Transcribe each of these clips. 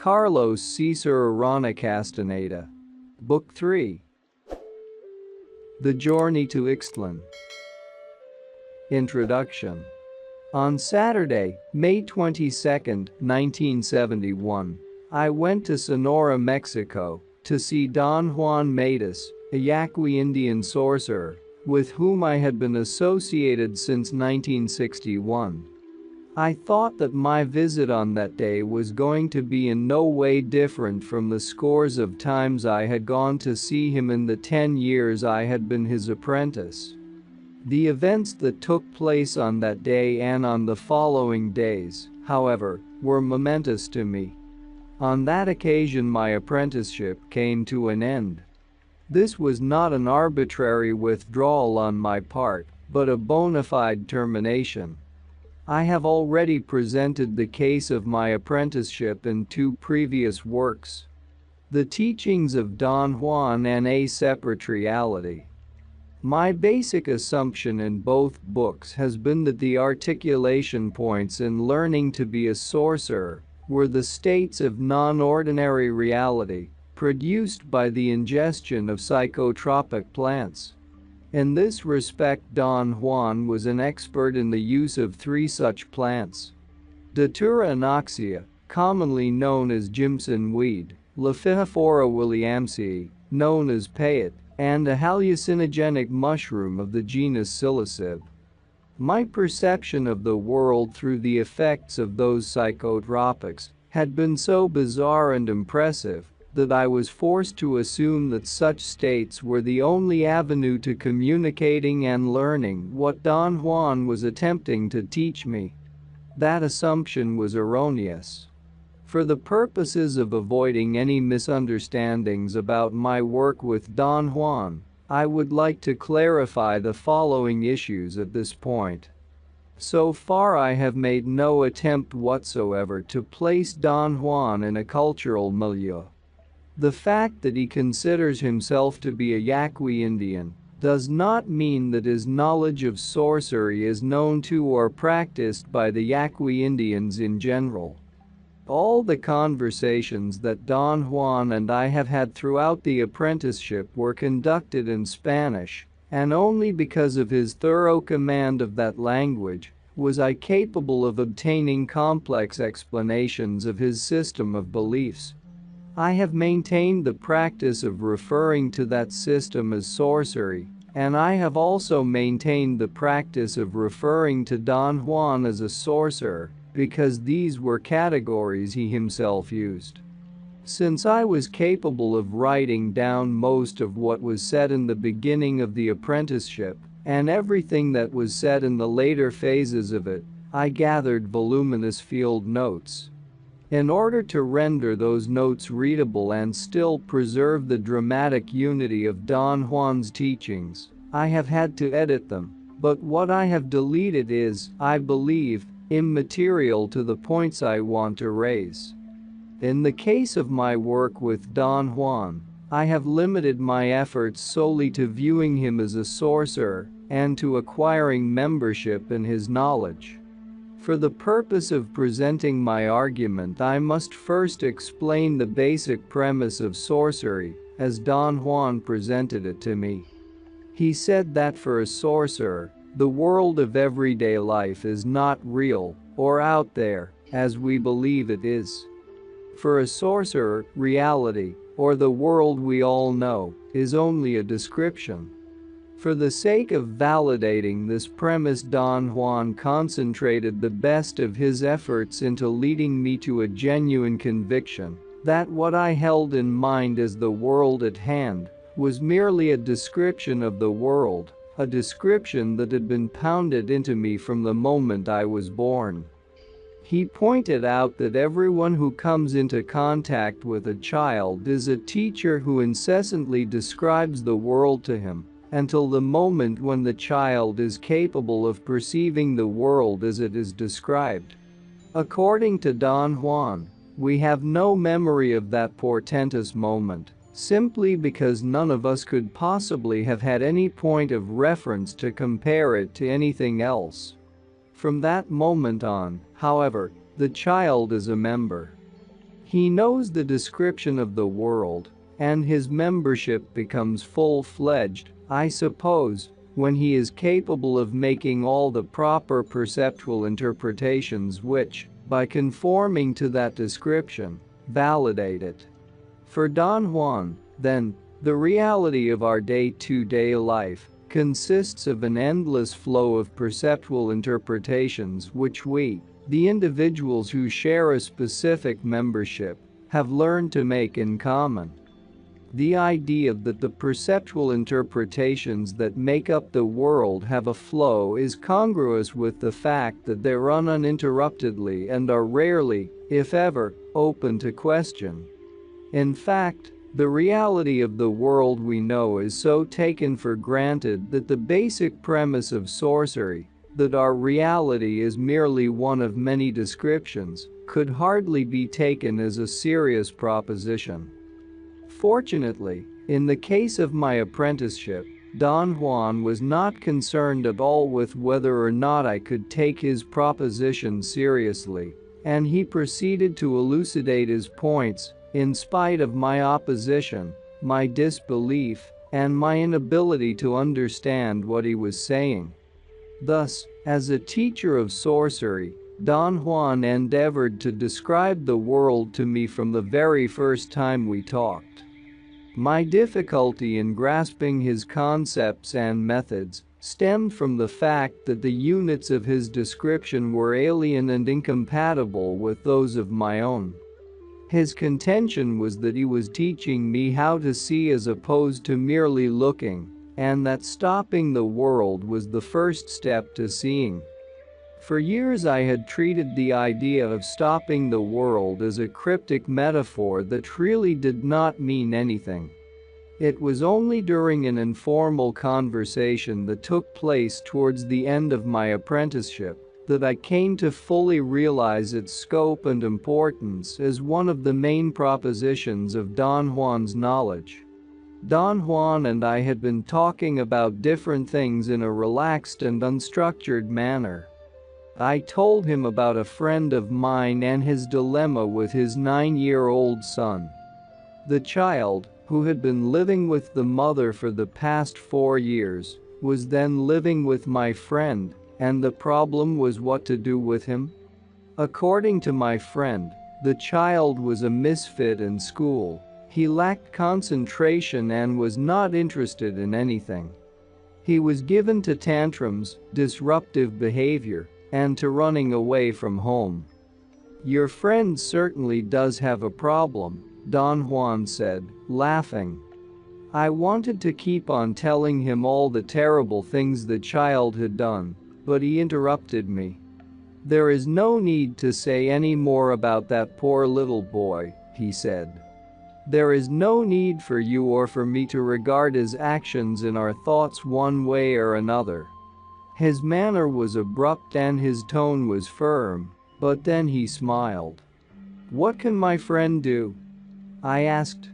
Carlos Cesar Arana Castaneda. Book 3. The Journey to Ixtlan. Introduction. On Saturday, May 22, 1971, I went to Sonora, Mexico, to see Don Juan Matus, a Yaqui Indian sorcerer, with whom I had been associated since 1961. I thought that my visit on that day was going to be in no way different from the scores of times I had gone to see him in the 10 years I had been his apprentice. The events that took place on that day and on the following days, however, were momentous to me. On that occasion my apprenticeship came to an end. This was not an arbitrary withdrawal on my part, but a bona fide termination. I have already presented the case of my apprenticeship in 2 previous works. The Teachings of Don Juan and A Separate Reality. My basic assumption in both books has been that the articulation points in learning to be a sorcerer were the states of non-ordinary reality produced by the ingestion of psychotropic plants. In this respect, Don Juan was an expert in the use of 3 such plants: Datura anoxia, commonly known as Jimson weed, Lepidophyra williamsii, known as payet, and a hallucinogenic mushroom of the genus Psilocybe. My perception of the world through the effects of those psychotropics had been so bizarre and impressive that I was forced to assume that such states were the only avenue to communicating and learning what Don Juan was attempting to teach me. That assumption was erroneous. For the purposes of avoiding any misunderstandings about my work with Don Juan, I would like to clarify the following issues at this point. So far I have made no attempt whatsoever to place Don Juan in a cultural milieu. The fact that he considers himself to be a Yaqui Indian does not mean that his knowledge of sorcery is known to or practiced by the Yaqui Indians in general. All the conversations that Don Juan and I have had throughout the apprenticeship were conducted in Spanish, and only because of his thorough command of that language was I capable of obtaining complex explanations of his system of beliefs. I have maintained the practice of referring to that system as sorcery, and I have also maintained the practice of referring to Don Juan as a sorcerer, because these were categories he himself used. Since I was capable of writing down most of what was said in the beginning of the apprenticeship, and everything that was said in the later phases of it, I gathered voluminous field notes. In order to render those notes readable and still preserve the dramatic unity of Don Juan's teachings, I have had to edit them, but what I have deleted is, I believe, immaterial to the points I want to raise. In the case of my work with Don Juan, I have limited my efforts solely to viewing him as a sorcerer and to acquiring membership in his knowledge. For the purpose of presenting my argument, I must first explain the basic premise of sorcery as Don Juan presented it to me. He said that for a sorcerer, the world of everyday life is not real or out there as we believe it is. For a sorcerer, reality, or the world we all know, is only a description. For the sake of validating this premise, Don Juan concentrated the best of his efforts into leading me to a genuine conviction that what I held in mind as the world at hand was merely a description of the world, a description that had been pounded into me from the moment I was born. He pointed out that everyone who comes into contact with a child is a teacher who incessantly describes the world to him, until the moment when the child is capable of perceiving the world as it is described. According to Don Juan, we have no memory of that portentous moment, simply because none of us could possibly have had any point of reference to compare it to anything else. From that moment on, however, the child is a member. He knows the description of the world, and his membership becomes full-fledged, I suppose, when he is capable of making all the proper perceptual interpretations which, by conforming to that description, validate it. For Don Juan, then, the reality of our day-to-day life consists of an endless flow of perceptual interpretations which we, the individuals who share a specific membership, have learned to make in common. The idea that the perceptual interpretations that make up the world have a flow is congruous with the fact that they run uninterruptedly and are rarely, if ever, open to question. In fact, the reality of the world we know is so taken for granted that the basic premise of sorcery, that our reality is merely one of many descriptions, could hardly be taken as a serious proposition. Fortunately, in the case of my apprenticeship, Don Juan was not concerned at all with whether or not I could take his proposition seriously, and he proceeded to elucidate his points, in spite of my opposition, my disbelief, and my inability to understand what he was saying. Thus, as a teacher of sorcery, Don Juan endeavored to describe the world to me from the very first time we talked. My difficulty in grasping his concepts and methods stemmed from the fact that the units of his description were alien and incompatible with those of my own. His contention was that he was teaching me how to see as opposed to merely looking, and that stopping the world was the first step to seeing. For years I had treated the idea of stopping the world as a cryptic metaphor that really did not mean anything. It was only during an informal conversation that took place towards the end of my apprenticeship that I came to fully realize its scope and importance as one of the main propositions of Don Juan's knowledge. Don Juan and I had been talking about different things in a relaxed and unstructured manner. I told him about a friend of mine and his dilemma with his 9-year-old son. The child, who had been living with the mother for the past 4 years, was then living with my friend, and the problem was what to do with him. According to my friend, the child was a misfit in school. He lacked concentration and was not interested in anything. He was given to tantrums, disruptive behavior, and to running away from home. "Your friend certainly does have a problem," Don Juan said, laughing. I wanted to keep on telling him all the terrible things the child had done, but he interrupted me. "There is no need to say any more about that poor little boy," he said. "There is no need for you or for me to regard his actions in our thoughts one way or another." His manner was abrupt and his tone was firm, but then he smiled. "What can my friend do?" I asked.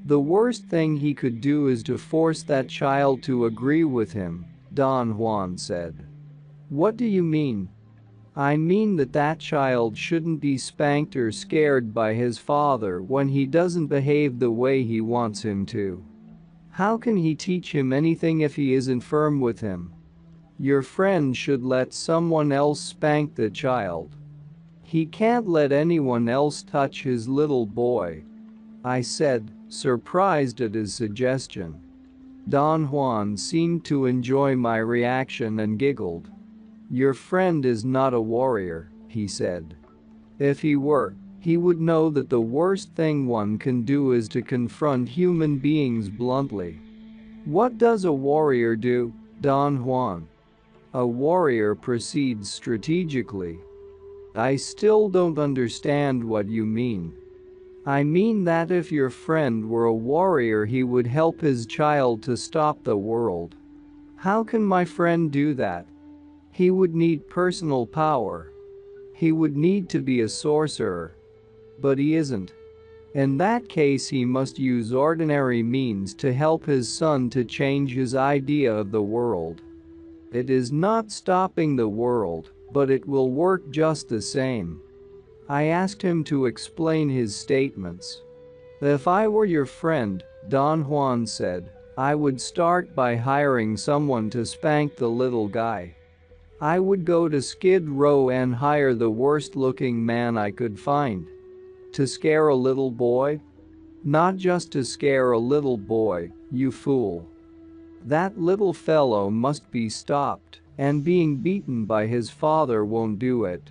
"The worst thing he could do is to force that child to agree with him," Don Juan said. "What do you mean?" "I mean that child shouldn't be spanked or scared by his father when he doesn't behave the way he wants him to. How can he teach him anything if he isn't firm with him? Your friend should let someone else spank the child. He can't let anyone else touch his little boy," I said, surprised at his suggestion. Don Juan seemed to enjoy my reaction and giggled. "Your friend is not a warrior," he said. "If he were, he would know that the worst thing one can do is to confront human beings bluntly." "What does a warrior do, Don Juan?" "A warrior proceeds strategically." "I still don't understand what you mean." "I mean that if your friend were a warrior he would help his child to stop the world." "How can my friend do that?" "He would need personal power. He would need to be a sorcerer. But he isn't. In that case he must use ordinary means to help his son to change his idea of the world. It is not stopping the world, but it will work just the same." I asked him to explain his statements. "If I were your friend," Don Juan said, "I would start by hiring someone to spank the little guy. I would go to Skid Row and hire the worst-looking man I could find. To scare a little boy? Not just to scare a little boy, you fool. That little fellow must be stopped, and being beaten by his father won't do it.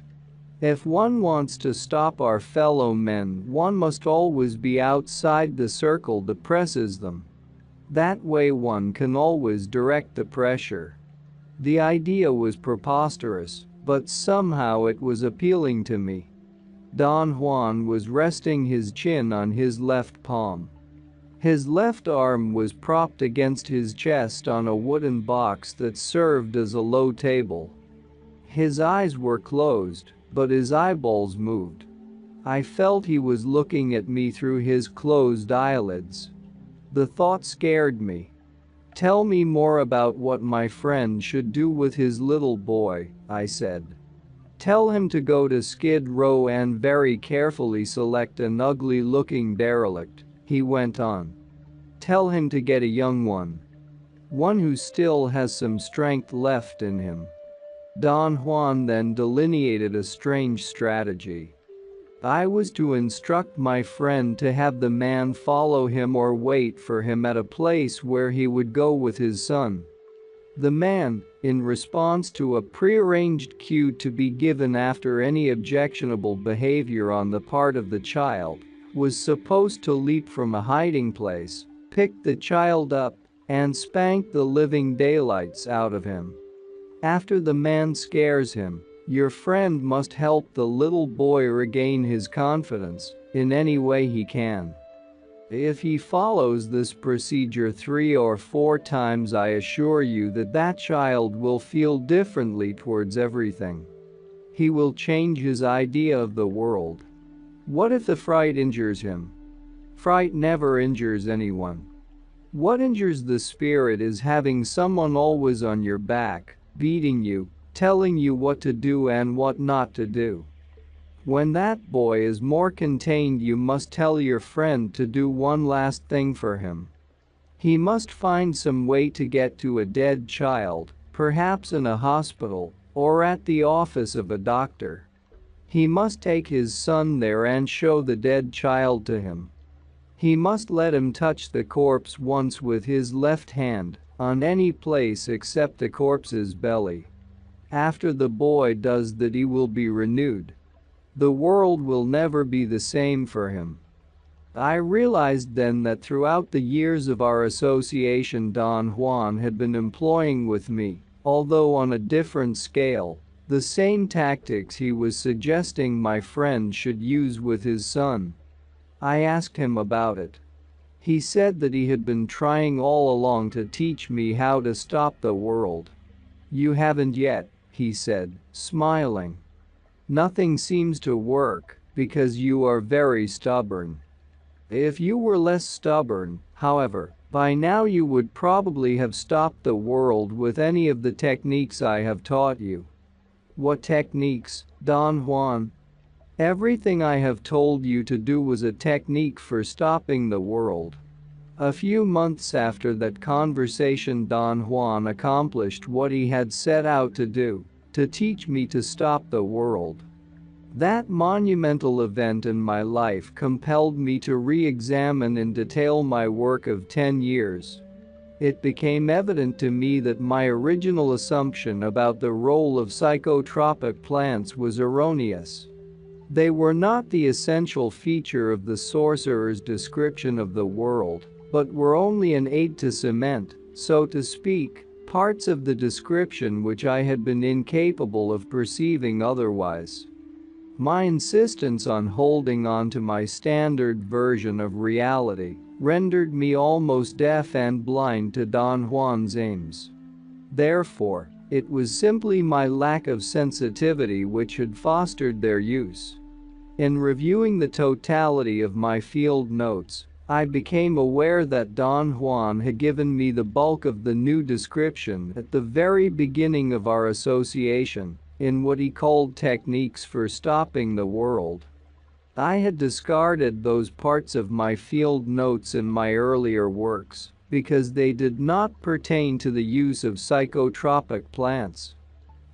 If one wants to stop our fellow men, one must always be outside the circle that presses them. That way one can always direct the pressure." The idea was preposterous, but somehow it was appealing to me. Don Juan was resting his chin on his left palm. His left arm was propped against his chest on a wooden box that served as a low table. His eyes were closed, but his eyeballs moved. I felt he was looking at me through his closed eyelids. The thought scared me. "Tell me more about what my friend should do with his little boy," I said. "Tell him to go to Skid Row and very carefully select an ugly-looking derelict," he went on. "Tell him to get a young one. One who still has some strength left in him." Don Juan then delineated a strange strategy. I was to instruct my friend to have the man follow him or wait for him at a place where he would go with his son. The man, in response to a prearranged cue to be given after any objectionable behavior on the part of the child, was supposed to leap from a hiding place, pick the child up, and spank the living daylights out of him. After the man scares him, your friend must help the little boy regain his confidence in any way he can. If he follows this procedure 3 or 4 times, I assure you that child will feel differently towards everything. He will change his idea of the world. What if the fright injures him? Fright never injures anyone. What injures the spirit is having someone always on your back, beating you, telling you what to do and what not to do. When that boy is more contained, you must tell your friend to do one last thing for him. He must find some way to get to a dead child, perhaps in a hospital, or at the office of a doctor. He must take his son there and show the dead child to him. He must let him touch the corpse once with his left hand, on any place except the corpse's belly. After the boy does that, he will be renewed. The world will never be the same for him. I realized then that throughout the years of our association, Don Juan had been employing with me, although on a different scale, the same tactics he was suggesting my friend should use with his son. I asked him about it. He said that he had been trying all along to teach me how to stop the world. "You haven't yet," he said, smiling. "Nothing seems to work because you are very stubborn. If you were less stubborn, however, by now you would probably have stopped the world with any of the techniques I have taught you." "What techniques, Don Juan?" "Everything I have told you to do was a technique for stopping the world." A few months after that conversation, Don Juan accomplished what he had set out to do, to teach me to stop the world. That monumental event in my life compelled me to re-examine in detail my work of 10 years. It became evident to me that my original assumption about the role of psychotropic plants was erroneous. They were not the essential feature of the sorcerer's description of the world, but were only an aid to cement, so to speak, parts of the description which I had been incapable of perceiving otherwise. My insistence on holding on to my standard version of reality rendered me almost deaf and blind to Don Juan's aims. Therefore, it was simply my lack of sensitivity which had fostered their use. In reviewing the totality of my field notes, I became aware that Don Juan had given me the bulk of the new description at the very beginning of our association, in what he called techniques for stopping the world. I had discarded those parts of my field notes in my earlier works because they did not pertain to the use of psychotropic plants.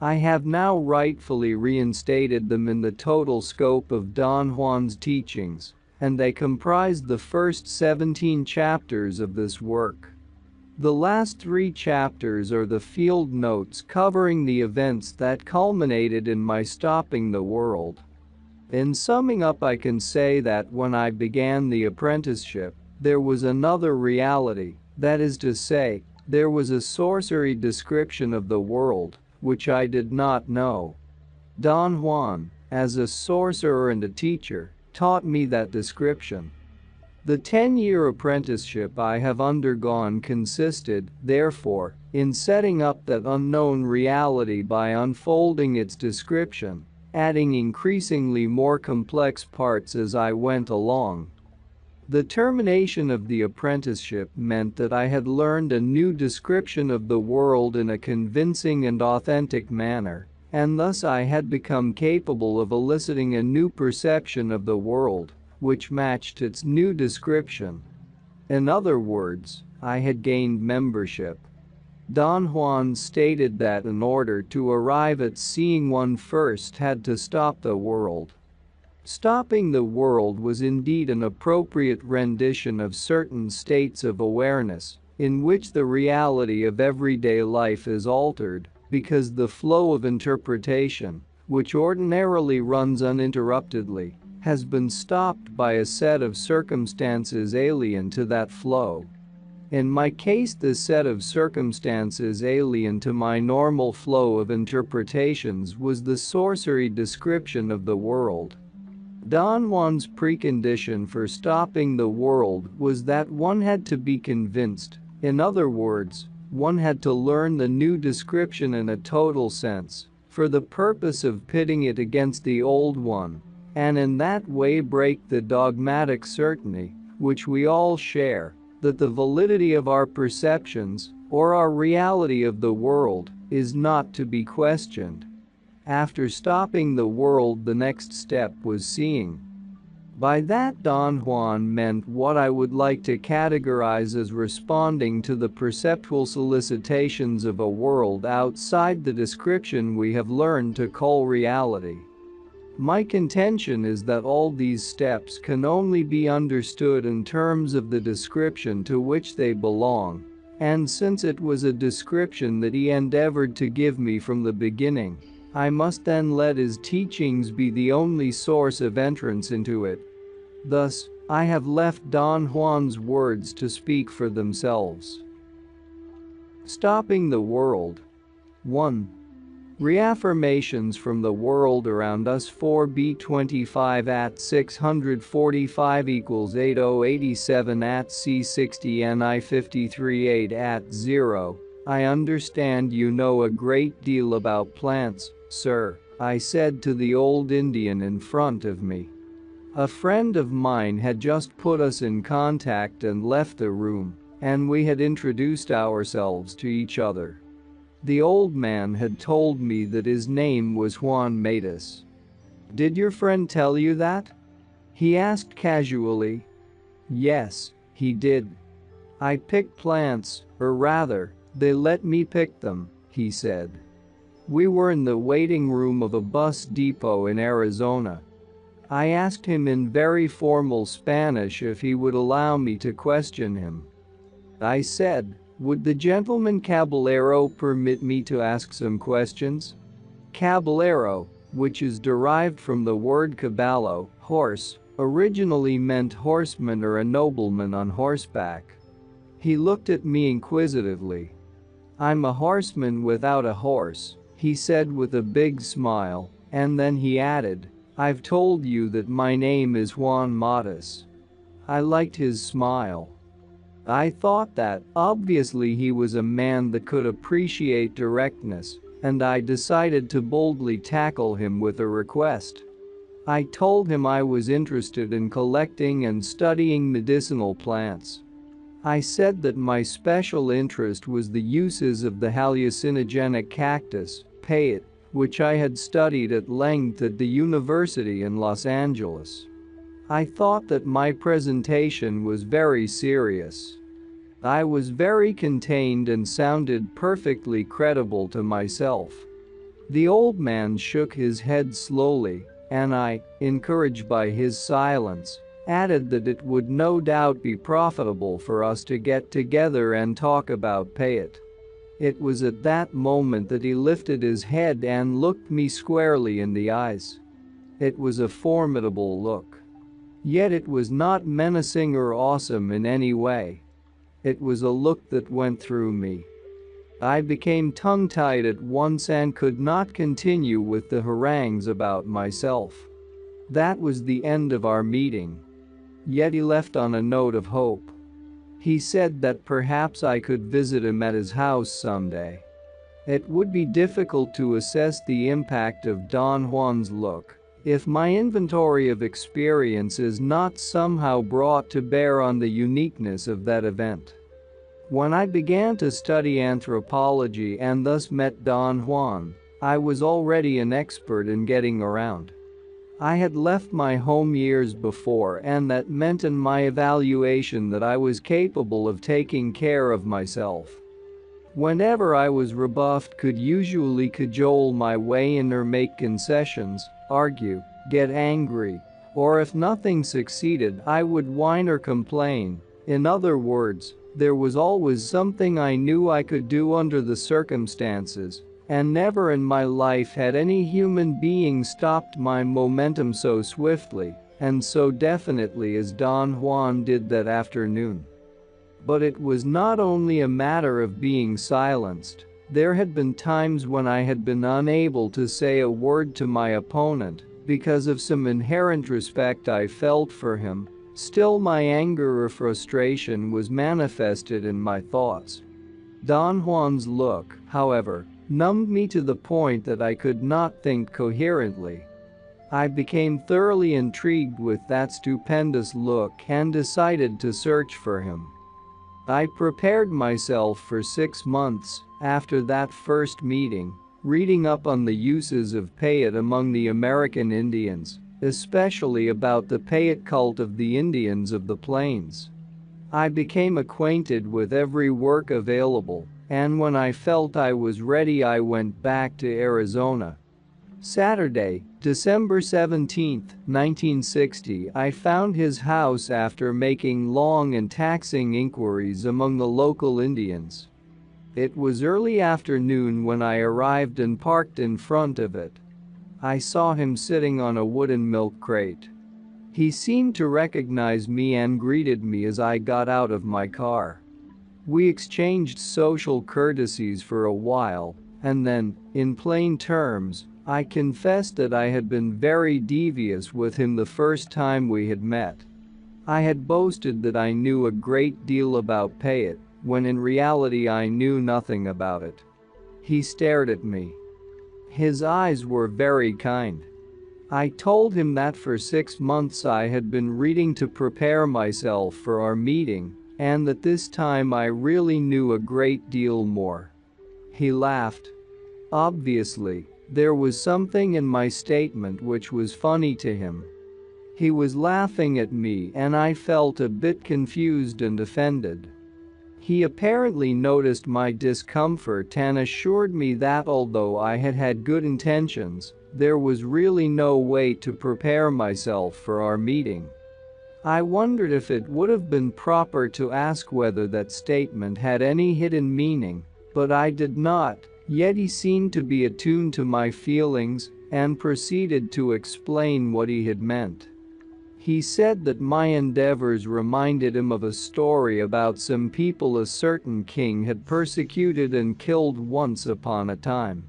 I have now rightfully reinstated them in the total scope of Don Juan's teachings, and they comprise the first 17 chapters of this work. The last 3 chapters are the field notes covering the events that culminated in my stopping the world. In summing up, I can say that when I began the apprenticeship, there was another reality, that is to say, there was a sorcery description of the world, which I did not know. Don Juan, as a sorcerer and a teacher, taught me that description. The 10-year apprenticeship I have undergone consisted, therefore, in setting up that unknown reality by unfolding its description, adding increasingly more complex parts as I went along. The termination of the apprenticeship meant that I had learned a new description of the world in a convincing and authentic manner, and thus I had become capable of eliciting a new perception of the world, which matched its new description. In other words, I had gained membership. Don Juan stated that in order to arrive at seeing, one first had to stop the world. Stopping the world was indeed an appropriate rendition of certain states of awareness, in which the reality of everyday life is altered, because the flow of interpretation, which ordinarily runs uninterruptedly, has been stopped by a set of circumstances alien to that flow. In my case, the set of circumstances alien to my normal flow of interpretations was the sorcery description of the world. Don Juan's precondition for stopping the world was that one had to be convinced, in other words, one had to learn the new description in a total sense, for the purpose of pitting it against the old one, and in that way break the dogmatic certainty, which we all share, that the validity of our perceptions, or our reality of the world, is not to be questioned. After stopping the world, the next step was seeing. By that, Don Juan meant what I would like to categorize as responding to the perceptual solicitations of a world outside the description we have learned to call reality. My contention is that all these steps can only be understood in terms of the description to which they belong, and since it was a description that he endeavored to give me from the beginning, I must then let his teachings be the only source of entrance into it. Thus, I have left Don Juan's words to speak for themselves. Stopping the world. 1. Reaffirmations from the world around us. 4b25 at 645 equals 8087 at c60 ni 538 at 0. I understand you know a great deal about plants, sir, I said to the old Indian in front of me. A friend of mine had just put us in contact and left the room, and we had introduced ourselves to each other. The old man had told me that his name was Juan Matus. Did your friend tell you that? He asked casually. Yes, he did. I pick plants, or rather, they let me pick them, he said. We were in the waiting room of a bus depot in Arizona. I asked him in very formal Spanish if he would allow me to question him. I said, would the gentleman caballero permit me to ask some questions? Caballero, which is derived from the word caballo, horse, originally meant horseman or a nobleman on horseback. He looked at me inquisitively. I'm a horseman without a horse, he said with a big smile, and then he added, I've told you that my name is Juan Matus. I liked his smile. I thought that, obviously, he was a man that could appreciate directness, and I decided to boldly tackle him with a request. I told him I was interested in collecting and studying medicinal plants. I said that my special interest was the uses of the hallucinogenic cactus, payet, which I had studied at length at the university in Los Angeles. I thought that my presentation was very serious. I was very contained and sounded perfectly credible to myself. The old man shook his head slowly, and I, encouraged by his silence, added that it would no doubt be profitable for us to get together and talk about Payet. It was at that moment that he lifted his head and looked me squarely in the eyes. It was a formidable look. Yet it was not menacing or awesome in any way. It was a look that went through me. I became tongue-tied at once and could not continue with the harangues about myself. That was the end of our meeting. Yet he left on a note of hope. He said that perhaps I could visit him at his house someday. It would be difficult to assess the impact of Don Juan's look if my inventory of experience is not somehow brought to bear on the uniqueness of that event. When I began to study anthropology and thus met Don Juan, I was already an expert in getting around. I had left my home years before, and that meant in my evaluation that I was capable of taking care of myself. Whenever I was rebuffed, could usually cajole my way in or make concessions, argue, get angry, or if nothing succeeded, I would whine or complain. In other words, there was always something I knew I could do under the circumstances, and never in my life had any human being stopped my momentum so swiftly and so definitely as Don Juan did that afternoon. But it was not only a matter of being silenced. There had been times when I had been unable to say a word to my opponent because of some inherent respect I felt for him. Still, my anger or frustration was manifested in my thoughts. Don Juan's look, however, numbed me to the point that I could not think coherently. I became thoroughly intrigued with that stupendous look and decided to search for him. I prepared myself for 6 months after that first meeting, reading up on the uses of Payet among the American Indians, especially about the Payet cult of the Indians of the Plains. I became acquainted with every work available, and when I felt I was ready, I went back to Arizona. Saturday, December 17, 1960, I found his house after making long and taxing inquiries among the local Indians. It was early afternoon when I arrived and parked in front of it. I saw him sitting on a wooden milk crate. He seemed to recognize me and greeted me as I got out of my car. We exchanged social courtesies for a while, and then, in plain terms, I confessed that I had been very devious with him the first time we had met. I had boasted that I knew a great deal about Payet, when in reality I knew nothing about it. He stared at me. His eyes were very kind. I told him that for 6 months I had been reading to prepare myself for our meeting, and that this time I really knew a great deal more. He laughed. Obviously, there was something in my statement which was funny to him. He was laughing at me and I felt a bit confused and offended. He apparently noticed my discomfort and assured me that although I had had good intentions, there was really no way to prepare myself for our meeting. I wondered if it would have been proper to ask whether that statement had any hidden meaning, but I did not, yet he seemed to be attuned to my feelings and proceeded to explain what he had meant. He said that my endeavors reminded him of a story about some people a certain king had persecuted and killed once upon a time.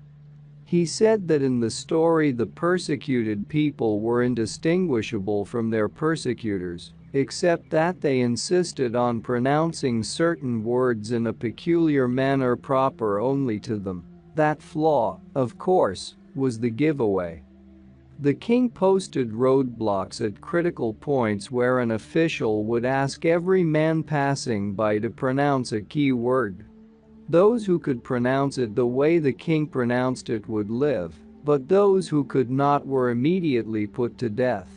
He said that in the story the persecuted people were indistinguishable from their persecutors, except that they insisted on pronouncing certain words in a peculiar manner proper only to them. That flaw, of course, was the giveaway. The king posted roadblocks at critical points where an official would ask every man passing by to pronounce a key word. Those who could pronounce it the way the king pronounced it would live, but those who could not were immediately put to death.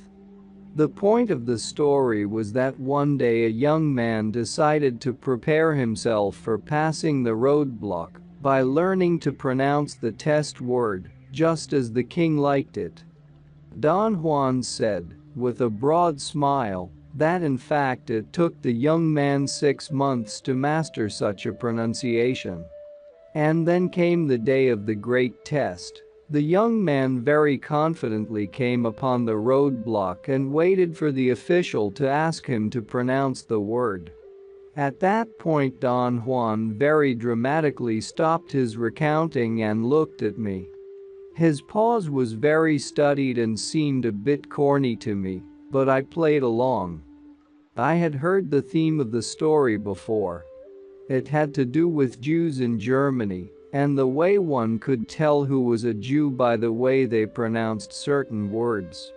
The point of the story was that one day a young man decided to prepare himself for passing the roadblock by learning to pronounce the test word, just as the king liked it. Don Juan said, with a broad smile, that in fact it took the young man 6 months to master such a pronunciation. And then came the day of the great test. The young man very confidently came upon the roadblock and waited for the official to ask him to pronounce the word. At that point Don Juan very dramatically stopped his recounting and looked at me. His pause was very studied and seemed a bit corny to me, but I played along. I had heard the theme of the story before. It had to do with Jews in Germany, and the way one could tell who was a Jew by the way they pronounced certain words.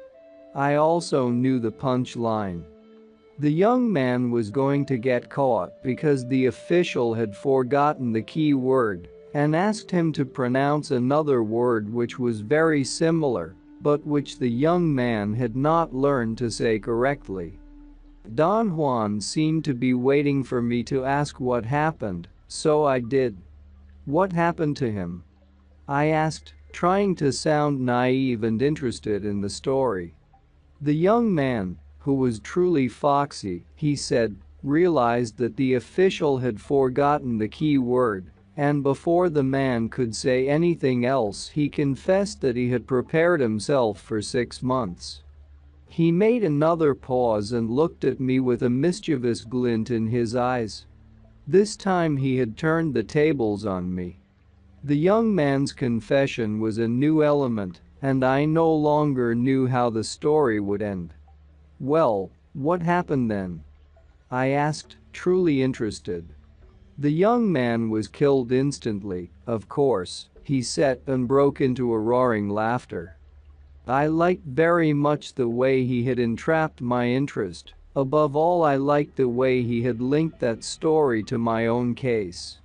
I also knew the punchline. The young man was going to get caught because the official had forgotten the key word and asked him to pronounce another word which was very similar, but which the young man had not learned to say correctly. Don Juan seemed to be waiting for me to ask what happened, so I did. What happened to him? I asked, trying to sound naive and interested in the story. The young man, who was truly foxy, he said, realized that the official had forgotten the key word, and before the man could say anything else he confessed that he had prepared himself for 6 months. He made another pause and looked at me with a mischievous glint in his eyes. This time he had turned the tables on me. The young man's confession was a new element, and I no longer knew how the story would end. Well, what happened then? I asked, truly interested. The young man was killed instantly, of course, he said and broke into a roaring laughter. I liked very much the way he had entrapped my interest. Above all, I liked the way he had linked that story to my own case.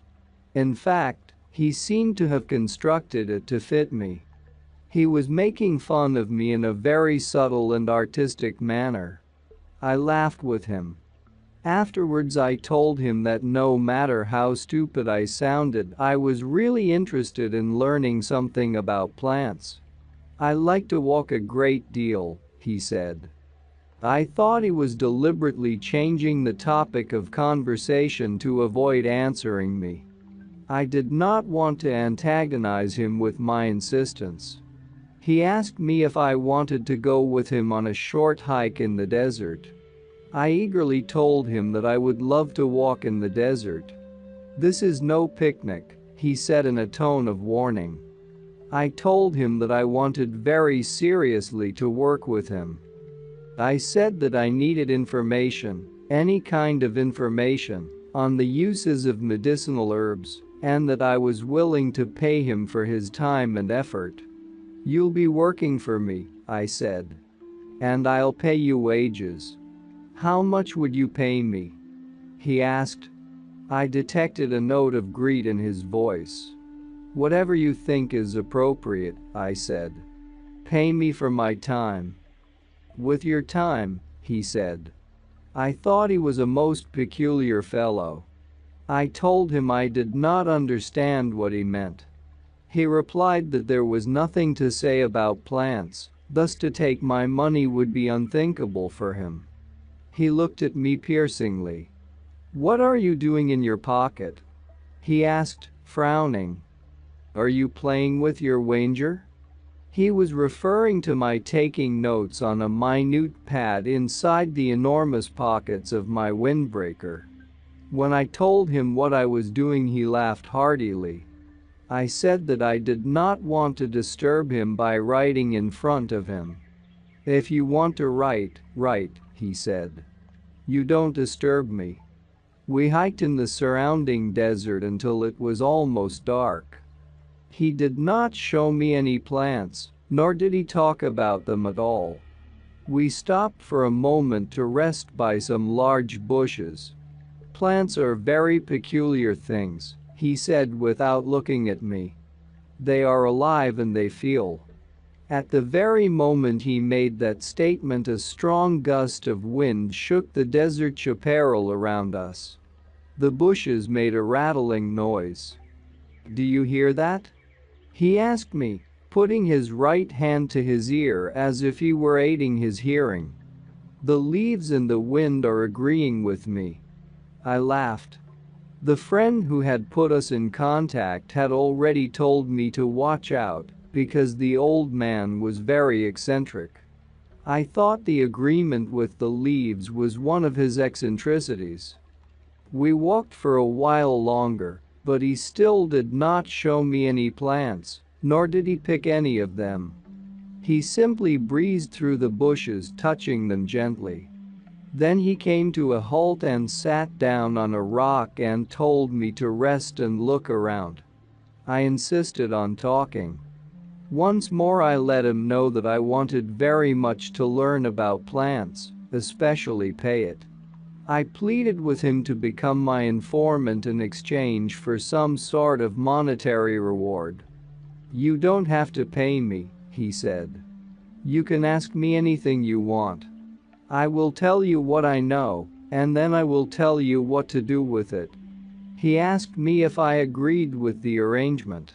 In fact, he seemed to have constructed it to fit me. He was making fun of me in a very subtle and artistic manner. I laughed with him. Afterwards I told him that no matter how stupid I sounded, I was really interested in learning something about plants. I like to walk a great deal, he said. I thought he was deliberately changing the topic of conversation to avoid answering me. I did not want to antagonize him with my insistence. He asked me if I wanted to go with him on a short hike in the desert. I eagerly told him that I would love to walk in the desert. This is no picnic, he said in a tone of warning. I told him that I wanted very seriously to work with him. I said that I needed information, any kind of information, on the uses of medicinal herbs, and that I was willing to pay him for his time and effort. You'll be working for me, I said. And I'll pay you wages. How much would you pay me? He asked. I detected a note of greed in his voice. Whatever you think is appropriate, I said. Pay me for my time. With your time, he said. I thought he was a most peculiar fellow. I told him I did not understand what he meant. He replied that there was nothing to say about plants, thus to take my money would be unthinkable for him. He looked at me piercingly. What are you doing in your pocket? He asked, frowning. Are you playing with your wager? He was referring to my taking notes on a minute pad inside the enormous pockets of my windbreaker. When I told him what I was doing, he laughed heartily. I said that I did not want to disturb him by writing in front of him. If you want to write, he said. You don't disturb me. We hiked in the surrounding desert until it was almost dark. He did not show me any plants, nor did he talk about them at all. We stopped for a moment to rest by some large bushes. Plants are very peculiar things, he said without looking at me. They are alive and they feel. At the very moment he made that statement, a strong gust of wind shook the desert chaparral around us. The bushes made a rattling noise. "Do you hear that?" he asked me, putting his right hand to his ear as if he were aiding his hearing. "The leaves and the wind are agreeing with me." I laughed. The friend who had put us in contact had already told me to watch out because the old man was very eccentric. I thought the agreement with the leaves was one of his eccentricities. We walked for a while longer, but he still did not show me any plants, nor did he pick any of them. He simply breezed through the bushes, touching them gently. Then he came to a halt and sat down on a rock and told me to rest and look around. I insisted on talking. Once more I let him know that I wanted very much to learn about plants, especially payet. I pleaded with him to become my informant in exchange for some sort of monetary reward. "You don't have to pay me," he said. "You can ask me anything you want. I will tell you what I know, and then I will tell you what to do with it." He asked me if I agreed with the arrangement.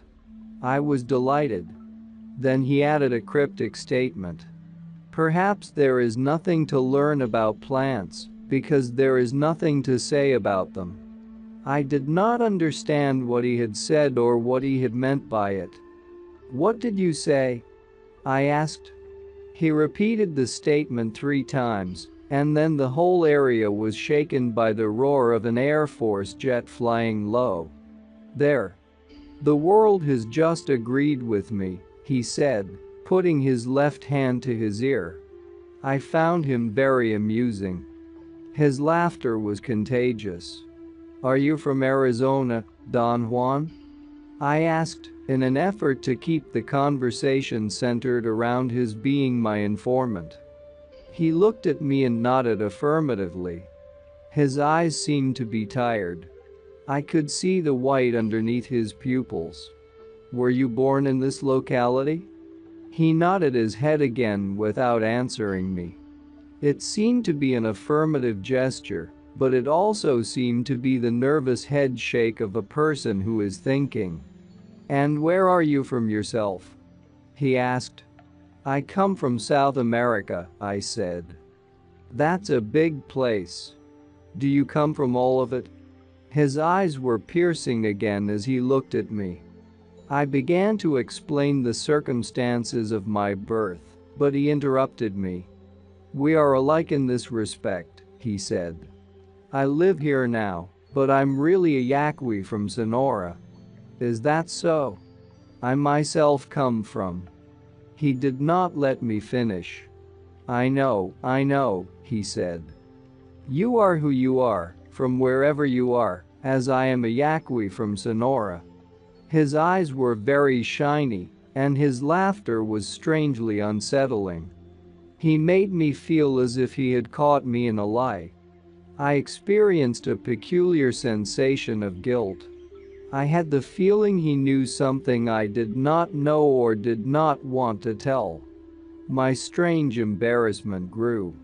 I was delighted. Then he added a cryptic statement. "Perhaps there is nothing to learn about plants, because there is nothing to say about them." I did not understand what he had said or what he had meant by it. "What did you say?" I asked. He repeated the statement 3 times, and then the whole area was shaken by the roar of an Air Force jet flying low. "There. The world has just agreed with me," he said, putting his left hand to his ear. I found him very amusing. His laughter was contagious. "Are you from Arizona, Don Juan?" I asked, in an effort to keep the conversation centered around his being my informant. He looked at me and nodded affirmatively. His eyes seemed to be tired. I could see the white underneath his pupils. "Were you born in this locality?" He nodded his head again without answering me. It seemed to be an affirmative gesture, but it also seemed to be the nervous head shake of a person who is thinking. "And where are you from yourself?" he asked. "I come from South America," I said. "That's a big place. Do you come from all of it?" His eyes were piercing again as he looked at me. I began to explain the circumstances of my birth, but he interrupted me. "We are alike in this respect," he said. "I live here now, but I'm really a Yaqui from Sonora." "Is that so? I myself come from..." He did not let me finish. I know, he said. "You are who you are, from wherever you are, as I am a Yaqui from Sonora." His eyes were very shiny, and his laughter was strangely unsettling. He made me feel as if he had caught me in a lie. I experienced a peculiar sensation of guilt. I had the feeling he knew something I did not know or did not want to tell. My strange embarrassment grew.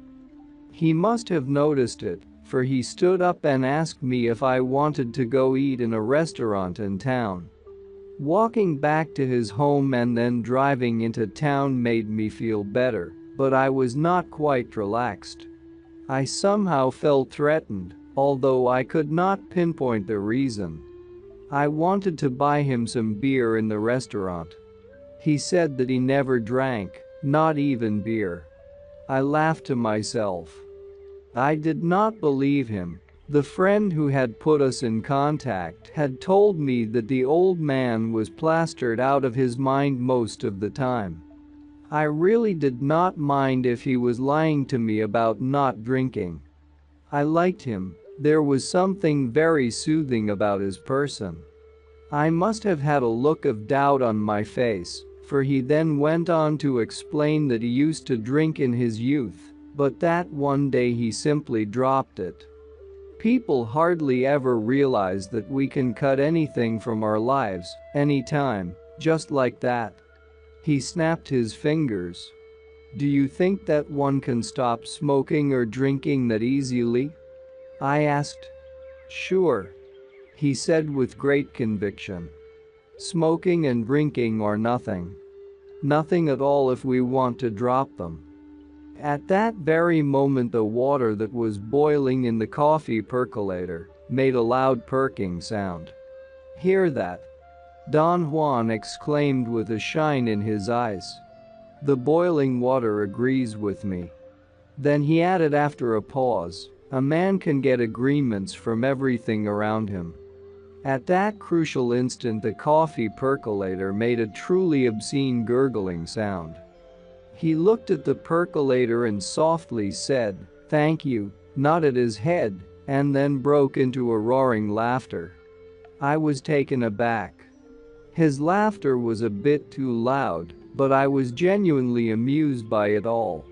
He must have noticed it, for he stood up and asked me if I wanted to go eat in a restaurant in town. Walking back to his home and then driving into town made me feel better, but I was not quite relaxed. I somehow felt threatened, although I could not pinpoint the reason. I wanted to buy him some beer in the restaurant. He said that he never drank, not even beer. I laughed to myself. I did not believe him. The friend who had put us in contact had told me that the old man was plastered out of his mind most of the time. I really did not mind if he was lying to me about not drinking. I liked him. There was something very soothing about his person. I must have had a look of doubt on my face, for he then went on to explain that he used to drink in his youth, but that one day he simply dropped it. People hardly ever realize that we can cut anything from our lives, anytime, just like that. He snapped his fingers. Do you think that one can stop smoking or drinking that easily? I asked. Sure, he said with great conviction. Smoking and drinking are nothing. Nothing at all if we want to drop them. At that very moment the water that was boiling in the coffee percolator made a loud perking sound. Hear that? Don Juan exclaimed with a shine in his eyes. The boiling water agrees with me. Then he added after a pause, a man can get agreements from everything around him. At that crucial instant the coffee percolator made a truly obscene gurgling sound. He looked at the percolator and softly said, "Thank you," nodded his head, and then broke into a roaring laughter. I was taken aback. His laughter was a bit too loud, but I was genuinely amused by it all.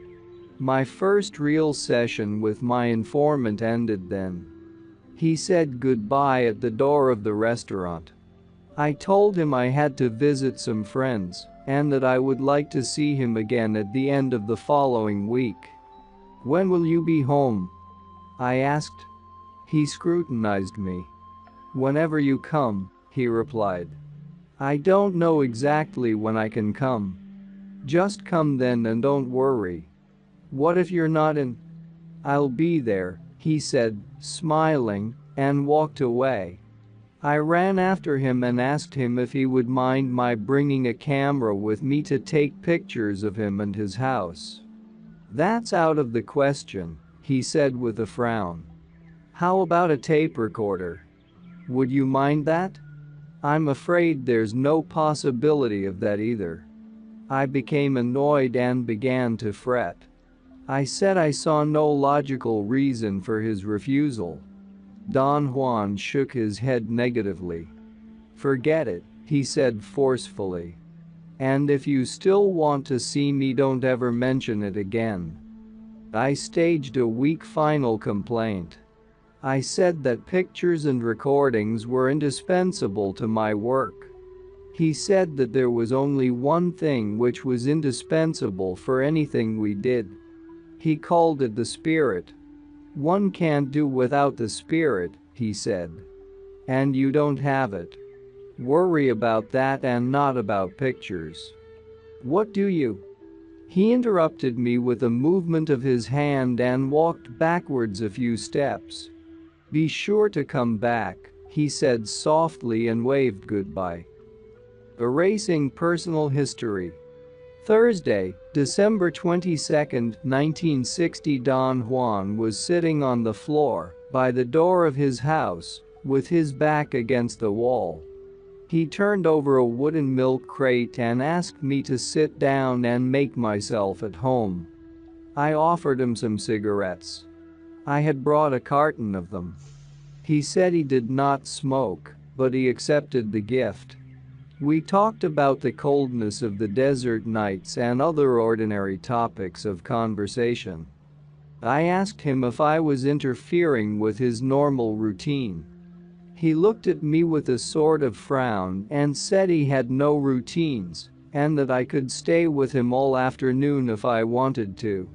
My first real session with my informant ended then. He said goodbye at the door of the restaurant. I told him I had to visit some friends and that I would like to see him again at the end of the following week. When will you be home? I asked. He scrutinized me. Whenever you come, he replied. I don't know exactly when I can come. Just come then and don't worry. What if you're not in? I'll be there, he said, smiling, and walked away. I ran after him and asked him if he would mind my bringing a camera with me to take pictures of him and his house. That's out of the question, he said with a frown. How about a tape recorder? Would you mind that? I'm afraid there's no possibility of that either. I became annoyed and began to fret. I said I saw no logical reason for his refusal. Don Juan shook his head negatively. Forget it, he said forcefully. And if you still want to see me, don't ever mention it again. I staged a weak final complaint. I said that pictures and recordings were indispensable to my work. He said that there was only one thing which was indispensable for anything we did. He called it the spirit. One can't do without the spirit, he said. And you don't have it. Worry about that and not about pictures. What do you? He interrupted me with a movement of his hand and walked backwards a few steps. Be sure to come back, he said softly and waved goodbye. Erasing personal history. Thursday, December 22, 1960. Don Juan was sitting on the floor by the door of his house with his back against the wall. He turned over a wooden milk crate and asked me to sit down and make myself at home. I offered him some cigarettes. I had brought a carton of them. He said he did not smoke, but he accepted the gift. We talked about the coldness of the desert nights and other ordinary topics of conversation. I asked him if I was interfering with his normal routine. He looked at me with a sort of frown and said he had no routines and that I could stay with him all afternoon if I wanted to.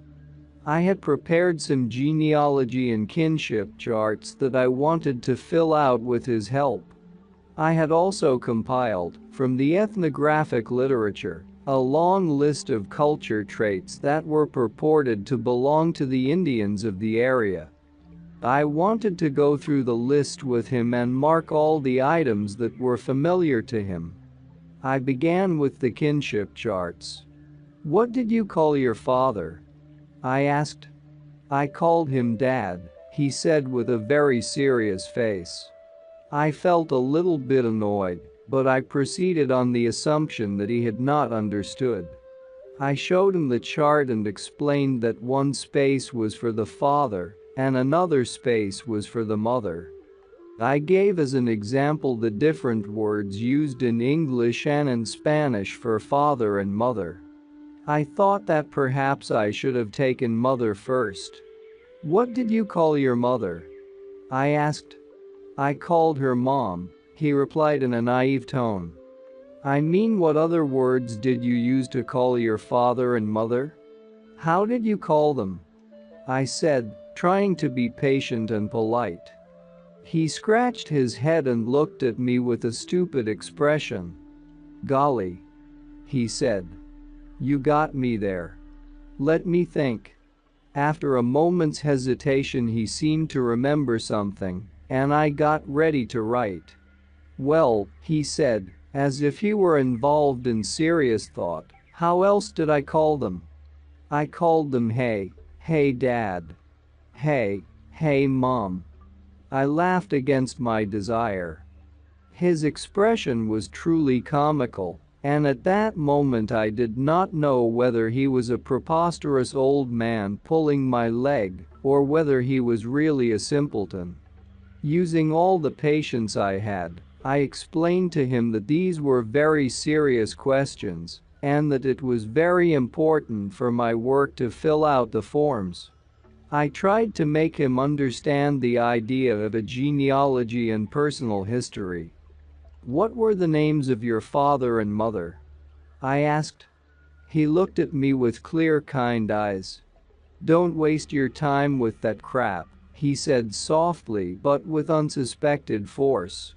I had prepared some genealogy and kinship charts that I wanted to fill out with his help. I had also compiled, from the ethnographic literature, a long list of culture traits that were purported to belong to the Indians of the area. I wanted to go through the list with him and mark all the items that were familiar to him. I began with the kinship charts. What did you call your father? I asked. I called him Dad, he said with a very serious face. I felt a little bit annoyed, but I proceeded on the assumption that he had not understood. I showed him the chart and explained that one space was for the father and another space was for the mother. I gave as an example the different words used in English and in Spanish for father and mother. I thought that perhaps I should have taken mother first. What did you call your mother? I asked. I called her Mom, he replied in a naive tone. I mean, what other words did you use to call your father and mother? How did you call them? I said, trying to be patient and polite. He scratched his head and looked at me with a stupid expression. Golly, he said. You got me there. Let me think. After a moment's hesitation, he seemed to remember something, and I got ready to write. Well, he said, as if he were involved in serious thought, how else did I call them? I called them hey, hey dad. Hey, hey mom. I laughed against my desire. His expression was truly comical, and at that moment I did not know whether he was a preposterous old man pulling my leg or whether he was really a simpleton. Using all the patience I had, I explained to him that these were very serious questions and that it was very important for my work to fill out the forms. I tried to make him understand the idea of a genealogy and personal history. What were the names of your father and mother? I asked. He looked at me with clear, kind eyes. Don't waste your time with that crap, he said softly but with unsuspected force.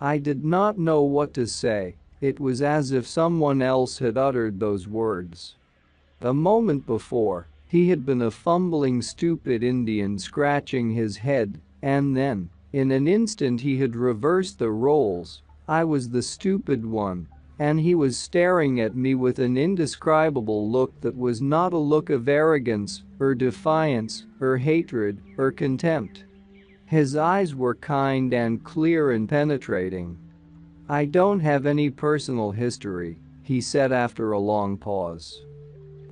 I did not know what to say. It was as if someone else had uttered those words. A moment before, he had been a fumbling, stupid Indian scratching his head, and then, in an instant, he had reversed the roles. I was the stupid one, and he was staring at me with an indescribable look that was not a look of arrogance, or defiance, or hatred, or contempt. His eyes were kind and clear and penetrating. I don't have any personal history, he said after a long pause.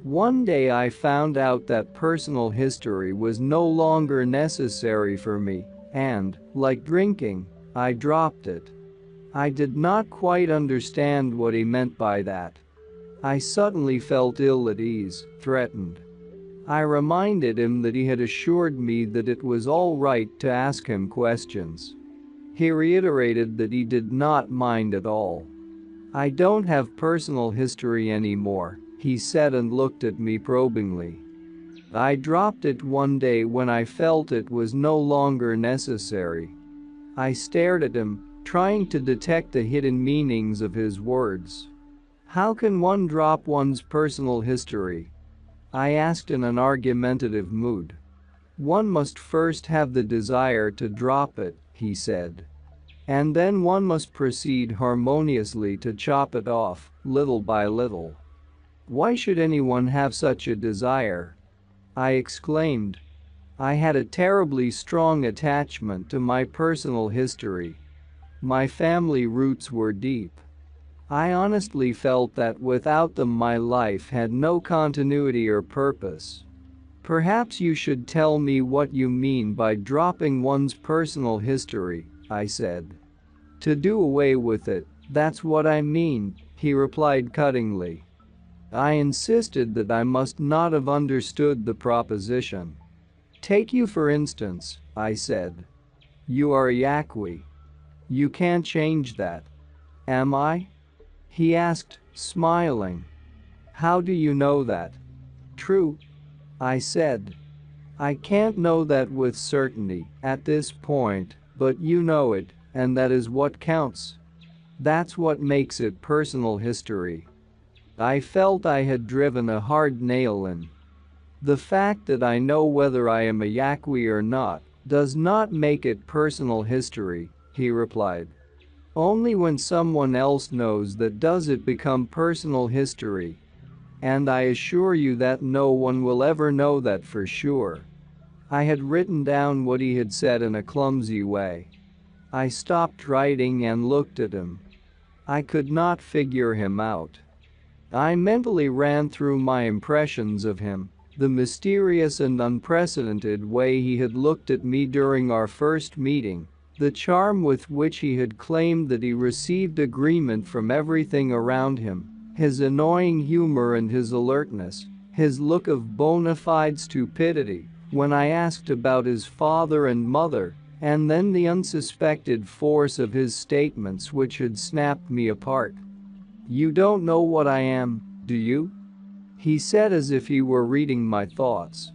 One day I found out that personal history was no longer necessary for me, and, like drinking, I dropped it. I did not quite understand what he meant by that. I suddenly felt ill at ease, threatened. I reminded him that he had assured me that it was all right to ask him questions. He reiterated that he did not mind at all. I don't have personal history anymore, he said and looked at me probingly. I dropped it one day when I felt it was no longer necessary. I stared at him, trying to detect the hidden meanings of his words. How can one drop one's personal history? I asked in an argumentative mood. One must first have the desire to drop it, he said. And then one must proceed harmoniously to chop it off, little by little. Why should anyone have such a desire? I exclaimed. I had a terribly strong attachment to my personal history. My family roots were deep. I honestly felt that without them my life had no continuity or purpose. Perhaps you should tell me what you mean by dropping one's personal history, I said. To do away with it, that's what I mean, he replied cuttingly. I insisted that I must not have understood the proposition. Take you for instance, I said. You are a Yaqui. You can't change that. Am I? He asked, smiling. How do you know that? True, I said. I can't know that with certainty at this point, but you know it, and that is what counts. That's what makes it personal history. I felt I had driven a hard nail in. The fact that I know whether I am a Yaqui or not does not make it personal history, he replied. Only when someone else knows that does it become personal history. And I assure you that no one will ever know that for sure. I had written down what he had said in a clumsy way. I stopped writing and looked at him. I could not figure him out. I mentally ran through my impressions of him, the mysterious and unprecedented way he had looked at me during our first meeting, the charm with which he had claimed that he received agreement from everything around him, his annoying humor and his alertness, his look of bona fide stupidity when I asked about his father and mother, and then the unsuspected force of his statements which had snapped me apart. "You don't know what I am, do you?" he said as if he were reading my thoughts.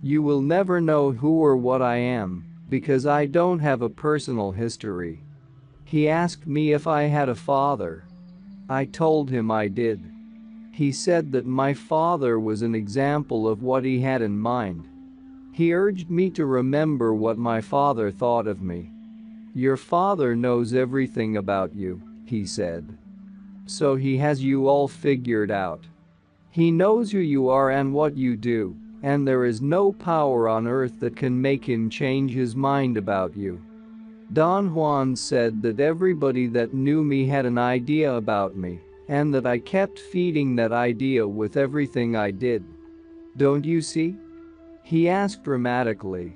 "You will never know who or what I am, because I don't have a personal history." He asked me if I had a father. I told him I did. He said that my father was an example of what he had in mind. He urged me to remember what my father thought of me. "Your father knows everything about you," he said. "So he has you all figured out. He knows who you are and what you do, and there is no power on earth that can make him change his mind about you." Don Juan said that everybody that knew me had an idea about me, and that I kept feeding that idea with everything I did. "Don't you see?" he asked dramatically.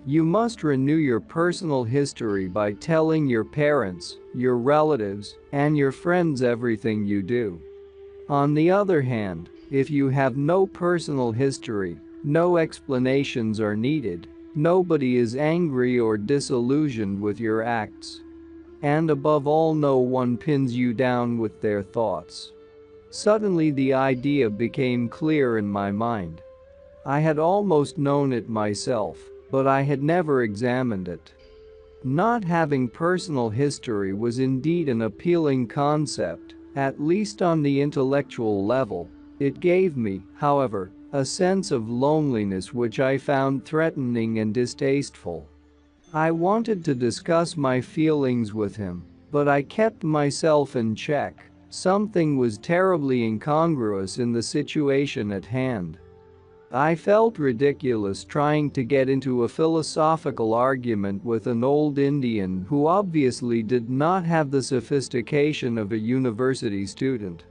"You must renew your personal history by telling your parents, your relatives, and your friends everything you do. On the other hand, if you have no personal history, no explanations are needed, nobody is angry or disillusioned with your acts. And above all, no one pins you down with their thoughts." Suddenly the idea became clear in my mind. I had almost known it myself, but I had never examined it. Not having personal history was indeed an appealing concept, at least on the intellectual level. It gave me, however, a sense of loneliness which I found threatening and distasteful. I wanted to discuss my feelings with him, but I kept myself in check. Something was terribly incongruous in the situation at hand. I felt ridiculous trying to get into a philosophical argument with an old Indian who obviously did not have the sophistication of a university student.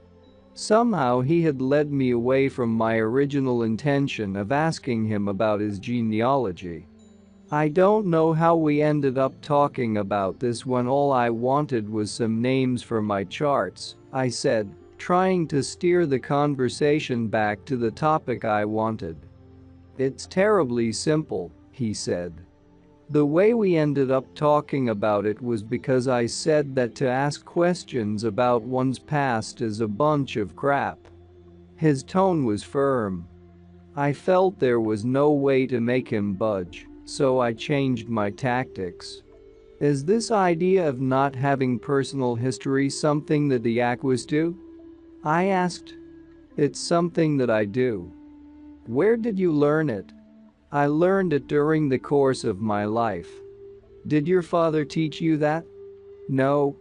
Somehow he had led me away from my original intention of asking him about his genealogy. "I don't know how we ended up talking about this when all I wanted was some names for my charts," I said, trying to steer the conversation back to the topic I wanted. "It's terribly simple," he said. "The way we ended up talking about it was because I said that to ask questions about one's past is a bunch of crap." His tone was firm. I felt there was no way to make him budge, so I changed my tactics. "Is this idea of not having personal history something that the Yaquis do?" I asked. "It's something that I do." "Where did you learn it?" "I learned it during the course of my life." "Did your father teach you that?" "No.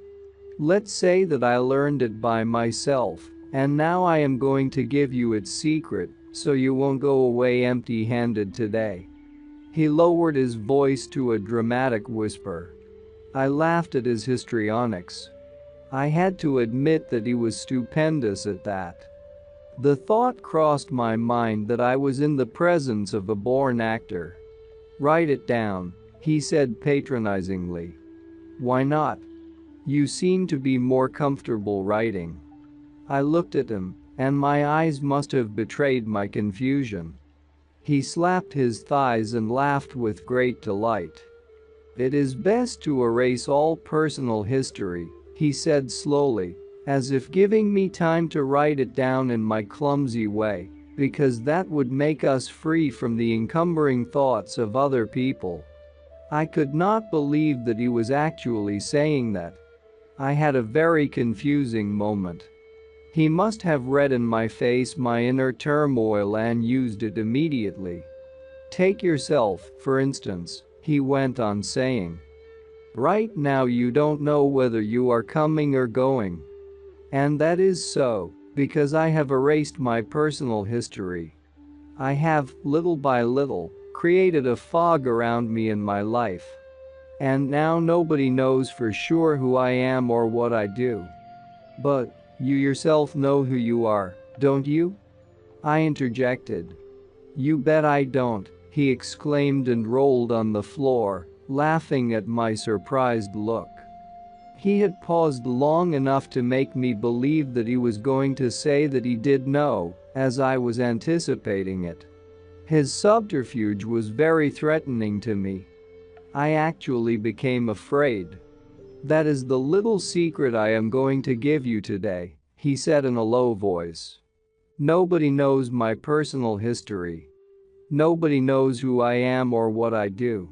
Let's say that I learned it by myself, and now I am going to give you its secret, so you won't go away empty-handed today." He lowered his voice to a dramatic whisper. I laughed at his histrionics. I had to admit that he was stupendous at that. The thought crossed my mind that I was in the presence of a born actor. "Write it down," he said patronizingly. "Why not? You seem to be more comfortable writing." I looked at him, and my eyes must have betrayed my confusion. He slapped his thighs and laughed with great delight. "It is best to erase all personal history," he said slowly, as if giving me time to write it down in my clumsy way, "because that would make us free from the encumbering thoughts of other people." I could not believe that he was actually saying that. I had a very confusing moment. He must have read in my face my inner turmoil and used it immediately. "Take yourself, for instance," he went on saying. "Right now you don't know whether you are coming or going. And that is so, because I have erased my personal history. I have, little by little, created a fog around me in my life. And now nobody knows for sure who I am or what I do. But you yourself know who you are, don't you?" I interjected. "You bet I don't," he exclaimed and rolled on the floor, laughing at my surprised look. He had paused long enough to make me believe that he was going to say that he did know, as I was anticipating it. His subterfuge was very threatening to me. I actually became afraid. "That is the little secret I am going to give you today," he said in a low voice. Nobody knows my personal history. Nobody knows who I am or what I do.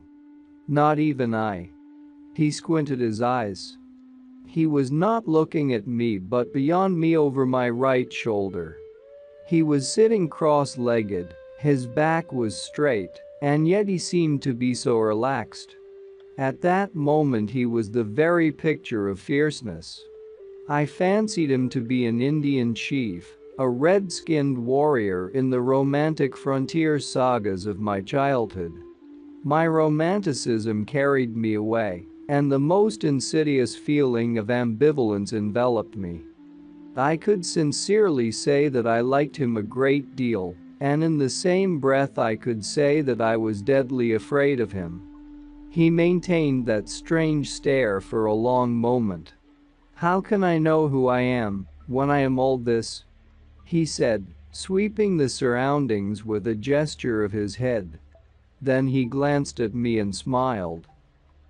Not even I. He squinted his eyes. He was not looking at me but beyond me over my right shoulder. He was sitting cross-legged, his back was straight, and yet he seemed to be so relaxed. At that moment he was the very picture of fierceness. I fancied him to be an Indian chief, a red-skinned warrior in the romantic frontier sagas of my childhood. My romanticism carried me away, and the most insidious feeling of ambivalence enveloped me. I could sincerely say that I liked him a great deal, and in the same breath I could say that I was deadly afraid of him. He maintained that strange stare for a long moment. How can I know who I am when I am all this? He said, sweeping the surroundings with a gesture of his head. Then he glanced at me and smiled.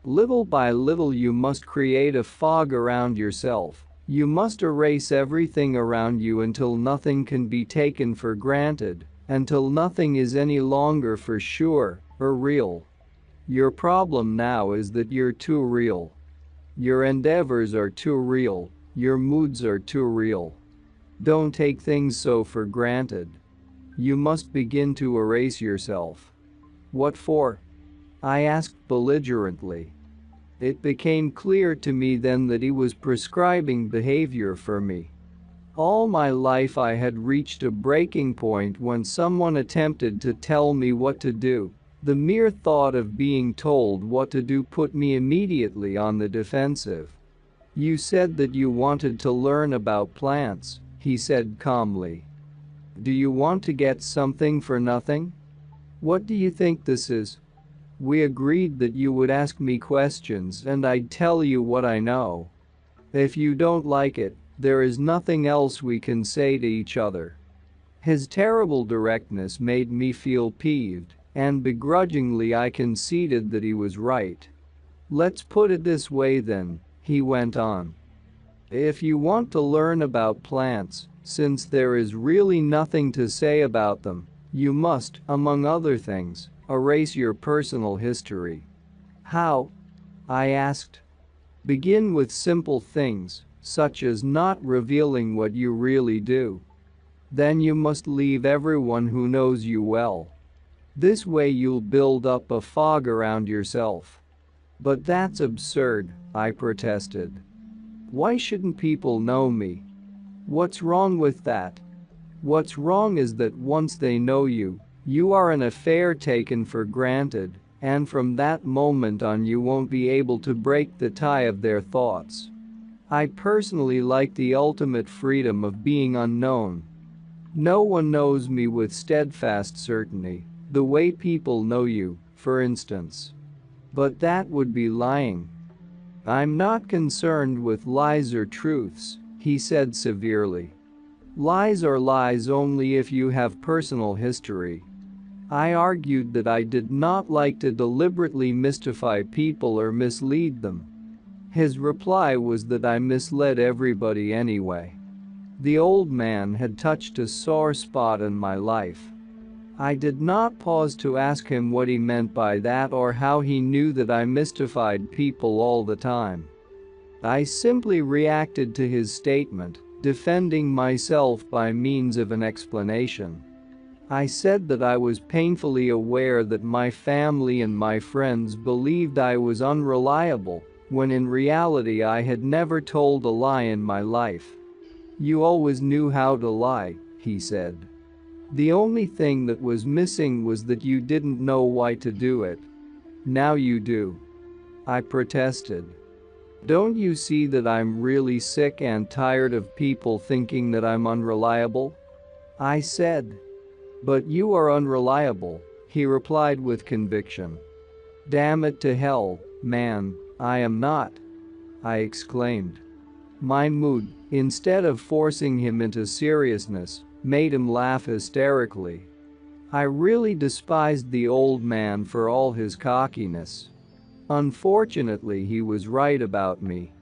Little by little you must create a fog around yourself. You must erase everything around you until nothing can be taken for granted, until nothing is any longer for sure or real. Your problem now is that you're too real. Your endeavors are too real, your moods are too real. Don't take things so for granted. You must begin to erase yourself. What for? I asked belligerently. It became clear to me then that he was prescribing behavior for me. All my life I had reached a breaking point when someone attempted to tell me what to do. The mere thought of being told what to do put me immediately on the defensive. You said that you wanted to learn about plants, he said calmly. Do you want to get something for nothing? What do you think this is? We agreed that you would ask me questions and I'd tell you what I know. If you don't like it, there is nothing else we can say to each other. His terrible directness made me feel peeved, and begrudgingly I conceded that he was right. Let's put it this way then, he went on. If you want to learn about plants, since there is really nothing to say about them, you must, among other things, erase your personal history. How? I asked. Begin with simple things, such as not revealing what you really do. Then you must leave everyone who knows you well. This way you'll build up a fog around yourself. But that's absurd, I protested. Why shouldn't people know me? What's wrong with that? What's wrong is that once they know you, you are an affair taken for granted, and from that moment on you won't be able to break the tie of their thoughts. I personally like the ultimate freedom of being unknown. No one knows me with steadfast certainty, the way people know you, for instance. But that would be lying. I'm not concerned with lies or truths, he said severely. Lies are lies only if you have personal history. I argued that I did not like to deliberately mystify people or mislead them. His reply was that I misled everybody anyway. The old man had touched a sore spot in my life. I did not pause to ask him what he meant by that or how he knew that I mystified people all the time. I simply reacted to his statement, defending myself by means of an explanation. I said that I was painfully aware that my family and my friends believed I was unreliable, when in reality I had never told a lie in my life. You always knew how to lie, he said. The only thing that was missing was that you didn't know why to do it. Now you do. I protested. Don't you see that I'm really sick and tired of people thinking that I'm unreliable? I said. But you are unreliable, he replied with conviction. Damn it to hell, man, I am not, I exclaimed. My mood, instead of forcing him into seriousness, made him laugh hysterically. I really despised the old man for all his cockiness. Unfortunately, he was right about me.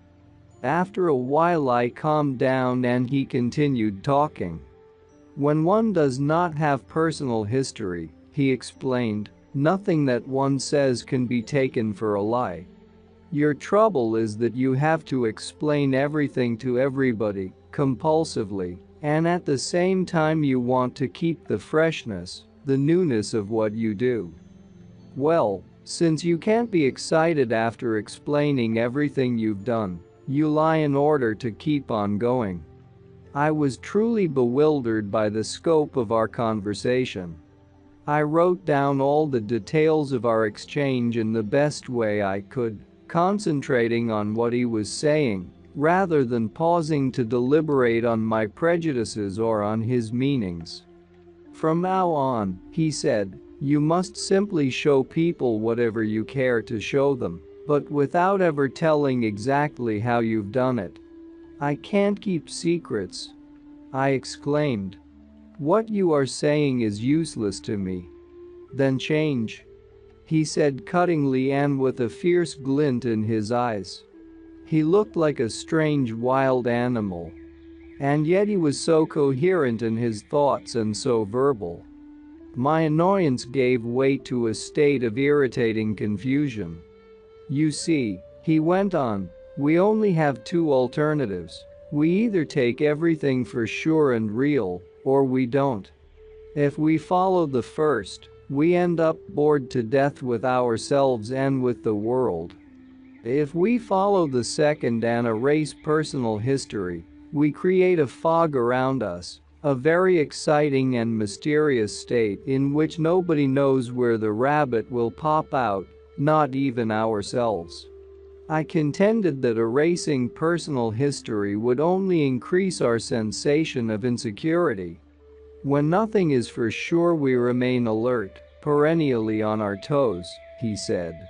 After a while I calmed down and he continued talking. When one does not have personal history, he explained, nothing that one says can be taken for a lie. Your trouble is that you have to explain everything to everybody, compulsively, and at the same time you want to keep the freshness, the newness of what you do. Well, since you can't be excited after explaining everything you've done, you lie in order to keep on going. I was truly bewildered by the scope of our conversation. I wrote down all the details of our exchange in the best way I could, concentrating on what he was saying, rather than pausing to deliberate on my prejudices or on his meanings. From now on, he said, you must simply show people whatever you care to show them, but without ever telling exactly how you've done it. I can't keep secrets, I exclaimed. What you are saying is useless to me. Then change, he said cuttingly and with a fierce glint in his eyes. He looked like a strange wild animal. And yet he was so coherent in his thoughts and so verbal. My annoyance gave way to a state of irritating confusion. You see, he went on, we only have two alternatives. We either take everything for sure and real, or we don't. If we follow the first, we end up bored to death with ourselves and with the world. If we follow the second and erase personal history, we create a fog around us, a very exciting and mysterious state in which nobody knows where the rabbit will pop out, not even ourselves. I contended that erasing personal history would only increase our sensation of insecurity. When nothing is for sure, we remain alert, perennially on our toes, he said.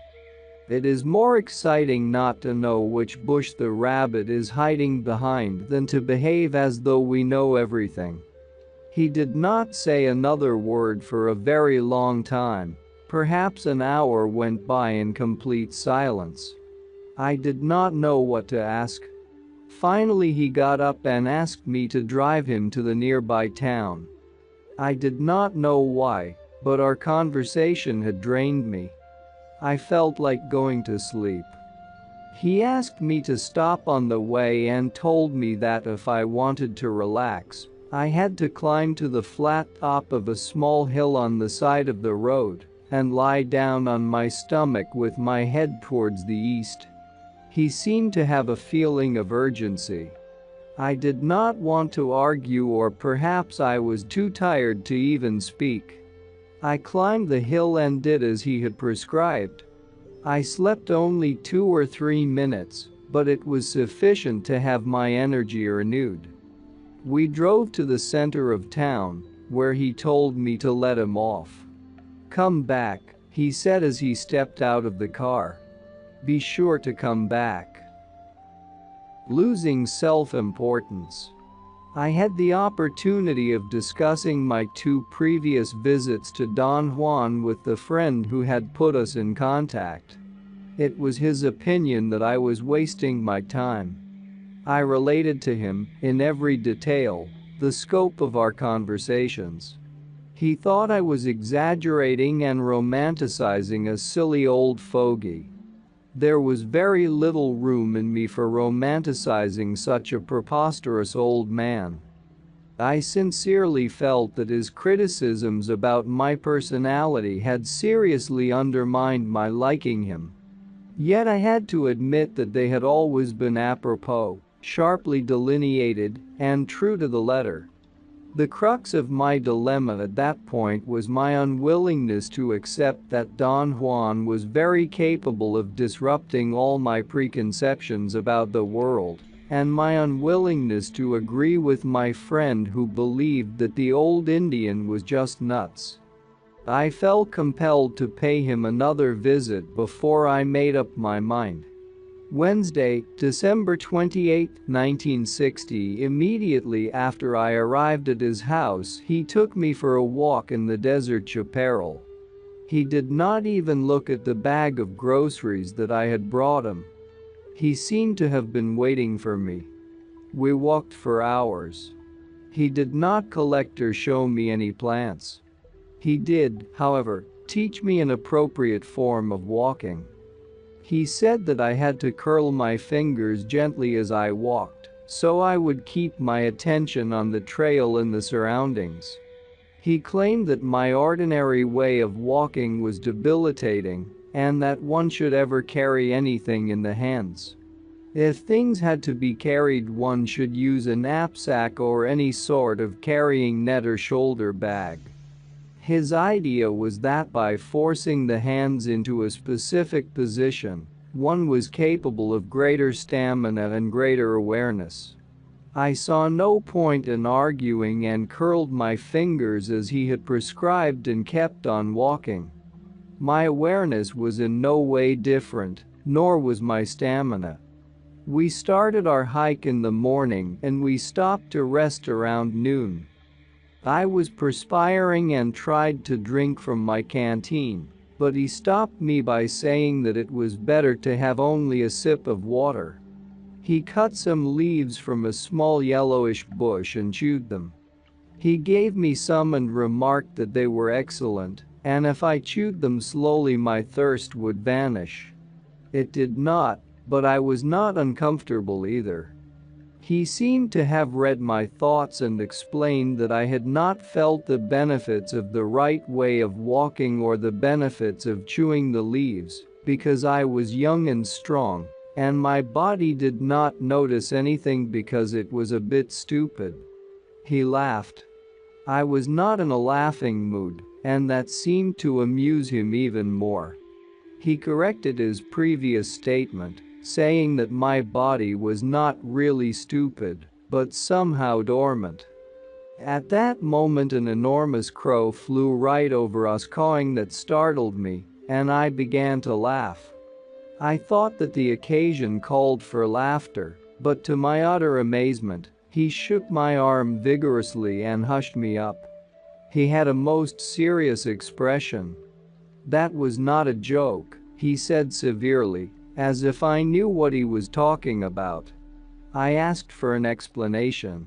It is more exciting not to know which bush the rabbit is hiding behind than to behave as though we know everything. He did not say another word for a very long time. Perhaps an hour went by in complete silence. I did not know what to ask. Finally he got up and asked me to drive him to the nearby town. I did not know why, but our conversation had drained me. I felt like going to sleep. He asked me to stop on the way and told me that if I wanted to relax, I had to climb to the flat top of a small hill on the side of the road and lie down on my stomach with my head towards the east. He seemed to have a feeling of urgency. I did not want to argue, or perhaps I was too tired to even speak. I climbed the hill and did as he had prescribed. I slept only 2 or 3 minutes, but it was sufficient to have my energy renewed. We drove to the center of town, where he told me to let him off. Come back, he said as he stepped out of the car. Be sure to come back. Losing self-importance. I had the opportunity of discussing my 2 previous visits to Don Juan with the friend who had put us in contact. It was his opinion that I was wasting my time. I related to him, in every detail, the scope of our conversations. He thought I was exaggerating and romanticizing a silly old fogey. There was very little room in me for romanticizing such a preposterous old man. I sincerely felt that his criticisms about my personality had seriously undermined my liking him. Yet I had to admit that they had always been apropos, sharply delineated, and true to the letter. The crux of my dilemma at that point was my unwillingness to accept that Don Juan was very capable of disrupting all my preconceptions about the world, and my unwillingness to agree with my friend who believed that the old Indian was just nuts. I felt compelled to pay him another visit before I made up my mind. Wednesday, December 28, 1960. Immediately after I arrived at his house, he took me for a walk in the desert chaparral. He did not even look at the bag of groceries that I had brought him. He seemed to have been waiting for me. We walked for hours. He did not collect or show me any plants. He did, however, teach me an appropriate form of walking. He said that I had to curl my fingers gently as I walked, so I would keep my attention on the trail and the surroundings. He claimed that my ordinary way of walking was debilitating, and that one should ever carry anything in the hands. If things had to be carried, one should use a knapsack or any sort of carrying net or shoulder bag. His idea was that by forcing the hands into a specific position, one was capable of greater stamina and greater awareness. I saw no point in arguing and curled my fingers as he had prescribed and kept on walking. My awareness was in no way different, nor was my stamina. We started our hike in the morning and we stopped to rest around noon. I was perspiring and tried to drink from my canteen, but he stopped me by saying that it was better to have only a sip of water. He cut some leaves from a small yellowish bush and chewed them. He gave me some and remarked that they were excellent, and if I chewed them slowly my thirst would vanish. It did not, but I was not uncomfortable either. He seemed to have read my thoughts and explained that I had not felt the benefits of the right way of walking or the benefits of chewing the leaves, because I was young and strong, and my body did not notice anything because it was a bit stupid. He laughed. I was not in a laughing mood, and that seemed to amuse him even more. He corrected his previous statement, saying that my body was not really stupid, but somehow dormant. At that moment an enormous crow flew right over us, cawing that startled me, and I began to laugh. I thought that the occasion called for laughter, but to my utter amazement, he shook my arm vigorously and hushed me up. He had a most serious expression. "That was not a joke," he said severely, as if I knew what he was talking about. I asked for an explanation.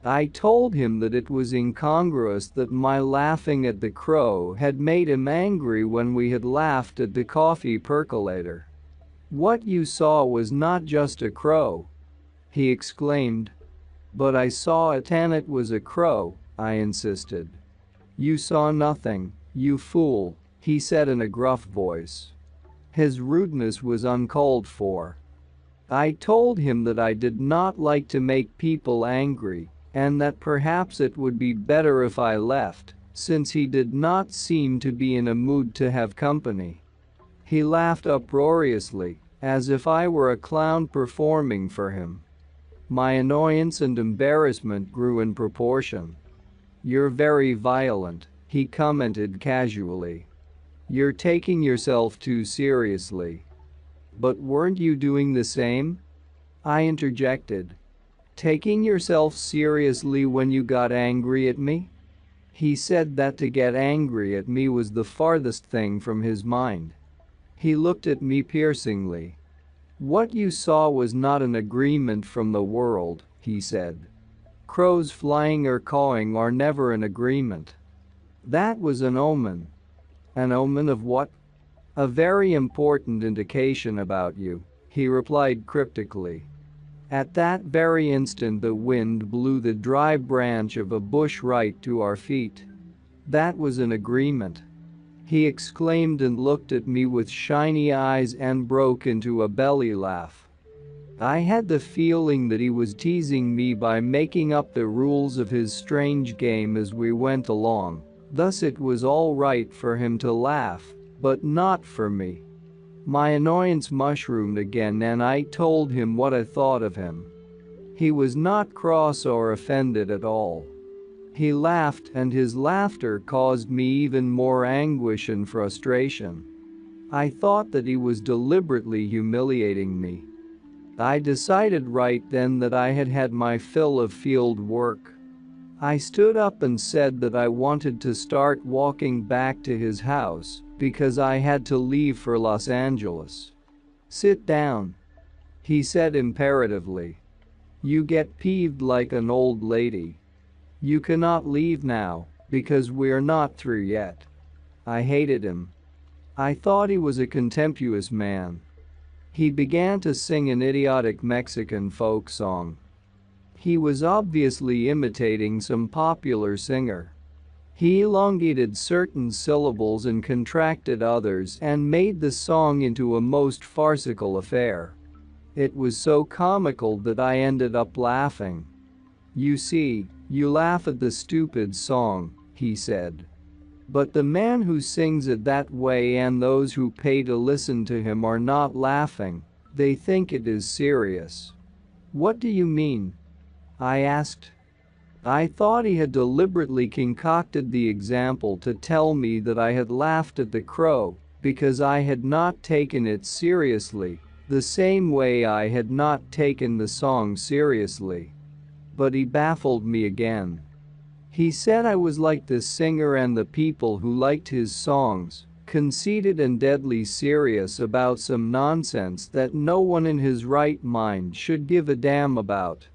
I told him that it was incongruous that my laughing at the crow had made him angry when we had laughed at the coffee percolator. "What you saw was not just a crow," he exclaimed. "But I saw it and it was a crow," I insisted. "You saw nothing, you fool," he said in a gruff voice. His rudeness was uncalled for. I told him that I did not like to make people angry, and that perhaps it would be better if I left, since he did not seem to be in a mood to have company. He laughed uproariously, as if I were a clown performing for him. My annoyance and embarrassment grew in proportion. "You're very violent," he commented casually. "You're taking yourself too seriously." "But weren't you doing the same?" I interjected. "Taking yourself seriously when you got angry at me?" He said that to get angry at me was the farthest thing from his mind. He looked at me piercingly. "What you saw was not an agreement from the world," he said. "Crows flying or cawing are never an agreement. That was an omen." "An omen of what?" "A very important indication about you," he replied cryptically. At that very instant the wind blew the dry branch of a bush right to our feet. "That was an agreement," he exclaimed and looked at me with shiny eyes and broke into a belly laugh. I had the feeling that he was teasing me by making up the rules of his strange game as we went along, thus it was all right for him to laugh, but not for me. My annoyance mushroomed again and I told him what I thought of him. He was not cross or offended at all. He laughed and his laughter caused me even more anguish and frustration. I thought that he was deliberately humiliating me. I decided right then that I had had my fill of field work. I stood up and said that I wanted to start walking back to his house because I had to leave for Los Angeles. "Sit down," he said imperatively. You get peeved like an old lady. You cannot leave now, because we're not through yet. I hated him. I thought he was a contemptuous man. He began to sing an idiotic Mexican folk song. He was obviously imitating some popular singer. He elongated certain syllables and contracted others and made the song into a most farcical affair. It was so comical that I ended up laughing. You see, you laugh at the stupid song, he said. But the man who sings it that way and those who pay to listen to him are not laughing, they think it is serious. What do you mean? I asked. I thought he had deliberately concocted the example to tell me that I had laughed at the crow because I had not taken it seriously, the same way I had not taken the song seriously. But he baffled me again. He said I was like the singer and the people who liked his songs, conceited and deadly serious about some nonsense that no one in his right mind should give a damn about.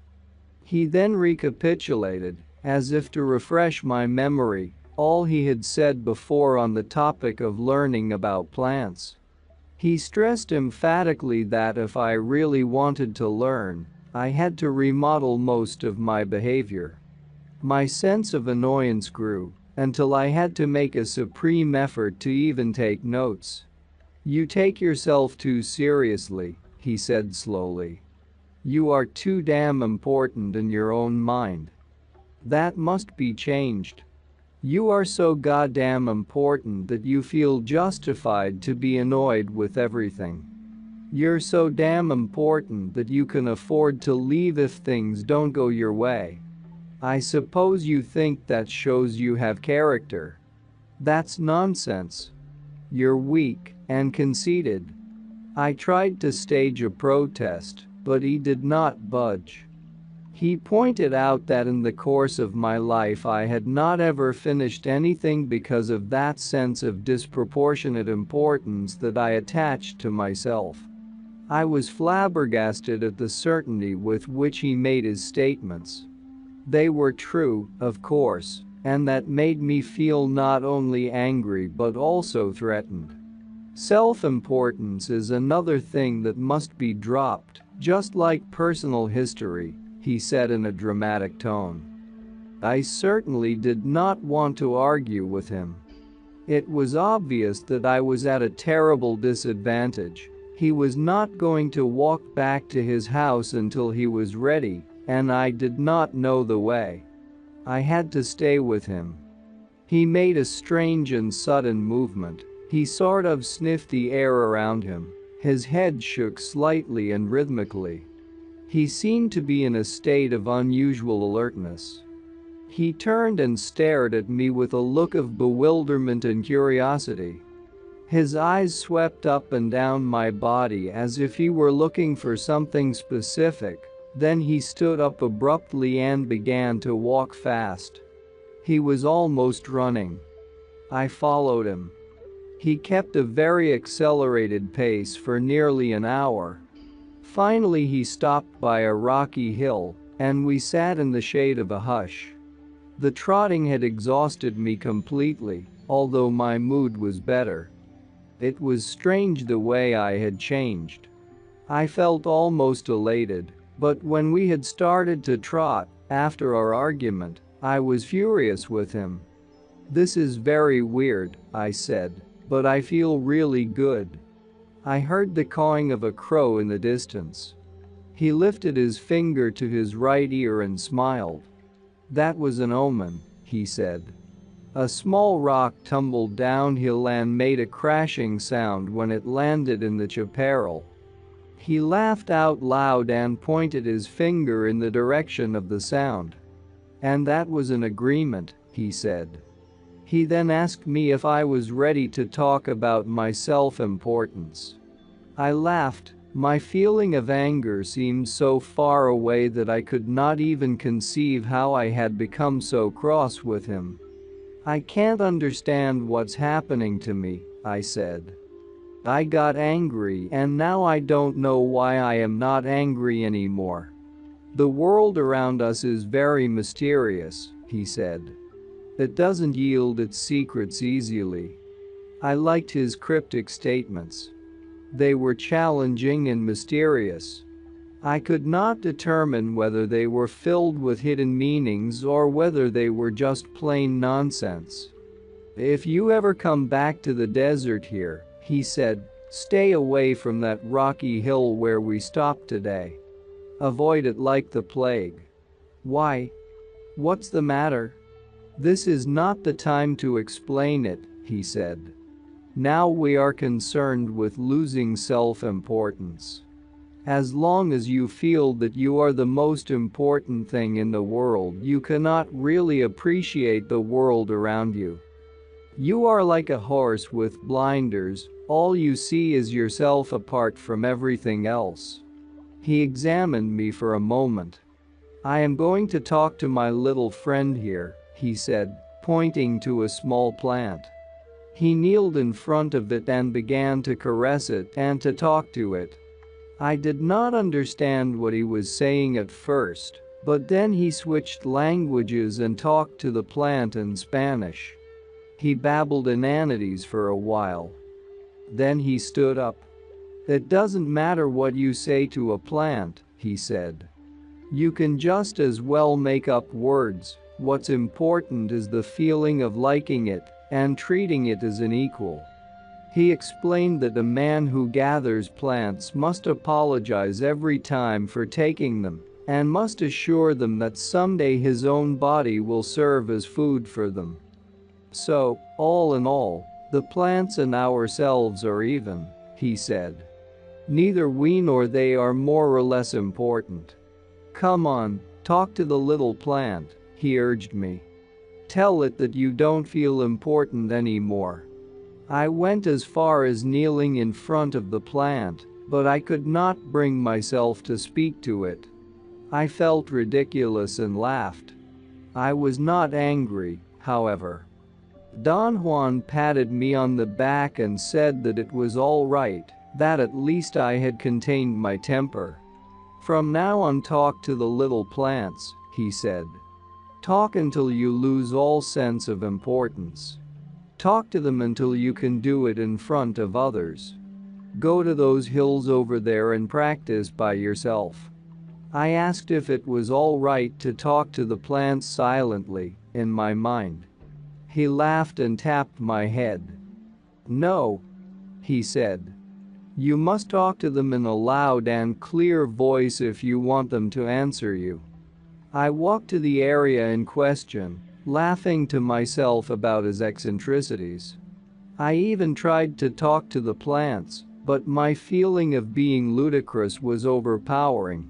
He then recapitulated, as if to refresh my memory, all he had said before on the topic of learning about plants. He stressed emphatically that if I really wanted to learn, I had to remodel most of my behavior. My sense of annoyance grew, until I had to make a supreme effort to even take notes. You take yourself too seriously, he said slowly. You are too damn important in your own mind. That must be changed. You are so goddamn important that you feel justified to be annoyed with everything. You're so damn important that you can afford to leave if things don't go your way. I suppose you think that shows you have character. That's nonsense. You're weak and conceited. I tried to stage a protest, but he did not budge. He pointed out that in the course of my life I had not ever finished anything because of that sense of disproportionate importance that I attached to myself. I was flabbergasted at the certainty with which he made his statements. They were true, of course, and that made me feel not only angry but also threatened. Self-importance is another thing that must be dropped, just like personal history, he said in a dramatic tone. I certainly did not want to argue with him. It was obvious that I was at a terrible disadvantage. He was not going to walk back to his house until he was ready, and I did not know the way. I had to stay with him. He made a strange and sudden movement. He sort of sniffed the air around him. His head shook slightly and rhythmically. He seemed to be in a state of unusual alertness. He turned and stared at me with a look of bewilderment and curiosity. His eyes swept up and down my body as if he were looking for something specific. Then he stood up abruptly and began to walk fast. He was almost running. I followed him. He kept a very accelerated pace for nearly an hour. Finally he stopped by a rocky hill, and we sat in the shade of a hush. The trotting had exhausted me completely, although my mood was better. It was strange the way I had changed. I felt almost elated. But when we had started to trot, after our argument, I was furious with him. This is very weird, I said, but I feel really good. I heard the cawing of a crow in the distance. He lifted his finger to his right ear and smiled. That was an omen, he said. A small rock tumbled downhill and made a crashing sound when it landed in the chaparral. He laughed out loud and pointed his finger in the direction of the sound. And that was an agreement, he said. He then asked me if I was ready to talk about my self-importance. I laughed. My feeling of anger seemed so far away that I could not even conceive how I had become so cross with him. I can't understand what's happening to me, I said. I got angry and now I don't know why I am not angry anymore. The world around us is very mysterious, he said. It doesn't yield its secrets easily. I liked his cryptic statements. They were challenging and mysterious. I could not determine whether they were filled with hidden meanings or whether they were just plain nonsense. If you ever come back to the desert here, he said, stay away from that rocky hill where we stopped today. Avoid it like the plague. Why? What's the matter? This is not the time to explain it, he said. Now we are concerned with losing self-importance. As long as you feel that you are the most important thing in the world, you cannot really appreciate the world around you. You are like a horse with blinders, all you see is yourself apart from everything else. He examined me for a moment. I am going to talk to my little friend here, he said, pointing to a small plant. He kneeled in front of it and began to caress it and to talk to it. I did not understand what he was saying at first, but then he switched languages and talked to the plant in Spanish. He babbled inanities for a while. Then he stood up. It doesn't matter what you say to a plant, he said. You can just as well make up words. What's important is the feeling of liking it and treating it as an equal. He explained that a man who gathers plants must apologize every time for taking them and must assure them that someday his own body will serve as food for them. So, all in all, the plants and ourselves are even, he said. Neither we nor they are more or less important. Come on, talk to the little plant, he urged me. Tell it that you don't feel important anymore. I went as far as kneeling in front of the plant, but I could not bring myself to speak to it. I felt ridiculous and laughed. I was not angry, however. Don Juan patted me on the back and said that it was all right, that at least I had contained my temper. From now on, talk to the little plants, he said. Talk until you lose all sense of importance. Talk to them until you can do it in front of others. Go to those hills over there and practice by yourself. I asked if it was all right to talk to the plants silently, in my mind. He laughed and tapped my head. No, he said. You must talk to them in a loud and clear voice if you want them to answer you. I walked to the area in question, laughing to myself about his eccentricities. I even tried to talk to the plants, but my feeling of being ludicrous was overpowering.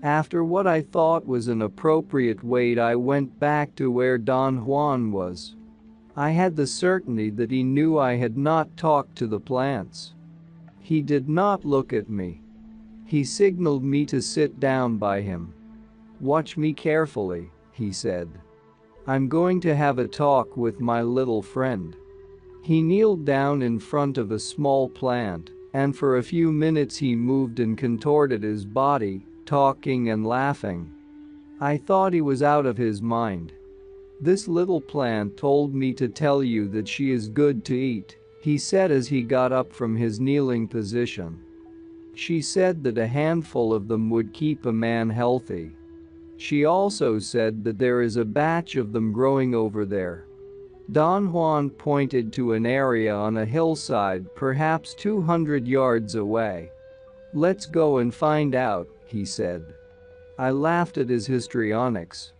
After what I thought was an appropriate wait, I went back to where Don Juan was. I had the certainty that he knew I had not talked to the plants. He did not look at me. He signaled me to sit down by him. Watch me carefully, he said. I'm going to have a talk with my little friend. He kneeled down in front of a small plant, and for a few minutes he moved and contorted his body, talking and laughing. I thought he was out of his mind. This little plant told me to tell you that she is good to eat, he said as he got up from his kneeling position. She said that a handful of them would keep a man healthy. She also said that there is a batch of them growing over there. Don Juan pointed to an area on a hillside perhaps 200 yards away. Let's go and find out, he said. I laughed at his histrionics.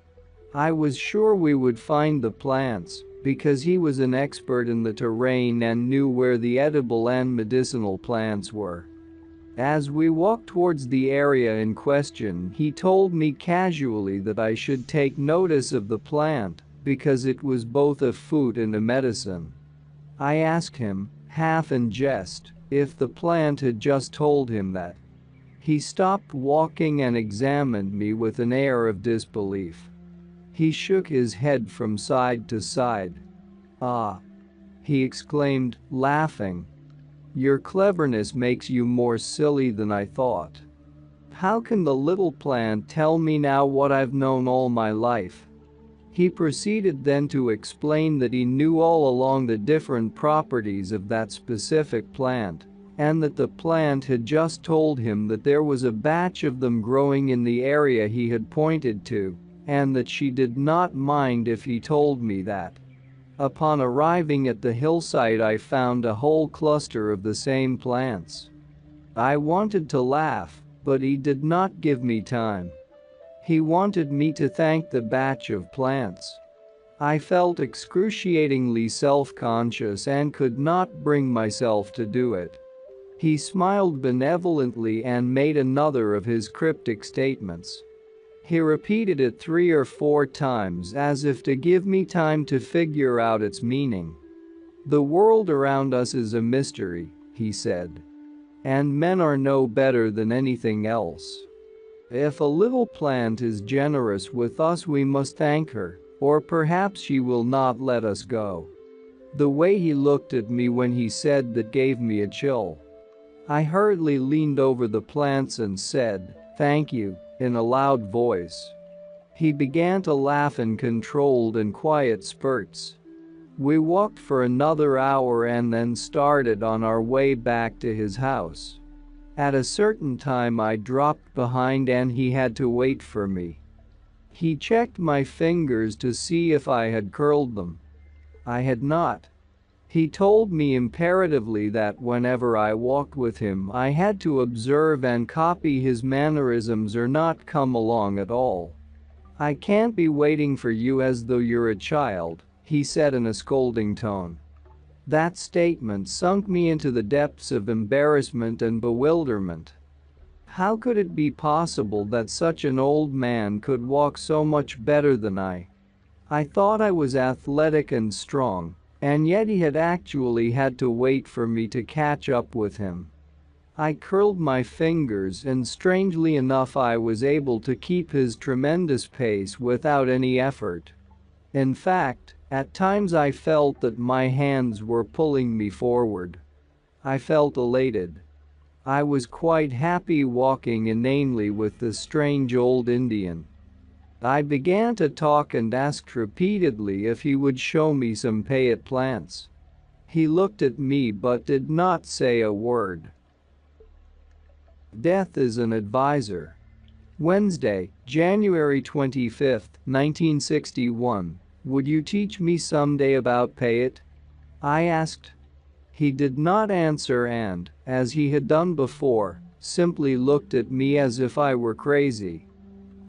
I was sure we would find the plants, because he was an expert in the terrain and knew where the edible and medicinal plants were. As we walked towards the area in question, he told me casually that I should take notice of the plant, because it was both a food and a medicine. I asked him, half in jest, if the plant had just told him that. He stopped walking and examined me with an air of disbelief. He shook his head from side to side. Ah! He exclaimed, laughing. Your cleverness makes you more silly than I thought. How can the little plant tell me now what I've known all my life?" He proceeded then to explain that he knew all along the different properties of that specific plant, and that the plant had just told him that there was a batch of them growing in the area he had pointed to, and that she did not mind if he told me that. Upon arriving at the hillside, I found a whole cluster of the same plants. I wanted to laugh, but he did not give me time. He wanted me to thank the batch of plants. I felt excruciatingly self-conscious and could not bring myself to do it. He smiled benevolently and made another of his cryptic statements. He repeated it 3 or 4 times as if to give me time to figure out its meaning. "The world around us is a mystery," he said. "And men are no better than anything else. If a little plant is generous with us, we must thank her, or perhaps she will not let us go." The way he looked at me when he said that gave me a chill. I hurriedly leaned over the plants and said, "Thank you," in a loud voice. He began to laugh in controlled and quiet spurts. We walked for another hour and then started on our way back to his house. At a certain time I dropped behind and he had to wait for me. He checked my fingers to see if I had curled them. I had not. He told me imperatively that whenever I walked with him I had to observe and copy his mannerisms or not come along at all. "I can't be waiting for you as though you're a child," he said in a scolding tone. That statement sunk me into the depths of embarrassment and bewilderment. How could it be possible that such an old man could walk so much better than I? I thought I was athletic and strong, and yet he had actually had to wait for me to catch up with him. I curled my fingers and strangely enough I was able to keep his tremendous pace without any effort. In fact, at times I felt that my hands were pulling me forward. I felt elated. I was quite happy walking inanely with the strange old Indian. I began to talk and asked repeatedly if he would show me some payet plants. He looked at me but did not say a word. Death is an advisor. Wednesday, January 25, 1961. "Would you teach me someday about payet?" I asked. He did not answer and, as he had done before, simply looked at me as if I were crazy.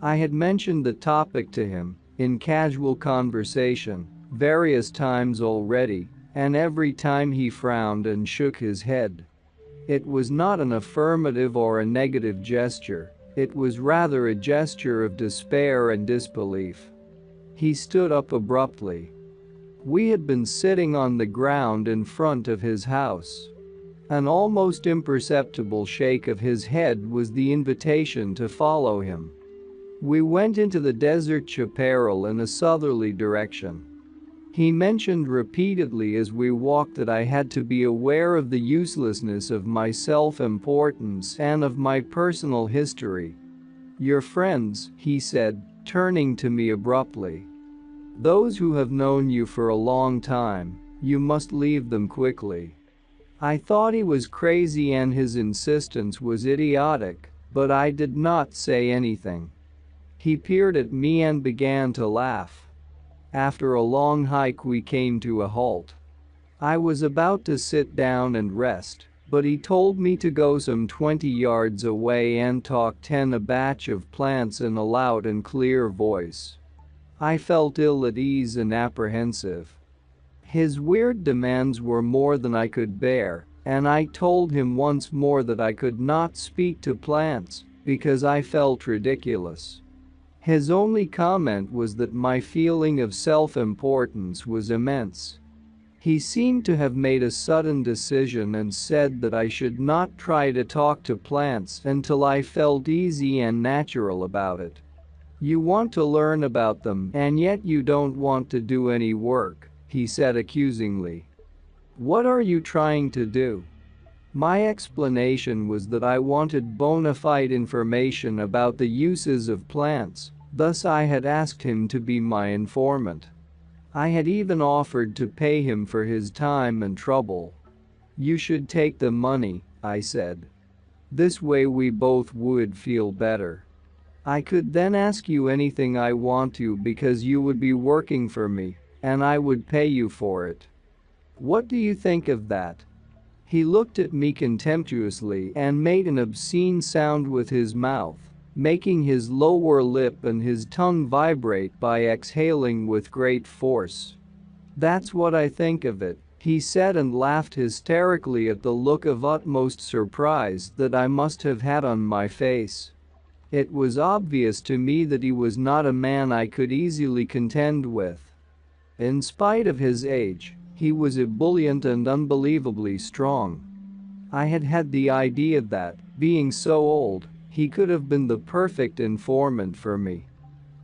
I had mentioned the topic to him, in casual conversation, various times already, and every time he frowned and shook his head. It was not an affirmative or a negative gesture, it was rather a gesture of despair and disbelief. He stood up abruptly. We had been sitting on the ground in front of his house. An almost imperceptible shake of his head was the invitation to follow him. We went into the desert chaparral in a southerly direction. He mentioned repeatedly as we walked that I had to be aware of the uselessness of my self-importance and of my personal history. "Your friends," he said, turning to me abruptly. "Those who have known you for a long time, you must leave them quickly." I thought he was crazy and his insistence was idiotic, but I did not say anything. He peered at me and began to laugh. After a long hike we came to a halt. I was about to sit down and rest, but he told me to go some 20 yards away and talk 10 a batch of plants in a loud and clear voice. I felt ill at ease and apprehensive. His weird demands were more than I could bear, and I told him once more that I could not speak to plants because I felt ridiculous. His only comment was that my feeling of self-importance was immense. He seemed to have made a sudden decision and said that I should not try to talk to plants until I felt easy and natural about it. "You want to learn about them and yet you don't want to do any work," he said accusingly. "What are you trying to do?" My explanation was that I wanted bona fide information about the uses of plants, thus I had asked him to be my informant. I had even offered to pay him for his time and trouble. "You should take the money," I said. "This way we both would feel better. I could then ask you anything I want to because you would be working for me, and I would pay you for it. What do you think of that?" He looked at me contemptuously and made an obscene sound with his mouth, making his lower lip and his tongue vibrate by exhaling with great force. "That's what I think of it," he said, and laughed hysterically at the look of utmost surprise that I must have had on my face. It was obvious to me that he was not a man I could easily contend with. In spite of his age, he was ebullient and unbelievably strong. I had had the idea that, being so old, he could have been the perfect informant for me.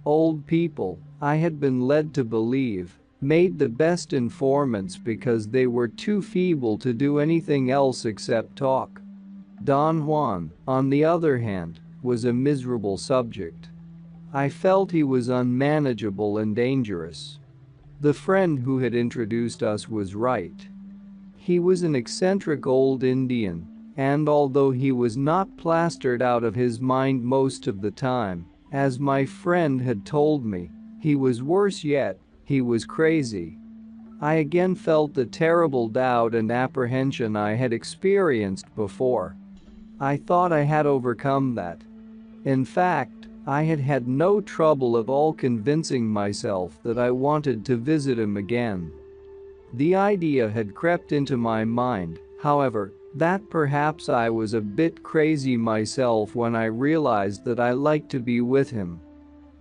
Old people, I had been led to believe, made the best informants because they were too feeble to do anything else except talk. Don Juan, on the other hand, was a miserable subject. I felt he was unmanageable and dangerous. The friend who had introduced us was right. He was an eccentric old Indian, and although he was not plastered out of his mind most of the time, as my friend had told me, he was worse yet, he was crazy. I again felt the terrible doubt and apprehension I had experienced before. I thought I had overcome that. In fact, I had had no trouble at all convincing myself that I wanted to visit him again. The idea had crept into my mind, however, that perhaps I was a bit crazy myself when I realized that I liked to be with him.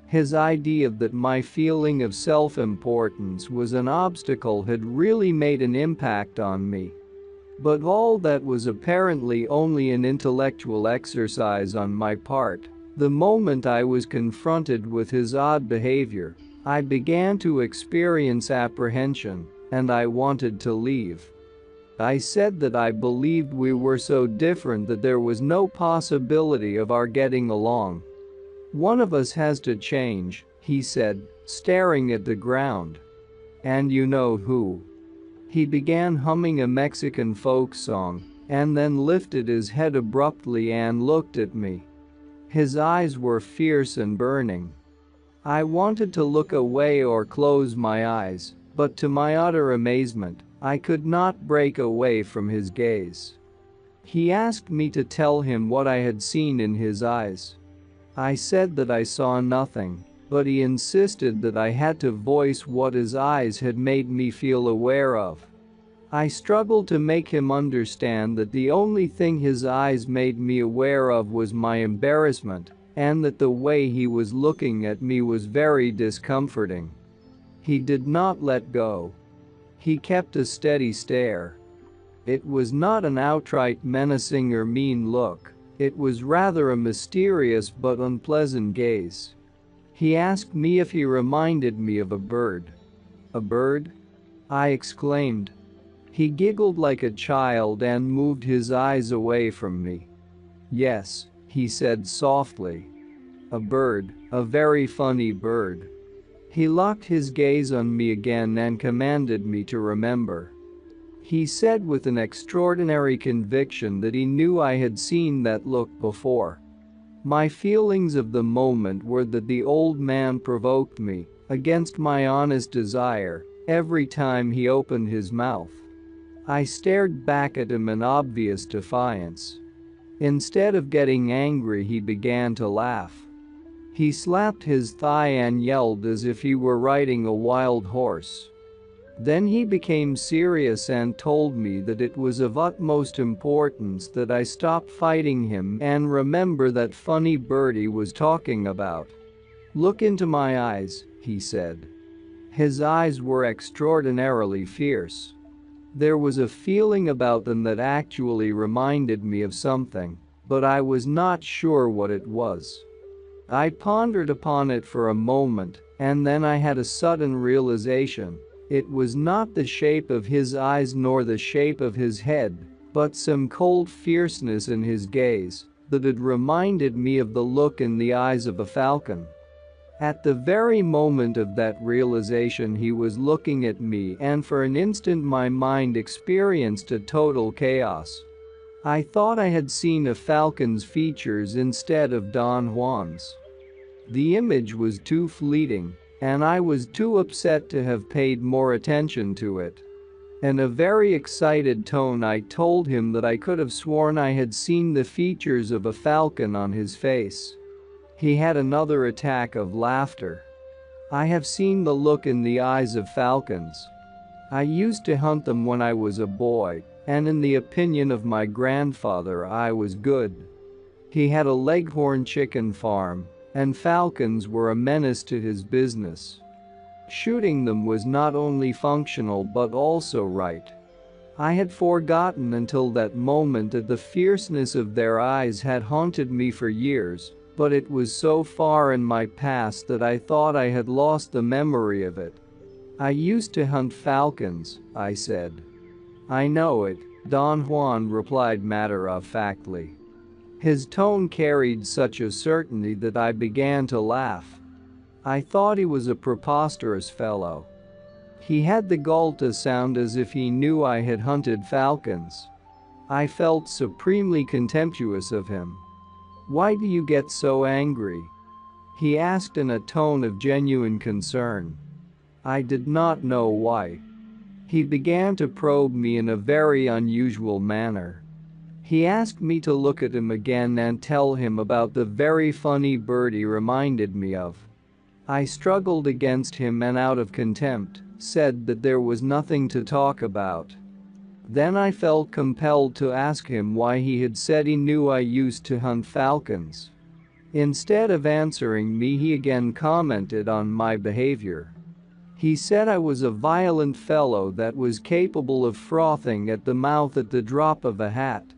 His idea that my feeling of self-importance was an obstacle had really made an impact on me. But all that was apparently only an intellectual exercise on my part. The moment I was confronted with his odd behavior, I began to experience apprehension, and I wanted to leave. I said that I believed we were so different that there was no possibility of our getting along. "One of us has to change," he said, staring at the ground. "And you know who?" He began humming a Mexican folk song, and then lifted his head abruptly and looked at me. His eyes were fierce and burning. I wanted to look away or close my eyes, but to my utter amazement, I could not break away from his gaze. He asked me to tell him what I had seen in his eyes. I said that I saw nothing, but he insisted that I had to voice what his eyes had made me feel aware of. I struggled to make him understand that the only thing his eyes made me aware of was my embarrassment, and that the way he was looking at me was very discomforting. He did not let go. He kept a steady stare. It was not an outright menacing or mean look, it was rather a mysterious but unpleasant gaze. He asked me if he reminded me of a bird. "A bird?" I exclaimed. He giggled like a child and moved his eyes away from me. "Yes," he said softly. "A bird, a very funny bird." He locked his gaze on me again and commanded me to remember. He said with an extraordinary conviction that he knew I had seen that look before. My feelings of the moment were that the old man provoked me, against my honest desire, every time he opened his mouth. I stared back at him in obvious defiance. Instead of getting angry, he began to laugh. He slapped his thigh and yelled as if he were riding a wild horse. Then he became serious and told me that it was of utmost importance that I stop fighting him and remember that funny bird he was talking about. "Look into my eyes," he said. His eyes were extraordinarily fierce. There was a feeling about them that actually reminded me of something, but I was not sure what it was. I pondered upon it for a moment, and then I had a sudden realization. It was not the shape of his eyes nor the shape of his head, but some cold fierceness in his gaze that had reminded me of the look in the eyes of a falcon. At the very moment of that realization, he was looking at me, and for an instant my mind experienced a total chaos. I thought I had seen a falcon's features instead of Don Juan's. The image was too fleeting, and I was too upset to have paid more attention to it. In a very excited tone, I told him that I could have sworn I had seen the features of a falcon on his face. He had another attack of laughter. I have seen the look in the eyes of falcons. I used to hunt them when I was a boy, and in the opinion of my grandfather, I was good. He had a Leghorn chicken farm, and falcons were a menace to his business. Shooting them was not only functional but also right. I had forgotten until that moment that the fierceness of their eyes had haunted me for years, but it was so far in my past that I thought I had lost the memory of it. I used to hunt falcons, I said. I know it, Don Juan replied matter-of-factly. His tone carried such a certainty that I began to laugh. I thought he was a preposterous fellow. He had the gall to sound as if he knew I had hunted falcons. I felt supremely contemptuous of him. "Why do you get so angry?" he asked in a tone of genuine concern. I did not know why. He began to probe me in a very unusual manner. He asked me to look at him again and tell him about the very funny bird he reminded me of. I struggled against him and, out of contempt, said that there was nothing to talk about. Then I felt compelled to ask him why he had said he knew I used to hunt falcons. Instead of answering me, he again commented on my behavior. He said I was a violent fellow that was capable of frothing at the mouth at the drop of a hat.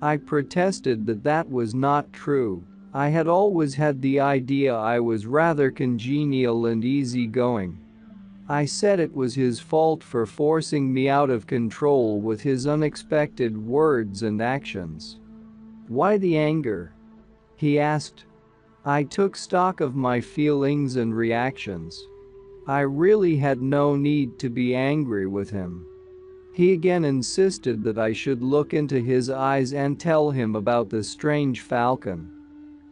I protested that that was not true. I had always had the idea I was rather congenial and easygoing. I said it was his fault for forcing me out of control with his unexpected words and actions. "Why the anger?" he asked. I took stock of my feelings and reactions. I really had no need to be angry with him. He again insisted that I should look into his eyes and tell him about the strange falcon.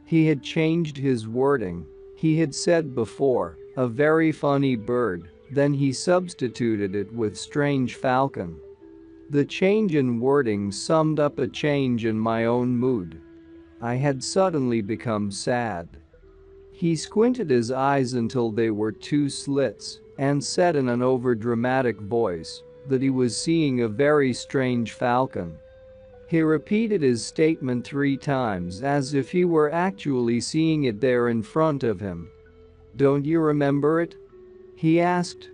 He had changed his wording. He had said before, "a very funny bird," then he substituted it with "strange falcon." The change in wording summed up a change in my own mood. I had suddenly become sad. He squinted his eyes until they were two slits and said in an overdramatic voice that he was seeing a very strange falcon. He repeated his statement 3 times as if he were actually seeing it there in front of him. "Don't you remember it?" he asked.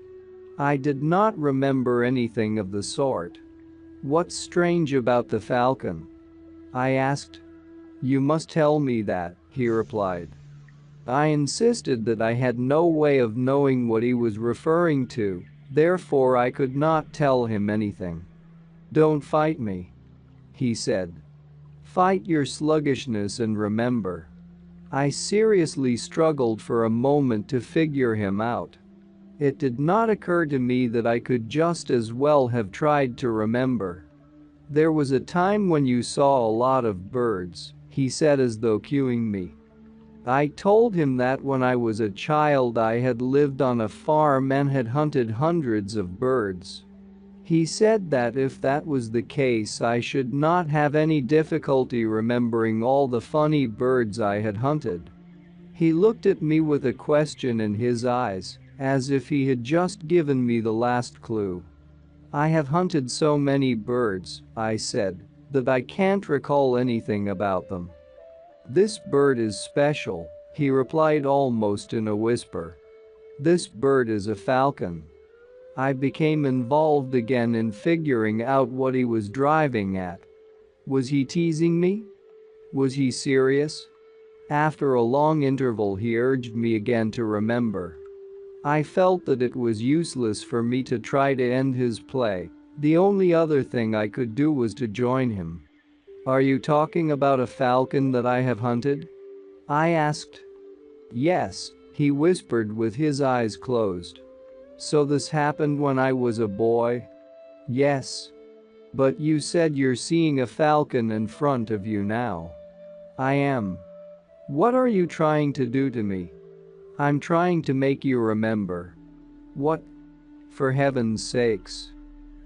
I did not remember anything of the sort. "What's strange about the falcon?" I asked. "You must tell me that," he replied. I insisted that I had no way of knowing what he was referring to, therefore I could not tell him anything. "Don't fight me," he said. "Fight your sluggishness and remember." I seriously struggled for a moment to figure him out. It did not occur to me that I could just as well have tried to remember. "There was a time when you saw a lot of birds," he said as though cueing me. I told him that when I was a child I had lived on a farm and had hunted hundreds of birds. He said that if that was the case I should not have any difficulty remembering all the funny birds I had hunted. He looked at me with a question in his eyes, as if he had just given me the last clue. "I have hunted so many birds," I said, "that I can't recall anything about them." "This bird is special," he replied almost in a whisper. "This bird is a falcon." I became involved again in figuring out what he was driving at. Was he teasing me? Was he serious? After a long interval he urged me again to remember. I felt that it was useless for me to try to end his play, The only other thing I could do was to join him. "Are you talking about a falcon that I have hunted?" I asked. "Yes," he whispered with his eyes closed. "So this happened when I was a boy?" "Yes. But you said you're seeing a falcon in front of you now." "I am." "What are you trying to do to me?" "I'm trying to make you remember." "What?" "For heaven's sakes."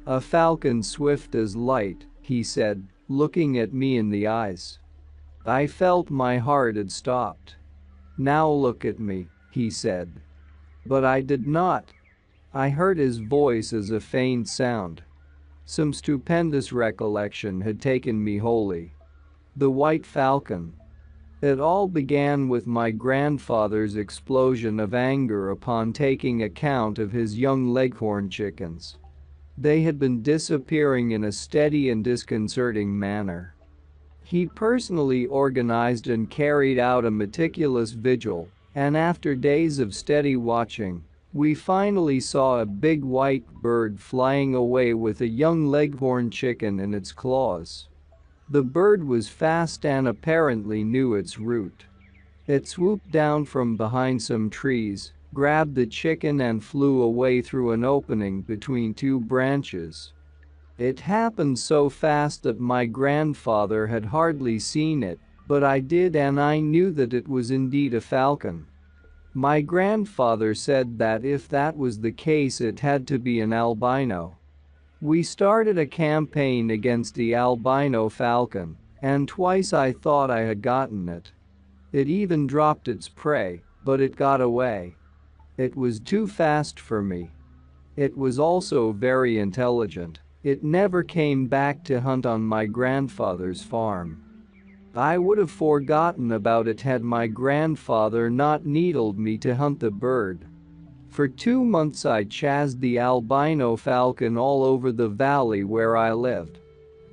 "A falcon swift as light," he said, looking at me in the eyes. I felt my heart had stopped. "Now look at me," he said. But I did not. I heard his voice as a faint sound. Some stupendous recollection had taken me wholly. The white falcon. It all began with my grandfather's explosion of anger upon taking account of his young leghorn chickens. They had been disappearing in a steady and disconcerting manner. He personally organized and carried out a meticulous vigil, and after days of steady watching, we finally saw a big white bird flying away with a young leghorn chicken in its claws. The bird was fast and apparently knew its route. It swooped down from behind some trees, grabbed the chicken and flew away through an opening between two branches. It happened so fast that my grandfather had hardly seen it, but I did, and I knew that it was indeed a falcon. My grandfather said that if that was the case, it had to be an albino. We started a campaign against the albino falcon, and twice I thought I had gotten it. It even dropped its prey, but it got away. It was too fast for me. It was also very intelligent. It never came back to hunt on my grandfather's farm. I would have forgotten about it had my grandfather not needled me to hunt the bird. For 2 months I chased the albino falcon all over the valley where I lived.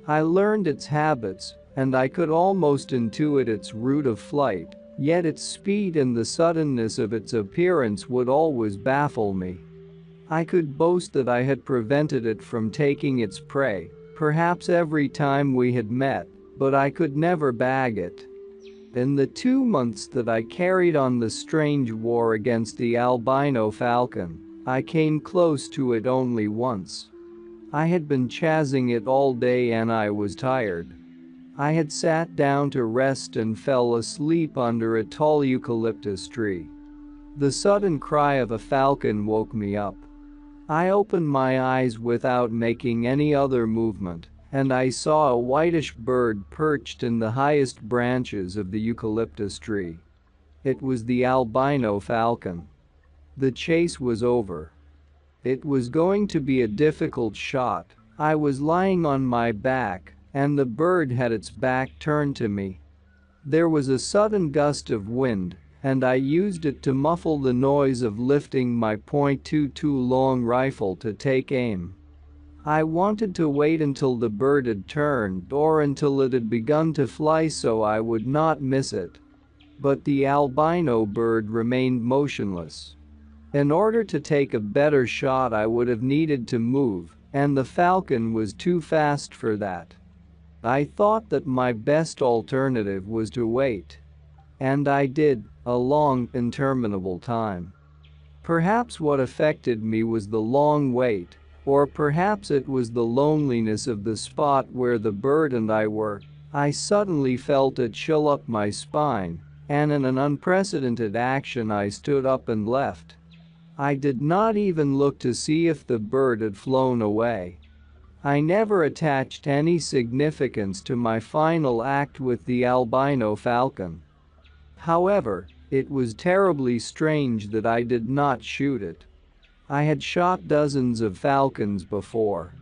I learned its habits, and I could almost intuit its route of flight, yet its speed and the suddenness of its appearance would always baffle me. I could boast that I had prevented it from taking its prey, perhaps every time we had met, but I could never bag it. In the 2 months that I carried on the strange war against the albino falcon, I came close to it only once. I had been chasing it all day and I was tired. I had sat down to rest and fell asleep under a tall eucalyptus tree. The sudden cry of a falcon woke me up. I opened my eyes without making any other movement, and I saw a whitish bird perched in the highest branches of the eucalyptus tree. It was the albino falcon. The chase was over. It was going to be a difficult shot. I was lying on my back, and the bird had its back turned to me. There was a sudden gust of wind, and I used it to muffle the noise of lifting my .22 long rifle to take aim. I wanted to wait until the bird had turned or until it had begun to fly so I would not miss it. But the albino bird remained motionless. In order to take a better shot I would have needed to move, and the falcon was too fast for that. I thought that my best alternative was to wait. And I did, a long, interminable time. Perhaps what affected me was the long wait, or perhaps it was the loneliness of the spot where the bird and I were. I suddenly felt a chill up my spine, and in an unprecedented action I stood up and left. I did not even look to see if the bird had flown away. I never attached any significance to my final act with the albino falcon. However, it was terribly strange that I did not shoot it. I had shot dozens of falcons before.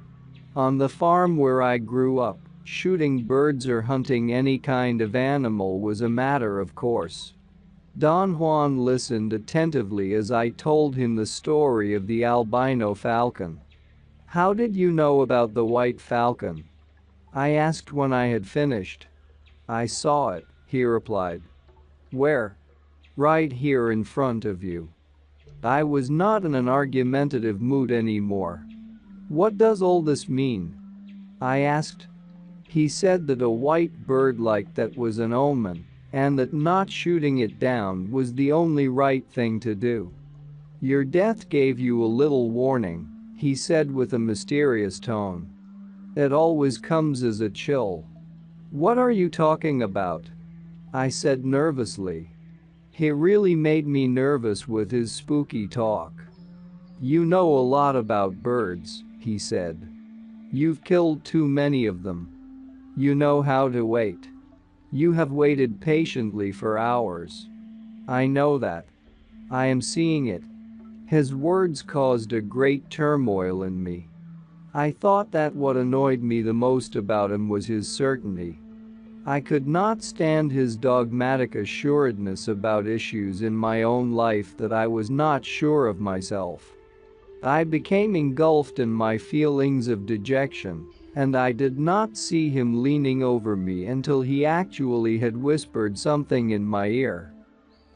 On the farm where I grew up, shooting birds or hunting any kind of animal was a matter of course. Don Juan listened attentively as I told him the story of the albino falcon. "How did you know about the white falcon?" I asked when I had finished. "I saw it," he replied. "Where?" "Right here in front of you." I was not in an argumentative mood anymore. What does all this mean? I asked. He said that a white bird like that was an omen, and that not shooting it down was the only right thing to do. Your death gave you a little warning, he said with a mysterious tone. It always comes as a chill. What are you talking about? I said nervously. He really made me nervous with his spooky talk. You know a lot about birds, he said. You've killed too many of them. You know how to wait. You have waited patiently for hours. I know that. I am seeing it. His words caused a great turmoil in me. I thought that what annoyed me the most about him was his certainty. I could not stand his dogmatic assuredness about issues in my own life that I was not sure of myself. I became engulfed in my feelings of dejection, and I did not see him leaning over me until he actually had whispered something in my ear.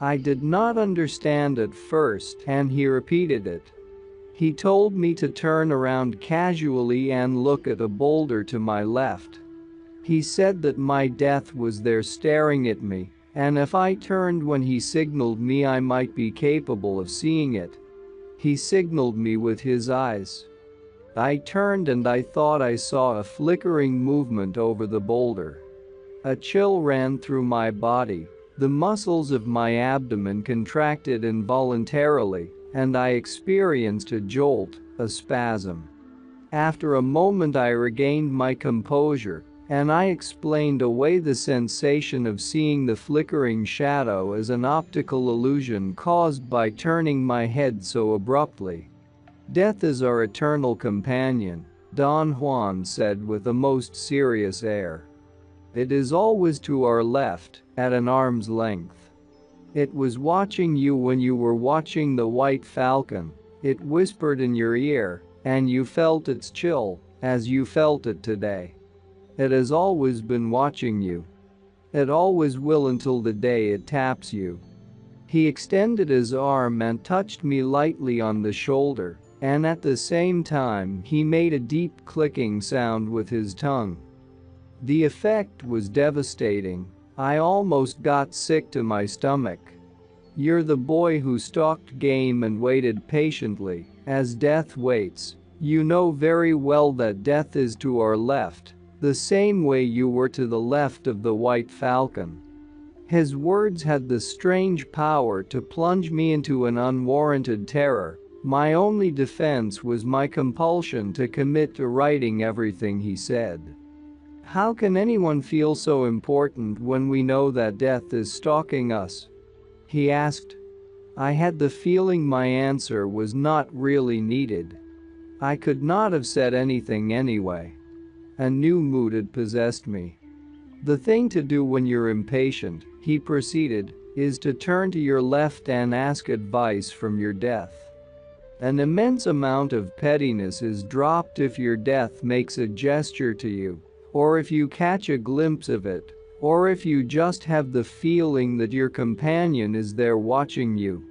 I did not understand at first, and he repeated it. He told me to turn around casually and look at a boulder to my left. He said that my death was there staring at me, and if I turned when he signaled me I might be capable of seeing it. He signaled me with his eyes. I turned and I thought I saw a flickering movement over the boulder. A chill ran through my body, the muscles of my abdomen contracted involuntarily, and I experienced a jolt, a spasm. After a moment I regained my composure, and I explained away the sensation of seeing the flickering shadow as an optical illusion caused by turning my head so abruptly. Death is our eternal companion, Don Juan said with a most serious air. It is always to our left, at an arm's length. It was watching you when you were watching the white falcon, it whispered in your ear, and you felt its chill, as you felt it today. It has always been watching you. It always will until the day it taps you. He extended his arm and touched me lightly on the shoulder, and at the same time he made a deep clicking sound with his tongue. The effect was devastating. I almost got sick to my stomach. You're the boy who stalked game and waited patiently, as death waits. You know very well that death is to our left, the same way you were to the left of the white falcon. His words had the strange power to plunge me into an unwarranted terror. My only defense was my compulsion to commit to writing everything he said. How can anyone feel so important when we know that death is stalking us? He asked. I had the feeling my answer was not really needed. I could not have said anything anyway. A new mood had possessed me. The thing to do when you're impatient, he proceeded, is to turn to your left and ask advice from your death. An immense amount of pettiness is dropped if your death makes a gesture to you, or if you catch a glimpse of it, or if you just have the feeling that your companion is there watching you.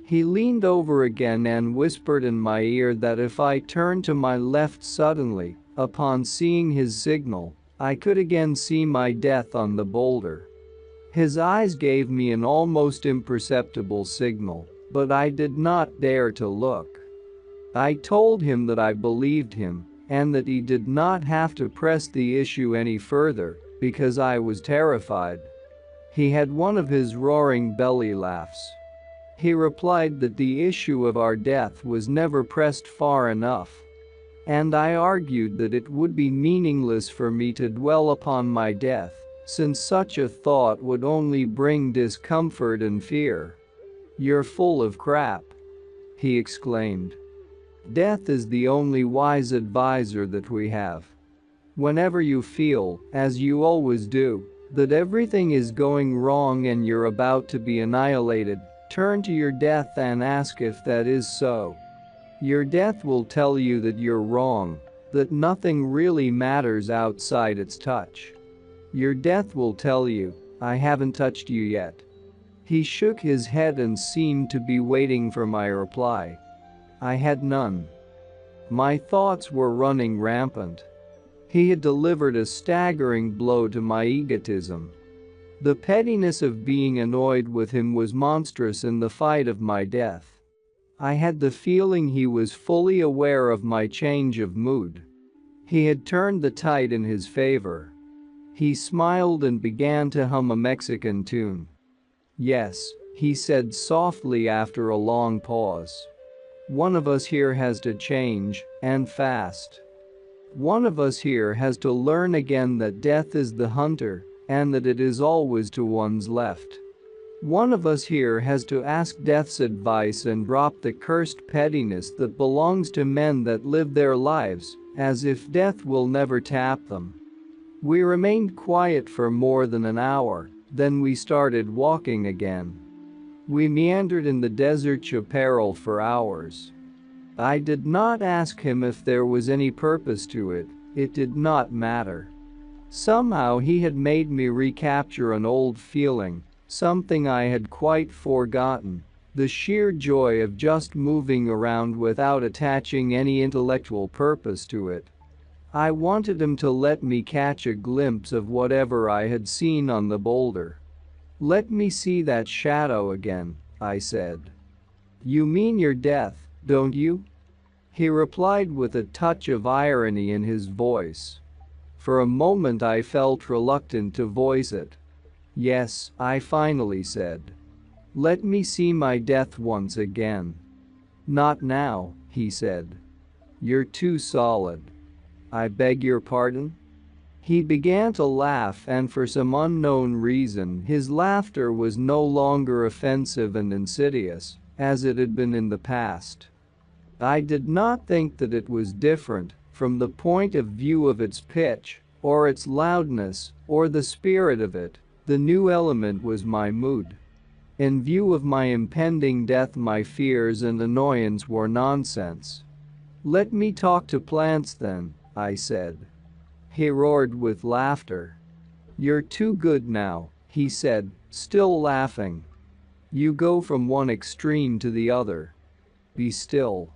He leaned over again and whispered in my ear that if I turned to my left suddenly, upon seeing his signal, I could again see my death on the boulder. His eyes gave me an almost imperceptible signal, but I did not dare to look. I told him that I believed him, and that he did not have to press the issue any further, because I was terrified. He had one of his roaring belly laughs. He replied that the issue of our death was never pressed far enough. And I argued that it would be meaningless for me to dwell upon my death, since such a thought would only bring discomfort and fear. You're full of crap, he exclaimed. Death is the only wise advisor that we have. Whenever you feel, as you always do, that everything is going wrong and you're about to be annihilated, turn to your death and ask if that is so. Your death will tell you that you're wrong, that nothing really matters outside its touch. Your death will tell you, I haven't touched you yet. He shook his head and seemed to be waiting for my reply. I had none. My thoughts were running rampant. He had delivered a staggering blow to my egotism. The pettiness of being annoyed with him was monstrous in the fight of my death. I had the feeling he was fully aware of my change of mood. He had turned the tide in his favor. He smiled and began to hum a Mexican tune. "Yes," he said softly after a long pause. "One of us here has to change, and fast. One of us here has to learn again that death is the hunter, and that it is always to one's left. One of us here has to ask death's advice and drop the cursed pettiness that belongs to men that live their lives as if death will never tap them." We remained quiet for more than an hour, then we started walking again. We meandered in the desert chaparral for hours. I did not ask him if there was any purpose to it, it did not matter. Somehow he had made me recapture an old feeling, something I had quite forgotten, the sheer joy of just moving around without attaching any intellectual purpose to it. I wanted him to let me catch a glimpse of whatever I had seen on the boulder. "Let me see that shadow again," I said. "You mean your death, don't you?" He replied with a touch of irony in his voice. For a moment I felt reluctant to voice it. "Yes," I finally said. "Let me see my death once again." "Not now," he said. "You're too solid." "I beg your pardon?" He began to laugh, and for some unknown reason his laughter was no longer offensive and insidious, as it had been in the past. I did not think that it was different, from the point of view of its pitch, or its loudness, or the spirit of it. The new element was my mood. In view of my impending death, my fears and annoyance were nonsense. "Let me talk to plants then," I said. He roared with laughter. "You're too good now," he said, still laughing. "You go from one extreme to the other. Be still.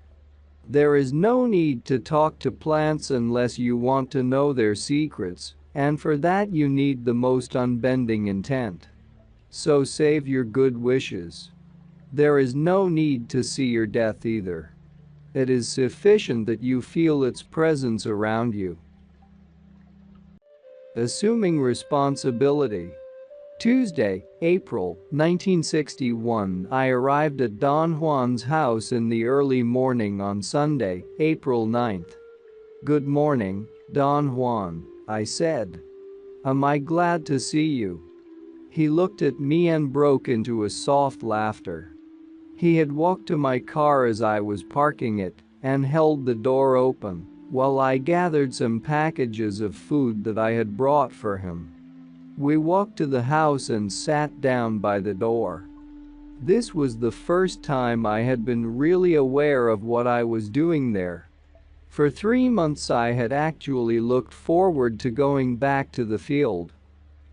There is no need to talk to plants unless you want to know their secrets, and for that you need the most unbending intent. So save your good wishes. There is no need to see your death either. It is sufficient that you feel its presence around you." Assuming responsibility. Tuesday, April 1961. I arrived at Don Juan's house in the early morning on Sunday, April 9th. "Good morning, Don Juan," I said. "Am I glad to see you?" He looked at me and broke into a soft laughter. He had walked to my car as I was parking it and held the door open while I gathered some packages of food that I had brought for him. We walked to the house and sat down by the door. This was the first time I had been really aware of what I was doing there. For 3 months I had actually looked forward to going back to the field.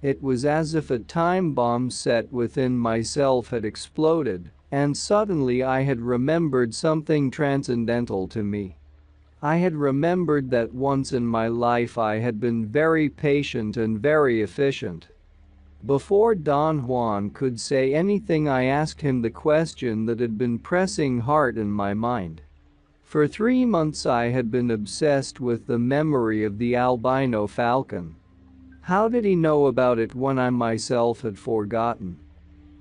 It was as if a time bomb set within myself had exploded, and suddenly I had remembered something transcendental to me. I had remembered that once in my life I had been very patient and very efficient. Before Don Juan could say anything, I asked him the question that had been pressing hard in my mind. For 3 months I had been obsessed with the memory of the albino falcon. How did he know about it when I myself had forgotten?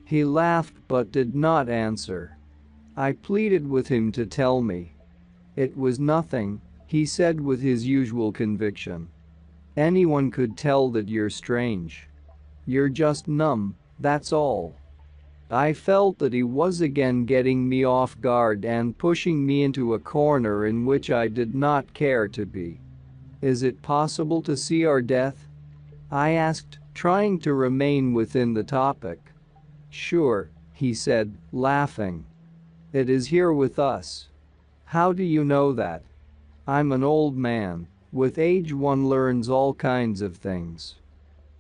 He laughed but did not answer. I pleaded with him to tell me. "It was nothing," he said with his usual conviction. "Anyone could tell that you're strange. You're just numb, that's all." I felt that he was again getting me off guard and pushing me into a corner in which I did not care to be. "Is it possible to see our death?" I asked, trying to remain within the topic. "Sure," he said, laughing. "It is here with us." "How do you know that?" "I'm an old man. With age one learns all kinds of things.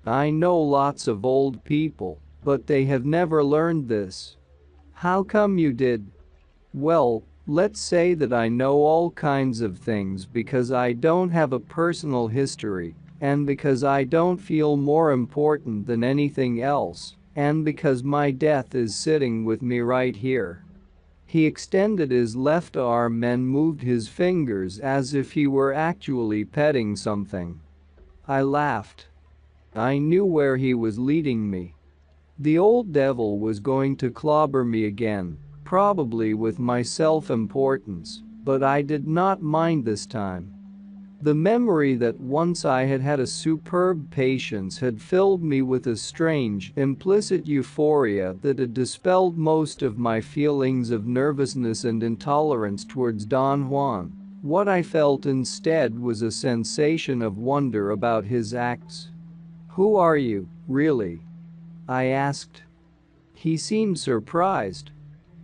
I know lots of old people, but they have never learned this." "How come you did?" "Well, Let's say that I know all kinds of things because I don't have a personal history, and because I don't feel more important than anything else, and because my death is sitting with me right here." He extended his left arm and moved his fingers as if he were actually petting something. I laughed. I knew where he was leading me. The old devil was going to clobber me again, probably with my self-importance, but I did not mind this time. The memory that once I had had a superb patience had filled me with a strange, implicit euphoria that had dispelled most of my feelings of nervousness and intolerance towards Don Juan. What I felt instead was a sensation of wonder about his acts. "Who are you, really?" I asked. He seemed surprised.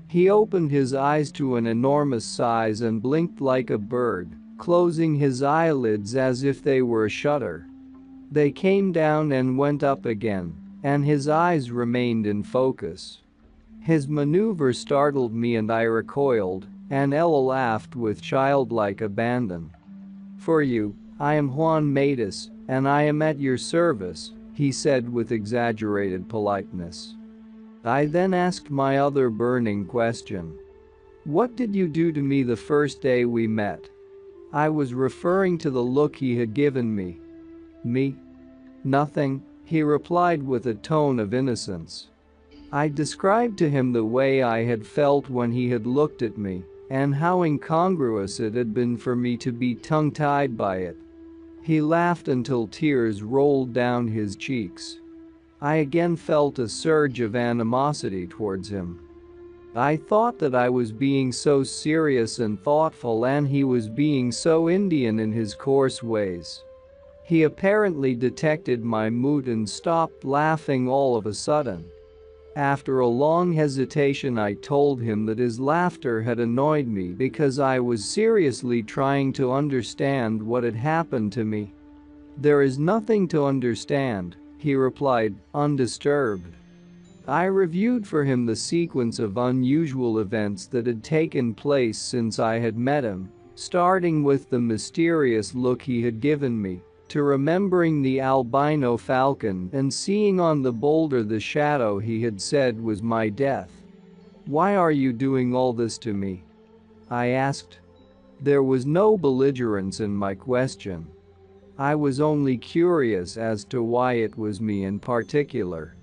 He opened his eyes to an enormous size and blinked like a bird, closing his eyelids as if they were a shutter. They came down and went up again, and his eyes remained in focus. His maneuver startled me and I recoiled, and Ella laughed with childlike abandon. "For you, I am Juan Matus, and I am at your service," he said with exaggerated politeness. I then asked my other burning question. "What did you do to me the first day we met?" I was referring to the look he had given me. "Me? Nothing," he replied with a tone of innocence. I described to him the way I had felt when he had looked at me, and how incongruous it had been for me to be tongue-tied by it. He laughed until tears rolled down his cheeks. I again felt a surge of animosity towards him. I thought that I was being so serious and thoughtful, and he was being so Indian in his coarse ways. He apparently detected my mood and stopped laughing all of a sudden. After a long hesitation, I told him that his laughter had annoyed me because I was seriously trying to understand what had happened to me. "There is nothing to understand," he replied, undisturbed. I reviewed for him the sequence of unusual events that had taken place since I had met him, starting with the mysterious look he had given me, to remembering the albino falcon and seeing on the boulder the shadow he had said was my death. "Why are you doing all this to me?" I asked. There was no belligerence in my question. I was only curious as to why it was me in particular.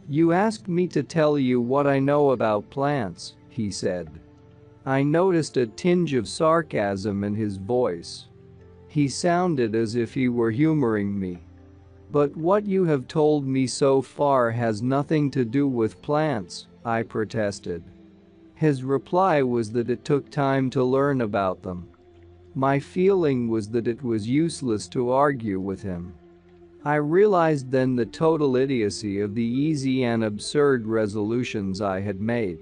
"You asked me to tell you what I know about plants," he said. I noticed a tinge of sarcasm in his voice. He sounded as if he were humoring me. "But what you have told me so far has nothing to do with plants," I protested. His reply was that it took time to learn about them. My feeling was that it was useless to argue with him. I realized then the total idiocy of the easy and absurd resolutions I had made.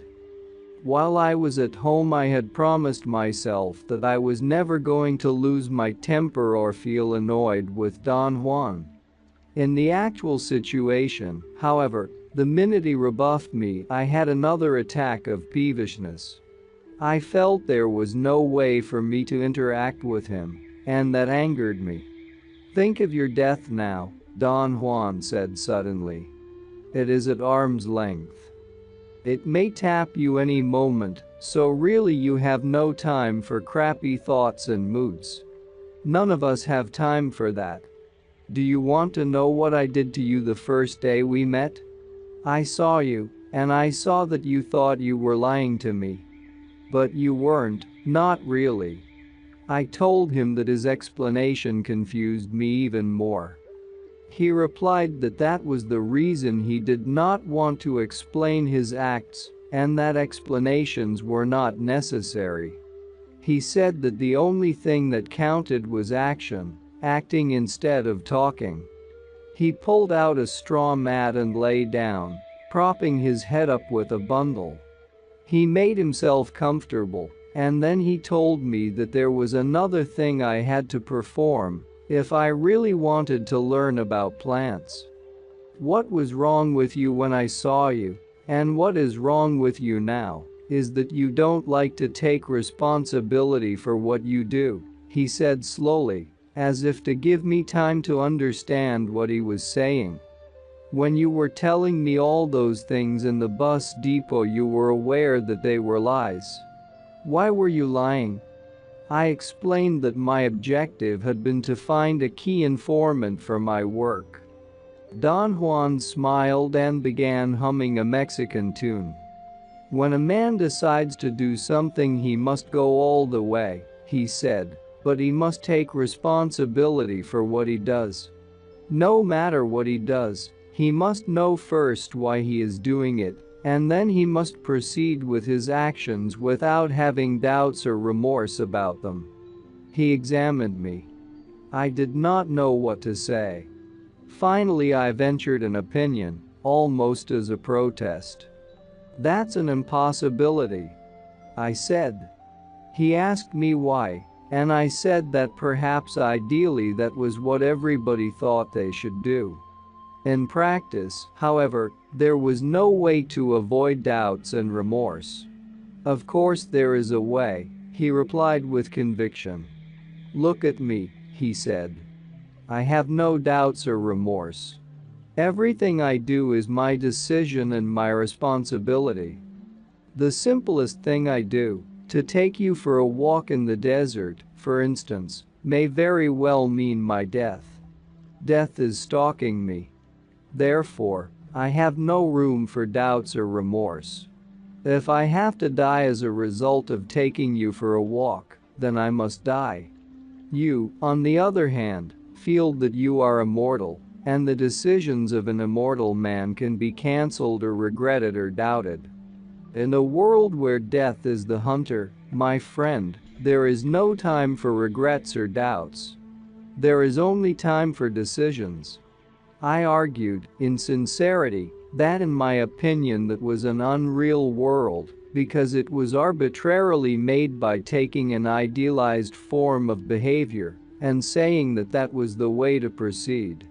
While I was at home, I had promised myself that I was never going to lose my temper or feel annoyed with Don Juan. In the actual situation, however, the minute he rebuffed me, I had another attack of peevishness. I felt there was no way for me to interact with him, and that angered me. "Think of your death now," Don Juan said suddenly. "It is at arm's length. It may tap you any moment, so really you have no time for crappy thoughts and moods. None of us have time for that. Do you want to know what I did to you the first day we met? I saw you, and I saw that you thought you were lying to me. But you weren't, not really." I told him that his explanation confused me even more. He replied that that was the reason he did not want to explain his acts, and that explanations were not necessary. He said that the only thing that counted was action, acting instead of talking. He pulled out a straw mat and lay down, propping his head up with a bundle. He made himself comfortable, and then he told me that there was another thing I had to perform if I really wanted to learn about plants. "What was wrong with you when I saw you, and what is wrong with you now?" is that you don't like to take responsibility for what you do," he said slowly, as if to give me time to understand what he was saying. "When you were telling me all those things in the bus depot, you were aware that they were lies. Why were you lying?" I explained that my objective had been to find a key informant for my work. Don Juan smiled and began humming a Mexican tune. "When a man decides to do something, he must go all the way," he said, "but he must take responsibility for what he does. No matter what he does, he must know first why he is doing it, and then he must proceed with his actions without having doubts or remorse about them." He examined me. I did not know what to say. Finally, I ventured an opinion, almost as a protest. "That's an impossibility," I said. He asked me why, and I said that perhaps ideally that was what everybody thought they should do. In practice, however, there was no way to avoid doubts and remorse. "Of course there is a way," he replied with conviction. "Look at me," he said. "I have no doubts or remorse. Everything I do is my decision and my responsibility. The simplest thing I do, to take you for a walk in the desert, for instance, may very well mean my death. Death is stalking me. Therefore, I have no room for doubts or remorse. If I have to die as a result of taking you for a walk, then I must die. You, on the other hand, feel that you are immortal, and the decisions of an immortal man can be cancelled or regretted or doubted. In a world where death is the hunter, my friend, there is no time for regrets or doubts. There is only time for decisions." I argued, in sincerity, that in my opinion that was an unreal world, because it was arbitrarily made by taking an idealized form of behavior and saying that that was the way to proceed.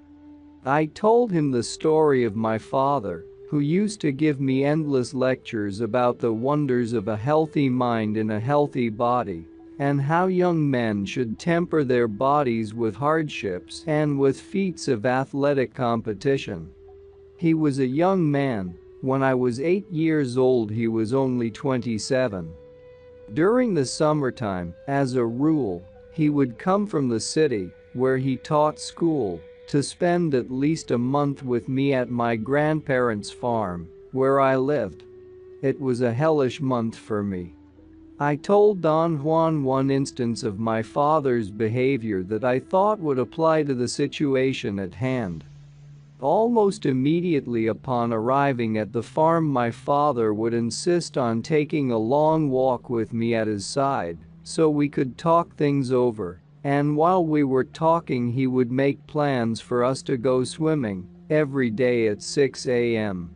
I told him the story of my father, who used to give me endless lectures about the wonders of a healthy mind in a healthy body, and how young men should temper their bodies with hardships and with feats of athletic competition. He was a young man. When I was 8 years old, he was only 27. During the summertime, as a rule, he would come from the city, where he taught school, to spend at least a month with me at my grandparents' farm, where I lived. It was a hellish month for me. I told Don Juan one instance of my father's behavior that I thought would apply to the situation at hand. Almost immediately upon arriving at the farm, my father would insist on taking a long walk with me at his side, so we could talk things over, and while we were talking he would make plans for us to go swimming, every day at 6 a.m.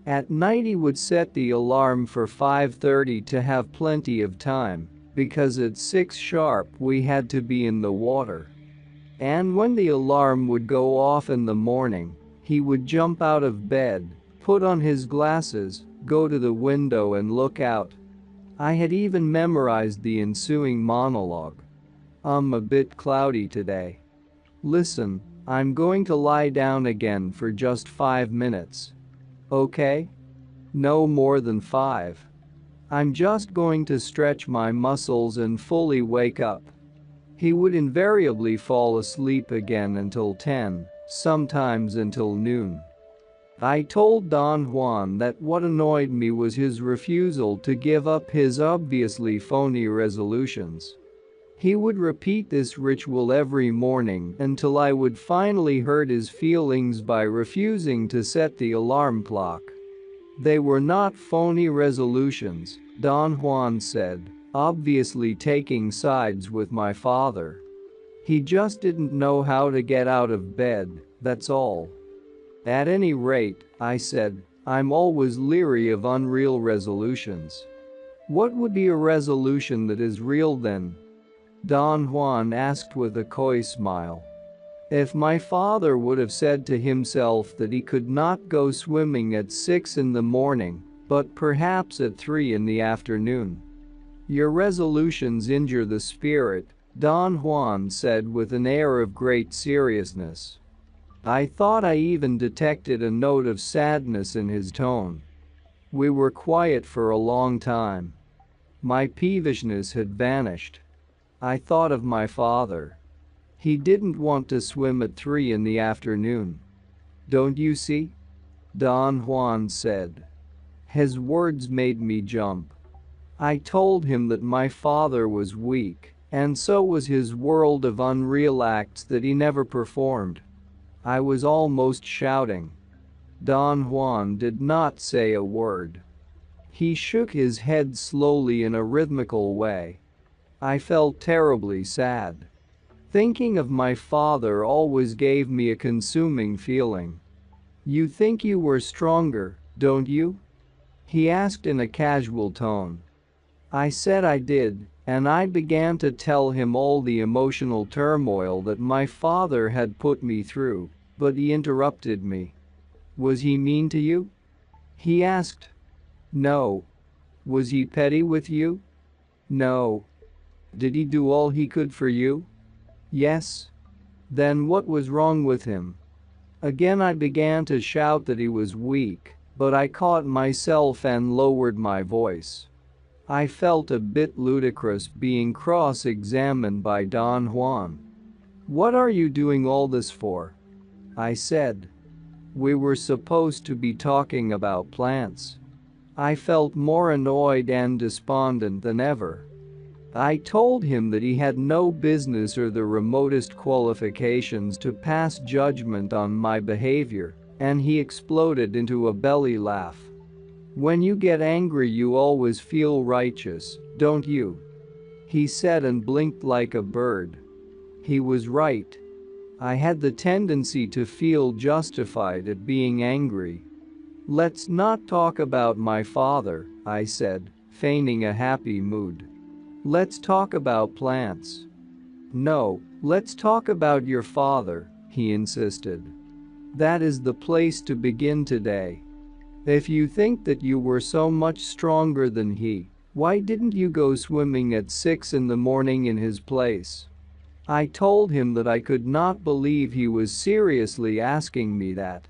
At night he would set the alarm for 5:30 to have plenty of time, because at 6 sharp we had to be in the water. And when the alarm would go off in the morning, he would jump out of bed, put on his glasses, go to the window and look out. I had even memorized the ensuing monologue. "A bit cloudy today. Listen, I'm going to lie down again for just 5 minutes. Okay? No more than 5. I'm just going to stretch my muscles and fully wake up." He would invariably fall asleep again until 10, sometimes until noon. I told Don Juan that what annoyed me was his refusal to give up his obviously phony resolutions. He would repeat this ritual every morning until I would finally hurt his feelings by refusing to set the alarm clock. They were not phony resolutions, Don Juan said, obviously taking sides with my father. He just didn't know how to get out of bed, that's all. At any rate, I said, I'm always leery of unreal resolutions. What would be a resolution that is real then? Don Juan asked with a coy smile. If my father would have said to himself that he could not go swimming at 6 in the morning, But perhaps at 3 in the afternoon. Your resolutions injure the spirit, Don Juan said with an air of great seriousness. I thought I even detected a note of sadness in his tone. We were quiet for a long time. My peevishness had vanished. I thought of my father. He didn't want to swim at 3 in the afternoon. Don't you see? Don Juan said. His words made me jump. I told him that my father was weak, and so was his world of unreal acts that he never performed. I was almost shouting. Don Juan did not say a word. He shook his head slowly in a rhythmical way. I felt terribly sad. Thinking of my father always gave me a consuming feeling. You think you were stronger, don't you? He asked in a casual tone. I said I did, and I began to tell him all the emotional turmoil that my father had put me through, but he interrupted me. Was he mean to you? He asked. No. Was he petty with you? No. Did he do all he could for you? Yes. Then what was wrong with him? Again I began to shout that he was weak, but I caught myself and lowered my voice. I felt a bit ludicrous being cross-examined by Don Juan. What are you doing all this for? I said. We were supposed to be talking about plants. I felt more annoyed and despondent than ever. I told him that he had no business or the remotest qualifications to pass judgment on my behavior, and he exploded into a belly laugh. When you get angry you always feel righteous, don't you? He said and blinked like a bird. He was right. I had the tendency to feel justified at being angry. Let's not talk about my father, I said, feigning a happy mood. Let's talk about plants. No, let's talk about your father, he insisted. That is the place to begin today. If you think that you were so much stronger than he, why didn't you go swimming at 6 in the morning in his place? I told him that I could not believe he was seriously asking me that.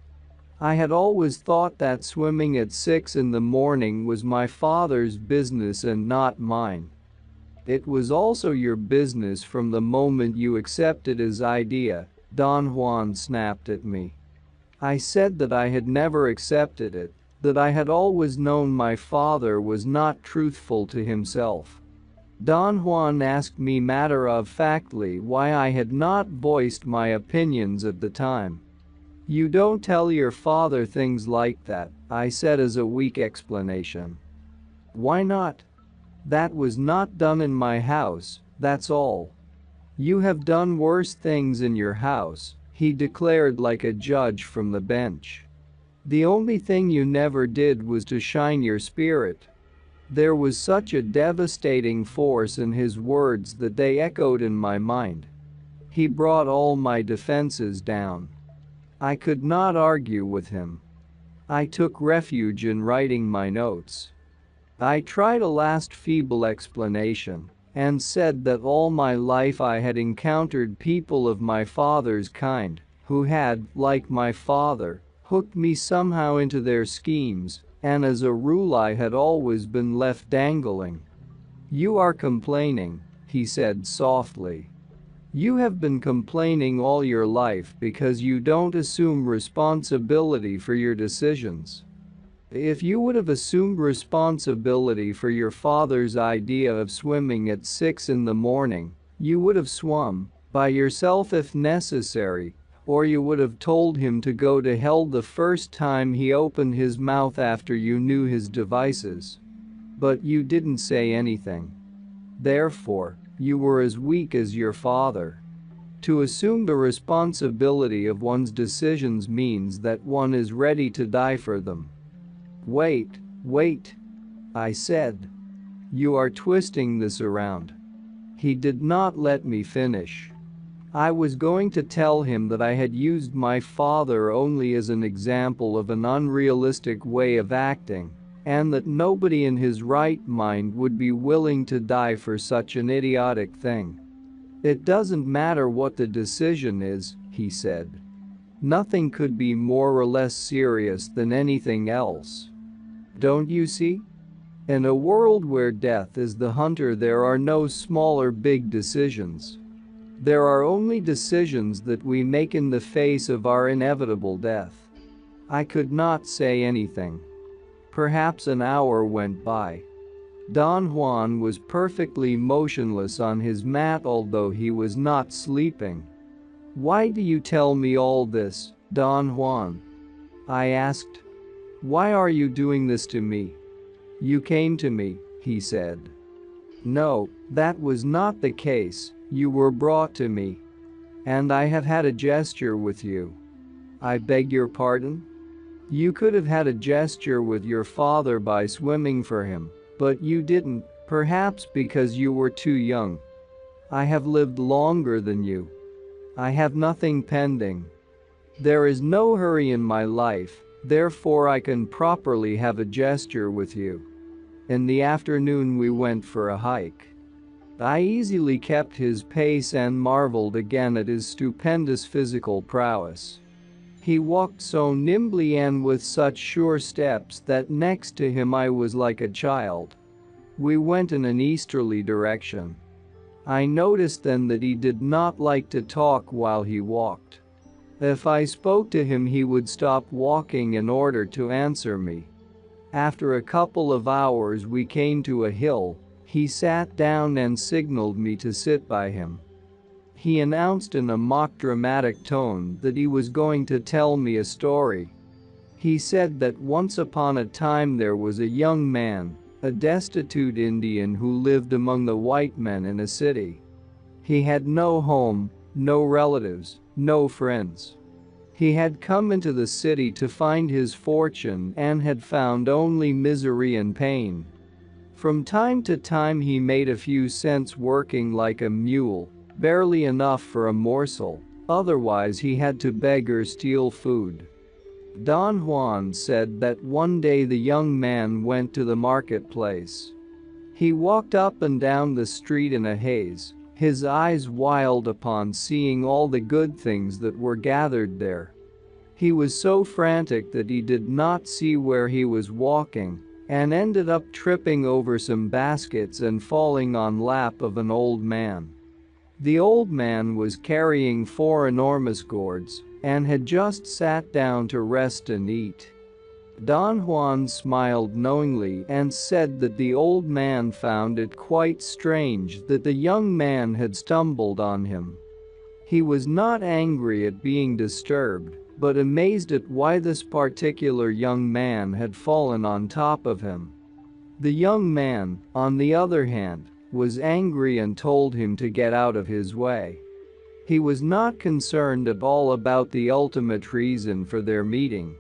I had always thought that swimming at 6 in the morning was my father's business and not mine. It was also your business from the moment you accepted his idea, Don Juan snapped at me. I said that I had never accepted it, that I had always known my father was not truthful to himself. Don Juan asked me matter-of-factly why I had not voiced my opinions at the time. You don't tell your father things like that, I said as a weak explanation. Why not? That was not done in my house, that's all. You have done worse things in your house, he declared like a judge from the bench. The only thing you never did was to shine your spirit. There was such a devastating force in his words that they echoed in my mind. He brought all my defenses down. I could not argue with him. I took refuge in writing my notes. I tried a last feeble explanation and said that all my life I had encountered people of my father's kind who had, like my father, hooked me somehow into their schemes, and as a rule I had always been left dangling. You are complaining, he said softly. You have been complaining all your life because you don't assume responsibility for your decisions. If you would have assumed responsibility for your father's idea of swimming at 6 in the morning, you would have swum by yourself if necessary, or you would have told him to go to hell the first time he opened his mouth after you knew his devices. But you didn't say anything. Therefore, you were as weak as your father. To assume the responsibility of one's decisions means that one is ready to die for them. Wait, I said. You are twisting this around. He did not let me finish. I was going to tell him that I had used my father only as an example of an unrealistic way of acting, and that nobody in his right mind would be willing to die for such an idiotic thing. "It doesn't matter what the decision is," he said. "Nothing could be more or less serious than anything else. Don't you see? In a world where death is the hunter, there are no small or big decisions. There are only decisions that we make in the face of our inevitable death." I could not say anything. Perhaps an hour went by. Don Juan was perfectly motionless on his mat, although he was not sleeping. "Why do you tell me all this, Don Juan?" I asked. "Why are you doing this to me?" "You came to me," he said. "No, that was not the case, you were brought to me. And I have had a gesture with you." "I beg your pardon?" "You could have had a gesture with your father by swimming for him, but you didn't, perhaps because you were too young. I have lived longer than you. I have nothing pending. There is no hurry in my life, therefore I can properly have a gesture with you." In the afternoon we went for a hike. I easily kept his pace and marveled again at his stupendous physical prowess. He walked so nimbly and with such sure steps that next to him I was like a child. We went in an easterly direction. I noticed then that he did not like to talk while he walked. If I spoke to him, he would stop walking in order to answer me. After a couple of hours we came to a hill. He sat down and signaled me to sit by him. He announced in a mock dramatic tone that he was going to tell me a story. He said that once upon a time there was a young man, a destitute Indian, who lived among the white men in a city. He had no home, no relatives, no friends. He had come into the city to find his fortune and had found only misery and pain. From time to time he made a few cents working like a mule, barely enough for a morsel, otherwise he had to beg or steal food. Don Juan said that one day the young man went to the marketplace. He walked up and down the street in a haze, his eyes wild upon seeing all the good things that were gathered there. He was so frantic that he did not see where he was walking, and ended up tripping over some baskets and falling on lap of an old man. The old man was carrying 4 enormous gourds and had just sat down to rest and eat. Don Juan smiled knowingly and said that the old man found it quite strange that the young man had stumbled on him. He was not angry at being disturbed, but amazed at why this particular young man had fallen on top of him. The young man, on the other hand, was angry and told him to get out of his way. He was not concerned at all about the ultimate reason for their meeting.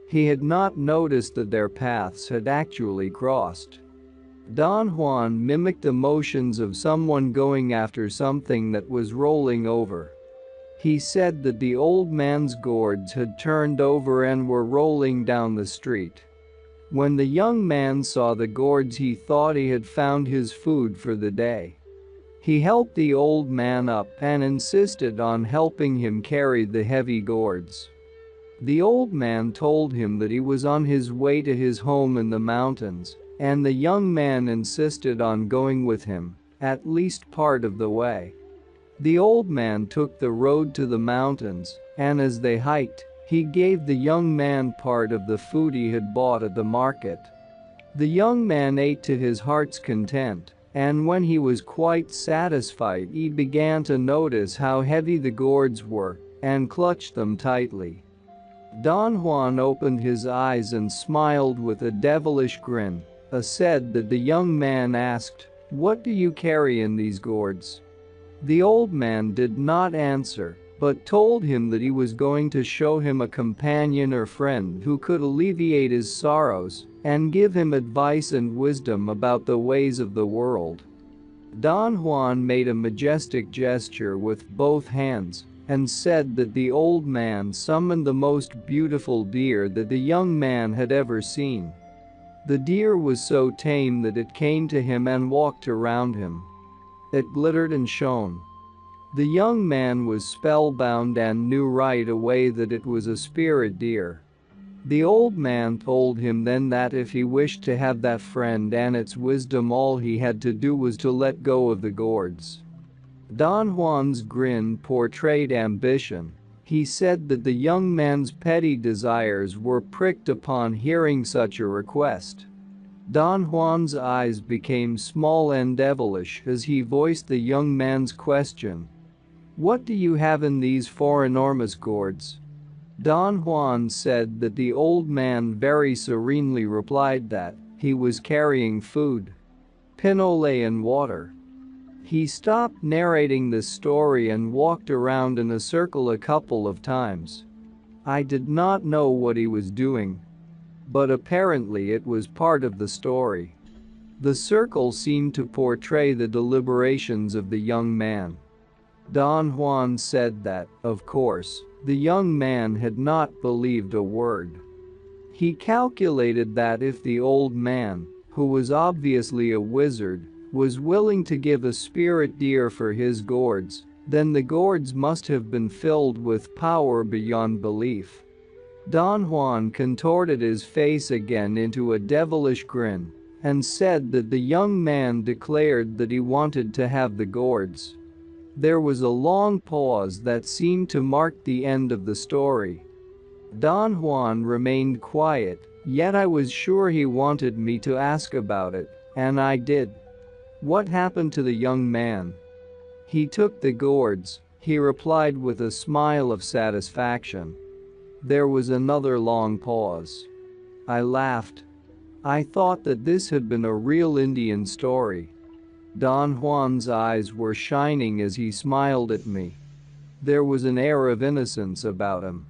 He had not noticed that their paths had actually crossed. Don Juan mimicked the motions of someone going after something that was rolling over. He said that the old man's gourds had turned over and were rolling down the street. When the young man saw the gourds, he thought he had found his food for the day. He helped the old man up and insisted on helping him carry the heavy gourds. The old man told him that he was on his way to his home in the mountains, and the young man insisted on going with him, at least part of the way. The old man took the road to the mountains, and as they hiked, he gave the young man part of the food he had bought at the market. The young man ate to his heart's content, and when he was quite satisfied, he began to notice how heavy the gourds were and clutched them tightly. Don Juan opened his eyes and smiled with a devilish grin. Said that the young man asked, "What do you carry in these gourds?" The old man did not answer, but told him that he was going to show him a companion or friend who could alleviate his sorrows and give him advice and wisdom about the ways of the world. Don Juan made a majestic gesture with both hands and said that the old man summoned the most beautiful deer that the young man had ever seen. The deer was so tame that it came to him and walked around him. It glittered and shone. The young man was spellbound and knew right away that it was a spirit deer. The old man told him then that if he wished to have that friend and its wisdom, all he had to do was to let go of the gourds. Don Juan's grin portrayed ambition. He said that the young man's petty desires were pricked upon hearing such a request. Don Juan's eyes became small and devilish as he voiced the young man's question. "What do you have in these four enormous gourds?" Don Juan said that the old man very serenely replied that he was carrying food, pinole and water. He stopped narrating the story and walked around in a circle a couple of times. I did not know what he was doing, but apparently it was part of the story. The circle seemed to portray the deliberations of the young man. Don Juan said that, of course, the young man had not believed a word. He calculated that if the old man, who was obviously a wizard, was willing to give a spirit deer for his gourds, then the gourds must have been filled with power beyond belief. Don Juan contorted his face again into a devilish grin and said that the young man declared that he wanted to have the gourds. There was a long pause that seemed to mark the end of the story. Don Juan remained quiet, yet I was sure he wanted me to ask about it, and I did. "What happened to the young man?" "He took the gourds," he replied with a smile of satisfaction. There was another long pause. I laughed. I thought that this had been a real Indian story. Don Juan's eyes were shining as he smiled at me. There was an air of innocence about him.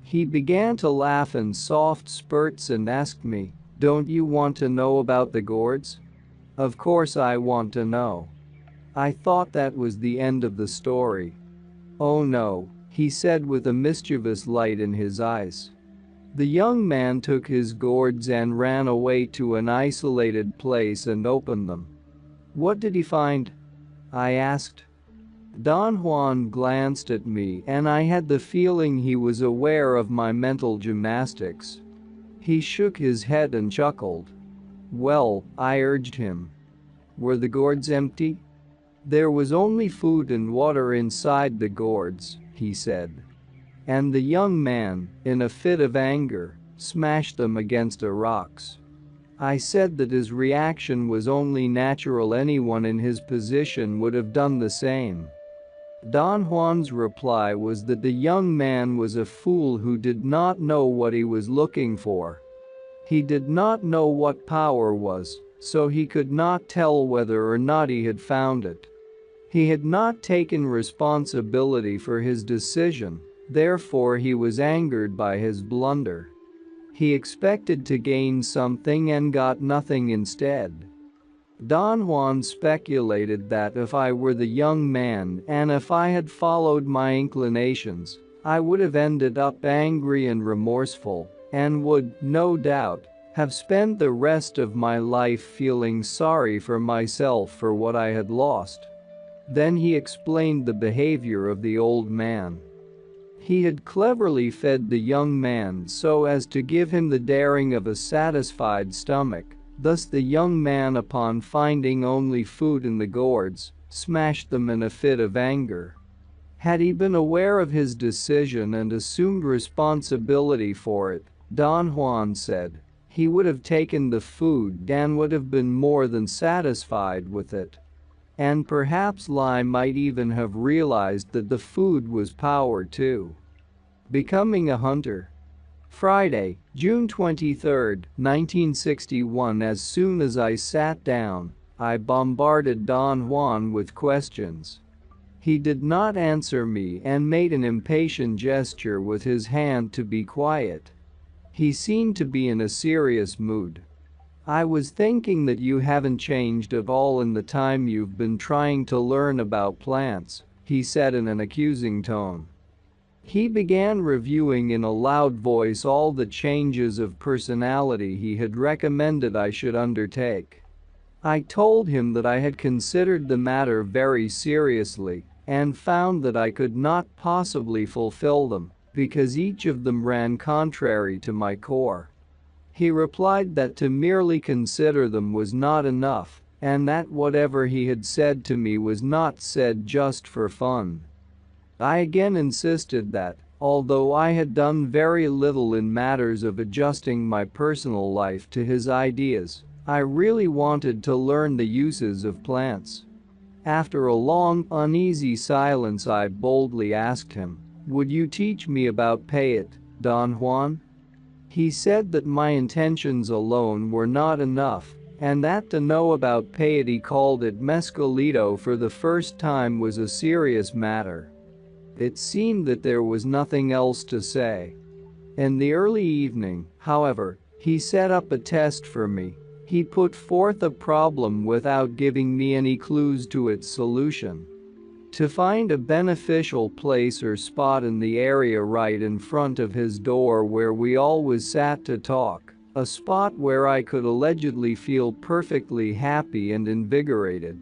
He began to laugh in soft spurts and asked me, "Don't you want to know about the gourds?" "Of course I want to know." I thought that was the end of the story. "Oh no," he said with a mischievous light in his eyes. The young man took his gourds and ran away to an isolated place and opened them. "What did he find?" I asked. Don Juan glanced at me and I had the feeling he was aware of my mental gymnastics. He shook his head and chuckled. "Well," I urged him. "Were the gourds empty?" "There was only food and water inside the gourds," he said. And the young man, in a fit of anger, smashed them against the rocks. I said that his reaction was only natural, anyone in his position would have done the same. Don Juan's reply was that the young man was a fool who did not know what he was looking for. He did not know what power was, so he could not tell whether or not he had found it. He had not taken responsibility for his decision, therefore he was angered by his blunder. He expected to gain something and got nothing instead. Don Juan speculated that if I were the young man and if I had followed my inclinations, I would have ended up angry and remorseful, and would, no doubt, have spent the rest of my life feeling sorry for myself for what I had lost. Then he explained the behavior of the old man. He had cleverly fed the young man so as to give him the daring of a satisfied stomach. Thus the young man, upon finding only food in the gourds, smashed them in a fit of anger. Had he been aware of his decision and assumed responsibility for it, Don Juan said, he would have taken the food and would have been more than satisfied with it. And perhaps Lai might even have realized that the food was power too. Becoming a hunter. Friday, June 23, 1961. As soon as I sat down, I bombarded Don Juan with questions. He did not answer me and made an impatient gesture with his hand to be quiet. He seemed to be in a serious mood. "I was thinking that you haven't changed at all in the time you've been trying to learn about plants," he said in an accusing tone. He began reviewing in a loud voice all the changes of personality he had recommended I should undertake. I told him that I had considered the matter very seriously and found that I could not possibly fulfill them because each of them ran contrary to my core. He replied that to merely consider them was not enough and that whatever he had said to me was not said just for fun. I again insisted that, although I had done very little in matters of adjusting my personal life to his ideas, I really wanted to learn the uses of plants. After a long, uneasy silence, I boldly asked him, "Would you teach me about Payet, Don Juan?" He said that my intentions alone were not enough, and that to know about Payet, he called it mescalito for the first time, was a serious matter. It seemed that there was nothing else to say. In the early evening, however, he set up a test for me. He put forth a problem without giving me any clues to its solution. To find a beneficial place or spot in the area right in front of his door where we always sat to talk, a spot where I could allegedly feel perfectly happy and invigorated.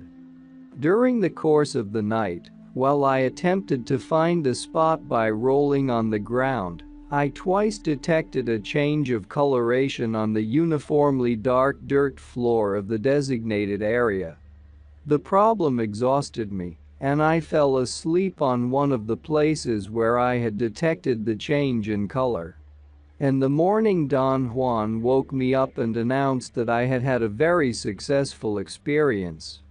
During the course of the night, while I attempted to find the spot by rolling on the ground, I twice detected a change of coloration on the uniformly dark dirt floor of the designated area. The problem exhausted me, and I fell asleep on one of the places where I had detected the change in color. In the morning, Don Juan woke me up and announced that I had had a very successful experience.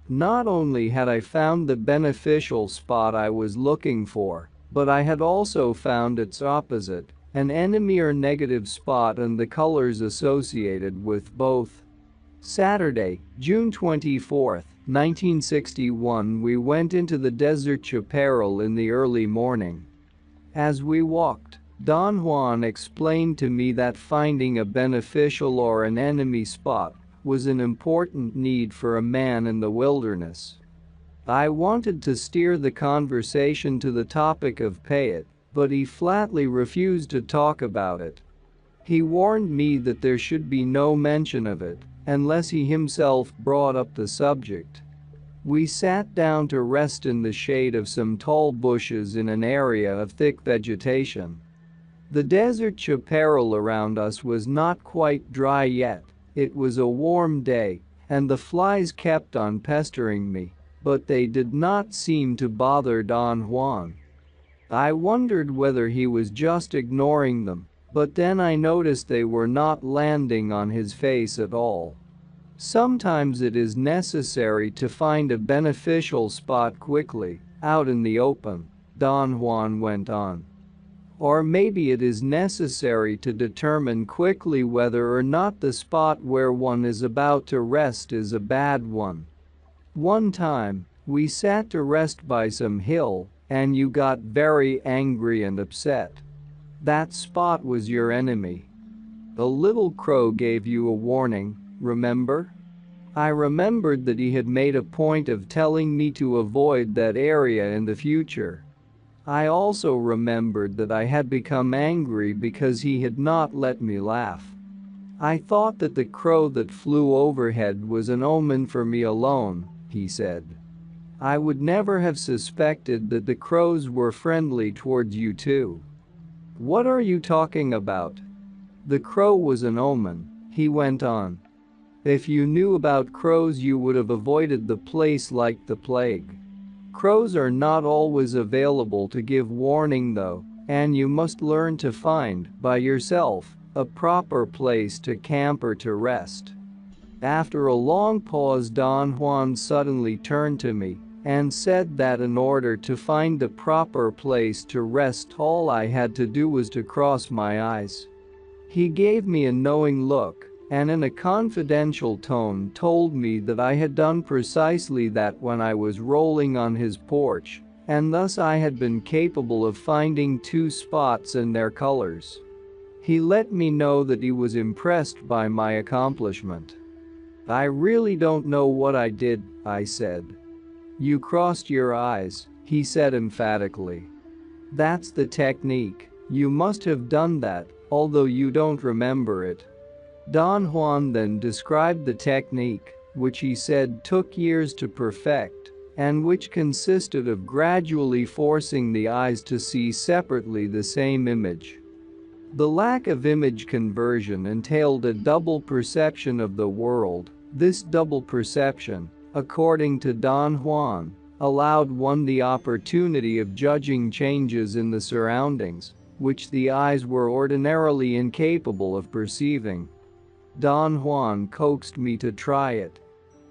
Not only had I found the beneficial spot I was looking for, but I had also found its opposite, an enemy or negative spot, and the colors associated with both. Saturday, June 24, 1961, we went into the desert chaparral in the early morning. As we walked, Don Juan explained to me that finding a beneficial or an enemy spot was an important need for a man in the wilderness. I wanted to steer the conversation to the topic of Payet, but he flatly refused to talk about it. He warned me that there should be no mention of it unless he himself brought up the subject. We sat down to rest in the shade of some tall bushes in an area of thick vegetation. The desert chaparral around us was not quite dry yet. It was a warm day, and the flies kept on pestering me, but they did not seem to bother Don Juan. I wondered whether he was just ignoring them, but then I noticed they were not landing on his face at all. Sometimes it is necessary to find a beneficial spot quickly, out in the open, Don Juan went on. Or maybe it is necessary to determine quickly whether or not the spot where one is about to rest is a bad one. One time, we sat to rest by some hill, and you got very angry and upset. That spot was your enemy. The little crow gave you a warning, remember? I remembered that he had made a point of telling me to avoid that area in the future. I also remembered that I had become angry because he had not let me laugh. I thought that the crow that flew overhead was an omen for me alone, he said. I would never have suspected that the crows were friendly towards you too. What are you talking about? The crow was an omen, he went on. If you knew about crows, you would have avoided the place like the plague. Crows are not always available to give warning though, and you must learn to find, by yourself, a proper place to camp or to rest. After a long pause, Don Juan suddenly turned to me and said that in order to find the proper place to rest, all I had to do was to cross my eyes. He gave me a knowing look and in a confidential tone told me that I had done precisely that when I was rolling on his porch, and thus I had been capable of finding two spots and their colors. He let me know that he was impressed by my accomplishment. I really don't know what I did, I said. You crossed your eyes, he said emphatically. That's the technique. You must have done that, although you don't remember it." Don Juan then described the technique, which he said took years to perfect, and which consisted of gradually forcing the eyes to see separately the same image. The lack of image conversion entailed a double perception of the world. This double perception, according to Don Juan, allowed one the opportunity of judging changes in the surroundings, which the eyes were ordinarily incapable of perceiving. Don Juan coaxed me to try it.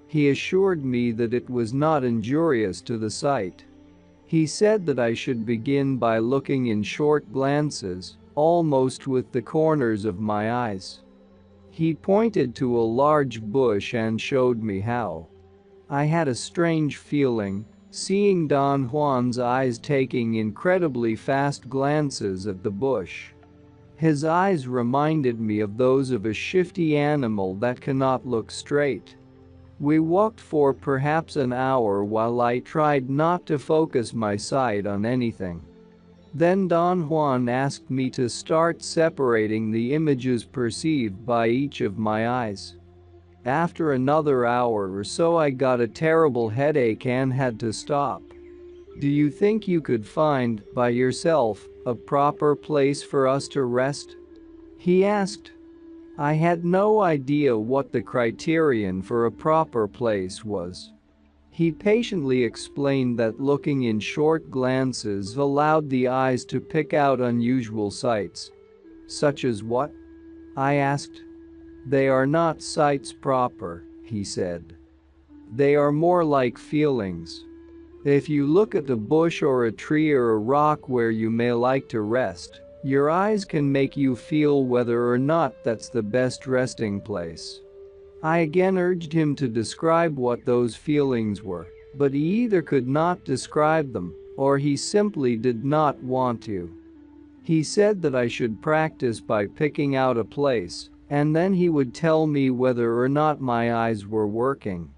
He assured me that it was not injurious to the sight. He said that I should begin by looking in short glances, almost with the corners of my eyes. He pointed to a large bush and showed me how. I had a strange feeling, seeing Don Juan's eyes taking incredibly fast glances at the bush. His eyes reminded me of those of a shifty animal that cannot look straight. We walked for perhaps an hour while I tried not to focus my sight on anything. Then Don Juan asked me to start separating the images perceived by each of my eyes. After another hour or so I got a terrible headache and had to stop. "Do you think you could find, by yourself, a proper place for us to rest?" he asked. I had no idea what the criterion for a proper place was. He patiently explained that looking in short glances allowed the eyes to pick out unusual sights. "Such as what?" I asked. "They are not sights proper," he said. "They are more like feelings. If you look at a bush or a tree or a rock where you may like to rest, your eyes can make you feel whether or not that's the best resting place." I again urged him to describe what those feelings were, but he either could not describe them, or he simply did not want to. He said that I should practice by picking out a place, and then he would tell me whether or not my eyes were working.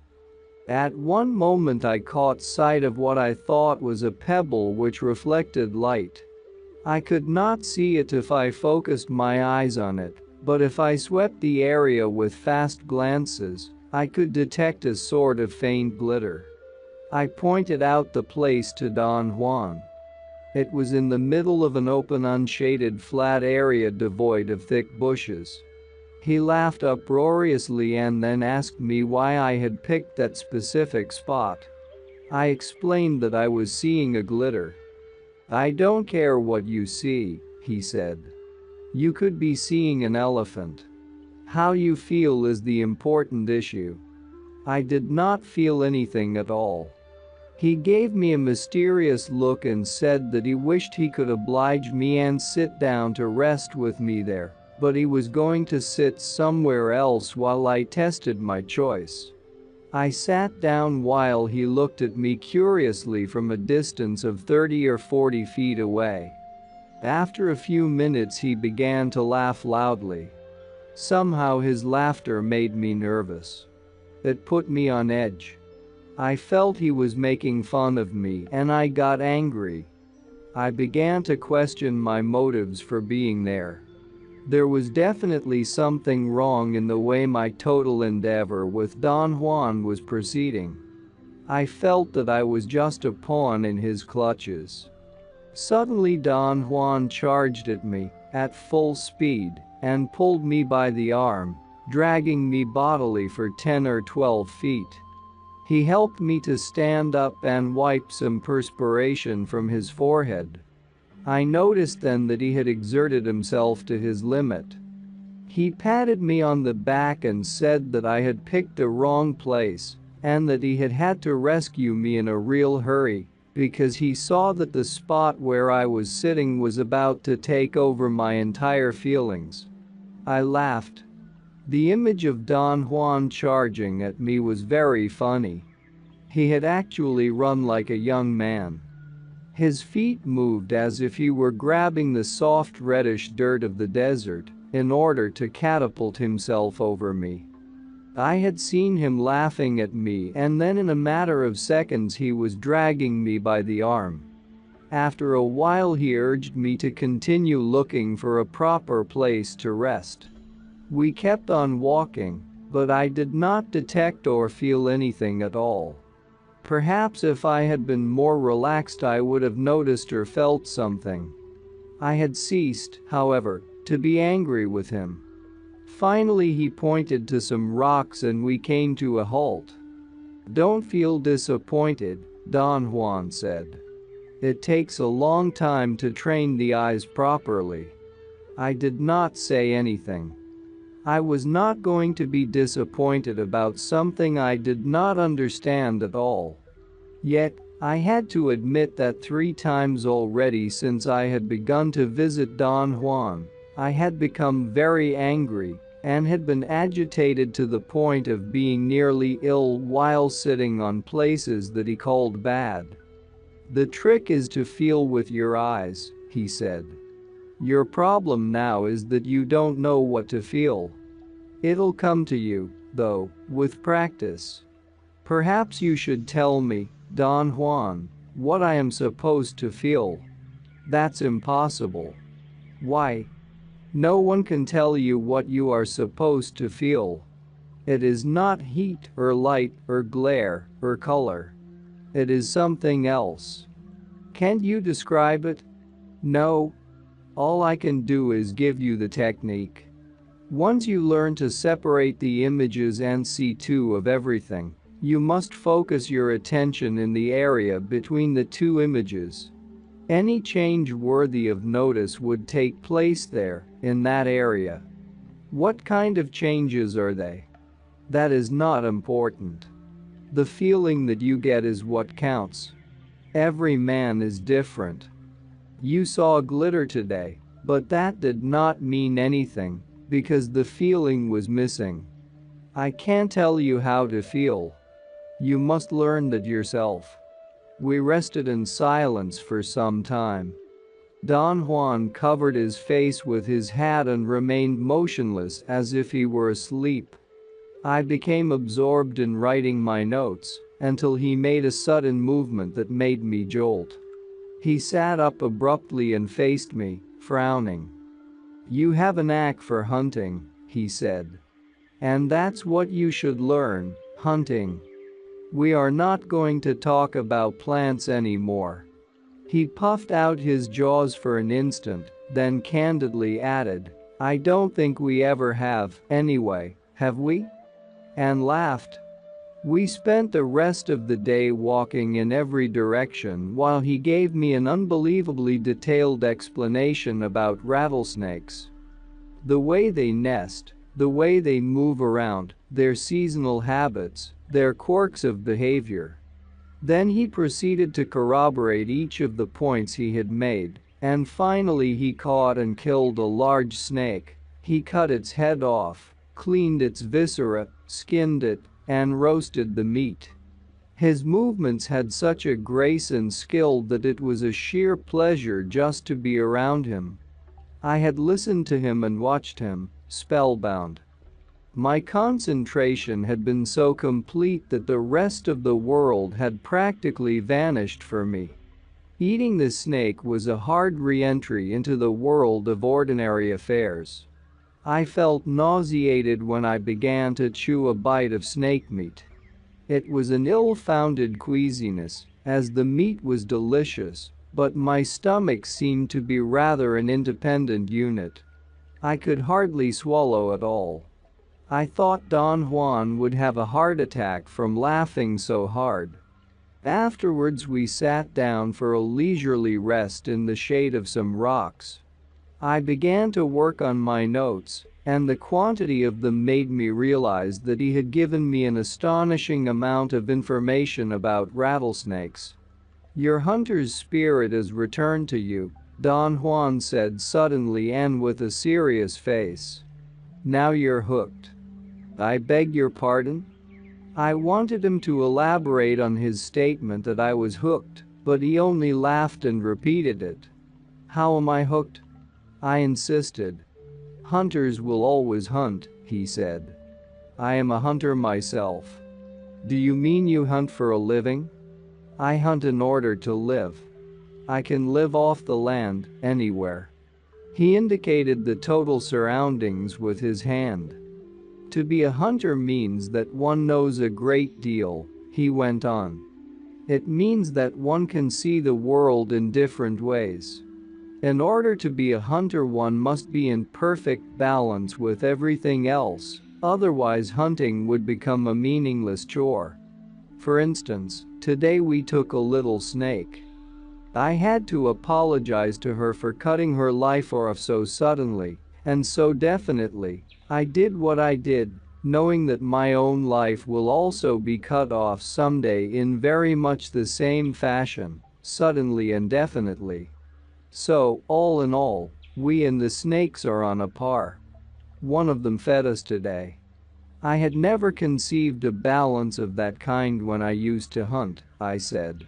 At one moment I caught sight of what I thought was a pebble which reflected light. I could not see it if I focused my eyes on it, but if I swept the area with fast glances, I could detect a sort of faint glitter. I pointed out the place to Don Juan. It was in the middle of an open unshaded flat area devoid of thick bushes. He laughed uproariously and then asked me why I had picked that specific spot. I explained that I was seeing a glitter. "I don't care what you see," he said. "You could be seeing an elephant. How you feel is the important issue." I did not feel anything at all. He gave me a mysterious look and said that he wished he could oblige me and sit down to rest with me there, but he was going to sit somewhere else while I tested my choice. I sat down while he looked at me curiously from a distance of 30 or 40 feet away. After a few minutes he began to laugh loudly. Somehow his laughter made me nervous. It put me on edge. I felt he was making fun of me and I got angry. I began to question my motives for being there. There was definitely something wrong in the way my total endeavor with Don Juan was proceeding. I felt that I was just a pawn in his clutches. Suddenly Don Juan charged at me, at full speed, and pulled me by the arm, dragging me bodily for 10 or 12 feet. He helped me to stand up and wipe some perspiration from his forehead. I noticed then that he had exerted himself to his limit. He patted me on the back and said that I had picked the wrong place, and that he had had to rescue me in a real hurry, because he saw that the spot where I was sitting was about to take over my entire feelings. I laughed. The image of Don Juan charging at me was very funny. He had actually run like a young man. His feet moved as if he were grabbing the soft reddish dirt of the desert in order to catapult himself over me. I had seen him laughing at me and then in a matter of seconds he was dragging me by the arm. After a while he urged me to continue looking for a proper place to rest. We kept on walking, but I did not detect or feel anything at all. Perhaps if I had been more relaxed I would have noticed or felt something. I had ceased, however, to be angry with him. Finally he pointed to some rocks and we came to a halt. "Don't feel disappointed," Don Juan said. "It takes a long time to train the eyes properly." I did not say anything. I was not going to be disappointed about something I did not understand at all. Yet, I had to admit that 3 times already since I had begun to visit Don Juan, I had become very angry and had been agitated to the point of being nearly ill while sitting on places that he called bad. "The trick is to feel with your eyes," he said. "Your problem now is that you don't know what to feel. It'll come to you, though, with practice. Perhaps you should tell me, Don Juan, what I am supposed to feel." "That's impossible." "Why?" "No one can tell you what you are supposed to feel. It is not heat or light or glare or color. It is something else." "Can't you describe it?" "No. All I can do is give you the technique. Once you learn to separate the images and see two of everything, you must focus your attention in the area between the 2 images. Any change worthy of notice would take place there, in that area." "What kind of changes are they?" "That is not important. The feeling that you get is what counts. Every man is different. You saw glitter today, but that did not mean anything, because the feeling was missing. I can't tell you how to feel. You must learn that yourself." We rested in silence for some time. Don Juan covered his face with his hat and remained motionless as if he were asleep. I became absorbed in writing my notes until he made a sudden movement that made me jolt. He sat up abruptly and faced me, frowning. "You have a knack for hunting," he said. "And that's what you should learn, hunting. We are not going to talk about plants anymore." He puffed out his jaws for an instant, then candidly added, "I don't think we ever have, anyway, have we?" And laughed. We spent the rest of the day walking in every direction while he gave me an unbelievably detailed explanation about rattlesnakes. The way they nest, the way they move around, their seasonal habits, their quirks of behavior. Then he proceeded to corroborate each of the points he had made, and finally he caught and killed a large snake. He cut its head off, cleaned its viscera, skinned it, and roasted the meat. His movements had such a grace and skill that it was a sheer pleasure just to be around him. I had listened to him and watched him, spellbound. My concentration had been so complete that the rest of the world had practically vanished for me. Eating the snake was a hard re-entry into the world of ordinary affairs. I felt nauseated when I began to chew a bite of snake meat. It was an ill-founded queasiness, as the meat was delicious, but my stomach seemed to be rather an independent unit. I could hardly swallow at all. I thought Don Juan would have a heart attack from laughing so hard. Afterwards we sat down for a leisurely rest in the shade of some rocks. I began to work on my notes, and the quantity of them made me realize that he had given me an astonishing amount of information about rattlesnakes. "Your hunter's spirit has returned to you," Don Juan said suddenly and with a serious face. "Now you're hooked." "I beg your pardon?" I wanted him to elaborate on his statement that I was hooked, but he only laughed and repeated it. "How am I hooked?" I insisted. "Hunters will always hunt," he said. "I am a hunter myself." "Do you mean you hunt for a living?" "I hunt in order to live." I can live off the land, anywhere." He indicated the total surroundings with his hand. "To be a hunter means that one knows a great deal," he went on. "It means that one can see the world in different ways. In order to be a hunter, one must be in perfect balance with everything else, otherwise hunting would become a meaningless chore. For instance, today we took a little snake. I had to apologize to her for cutting her life off so suddenly and so definitely. I did what I did, knowing that my own life will also be cut off someday in very much the same fashion, suddenly and definitely. So, all in all, we and the snakes are on a par. One of them fed us today." "I had never conceived a balance of that kind when I used to hunt," I said.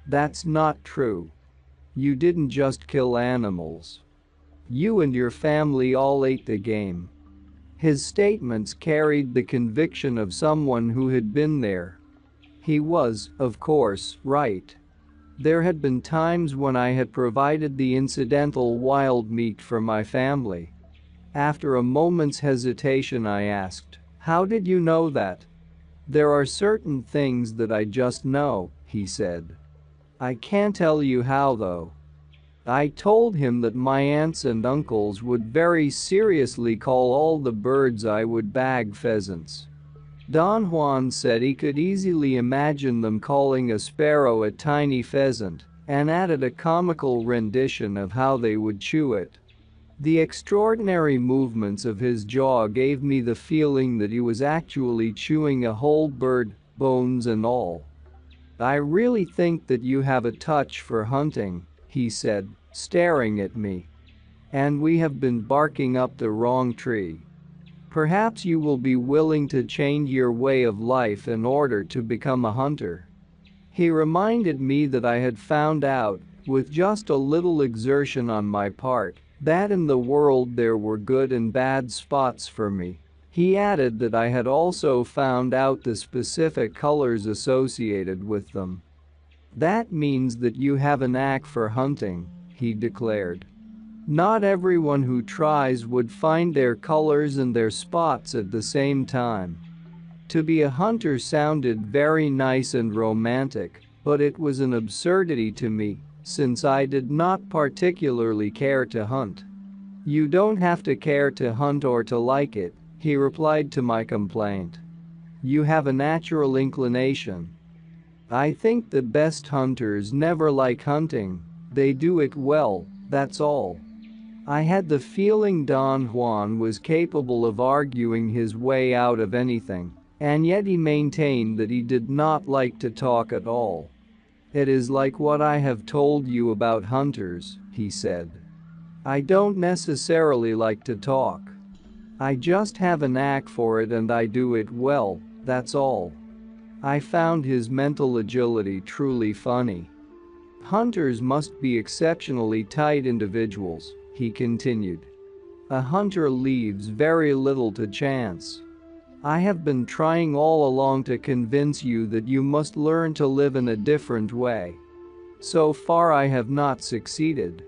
"That's not true. You didn't just kill animals. You and your family all ate the game." His statements carried the conviction of someone who had been there. He was, of course, right. There had been times when I had provided the incidental wild meat for my family. After a moment's hesitation, I asked, "How did you know that?" "There are certain things that I just know," he said. "I can't tell you how though." I told him that my aunts and uncles would very seriously call all the birds I would bag pheasants. Don Juan said he could easily imagine them calling a sparrow a tiny pheasant, and added a comical rendition of how they would chew it. The extraordinary movements of his jaw gave me the feeling that he was actually chewing a whole bird, bones and all. "I really think that you have a touch for hunting," he said, staring at me. "And we have been barking up the wrong tree. Perhaps you will be willing to change your way of life in order to become a hunter." He reminded me that I had found out, with just a little exertion on my part, that in the world there were good and bad spots for me. He added that I had also found out the specific colors associated with them. "That means that you have a knack for hunting," he declared. "Not everyone who tries would find their colors and their spots at the same time." To be a hunter sounded very nice and romantic, but it was an absurdity to me, since I did not particularly care to hunt. "You don't have to care to hunt or to like it," he replied to my complaint. "You have a natural inclination. I think the best hunters never like hunting, they do it well, that's all." I had the feeling Don Juan was capable of arguing his way out of anything, and yet he maintained that he did not like to talk at all. "It is like what I have told you about hunters," he said. "I don't necessarily like to talk. I just have a knack for it and I do it well, that's all." I found his mental agility truly funny. "Hunters must be exceptionally tight individuals," he continued. "A hunter leaves very little to chance. I have been trying all along to convince you that you must learn to live in a different way. So far I have not succeeded.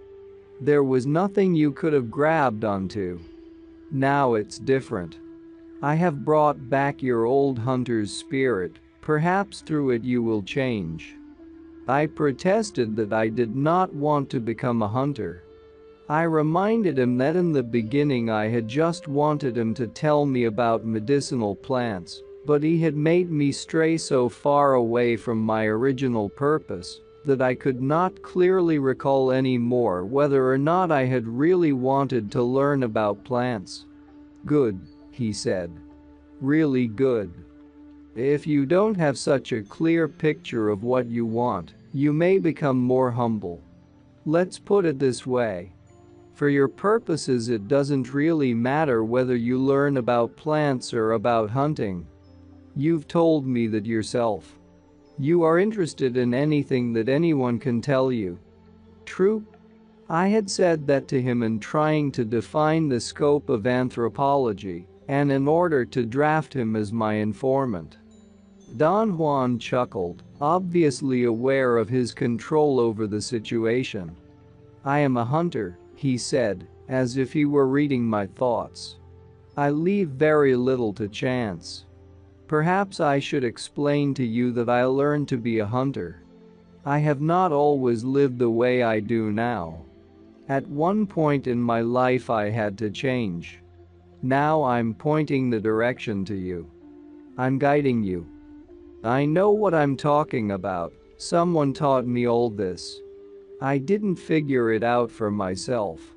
There was nothing you could have grabbed onto. Now it's different. I have brought back your old hunter's spirit, perhaps through it you will change." I protested that I did not want to become a hunter. I reminded him that in the beginning I had just wanted him to tell me about medicinal plants, but he had made me stray so far away from my original purpose that I could not clearly recall anymore whether or not I had really wanted to learn about plants. "Good," he said. "Really good. If you don't have such a clear picture of what you want, you may become more humble. Let's put it this way. For your purposes, it doesn't really matter whether you learn about plants or about hunting. You've told me that yourself. You are interested in anything that anyone can tell you. True?" I had said that to him in trying to define the scope of anthropology, and in order to draft him as my informant. Don Juan chuckled, obviously aware of his control over the situation. "I am a hunter," he said, as if he were reading my thoughts. "I leave very little to chance. Perhaps I should explain to you that I learned to be a hunter. I have not always lived the way I do now. At one point in my life I had to change. Now I'm pointing the direction to you. I'm guiding you. I know what I'm talking about. Someone taught me all this. I didn't figure it out for myself."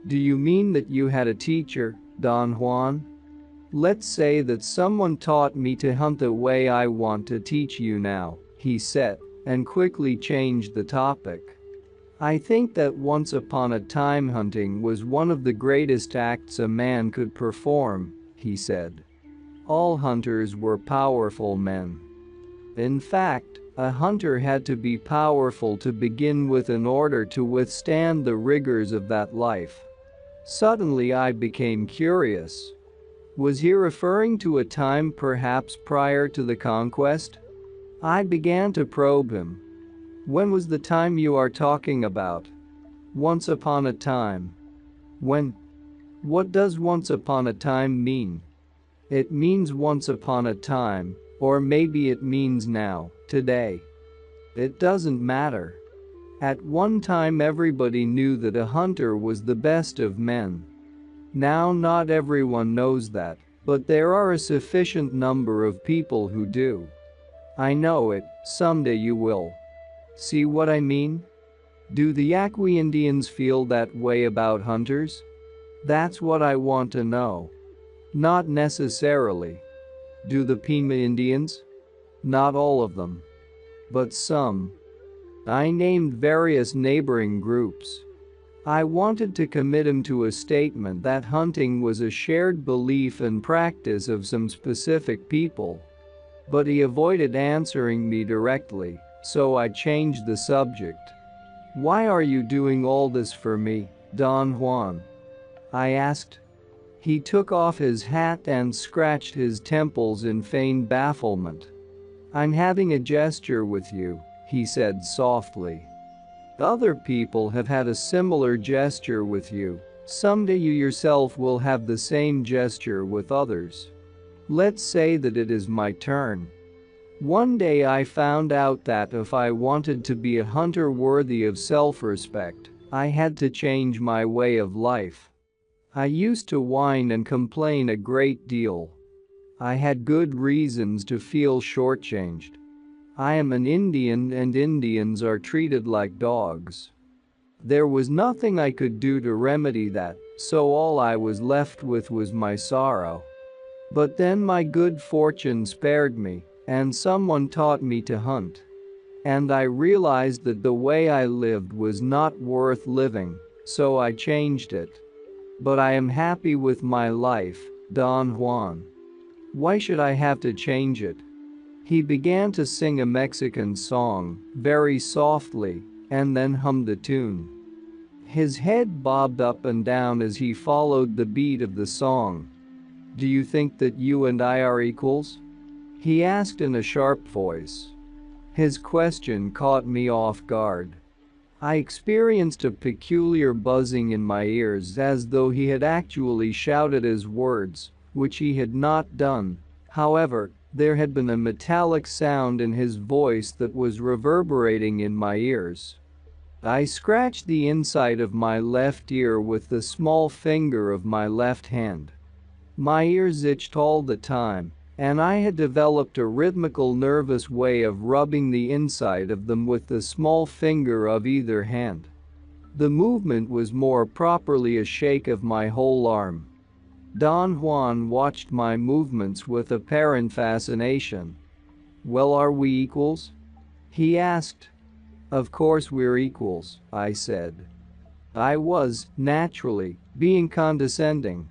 "Do you mean that you had a teacher, Don Juan?" "Let's say that someone taught me to hunt the way I want to teach you now," he said, and quickly changed the topic. "I think that once upon a time hunting was one of the greatest acts a man could perform," he said. "All hunters were powerful men. In fact, a hunter had to be powerful to begin with in order to withstand the rigors of that life." Suddenly I became curious. Was he referring to a time perhaps prior to the conquest? I began to probe him. "When was the time you are talking about?" "Once upon a time." "When?" "What does once upon a time mean?" "It means once upon a time, or maybe it means now, today. It doesn't matter. At one time everybody knew that a hunter was the best of men. Now not everyone knows that, but there are a sufficient number of people who do. I know it, someday you will. See what I mean? Do the Yaqui Indians feel that way about hunters? That's what I want to know." "Not necessarily." "Do the Pima Indians?" "Not all of them. But some." I named various neighboring groups. I wanted to commit him to a statement that hunting was a shared belief and practice of some specific people. But he avoided answering me directly, so I changed the subject. "Why are you doing all this for me, Don Juan?" I asked. He took off his hat and scratched his temples in feigned bafflement. "I'm having a gesture with you," he said softly. "Other people have had a similar gesture with you. Someday you yourself will have the same gesture with others. Let's say that it is my turn. One day I found out that if I wanted to be a hunter worthy of self-respect, I had to change my way of life. I used to whine and complain a great deal. I had good reasons to feel shortchanged. I am an Indian and Indians are treated like dogs. There was nothing I could do to remedy that, so all I was left with was my sorrow. But then my good fortune spared me, and someone taught me to hunt. And I realized that the way I lived was not worth living, so I changed it. But I am happy with my life, Don Juan. Why should I have to change it?" He began to sing a Mexican song, very softly, and then hummed the tune. His head bobbed up and down as he followed the beat of the song. "Do you think that you and I are equals?" he asked in a sharp voice. His question caught me off guard. I experienced a peculiar buzzing in my ears as though he had actually shouted his words, which he had not done. However, there had been a metallic sound in his voice that was reverberating in my ears. I scratched the inside of my left ear with the small finger of my left hand. My ears itched all the time, and I had developed a rhythmical nervous way of rubbing the inside of them with the small finger of either hand. The movement was more properly a shake of my whole arm. Don Juan watched my movements with apparent fascination. "Well, are we equals?" he asked. "Of course we're equals," I said. I was, naturally, being condescending.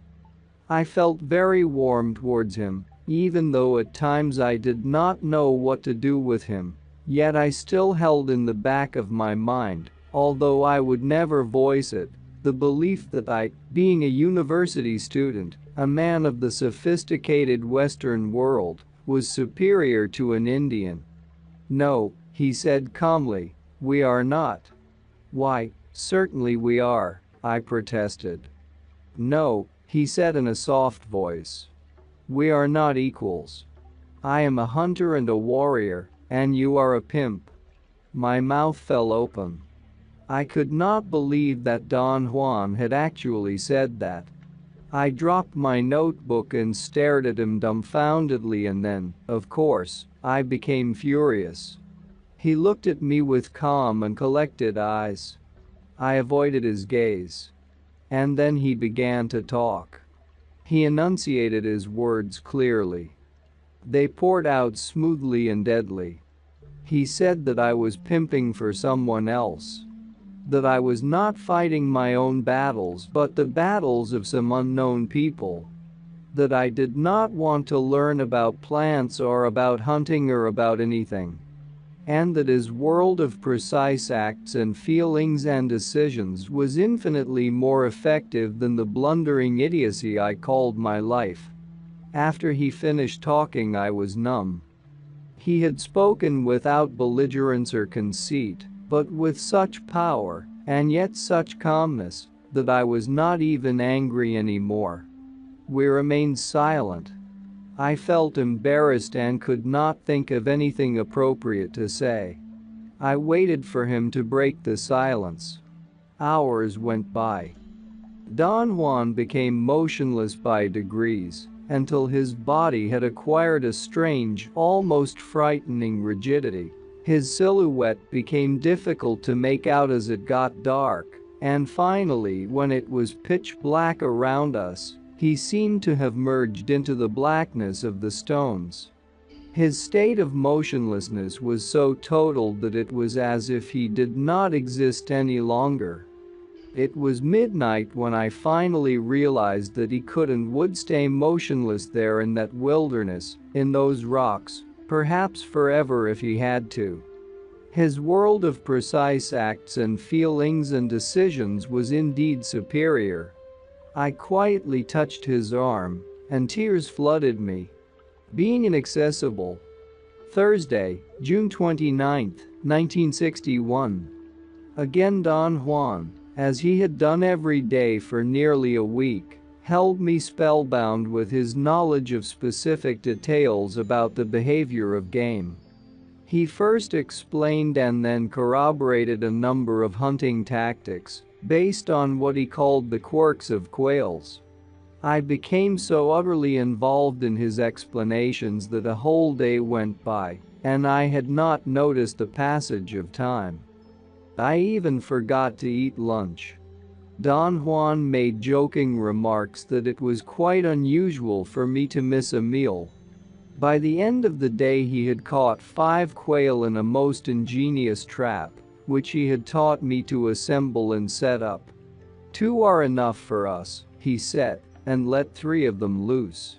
I felt very warm towards him, even though at times I did not know what to do with him, yet I still held in the back of my mind, although I would never voice it, the belief that I, being a university student, a man of the sophisticated Western world, was superior to an Indian. "No," he said calmly, "we are not." "Why, certainly we are," I protested. "No," he said in a soft voice. "We are not equals. I am a hunter and a warrior, and you are a pimp." My mouth fell open. I could not believe that Don Juan had actually said that. I dropped my notebook and stared at him dumbfoundedly, and then, of course, I became furious. He looked at me with calm and collected eyes. I avoided his gaze. And then he began to talk. He enunciated his words clearly. They poured out smoothly and deadly. He said that I was pimping for someone else. That I was not fighting my own battles but the battles of some unknown people. That I did not want to learn about plants or about hunting or about anything. And that his world of precise acts and feelings and decisions was infinitely more effective than the blundering idiocy I called my life. After he finished talking, I was numb. He had spoken without belligerence or conceit, but with such power, and yet such calmness, that I was not even angry anymore. We remained silent. I felt embarrassed and could not think of anything appropriate to say. I waited for him to break the silence. Hours went by. Don Juan became motionless by degrees, until his body had acquired a strange, almost frightening rigidity. His silhouette became difficult to make out as it got dark, and finally, when it was pitch black around us, he seemed to have merged into the blackness of the stones. His state of motionlessness was so total that it was as if he did not exist any longer. It was midnight when I finally realized that he could and would stay motionless there in that wilderness, in those rocks, perhaps forever if he had to. His world of precise acts and feelings and decisions was indeed superior. I quietly touched his arm, and tears flooded me. Being inaccessible. Thursday, June 29, 1961. Again Don Juan, as he had done every day for nearly a week, held me spellbound with his knowledge of specific details about the behavior of game. He first explained and then corroborated a number of hunting tactics, based on what he called the quirks of quails. I became so utterly involved in his explanations that a whole day went by, and I had not noticed the passage of time. I even forgot to eat lunch. Don Juan made joking remarks that it was quite unusual for me to miss a meal. By the end of the day he had caught 5 quail in a most ingenious trap, which he had taught me to assemble and set up. 2 are enough for us, he said, and let 3 of them loose.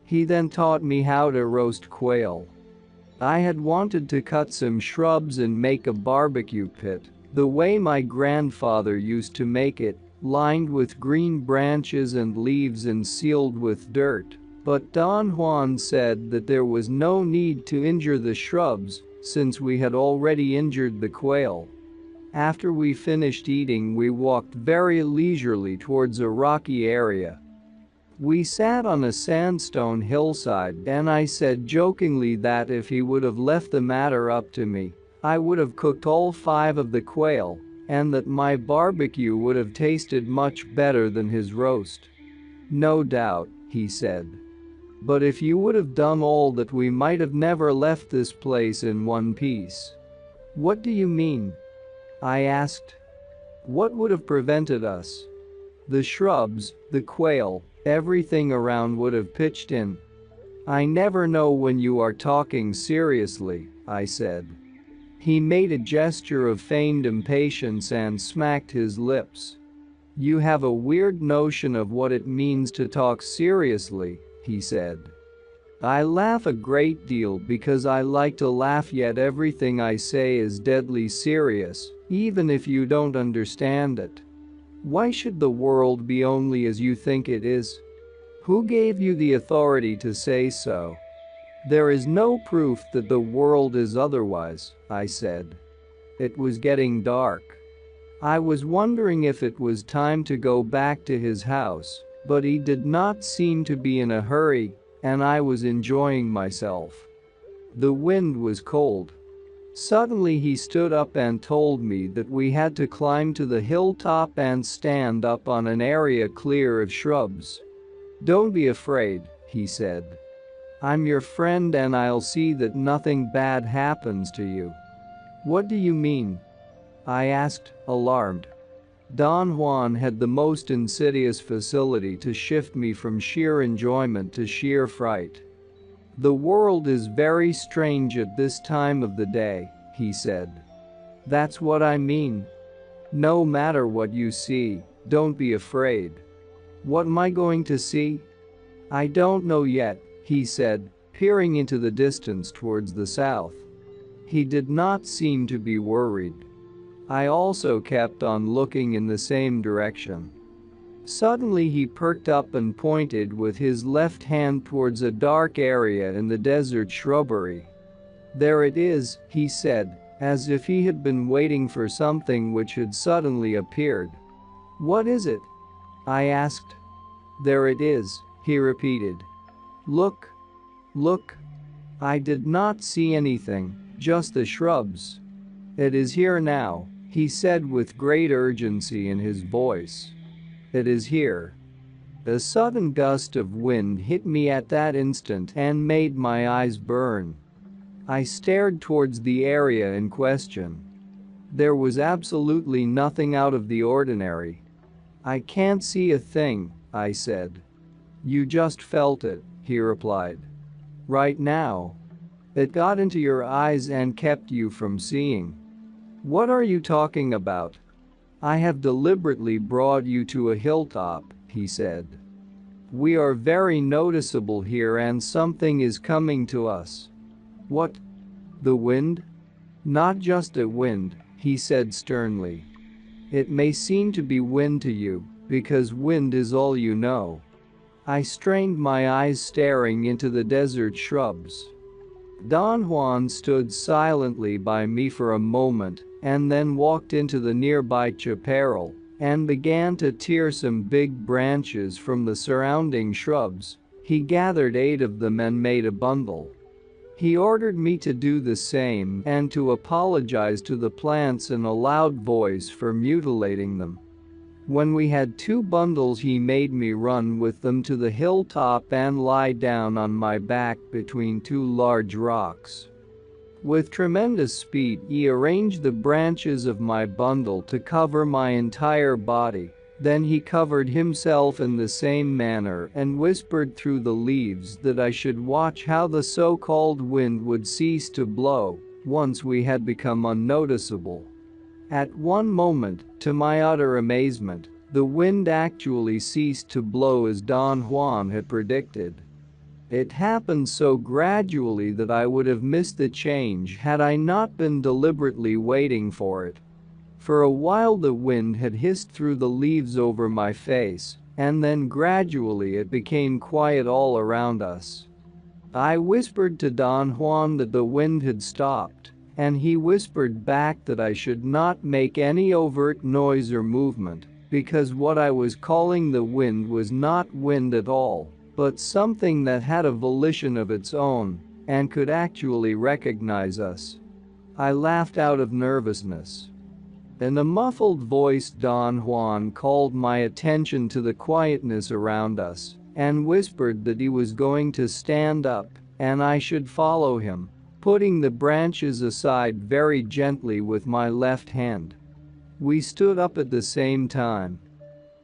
He then taught me how to roast quail. I had wanted to cut some shrubs and make a barbecue pit, the way my grandfather used to make it, lined with green branches and leaves and sealed with dirt, but Don Juan said that there was no need to injure the shrubs, since we had already injured the quail. After we finished eating, we walked very leisurely towards a rocky area. We sat on a sandstone hillside, and I said jokingly that if he would have left the matter up to me, I would have cooked all 5 of the quail, and that my barbecue would have tasted much better than his roast. No doubt, he said. But if you would have done all that, we might have never left this place in one piece. What do you mean? I asked. What would have prevented us? The shrubs, the quail, everything around would have pitched in. I never know when you are talking seriously, I said. He made a gesture of feigned impatience and smacked his lips. You have a weird notion of what it means to talk seriously, he said. I laugh a great deal because I like to laugh, yet everything I say is deadly serious, even if you don't understand it. Why should the world be only as you think it is? Who gave you the authority to say so? There is no proof that the world is otherwise, I said. It was getting dark. I was wondering if it was time to go back to his house, but he did not seem to be in a hurry, and I was enjoying myself. The wind was cold. Suddenly he stood up and told me that we had to climb to the hilltop and stand up on an area clear of shrubs. "Don't be afraid," he said. "I'm your friend and I'll see that nothing bad happens to you." "What do you mean?" I asked, alarmed. Don Juan had the most insidious facility to shift me from sheer enjoyment to sheer fright. "The world is very strange at this time of the day," he said. "That's what I mean. No matter what you see, don't be afraid." "What am I going to see?" "I don't know yet," he said, peering into the distance towards the south. He did not seem to be worried. I also kept on looking in the same direction. Suddenly he perked up and pointed with his left hand towards a dark area in the desert shrubbery. "There it is," he said, as if he had been waiting for something which had suddenly appeared. "What is it?" I asked. "There it is," he repeated. "Look. Look." I did not see anything, just the shrubs. "It is here now," he said with great urgency in his voice. "It is here." A sudden gust of wind hit me at that instant and made my eyes burn. I stared towards the area in question. There was absolutely nothing out of the ordinary. "I can't see a thing," I said. "You just felt it," he replied. "Right now. It got into your eyes and kept you from seeing." "What are you talking about?" "I have deliberately brought you to a hilltop," he said. "We are very noticeable here and something is coming to us." "What? The wind?" "Not just a wind," he said sternly. "It may seem to be wind to you, because wind is all you know." I strained my eyes staring into the desert shrubs. Don Juan stood silently by me for a moment and then walked into the nearby chaparral and began to tear some big branches from the surrounding shrubs. He gathered 8 of them and made a bundle. He ordered me to do the same and to apologize to the plants in a loud voice for mutilating them. When we had 2 bundles, he made me run with them to the hilltop and lie down on my back between 2 large rocks. With tremendous speed, he arranged the branches of my bundle to cover my entire body. Then he covered himself in the same manner and whispered through the leaves that I should watch how the so-called wind would cease to blow once we had become unnoticeable. At one moment, to my utter amazement, the wind actually ceased to blow as Don Juan had predicted. It happened so gradually that I would have missed the change had I not been deliberately waiting for it. For a while the wind had hissed through the leaves over my face, and then gradually it became quiet all around us. I whispered to Don Juan that the wind had stopped, and he whispered back that I should not make any overt noise or movement, because what I was calling the wind was not wind at all, but something that had a volition of its own and could actually recognize us. I laughed out of nervousness. In a muffled voice, Don Juan called my attention to the quietness around us and whispered that he was going to stand up and I should follow him, putting the branches aside very gently with my left hand. We stood up at the same time.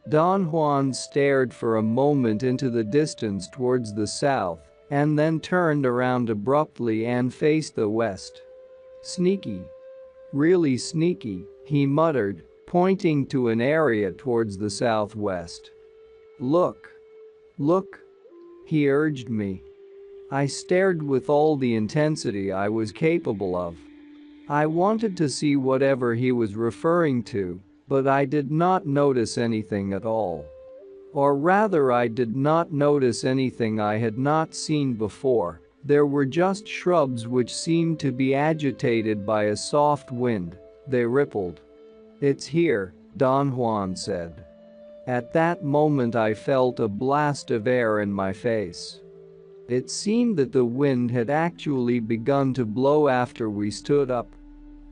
Don Juan stared for a moment into the distance towards the south and then turned around abruptly and faced the west. "Sneaky. Really sneaky," he muttered, pointing to an area towards the southwest. "Look. Look," he urged me. I stared with all the intensity I was capable of. I wanted to see whatever he was referring to, but I did not notice anything at all. Or rather, I did not notice anything I had not seen before. There were just shrubs which seemed to be agitated by a soft wind. They rippled. "It's here," Don Juan said. At that moment I felt a blast of air in my face. It seemed that the wind had actually begun to blow after we stood up.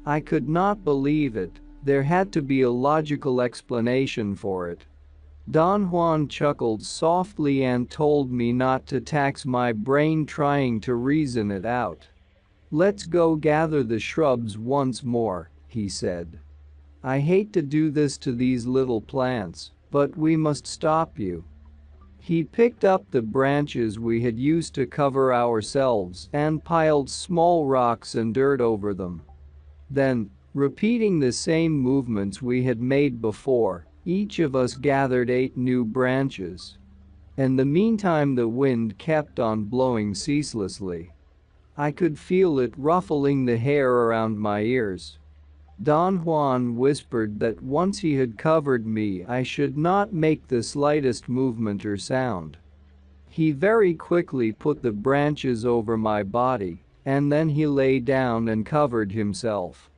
I could not believe it. There had to be a logical explanation for it. Don Juan chuckled softly and told me not to tax my brain trying to reason it out. "Let's go gather the shrubs once more," he said. "I hate to do this to these little plants, but we must stop you." He picked up the branches we had used to cover ourselves and piled small rocks and dirt over them. Then, repeating the same movements we had made before, each of us gathered 8 new branches. In the meantime the wind kept on blowing ceaselessly. I could feel it ruffling the hair around my ears. Don Juan whispered that once he had covered me I should not make the slightest movement or sound. He very quickly put the branches over my body, and then he lay down and covered himself.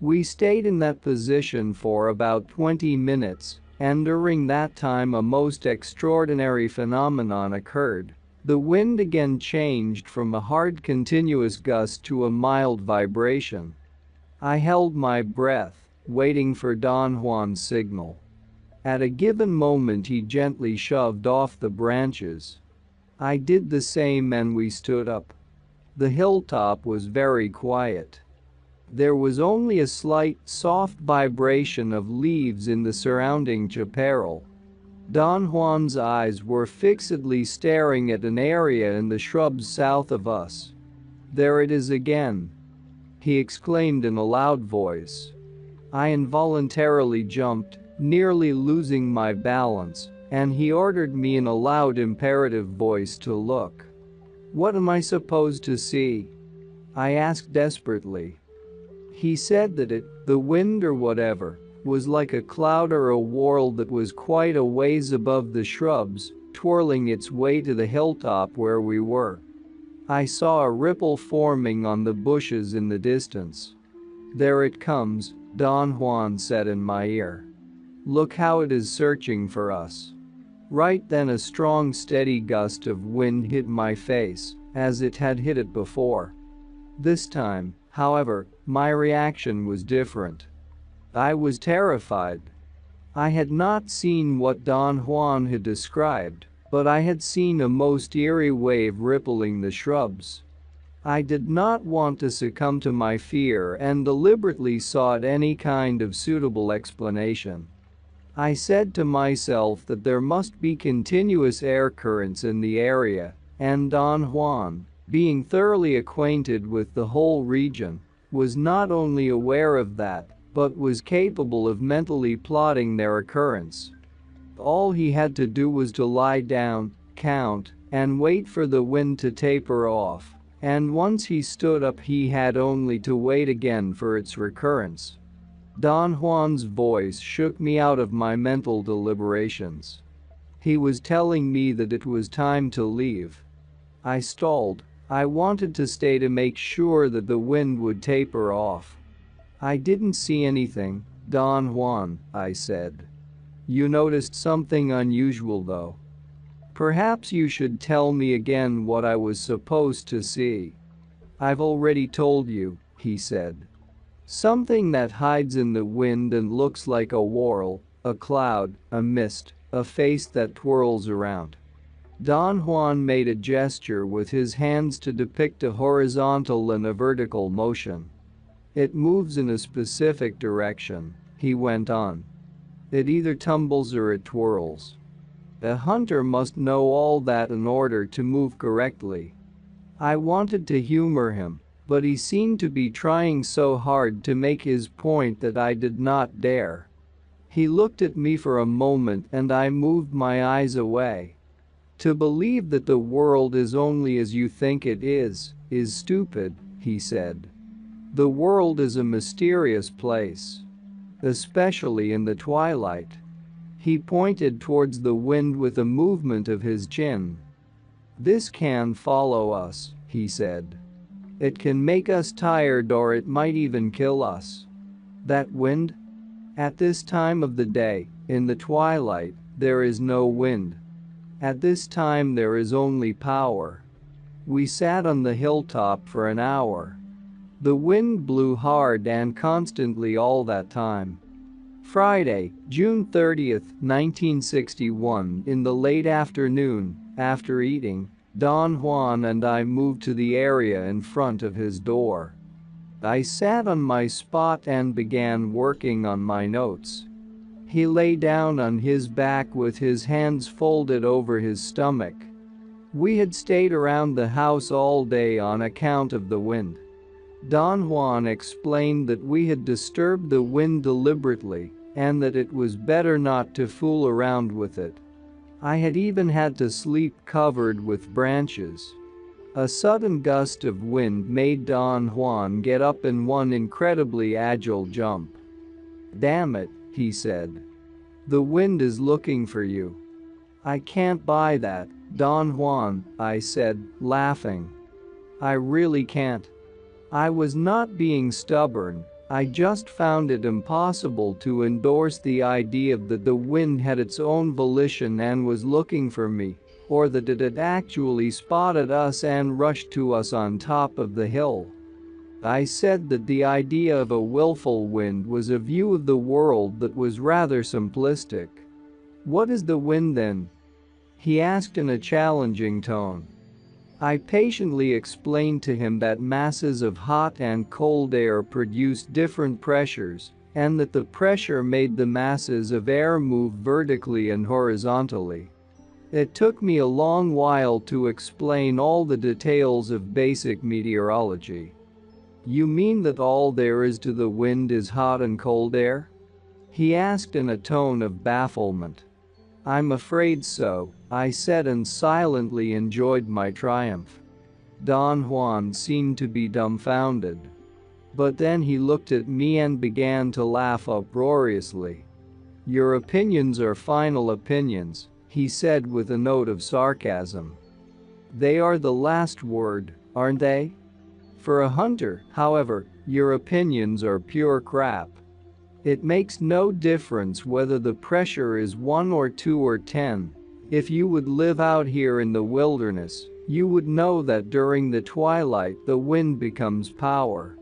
We stayed in that position for about 20 minutes, and during that time a most extraordinary phenomenon occurred. The wind again changed from a hard continuous gust to a mild vibration. I held my breath, waiting for Don Juan's signal. At a given moment he gently shoved off the branches. I did the same and we stood up. The hilltop was very quiet. There was only a slight, soft vibration of leaves in the surrounding chaparral. Don Juan's eyes were fixedly staring at an area in the shrubs south of us. "There it is again," he exclaimed in a loud voice. I involuntarily jumped, nearly losing my balance, and he ordered me in a loud imperative voice to look. "What am I supposed to see?" I asked desperately. He said that the wind or whatever, was like a cloud or a whorl that was quite a ways above the shrubs, twirling its way to the hilltop where we were. I saw a ripple forming on the bushes in the distance. "There it comes," Don Juan said in my ear. "Look how it is searching for us." Right then a strong steady gust of wind hit my face, as it had hit it before. This time, however, my reaction was different. I was terrified. I had not seen what Don Juan had described, but I had seen a most eerie wave rippling the shrubs. I did not want to succumb to my fear and deliberately sought any kind of suitable explanation. I said to myself that there must be continuous air currents in the area, and Don Juan, being thoroughly acquainted with the whole region, was not only aware of that, but was capable of mentally plotting their occurrence. All he had to do was to lie down, count, and wait for the wind to taper off, and once he stood up he had only to wait again for its recurrence. Don Juan's voice shook me out of my mental deliberations. He was telling me that it was time to leave. I stalled. I wanted to stay to make sure that the wind would taper off. "I didn't see anything, Don Juan," I said. "You noticed something unusual though. Perhaps you should tell me again what I was supposed to see." "I've already told you," he said. "Something that hides in the wind and looks like a whorl, a cloud, a mist, a face that twirls around." Don Juan made a gesture with his hands to depict a horizontal and a vertical motion. "It moves in a specific direction," he went on. "It either tumbles or it twirls. A hunter must know all that in order to move correctly." I wanted to humor him, but he seemed to be trying so hard to make his point that I did not dare. He looked at me for a moment and I moved my eyes away. "To believe that the world is only as you think it is stupid," he said. "The world is a mysterious place. Especially in the twilight." He pointed towards the wind with a movement of his chin. "This can follow us," he said. It can make us tired or it might even kill us. That wind? At this time of the day, in the twilight, there is no wind. At this time there is only power. We sat on the hilltop for an hour. The wind blew hard and constantly all that time. Friday, June 30th, 1961, in the late afternoon, after eating, Don Juan and I moved to the area in front of his door. I sat on my spot and began working on my notes. He lay down on his back with his hands folded over his stomach. We had stayed around the house all day on account of the wind. Don Juan explained that we had disturbed the wind deliberately and that it was better not to fool around with it. I had even had to sleep covered with branches. A sudden gust of wind made Don Juan get up in one incredibly agile jump. "Damn it," he said. "The wind is looking for you." "I can't buy that, Don Juan," I said, laughing. "I really can't." I was not being stubborn, I just found it impossible to endorse the idea that the wind had its own volition and was looking for me, or that it had actually spotted us and rushed to us on top of the hill. I said that the idea of a willful wind was a view of the world that was rather simplistic. "What is the wind then?" he asked in a challenging tone. I patiently explained to him that masses of hot and cold air produced different pressures, and that the pressure made the masses of air move vertically and horizontally. It took me a long while to explain all the details of basic meteorology. "You mean that all there is to the wind is hot and cold air?" he asked in a tone of bafflement. "I'm afraid so," I said, and silently enjoyed my triumph. Don Juan seemed to be dumbfounded. But then he looked at me and began to laugh uproariously. "Your opinions are final opinions," he said with a note of sarcasm. "They are the last word, aren't they? For a hunter, however, your opinions are pure crap. It makes no difference whether the pressure is 1 or 2 or 10. If you would live out here in the wilderness, you would know that during the twilight the wind becomes power.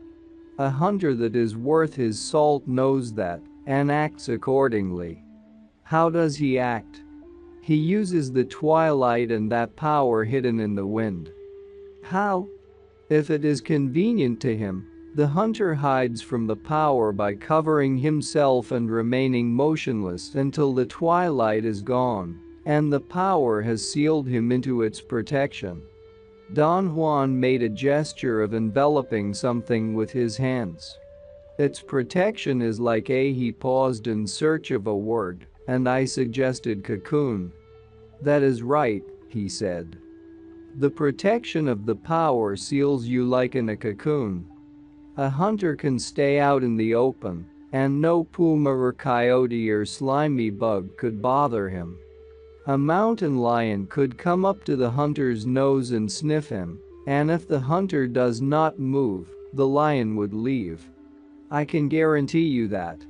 A hunter that is worth his salt knows that, and acts accordingly. How does he act? He uses the twilight and that power hidden in the wind. How? If it is convenient to him, the hunter hides from the power by covering himself and remaining motionless until the twilight is gone, and the power has sealed him into its protection." Don Juan made a gesture of enveloping something with his hands. "Its protection is like a..." He paused in search of a word, and I suggested cocoon. "That is right," he said. "The protection of the power seals you like in a cocoon. A hunter can stay out in the open, and no puma or coyote or slimy bug could bother him. A mountain lion could come up to the hunter's nose and sniff him, and if the hunter does not move, the lion would leave. I can guarantee you that.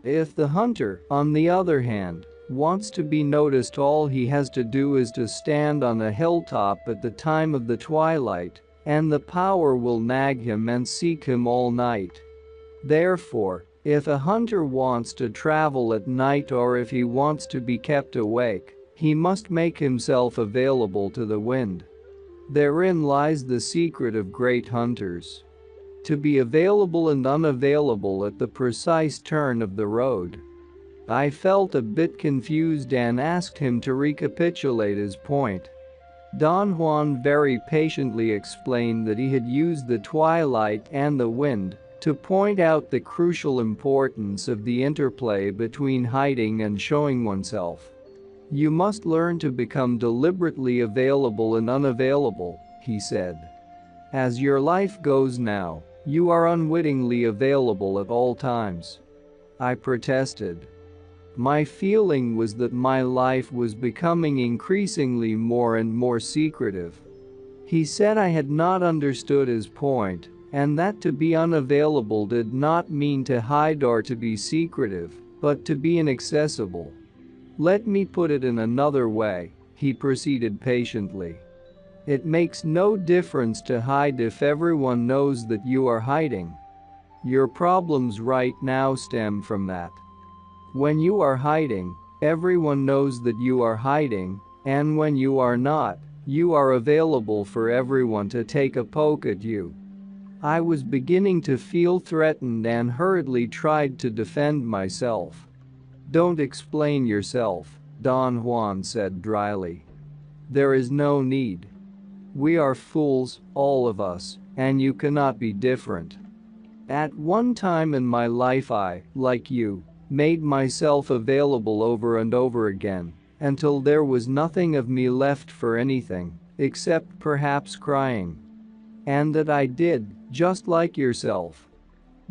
If the hunter, on the other hand, wants to be noticed, all he has to do is to stand on a hilltop at the time of the twilight, and the power will nag him and seek him all night. Therefore, if a hunter wants to travel at night or if he wants to be kept awake, he must make himself available to the wind. Therein lies the secret of great hunters. To be available and unavailable at the precise turn of the road." I felt a bit confused and asked him to recapitulate his point. Don Juan very patiently explained that he had used the twilight and the wind to point out the crucial importance of the interplay between hiding and showing oneself. "You must learn to become deliberately available and unavailable," he said. "As your life goes now, you are unwittingly available at all times." I protested. My feeling was that my life was becoming increasingly more and more secretive. He said I had not understood his point, and that to be unavailable did not mean to hide or to be secretive, but to be inaccessible. Let me put it in another way, he proceeded patiently. It makes no difference to hide if everyone knows that you are hiding. Your problems right now stem from that. When you are hiding, everyone knows that you are hiding, and when you are not, you are available for everyone to take a poke at you. I was beginning to feel threatened and hurriedly tried to defend myself. Don't explain yourself, Don Juan said dryly. There is no need. We are fools, all of us, and you cannot be different. At one time in my life I, like you, made myself available over and over again, until there was nothing of me left for anything, except perhaps crying. And that I did, just like yourself.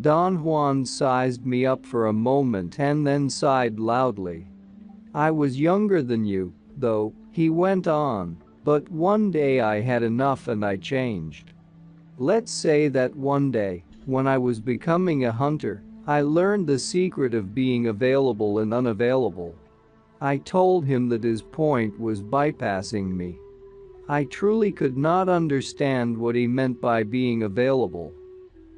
Don Juan sized me up for a moment and then sighed loudly. I was younger than you, though, he went on, but one day I had enough and I changed. Let's say that one day, when I was becoming a hunter, I learned the secret of being available and unavailable. I told him that his point was bypassing me. I truly could not understand what he meant by being available.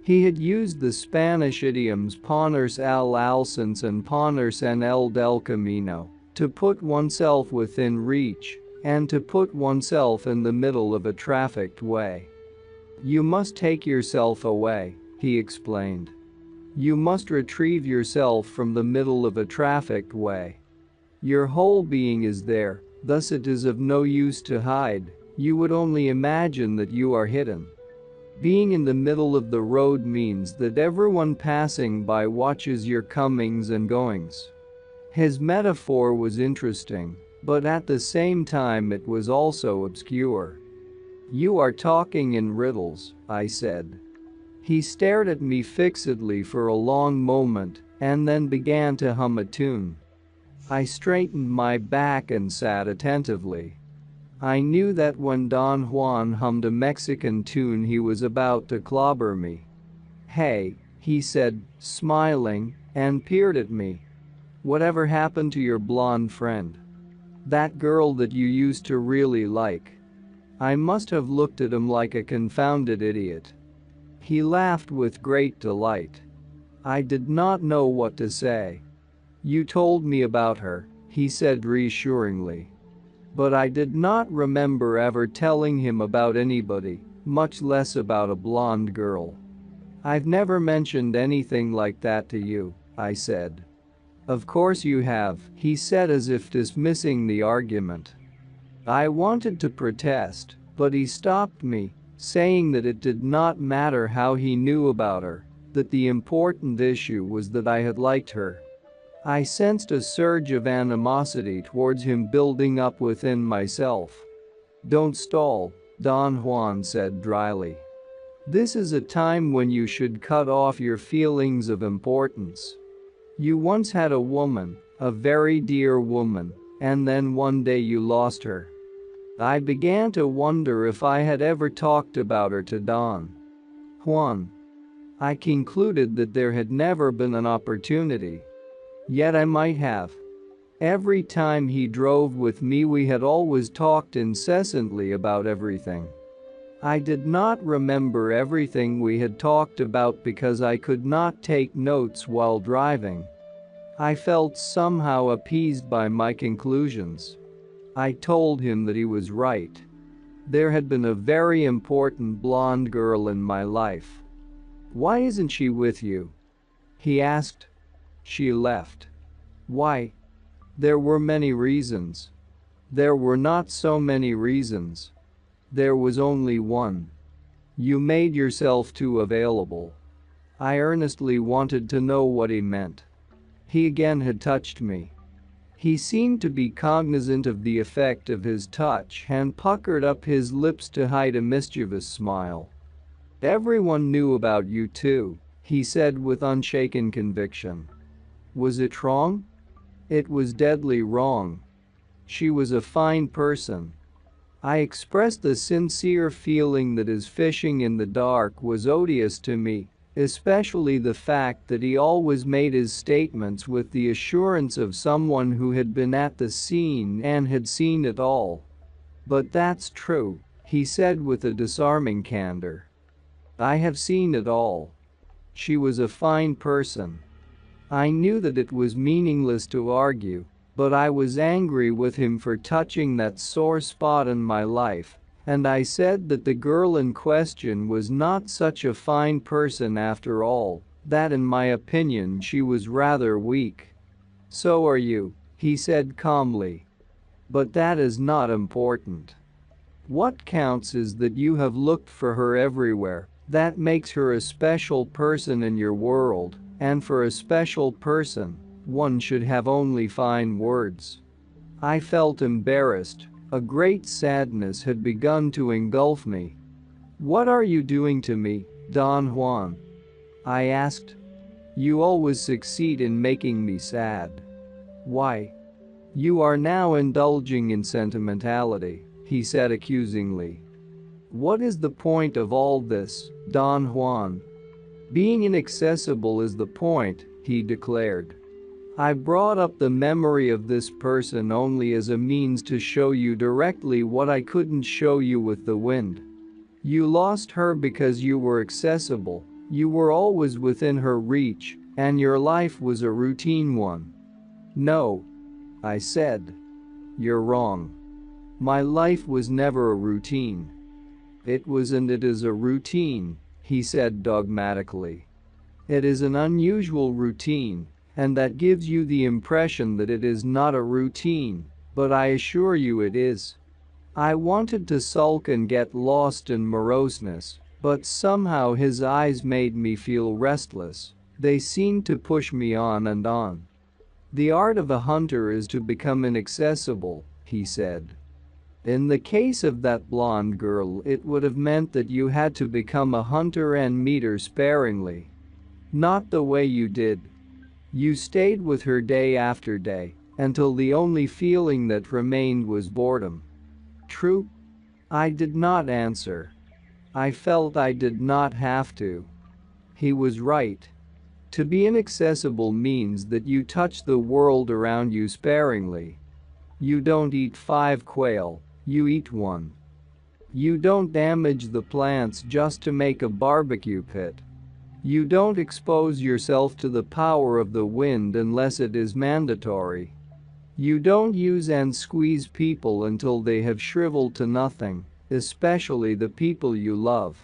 He had used the Spanish idioms ponerse al alcance and ponerse en el del camino, to put oneself within reach, and to put oneself in the middle of a trafficked way. You must take yourself away, he explained. You must retrieve yourself from the middle of a trafficked way. Your whole being is there, thus it is of no use to hide, you would only imagine that you are hidden. Being in the middle of the road means that everyone passing by watches your comings and goings. His metaphor was interesting, but at the same time it was also obscure. You are talking in riddles, I said. He stared at me fixedly for a long moment and then began to hum a tune. I straightened my back and sat attentively. I knew that when Don Juan hummed a Mexican tune he was about to clobber me. Hey, he said, smiling, and peered at me. Whatever happened to your blonde friend? That girl that you used to really like? I must have looked at him like a confounded idiot. He laughed with great delight. I did not know what to say. You told me about her, he said reassuringly. But I did not remember ever telling him about anybody, much less about a blonde girl. I've never mentioned anything like that to you, I said. Of course you have, he said as if dismissing the argument. I wanted to protest, but he stopped me, saying that it did not matter how he knew about her, that the important issue was that I had liked her. I sensed a surge of animosity towards him building up within myself. Don't stall, Don Juan said dryly. This is a time when you should cut off your feelings of importance. You once had a woman, a very dear woman, and then one day you lost her. I began to wonder if I had ever talked about her to Don Juan. I concluded that there had never been an opportunity. Yet I might have. Every time he drove with me we had always talked incessantly about everything. I did not remember everything we had talked about because I could not take notes while driving. I felt somehow appeased by my conclusions. I told him that he was right. There had been a very important blonde girl in my life. Why isn't she with you? He asked. She left. Why? There were many reasons. There were not so many reasons. There was only one. You made yourself too available. I earnestly wanted to know what he meant. He again had touched me. He seemed to be cognizant of the effect of his touch and puckered up his lips to hide a mischievous smile. Everyone knew about you too, he said with unshaken conviction. Was it wrong? It was deadly wrong. She was a fine person. I expressed the sincere feeling that his fishing in the dark was odious to me, especially the fact that he always made his statements with the assurance of someone who had been at the scene and had seen it all. "But that's true," he said with a disarming candor. "I have seen it all. She was a fine person." I knew that it was meaningless to argue, but I was angry with him for touching that sore spot in my life, and I said that the girl in question was not such a fine person after all, that in my opinion she was rather weak. "So are you," he said calmly. "But that is not important. What counts is that you have looked for her everywhere. That makes her a special person in your world, and for a special person, one should have only fine words." I felt embarrassed. A great sadness had begun to engulf me. "What are you doing to me, Don Juan?" I asked. "You always succeed in making me sad." "Why?" "You are now indulging in sentimentality," he said accusingly. "What is the point of all this, Don Juan?" "Being inaccessible is the point," he declared. "I brought up the memory of this person only as a means to show you directly what I couldn't show you with the wind. You lost her because you were accessible, you were always within her reach, and your life was a routine one." "No," I said. "You're wrong. My life was never a routine." "It was and it is a routine," he said dogmatically. "It is an unusual routine, and that gives you the impression that it is not a routine, but I assure you it is." I wanted to sulk and get lost in moroseness, but somehow his eyes made me feel restless. They seemed to push me on and on. "The art of a hunter is to become inaccessible," he said. "In the case of that blonde girl, it would have meant that you had to become a hunter and meet her sparingly. Not the way you did. You stayed with her day after day, until the only feeling that remained was boredom." "True?" I did not answer. I felt I did not have to. He was right. To be inaccessible means that you touch the world around you sparingly. You don't eat 5 quail, you eat 1. You don't damage the plants just to make a barbecue pit. You don't expose yourself to the power of the wind unless it is mandatory. You don't use and squeeze people until they have shriveled to nothing, especially the people you love."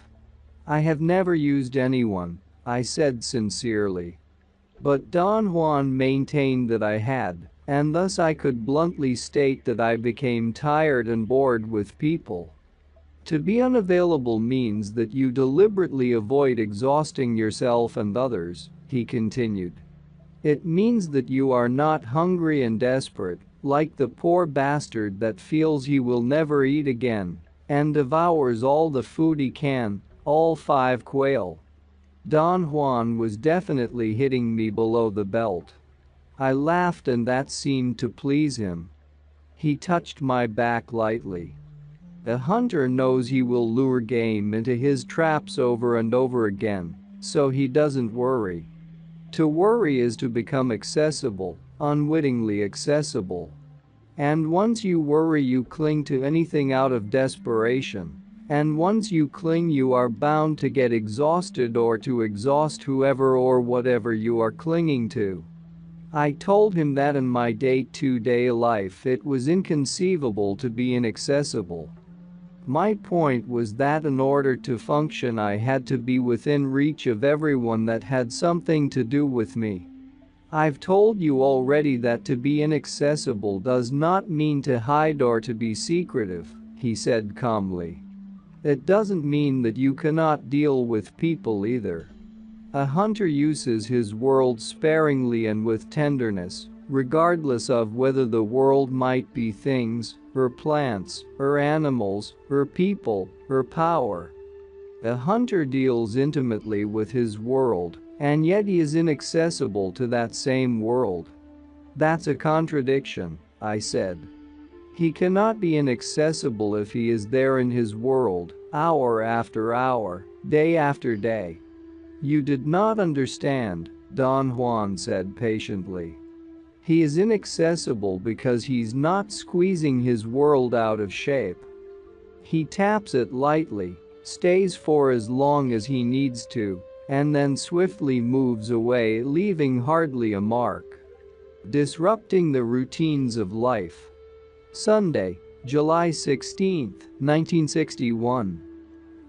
"I have never used anyone," I said sincerely. But Don Juan maintained that I had, and thus I could bluntly state that I became tired and bored with people. "To be unavailable means that you deliberately avoid exhausting yourself and others," he continued. "It means that you are not hungry and desperate, like the poor bastard that feels he will never eat again, and devours all the food he can, all 5 quail." Don Juan was definitely hitting me below the belt. I laughed and that seemed to please him. He touched my back lightly. "A hunter knows he will lure game into his traps over and over again, so he doesn't worry. To worry is to become accessible, unwittingly accessible. And once you worry you cling to anything out of desperation. And once you cling you are bound to get exhausted or to exhaust whoever or whatever you are clinging to." I told him that in my day-to-day life it was inconceivable to be inaccessible. My point was that in order to function I had to be within reach of everyone that had something to do with me. "I've told you already that to be inaccessible does not mean to hide or to be secretive," he said calmly. "It doesn't mean that you cannot deal with people either. A hunter uses his world sparingly and with tenderness, regardless of whether the world might be things, or plants, or animals, or people, or power. A hunter deals intimately with his world, and yet he is inaccessible to that same world." "That's a contradiction," I said. He cannot be inaccessible if he is there in his world, hour after hour, day after day. You did not understand, Don Juan said patiently. He is inaccessible because he's not squeezing his world out of shape. He taps it lightly, stays for as long as he needs to, and then swiftly moves away, leaving hardly a mark. Disrupting the routines of life. Sunday, July 16, 1961.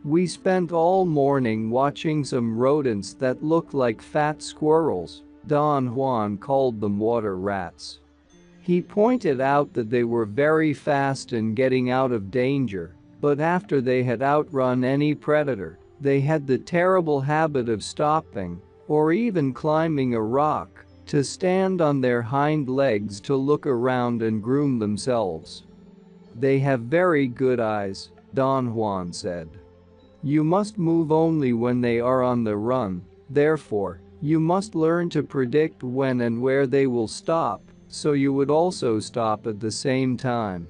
We spent all morning watching some rodents that looked like fat squirrels. Don Juan called them water rats. He pointed out that they were very fast in getting out of danger, but after they had outrun any predator, they had the terrible habit of stopping, or even climbing a rock, to stand on their hind legs to look around and groom themselves. They have very good eyes, Don Juan said. You must move only when they are on the run, therefore, you must learn to predict when and where they will stop, so you would also stop at the same time.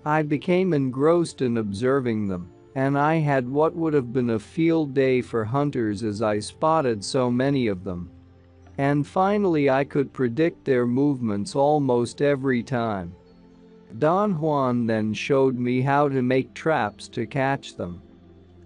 I became engrossed in observing them, and I had what would have been a field day for hunters as I spotted so many of them. And finally I could predict their movements almost every time. Don Juan then showed me how to make traps to catch them.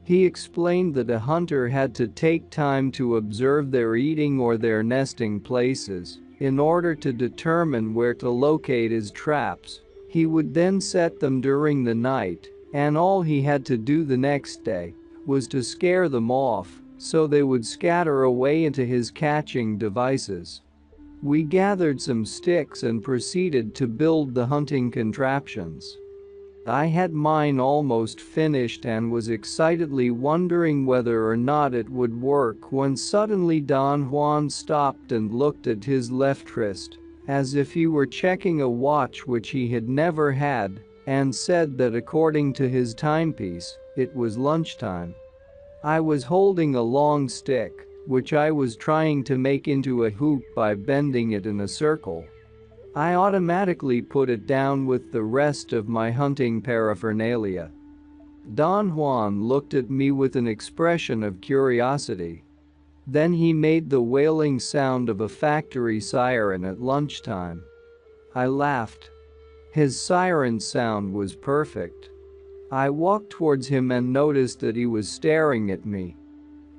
He explained that a hunter had to take time to observe their eating or their nesting places in order to determine where to locate his traps. He would then set them during the night, and all he had to do the next day was to scare them off so they would scatter away into his catching devices. We gathered some sticks and proceeded to build the hunting contraptions. I had mine almost finished and was excitedly wondering whether or not it would work when suddenly Don Juan stopped and looked at his left wrist, as if he were checking a watch which he had never had, and said that according to his timepiece, it was lunchtime. I was holding a long stick, which I was trying to make into a hoop by bending it in a circle. I automatically put it down with the rest of my hunting paraphernalia. Don Juan looked at me with an expression of curiosity. Then he made the wailing sound of a factory siren at lunchtime. I laughed. His siren sound was perfect. I walked towards him and noticed that he was staring at me.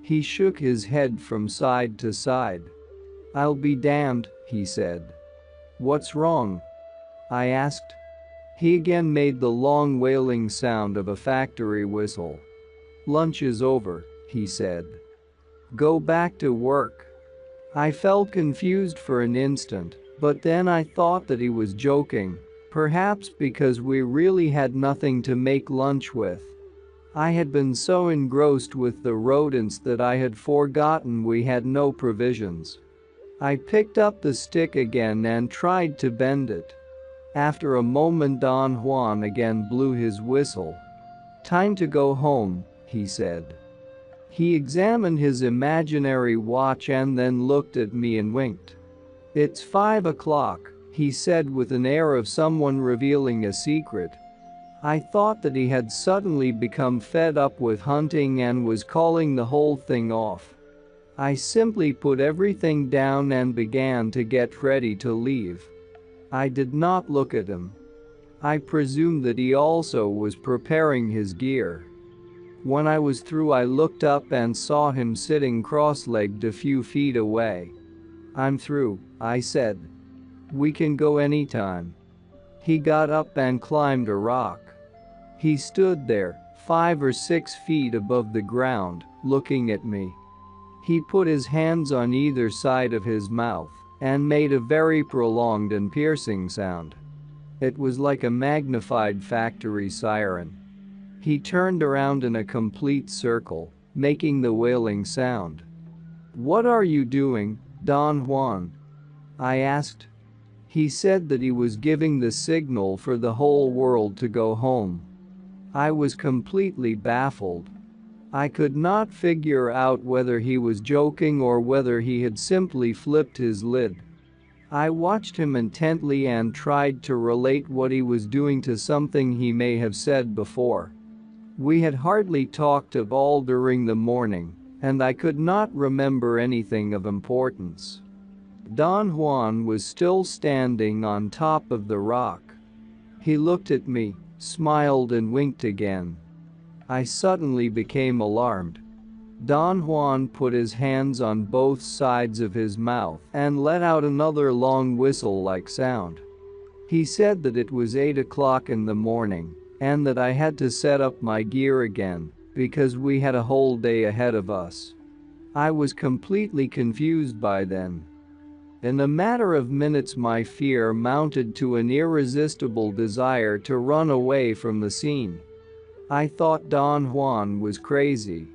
He shook his head from side to side. "I'll be damned," he said. "What's wrong?" I asked. He again made the long wailing sound of a factory whistle. "Lunch is over," he said. "Go back to work." I felt confused for an instant, but then I thought that he was joking, perhaps because we really had nothing to make lunch with. I had been so engrossed with the rodents that I had forgotten we had no provisions. I picked up the stick again and tried to bend it. After a moment Don Juan again blew his whistle. "Time to go home," he said. He examined his imaginary watch and then looked at me and winked. "It's 5 o'clock," he said with an air of someone revealing a secret. I thought that he had suddenly become fed up with hunting and was calling the whole thing off. I simply put everything down and began to get ready to leave. I did not look at him. I presumed that he also was preparing his gear. When I was through I looked up and saw him sitting cross-legged a few feet away. "I'm through," I said. "We can go anytime." He got up and climbed a rock. He stood there, 5 or 6 feet above the ground, looking at me. He put his hands on either side of his mouth and made a very prolonged and piercing sound. It was like a magnified factory siren. He turned around in a complete circle, making the wailing sound. "What are you doing, Don Juan?" I asked. He said that he was giving the signal for the whole world to go home. I was completely baffled. I could not figure out whether he was joking or whether he had simply flipped his lid. I watched him intently and tried to relate what he was doing to something he may have said before. We had hardly talked at all during the morning, and I could not remember anything of importance. Don Juan was still standing on top of the rock. He looked at me, smiled and winked again. I suddenly became alarmed. Don Juan put his hands on both sides of his mouth and let out another long whistle-like sound. He said that it was 8 o'clock in the morning and that I had to set up my gear again because we had a whole day ahead of us. I was completely confused by then. In a matter of minutes my fear mounted to an irresistible desire to run away from the scene. I thought Don Juan was crazy.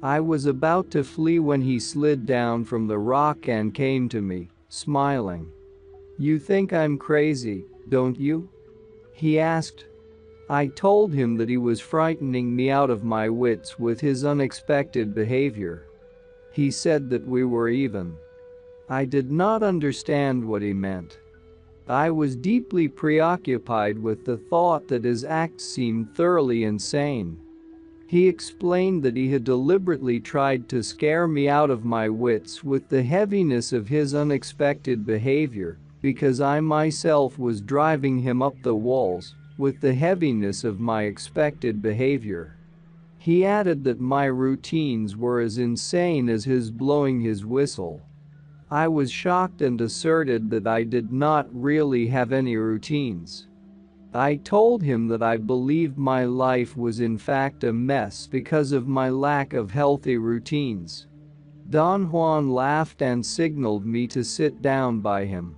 I was about to flee when he slid down from the rock and came to me, smiling. "You think I'm crazy, don't you?" he asked. I told him that he was frightening me out of my wits with his unexpected behavior. He said that we were even. I did not understand what he meant. I was deeply preoccupied with the thought that his acts seemed thoroughly insane. He explained that he had deliberately tried to scare me out of my wits with the heaviness of his unexpected behavior, because I myself was driving him up the walls with the heaviness of my expected behavior. He added that my routines were as insane as his blowing his whistle. I was shocked and asserted that I did not really have any routines. I told him that I believed my life was in fact a mess because of my lack of healthy routines. Don Juan laughed and signaled me to sit down by him.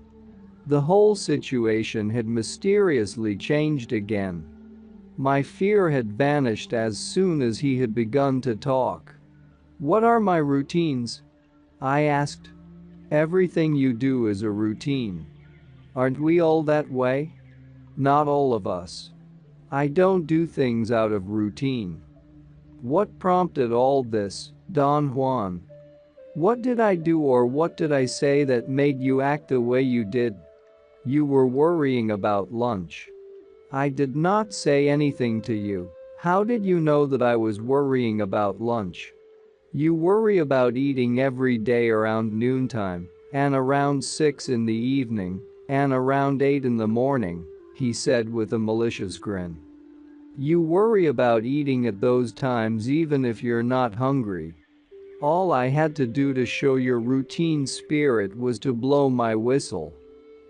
The whole situation had mysteriously changed again. My fear had vanished as soon as he had begun to talk. "What are my routines?" I asked. "Everything you do is a routine. Aren't we all that way?" "Not all of us. I don't do things out of routine." What prompted all this, Don Juan? What did I do or what did I say that made you act the way you did? You were worrying about lunch. I did not say anything to you. How did you know that I was worrying about lunch? You worry about eating every day around noontime, and around 6 in the evening, and around 8 in the morning, he said with a malicious grin. You worry about eating at those times even if you're not hungry. All I had to do to show your routine spirit was to blow my whistle.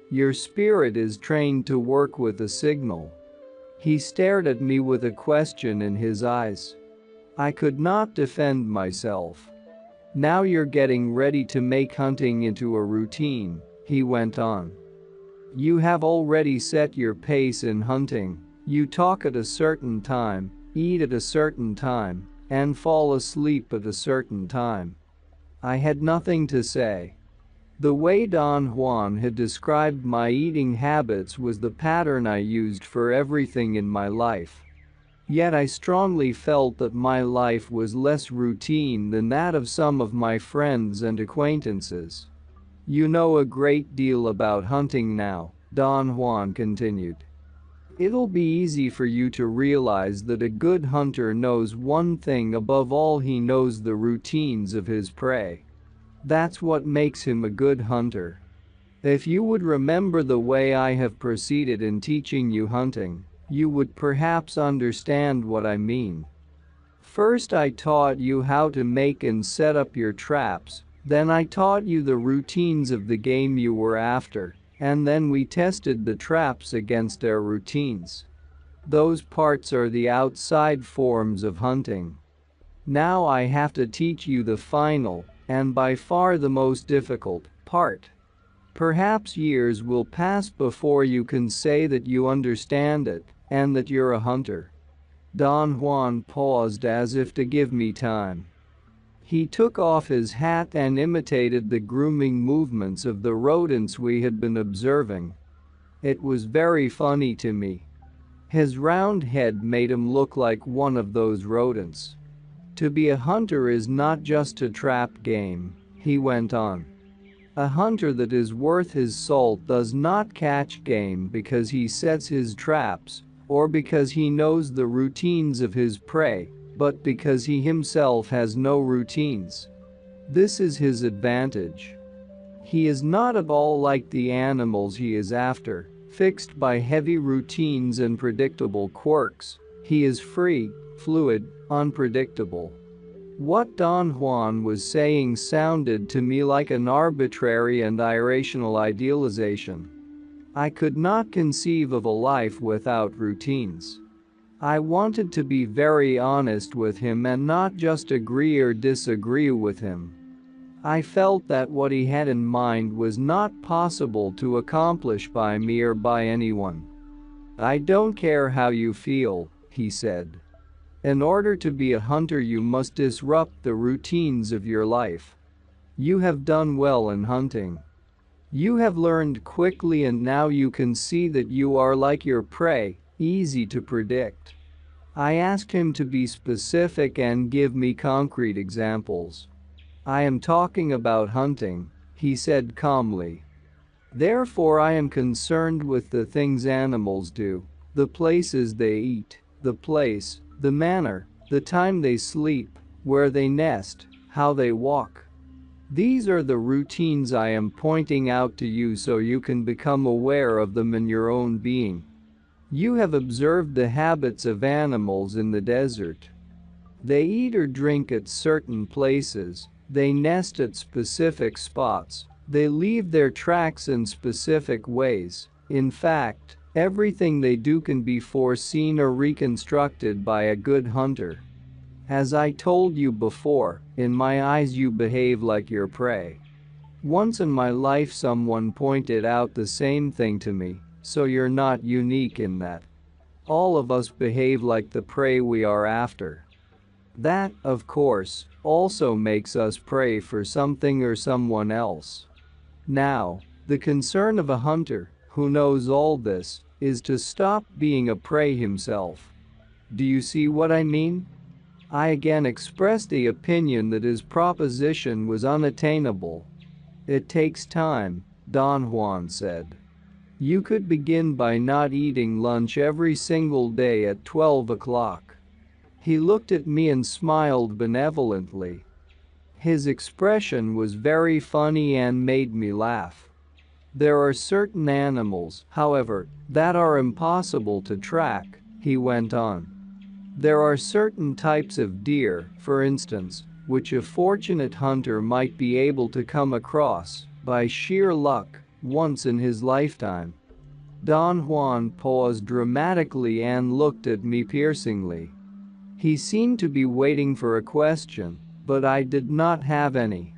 Your spirit is trained to work with a signal. He stared at me with a question in his eyes. I could not defend myself. Now you're getting ready to make hunting into a routine, he went on. You have already set your pace in hunting. You talk at a certain time, eat at a certain time, and fall asleep at a certain time. I had nothing to say. The way Don Juan had described my eating habits was the pattern I used for everything in my life. Yet I strongly felt that my life was less routine than that of some of my friends and acquaintances. You know a great deal about hunting now, Don Juan continued. It'll be easy for you to realize that a good hunter knows one thing above all: he knows the routines of his prey. That's what makes him a good hunter. If you would remember the way I have proceeded in teaching you hunting, you would perhaps understand what I mean. First I taught you how to make and set up your traps, then I taught you the routines of the game you were after, and then we tested the traps against their routines. Those parts are the outside forms of hunting. Now I have to teach you the final, and by far the most difficult, part. Perhaps years will pass before you can say that you understand it, and that you're a hunter. Don Juan paused as if to give me time. He took off his hat and imitated the grooming movements of the rodents we had been observing. It was very funny to me. His round head made him look like one of those rodents. To be a hunter is not just to trap game, he went on. A hunter that is worth his salt does not catch game because he sets his traps or because he knows the routines of his prey, but because he himself has no routines. This is his advantage. He is not at all like the animals he is after, fixed by heavy routines and predictable quirks. He is free, fluid, unpredictable. What Don Juan was saying sounded to me like an arbitrary and irrational idealization. I could not conceive of a life without routines. I wanted to be very honest with him and not just agree or disagree with him. I felt that what he had in mind was not possible to accomplish by me or by anyone. "I don't care how you feel," he said. "In order to be a hunter, you must disrupt the routines of your life. You have done well in hunting. You have learned quickly and now you can see that you are like your prey, easy to predict." I asked him to be specific and give me concrete examples. "I am talking about hunting," he said calmly. "Therefore I am concerned with the things animals do, the places they eat, the place, the manner, the time they sleep, where they nest, how they walk. These are the routines I am pointing out to you so you can become aware of them in your own being. You have observed the habits of animals in the desert. They eat or drink at certain places, they nest at specific spots, they leave their tracks in specific ways. In fact, everything they do can be foreseen or reconstructed by a good hunter. As I told you before, in my eyes you behave like your prey. Once in my life someone pointed out the same thing to me, so you're not unique in that. All of us behave like the prey we are after. That, of course, also makes us prey for something or someone else. Now, the concern of a hunter, who knows all this, is to stop being a prey himself. Do you see what I mean?" I again expressed the opinion that his proposition was unattainable. "It takes time," Don Juan said. "You could begin by not eating lunch every single day at 12 o'clock. He looked at me and smiled benevolently. His expression was very funny and made me laugh. "There are certain animals, however, that are impossible to track," he went on. "There are certain types of deer, for instance, which a fortunate hunter might be able to come across, by sheer luck, once in his lifetime." Don Juan paused dramatically and looked at me piercingly. He seemed to be waiting for a question, but I did not have any.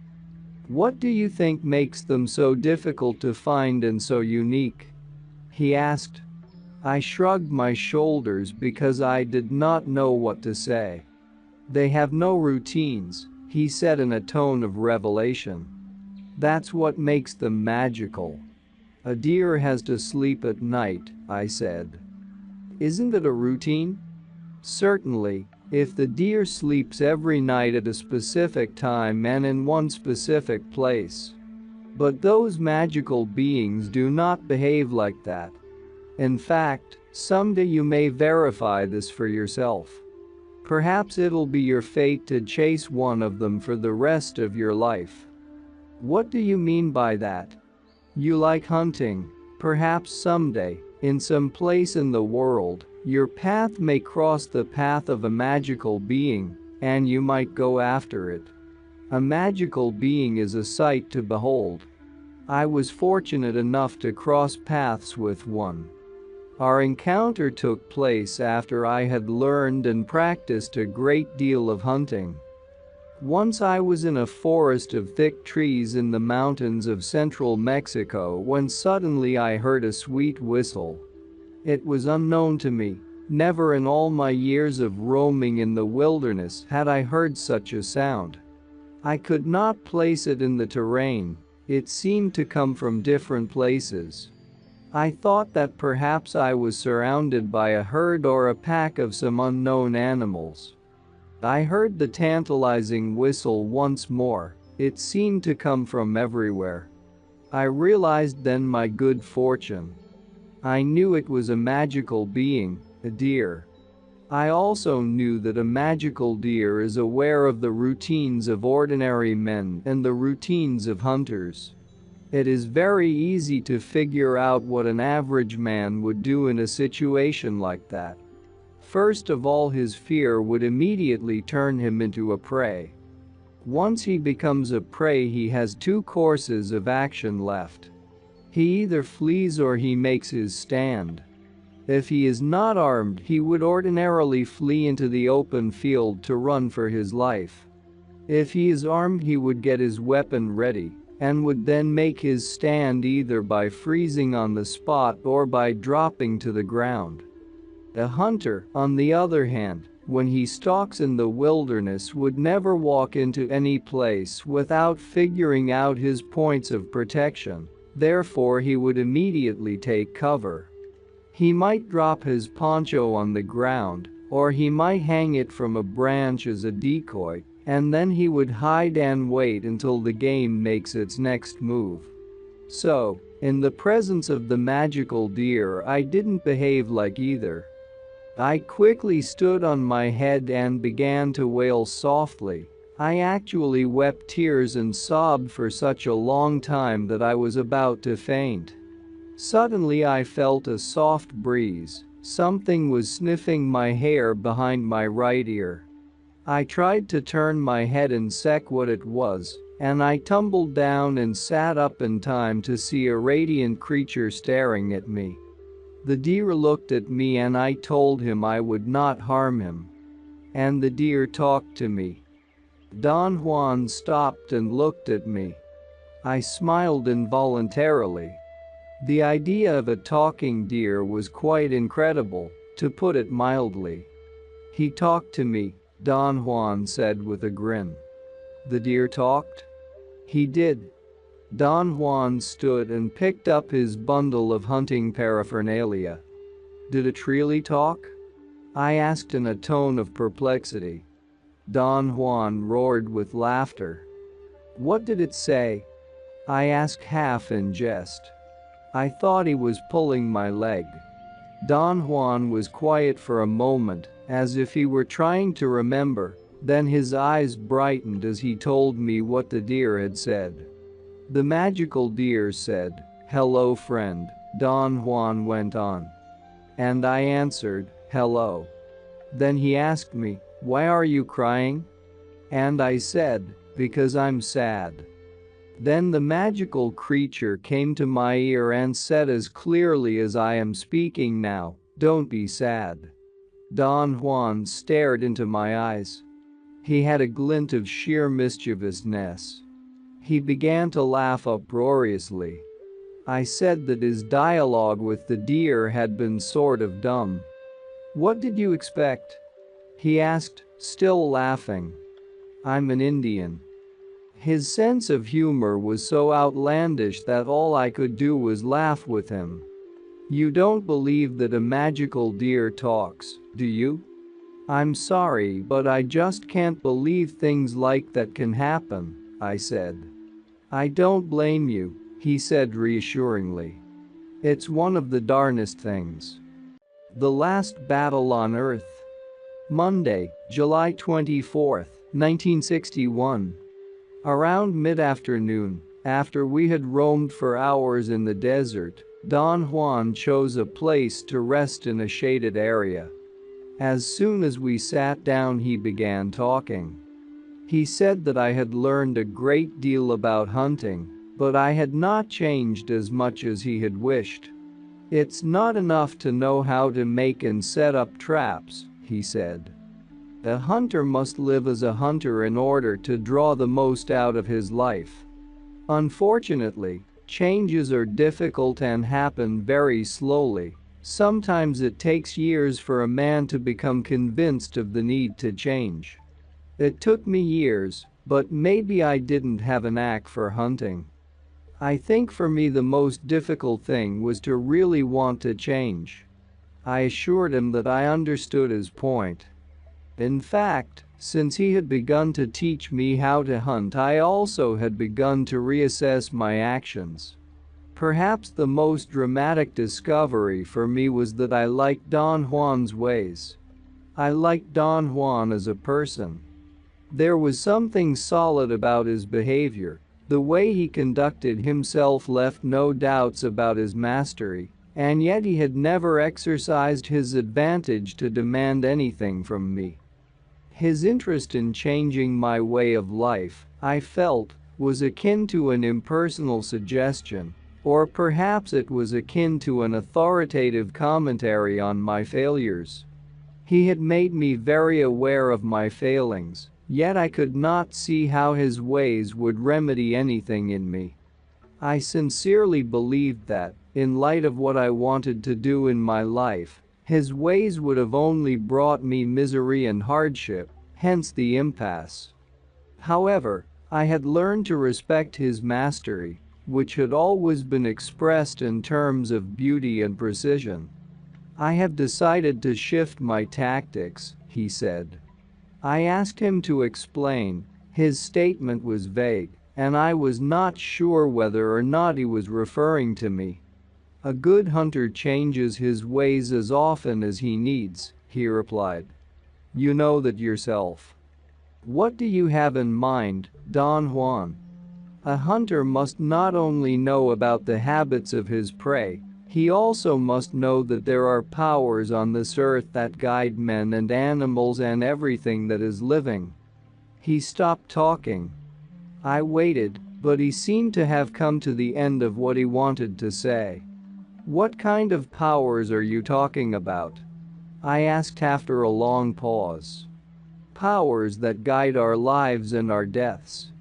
"What do you think makes them so difficult to find and so unique?" he asked. I shrugged my shoulders because I did not know what to say. "They have no routines," he said in a tone of revelation. "That's what makes them magical." "A deer has to sleep at night," I said. "Isn't it a routine?" "Certainly, if the deer sleeps every night at a specific time and in one specific place. But those magical beings do not behave like that. In fact, someday you may verify this for yourself. Perhaps it'll be your fate to chase one of them for the rest of your life." "What do you mean by that?" "You like hunting. Perhaps someday, in some place in the world, your path may cross the path of a magical being, and you might go after it. A magical being is a sight to behold. I was fortunate enough to cross paths with one. Our encounter took place after I had learned and practiced a great deal of hunting. Once I was in a forest of thick trees in the mountains of central Mexico when suddenly I heard a sweet whistle. It was unknown to me. Never in all my years of roaming in the wilderness had I heard such a sound. I could not place it in the terrain. It seemed to come from different places. I thought that perhaps I was surrounded by a herd or a pack of some unknown animals. I heard the tantalizing whistle once more. It seemed to come from everywhere. I realized then my good fortune. I knew it was a magical being, a deer. I also knew that a magical deer is aware of the routines of ordinary men and the routines of hunters. It is very easy to figure out what an average man would do in a situation like that. First of all, his fear would immediately turn him into a prey. Once he becomes a prey, he has two courses of action left. He either flees or he makes his stand. If he is not armed, he would ordinarily flee into the open field to run for his life. If he is armed, he would get his weapon ready and would then make his stand either by freezing on the spot or by dropping to the ground. A hunter, on the other hand, when he stalks in the wilderness, would never walk into any place without figuring out his points of protection. Therefore, he would immediately take cover. He might drop his poncho on the ground, or he might hang it from a branch as a decoy, and then he would hide and wait until the game makes its next move. So, in the presence of the magical deer, I didn't behave like either. I quickly stood on my head and began to wail softly. I actually wept tears and sobbed for such a long time that I was about to faint. Suddenly I felt a soft breeze. Something was sniffing my hair behind my right ear. I tried to turn my head and check what it was, and I tumbled down and sat up in time to see a radiant creature staring at me. The deer looked at me and I told him I would not harm him. And the deer talked to me. Don Juan stopped and looked at me. I smiled involuntarily. The idea of a talking deer was quite incredible, to put it mildly. "He talked to me," Don Juan said with a grin. "The deer talked?" "He did." Don Juan stood and picked up his bundle of hunting paraphernalia. "Did it really talk?" I asked in a tone of perplexity. Don Juan roared with laughter. "What did it say?" I asked half in jest. I thought he was pulling my leg. Don Juan was quiet for a moment, as if he were trying to remember, then his eyes brightened as he told me what the deer had said. "The magical deer said, 'Hello, friend,'" Don Juan went on. And I answered, "Hello." Then he asked me, "Why are you crying?" And I said, "Because I'm sad." Then the magical creature came to my ear and said as clearly as I am speaking now, "Don't be sad." Don Juan stared into my eyes. He had a glint of sheer mischievousness. He began to laugh uproariously. I said that his dialogue with the deer had been sort of dumb. "What did you expect?" he asked, still laughing. "I'm an Indian." His sense of humor was so outlandish that all I could do was laugh with him. "You don't believe that a magical deer talks, do you?" "I'm sorry, but I just can't believe things like that can happen," I said. "I don't blame you," he said reassuringly. "It's one of the darnest things." The Last Battle on Earth. Monday, July 24, 1961. Around mid-afternoon, after we had roamed for hours in the desert, Don Juan chose a place to rest in a shaded area. As soon as we sat down, he began talking. He said that I had learned a great deal about hunting, but I had not changed as much as he had wished. "It's not enough to know how to make and set up traps," he said. "A hunter must live as a hunter in order to draw the most out of his life. Unfortunately, changes are difficult and happen very slowly. Sometimes it takes years for a man to become convinced of the need to change. It took me years, but maybe I didn't have a knack for hunting. I think for me the most difficult thing was to really want to change." I assured him that I understood his point. In fact, since he had begun to teach me how to hunt, I also had begun to reassess my actions. Perhaps the most dramatic discovery for me was that I liked Don Juan's ways. I liked Don Juan as a person. There was something solid about his behavior. The way he conducted himself left no doubts about his mastery, and yet he had never exercised his advantage to demand anything from me. His interest in changing my way of life, I felt, was akin to an impersonal suggestion, or perhaps it was akin to an authoritative commentary on my failures. He had made me very aware of my failings, yet I could not see how his ways would remedy anything in me. I sincerely believed that, in light of what I wanted to do in my life, his ways would have only brought me misery and hardship, hence the impasse. However, I had learned to respect his mastery, which had always been expressed in terms of beauty and precision. "I have decided to shift my tactics," he said. I asked him to explain. His statement was vague, and I was not sure whether or not he was referring to me. "A good hunter changes his ways as often as he needs," he replied. "You know that yourself." "What do you have in mind, Don Juan?" "A hunter must not only know about the habits of his prey, he also must know that there are powers on this earth that guide men and animals and everything that is living." He stopped talking. I waited, but he seemed to have come to the end of what he wanted to say. "What kind of powers are you talking about?" I asked after a long pause. "Powers that guide our lives and our deaths."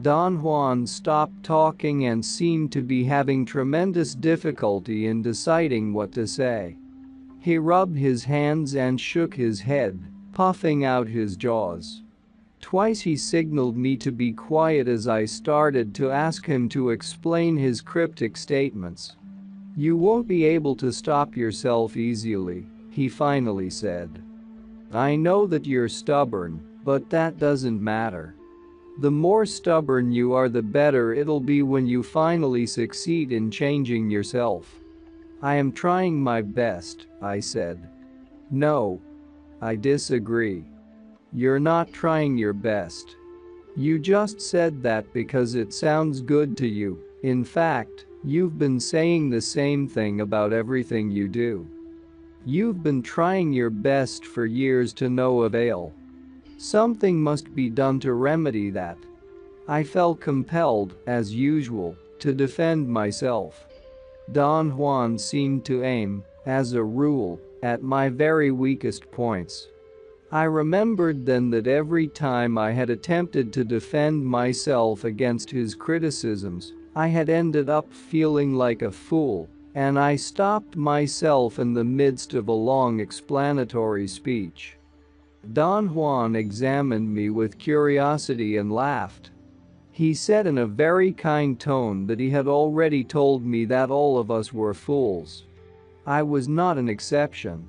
Don Juan stopped talking and seemed to be having tremendous difficulty in deciding what to say. He rubbed his hands and shook his head, puffing out his jaws. Twice he signaled me to be quiet as I started to ask him to explain his cryptic statements. "You won't be able to stop yourself easily," he finally said. "I know that you're stubborn, but that doesn't matter. The more stubborn you are, the better it'll be when you finally succeed in changing yourself." "I am trying my best," I said. "No. I disagree. You're not trying your best. You just said that because it sounds good to you. In fact, you've been saying the same thing about everything you do. You've been trying your best for years to no avail. Something must be done to remedy that." I felt compelled, as usual, to defend myself. Don Juan seemed to aim, as a rule, at my very weakest points. I remembered then that every time I had attempted to defend myself against his criticisms, I had ended up feeling like a fool, and I stopped myself in the midst of a long explanatory speech. Don Juan examined me with curiosity and laughed. He said in a very kind tone that he had already told me that all of us were fools. I was not an exception.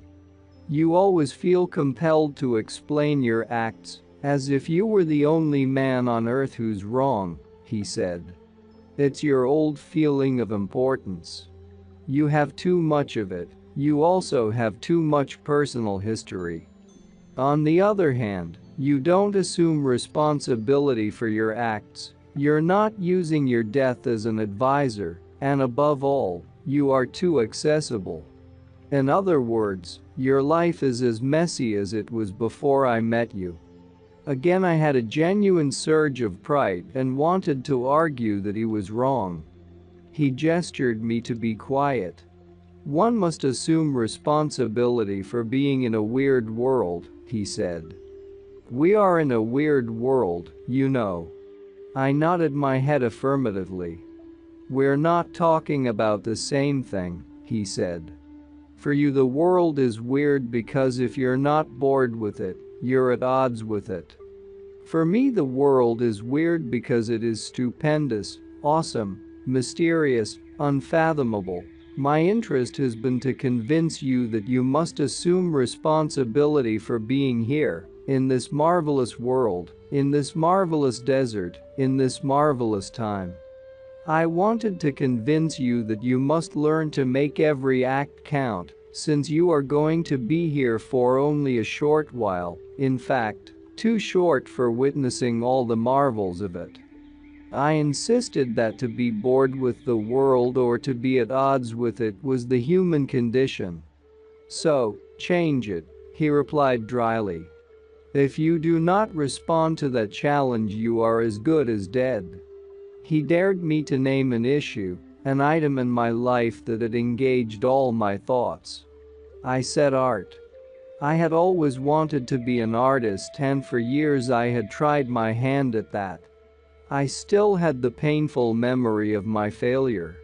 "You always feel compelled to explain your acts, as if you were the only man on earth who's wrong," he said. "It's your old feeling of importance. You have too much of it. You also have too much personal history. On the other hand, you don't assume responsibility for your acts. You're not using your death as an advisor, and above all, you are too accessible. In other words, your life is as messy as it was before I met you." Again I had a genuine surge of pride and wanted to argue that he was wrong. He gestured me to be quiet. "One must assume responsibility for being in a weird world," he said. "We are in a weird world, you know." I nodded my head affirmatively. "We're not talking about the same thing," he said. "For you the world is weird because if you're not bored with it, you're at odds with it. For me the world is weird because it is stupendous, awesome, mysterious, unfathomable. My interest has been to convince you that you must assume responsibility for being here, in this marvelous world, in this marvelous desert, in this marvelous time." I wanted to convince you that you must learn to make every act count, since you are going to be here for only a short while, in fact, too short for witnessing all the marvels of it. I insisted that to be bored with the world or to be at odds with it was the human condition. So, change it, he replied dryly. If you do not respond to that challenge, you are as good as dead. He dared me to name an issue, an item in my life that had engaged all my thoughts. I said art. I had always wanted to be an artist, and for years I had tried my hand at that. I still had the painful memory of my failure.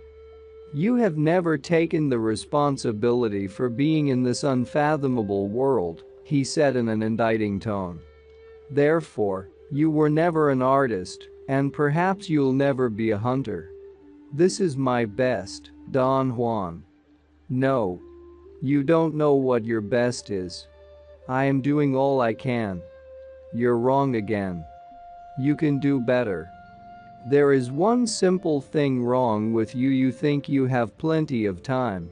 You have never taken the responsibility for being in this unfathomable world, he said in an indicting tone. Therefore, you were never an artist, and perhaps you'll never be a hunter. This is my best, Don Juan. No. You don't know what your best is. I am doing all I can. You're wrong again. You can do better. There is one simple thing wrong with you. You think you have plenty of time.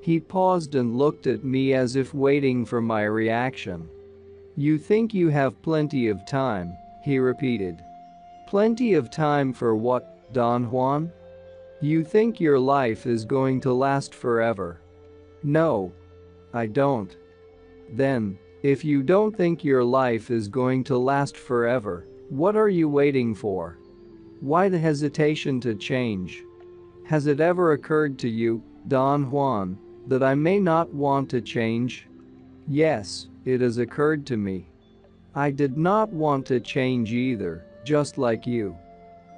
He paused and looked at me as if waiting for my reaction. You think you have plenty of time, he repeated. Plenty of time for what, Don Juan? You think your life is going to last forever. No. I don't. Then, if you don't think your life is going to last forever, what are you waiting for? Why the hesitation to change? Has it ever occurred to you, Don Juan, that I may not want to change? Yes, it has occurred to me. I did not want to change either, just like you.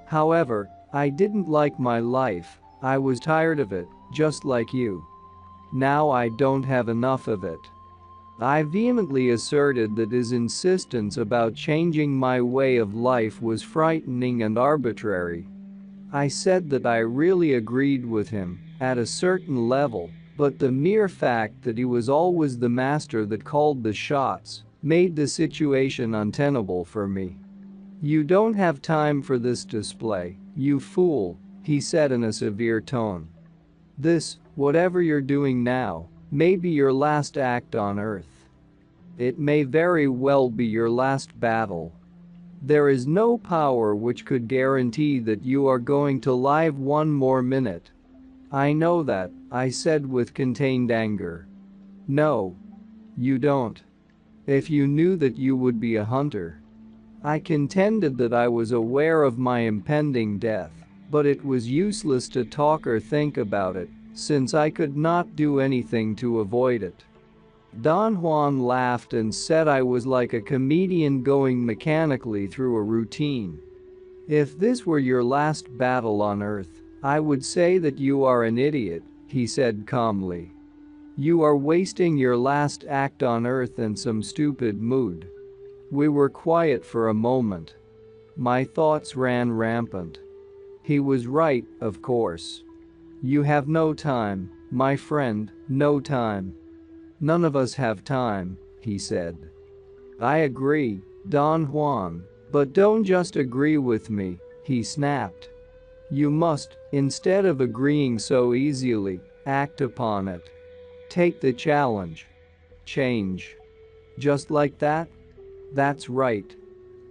However, I didn't like my life. I was tired of it, just like you. Now I don't have enough of it. I vehemently asserted that his insistence about changing my way of life was frightening and arbitrary. I said that I really agreed with him, at a certain level, but the mere fact that he was always the master that called the shots made the situation untenable for me. You don't have time for this display, you fool, he said in a severe tone. This, whatever you're doing now, may be your last act on Earth. It may very well be your last battle. There is no power which could guarantee that you are going to live one more minute. I know that, I said with contained anger. No. You don't. If you knew that you would be a hunter. I contended that I was aware of my impending death, but it was useless to talk or think about it, since I could not do anything to avoid it. Don Juan laughed and said I was like a comedian going mechanically through a routine. If this were your last battle on Earth, I would say that you are an idiot, he said calmly. You are wasting your last act on Earth in some stupid mood. We were quiet for a moment. My thoughts ran rampant. He was right, of course. You have no time, my friend, no time. None of us have time, he said. I agree, Don Juan, but don't just agree with me, he snapped. You must, instead of agreeing so easily, act upon it. Take the challenge. Change. Just like that? That's right.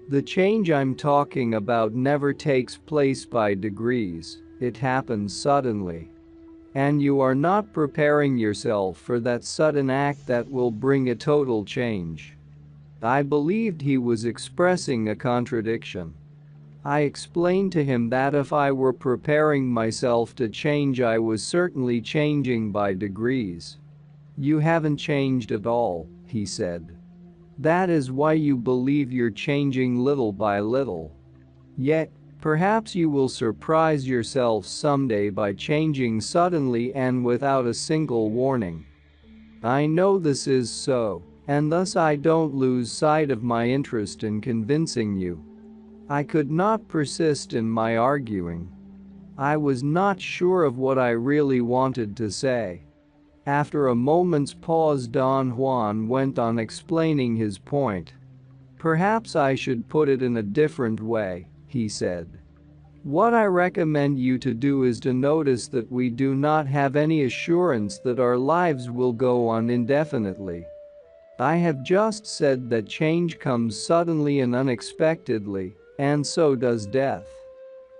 The change I'm talking about never takes place by degrees, it happens suddenly. And you are not preparing yourself for that sudden act that will bring a total change. I believed he was expressing a contradiction. I explained to him that if I were preparing myself to change, I was certainly changing by degrees. You haven't changed at all, he said. That is why you believe you're changing little by little. Yet, perhaps you will surprise yourself someday by changing suddenly and without a single warning. I know this is so, and thus I don't lose sight of my interest in convincing you. I could not persist in my arguing. I was not sure of what I really wanted to say. After a moment's pause, Don Juan went on explaining his point. Perhaps I should put it in a different way, he said. What I recommend you to do is to notice that we do not have any assurance that our lives will go on indefinitely. I have just said that change comes suddenly and unexpectedly, and so does death.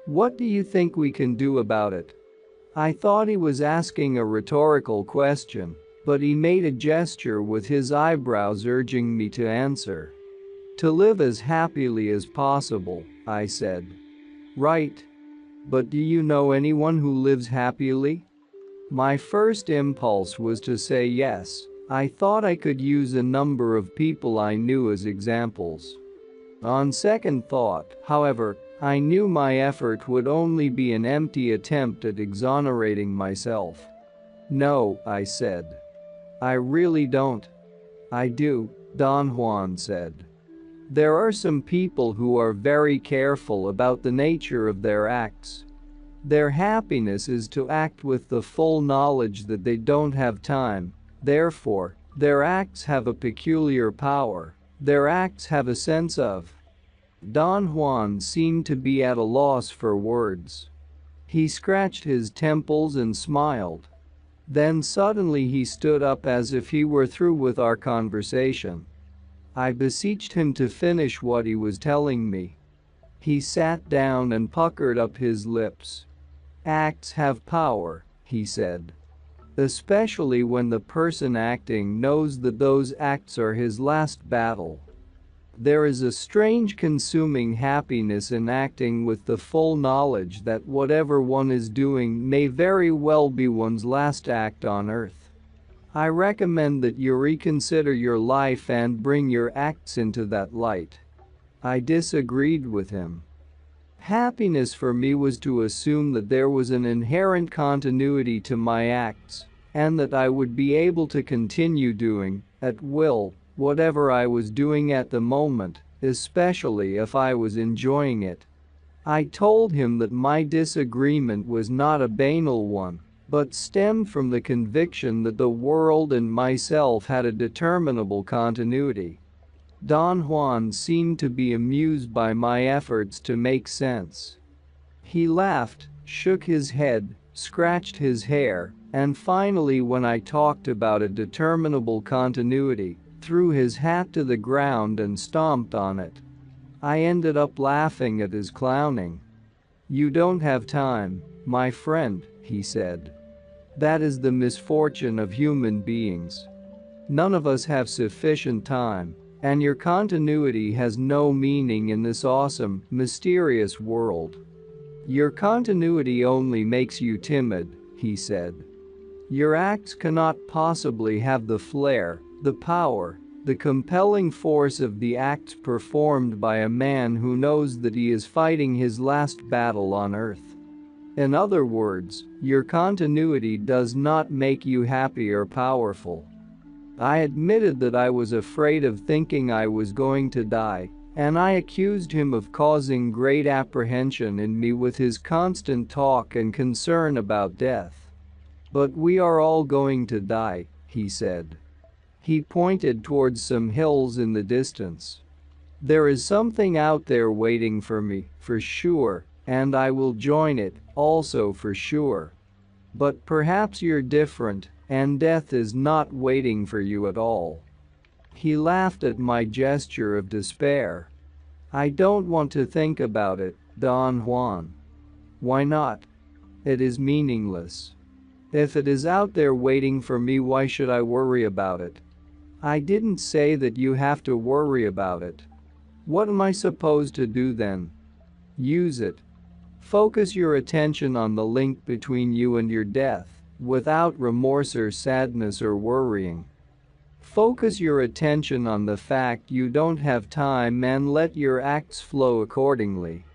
What do you think we can do about it? I thought he was asking a rhetorical question, but he made a gesture with his eyebrows urging me to answer. To live as happily as possible, I said. Right. But do you know anyone who lives happily? My first impulse was to say yes. I thought I could use a number of people I knew as examples. On second thought, however, I knew my effort would only be an empty attempt at exonerating myself. No, I said. I really don't. I do, Don Juan said. There are some people who are very careful about the nature of their acts. Their happiness is to act with the full knowledge that they don't have time, therefore, their acts have a peculiar power, their acts have a sense of. Don Juan seemed to be at a loss for words. He scratched his temples and smiled. Then suddenly he stood up as if he were through with our conversation. I beseeched him to finish what he was telling me. He sat down and puckered up his lips. Acts have power, he said. Especially when the person acting knows that those acts are his last battle. There is a strange consuming happiness in acting with the full knowledge that whatever one is doing may very well be one's last act on earth. I recommend that you reconsider your life and bring your acts into that light. I disagreed with him. Happiness for me was to assume that there was an inherent continuity to my acts, and that I would be able to continue doing, at will, whatever I was doing at the moment, especially if I was enjoying it. I told him that my disagreement was not a banal one, but stemmed from the conviction that the world and myself had a determinable continuity. Don Juan seemed to be amused by my efforts to make sense. He laughed, shook his head, scratched his hair, and finally, when I talked about a determinable continuity, threw his hat to the ground and stomped on it. I ended up laughing at his clowning. You don't have time, my friend, he said. That is the misfortune of human beings. None of us have sufficient time, and your continuity has no meaning in this awesome, mysterious world. Your continuity only makes you timid, he said. Your acts cannot possibly have the flair, the power, the compelling force of the acts performed by a man who knows that he is fighting his last battle on earth. In other words, your continuity does not make you happy or powerful. I admitted that I was afraid of thinking I was going to die, and I accused him of causing great apprehension in me with his constant talk and concern about death. But we are all going to die, he said. He pointed towards some hills in the distance. There is something out there waiting for me, for sure, and I will join it, also for sure. But perhaps you're different, and death is not waiting for you at all. He laughed at my gesture of despair. I don't want to think about it, Don Juan. Why not? It is meaningless. If it is out there waiting for me, why should I worry about it? I didn't say that you have to worry about it. What am I supposed to do then? Use it. Focus your attention on the link between you and your death, without remorse or sadness or worrying. Focus your attention on the fact you don't have time and let your acts flow accordingly.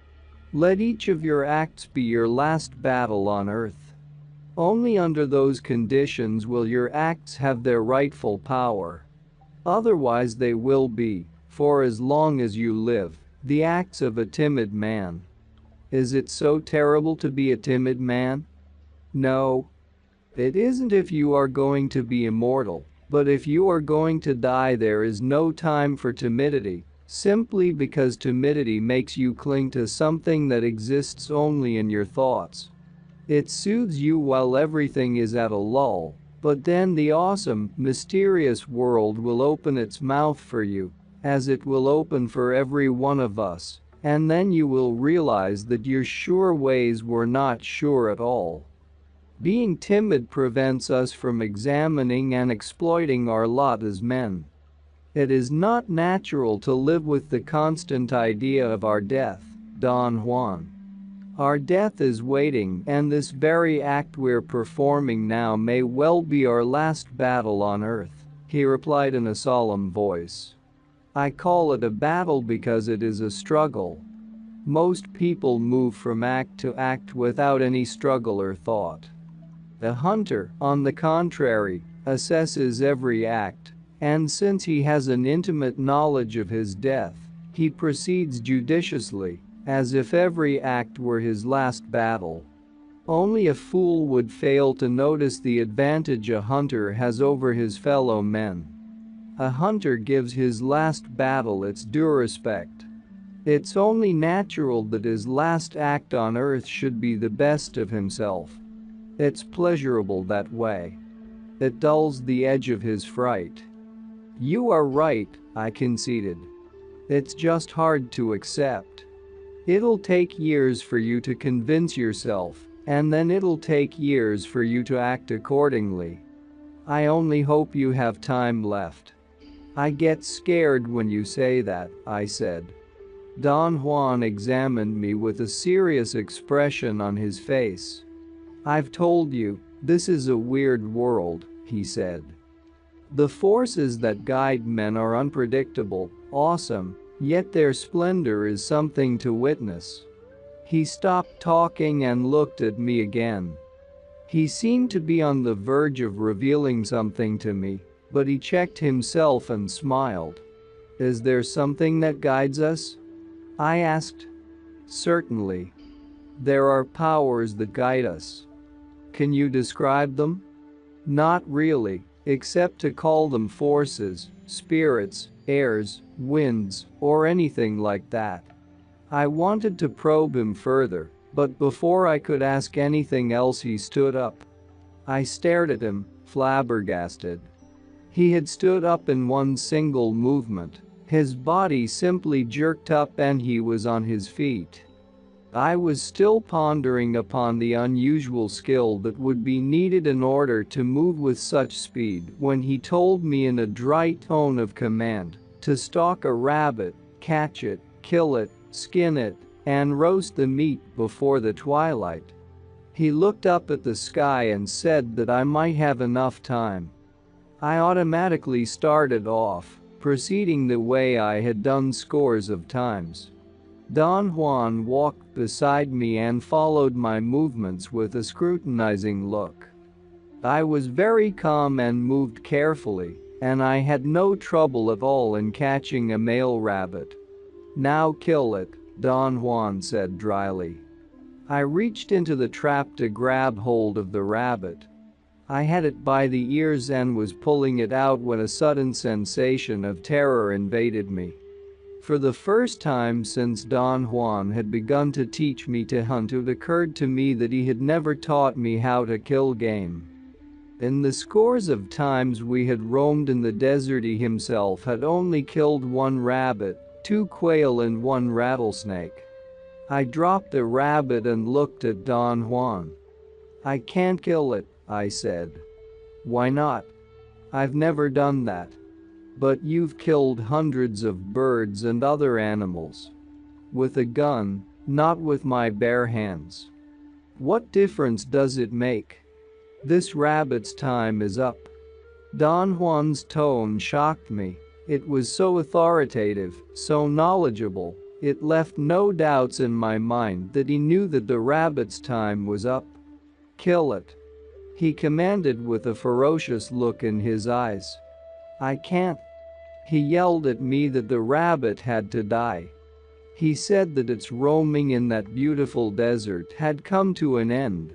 Let each of your acts be your last battle on earth. Only under those conditions will your acts have their rightful power. Otherwise they will be, for as long as you live, the acts of a timid man. Is it so terrible to be a timid man? No. It isn't if you are going to be immortal, but if you are going to die there is no time for timidity, simply because timidity makes you cling to something that exists only in your thoughts. It soothes you while everything is at a lull, but then the awesome, mysterious world will open its mouth for you, as it will open for every one of us, and then you will realize that your sure ways were not sure at all. Being timid prevents us from examining and exploiting our lot as men. It is not natural to live with the constant idea of our death, Don Juan. Our death is waiting, and this very act we're performing now may well be our last battle on earth, he replied in a solemn voice. I call it a battle because it is a struggle. Most people move from act to act without any struggle or thought. The hunter, on the contrary, assesses every act, and since he has an intimate knowledge of his death, he proceeds judiciously, as if every act were his last battle. Only a fool would fail to notice the advantage a hunter has over his fellow men. A hunter gives his last battle its due respect. It's only natural that his last act on earth should be the best of himself. It's pleasurable that way. It dulls the edge of his fright. You are right, I conceded. It's just hard to accept. It'll take years for you to convince yourself, and then it'll take years for you to act accordingly. I only hope you have time left. I get scared when you say that, I said. Don Juan examined me with a serious expression on his face. I've told you, this is a weird world, he said. The forces that guide men are unpredictable, awesome, yet their splendor is something to witness. He stopped talking and looked at me again. He seemed to be on the verge of revealing something to me, but he checked himself and smiled. Is there something that guides us? I asked. Certainly. There are powers that guide us. Can you describe them? Not really, except to call them forces, spirits, airs, winds, or anything like that. I wanted to probe him further, but before I could ask anything else he stood up. I stared at him, flabbergasted. He had stood up in one single movement. His body simply jerked up and he was on his feet. I was still pondering upon the unusual skill that would be needed in order to move with such speed when he told me in a dry tone of command to stalk a rabbit, catch it, kill it, skin it, and roast the meat before the twilight. He looked up at the sky and said that I might have enough time. I automatically started off, proceeding the way I had done scores of times. Don Juan walked beside me and followed my movements with a scrutinizing look. I was very calm and moved carefully, and I had no trouble at all in catching a male rabbit. Now kill it, Don Juan said dryly. I reached into the trap to grab hold of the rabbit. I had it by the ears and was pulling it out when a sudden sensation of terror invaded me. For the first time since Don Juan had begun to teach me to hunt, it occurred to me that he had never taught me how to kill game. In the scores of times we had roamed in the desert, he himself had only killed one rabbit, 2 quail and 1 rattlesnake. I dropped the rabbit and looked at Don Juan. I can't kill it, I said. Why not? I've never done that. But you've killed hundreds of birds and other animals. With a gun, not with my bare hands. What difference does it make? This rabbit's time is up. Don Juan's tone shocked me. It was so authoritative, so knowledgeable, it left no doubts in my mind that he knew that the rabbit's time was up. Kill it, he commanded with a ferocious look in his eyes. I can't. He yelled at me that the rabbit had to die. He said that its roaming in that beautiful desert had come to an end.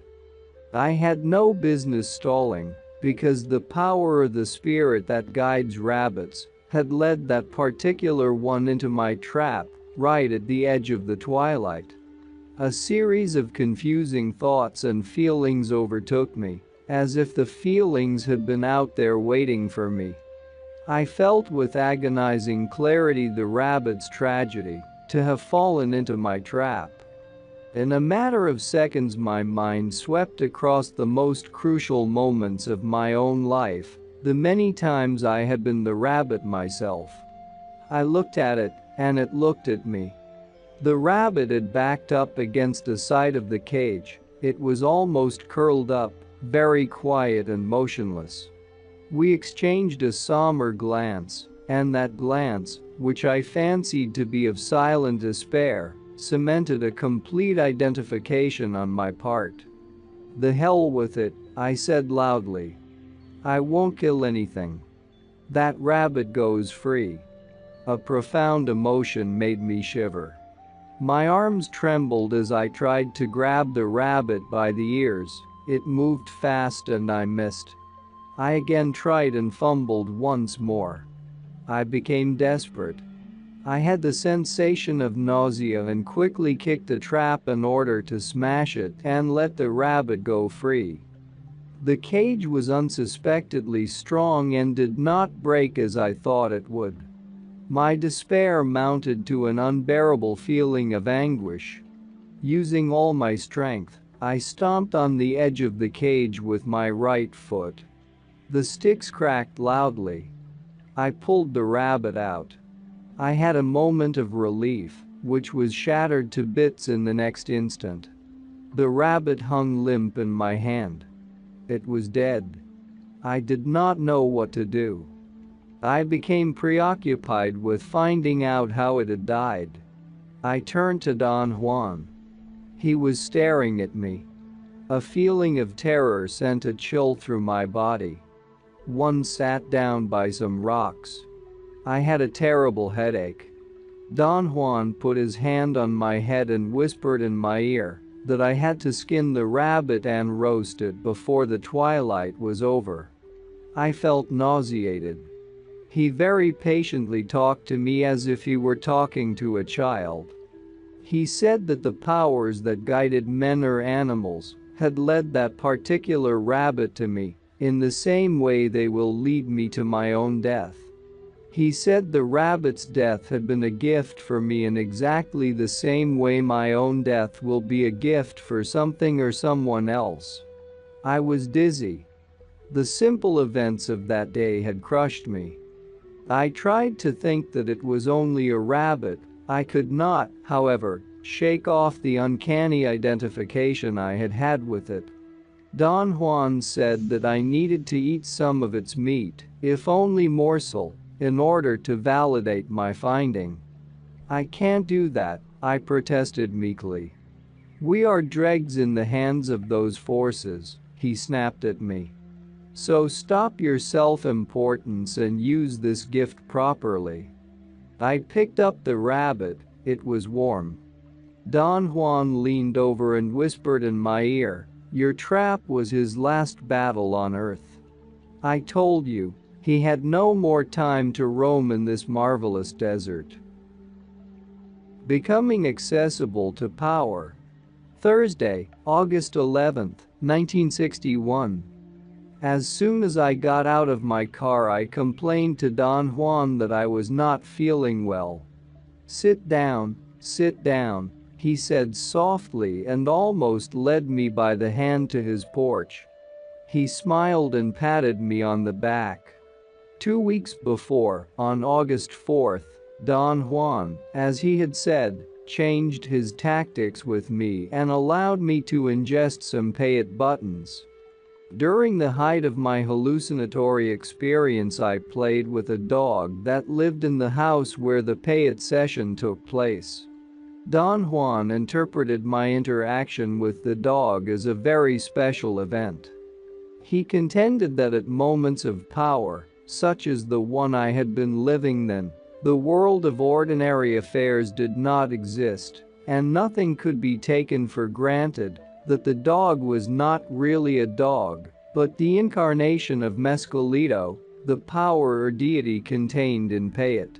I had no business stalling, because the power of the spirit that guides rabbits had led that particular one into my trap, right at the edge of the twilight. A series of confusing thoughts and feelings overtook me, as if the feelings had been out there waiting for me. I felt with agonizing clarity the rabbit's tragedy, to have fallen into my trap. In a matter of seconds my mind swept across the most crucial moments of my own life, the many times I had been the rabbit myself. I looked at it, and it looked at me. The rabbit had backed up against the side of the cage. It was almost curled up, very quiet and motionless. We exchanged a somber glance, and that glance, which I fancied to be of silent despair, cemented a complete identification on my part. "The hell with it," I said loudly. "I won't kill anything. That rabbit goes free." A profound emotion made me shiver. My arms trembled as I tried to grab the rabbit by the ears. It moved fast and I missed. I again tried and fumbled once more. I became desperate. I had the sensation of nausea and quickly kicked the trap in order to smash it and let the rabbit go free. The cage was unsuspectedly strong and did not break as I thought it would. My despair mounted to an unbearable feeling of anguish. Using all my strength, I stomped on the edge of the cage with my right foot. The sticks cracked loudly. I pulled the rabbit out. I had a moment of relief, which was shattered to bits in the next instant. The rabbit hung limp in my hand. It was dead. I did not know what to do. I became preoccupied with finding out how it had died. I turned to Don Juan. He was staring at me. A feeling of terror sent a chill through my body. One sat down by some rocks. I had a terrible headache. Don Juan put his hand on my head and whispered in my ear that I had to skin the rabbit and roast it before the twilight was over. I felt nauseated. He very patiently talked to me as if he were talking to a child. He said that the powers that guided men or animals had led that particular rabbit to me, in the same way they will lead me to my own death. He said the rabbit's death had been a gift for me in exactly the same way my own death will be a gift for something or someone else. I was dizzy. The simple events of that day had crushed me. I tried to think that it was only a rabbit. I could not, however, shake off the uncanny identification I had had with it. Don Juan said that I needed to eat some of its meat, if only morsel, in order to validate my finding. "I can't do that," I protested meekly. "We are dregs in the hands of those forces," he snapped at me. "So stop your self-importance and use this gift properly." I picked up the rabbit. It was warm. Don Juan leaned over and whispered in my ear, "Your trap was his last battle on Earth. I told you, he had no more time to roam in this marvelous desert." Becoming accessible to power. Thursday, August 11, 1961. As soon as I got out of my car I complained to Don Juan that I was not feeling well. Sit down," he said softly and almost led me by the hand to his porch. He smiled and patted me on the back. 2 weeks before, on August 4th, Don Juan, as he had said, changed his tactics with me and allowed me to ingest some pay-it buttons. During the height of my hallucinatory experience I played with a dog that lived in the house where the pay-it session took place. Don Juan interpreted my interaction with the dog as a very special event. He contended that at moments of power, such as the one I had been living then, the world of ordinary affairs did not exist, and nothing could be taken for granted, that the dog was not really a dog, but the incarnation of Mescalito, the power or deity contained in Payet.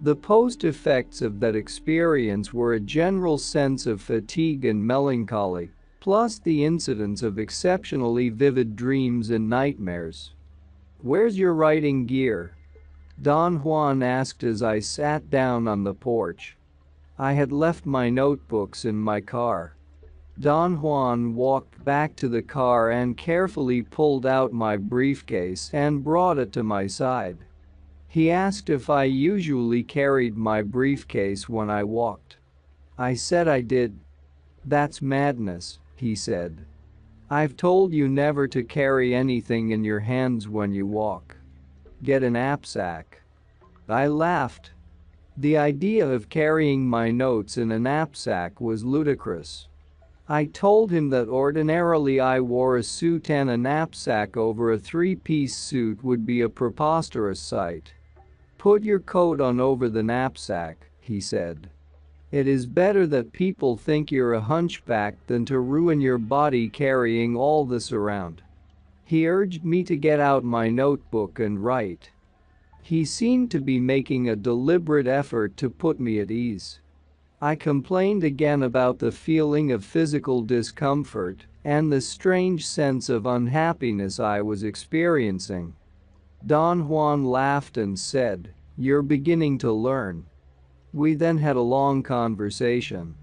The post-effects of that experience were a general sense of fatigue and melancholy, plus the incidence of exceptionally vivid dreams and nightmares. "Where's your writing gear?" Don Juan asked as I sat down on the porch. "I had left my notebooks in my car." Don Juan walked back to the car and carefully pulled out my briefcase and brought it to my side. He asked if I usually carried my briefcase when I walked. I said I did. "That's madness," he said. "I've told you never to carry anything in your hands when you walk. Get a knapsack." I laughed. The idea of carrying my notes in a knapsack was ludicrous. I told him that ordinarily I wore a suit, and a knapsack over a three-piece suit would be a preposterous sight. "Put your coat on over the knapsack," he said. "It is better that people think you're a hunchback than to ruin your body carrying all this around." He urged me to get out my notebook and write. He seemed to be making a deliberate effort to put me at ease. I complained again about the feeling of physical discomfort and the strange sense of unhappiness I was experiencing. Don Juan laughed and said, "You're beginning to learn." We then had a long conversation.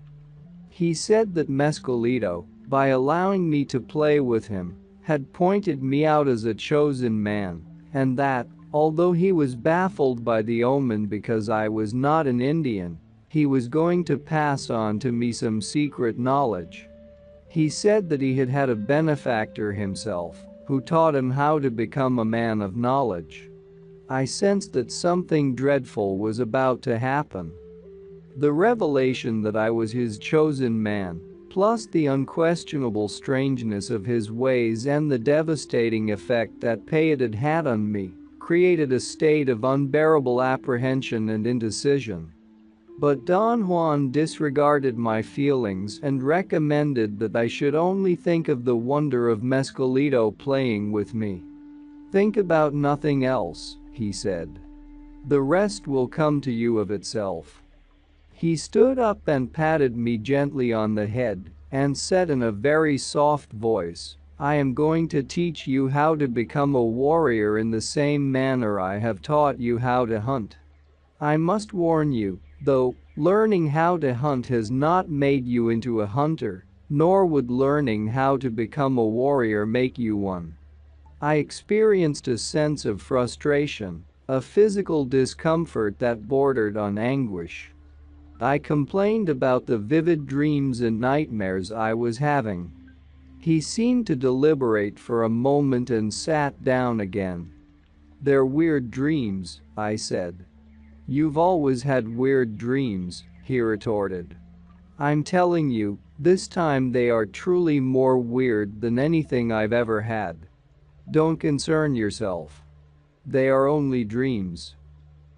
He said that Mescalito, by allowing me to play with him, had pointed me out as a chosen man, and that, although he was baffled by the omen because I was not an Indian, he was going to pass on to me some secret knowledge. He said that he had had a benefactor himself, who taught him how to become a man of knowledge. I sensed that something dreadful was about to happen. The revelation that I was his chosen man, plus the unquestionable strangeness of his ways and the devastating effect that Payet had had on me, created a state of unbearable apprehension and indecision. But Don Juan disregarded my feelings and recommended that I should only think of the wonder of Mescalito playing with me. "Think about nothing else," he said. "The rest will come to you of itself." He stood up and patted me gently on the head and said in a very soft voice, "I am going to teach you how to become a warrior in the same manner I have taught you how to hunt. I must warn you, though, learning how to hunt has not made you into a hunter, nor would learning how to become a warrior make you one." I experienced a sense of frustration, a physical discomfort that bordered on anguish. I complained about the vivid dreams and nightmares I was having. He seemed to deliberate for a moment and sat down again. "They're weird dreams," I said. "You've always had weird dreams," he retorted. "I'm telling you, this time they are truly more weird than anything I've ever had. Don't concern yourself. They are only dreams.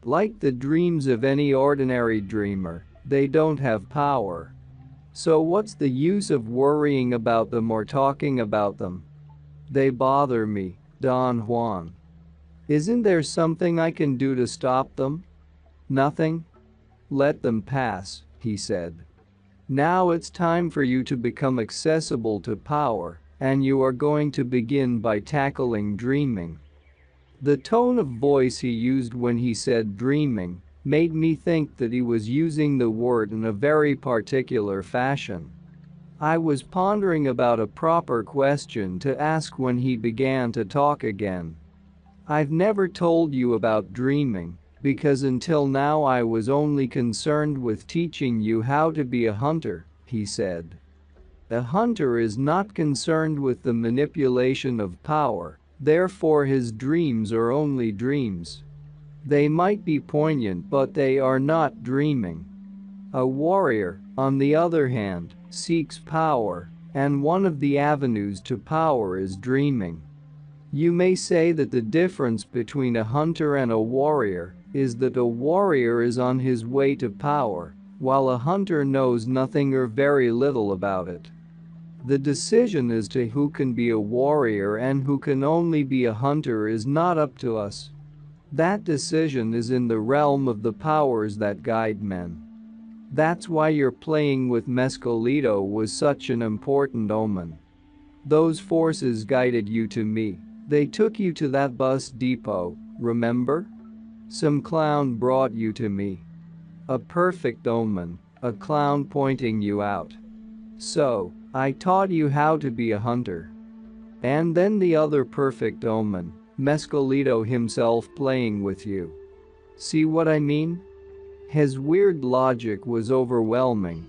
Like the dreams of any ordinary dreamer, they don't have power. So what's the use of worrying about them or talking about them? They bother me, Don Juan. Isn't there something I can do to stop them?" "Nothing? Let them pass," he said. "Now it's time for you to become accessible to power, and you are going to begin by tackling dreaming." The tone of voice he used when he said dreaming made me think that he was using the word in a very particular fashion. I was pondering about a proper question to ask when he began to talk again. "I've never told you about dreaming, because until now I was only concerned with teaching you how to be a hunter," he said. "A hunter is not concerned with the manipulation of power, therefore his dreams are only dreams. They might be poignant, but they are not dreaming. A warrior, on the other hand, seeks power, and one of the avenues to power is dreaming. You may say that the difference between a hunter and a warrior is that a warrior is on his way to power, while a hunter knows nothing or very little about it. The decision as to who can be a warrior and who can only be a hunter is not up to us. That decision is in the realm of the powers that guide men. That's why your playing with Mescalito was such an important omen. Those forces guided you to me. They took you to that bus depot, remember? Some clown brought you to me. A perfect omen, a clown pointing you out. So, I taught you how to be a hunter. And then the other perfect omen, Mescalito himself playing with you. See what I mean? His weird logic was overwhelming.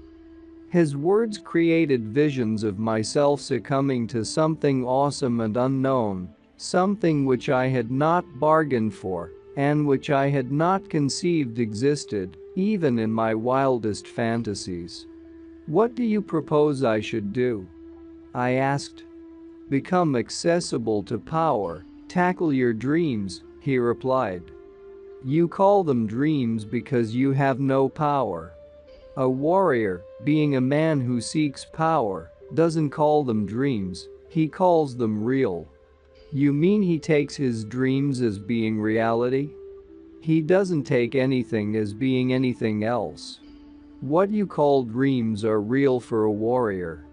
His words created visions of myself succumbing to something awesome and unknown, something which I had not bargained for, and which I had not conceived existed, even in my wildest fantasies. What do you propose I should do? I asked. Become accessible to power, tackle your dreams, he replied. You call them dreams because you have no power. A warrior, being a man who seeks power, doesn't call them dreams, he calls them real. You mean he takes his dreams as being reality? He doesn't take anything as being anything else. What you call dreams are real for a warrior.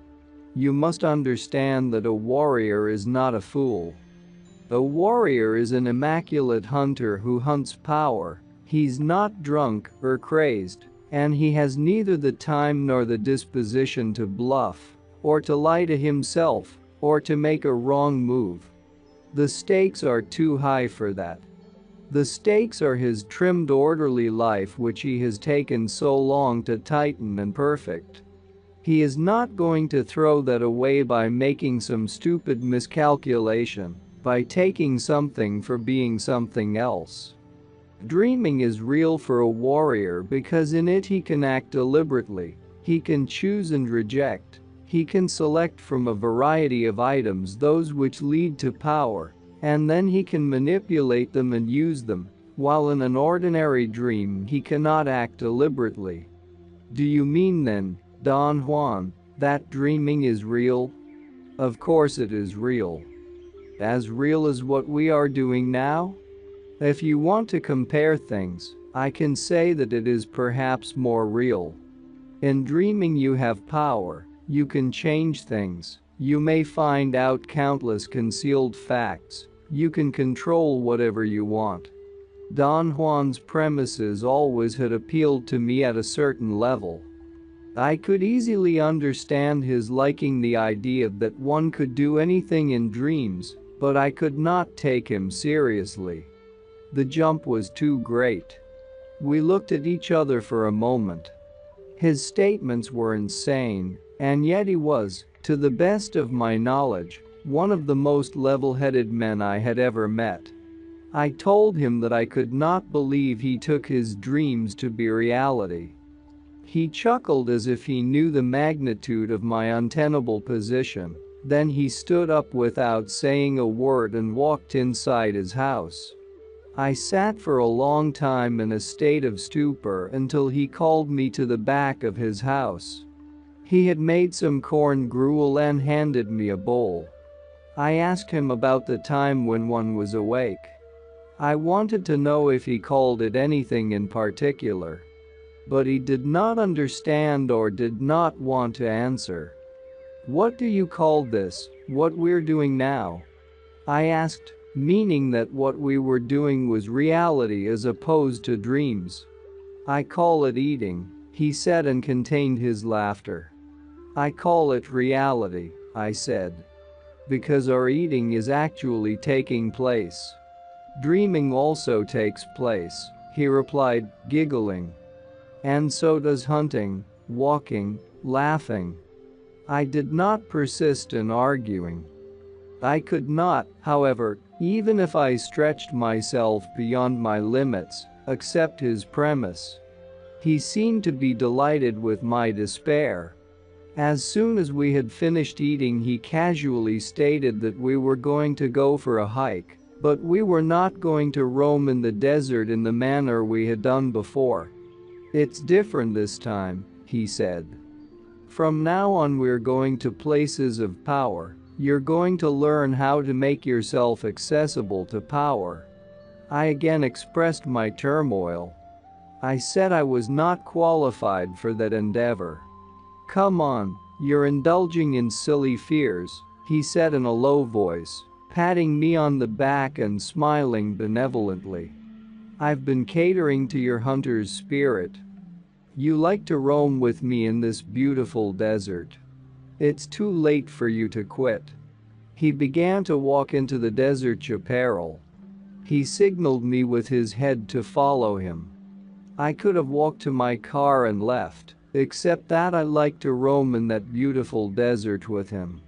You must understand that a warrior is not a fool. A warrior is an immaculate hunter who hunts power. He's not drunk or crazed, and he has neither the time nor the disposition to bluff, or to lie to himself, or to make a wrong move. The stakes are too high for that. The stakes are his trimmed orderly life which he has taken so long to tighten and perfect. He is not going to throw that away by making some stupid miscalculation, by taking something for being something else. Dreaming is real for a warrior because in it he can act deliberately, he can choose and reject, he can select from a variety of items those which lead to power, and then he can manipulate them and use them, while in an ordinary dream he cannot act deliberately. Do you mean then, Don Juan, that dreaming is real? Of course it is real. As real as what we are doing now? If you want to compare things, I can say that it is perhaps more real. In dreaming you have power, you can change things, you may find out countless concealed facts, you can control whatever you want. Don Juan's premises always had appealed to me at a certain level. I could easily understand his liking the idea that one could do anything in dreams, but I could not take him seriously. The jump was too great. We looked at each other for a moment. His statements were insane, and yet he was, to the best of my knowledge, one of the most level-headed men I had ever met. I told him that I could not believe he took his dreams to be reality. He chuckled as if he knew the magnitude of my untenable position, then he stood up without saying a word and walked inside his house. I sat for a long time in a state of stupor until he called me to the back of his house. He had made some corn gruel and handed me a bowl. I asked him about the time when one was awake. I wanted to know if he called it anything in particular. But he did not understand or did not want to answer. What do you call this, what we're doing now? I asked, meaning that what we were doing was reality as opposed to dreams. I call it eating, he said and contained his laughter. I call it reality, I said. Because our eating is actually taking place. Dreaming also takes place, he replied, giggling. And so does hunting, walking, laughing. I did not persist in arguing. I could not, however, even if I stretched myself beyond my limits, accept his premise. He seemed to be delighted with my despair. As soon as we had finished eating, he casually stated that we were going to go for a hike, but we were not going to roam in the desert in the manner we had done before. It's different this time, he said. From now on we're going to places of power. You're going to learn how to make yourself accessible to power." I again expressed my turmoil. I said I was not qualified for that endeavor. "Come on, you're indulging in silly fears," he said in a low voice, patting me on the back and smiling benevolently. "I've been catering to your hunter's spirit. You like to roam with me in this beautiful desert. It's too late for you to quit." He began to walk into the desert chaparral. He signaled me with his head to follow him. I could have walked to my car and left, except that I liked to roam in that beautiful desert with him.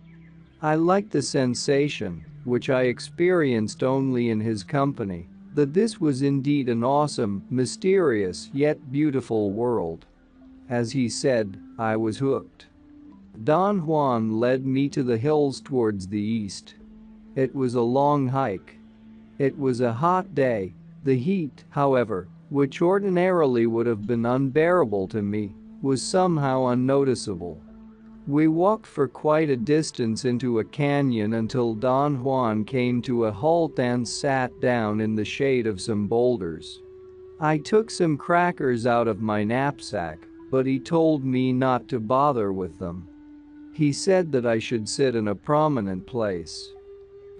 I liked the sensation, which I experienced only in his company, that this was indeed an awesome, mysterious yet beautiful world. As he said, I was hooked. Don Juan led me to the hills towards the east. It was a long hike. It was a hot day. The heat, however, which ordinarily would have been unbearable to me, was somehow unnoticeable. We walked for quite a distance into a canyon until Don Juan came to a halt and sat down in the shade of some boulders. I took some crackers out of my knapsack, but he told me not to bother with them. He said that I should sit in a prominent place.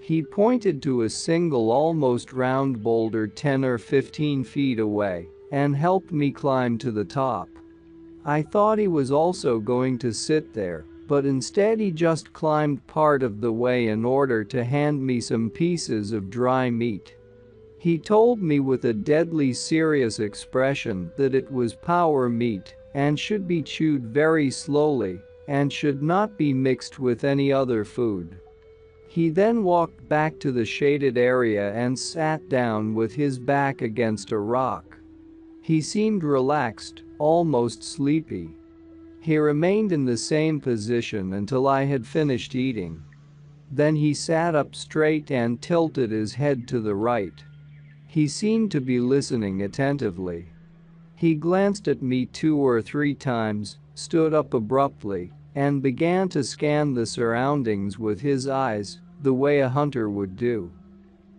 He pointed to a single almost round boulder 10 or 15 feet away and helped me climb to the top. I thought he was also going to sit there, but instead he just climbed part of the way in order to hand me some pieces of dry meat. He told me with a deadly serious expression that it was power meat and should be chewed very slowly and should not be mixed with any other food. He then walked back to the shaded area and sat down with his back against a rock. He seemed relaxed, almost sleepy. He remained in the same position until I had finished eating. Then he sat up straight and tilted his head to the right. He seemed to be listening attentively. He glanced at me 2 or 3 times, stood up abruptly, and began to scan the surroundings with his eyes, the way a hunter would do.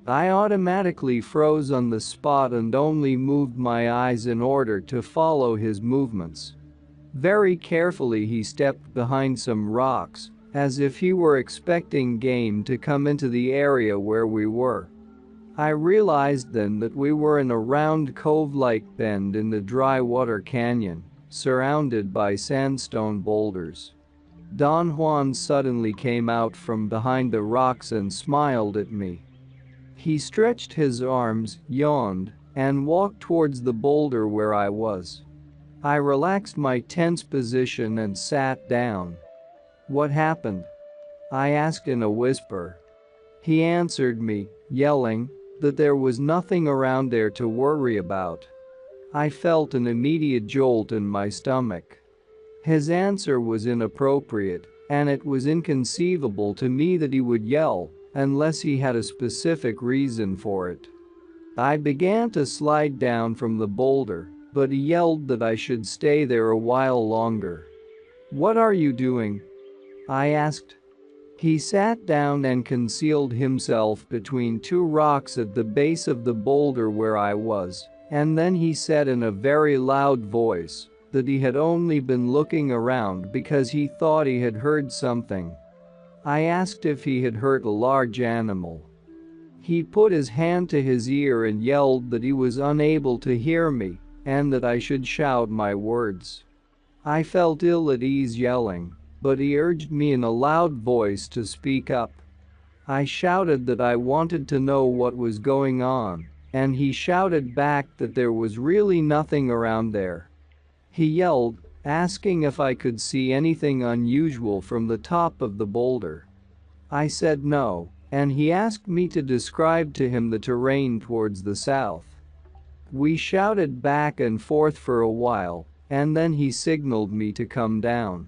I automatically froze on the spot and only moved my eyes in order to follow his movements. Very carefully he stepped behind some rocks, as if he were expecting game to come into the area where we were. I realized then that we were in a round cove-like bend in the dry water canyon, surrounded by sandstone boulders. Don Juan suddenly came out from behind the rocks and smiled at me. He stretched his arms, yawned, and walked towards the boulder where I was. I relaxed my tense position and sat down. "What happened?" I asked in a whisper. He answered me, yelling, that there was nothing around there to worry about. I felt an immediate jolt in my stomach. His answer was inappropriate, and it was inconceivable to me that he would yell unless he had a specific reason for it. I began to slide down from the boulder, but he yelled that I should stay there a while longer. "What are you doing?" I asked. He sat down and concealed himself between 2 rocks at the base of the boulder where I was, and then he said in a very loud voice that he had only been looking around because he thought he had heard something. I asked if he had hurt a large animal. He put his hand to his ear and yelled that he was unable to hear me and that I should shout my words. I felt ill at ease yelling, but he urged me in a loud voice to speak up. I shouted that I wanted to know what was going on, and he shouted back that there was really nothing around there. He yelled, asking if I could see anything unusual from the top of the boulder. I said no, and he asked me to describe to him the terrain towards the south. We shouted back and forth for a while, and then he signaled me to come down.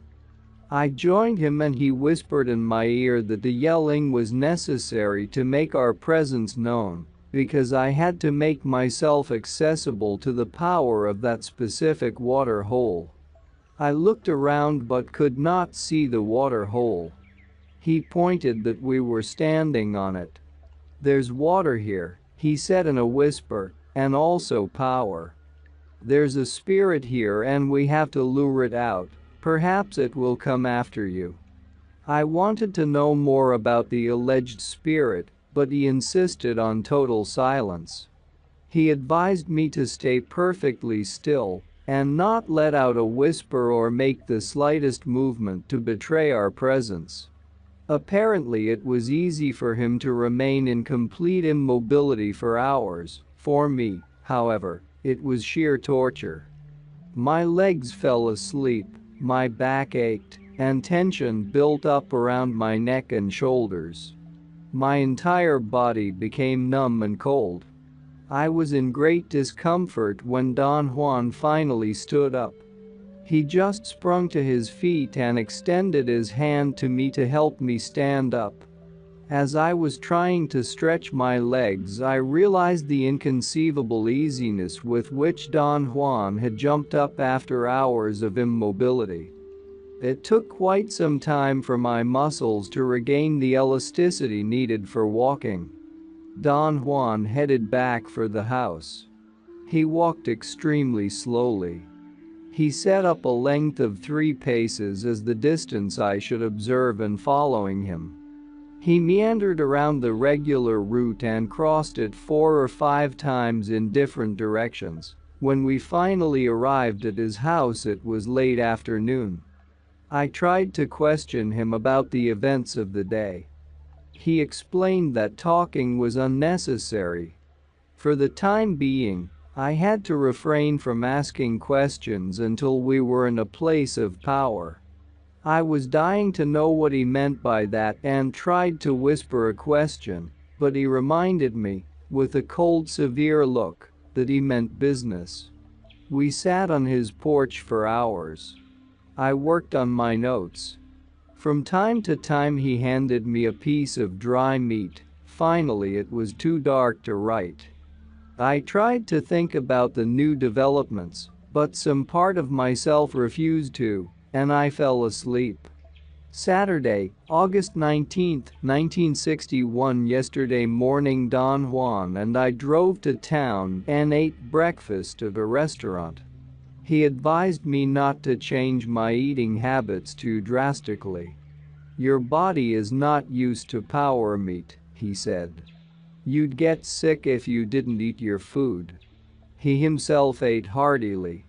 I joined him and he whispered in my ear that the yelling was necessary to make our presence known, because I had to make myself accessible to the power of that specific water hole. I looked around but could not see the water hole. He pointed that we were standing on it. "There's water here," he said in a whisper, "and also power. There's a spirit here and we have to lure it out. Perhaps it will come after you." I wanted to know more about the alleged spirit, but he insisted on total silence. He advised me to stay perfectly still and not let out a whisper or make the slightest movement to betray our presence. Apparently it was easy for him to remain in complete immobility for hours. For me, however, it was sheer torture. My legs fell asleep, my back ached, and tension built up around my neck and shoulders. My entire body became numb and cold. I was in great discomfort when Don Juan finally stood up. He just sprung to his feet and extended his hand to me to help me stand up. As I was trying to stretch my legs, I realized the inconceivable easiness with which Don Juan had jumped up after hours of immobility. It took quite some time for my muscles to regain the elasticity needed for walking. Don Juan headed back for the house. He walked extremely slowly. He set up a length of 3 paces as the distance I should observe and following him. He meandered around the regular route and crossed it 4 or 5 times in different directions. When we finally arrived at his house, it was late afternoon. I tried to question him about the events of the day. He explained that talking was unnecessary. For the time being, I had to refrain from asking questions until we were in a place of power. I was dying to know what he meant by that and tried to whisper a question, but he reminded me, with a cold, severe look, that he meant business. We sat on his porch for hours. I worked on my notes. From time to time he handed me a piece of dry meat. Finally it was too dark to write. I tried to think about the new developments, but some part of myself refused to, and I fell asleep. Saturday, August 19, 1961. Yesterday morning Don Juan and I drove to town and ate breakfast at a restaurant. He advised me not to change my eating habits too drastically. "Your body is not used to power meat," he said. "You'd get sick if you didn't eat your food." He himself ate heartily.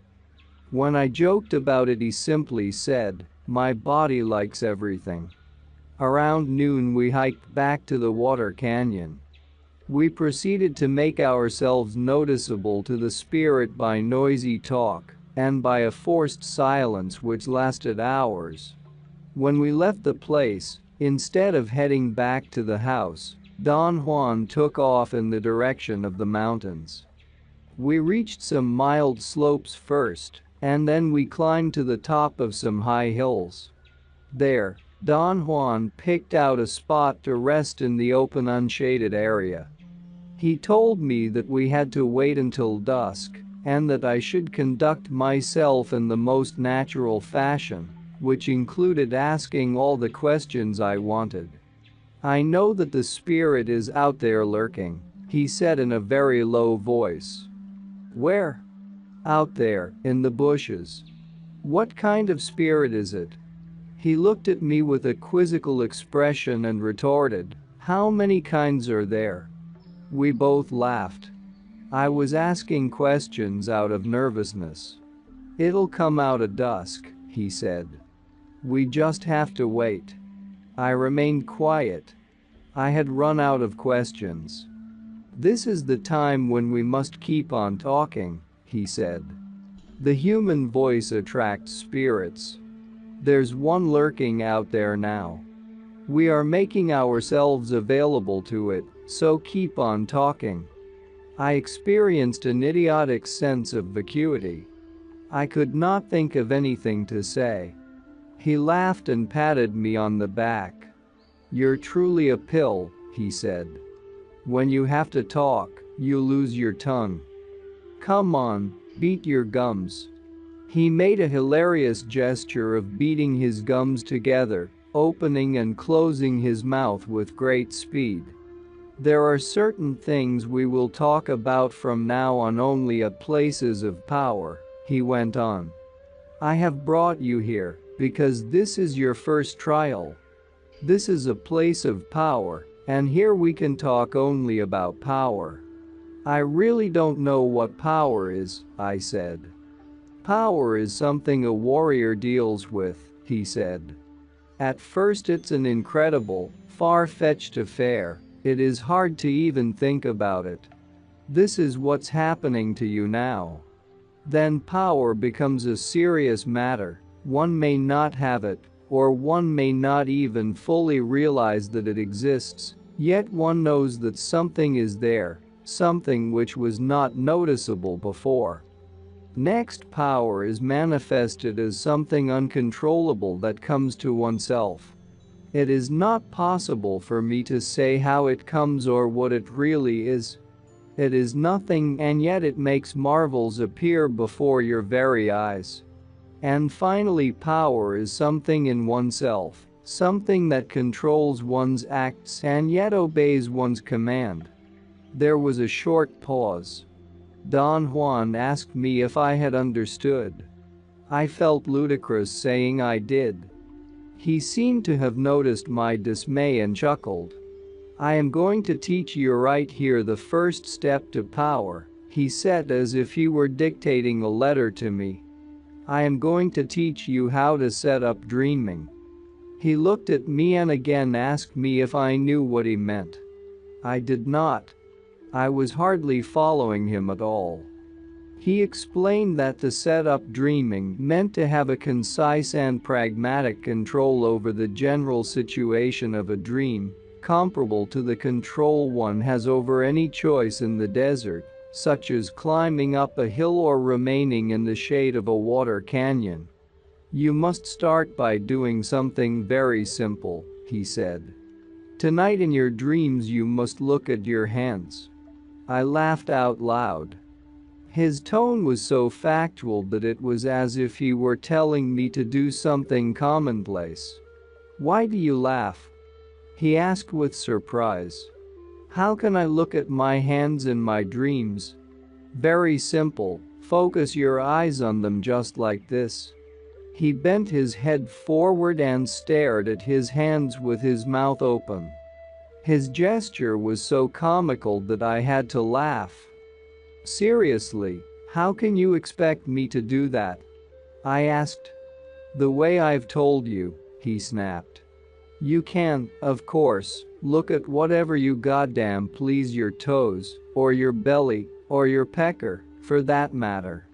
When I joked about it, he simply said, "My body likes everything." Around noon we hiked back to the water canyon. We proceeded to make ourselves noticeable to the spirit by noisy talk and by a forced silence which lasted hours. When we left the place, instead of heading back to the house, Don Juan took off in the direction of the mountains. We reached some mild slopes first, and then we climbed to the top of some high hills. There, Don Juan picked out a spot to rest in the open, unshaded area. He told me that we had to wait until dusk, and that I should conduct myself in the most natural fashion, which included asking all the questions I wanted. "I know that the spirit is out there lurking," he said in a very low voice. "Where?" "Out there, in the bushes." "What kind of spirit is it?" He looked at me with a quizzical expression and retorted, "How many kinds are there?" We both laughed. I was asking questions out of nervousness. "It'll come out at dusk," he said. "We just have to wait." I remained quiet. I had run out of questions. "This is the time when we must keep on talking," he said. "The human voice attracts spirits. There's one lurking out there now. We are making ourselves available to it, so keep on talking." I experienced an idiotic sense of vacuity. I could not think of anything to say. He laughed and patted me on the back. "You're truly a pill," he said. "When you have to talk, you lose your tongue. Come on, beat your gums." He made a hilarious gesture of beating his gums together, opening and closing his mouth with great speed. There are certain things we will talk about from now on only at places of power, he went on. I have brought you here because this is your first trial. This is a place of power, and here we can talk only about power. I really don't know what power is, I said. Power is something a warrior deals with, he said. At first it's an incredible, far-fetched affair. It is hard to even think about it. This is what's happening to you now. Then power becomes a serious matter. One may not have it, or one may not even fully realize that it exists, yet one knows that something is there, something which was not noticeable before. Next, power is manifested as something uncontrollable that comes to oneself. It is not possible for me to say how it comes or what it really is. It is nothing, and yet it makes marvels appear before your very eyes. And finally, power is something in oneself, something that controls one's acts and yet obeys one's command. There was a short pause. Don Juan asked me if I had understood. I felt ludicrous saying I did. He seemed to have noticed my dismay and chuckled. I am going to teach you right here the first step to power, he said as if he were dictating a letter to me. I am going to teach you how to set up dreaming. He looked at me and again asked me if I knew what he meant. I did not. I was hardly following him at all. He explained that to set up dreaming meant to have a concise and pragmatic control over the general situation of a dream, comparable to the control one has over any choice in the desert, such as climbing up a hill or remaining in the shade of a water canyon. You must start by doing something very simple, he said. Tonight in your dreams you must look at your hands. I laughed out loud. His tone was so factual that it was as if he were telling me to do something commonplace. Why do you laugh? He asked with surprise. How can I look at my hands in my dreams? Very simple, focus your eyes on them just like this. He bent his head forward and stared at his hands with his mouth open. His gesture was so comical that I had to laugh. Seriously, how can you expect me to do that? I asked. The way I've told you, he snapped. You can, of course, look at whatever you goddamn please, your toes, or your belly, or your pecker, for that matter.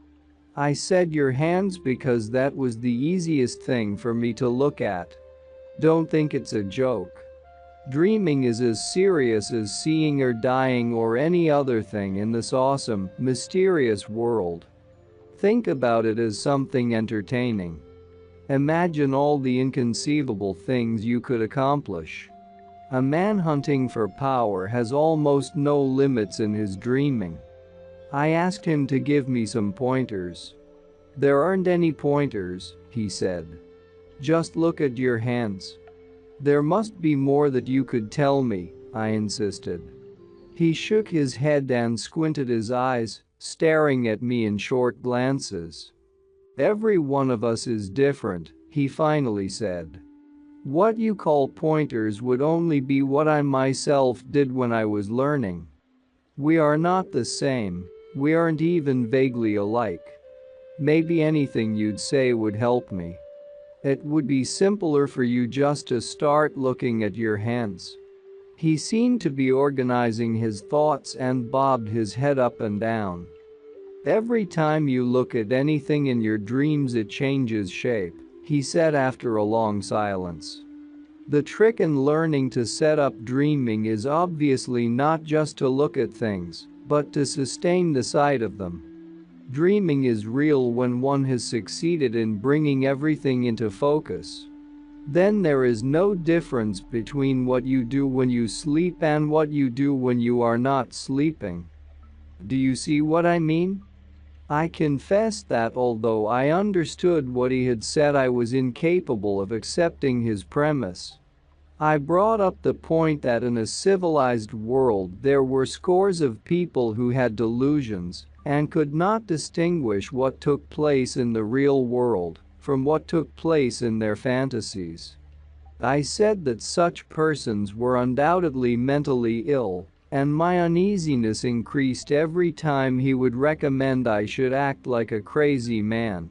I said your hands because that was the easiest thing for me to look at. Don't think it's a joke. Dreaming is as serious as seeing or dying or any other thing in this awesome, mysterious world. Think about it as something entertaining. Imagine all the inconceivable things you could accomplish. A man hunting for power has almost no limits in his dreaming. I asked him to give me some pointers. There aren't any pointers, he said. Just look at your hands. There must be more that you could tell me, I insisted. He shook his head and squinted his eyes, staring at me in short glances. Every one of us is different, he finally said. What you call pointers would only be what I myself did when I was learning. We are not the same, we aren't even vaguely alike. Maybe anything you'd say would help me. It would be simpler for you just to start looking at your hands. He seemed to be organizing his thoughts and bobbed his head up and down. Every time you look at anything in your dreams it changes shape, he said after a long silence. The trick in learning to set up dreaming is obviously not just to look at things, but to sustain the sight of them. Dreaming is real when one has succeeded in bringing everything into focus. Then there is no difference between what you do when you sleep and what you do when you are not sleeping. Do you see what I mean? I confessed that although I understood what he had said, I was incapable of accepting his premise. I brought up the point that in a civilized world there were scores of people who had delusions and could not distinguish what took place in the real world from what took place in their fantasies. I said that such persons were undoubtedly mentally ill, and my uneasiness increased every time he would recommend I should act like a crazy man.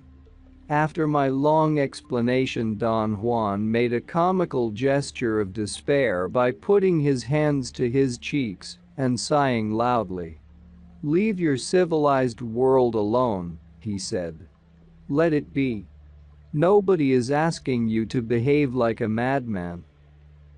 After my long explanation, Don Juan made a comical gesture of despair by putting his hands to his cheeks and sighing loudly. "Leave your civilized world alone," he said. "Let it be. Nobody is asking you to behave like a madman.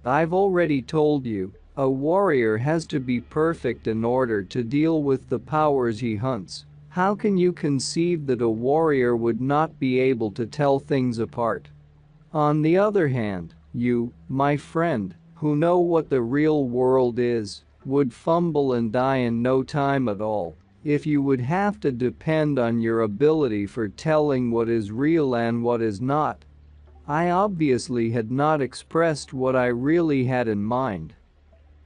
I've already told you, a warrior has to be perfect in order to deal with the powers he hunts. How can you conceive that a warrior would not be able to tell things apart? On the other hand, you, my friend, who know what the real world is, would fumble and die in no time at all if you would have to depend on your ability for telling what is real and what is not." I obviously had not expressed what I really had in mind.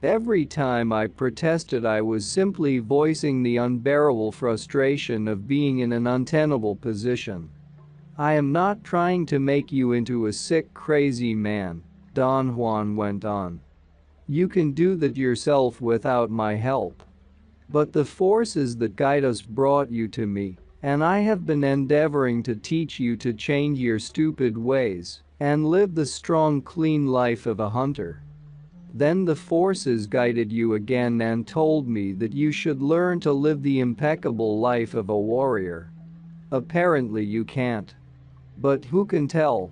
Every time I protested, I was simply voicing the unbearable frustration of being in an untenable position. "I am not trying to make you into a sick, crazy man," Don Juan went on. "You can do that yourself without my help. But the forces that guide us brought you to me, and I have been endeavoring to teach you to change your stupid ways and live the strong, clean life of a hunter. Then the forces guided you again and told me that you should learn to live the impeccable life of a warrior. Apparently you can't. But who can tell?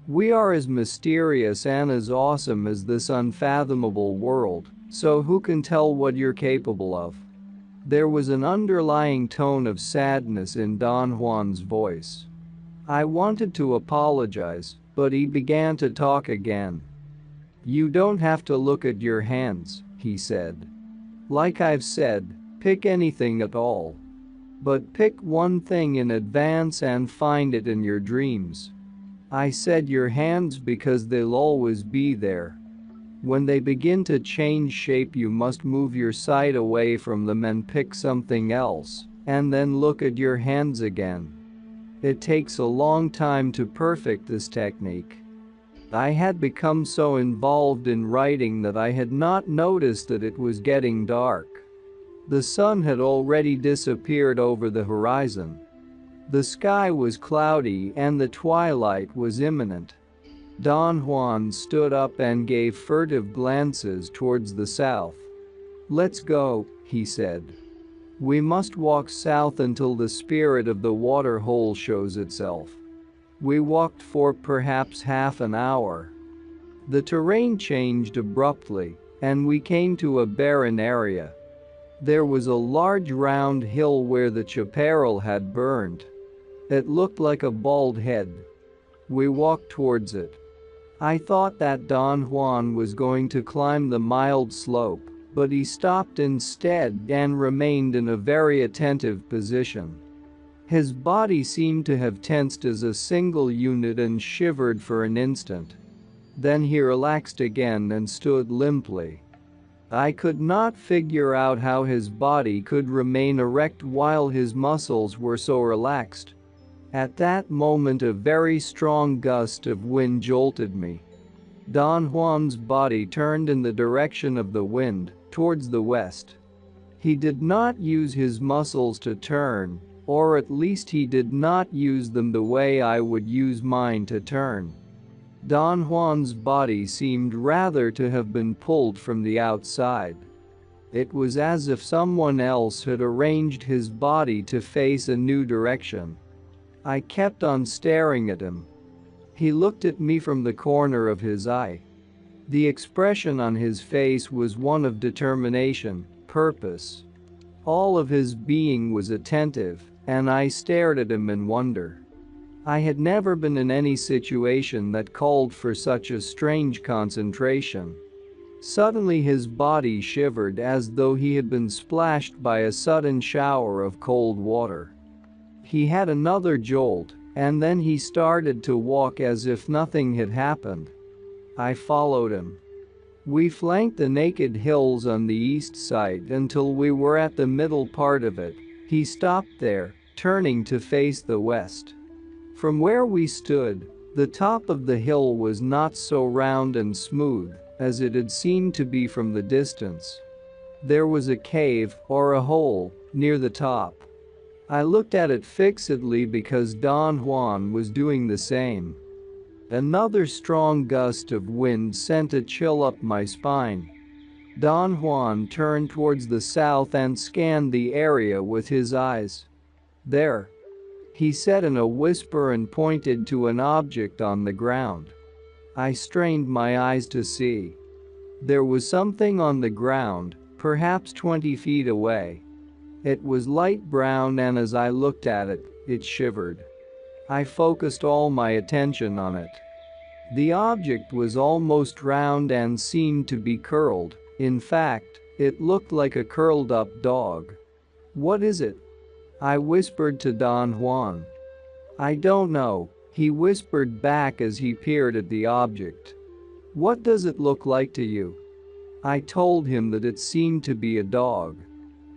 We are as mysterious and as awesome as this unfathomable world, so who can tell what you're capable of?" There was an underlying tone of sadness in Don Juan's voice. I wanted to apologize, but he began to talk again. "You don't have to look at your hands," he said. "Like I've said, pick anything at all. But pick one thing in advance and find it in your dreams. I said your hands because they'll always be there. When they begin to change shape, you must move your sight away from them and pick something else, and then look at your hands again. It takes a long time to perfect this technique." I had become so involved in writing that I had not noticed that it was getting dark. The sun had already disappeared over the horizon. The sky was cloudy and the twilight was imminent. Don Juan stood up and gave furtive glances towards the south. "Let's go," he said. "We must walk south until the spirit of the water hole shows itself." We walked for perhaps half an hour. The terrain changed abruptly, and we came to a barren area. There was a large round hill where the chaparral had burned. It looked like a bald head. We walked towards it. I thought that Don Juan was going to climb the mild slope, but he stopped instead and remained in a very attentive position. His body seemed to have tensed as a single unit and shivered for an instant. Then he relaxed again and stood limply. I could not figure out how his body could remain erect while his muscles were so relaxed. At that moment a very strong gust of wind jolted me. Don Juan's body turned in the direction of the wind, towards the west. He did not use his muscles to turn, or at least he did not use them the way I would use mine to turn. Don Juan's body seemed rather to have been pulled from the outside. It was as if someone else had arranged his body to face a new direction. I kept on staring at him. He looked at me from the corner of his eye. The expression on his face was one of determination, purpose. All of his being was attentive, and I stared at him in wonder. I had never been in any situation that called for such a strange concentration. Suddenly his body shivered as though he had been splashed by a sudden shower of cold water. He had another jolt, and then he started to walk as if nothing had happened. I followed him. We flanked the naked hills on the east side until we were at the middle part of it. He stopped there, turning to face the west. From where we stood, the top of the hill was not so round and smooth as it had seemed to be from the distance. There was a cave, or a hole, near the top. I looked at it fixedly because Don Juan was doing the same. Another strong gust of wind sent a chill up my spine. Don Juan turned towards the south and scanned the area with his eyes. "There," he said in a whisper and pointed to an object on the ground. I strained my eyes to see. There was something on the ground, perhaps 20 feet away. It was light brown, and as I looked at it, it shivered. I focused all my attention on it. The object was almost round and seemed to be curled. In fact, it looked like a curled-up dog. "What is it?" I whispered to Don Juan. "I don't know," he whispered back as he peered at the object. "What does it look like to you?" I told him that it seemed to be a dog.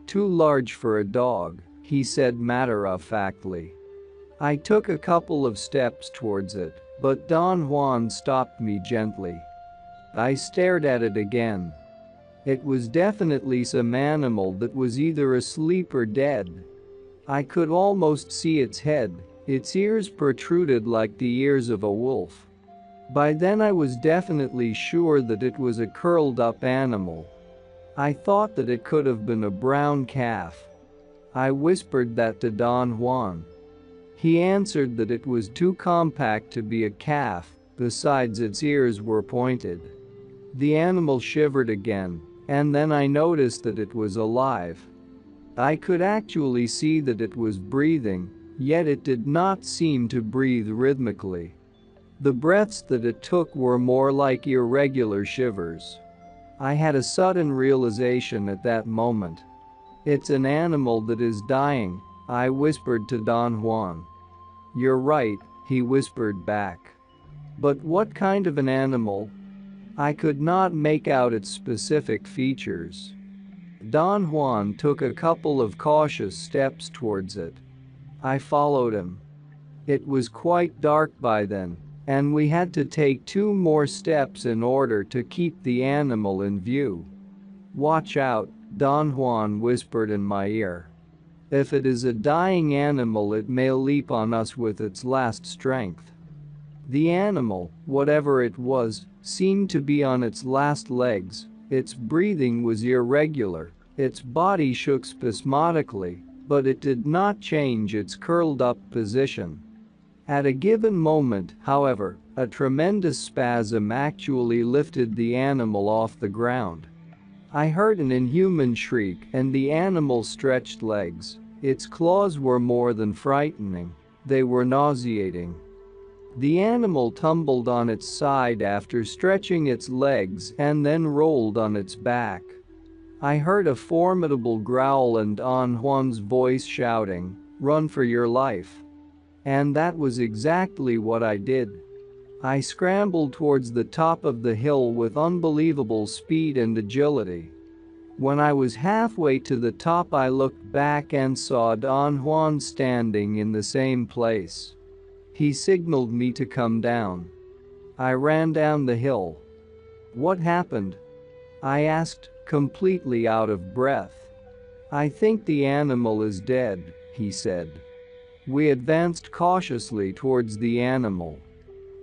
"Too large for a dog," he said matter-of-factly. I took a couple of steps towards it, but Don Juan stopped me gently. I stared at it again. It was definitely some animal that was either asleep or dead. I could almost see its head. Its ears protruded like the ears of a wolf. By then I was definitely sure that it was a curled-up animal. I thought that it could have been a brown calf. I whispered that to Don Juan. He answered that it was too compact to be a calf, besides its ears were pointed. The animal shivered again, and then I noticed that it was alive. I could actually see that it was breathing, yet it did not seem to breathe rhythmically. The breaths that it took were more like irregular shivers. I had a sudden realization at that moment. "It's an animal that is dying," I whispered to Don Juan. "You're right," he whispered back. "But what kind of an animal?" I could not make out its specific features. Don Juan took a couple of cautious steps towards it. I followed him. It was quite dark by then, and we had to take 2 more steps in order to keep the animal in view. "Watch out," Don Juan whispered in my ear. "If it is a dying animal, it may leap on us with its last strength." The animal, whatever it was, seemed to be on its last legs. Its breathing was irregular. Its body shook spasmodically, but it did not change its curled-up position. At a given moment, however, a tremendous spasm actually lifted the animal off the ground. I heard an inhuman shriek, and the animal stretched legs. Its claws were more than frightening. They were nauseating. The animal tumbled on its side after stretching its legs and then rolled on its back. I heard a formidable growl and Don Juan's voice shouting, "Run for your life." And that was exactly what I did. I scrambled towards the top of the hill with unbelievable speed and agility. When I was halfway to the top, I looked back and saw Don Juan standing in the same place. He signaled me to come down. I ran down the hill. "What happened?" I asked, completely out of breath. "I think the animal is dead," he said. We advanced cautiously towards the animal.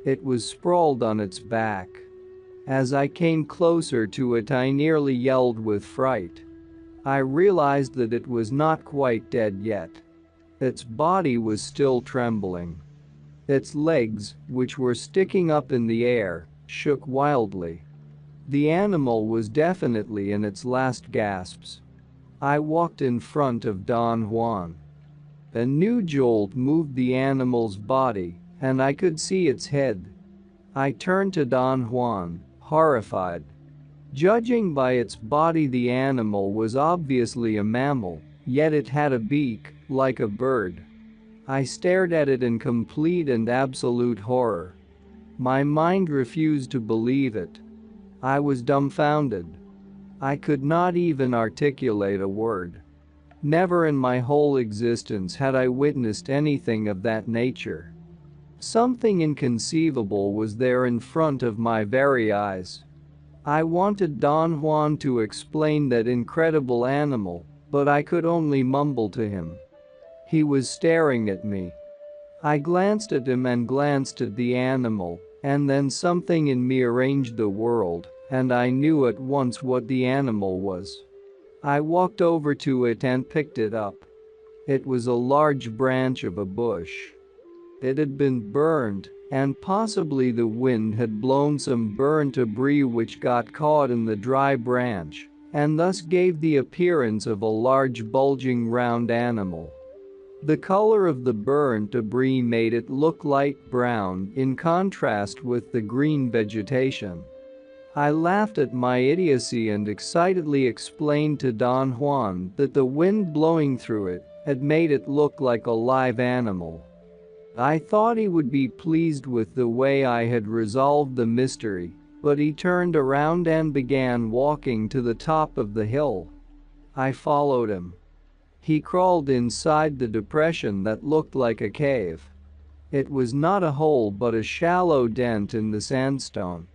It was sprawled on its back. As I came closer to it, I nearly yelled with fright. I realized that it was not quite dead yet. Its body was still trembling. Its legs, which were sticking up in the air, shook wildly. The animal was definitely in its last gasps. I walked in front of Don Juan. A new jolt moved the animal's body, and I could see its head. I turned to Don Juan, horrified. Judging by its body, the animal was obviously a mammal, yet it had a beak, like a bird. I stared at it in complete and absolute horror. My mind refused to believe it. I was dumbfounded. I could not even articulate a word. Never in my whole existence had I witnessed anything of that nature. Something inconceivable was there in front of my very eyes. I wanted Don Juan to explain that incredible animal, but I could only mumble to him. He was staring at me. I glanced at him and glanced at the animal, and then something in me arranged the world, and I knew at once what the animal was. I walked over to it and picked it up. It was a large branch of a bush. It had been burned, and possibly the wind had blown some burnt debris which got caught in the dry branch, and thus gave the appearance of a large bulging round animal. The color of the burnt debris made it look light brown in contrast with the green vegetation. I laughed at my idiocy and excitedly explained to Don Juan that the wind blowing through it had made it look like a live animal. I thought he would be pleased with the way I had resolved the mystery, but he turned around and began walking to the top of the hill. I followed him. He crawled inside the depression that looked like a cave. It was not a hole but a shallow dent in the sandstone.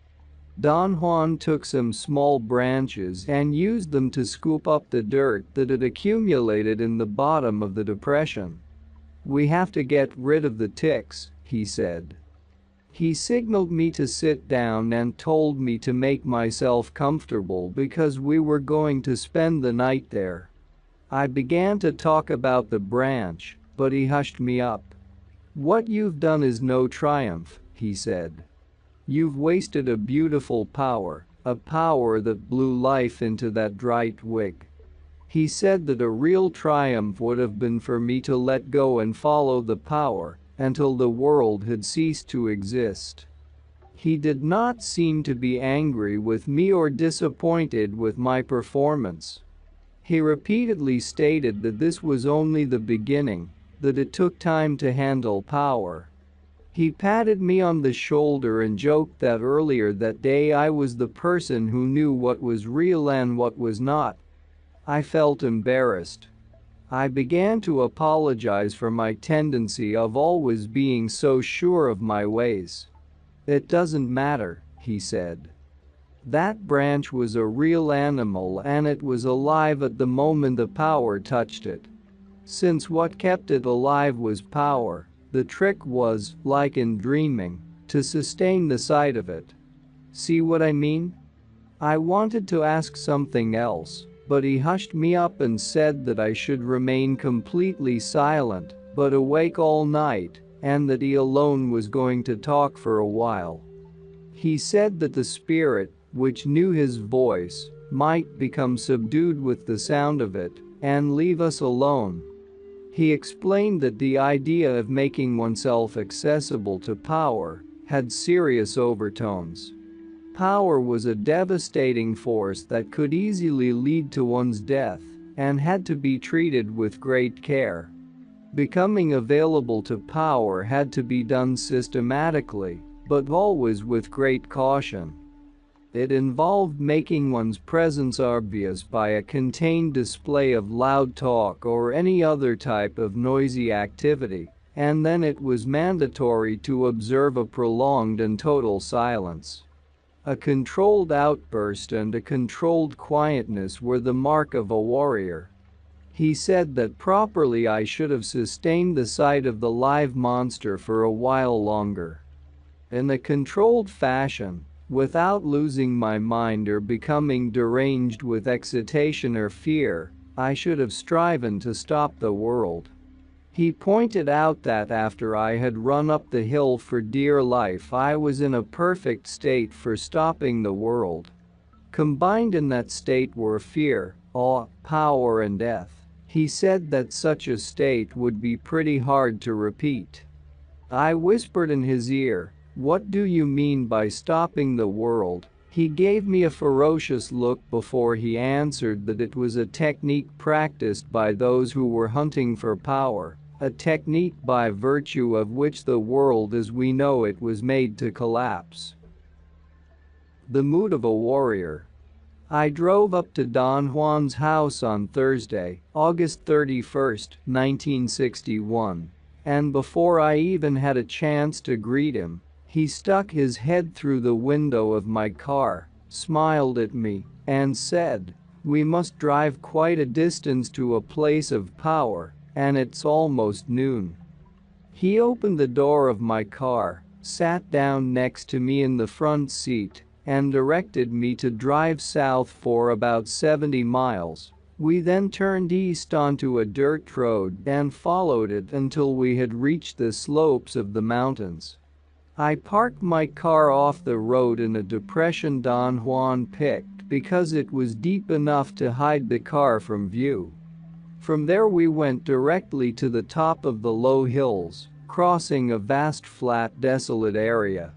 Don Juan took some small branches and used them to scoop up the dirt that had accumulated in the bottom of the depression. "We have to get rid of the ticks," he said. He signaled me to sit down and told me to make myself comfortable because we were going to spend the night there. I began to talk about the branch, but he hushed me up. "What you've done is no triumph," he said. "You've wasted a beautiful power, a power that blew life into that dry twig." He said that a real triumph would have been for me to let go and follow the power until the world had ceased to exist. He did not seem to be angry with me or disappointed with my performance. He repeatedly stated that this was only the beginning, that it took time to handle power. He patted me on the shoulder and joked that earlier that day I was the person who knew what was real and what was not. I felt embarrassed. I began to apologize for my tendency of always being so sure of my ways. "It doesn't matter," he said. "That branch was a real animal and it was alive at the moment the power touched it. Since what kept it alive was power, the trick was, like in dreaming, to sustain the sight of it. See what I mean?" I wanted to ask something else, but he hushed me up and said that I should remain completely silent, but awake all night, and that he alone was going to talk for a while. He said that the spirit, which knew his voice, might become subdued with the sound of it and leave us alone. He explained that the idea of making oneself accessible to power had serious overtones. Power was a devastating force that could easily lead to one's death and had to be treated with great care. Becoming available to power had to be done systematically, but always with great caution. It involved making one's presence obvious by a contained display of loud talk or any other type of noisy activity, and then it was mandatory to observe a prolonged and total silence. A controlled outburst and a controlled quietness were the mark of a warrior. He said that properly I should have sustained the sight of the live monster for a while longer. In a controlled fashion, without losing my mind or becoming deranged with excitation or fear, I should have striven to stop the world. He pointed out that after I had run up the hill for dear life I was in a perfect state for stopping the world. Combined in that state were fear, awe, power and death. He said that such a state would be pretty hard to repeat. I whispered in his ear, "What do you mean by stopping the world?" He gave me a ferocious look before he answered that it was a technique practiced by those who were hunting for power, a technique by virtue of which the world as we know it was made to collapse. The mood of a warrior. I drove up to Don Juan's house on Thursday, August 31, 1961, and before I even had a chance to greet him, he stuck his head through the window of my car, smiled at me, and said, "We must drive quite a distance to a place of power, and it's almost noon." He opened the door of my car, sat down next to me in the front seat, and directed me to drive south for about 70 miles. We then turned east onto a dirt road and followed it until we had reached the slopes of the mountains. I parked my car off the road in a depression Don Juan picked because it was deep enough to hide the car from view. From there we went directly to the top of the low hills, crossing a vast flat desolate area.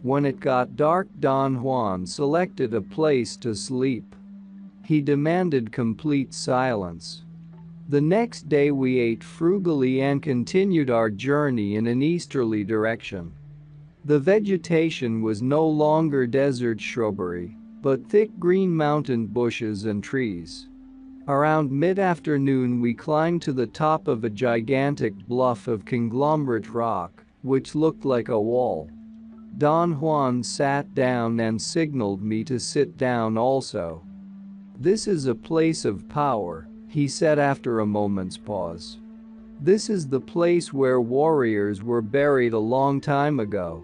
When it got dark, Don Juan selected a place to sleep. He demanded complete silence. The next day we ate frugally and continued our journey in an easterly direction. The vegetation was no longer desert shrubbery, but thick green mountain bushes and trees. Around mid-afternoon we climbed to the top of a gigantic bluff of conglomerate rock, which looked like a wall. Don Juan sat down and signaled me to sit down also. "This is a place of power," he said after a moment's pause. "This is the place where warriors were buried a long time ago."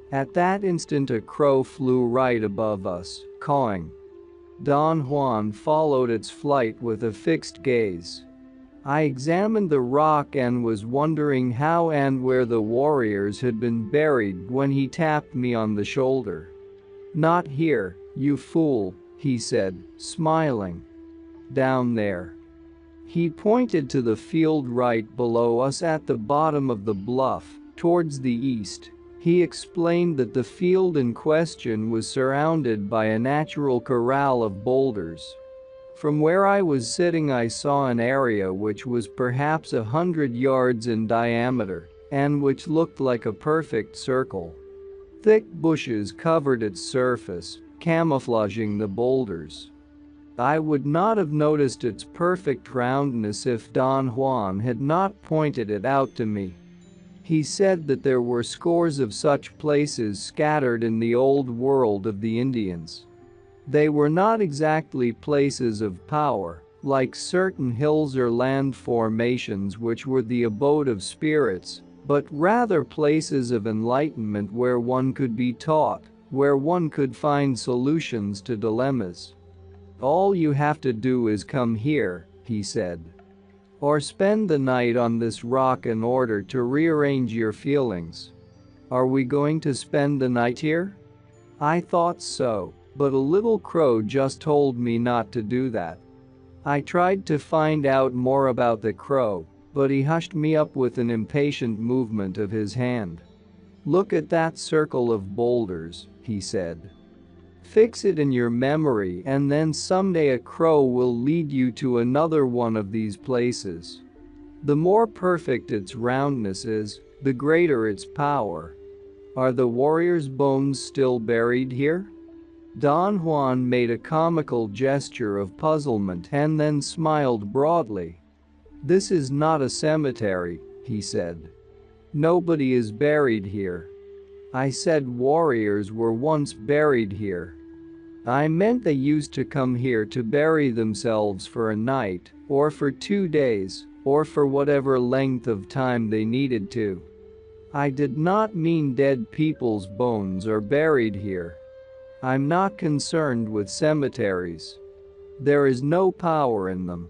At that instant a crow flew right above us, cawing. Don Juan followed its flight with a fixed gaze. I examined the rock and was wondering how and where the warriors had been buried when he tapped me on the shoulder. "Not here, you fool," he said, smiling. "Down there." He pointed to the field right below us at the bottom of the bluff, towards the east. He explained that the field in question was surrounded by a natural corral of boulders. From where I was sitting I saw an area which was perhaps 100 yards in diameter, and which looked like a perfect circle. Thick bushes covered its surface, camouflaging the boulders. I would not have noticed its perfect roundness if Don Juan had not pointed it out to me. He said that there were scores of such places scattered in the old world of the Indians. They were not exactly places of power, like certain hills or land formations which were the abode of spirits, but rather places of enlightenment where one could be taught, where one could find solutions to dilemmas. "All you have to do is come here," he said. "Or spend the night on this rock in order to rearrange your feelings." "Are we going to spend the night here?" I thought so, but a little crow just told me not to do that. I tried to find out more about the crow, but he hushed me up with an impatient movement of his hand. "Look at that circle of boulders," he said. "Fix it in your memory and then someday a crow will lead you to another one of these places. The more perfect its roundness is, the greater its power. Are the warriors' bones still buried here?" Don Juan made a comical gesture of puzzlement and then smiled broadly. "This is not a cemetery," he said. "Nobody is buried here." I said warriors were once buried here. I meant they used to come here to bury themselves for a night, or for 2 days, or for whatever length of time they needed to. I did not mean dead people's bones are buried here. I'm not concerned with cemeteries. There is no power in them.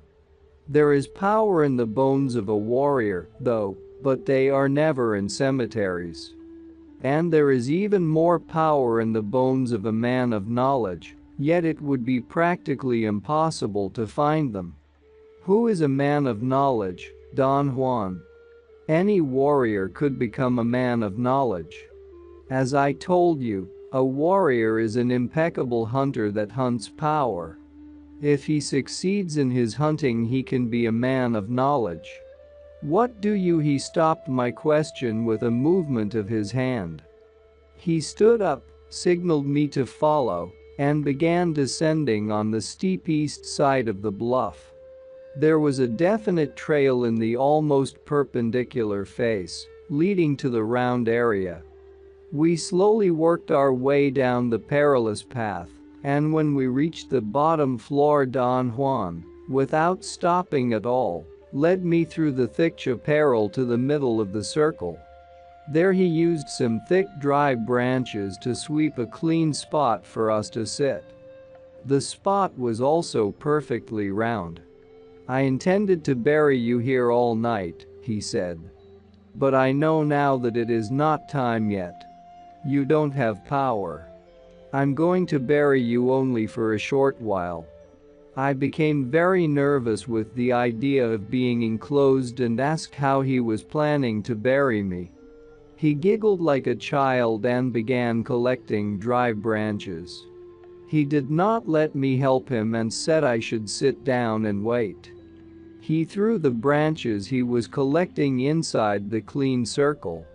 There is power in the bones of a warrior, though, but they are never in cemeteries. And there is even more power in the bones of a man of knowledge, yet it would be practically impossible to find them. Who is a man of knowledge, Don Juan? Any warrior could become a man of knowledge. As I told you, a warrior is an impeccable hunter that hunts power. If he succeeds in his hunting, he can be a man of knowledge. "What do you?" He stopped my question with a movement of his hand. He stood up, signaled me to follow, and began descending on the steep east side of the bluff. There was a definite trail in the almost perpendicular face, leading to the round area. We slowly worked our way down the perilous path, and when we reached the bottom floor, Don Juan, without stopping at all, led me through the thick chaparral to the middle of the circle. There he used some thick dry branches to sweep a clean spot for us to sit. The spot was also perfectly round. "I intended to bury you here all night," he said. "But I know now that it is not time yet. You don't have power. I'm going to bury you only for a short while." I became very nervous with the idea of being enclosed and asked how he was planning to bury me. He giggled like a child and began collecting dry branches. He did not let me help him and said I should sit down and wait. He threw the branches he was collecting inside the clean circle.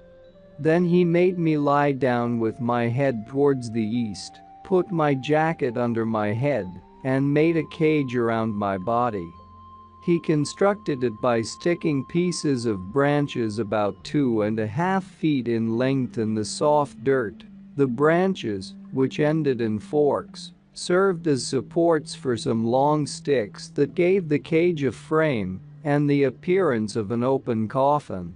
Then he made me lie down with my head towards the east, put my jacket under my head, and made a cage around my body. He constructed it by sticking pieces of branches about 2.5 feet in length in the soft dirt. The branches, which ended in forks, served as supports for some long sticks that gave the cage a frame and the appearance of an open coffin.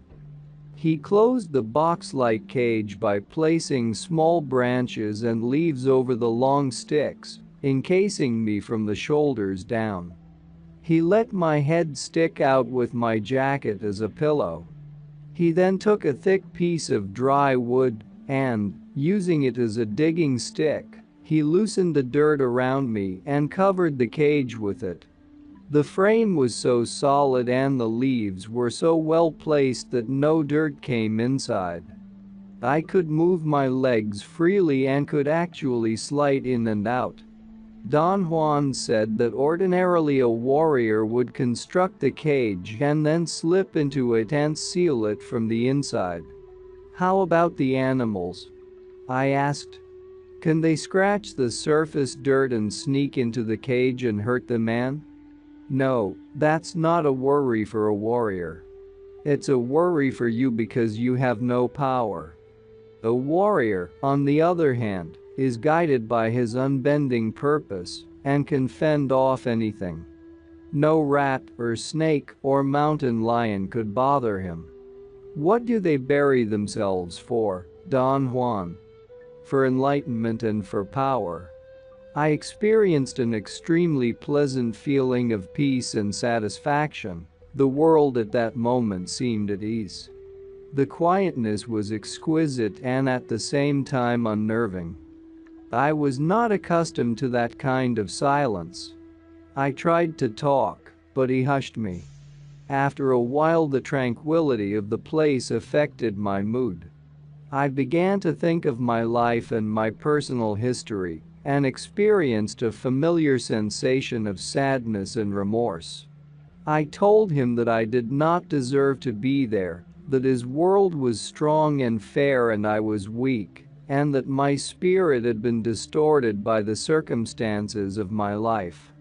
He closed the box-like cage by placing small branches and leaves over the long sticks, encasing me from the shoulders down. He let my head stick out with my jacket as a pillow. He then took a thick piece of dry wood and, using it as a digging stick, he loosened the dirt around me and covered the cage with it. The frame was so solid and the leaves were so well placed that no dirt came inside. I could move my legs freely and could actually slide in and out. Don Juan said that ordinarily a warrior would construct the cage and then slip into it and seal it from the inside. "How about the animals?" I asked. "Can they scratch the surface dirt and sneak into the cage and hurt the man?" "No, that's not a worry for a warrior. It's a worry for you because you have no power. A warrior, on the other hand, is guided by his unbending purpose and can fend off anything. No rat or snake or mountain lion could bother him." "What do they bury themselves for, Don Juan?" "For enlightenment and for power." I experienced an extremely pleasant feeling of peace and satisfaction. The world at that moment seemed at ease. The quietness was exquisite and at the same time unnerving. I was not accustomed to that kind of silence. I tried to talk, but he hushed me. After a while, the tranquility of the place affected my mood. I began to think of my life and my personal history, and experienced a familiar sensation of sadness and remorse. I told him that I did not deserve to be there, that his world was strong and fair and I was weak, and that my spirit had been distorted by the circumstances of my life.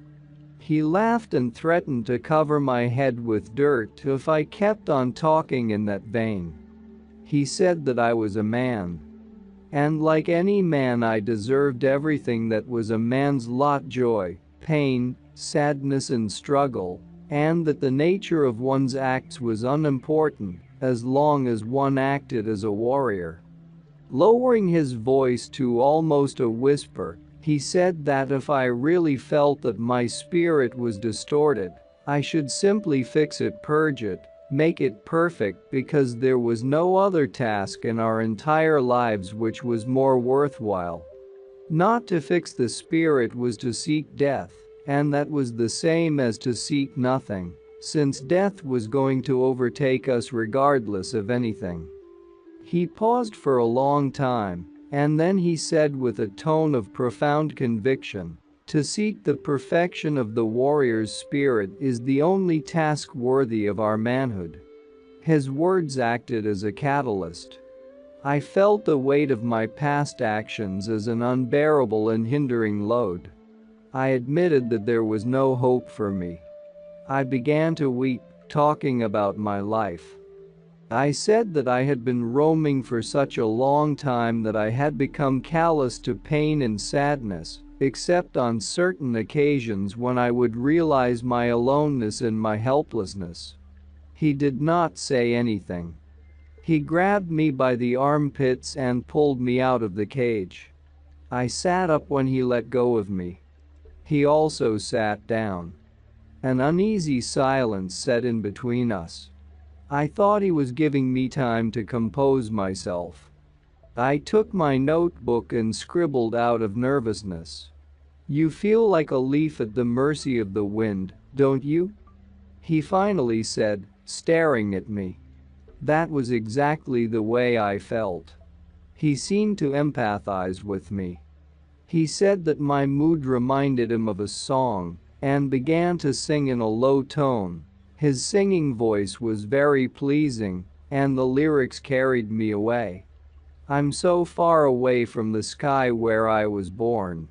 He laughed and threatened to cover my head with dirt if I kept on talking in that vein. He said that I was a man. And like any man, I deserved everything that was a man's lot: joy, pain, sadness and struggle, and that the nature of one's acts was unimportant as long as one acted as a warrior. Lowering his voice to almost a whisper, he said that if I really felt that my spirit was distorted, I should simply fix it, purge it, make it perfect, because there was no other task in our entire lives which was more worthwhile. Not to fix the spirit was to seek death, and that was the same as to seek nothing, since death was going to overtake us regardless of anything. He paused for a long time, and then he said with a tone of profound conviction, "To seek the perfection of the warrior's spirit is the only task worthy of our manhood." His words acted as a catalyst. I felt the weight of my past actions as an unbearable and hindering load. I admitted that there was no hope for me. I began to weep, talking about my life. I said that I had been roaming for such a long time that I had become callous to pain and sadness, except on certain occasions when I would realize my aloneness and my helplessness. He did not say anything. He grabbed me by the armpits and pulled me out of the cage. I sat up when he let go of me. He also sat down. An uneasy silence set in between us. I thought he was giving me time to compose myself. I took my notebook and scribbled out of nervousness. "You feel like a leaf at the mercy of the wind, don't you?" He finally said, staring at me. That was exactly the way I felt. He seemed to empathize with me. He said that my mood reminded him of a song and began to sing in a low tone. His singing voice was very pleasing, and the lyrics carried me away. I'm so far away from the sky where I was born.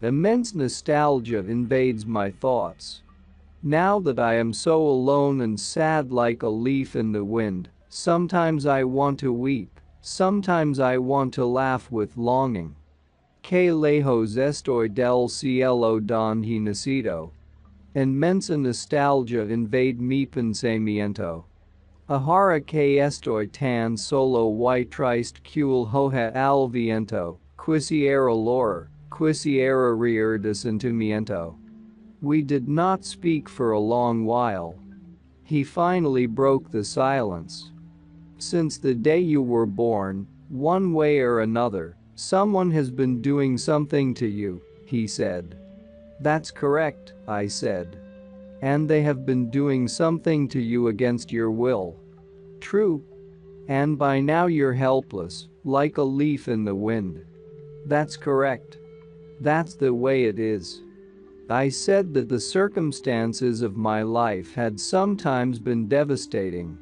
Immense nostalgia invades my thoughts. Now that I am so alone and sad like a leaf in the wind, sometimes I want to weep, sometimes I want to laugh with longing. Que lejos estoy del cielo donde nacido. Inmensa nostalgia invade mi pensamiento. Ahora que estoy tan solo y triste que hoja al viento, quisiera llorar, quisiera reír de sentimiento. We did not speak for a long while. He finally broke the silence. Since the day you were born, one way or another, someone has been doing something to you, he said. That's correct, I said. And they have been doing something to you against your will. True. And by now you're helpless, like a leaf in the wind. That's correct. That's the way it is. I said that the circumstances of my life had sometimes been devastating.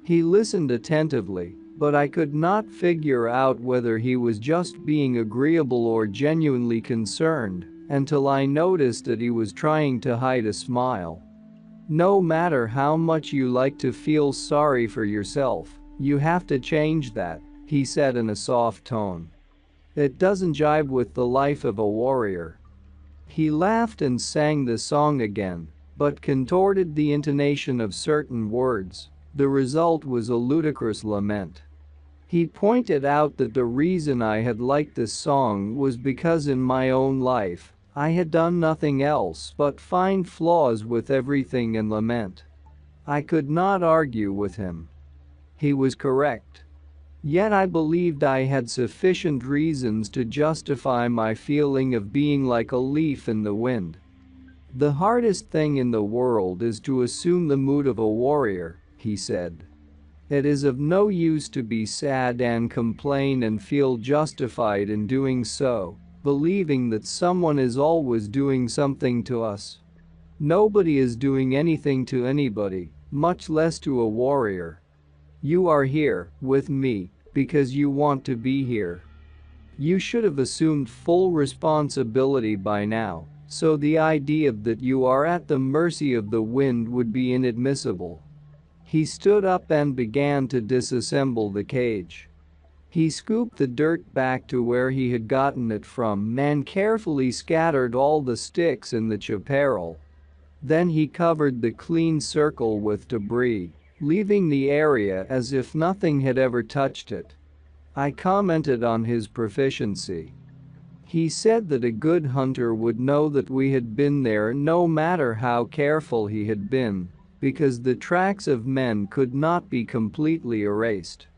He listened attentively, but I could not figure out whether he was just being agreeable or genuinely concerned, until I noticed that he was trying to hide a smile. No matter how much you like to feel sorry for yourself, you have to change that, he said in a soft tone. It doesn't jibe with the life of a warrior. He laughed and sang the song again, but contorted the intonation of certain words. The result was a ludicrous lament. He pointed out that the reason I had liked this song was because in my own life, I had done nothing else but find flaws with everything and lament. I could not argue with him. He was correct. Yet I believed I had sufficient reasons to justify my feeling of being like a leaf in the wind. The hardest thing in the world is to assume the mood of a warrior, he said. It is of no use to be sad and complain and feel justified in doing so, believing that someone is always doing something to us. Nobody is doing anything to anybody, much less to a warrior. You are here, with me, because you want to be here. You should have assumed full responsibility by now, so the idea that you are at the mercy of the wind would be inadmissible. He stood up and began to disassemble the cage. He scooped the dirt back to where he had gotten it from and carefully scattered all the sticks in the chaparral. Then he covered the clean circle with debris, leaving the area as if nothing had ever touched it. I commented on his proficiency. He said that a good hunter would know that we had been there no matter how careful he had been, because the tracks of men could not be completely erased.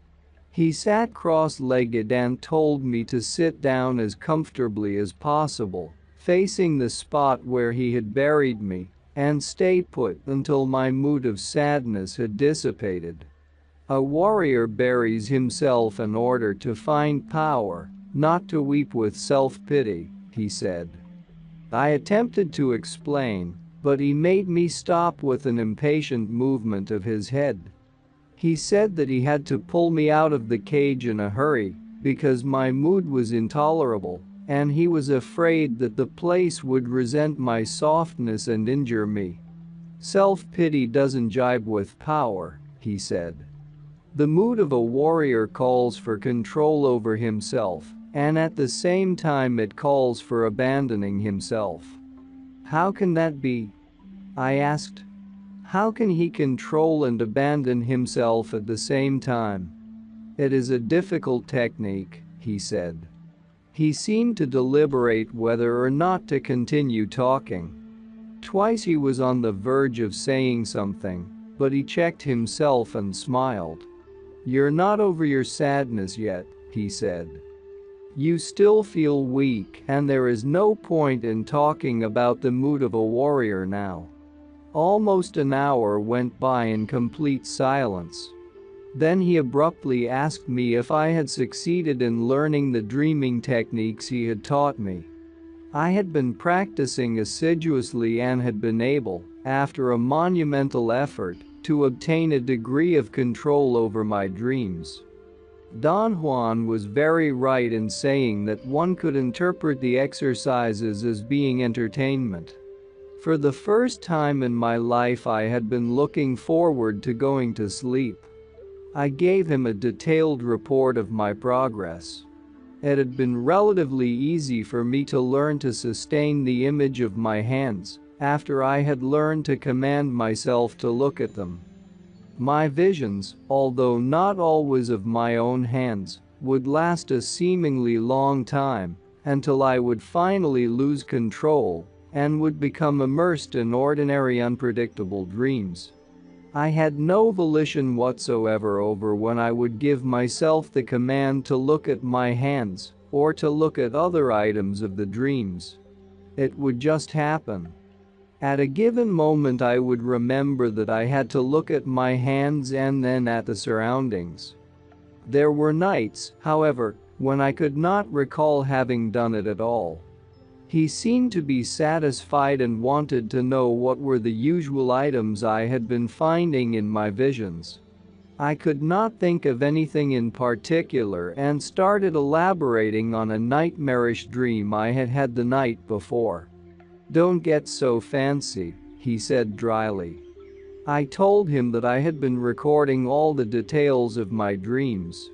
He sat cross-legged and told me to sit down as comfortably as possible, facing the spot where he had buried me, and stay put until my mood of sadness had dissipated. A warrior buries himself in order to find power, not to weep with self-pity, he said. I attempted to explain, but he made me stop with an impatient movement of his head. He said that he had to pull me out of the cage in a hurry because my mood was intolerable, and he was afraid that the place would resent my softness and injure me. Self-pity doesn't jibe with power, he said. The mood of a warrior calls for control over himself, and at the same time it calls for abandoning himself. How can that be? I asked. How can he control and abandon himself at the same time? It is a difficult technique, he said. He seemed to deliberate whether or not to continue talking. Twice he was on the verge of saying something, but he checked himself and smiled. You're not over your sadness yet, he said. You still feel weak, and there is no point in talking about the mood of a warrior now. Almost an hour went by in complete silence. Then he abruptly asked me if I had succeeded in learning the dreaming techniques he had taught me. I had been practicing assiduously and had been able, after a monumental effort, to obtain a degree of control over my dreams. Don Juan was very right in saying that one could interpret the exercises as being entertainment. For the first time in my life I had been looking forward to going to sleep. I gave him a detailed report of my progress. It had been relatively easy for me to learn to sustain the image of my hands after I had learned to command myself to look at them. My visions, although not always of my own hands, would last a seemingly long time until I would finally lose control and would become immersed in ordinary unpredictable dreams. I had no volition whatsoever over when I would give myself the command to look at my hands or to look at other items of the dreams. It would just happen. At a given moment I would remember that I had to look at my hands and then at the surroundings. There were nights, however, when I could not recall having done it at all. He seemed to be satisfied and wanted to know what were the usual items I had been finding in my visions. I could not think of anything in particular and started elaborating on a nightmarish dream I had had the night before. Don't get so fancy, he said dryly. I told him that I had been recording all the details of my dreams.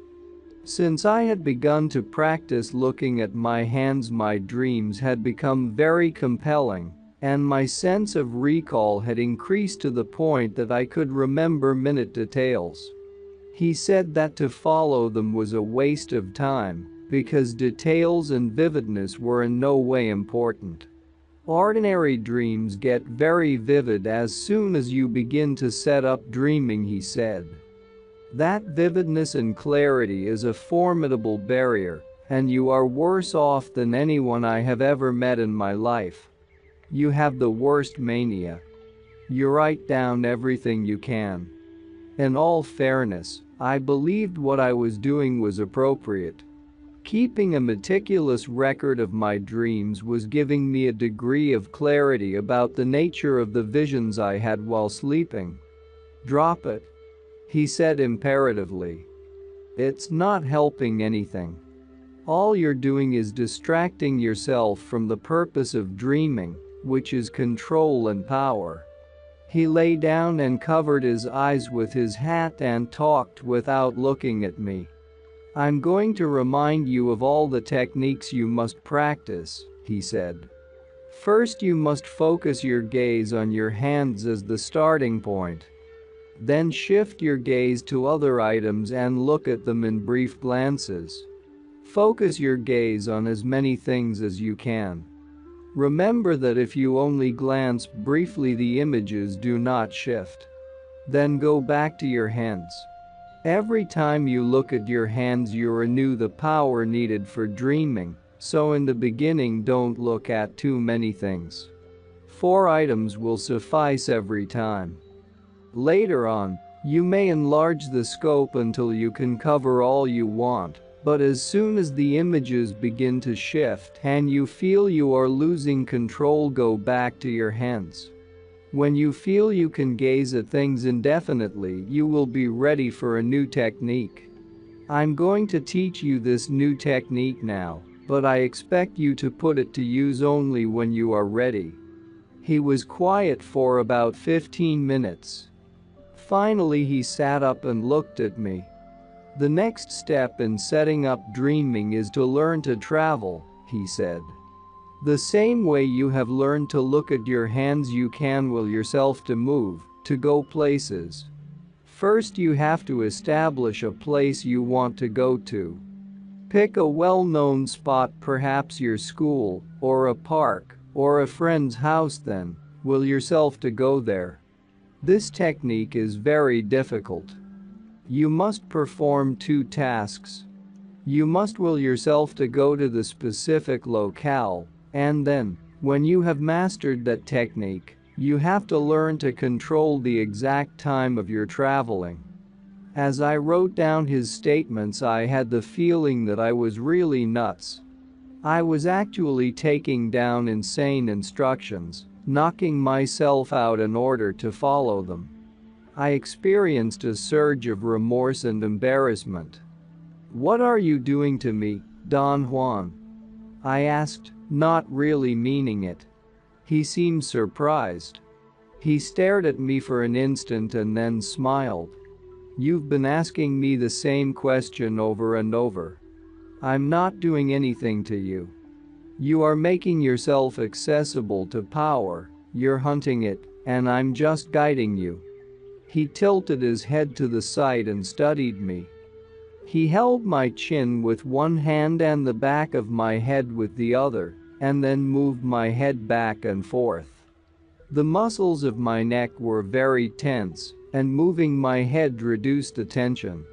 Since I had begun to practice looking at my hands, my dreams had become very compelling, and my sense of recall had increased to the point that I could remember minute details. He said that to follow them was a waste of time, because details and vividness were in no way important. Ordinary dreams get very vivid as soon as you begin to set up dreaming, he said. That vividness and clarity is a formidable barrier, and you are worse off than anyone I have ever met in my life. You have the worst mania. You write down everything you can. In all fairness, I believed what I was doing was appropriate. Keeping a meticulous record of my dreams was giving me a degree of clarity about the nature of the visions I had while sleeping. Drop it, he said imperatively. It's not helping anything. All you're doing is distracting yourself from the purpose of dreaming, which is control and power. He lay down and covered his eyes with his hat and talked without looking at me. I'm going to remind you of all the techniques you must practice, he said. First, you must focus your gaze on your hands as the starting point. Then shift your gaze to other items and look at them in brief glances. Focus your gaze on as many things as you can. Remember that if you only glance briefly, the images do not shift. Then go back to your hands. Every time you look at your hands, you renew the power needed for dreaming, so in the beginning don't look at too many things. 4 items will suffice every time. Later on, you may enlarge the scope until you can cover all you want, but as soon as the images begin to shift and you feel you are losing control, go back to your hands. When you feel you can gaze at things indefinitely, you will be ready for a new technique. I'm going to teach you this new technique now, but I expect you to put it to use only when you are ready." He was quiet for about 15 minutes. Finally, he sat up and looked at me. "The next step in setting up dreaming is to learn to travel," he said. "The same way you have learned to look at your hands, you can will yourself to move, to go places. First, you have to establish a place you want to go to. Pick a well-known spot, perhaps your school, or a park, or a friend's house, then will yourself to go there. This technique is very difficult. You must perform two tasks. You must will yourself to go to the specific locale, and then, when you have mastered that technique, you have to learn to control the exact time of your traveling." As I wrote down his statements, I had the feeling that I was really nuts. I was actually taking down insane instructions, knocking myself out in order to follow them. I experienced a surge of remorse and embarrassment. "What are you doing to me, Don Juan?" I asked, not really meaning it. He seemed surprised. He stared at me for an instant and then smiled. "You've been asking me the same question over and over. I'm not doing anything to you. You are making yourself accessible to power, you're hunting it, and I'm just guiding you." He tilted his head to the side and studied me. He held my chin with one hand and the back of my head with the other, and then moved my head back and forth. The muscles of my neck were very tense, and moving my head reduced the tension.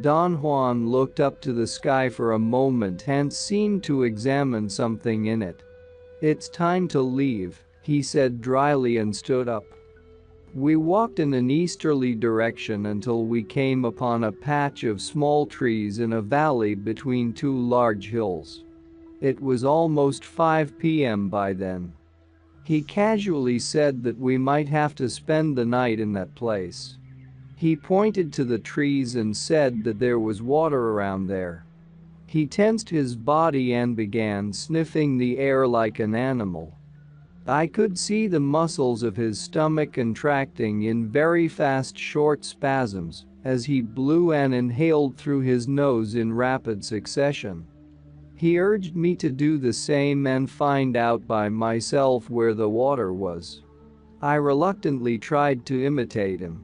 Don Juan looked up to the sky for a moment and seemed to examine something in it. "It's time to leave," he said dryly and stood up. We walked in an easterly direction until we came upon a patch of small trees in a valley between two large hills. It was almost 5 p.m. by then. He casually said that we might have to spend the night in that place. He pointed to the trees and said that there was water around there. He tensed his body and began sniffing the air like an animal. I could see the muscles of his stomach contracting in very fast, short spasms as he blew and inhaled through his nose in rapid succession. He urged me to do the same and find out by myself where the water was. I reluctantly tried to imitate him.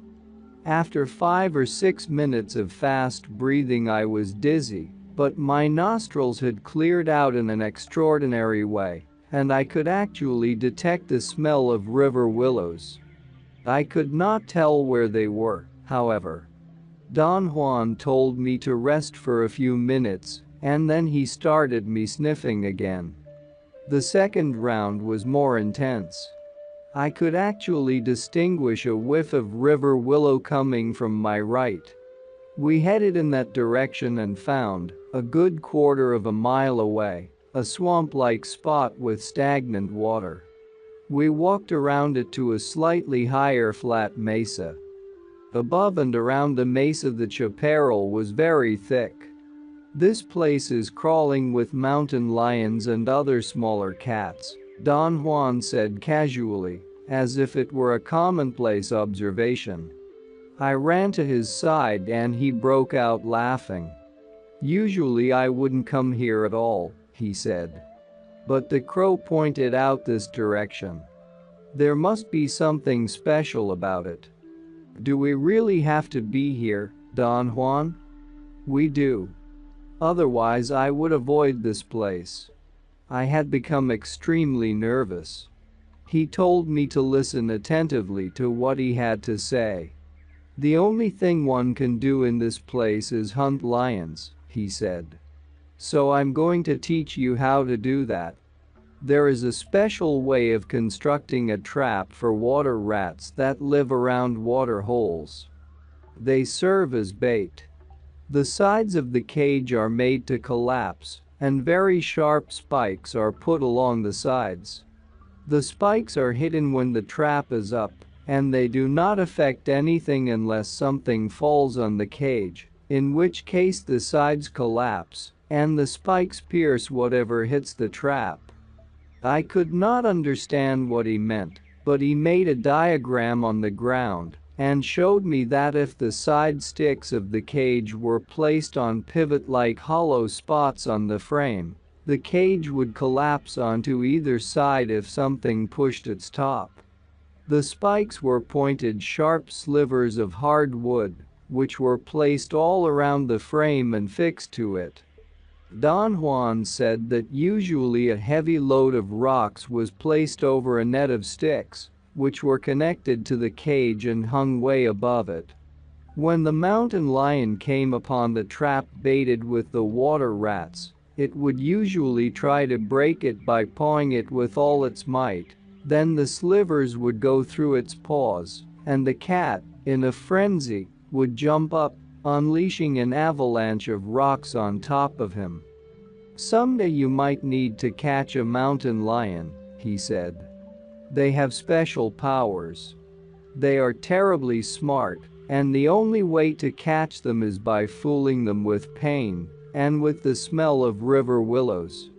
After 5 or 6 minutes of fast breathing, I was dizzy, but my nostrils had cleared out in an extraordinary way, and I could actually detect the smell of river willows. I could not tell where they were, however. Don Juan told me to rest for a few minutes, and then he started me sniffing again. The second round was more intense. I could actually distinguish a whiff of river willow coming from my right. We headed in that direction and found, a good quarter of a mile away, a swamp-like spot with stagnant water. We walked around it to a slightly higher flat mesa. Above and around the mesa the chaparral was very thick. "This place is crawling with mountain lions and other smaller cats," Don Juan said casually, as if it were a commonplace observation. I ran to his side and he broke out laughing. "Usually I wouldn't come here at all," he said. "But the crow pointed out this direction. There must be something special about it. Do we really have to be here, Don Juan?" "We do. Otherwise I would avoid this place." I had become extremely nervous. He told me to listen attentively to what he had to say. "The only thing one can do in this place is hunt lions," he said. "So I'm going to teach you how to do that. There is a special way of constructing a trap for water rats that live around water holes. They serve as bait. The sides of the cage are made to collapse, and very sharp spikes are put along the sides. The spikes are hidden when the trap is up, and they do not affect anything unless something falls on the cage, in which case the sides collapse, and the spikes pierce whatever hits the trap. I could not understand what he meant, but he made a diagram on the ground and showed me that if the side sticks of the cage were placed on pivot-like hollow spots on the frame, the cage would collapse onto either side if something pushed its top. The spikes were pointed sharp slivers of hard wood, which were placed all around the frame and fixed to it. Don Juan said that usually a heavy load of rocks was placed over a net of sticks, which were connected to the cage and hung way above it. When the mountain lion came upon the trap baited with the water rats, it would usually try to break it by pawing it with all its might. Then the slivers would go through its paws, and the cat, in a frenzy, would jump up, unleashing an avalanche of rocks on top of him. "Someday you might need to catch a mountain lion," he said. "They have special powers. They are terribly smart, and the only way to catch them is by fooling them with pain and with the smell of river willows."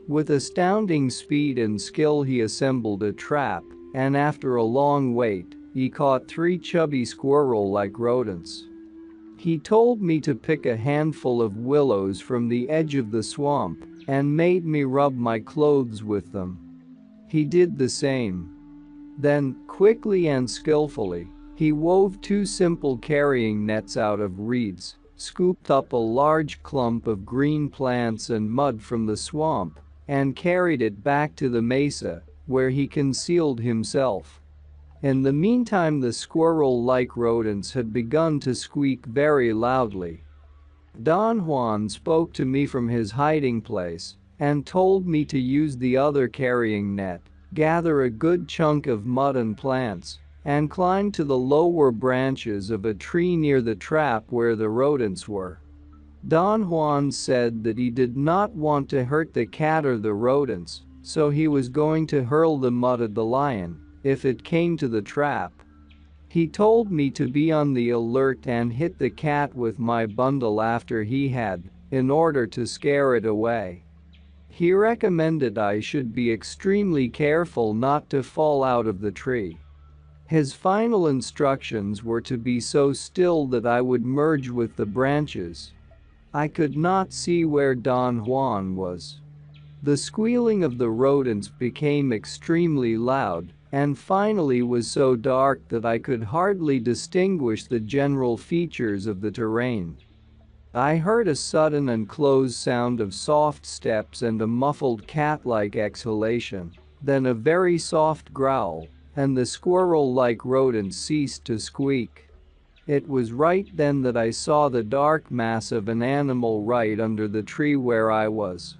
With astounding speed and skill he assembled a trap, and after a long wait, he caught 3 chubby squirrel-like rodents. He told me to pick a handful of willows from the edge of the swamp and made me rub my clothes with them. He did the same. Then, quickly and skillfully, he wove 2 simple carrying nets out of reeds, scooped up a large clump of green plants and mud from the swamp, and carried it back to the mesa, where he concealed himself. In the meantime, the squirrel-like rodents had begun to squeak very loudly. Don Juan spoke to me from his hiding place and told me to use the other carrying net, gather a good chunk of mud and plants, and climb to the lower branches of a tree near the trap where the rodents were. Don Juan said that he did not want to hurt the cat or the rodents, so he was going to hurl the mud at the lion if it came to the trap. He told me to be on the alert and hit the cat with my bundle after he had, in order to scare it away. He recommended I should be extremely careful not to fall out of the tree. His final instructions were to be so still that I would merge with the branches. I could not see where Don Juan was. The squealing of the rodents became extremely loud and finally was so dark that I could hardly distinguish the general features of the terrain. I heard a sudden and close sound of soft steps and a muffled cat-like exhalation, then a very soft growl, and the squirrel-like rodents ceased to squeak. It was right then that I saw the dark mass of an animal right under the tree where I was.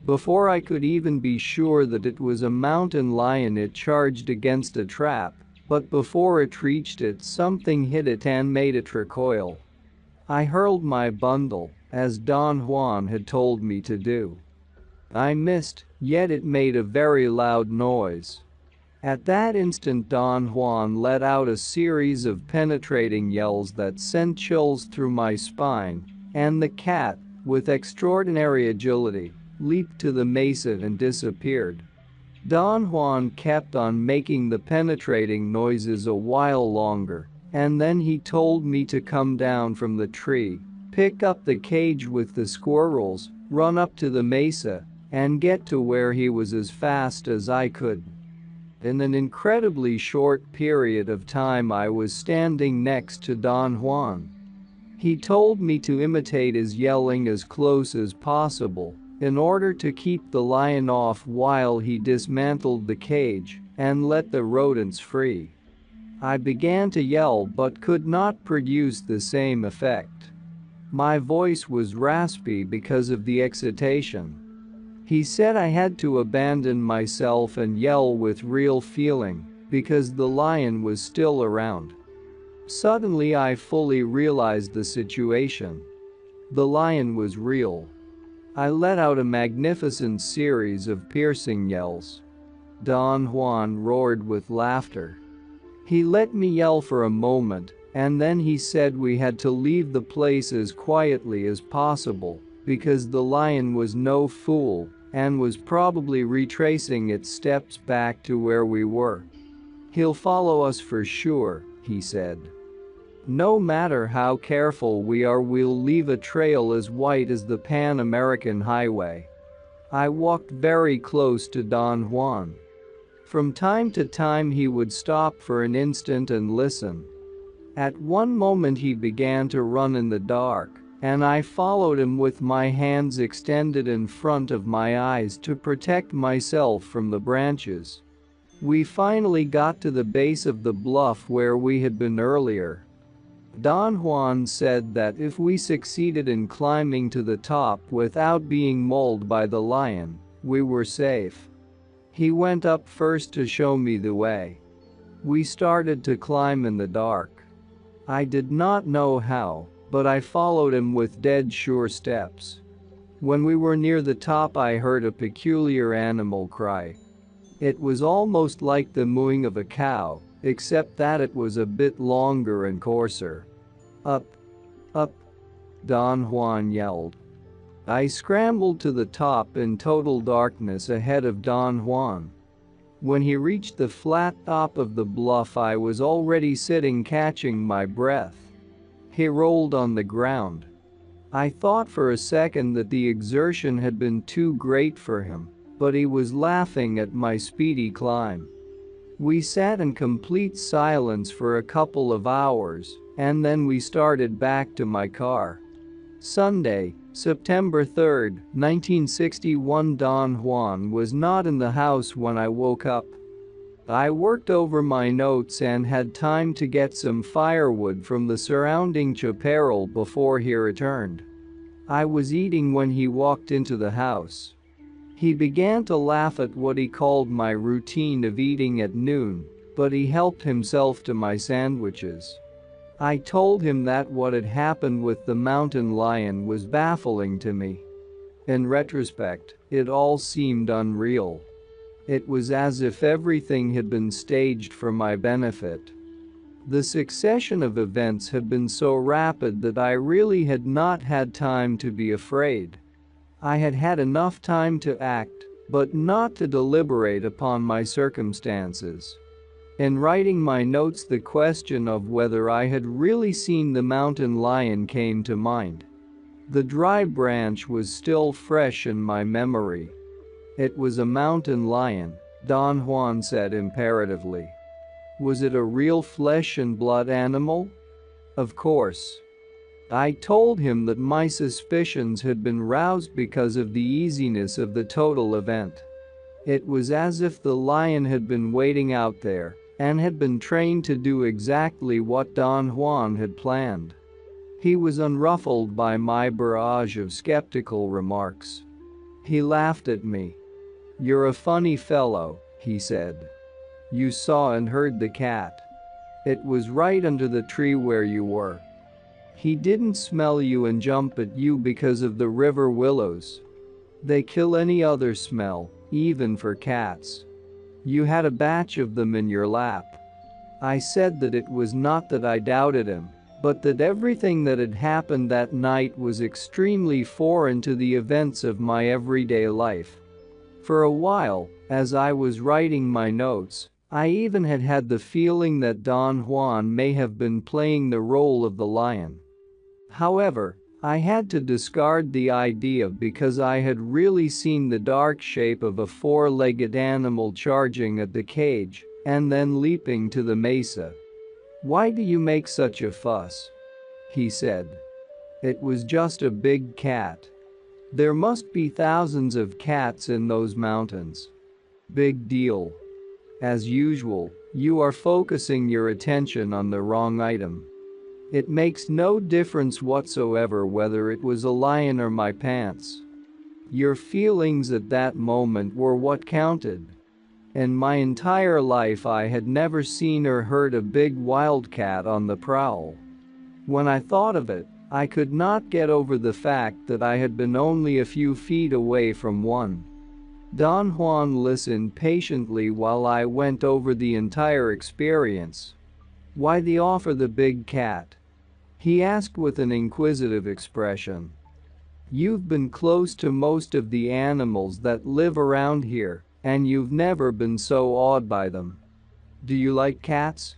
Before I could even be sure that it was a mountain lion, it charged against a trap, but before it reached it, something hit it and made it recoil. I hurled my bundle, as Don Juan had told me to do. I missed, yet it made a very loud noise. At that instant Don Juan let out a series of penetrating yells that sent chills through my spine, and the cat, with extraordinary agility, leaped to the mesa and disappeared. Don Juan kept on making the penetrating noises a while longer, and then he told me to come down from the tree, pick up the cage with the squirrels, run up to the mesa, and get to where he was as fast as I could. In an incredibly short period of time I was standing next to Don Juan. He told me to imitate his yelling as close as possible in order to keep the lion off while he dismantled the cage and let the rodents free. I began to yell but could not produce the same effect. My voice was raspy because of the excitation. He said I had to abandon myself and yell with real feeling because the lion was still around. Suddenly I fully realized the situation. The lion was real. I let out a magnificent series of piercing yells. Don Juan roared with laughter. He let me yell for a moment, and then he said we had to leave the place as quietly as possible, because the lion was no fool and was probably retracing its steps back to where we were. He'll follow us for sure, he said. No matter how careful we are, we'll leave a trail as white as the Pan American Highway. I walked very close to Don Juan. From time to time he would stop for an instant and listen. At one moment he began to run in the dark, and I followed him with my hands extended in front of my eyes to protect myself from the branches. We finally got to the base of the bluff where we had been earlier. Don Juan said that if we succeeded in climbing to the top without being mauled by the lion, we were safe. He went up first to show me the way. We started to climb in the dark. I did not know how, but I followed him with dead sure steps. When we were near the top, I heard a peculiar animal cry. It was almost like the mooing of a cow, except that it was a bit longer and coarser. Up, up, Don Juan yelled. I scrambled to the top in total darkness ahead of Don Juan. When he reached the flat top of the bluff, I was already sitting catching my breath. He rolled on the ground. I thought for a second that the exertion had been too great for him, but he was laughing at my speedy climb. We sat in complete silence for a couple of hours, and then we started back to my car. Sunday, September 3, 1961. Don Juan was not in the house when I woke up. I worked over my notes and had time to get some firewood from the surrounding chaparral before he returned. I was eating when he walked into the house. He began to laugh at what he called my routine of eating at noon, but he helped himself to my sandwiches. I told him that what had happened with the mountain lion was baffling to me. In retrospect, it all seemed unreal. It was as if everything had been staged for my benefit. The succession of events had been so rapid that I really had not had time to be afraid. I had had enough time to act, but not to deliberate upon my circumstances. In writing my notes, the question of whether I had really seen the mountain lion came to mind. The dry branch was still fresh in my memory. It was a mountain lion, Don Juan said imperatively. Was it a real flesh and blood animal? Of course. I told him that my suspicions had been roused because of the easiness of the total event. It was as if the lion had been waiting out there and had been trained to do exactly what Don Juan had planned. He was unruffled by my barrage of skeptical remarks. He laughed at me. "You're a funny fellow," he said. "You saw and heard the cat. It was right under the tree where you were. He didn't smell you and jump at you because of the river willows. They kill any other smell, even for cats. You had a batch of them in your lap." I said that it was not that I doubted him, but that everything that had happened that night was extremely foreign to the events of my everyday life. For a while, as I was writing my notes, I even had had the feeling that Don Juan may have been playing the role of the lion. However, I had to discard the idea because I had really seen the dark shape of a four-legged animal charging at the cage and then leaping to the mesa. "Why do you make such a fuss?" he said. "It was just a big cat. There must be thousands of cats in those mountains." "Big deal. As usual, you are focusing your attention on the wrong item. It makes no difference whatsoever whether it was a lion or my pants. Your feelings at that moment were what counted. In my entire life I had never seen or heard a big wildcat on the prowl. When I thought of it, I could not get over the fact that I had been only a few feet away from one. Don Juan listened patiently while I went over the entire experience. "Why the offer the big cat?" he asked with an inquisitive expression. "You've been close to most of the animals that live around here, and you've never been so awed by them. Do you like cats?"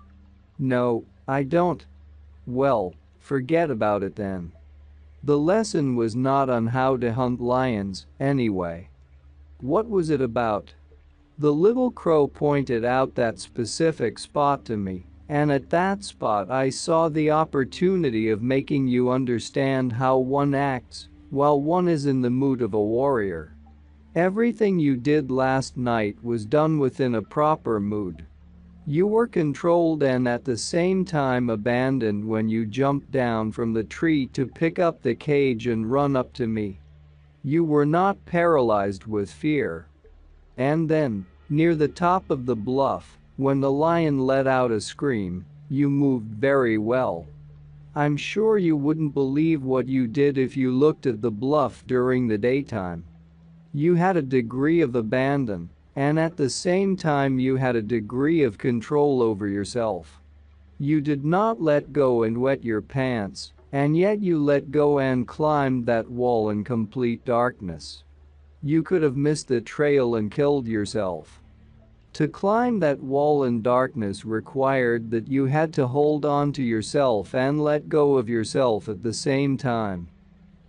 "No, I don't." "Well, forget about it then." The lesson was not on how to hunt lions, anyway. What was it about? The little crow pointed out that specific spot to me, and at that spot I saw the opportunity of making you understand how one acts while one is in the mood of a warrior. Everything you did last night was done within a proper mood. You were controlled and at the same time abandoned when you jumped down from the tree to pick up the cage and run up to me. You were not paralyzed with fear. And then, near the top of the bluff, when the lion let out a scream, you moved very well. I'm sure you wouldn't believe what you did if you looked at the bluff during the daytime. You had a degree of abandon, and at the same time you had a degree of control over yourself. You did not let go and wet your pants, and yet you let go and climbed that wall in complete darkness. You could have missed the trail and killed yourself. To climb that wall in darkness required that you had to hold on to yourself and let go of yourself at the same time.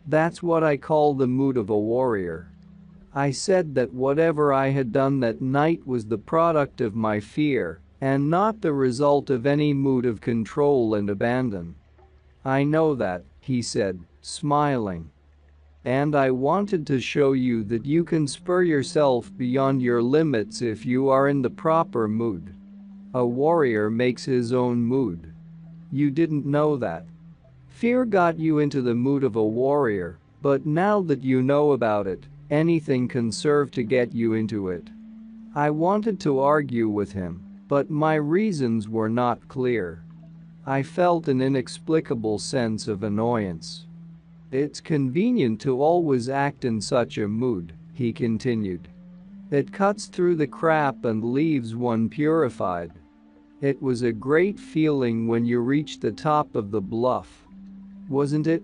That's what I call the mood of a warrior. I said that whatever I had done that night was the product of my fear, and not the result of any mood of control and abandon. I know that, he said, smiling. And I wanted to show you that you can spur yourself beyond your limits if you are in the proper mood. A warrior makes his own mood. You didn't know that. Fear got you into the mood of a warrior, but now that you know about it, anything can serve to get you into it. I wanted to argue with him, but my reasons were not clear. I felt an inexplicable sense of annoyance. It's convenient to always act in such a mood, he continued. It cuts through the crap and leaves one purified. It was a great feeling when you reached the top of the bluff. Wasn't it?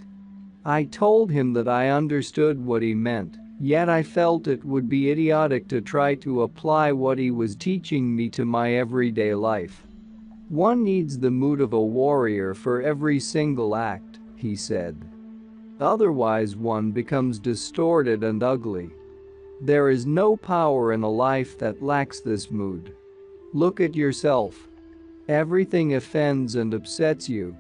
I told him that I understood what he meant, yet I felt it would be idiotic to try to apply what he was teaching me to my everyday life. One needs the mood of a warrior for every single act, he said. Otherwise one becomes distorted and ugly. There is no power in a life that lacks this mood. Look at yourself. Everything offends and upsets you.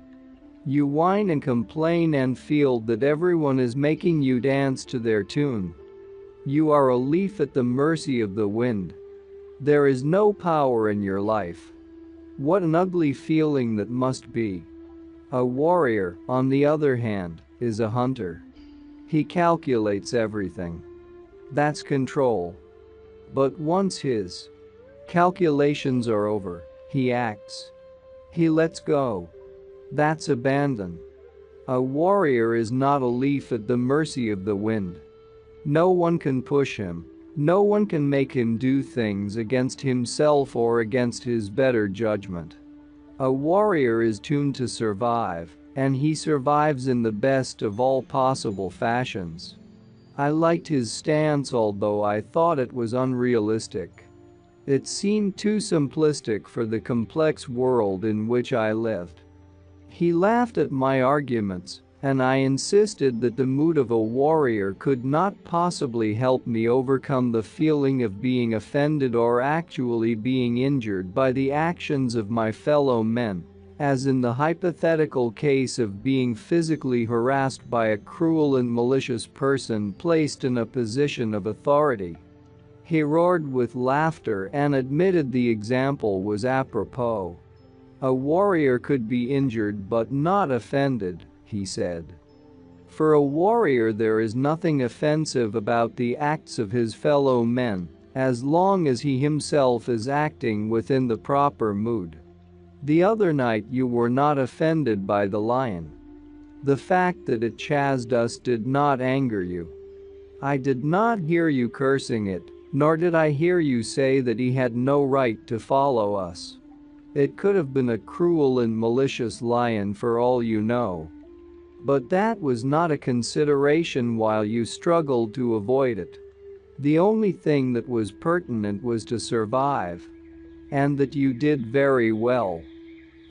You whine and complain and feel that everyone is making you dance to their tune. You are a leaf at the mercy of the wind. There is no power in your life. What an ugly feeling that must be. A warrior, on the other hand, is a hunter. He calculates everything. That's control. But once his calculations are over, he acts. He lets go. That's abandon. A warrior is not a leaf at the mercy of the wind. No one can push him. No one can make him do things against himself or against his better judgment. A warrior is tuned to survive, and he survives in the best of all possible fashions. I liked his stance, although I thought it was unrealistic. It seemed too simplistic for the complex world in which I lived. He laughed at my arguments, and I insisted that the mood of a warrior could not possibly help me overcome the feeling of being offended or actually being injured by the actions of my fellow men, as in the hypothetical case of being physically harassed by a cruel and malicious person placed in a position of authority. He roared with laughter and admitted the example was apropos. A warrior could be injured but not offended, he said. For a warrior there is nothing offensive about the acts of his fellow men, as long as he himself is acting within the proper mood. The other night you were not offended by the lion. The fact that it chased us did not anger you. I did not hear you cursing it, Nor did I hear you say that he had no right to follow us. It could have been a cruel and malicious lion for all you know. But that was not a consideration while you struggled to avoid it. The only thing that was pertinent was to survive. And that you did very well.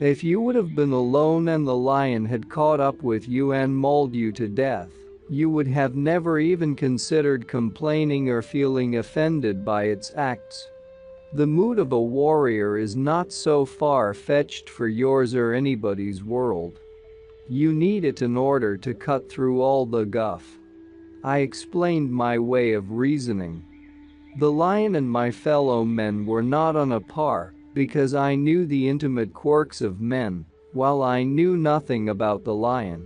If you would have been alone and the lion had caught up with you and mauled you to death, you would have never even considered complaining or feeling offended by its acts. The mood of a warrior is not so far-fetched for yours or anybody's world. You need it in order to cut through all the guff. I explained my way of reasoning. The lion and my fellow men were not on a par, because I knew the intimate quirks of men, while I knew nothing about the lion.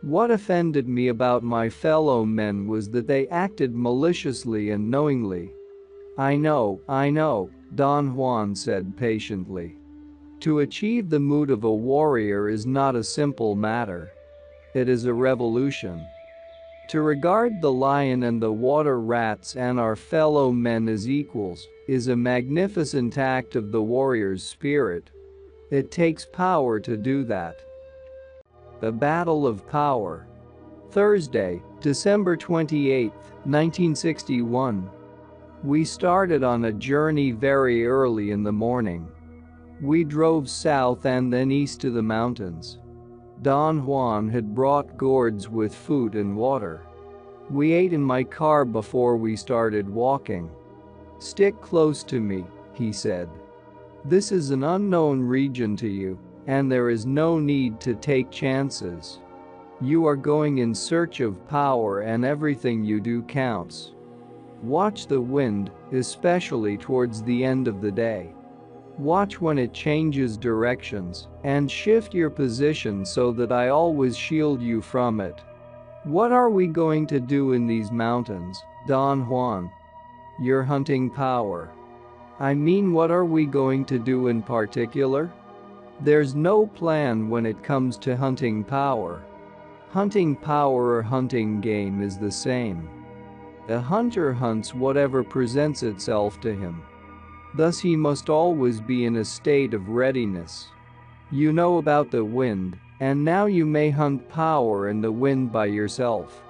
What offended me about my fellow men was that they acted maliciously and knowingly. I know, Don Juan said patiently. To achieve the mood of a warrior is not a simple matter. It is a revolution. To regard the lion and the water rats and our fellow men as equals is a magnificent act of the warrior's spirit. It takes power to do that. The Battle of Power. Thursday, December 28, 1961. We started on a journey very early in the morning. We drove south and then east to the mountains. Don Juan had brought gourds with food and water. We ate in my car before we started walking. Stick close to me, he said. This is an unknown region to you, and there is no need to take chances. You are going in search of power and everything you do counts. Watch the wind, especially towards the end of the day. Watch when it changes directions, and shift your position so that I always shield you from it. What are we going to do in these mountains, Don Juan? You're hunting power. I mean, what are we going to do in particular? There's no plan when it comes to hunting power. Hunting power or hunting game is the same. A hunter hunts whatever presents itself to him. Thus he must always be in a state of readiness. You know about the wind, and now you may hunt power and the wind by yourself.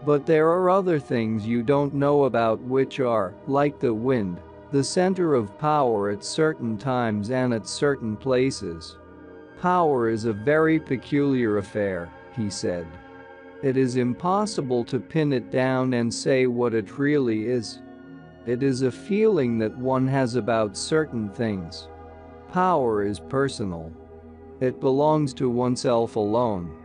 But there are other things you don't know about, which are, like the wind, the center of power at certain times and at certain places. Power is a very peculiar affair, he said. It is impossible to pin it down and say what it really is. It is a feeling that one has about certain things. Power is personal. It belongs to oneself alone.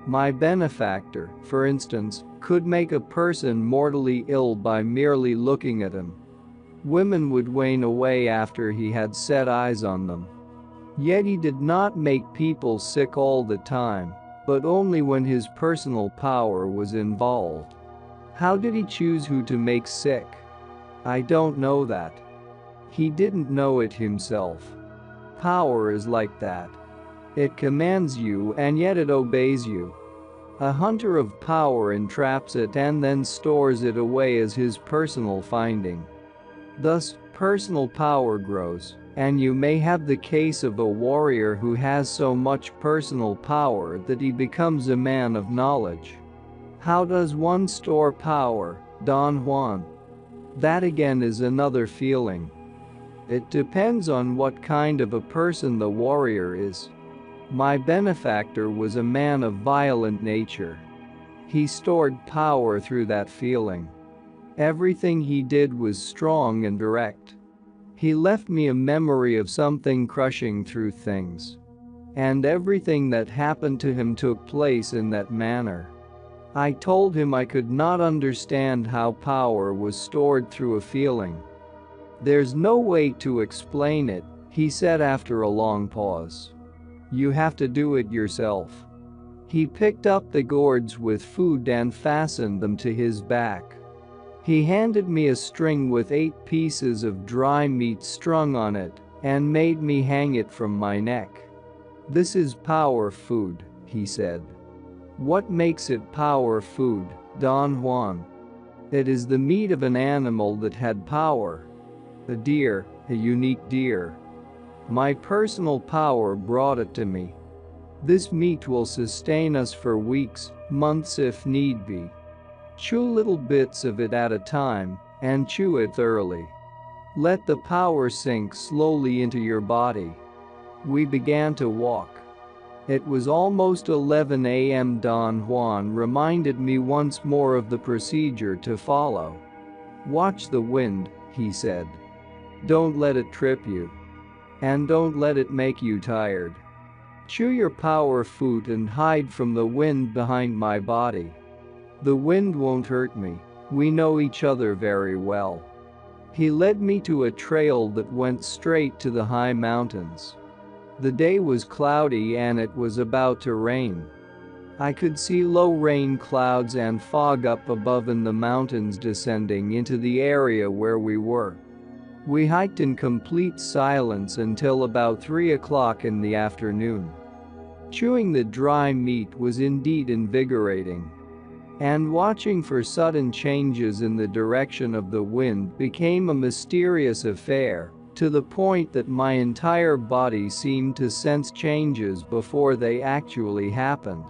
My benefactor, for instance, could make a person mortally ill by merely looking at him. Women would wane away after he had set eyes on them. Yet he did not make people sick all the time, but only when his personal power was involved. How did he choose who to make sick? I don't know that. He didn't know it himself. Power is like that. It commands you and yet it obeys you. A hunter of power entraps it and then stores it away as his personal finding. Thus, personal power grows, and you may have the case of a warrior who has so much personal power that he becomes a man of knowledge. How does one store power, Don Juan? That again is another feeling. It depends on what kind of a person the warrior is. My benefactor was a man of violent nature. He stored power through that feeling. Everything he did was strong and direct. He left me a memory of something crushing through things. And everything that happened to him took place in that manner. I told him I could not understand how power was stored through a feeling. There's no way to explain it, he said after a long pause. You have to do it yourself. He picked up the gourds with food and fastened them to his back. He handed me a string with 8 pieces of dry meat strung on it and made me hang it from my neck. This is power food, he said. What makes it power food, Don Juan? It is the meat of an animal that had power. A deer, a unique deer. My personal power brought it to me. This meat will sustain us for weeks, months if need be. Chew little bits of it at a time, and chew it thoroughly. Let the power sink slowly into your body. We began to walk. It was almost 11 a.m. Don Juan reminded me once more of the procedure to follow. Watch the wind, he said. Don't let it trip you. And don't let it make you tired. Chew your power food and hide from the wind behind my body. The wind won't hurt me. We know each other very well. He led me to a trail that went straight to the high mountains. The day was cloudy and it was about to rain. I could see low rain clouds and fog up above in the mountains descending into the area where we were. We hiked in complete silence until about 3 o'clock in the afternoon. Chewing the dry meat was indeed invigorating. And watching for sudden changes in the direction of the wind became a mysterious affair, to the point that my entire body seemed to sense changes before they actually happened.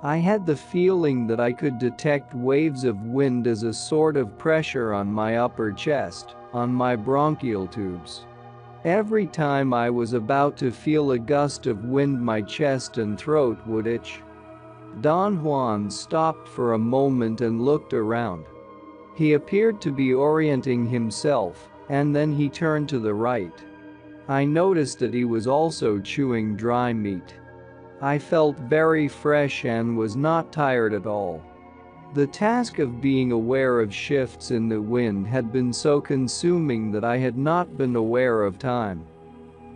I had the feeling that I could detect waves of wind as a sort of pressure on my upper chest, on my bronchial tubes. Every time I was about to feel a gust of wind, my chest and throat would itch. Don Juan stopped for a moment and looked around. He appeared to be orienting himself, and then he turned to the right. I noticed that he was also chewing dry meat. I felt very fresh and was not tired at all. The task of being aware of shifts in the wind had been so consuming that I had not been aware of time.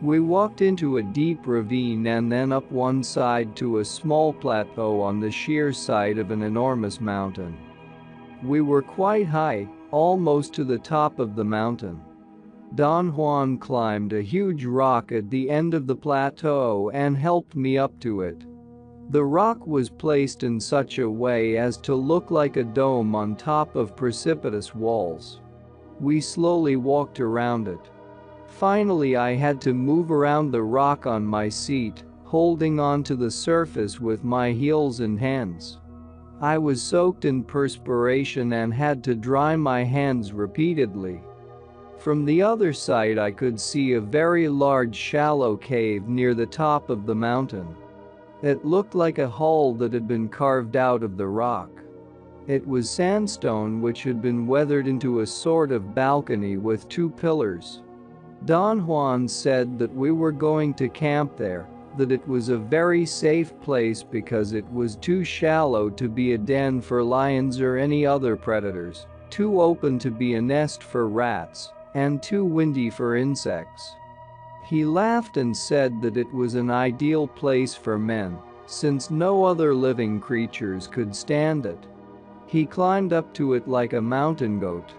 We walked into a deep ravine and then up one side to a small plateau on the sheer side of an enormous mountain. We were quite high, almost to the top of the mountain. Don Juan climbed a huge rock at the end of the plateau and helped me up to it. The rock was placed in such a way as to look like a dome on top of precipitous walls. We slowly walked around it. Finally, I had to move around the rock on my seat, holding on to the surface with my heels and hands. I was soaked in perspiration and had to dry my hands repeatedly. From the other side, I could see a very large shallow cave near the top of the mountain. It looked like a hole that had been carved out of the rock. It was sandstone which had been weathered into a sort of balcony with 2 pillars. Don Juan said that we were going to camp there, that it was a very safe place because it was too shallow to be a den for lions or any other predators, too open to be a nest for rats, and too windy for insects. He laughed and said that it was an ideal place for men, since no other living creatures could stand it. He climbed up to it like a mountain goat.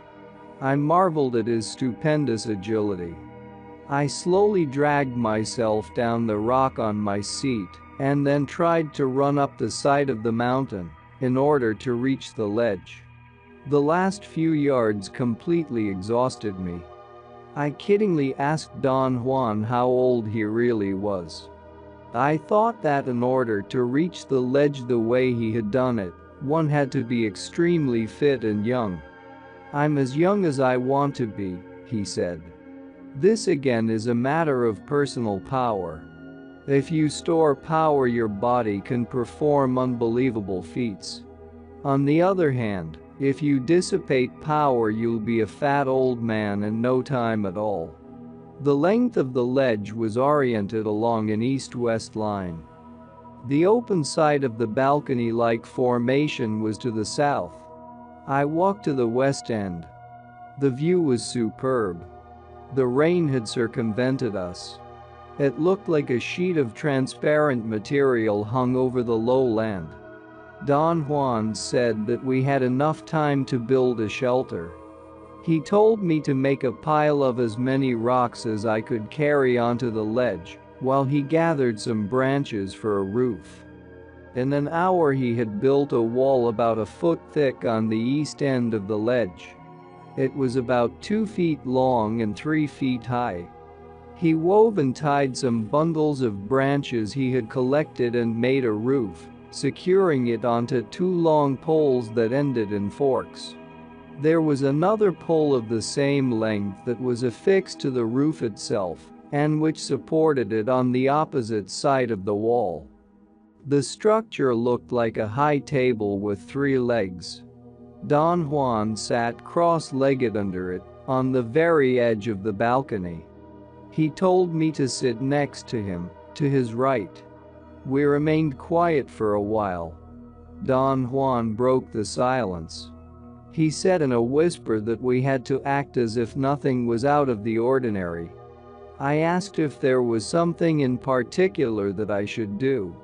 I marveled at his stupendous agility. I slowly dragged myself down the rock on my seat and then tried to run up the side of the mountain in order to reach the ledge. The last few yards completely exhausted me. I kiddingly asked Don Juan how old he really was. I thought that in order to reach the ledge the way he had done it, one had to be extremely fit and young. "I'm as young as I want to be," he said. This again is a matter of personal power. If you store power, your body can perform unbelievable feats. On the other hand, if you dissipate power, you'll be a fat old man in no time at all. The length of the ledge was oriented along an east-west line. The open side of the balcony-like formation was to the south. I walked to the west end. The view was superb. The rain had circumvented us. It looked like a sheet of transparent material hung over the lowland. Don Juan said that we had enough time to build a shelter. He told me to make a pile of as many rocks as I could carry onto the ledge, while he gathered some branches for a roof. In an hour he had built a wall about a foot thick on the east end of the ledge. It was about 2 feet long and 3 feet high. He wove and tied some bundles of branches he had collected and made a roof, securing it onto 2 long poles that ended in forks. There was another pole of the same length that was affixed to the roof itself, and which supported it on the opposite side of the wall. The structure looked like a high table with 3 legs. Don Juan sat cross-legged under it, on the very edge of the balcony. He told me to sit next to him, to his right. We remained quiet for a while. Don Juan broke the silence. He said in a whisper that we had to act as if nothing was out of the ordinary. I asked if there was something in particular that I should do.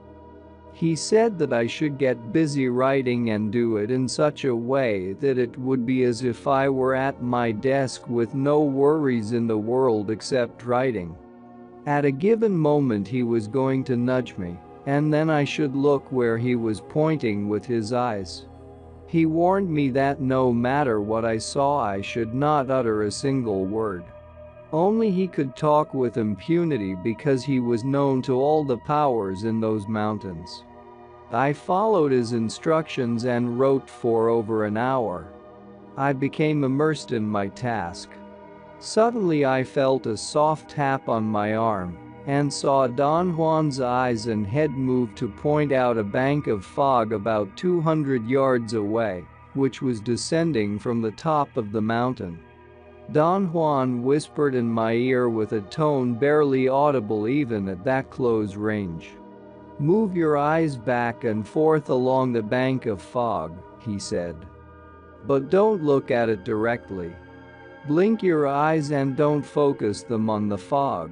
He said that I should get busy writing and do it in such a way that it would be as if I were at my desk with no worries in the world except writing. At a given moment he was going to nudge me, and then I should look where he was pointing with his eyes. He warned me that no matter what I saw I should not utter a single word. Only he could talk with impunity because he was known to all the powers in those mountains. I followed his instructions and wrote for over an hour. I became immersed in my task. Suddenly I felt a soft tap on my arm and saw Don Juan's eyes and head move to point out a bank of fog about 200 yards away, which was descending from the top of the mountain. Don Juan whispered in my ear with a tone barely audible even at that close range. "Move your eyes back and forth along the bank of fog," he said. "But don't look at it directly. Blink your eyes and don't focus them on the fog.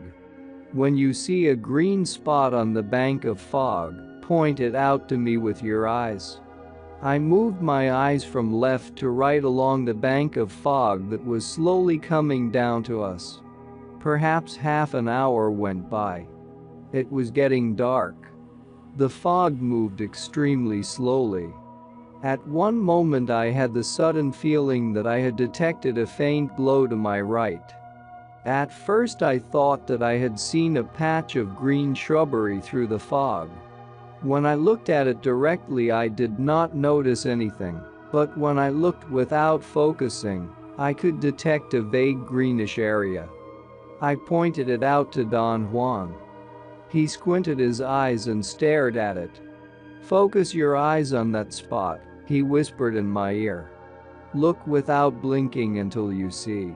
When you see a green spot on the bank of fog, point it out to me with your eyes." I moved my eyes from left to right along the bank of fog that was slowly coming down to us. Perhaps half an hour went by. It was getting dark. The fog moved extremely slowly. At one moment I had the sudden feeling that I had detected a faint glow to my right. At first I thought that I had seen a patch of green shrubbery through the fog. When I looked at it directly I did not notice anything, but when I looked without focusing, I could detect a vague greenish area. I pointed it out to Don Juan. He squinted his eyes and stared at it. "Focus your eyes on that spot," he whispered in my ear. "Look without blinking until you see."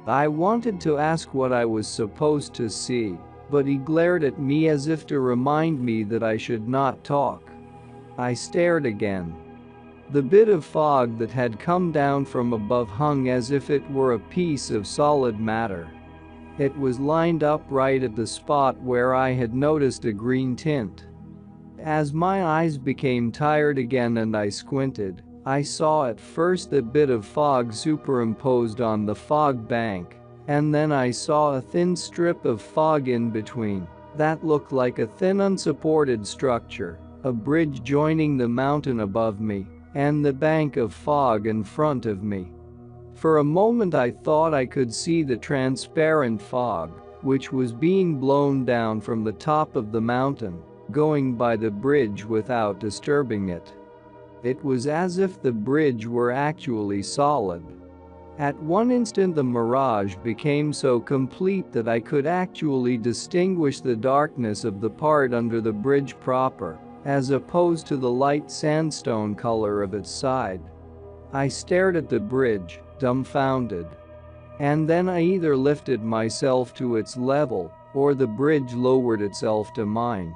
I wanted to ask what I was supposed to see, but he glared at me as if to remind me that I should not talk. I stared again. The bit of fog that had come down from above hung as if it were a piece of solid matter. It was lined up right at the spot where I had noticed a green tint. As my eyes became tired again and I squinted, I saw at first a bit of fog superimposed on the fog bank, and then I saw a thin strip of fog in between that looked like a thin unsupported structure, a bridge joining the mountain above me and the bank of fog in front of me. For a moment I thought I could see the transparent fog, which was being blown down from the top of the mountain, going by the bridge without disturbing it. It was as if the bridge were actually solid. At one instant the mirage became so complete that I could actually distinguish the darkness of the part under the bridge proper, as opposed to the light sandstone color of its side. I stared at the bridge, dumbfounded. And then I either lifted myself to its level, or the bridge lowered itself to mine.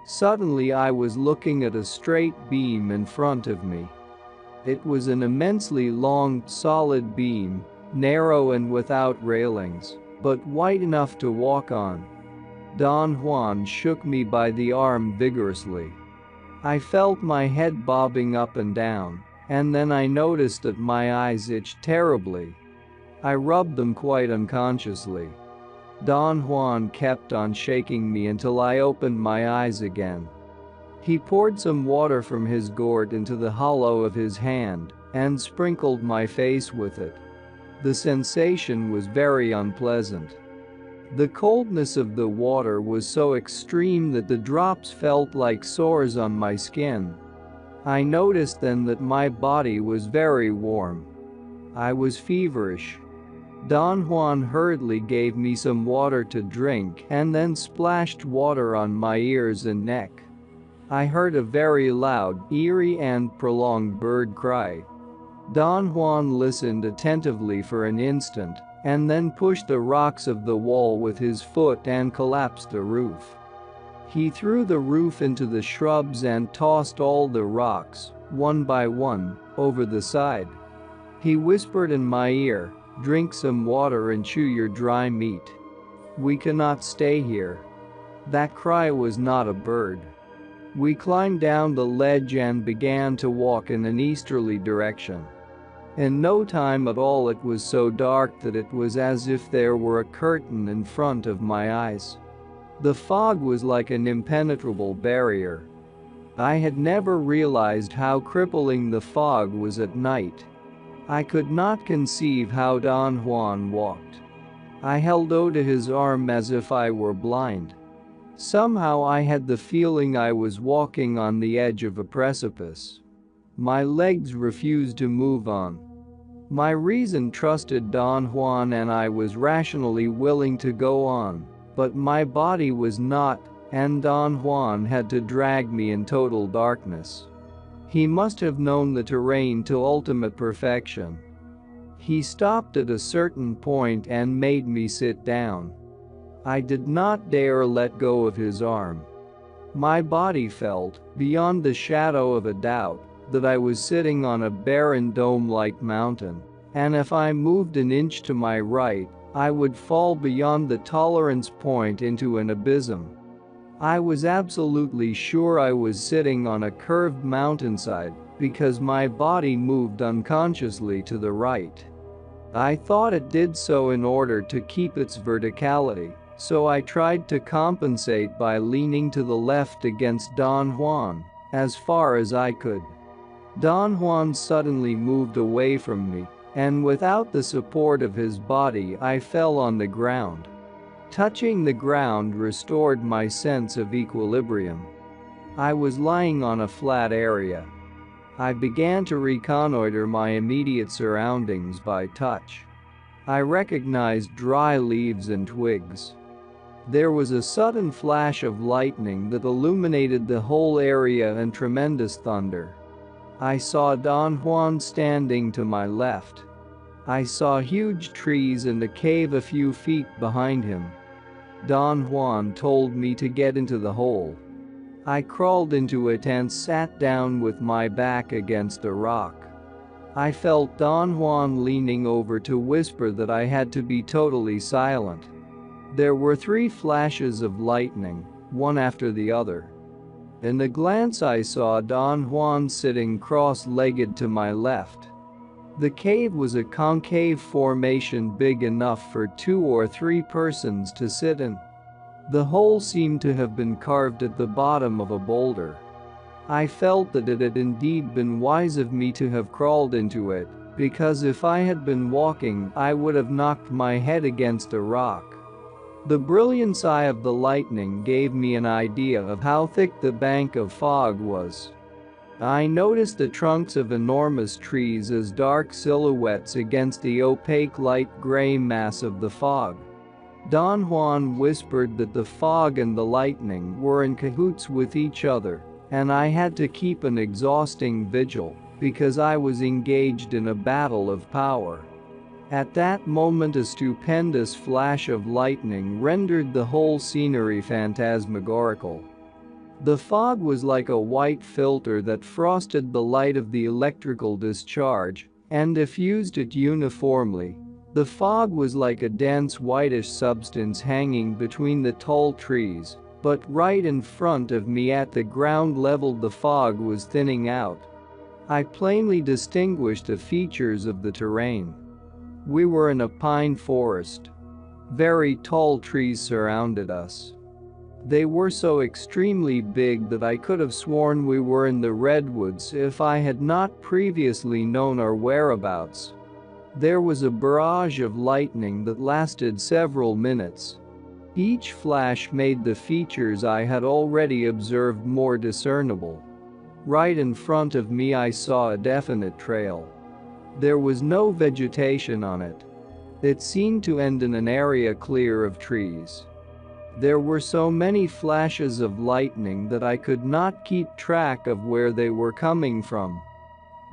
Suddenly I was looking at a straight beam in front of me. It was an immensely long, solid beam, narrow and without railings, but wide enough to walk on. Don Juan shook me by the arm vigorously. I felt my head bobbing up and down, and then I noticed that my eyes itched terribly. I rubbed them quite unconsciously. Don Juan kept on shaking me until I opened my eyes again. He poured some water from his gourd into the hollow of his hand and sprinkled my face with it. The sensation was very unpleasant. The coldness of the water was so extreme that the drops felt like sores on my skin. I noticed then that my body was very warm. I was feverish. Don Juan hurriedly gave me some water to drink and then splashed water on my ears and neck. I heard a very loud, eerie and prolonged bird cry. Don Juan listened attentively for an instant and then pushed the rocks of the wall with his foot and collapsed the roof. He threw the roof into the shrubs and tossed all the rocks, one by one, over the side. He whispered in my ear, "Drink some water and chew your dry meat. We cannot stay here." That cry was not a bird. We climbed down the ledge and began to walk in an easterly direction. In no time at all it was so dark that it was as if there were a curtain in front of my eyes. The fog was like an impenetrable barrier. I had never realized how crippling the fog was at night. I could not conceive how Don Juan walked. I held onto his arm as if I were blind. Somehow I had the feeling I was walking on the edge of a precipice. My legs refused to move on. My reason trusted Don Juan and I was rationally willing to go on, but my body was not, and Don Juan had to drag me in total darkness. He must have known the terrain to ultimate perfection. He stopped at a certain point and made me sit down. I did not dare let go of his arm. My body felt, beyond the shadow of a doubt, that I was sitting on a barren dome-like mountain, and if I moved an inch to my right, I would fall beyond the tolerance point into an abysm. I was absolutely sure I was sitting on a curved mountainside because my body moved unconsciously to the right. I thought it did so in order to keep its verticality, so I tried to compensate by leaning to the left against Don Juan, as far as I could. Don Juan suddenly moved away from me, and without the support of his body I fell on the ground. Touching the ground restored my sense of equilibrium. I was lying on a flat area. I began to reconnoiter my immediate surroundings by touch. I recognized dry leaves and twigs. There was a sudden flash of lightning that illuminated the whole area and tremendous thunder. I saw Don Juan standing to my left. I saw huge trees and a cave a few feet behind him. Don Juan told me to get into the hole. I crawled into it and sat down with my back against a rock. I felt Don Juan leaning over to whisper that I had to be totally silent. There were 3 flashes of lightning, one after the other. In a glance I saw Don Juan sitting cross-legged to my left. The cave was a concave formation big enough for 2 or 3 persons to sit in. The hole seemed to have been carved at the bottom of a boulder. I felt that it had indeed been wise of me to have crawled into it, because if I had been walking, I would have knocked my head against a rock. The brilliance eye of the lightning gave me an idea of how thick the bank of fog was. I noticed the trunks of enormous trees as dark silhouettes against the opaque light gray mass of the fog. Don Juan whispered that the fog and the lightning were in cahoots with each other, and I had to keep an exhausting vigil, because I was engaged in a battle of power. At that moment a stupendous flash of lightning rendered the whole scenery phantasmagorical. The fog was like a white filter that frosted the light of the electrical discharge and diffused it uniformly. The fog was like a dense whitish substance hanging between the tall trees, but right in front of me at the ground level the fog was thinning out. I plainly distinguished the features of the terrain. We were in a pine forest. Very tall trees surrounded us. They were so extremely big that I could have sworn we were in the redwoods if I had not previously known our whereabouts. There was a barrage of lightning that lasted several minutes. Each flash made the features I had already observed more discernible. Right in front of me I saw a definite trail. There was no vegetation on it. It seemed to end in an area clear of trees. There were so many flashes of lightning that I could not keep track of where they were coming from.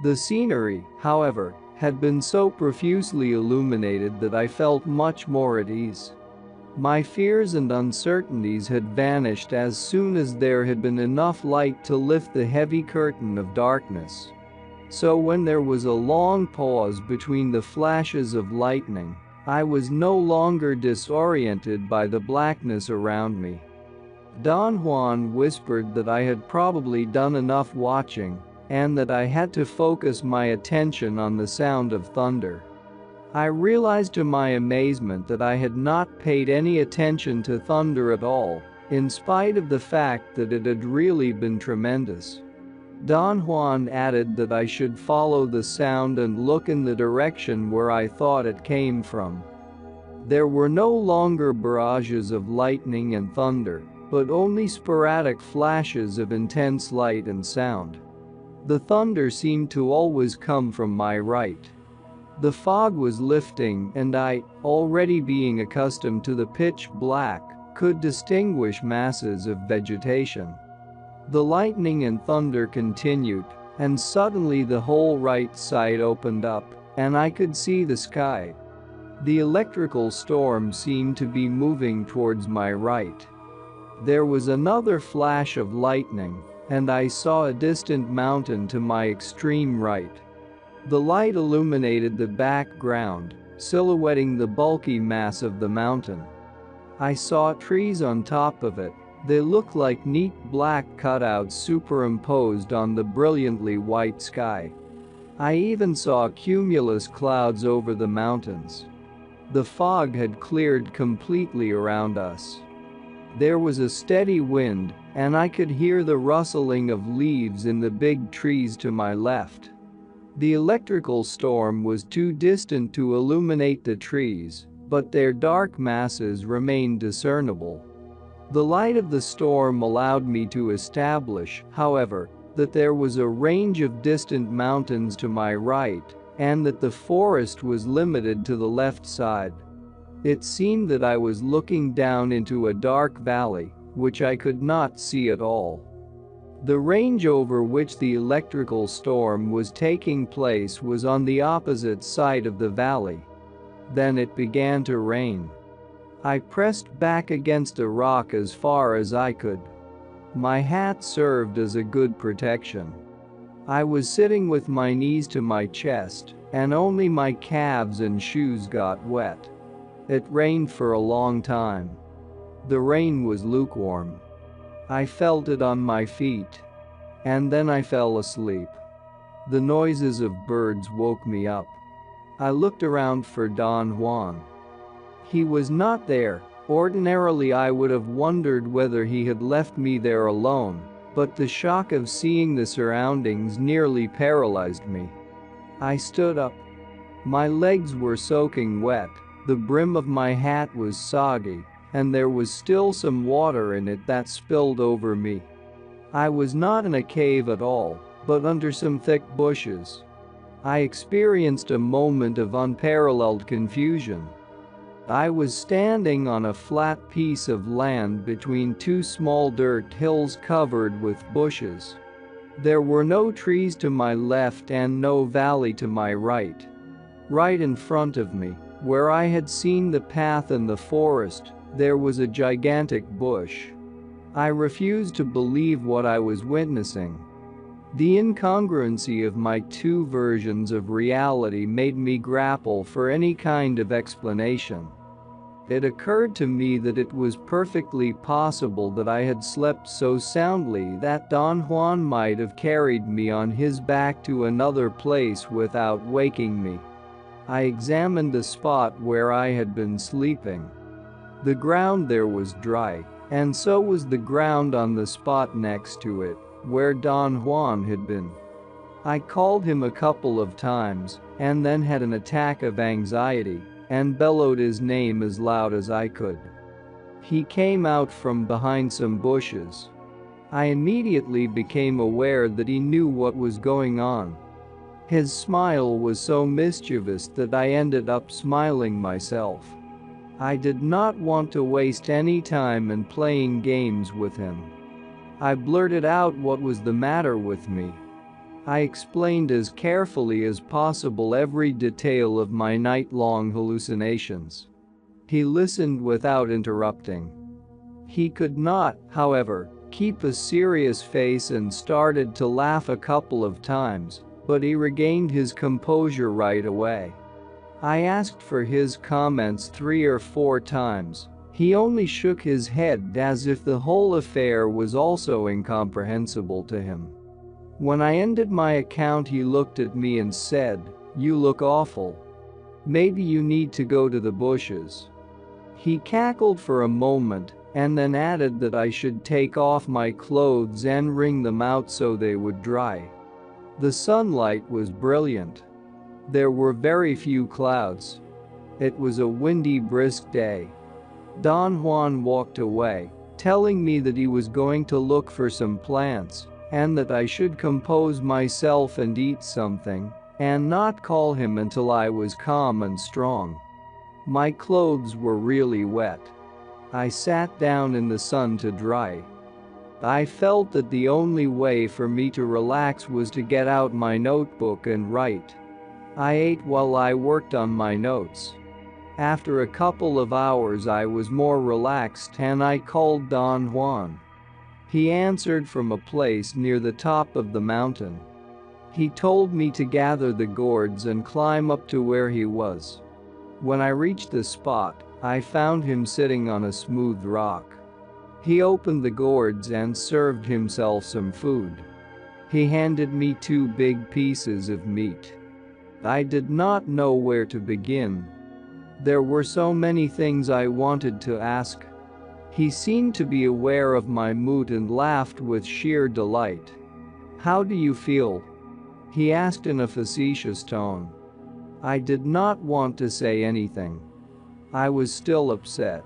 The scenery, however, had been so profusely illuminated that I felt much more at ease. My fears and uncertainties had vanished as soon as there had been enough light to lift the heavy curtain of darkness. So when there was a long pause between the flashes of lightning, I was no longer disoriented by the blackness around me. Don Juan whispered that I had probably done enough watching, and that I had to focus my attention on the sound of thunder. I realized to my amazement that I had not paid any attention to thunder at all, in spite of the fact that it had really been tremendous. Don Juan added that I should follow the sound and look in the direction where I thought it came from. There were no longer barrages of lightning and thunder, but only sporadic flashes of intense light and sound. The thunder seemed to always come from my right. The fog was lifting and I, already being accustomed to the pitch black, could distinguish masses of vegetation. The lightning and thunder continued, and suddenly the whole right side opened up, and I could see the sky. The electrical storm seemed to be moving towards my right. There was another flash of lightning, and I saw a distant mountain to my extreme right. The light illuminated the background, silhouetting the bulky mass of the mountain. I saw trees on top of it. They looked like neat black cutouts superimposed on the brilliantly white sky. I even saw cumulus clouds over the mountains. The fog had cleared completely around us. There was a steady wind, and I could hear the rustling of leaves in the big trees to my left. The electrical storm was too distant to illuminate the trees, but their dark masses remained discernible. The light of the storm allowed me to establish, however, that there was a range of distant mountains to my right, and that the forest was limited to the left side. It seemed that I was looking down into a dark valley, which I could not see at all. The range over which the electrical storm was taking place was on the opposite side of the valley. Then it began to rain. I pressed back against a rock as far as I could. My hat served as a good protection. I was sitting with my knees to my chest, and only my calves and shoes got wet. It rained for a long time. The rain was lukewarm. I felt it on my feet. And then I fell asleep. The noises of birds woke me up. I looked around for Don Juan. He was not there. Ordinarily I would have wondered whether he had left me there alone, but the shock of seeing the surroundings nearly paralyzed me. I stood up. My legs were soaking wet, the brim of my hat was soggy, and there was still some water in it that spilled over me. I was not in a cave at all, but under some thick bushes. I experienced a moment of unparalleled confusion. I was standing on a flat piece of land between two small dirt hills covered with bushes. There were no trees to my left and no valley to my right. Right in front of me, where I had seen the path in the forest, there was a gigantic bush. I refused to believe what I was witnessing. The incongruency of my two versions of reality made me grapple for any kind of explanation. It occurred to me that it was perfectly possible that I had slept so soundly that Don Juan might have carried me on his back to another place without waking me. I examined the spot where I had been sleeping. The ground there was dry, and so was the ground on the spot next to it, where Don Juan had been. I called him a couple of times, and then had an attack of anxiety, and bellowed his name as loud as I could. He came out from behind some bushes. I immediately became aware that he knew what was going on. His smile was so mischievous that I ended up smiling myself. I did not want to waste any time in playing games with him. I blurted out what was the matter with me. I explained as carefully as possible every detail of my night-long hallucinations. He listened without interrupting. He could not, however, keep a serious face and started to laugh a couple of times, but he regained his composure right away. I asked for his comments 3 or 4 times. He only shook his head as if the whole affair was also incomprehensible to him. When I ended my account, he looked at me and said, "You look awful. Maybe you need to go to the bushes." He cackled for a moment and then added that I should take off my clothes and wring them out so they would dry. The sunlight was brilliant. There were very few clouds. It was a windy, brisk day. Don Juan walked away, telling me that he was going to look for some plants, and that I should compose myself and eat something, and not call him until I was calm and strong. My clothes were really wet. I sat down in the sun to dry. I felt that the only way for me to relax was to get out my notebook and write. I ate while I worked on my notes. After a couple of hours I was more relaxed and I called Don Juan. He answered from a place near the top of the mountain. He told me to gather the gourds and climb up to where he was. When I reached the spot, I found him sitting on a smooth rock. He opened the gourds and served himself some food. He handed me 2 big pieces of meat. I did not know where to begin. There were so many things I wanted to ask. He seemed to be aware of my mood and laughed with sheer delight. "How do you feel?" he asked in a facetious tone. I did not want to say anything. I was still upset.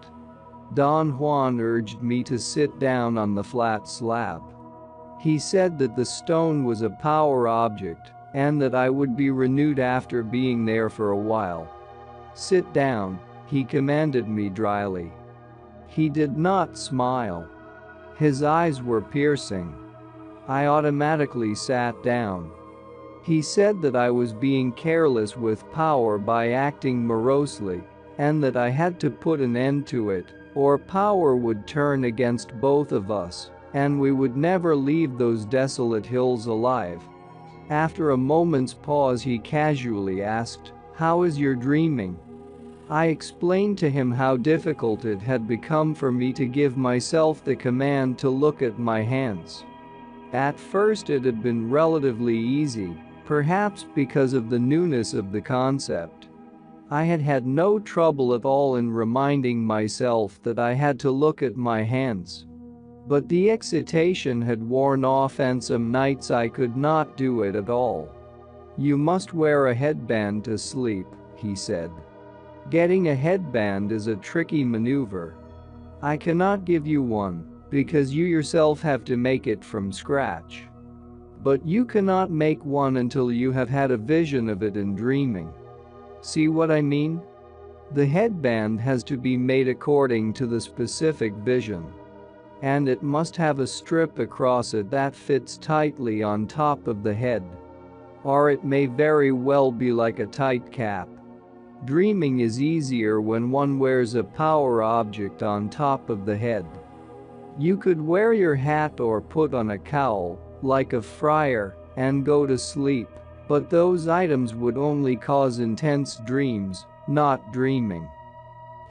Don Juan urged me to sit down on the flat slab. He said that the stone was a power object and that I would be renewed after being there for a while. "Sit down," he commanded me dryly. He did not smile. His eyes were piercing. I automatically sat down. He said that I was being careless with power by acting morosely, and that I had to put an end to it, or power would turn against both of us, and we would never leave those desolate hills alive. After a moment's pause, he casually asked, "How is your dreaming?" I explained to him how difficult it had become for me to give myself the command to look at my hands. At first it had been relatively easy, perhaps because of the newness of the concept. I had had no trouble at all in reminding myself that I had to look at my hands. But the excitation had worn off and some nights I could not do it at all. "You must wear a headband to sleep," he said. "Getting a headband is a tricky maneuver. I cannot give you one, because you yourself have to make it from scratch. But you cannot make one until you have had a vision of it in dreaming. See what I mean? The headband has to be made according to the specific vision. And it must have a strip across it that fits tightly on top of the head. Or it may very well be like a tight cap. Dreaming is easier when one wears a power object on top of the head. You could wear your hat or put on a cowl, like a friar, and go to sleep, but those items would only cause intense dreams, not dreaming."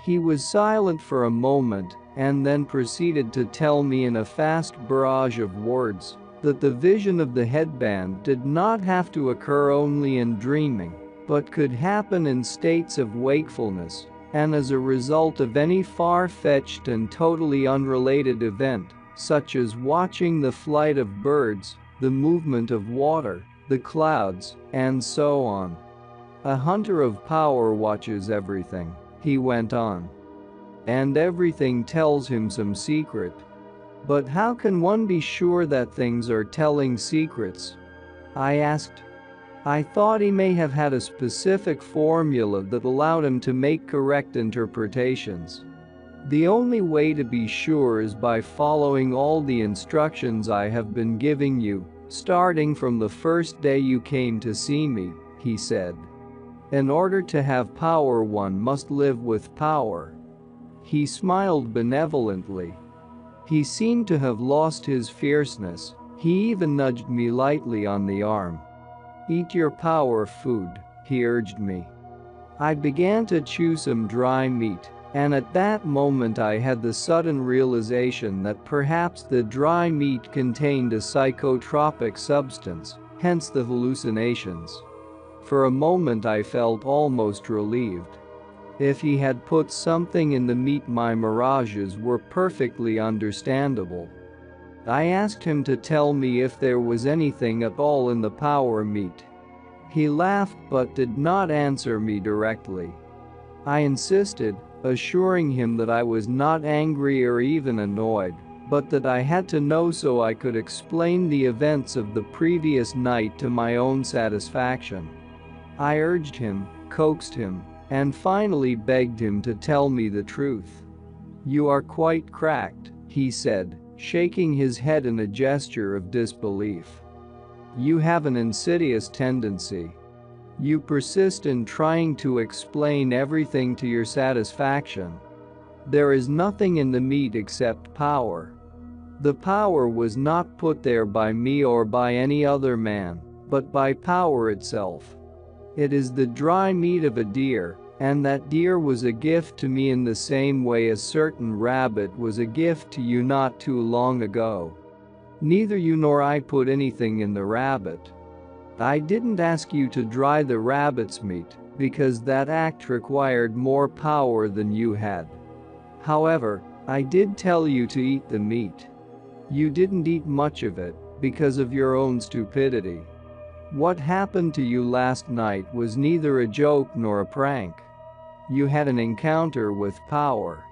He was silent for a moment and then proceeded to tell me in a fast barrage of words that the vision of the headband did not have to occur only in dreaming, but could happen in states of wakefulness, and as a result of any far-fetched and totally unrelated event, such as watching the flight of birds, the movement of water, the clouds, and so on. A hunter of power watches everything, he went on. And everything tells him some secret. But how can one be sure that things are telling secrets? I asked. I thought he may have had a specific formula that allowed him to make correct interpretations. The only way to be sure is by following all the instructions I have been giving you, starting from the first day you came to see me, he said. In order to have power, one must live with power. He smiled benevolently. He seemed to have lost his fierceness. He even nudged me lightly on the arm. Eat your power food, he urged me. I began to chew some dry meat, and at that moment I had the sudden realization that perhaps the dry meat contained a psychotropic substance, hence the hallucinations. For a moment I felt almost relieved. If he had put something in the meat, my mirages were perfectly understandable. I asked him to tell me if there was anything at all in the power meat. He laughed but did not answer me directly. I insisted, assuring him that I was not angry or even annoyed, but that I had to know so I could explain the events of the previous night to my own satisfaction. I urged him, coaxed him, and finally begged him to tell me the truth. You are quite cracked, he said, shaking his head in a gesture of disbelief. You have an insidious tendency. You persist in trying to explain everything to your satisfaction. There is nothing in the meat except power. The power was not put there by me or by any other man, but by power itself. It is the dry meat of a deer, and that deer was a gift to me in the same way a certain rabbit was a gift to you not too long ago. Neither you nor I put anything in the rabbit. I didn't ask you to dry the rabbit's meat, because that act required more power than you had. However, I did tell you to eat the meat. You didn't eat much of it, because of your own stupidity. What happened to you last night was neither a joke nor a prank. You had an encounter with power.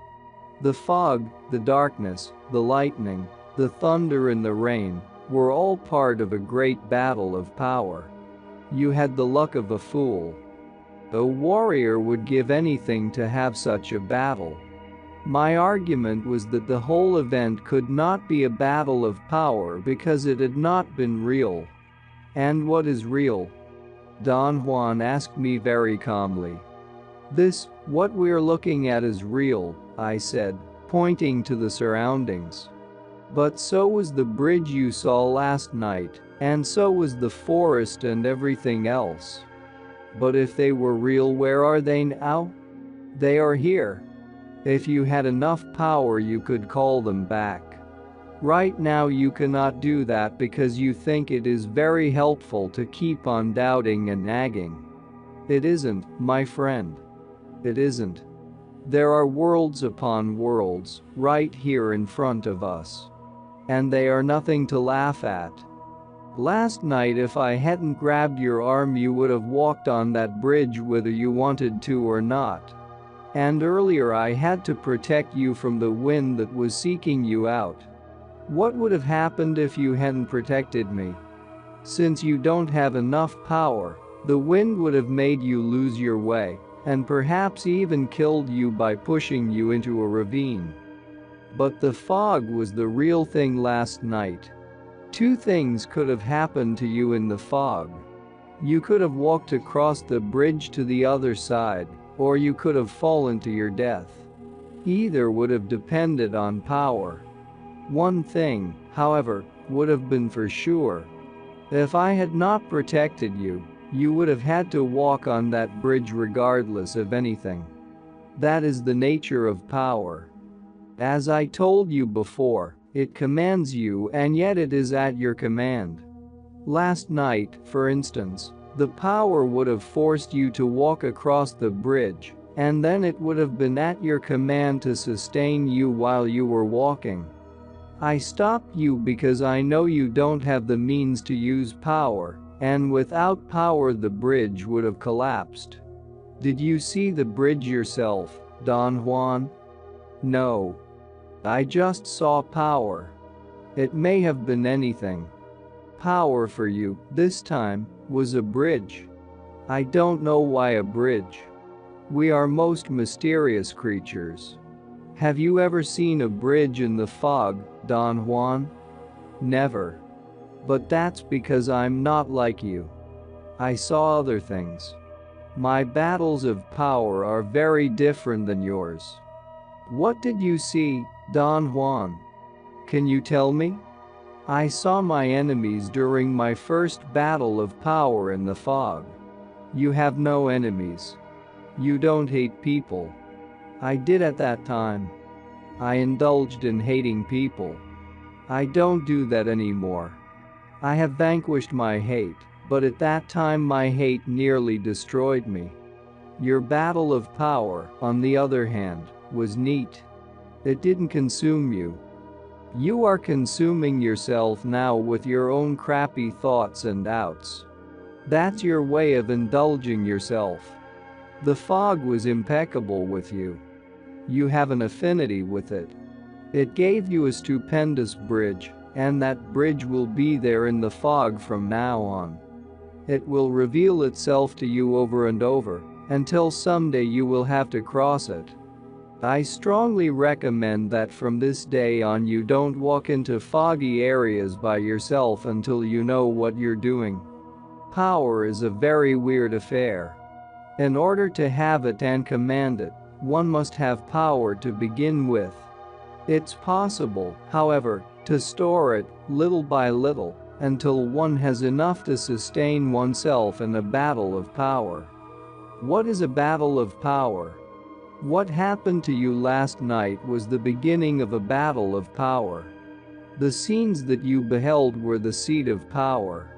The fog, the darkness, the lightning, the thunder and the rain were all part of a great battle of power. You had the luck of a fool. A warrior would give anything to have such a battle. My argument was that the whole event could not be a battle of power because it had not been real. And what is real? Don Juan asked me very calmly. This, what we're looking at is real, I said, pointing to the surroundings. But so was the bridge you saw last night, and so was the forest and everything else. But if they were real, where are they now? They are here. If you had enough power, you could call them back. Right now you cannot do that because you think it is very helpful to keep on doubting and nagging. It isn't, my friend. It isn't. There are worlds upon worlds, right here in front of us. And they are nothing to laugh at. Last night, if I hadn't grabbed your arm, you would have walked on that bridge whether you wanted to or not. And earlier I had to protect you from the wind that was seeking you out. What would have happened if you hadn't protected me? Since you don't have enough power, the wind would have made you lose your way, and perhaps even killed you by pushing you into a ravine. But the fog was the real thing last night. Two things could have happened to you in the fog. You could have walked across the bridge to the other side, or you could have fallen to your death. Either would have depended on power. One thing, however, would have been for sure. If I had not protected you, you would have had to walk on that bridge regardless of anything. That is the nature of power. As I told you before, it commands you, and yet it is at your command. Last night, for instance, the power would have forced you to walk across the bridge, And then it would have been at your command to sustain you while you were walking. I stopped you because I know you don't have the means to use power, and without power the bridge would have collapsed. Did you see the bridge yourself, Don Juan? No. I just saw power. It may have been anything. Power for you, this time, was a bridge. I don't know why a bridge. We are most mysterious creatures. Have you ever seen a bridge in the fog, Don Juan? Never. But that's because I'm not like you. I saw other things. My battles of power are very different than yours. What did you see, Don Juan? Can you tell me? I saw my enemies during my first battle of power in the fog. You have no enemies. You don't hate people. I did at that time. I indulged in hating people. I don't do that anymore. I have vanquished my hate, but at that time my hate nearly destroyed me. Your battle of power, on the other hand, was neat. It didn't consume you. You are consuming yourself now with your own crappy thoughts and doubts. That's your way of indulging yourself. The fog was impeccable with you. You have an affinity with it. It gave you a stupendous bridge, and that bridge will be there in the fog from now on. It will reveal itself to you over and over, until someday you will have to cross it. I strongly recommend that from this day on you don't walk into foggy areas by yourself until you know what you're doing. Power is a very weird affair. In order to have it and command it, one must have power to begin with. It's possible, however, to store it, little by little, until one has enough to sustain oneself in a battle of power. What is a battle of power? What happened to you last night was the beginning of a battle of power. The scenes that you beheld were the seat of power.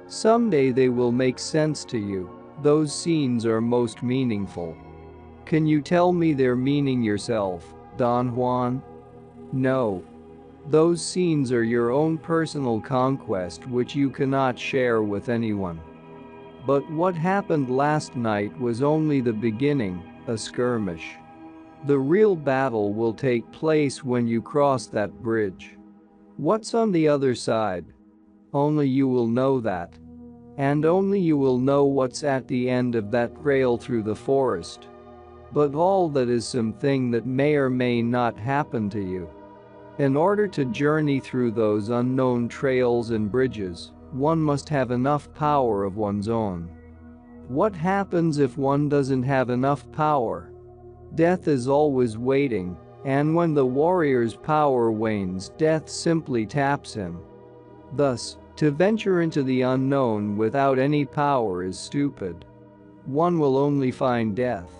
Someday they will make sense to you. Those scenes are most meaningful. Can you tell me their meaning yourself, Don Juan? No. Those scenes are your own personal conquest which you cannot share with anyone. But what happened last night was only the beginning, a skirmish. The real battle will take place when you cross that bridge. What's on the other side? Only you will know that. And only you will know what's at the end of that trail through the forest. But all that is something that may or may not happen to you. In order to journey through those unknown trails and bridges, one must have enough power of one's own. What happens if one doesn't have enough power? Death is always waiting, and when the warrior's power wanes, death simply taps him. Thus, to venture into the unknown without any power is stupid. One will only find death.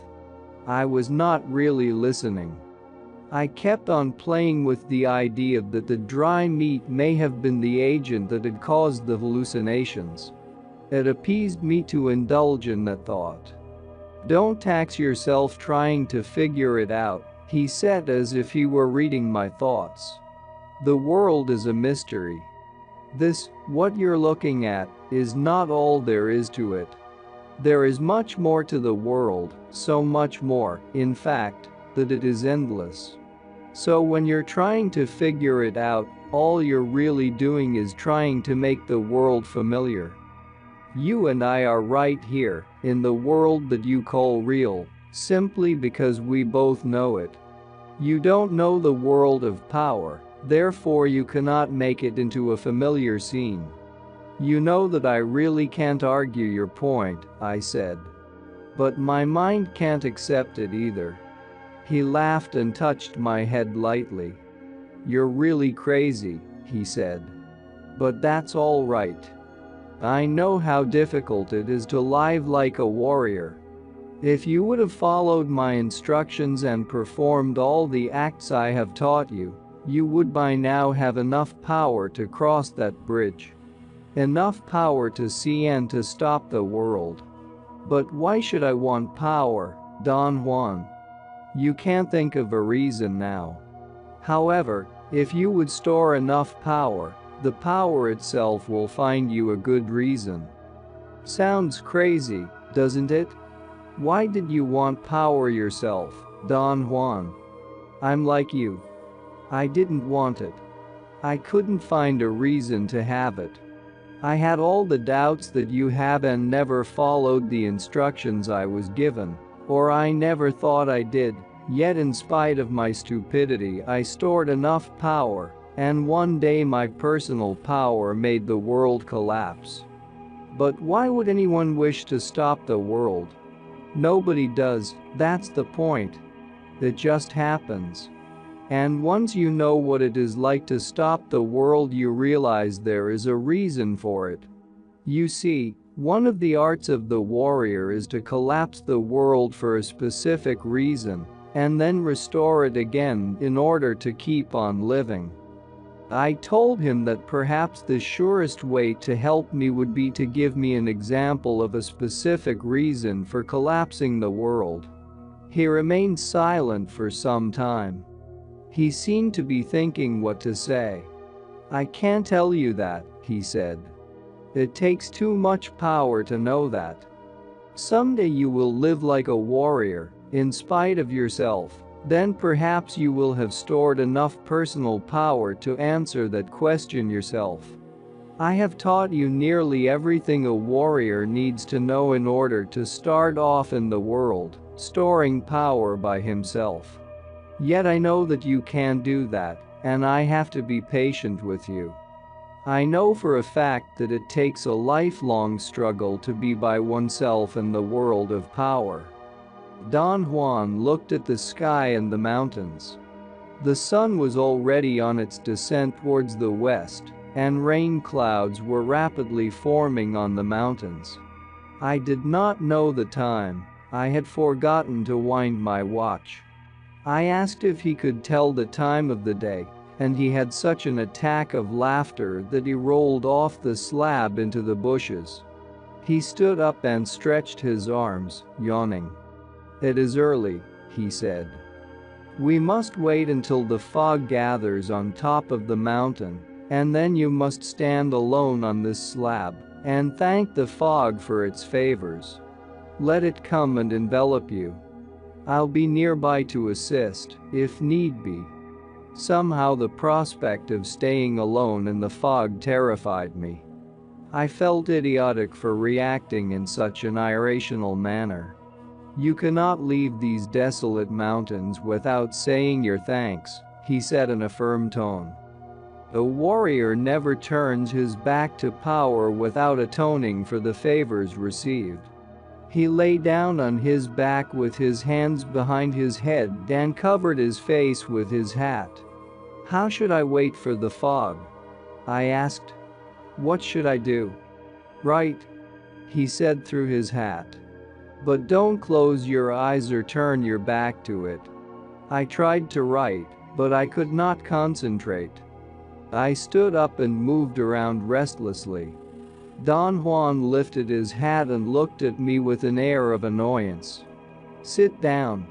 I was not really listening. I kept on playing with the idea that the dry meat may have been the agent that had caused the hallucinations. It appeased me to indulge in that thought. Don't tax yourself trying to figure it out, he said as if he were reading my thoughts. The world is a mystery. This, what you're looking at, is not all there is to it. There is much more to the world, so much more, in fact, that it is endless. So when you're trying to figure it out, all you're really doing is trying to make the world familiar. You and I are right here, in the world that you call real, simply because we both know it. You don't know the world of power, therefore you cannot make it into a familiar scene. You know that I really can't argue your point, I said. But my mind can't accept it either. He laughed and touched my head lightly. You're really crazy, he said. But that's all right. I know how difficult it is to live like a warrior. If you would have followed my instructions and performed all the acts I have taught you, you would by now have enough power to cross that bridge. Enough power to see and to stop the world. But why should I want power? Don Juan. You can't think of a reason now. However, if you would store enough power, the power itself will find you a good reason. Sounds crazy, doesn't it? Why did you want power yourself, Don Juan? I'm like you. I didn't want it. I couldn't find a reason to have it. I had all the doubts that you have and never followed the instructions I was given, or I never thought I did, yet in spite of my stupidity I stored enough power, and one day my personal power made the world collapse. But why would anyone wish to stop the world? Nobody does, that's the point. It just happens. And once you know what it is like to stop the world, you realize there is a reason for it. You see, one of the arts of the warrior is to collapse the world for a specific reason, and then restore it again in order to keep on living. I told him that perhaps the surest way to help me would be to give me an example of a specific reason for collapsing the world. He remained silent for some time. He seemed to be thinking what to say. I can't tell you that, he said. It takes too much power to know that. Someday you will live like a warrior, in spite of yourself, then perhaps you will have stored enough personal power to answer that question yourself. I have taught you nearly everything a warrior needs to know in order to start off in the world, storing power by himself. Yet I know that you can't do that, and I have to be patient with you. I know for a fact that it takes a lifelong struggle to be by oneself in the world of power. Don Juan looked at the sky and the mountains. The sun was already on its descent towards the west, and rain clouds were rapidly forming on the mountains. I did not know the time. I had forgotten to wind my watch. I asked if he could tell the time of the day, and he had such an attack of laughter that he rolled off the slab into the bushes. He stood up and stretched his arms, yawning. It is early, he said. We must wait until the fog gathers on top of the mountain, and then you must stand alone on this slab and thank the fog for its favors. Let it come and envelop you. I'll be nearby to assist, if need be. Somehow the prospect of staying alone in the fog terrified me. I felt idiotic for reacting in such an irrational manner. You cannot leave these desolate mountains without saying your thanks, he said in a firm tone. A warrior never turns his back to power without atoning for the favors received. He lay down on his back with his hands behind his head and covered his face with his hat. How should I wait for the fog? I asked. What should I do? Write, he said through his hat. But don't close your eyes or turn your back to it. I tried to write, but I could not concentrate. I stood up and moved around restlessly. Don Juan lifted his hat and looked at me with an air of annoyance. Sit down,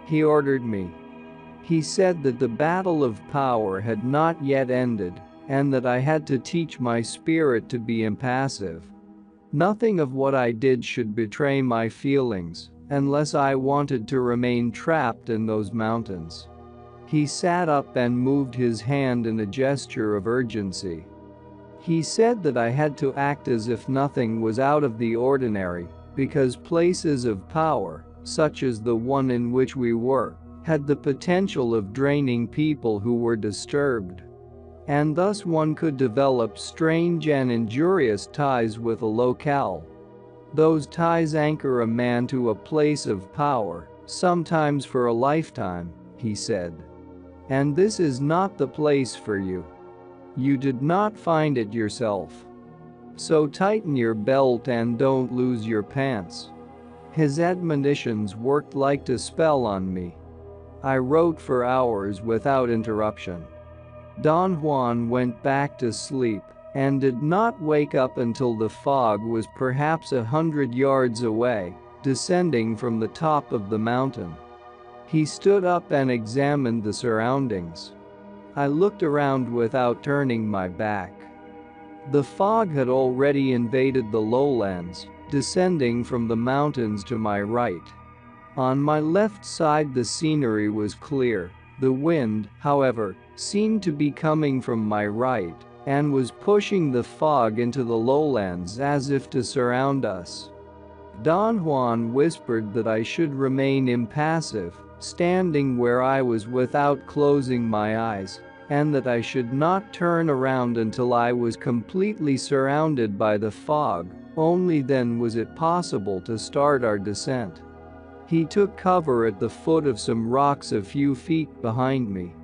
he ordered me. He said that the battle of power had not yet ended, and that I had to teach my spirit to be impassive. Nothing of what I did should betray my feelings, unless I wanted to remain trapped in those mountains. He sat up and moved his hand in a gesture of urgency. He said that I had to act as if nothing was out of the ordinary, because places of power, such as the one in which we were, had the potential of draining people who were disturbed. And thus one could develop strange and injurious ties with a locale. Those ties anchor a man to a place of power, sometimes for a lifetime, he said. And this is not the place for you. You did not find it yourself. So tighten your belt and don't lose your pants. His admonitions worked like a spell on me. I wrote for hours without interruption. Don Juan went back to sleep and did not wake up until the fog was perhaps 100 yards away, descending from the top of the mountain. He stood up and examined the surroundings. I looked around without turning my back. The fog had already invaded the lowlands, descending from the mountains to my right. On my left side the scenery was clear. The wind, however, seemed to be coming from my right and was pushing the fog into the lowlands as if to surround us. Don Juan whispered that I should remain impassive, standing where I was without closing my eyes, and that I should not turn around until I was completely surrounded by the fog. Only then was it possible to start our descent. He took cover at the foot of some rocks a few feet behind me.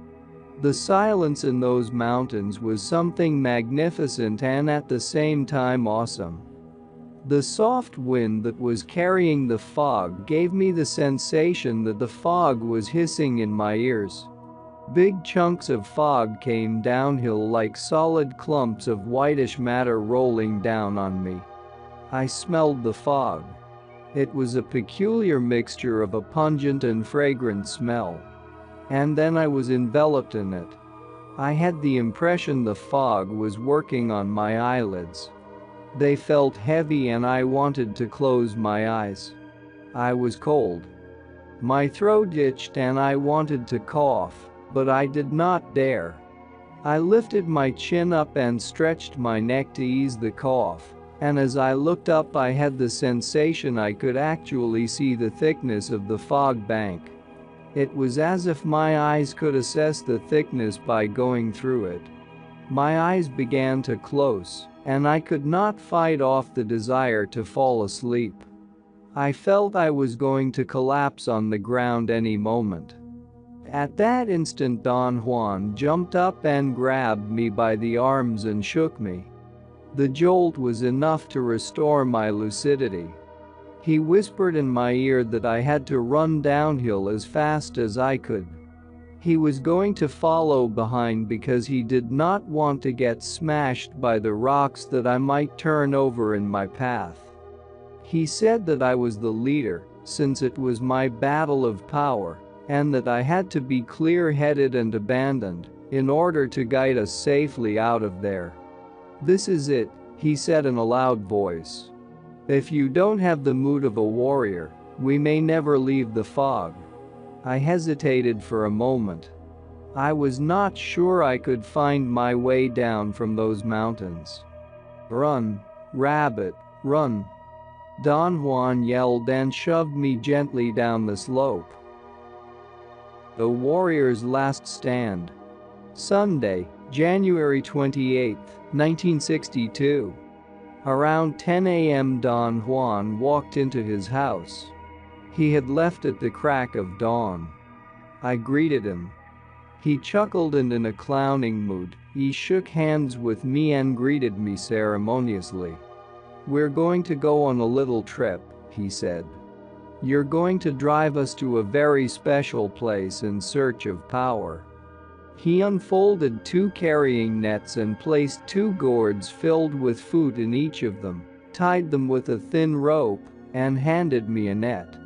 The silence in those mountains was something magnificent and at the same time awesome. The soft wind that was carrying the fog gave me the sensation that the fog was hissing in my ears. Big chunks of fog came downhill like solid clumps of whitish matter rolling down on me. I smelled the fog. It was a peculiar mixture of a pungent and fragrant smell. And then I was enveloped in it. I had the impression the fog was working on my eyelids. They felt heavy and I wanted to close my eyes. I was cold. My throat itched and I wanted to cough, but I did not dare. I lifted my chin up and stretched my neck to ease the cough, and as I looked up I had the sensation I could actually see the thickness of the fog bank. It was as if my eyes could assess the thickness by going through it. My eyes began to close, and I could not fight off the desire to fall asleep. I felt I was going to collapse on the ground any moment. At that instant Don Juan jumped up and grabbed me by the arms and shook me. The jolt was enough to restore my lucidity. He whispered in my ear that I had to run downhill as fast as I could. He was going to follow behind because he did not want to get smashed by the rocks that I might turn over in my path. He said that I was the leader, since it was my battle of power, and that I had to be clear-headed and abandoned in order to guide us safely out of there. "This is it," he said in a loud voice. "If you don't have the mood of a warrior, we may never leave the fog." I hesitated for a moment. I was not sure I could find my way down from those mountains. "Run, rabbit, run!" Don Juan yelled and shoved me gently down the slope. The Warrior's Last Stand. Sunday, January 28, 1962. Around 10 a.m. Don Juan walked into his house. He had left at the crack of dawn. I greeted him. He chuckled and in a clowning mood, he shook hands with me and greeted me ceremoniously. "We're going to go on a little trip," he said. "You're going to drive us to a very special place in search of power." He unfolded 2 carrying nets and placed 2 gourds filled with food in each of them, tied them with a thin rope, and handed me a net.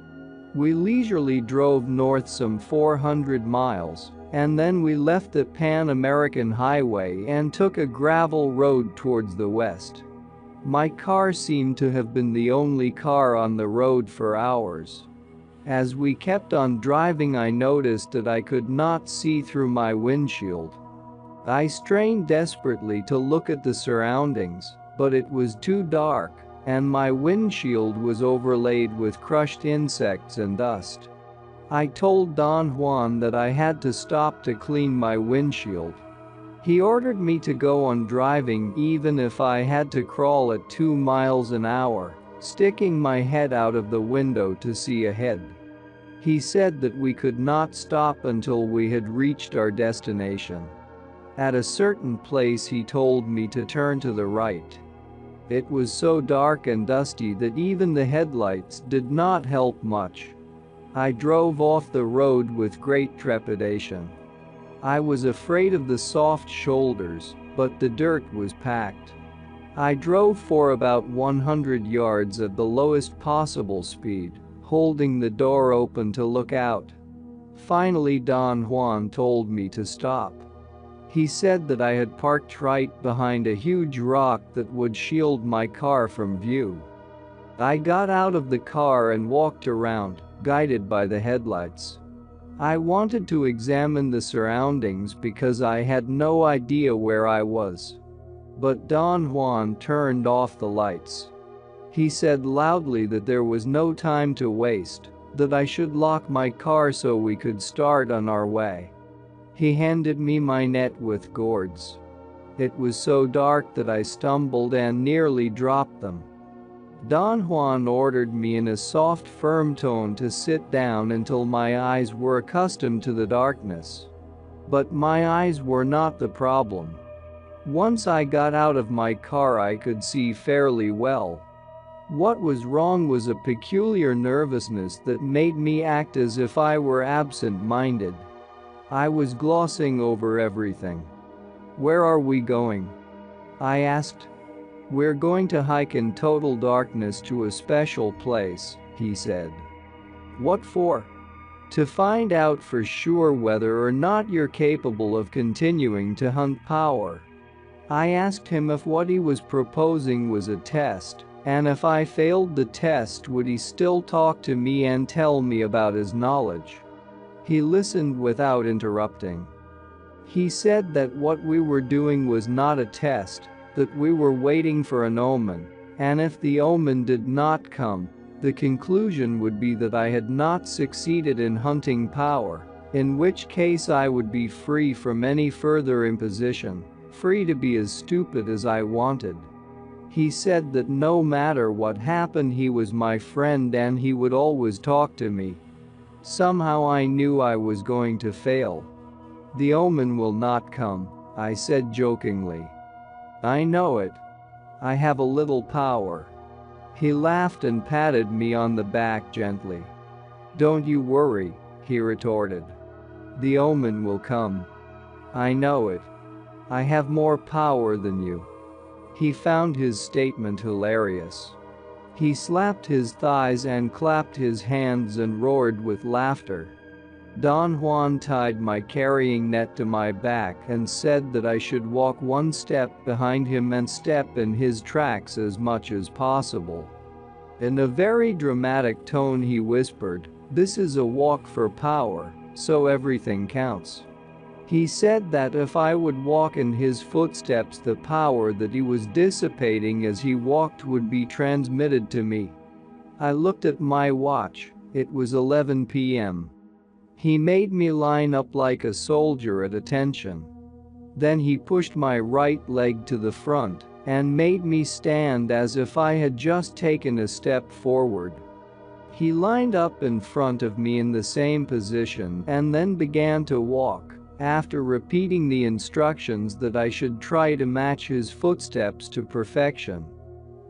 We leisurely drove north some 400 miles, and then we left the Pan American Highway and took a gravel road towards the west. My car seemed to have been the only car on the road for hours. As we kept on driving I noticed that I could not see through my windshield. I strained desperately to look at the surroundings, but it was too dark, and my windshield was overlaid with crushed insects and dust. I told Don Juan that I had to stop to clean my windshield. He ordered me to go on driving even if I had to crawl at 2 miles an hour, sticking my head out of the window to see ahead. He said that we could not stop until we had reached our destination. At a certain place he told me to turn to the right. It was so dark and dusty that even the headlights did not help much. I drove off the road with great trepidation. I was afraid of the soft shoulders, but the dirt was packed. I drove for about 100 yards at the lowest possible speed, holding the door open to look out. Finally, Don Juan told me to stop. He said that I had parked right behind a huge rock that would shield my car from view. I got out of the car and walked around, guided by the headlights. I wanted to examine the surroundings because I had no idea where I was. But Don Juan turned off the lights. He said loudly that there was no time to waste, that I should lock my car so we could start on our way. He handed me my net with gourds. It was so dark that I stumbled and nearly dropped them. Don Juan ordered me in a soft, firm tone to sit down until my eyes were accustomed to the darkness. But my eyes were not the problem. Once I got out of my car, I could see fairly well. What was wrong was a peculiar nervousness that made me act as if I were absent-minded. I was glossing over everything. "Where are we going?" I asked. "We're going to hike in total darkness to a special place," he said. "What for?" "To find out for sure whether or not you're capable of continuing to hunt power." I asked him if what he was proposing was a test, and if I failed the test would he still talk to me and tell me about his knowledge. He listened without interrupting. He said that what we were doing was not a test, that we were waiting for an omen, and if the omen did not come, the conclusion would be that I had not succeeded in hunting power, in which case I would be free from any further imposition, free to be as stupid as I wanted. He said that no matter what happened, he was my friend and he would always talk to me. Somehow I knew I was going to fail. "The omen will not come," I said jokingly. "I know it. I have a little power." He laughed and patted me on the back gently. "Don't you worry," he retorted. "The omen will come. I know it. I have more power than you." He found his statement hilarious. He slapped his thighs and clapped his hands and roared with laughter. Don Juan tied my carrying net to my back and said that I should walk one step behind him and step in his tracks as much as possible. In a very dramatic tone he whispered, "This is a walk for power, so everything counts." He said that if I would walk in his footsteps, the power that he was dissipating as he walked would be transmitted to me. I looked at my watch. It was 11 p.m. He made me line up like a soldier at attention. Then he pushed my right leg to the front and made me stand as if I had just taken a step forward. He lined up in front of me in the same position and then began to walk, after repeating the instructions that I should try to match his footsteps to perfection.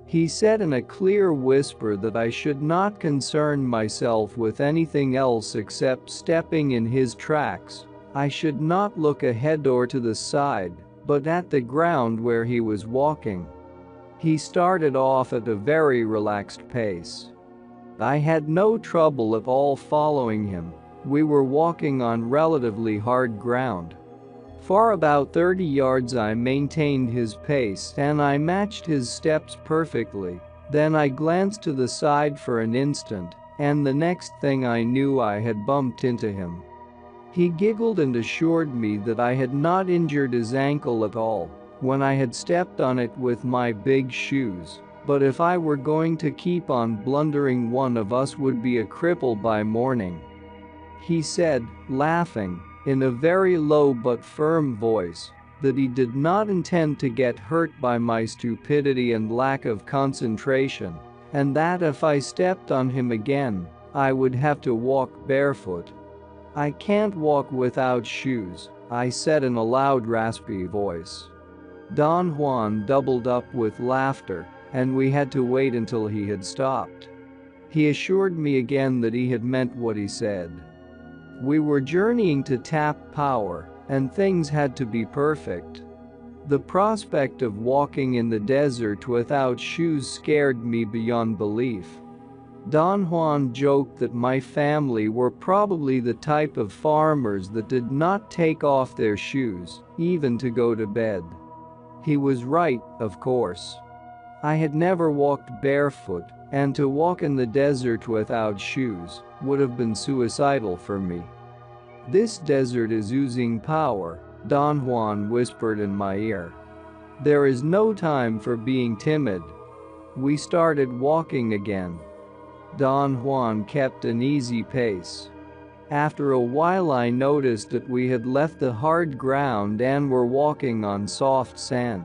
He said in a clear whisper that I should not concern myself with anything else except stepping in his tracks. I should not look ahead or to the side, but at the ground where he was walking. He started off at a very relaxed pace. I had no trouble at all following him. We were walking on relatively hard ground. For about 30 yards I maintained his pace and I matched his steps perfectly. Then I glanced to the side for an instant, and the next thing I knew I had bumped into him. He giggled and assured me that I had not injured his ankle at all when I had stepped on it with my big shoes, but if I were going to keep on blundering, one of us would be a cripple by morning. He said, laughing, in a very low but firm voice, that he did not intend to get hurt by my stupidity and lack of concentration, and that if I stepped on him again, I would have to walk barefoot. "I can't walk without shoes," I said in a loud, raspy voice. Don Juan doubled up with laughter, and we had to wait until he had stopped. He assured me again that he had meant what he said. We were journeying to tap power, and things had to be perfect. The prospect of walking in the desert without shoes scared me beyond belief. Don Juan joked that my family were probably the type of farmers that did not take off their shoes, even to go to bed. He was right, of course. I had never walked barefoot, and to walk in the desert without shoes would have been suicidal for me. "This desert is oozing power," Don Juan whispered in my ear. "There is no time for being timid." We started walking again. Don Juan kept an easy pace. After a while I noticed that we had left the hard ground and were walking on soft sand.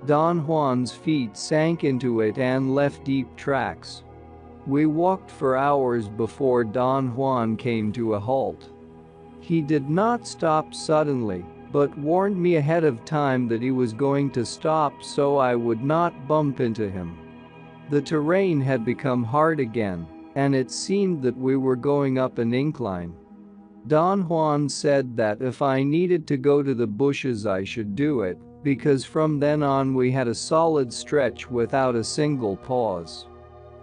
Don Juan's feet sank into it and left deep tracks. We walked for hours before Don Juan came to a halt. He did not stop suddenly, but warned me ahead of time that he was going to stop so I would not bump into him. The terrain had become hard again, and it seemed that we were going up an incline. Don Juan said that if I needed to go to the bushes I should do it, because from then on we had a solid stretch without a single pause.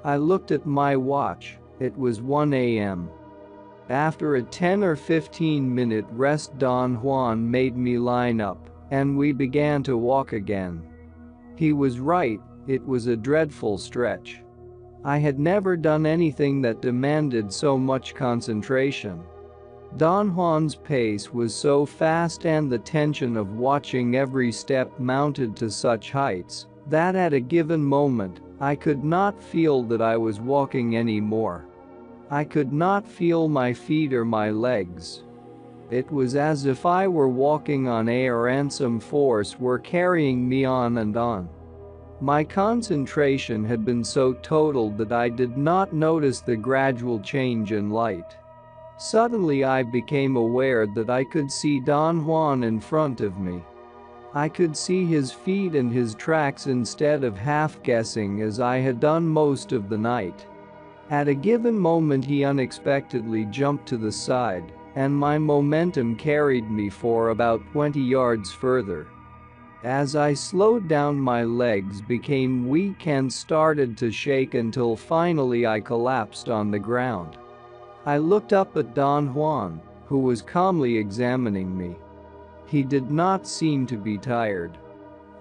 I looked at my watch. It was 1 a.m. After a 10 or 15-minute rest, Don Juan made me line up, and we began to walk again. He was right, it was a dreadful stretch. I had never done anything that demanded so much concentration. Don Juan's pace was so fast and the tension of watching every step mounted to such heights that at a given moment, I could not feel that I was walking anymore. I could not feel my feet or my legs. It was as if I were walking on air and some force were carrying me on and on. My concentration had been so total that I did not notice the gradual change in light. Suddenly I became aware that I could see Don Juan in front of me. I could see his feet and his tracks instead of half-guessing as I had done most of the night. At a given moment he unexpectedly jumped to the side, and my momentum carried me for about 20 yards further. As I slowed down, my legs became weak and started to shake until finally I collapsed on the ground. I looked up at Don Juan, who was calmly examining me. He did not seem to be tired.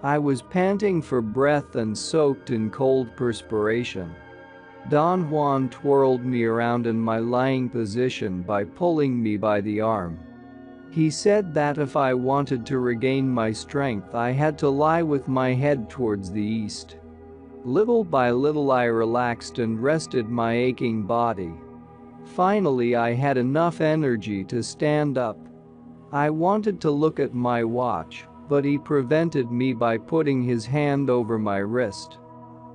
I was panting for breath and soaked in cold perspiration. Don Juan twirled me around in my lying position by pulling me by the arm. He said that if I wanted to regain my strength I had to lie with my head towards the east. Little by little I relaxed and rested my aching body. Finally I had enough energy to stand up. I wanted to look at my watch, but he prevented me by putting his hand over my wrist.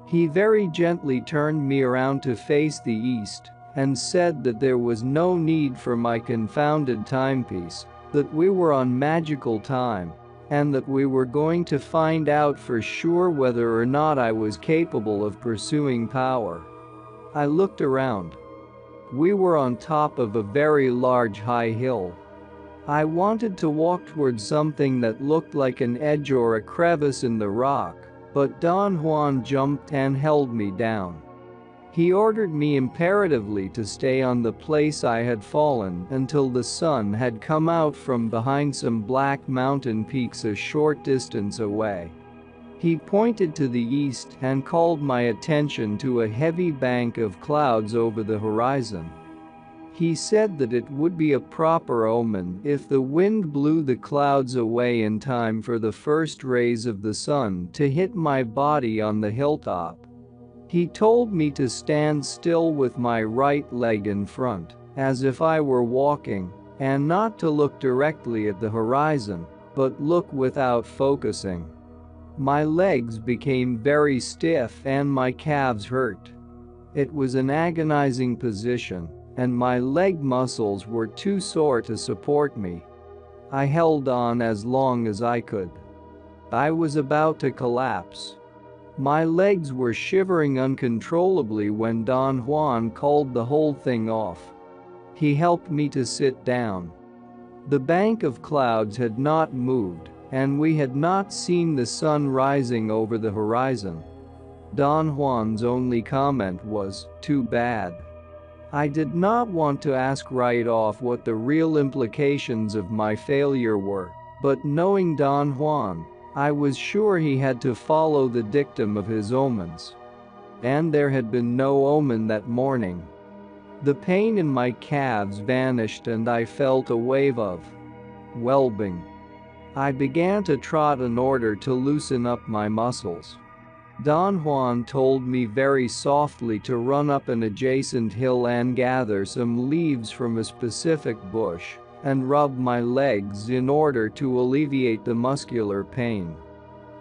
He very gently turned me around to face the east and said that there was no need for my confounded timepiece, that we were on magical time, and that we were going to find out for sure whether or not I was capable of pursuing power. I looked around. We were on top of a very large high hill. I wanted to walk towards something that looked like an edge or a crevice in the rock, but Don Juan jumped and held me down. He ordered me imperatively to stay on the place I had fallen until the sun had come out from behind some black mountain peaks a short distance away. He pointed to the east and called my attention to a heavy bank of clouds over the horizon. He said that it would be a proper omen if the wind blew the clouds away in time for the first rays of the sun to hit my body on the hilltop. He told me to stand still with my right leg in front, as if I were walking, and not to look directly at the horizon, but look without focusing. My legs became very stiff and my calves hurt. It was an agonizing position, and my leg muscles were too sore to support me. I held on as long as I could. I was about to collapse. My legs were shivering uncontrollably when Don Juan called the whole thing off. He helped me to sit down. The bank of clouds had not moved, and we had not seen the sun rising over the horizon. Don Juan's only comment was, "Too bad." I did not want to ask right off what the real implications of my failure were, but knowing Don Juan, I was sure he had to follow the dictum of his omens. And there had been no omen that morning. The pain in my calves vanished and I felt a wave of well-being. I began to trot in order to loosen up my muscles. Don Juan told me very softly to run up an adjacent hill and gather some leaves from a specific bush and rub my legs in order to alleviate the muscular pain.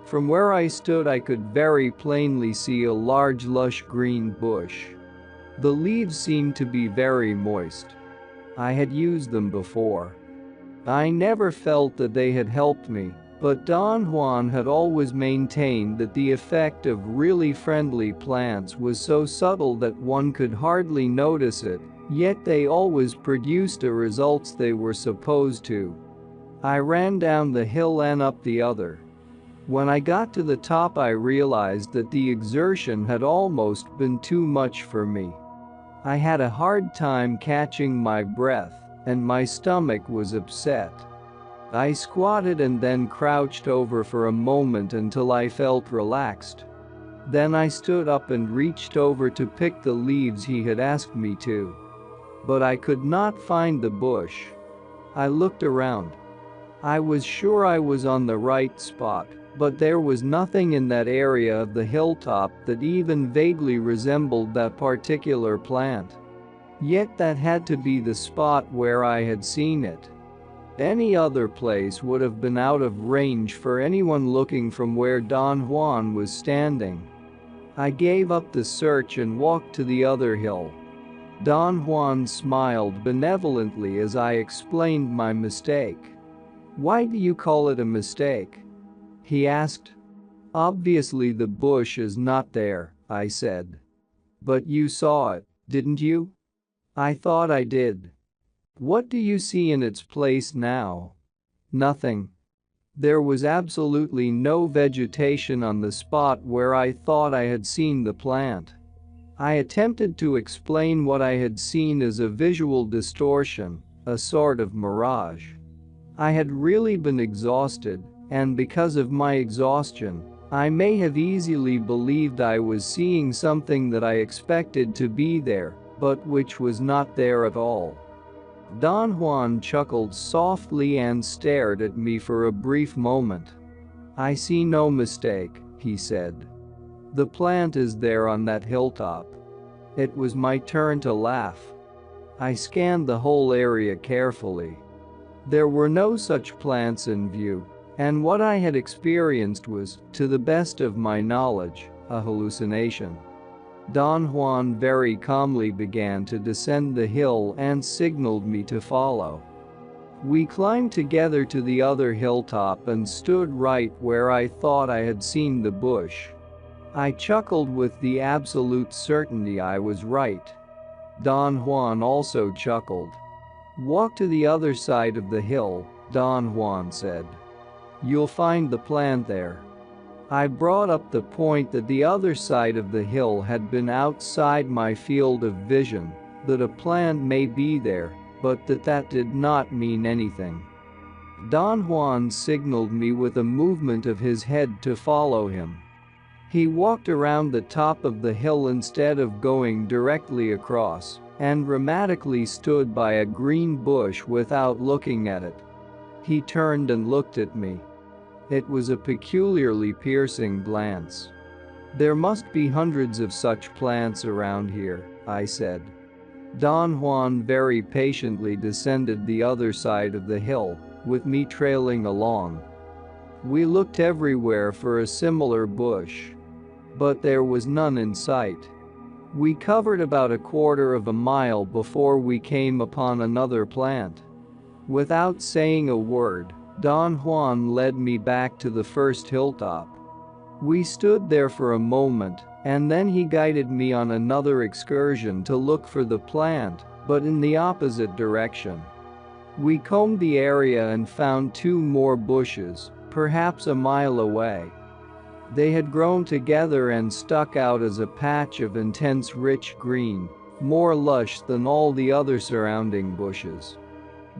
From where I stood I could very plainly see a large lush green bush. The leaves seemed to be very moist. I had used them before. I never felt that they had helped me, but Don Juan had always maintained that the effect of really friendly plants was so subtle that one could hardly notice it, yet they always produced the results they were supposed to. I ran down the hill and up the other. When I got to the top I realized that the exertion had almost been too much for me. I had a hard time catching my breath, and my stomach was upset. I squatted and then crouched over for a moment until I felt relaxed. Then I stood up and reached over to pick the leaves he had asked me to. But I could not find the bush. I looked around. I was sure I was on the right spot, but there was nothing in that area of the hilltop that even vaguely resembled that particular plant. Yet that had to be the spot where I had seen it. Any other place would have been out of range for anyone looking from where Don Juan was standing. I gave up the search and walked to the other hill. Don Juan smiled benevolently as I explained my mistake. "Why do you call it a mistake?" he asked. "Obviously the bush is not there," I said. "But you saw it, didn't you?" "I thought I did." "What do you see in its place now?" "Nothing." There was absolutely no vegetation on the spot where I thought I had seen the plant. I attempted to explain what I had seen as a visual distortion, a sort of mirage. I had really been exhausted, and because of my exhaustion, I may have easily believed I was seeing something that I expected to be there, but which was not there at all. Don Juan chuckled softly and stared at me for a brief moment. "I see no mistake," he said. "The plant is there on that hilltop." It was my turn to laugh. I scanned the whole area carefully. There were no such plants in view, and what I had experienced was, to the best of my knowledge, a hallucination. Don Juan very calmly began to descend the hill and signaled me to follow. We climbed together to the other hilltop and stood right where I thought I had seen the bush. I chuckled with the absolute certainty I was right. Don Juan also chuckled. "Walk to the other side of the hill," Don Juan said. "You'll find the plant there." I brought up the point that the other side of the hill had been outside my field of vision, that a plant may be there, but that did not mean anything. Don Juan signaled me with a movement of his head to follow him. He walked around the top of the hill instead of going directly across, and dramatically stood by a green bush without looking at it. He turned and looked at me. It was a peculiarly piercing glance. "There must be hundreds of such plants around here," I said. Don Juan very patiently descended the other side of the hill, with me trailing along. We looked everywhere for a similar bush, but there was none in sight. We covered about a quarter of a mile before we came upon another plant. Without saying a word, Don Juan led me back to the first hilltop. We stood there for a moment, and then he guided me on another excursion to look for the plant, but in the opposite direction. We combed the area and found two more bushes, perhaps a mile away. They had grown together and stuck out as a patch of intense rich green, more lush than all the other surrounding bushes.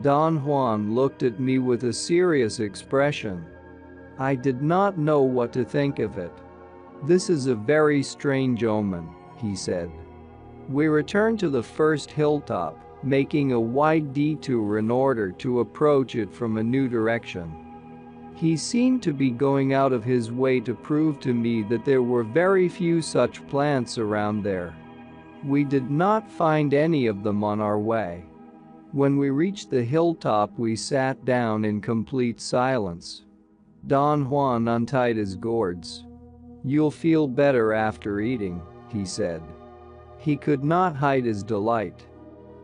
Don Juan looked at me with a serious expression. I did not know what to think of it. "This is a very strange omen," he said. We returned to the first hilltop, making a wide detour in order to approach it from a new direction. He seemed to be going out of his way to prove to me that there were very few such plants around there. We did not find any of them on our way. When we reached the hilltop, we sat down in complete silence. Don Juan untied his gourds. "You'll feel better after eating," he said. He could not hide his delight.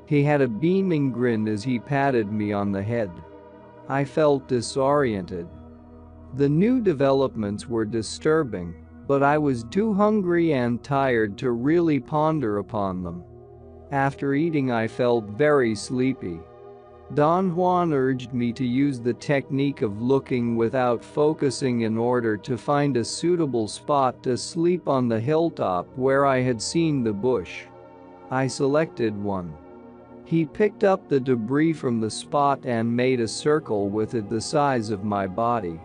He had a beaming grin as he patted me on the head. I felt disoriented. The new developments were disturbing, but I was too hungry and tired to really ponder upon them. After eating, I felt very sleepy. Don Juan urged me to use the technique of looking without focusing in order to find a suitable spot to sleep on the hilltop where I had seen the bush. I selected one. He picked up the debris from the spot and made a circle with it the size of my body.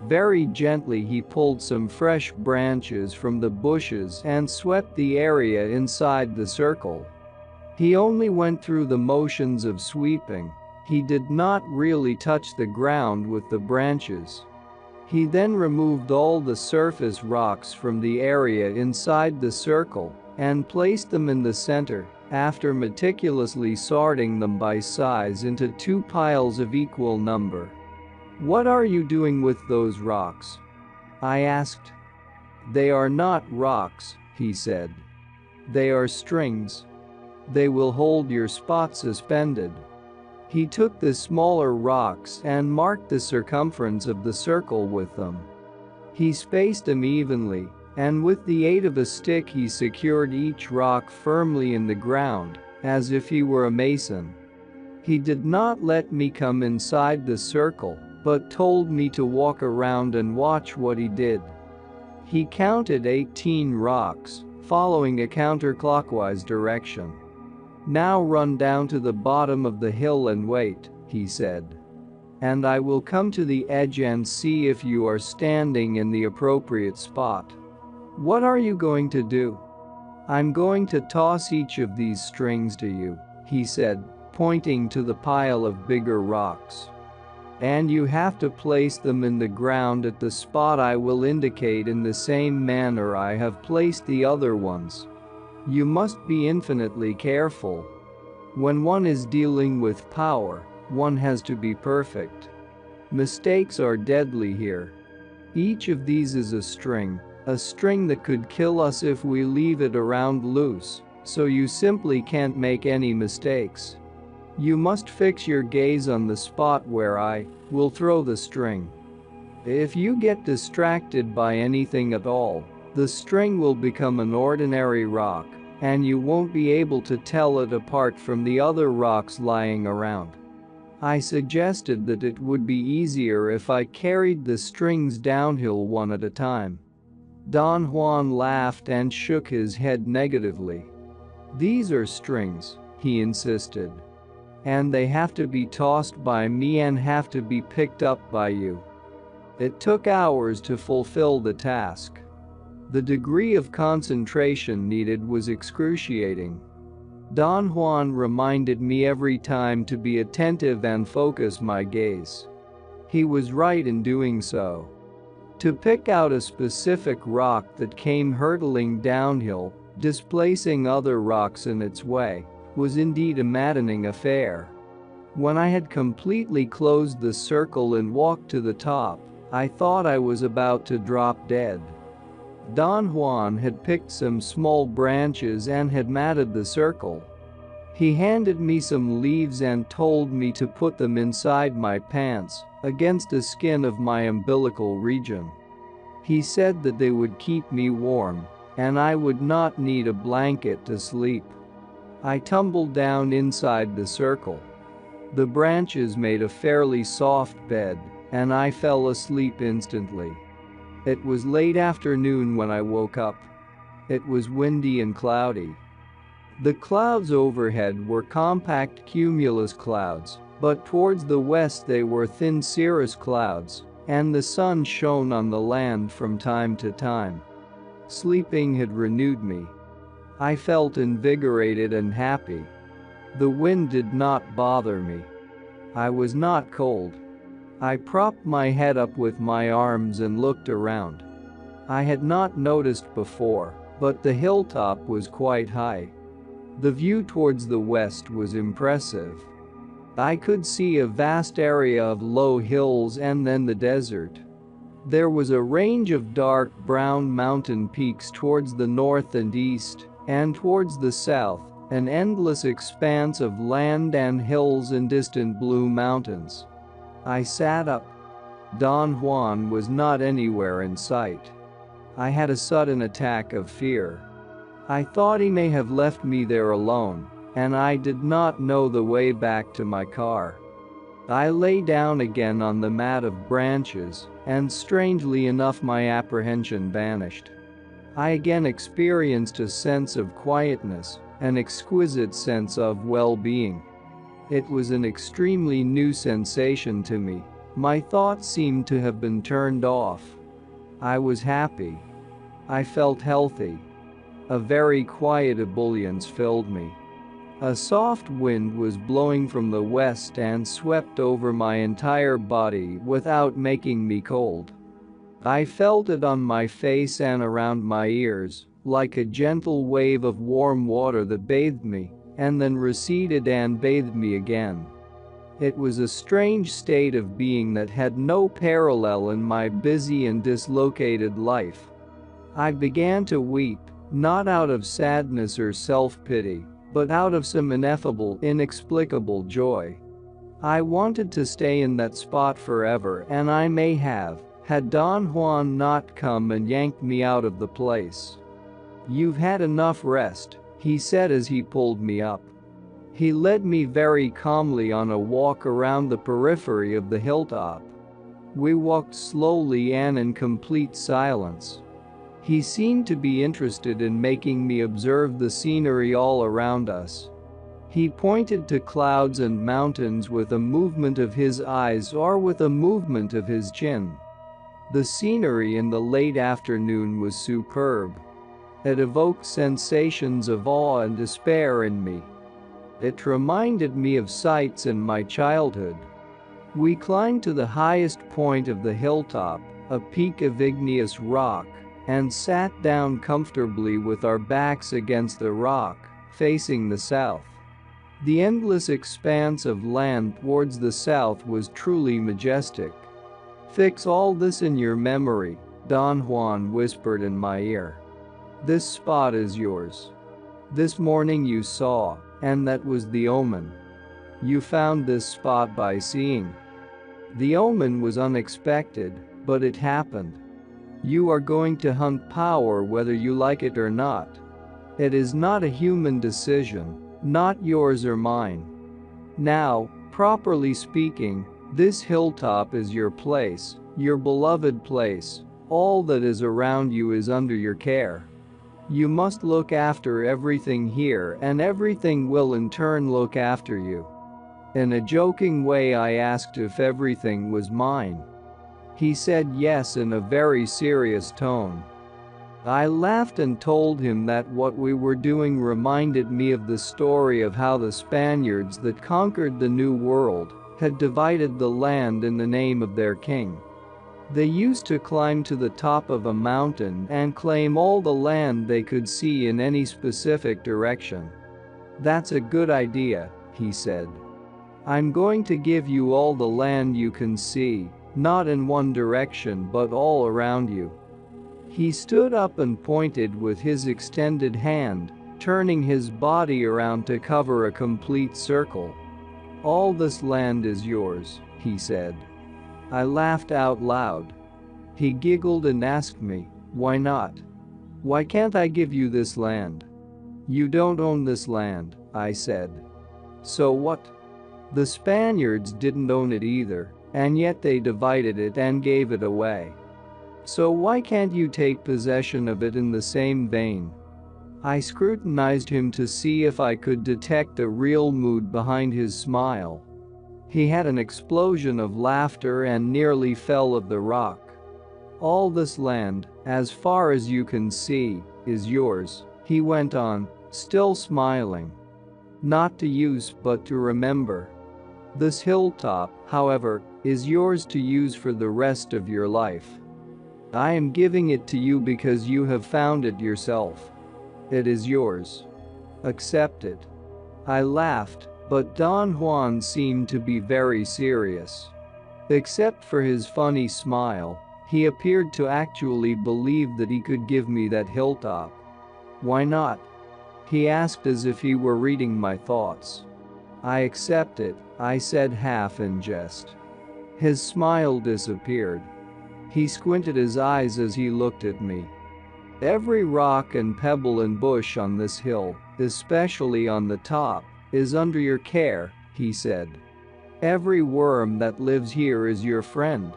Very gently he pulled some fresh branches from the bushes and swept the area inside the circle. He only went through the motions of sweeping. He did not really touch the ground with the branches. He then removed all the surface rocks from the area inside the circle and placed them in the center, after meticulously sorting them by size into 2 piles of equal number. "What are you doing with those rocks?" I asked. "They are not rocks," he said. "They are strings. They will hold your spot suspended." He took the smaller rocks and marked the circumference of the circle with them. He spaced them evenly, and with the aid of a stick he secured each rock firmly in the ground, as if he were a mason. He did not let me come inside the circle, but told me to walk around and watch what he did. He counted 18 rocks, following a counterclockwise direction. "Now run down to the bottom of the hill and wait," he said. "And I will come to the edge and see if you are standing in the appropriate spot." "What are you going to do?" "I'm going to toss each of these strings to you," he said, pointing to the pile of bigger rocks. "And you have to place them in the ground at the spot I will indicate in the same manner I have placed the other ones. You must be infinitely careful. When one is dealing with power, one has to be perfect. Mistakes are deadly here. Each of these is a string that could kill us if we leave it around loose, so you simply can't make any mistakes. You must fix your gaze on the spot where I will throw the string. If you get distracted by anything at all, the string will become an ordinary rock, and you won't be able to tell it apart from the other rocks lying around." I suggested that it would be easier if I carried the strings downhill one at a time. Don Juan laughed and shook his head negatively. "These are strings," he insisted. "And they have to be tossed by me and have to be picked up by you." It took hours to fulfill the task. The degree of concentration needed was excruciating. Don Juan reminded me every time to be attentive and focus my gaze. He was right in doing so. To pick out a specific rock that came hurtling downhill, displacing other rocks in its way, was indeed a maddening affair. When I had completely closed the circle and walked to the top, I thought I was about to drop dead. Don Juan had picked some small branches and had matted the circle. He handed me some leaves and told me to put them inside my pants, against the skin of my umbilical region. He said that they would keep me warm, and I would not need a blanket to sleep. I tumbled down inside the circle. The branches made a fairly soft bed, and I fell asleep instantly. It was late afternoon when I woke up. It was windy and cloudy. The clouds overhead were compact cumulus clouds, but towards the west they were thin cirrus clouds, and the sun shone on the land from time to time. Sleeping had renewed me. I felt invigorated and happy. The wind did not bother me. I was not cold. I propped my head up with my arms and looked around. I had not noticed before, but the hilltop was quite high. The view towards the west was impressive. I could see a vast area of low hills and then the desert. There was a range of dark brown mountain peaks towards the north and east, and towards the south, an endless expanse of land and hills and distant blue mountains. I sat up. Don Juan was not anywhere in sight. I had a sudden attack of fear. I thought he may have left me there alone, and I did not know the way back to my car. I lay down again on the mat of branches, and strangely enough my apprehension vanished. I again experienced a sense of quietness, an exquisite sense of well-being. It was an extremely new sensation to me. My thoughts seemed to have been turned off. I was happy. I felt healthy. A very quiet ebullience filled me. A soft wind was blowing from the west and swept over my entire body without making me cold. I felt it on my face and around my ears, like a gentle wave of warm water that bathed me, and then receded and bathed me again. It was a strange state of being that had no parallel in my busy and dislocated life. I began to weep, not out of sadness or self-pity, but out of some ineffable, inexplicable joy. I wanted to stay in that spot forever, and I may have, had Don Juan not come and yanked me out of the place. "You've had enough rest," he said as he pulled me up. He led me very calmly on a walk around the periphery of the hilltop. We walked slowly and in complete silence. He seemed to be interested in making me observe the scenery all around us. He pointed to clouds and mountains with a movement of his eyes or with a movement of his chin. The scenery in the late afternoon was superb. It evoked sensations of awe and despair in me. It reminded me of sights in my childhood. We climbed to the highest point of the hilltop, a peak of igneous rock, and sat down comfortably with our backs against the rock, facing the south. The endless expanse of land towards the south was truly majestic. "Fix all this in your memory," Don Juan whispered in my ear. "This spot is yours. This morning you saw, and that was the omen. You found this spot by seeing. The omen was unexpected, but it happened. You are going to hunt power whether you like it or not. It is not a human decision, not yours or mine. Now, properly speaking, this hilltop is your place, your beloved place. All that is around you is under your care. You must look after everything here, and everything will in turn look after you." In a joking way I asked if everything was mine. He said yes in a very serious tone. I laughed and told him that what we were doing reminded me of the story of how the Spaniards that conquered the New World had divided the land in the name of their king. They used to climb to the top of a mountain and claim all the land they could see in any specific direction. "That's a good idea," he said. "I'm going to give you all the land you can see, not in one direction but all around you." He stood up and pointed with his extended hand, turning his body around to cover a complete circle. "All this land is yours," he said. I laughed out loud. He giggled and asked me, "Why not? Why can't I give you this land?" "You don't own this land," I said. "So what? The Spaniards didn't own it either, and yet they divided it and gave it away. So why can't you take possession of it in the same vein? I scrutinized him to see if I could detect a real mood behind his smile. He had an explosion of laughter and nearly fell of the rock. All this land, as far as you can see, is yours, he went on, still smiling. Not to use but to remember. This hilltop, however, is yours to use for the rest of your life. I am giving it to you because you have found it yourself. It is yours. Accept it. I laughed, but Don Juan seemed to be very serious. Except for his funny smile, he appeared to actually believe that he could give me that hilltop. Why not? He asked as if he were reading my thoughts. I accept it, I said half in jest. His smile disappeared. He squinted his eyes as he looked at me. Every rock and pebble and bush on this hill, especially on the top, is under your care, he said. Every worm that lives here is your friend.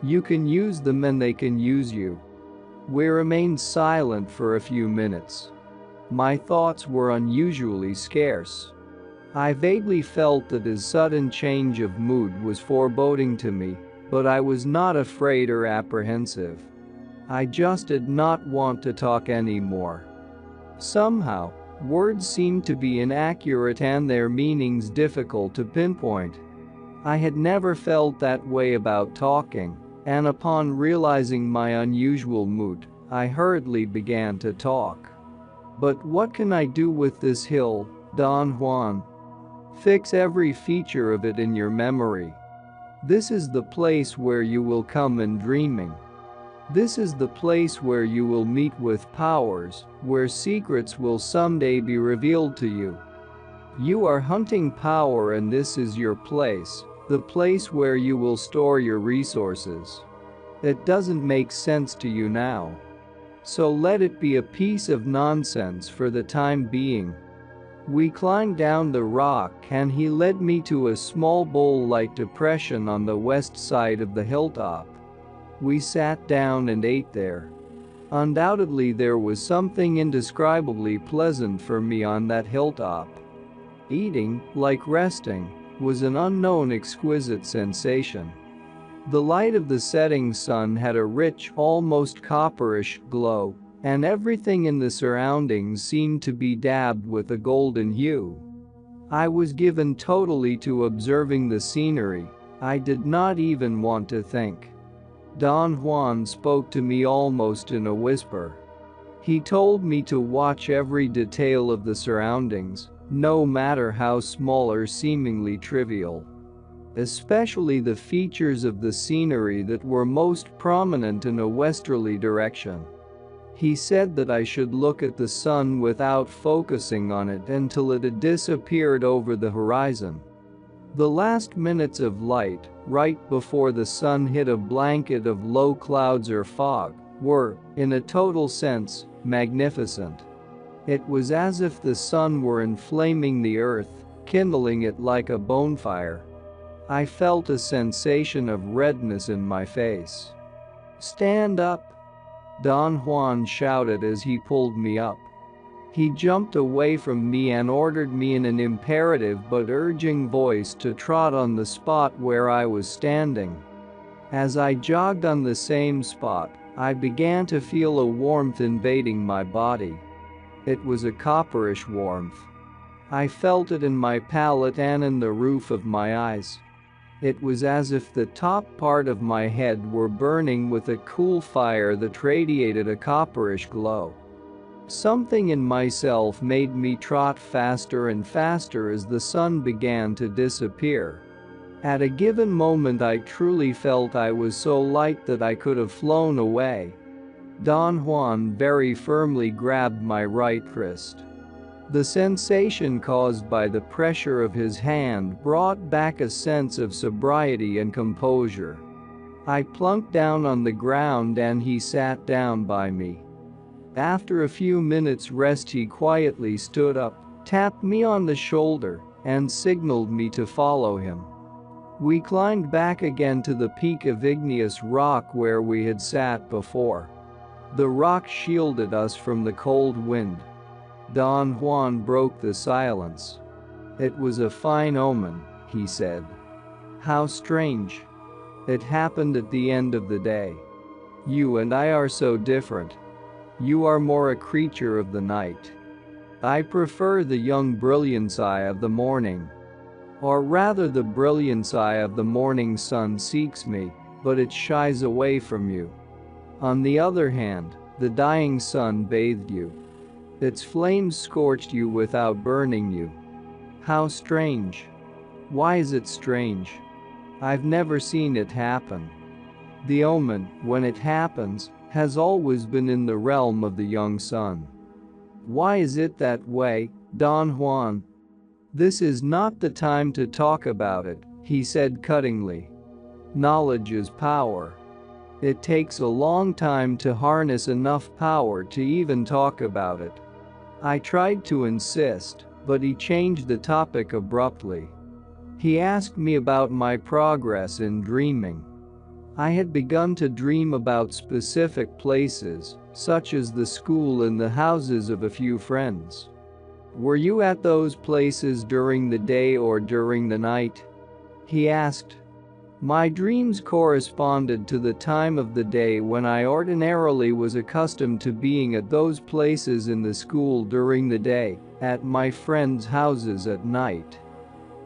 You can use them and they can use you. We remained silent for a few minutes. My thoughts were unusually scarce. I vaguely felt that his sudden change of mood was foreboding to me, but I was not afraid or apprehensive. I just did not want to talk anymore. Somehow, words seemed to be inaccurate and their meanings difficult to pinpoint. I had never felt that way about talking, and upon realizing my unusual mood, I hurriedly began to talk. But what can I do with this hill, Don Juan? Fix every feature of it in your memory. This is the place where you will come in dreaming. This is the place where you will meet with powers, where secrets will someday be revealed to you. You are hunting power and this is your place, the place where you will store your resources. It doesn't make sense to you now. So let it be a piece of nonsense for the time being. We climbed down the rock and he led me to a small bowl-like depression on the west side of the hilltop. We sat down and ate there. Undoubtedly there was something indescribably pleasant for me on that hilltop. Eating, like resting, was an unknown exquisite sensation. The light of the setting sun had a rich, almost copperish glow, and everything in the surroundings seemed to be dabbed with a golden hue. I was given totally to observing the scenery. I did not even want to think. Don Juan spoke to me almost in a whisper. He told me to watch every detail of the surroundings, no matter how small or seemingly trivial. Especially the features of the scenery that were most prominent in a westerly direction. He said that I should look at the sun without focusing on it until it had disappeared over the horizon. The last minutes of light, right before the sun hit a blanket of low clouds or fog, were, in a total sense, magnificent. It was as if the sun were inflaming the earth, kindling it like a bonfire. I felt a sensation of redness in my face. "Stand up!" Don Juan shouted as he pulled me up. He jumped away from me and ordered me in an imperative but urging voice to trot on the spot where I was standing. As I jogged on the same spot, I began to feel a warmth invading my body. It was a copperish warmth. I felt it in my palate and in the roof of my eyes. It was as if the top part of my head were burning with a cool fire that radiated a copperish glow. Something in myself made me trot faster and faster as the sun began to disappear. At a given moment I truly felt I was so light that I could have flown away. Don Juan very firmly grabbed my right wrist. The sensation caused by the pressure of his hand brought back a sense of sobriety and composure. I plunked down on the ground and he sat down by me. After a few minutes' rest he quietly stood up, tapped me on the shoulder, and signaled me to follow him. We climbed back again to the peak of igneous rock where we had sat before. The rock shielded us from the cold wind. Don Juan broke the silence. "It was a fine omen," he said. "How strange. It happened at the end of the day. You and I are so different. You are more a creature of the night. I prefer the young brilliancy of the morning. Or rather, the brilliancy of the morning sun seeks me, but it shies away from you. On the other hand, the dying sun bathed you. Its flames scorched you without burning you. How strange. Why is it strange? I've never seen it happen. The omen, when it happens, has always been in the realm of the young sun. Why is it that way, Don Juan?" "This is not the time to talk about it," he said cuttingly. "Knowledge is power. It takes a long time to harness enough power to even talk about it." I tried to insist, but he changed the topic abruptly. He asked me about my progress in dreaming. I had begun to dream about specific places, such as the school and the houses of a few friends. "Were you at those places during the day or during the night?" he asked. My dreams corresponded to the time of the day when I ordinarily was accustomed to being at those places in the school during the day, at my friends' houses at night.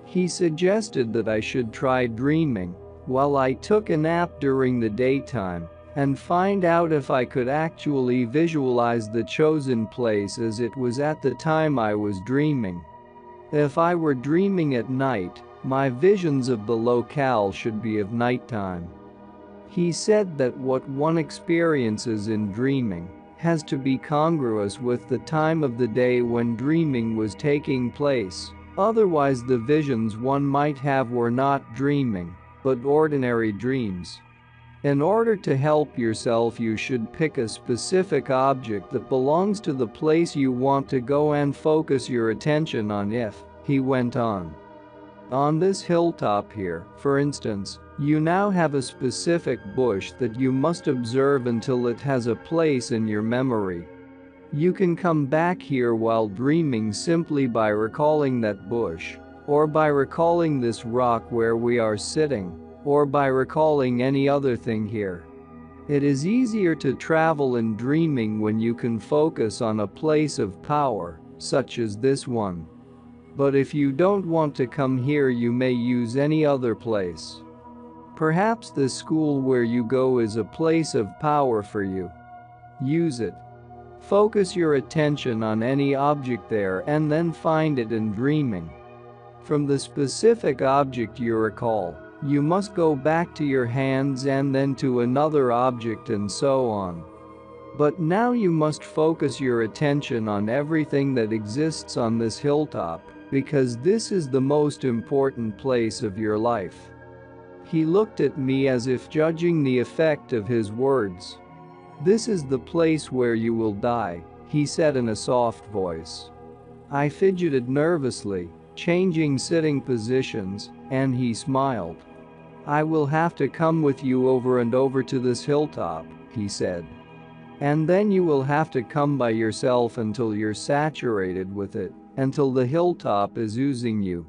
He suggested that I should try dreaming, while I took a nap during the daytime, and find out if I could actually visualize the chosen place as it was at the time I was dreaming. If I were dreaming at night, my visions of the locale should be of nighttime. He said that what one experiences in dreaming has to be congruous with the time of the day when dreaming was taking place, otherwise the visions one might have were not dreaming, but ordinary dreams. In order to help yourself, you should pick a specific object that belongs to the place you want to go and focus your attention on it, he went on. On this hilltop here, for instance, you now have a specific bush that you must observe until it has a place in your memory. You can come back here while dreaming simply by recalling that bush, or by recalling this rock where we are sitting, or by recalling any other thing here. It is easier to travel in dreaming when you can focus on a place of power, such as this one. But if you don't want to come here, you may use any other place. Perhaps the school where you go is a place of power for you. Use it. Focus your attention on any object there and then find it in dreaming. From the specific object you recall, you must go back to your hands and then to another object and so on. But now you must focus your attention on everything that exists on this hilltop, because this is the most important place of your life. He looked at me as if judging the effect of his words. "This is the place where you will die," he said in a soft voice. I fidgeted nervously, changing sitting positions, and he smiled. "I will have to come with you over and over to this hilltop," he said. "And then you will have to come by yourself until you're saturated with it, until the hilltop is oozing you.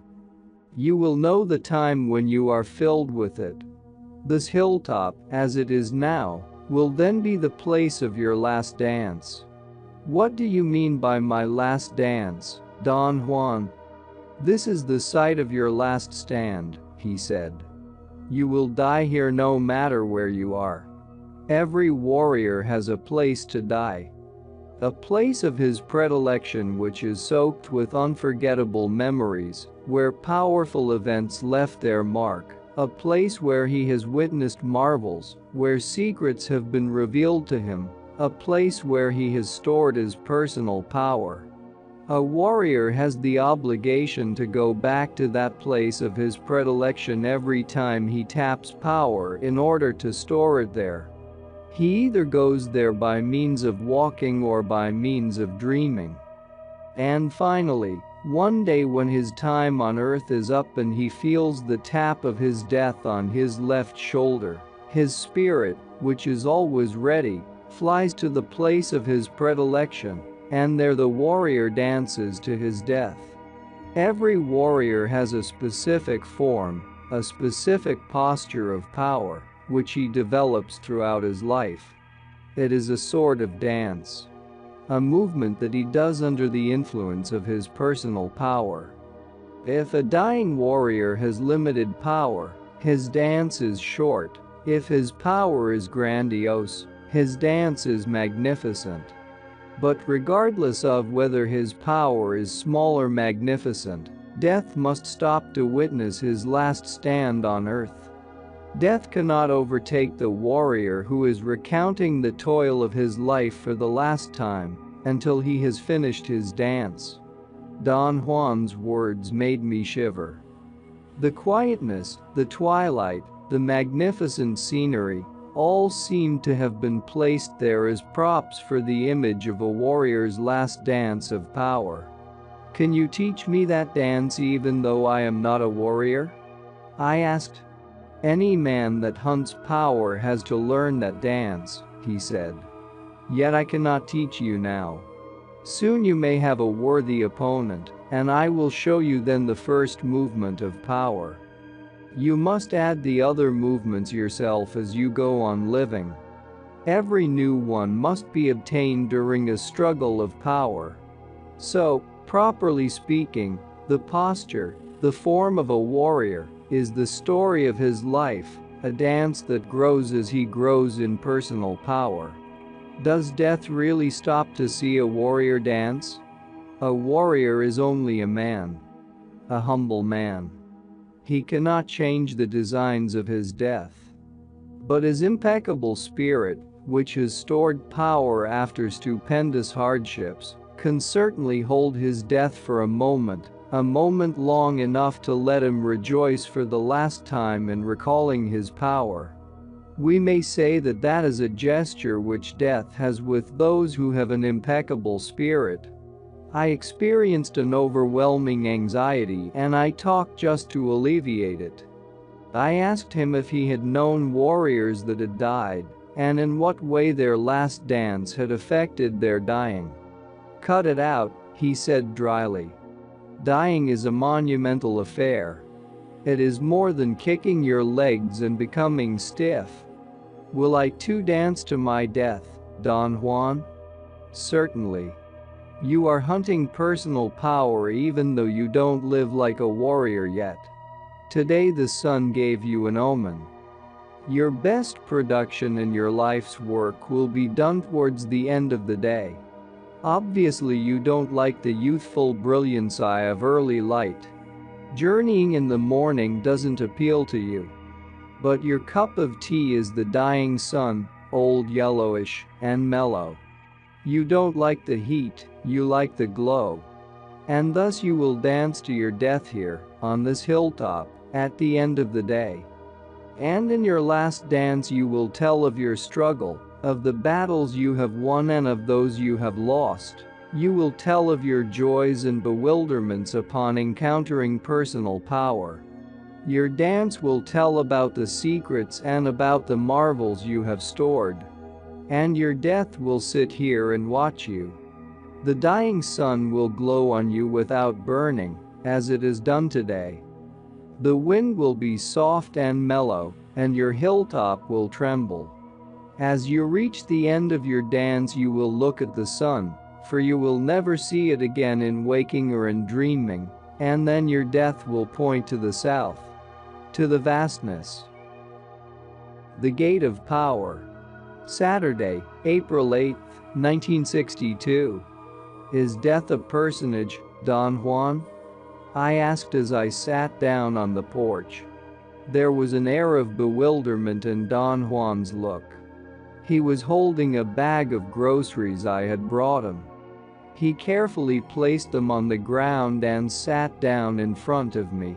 You will know the time when you are filled with it. This hilltop, as it is now, will then be the place of your last dance." "What do you mean by my last dance, Don Juan?" "This is the site of your last stand," he said. "You will die here no matter where you are. Every warrior has a place to die. A place of his predilection which is soaked with unforgettable memories, where powerful events left their mark, a place where he has witnessed marvels, where secrets have been revealed to him, a place where he has stored his personal power. A warrior has the obligation to go back to that place of his predilection every time he taps power in order to store it there. He either goes there by means of walking or by means of dreaming. And finally, One day when his time on earth is up and he feels the tap of his death on his left shoulder, his spirit, which is always ready, flies to the place of his predilection, and there the warrior dances to his death. Every warrior has a specific form, a specific posture of power, which he develops throughout his life. It is a sort of dance. A movement that he does under the influence of his personal power. If a dying warrior has limited power, his dance is short. If his power is grandiose, his dance is magnificent. But regardless of whether his power is small or magnificent, death must stop to witness his last stand on earth. Death cannot overtake the warrior who is recounting the toil of his life for the last time, until he has finished his dance. Don Juan's words made me shiver. The quietness, the twilight, the magnificent scenery, all seemed to have been placed there as props for the image of a warrior's last dance of power. "Can you teach me that dance even though I am not a warrior?" I asked. "Any man that hunts power has to learn that dance," he said. "Yet I cannot teach you now. Soon you may have a worthy opponent, and I will show you then the first movement of power. You must add the other movements yourself as you go on living. Every new one must be obtained during a struggle of power. So, properly speaking, the posture, the form of a warrior, is the story of his life, a dance that grows as he grows in personal power." Does death really stop to see a warrior dance? A warrior is only a man. A humble man. He cannot change the designs of his death. But his impeccable spirit, which has stored power after stupendous hardships, can certainly hold his death for a moment long enough to let him rejoice for the last time in recalling his power. We may say that that is a gesture which death has with those who have an impeccable spirit. I experienced an overwhelming anxiety and I talked just to alleviate it. I asked him if he had known warriors that had died, and in what way their last dance had affected their dying. "Cut it out," he said dryly. "Dying is a monumental affair. It is more than kicking your legs and becoming stiff." "Will I too dance to my death, Don Juan?" "Certainly. You are hunting personal power even though you don't live like a warrior yet. Today the sun gave you an omen. Your best production in your life's work will be done towards the end of the day. Obviously you don't like the youthful brilliance of early light. Journeying in the morning doesn't appeal to you. But your cup of tea is the dying sun, old, yellowish, and mellow. You don't like the heat, you like the glow. And thus you will dance to your death here, on this hilltop, at the end of the day. And in your last dance you will tell of your struggle, of the battles you have won and of those you have lost. You will tell of your joys and bewilderments upon encountering personal power. Your dance will tell about the secrets and about the marvels you have stored. And your death will sit here and watch you. The dying sun will glow on you without burning, as it has done today. The wind will be soft and mellow, and your hilltop will tremble. As you reach the end of your dance you will look at the sun, for you will never see it again in waking or in dreaming, and then your death will point to the south, to the vastness. The Gate of Power. Saturday, April 8, 1962. Is death a personage, Don Juan? I asked as I sat down on the porch. There was an air of bewilderment in Don Juan's look. He was holding a bag of groceries I had brought him. He carefully placed them on the ground and sat down in front of me.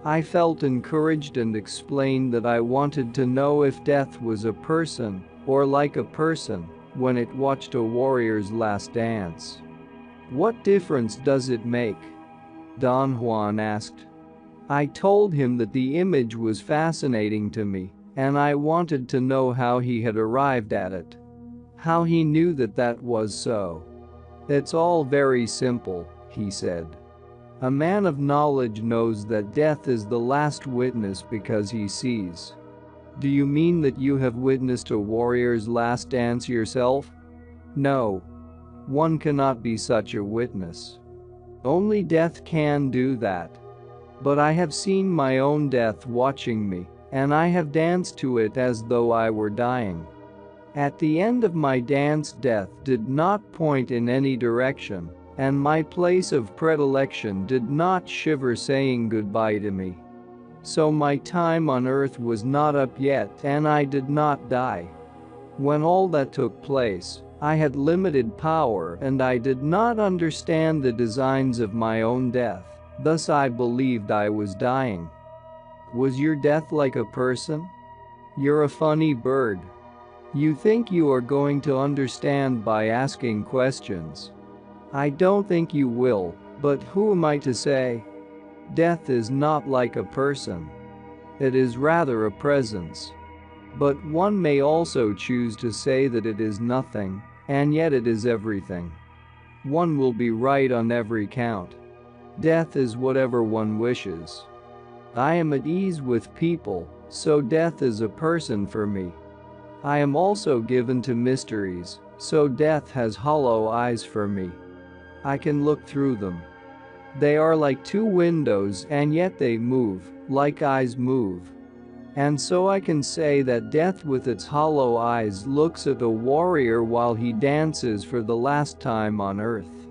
I felt encouraged and explained that I wanted to know if death was a person, or like a person, when it watched a warrior's last dance. What difference does it make? Don Juan asked. I told him that the image was fascinating to me, and I wanted to know how he had arrived at it. How he knew that that was so. It's all very simple, he said. A man of knowledge knows that death is the last witness because he sees. Do you mean that you have witnessed a warrior's last dance yourself? No. One cannot be such a witness. Only death can do that. But I have seen my own death watching me, and I have danced to it as though I were dying. At the end of my dance, death did not point in any direction, and my place of predilection did not shiver saying goodbye to me. So my time on earth was not up yet and I did not die. When all that took place, I had limited power and I did not understand the designs of my own death, thus I believed I was dying. Was your death like a person? You're a funny bird. You think you are going to understand by asking questions. I don't think you will, but who am I to say? Death is not like a person. It is rather a presence. But one may also choose to say that it is nothing, and yet it is everything. One will be right on every count. Death is whatever one wishes. I am at ease with people, so death is a person for me. I am also given to mysteries, so death has hollow eyes for me. I can look through them. They are like two windows and yet they move, like eyes move. And so I can say that death with its hollow eyes looks at a warrior while he dances for the last time on earth.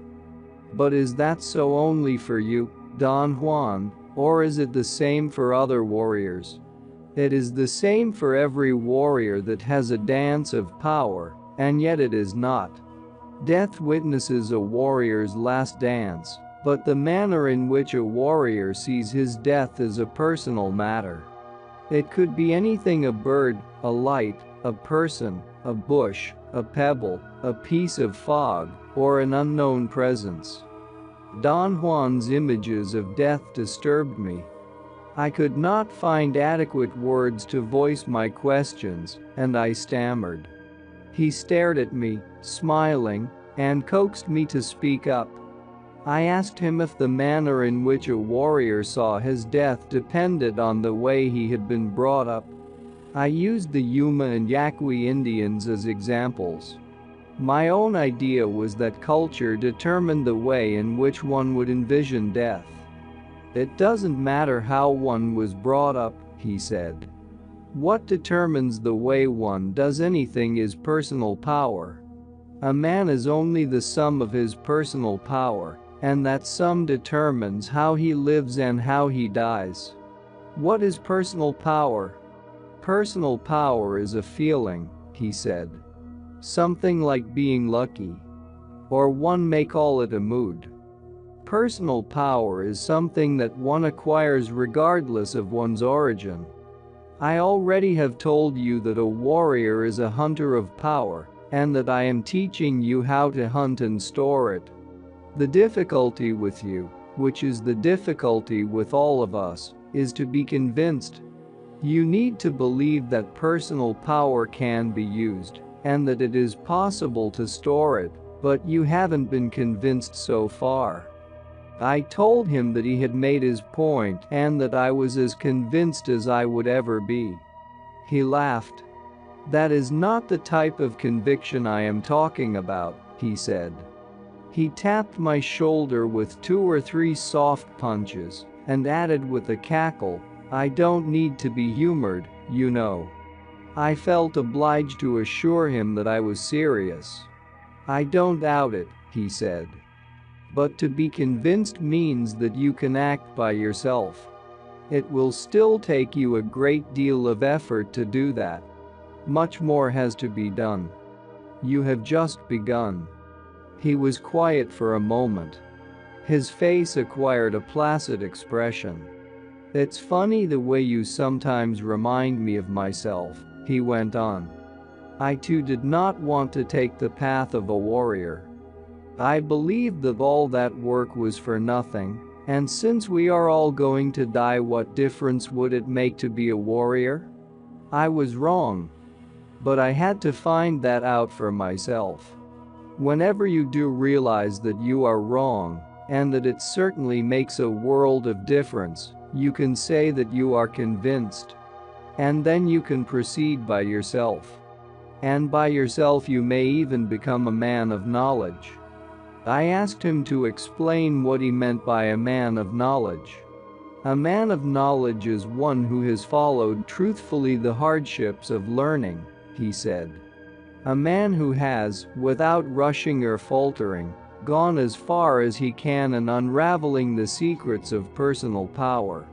But is that so only for you, Don Juan, or is it the same for other warriors? It is the same for every warrior that has a dance of power, and yet it is not. Death witnesses a warrior's last dance, but the manner in which a warrior sees his death is a personal matter. It could be anything: a bird, a light, a person, a bush, a pebble, a piece of fog, or an unknown presence. Don Juan's images of death disturbed me. I could not find adequate words to voice my questions, and I stammered. He stared at me, smiling, and coaxed me to speak up. I asked him if the manner in which a warrior saw his death depended on the way he had been brought up. I used the Yuma and Yaqui Indians as examples. My own idea was that culture determined the way in which one would envision death. It doesn't matter how one was brought up, he said. What determines the way one does anything is personal power. A man is only the sum of his personal power, and that sum determines how he lives and how he dies. What is personal power? Personal power is a feeling, he said. Something like being lucky. Or one may call it a mood. Personal power is something that one acquires regardless of one's origin. I already have told you that a warrior is a hunter of power, and that I am teaching you how to hunt and store it. The difficulty with you, which is the difficulty with all of us, is to be convinced. You need to believe that personal power can be used, and that it is possible to store it, but you haven't been convinced so far. I told him that he had made his point and that I was as convinced as I would ever be. He laughed. That is not the type of conviction I am talking about, he said. He tapped my shoulder with 2 or 3 soft punches and added with a cackle, I don't need to be humored, you know. I felt obliged to assure him that I was serious. I don't doubt it, he said. But to be convinced means that you can act by yourself. It will still take you a great deal of effort to do that. Much more has to be done. You have just begun. He was quiet for a moment. His face acquired a placid expression. It's funny the way you sometimes remind me of myself, he went on. I too did not want to take the path of a warrior. I believed that all that work was for nothing, And since we are all going to die, what difference would it make to be a warrior? I was wrong. But I had to find that out for myself. Whenever you do realize that you are wrong, and that it certainly makes a world of difference, you can say that you are convinced. And then you can proceed by yourself. And by yourself you may even become a man of knowledge. I asked him to explain what he meant by a man of knowledge. A man of knowledge is one who has followed truthfully the hardships of learning, he said. A man who has, without rushing or faltering, gone as far as he can in unraveling the secrets of personal power.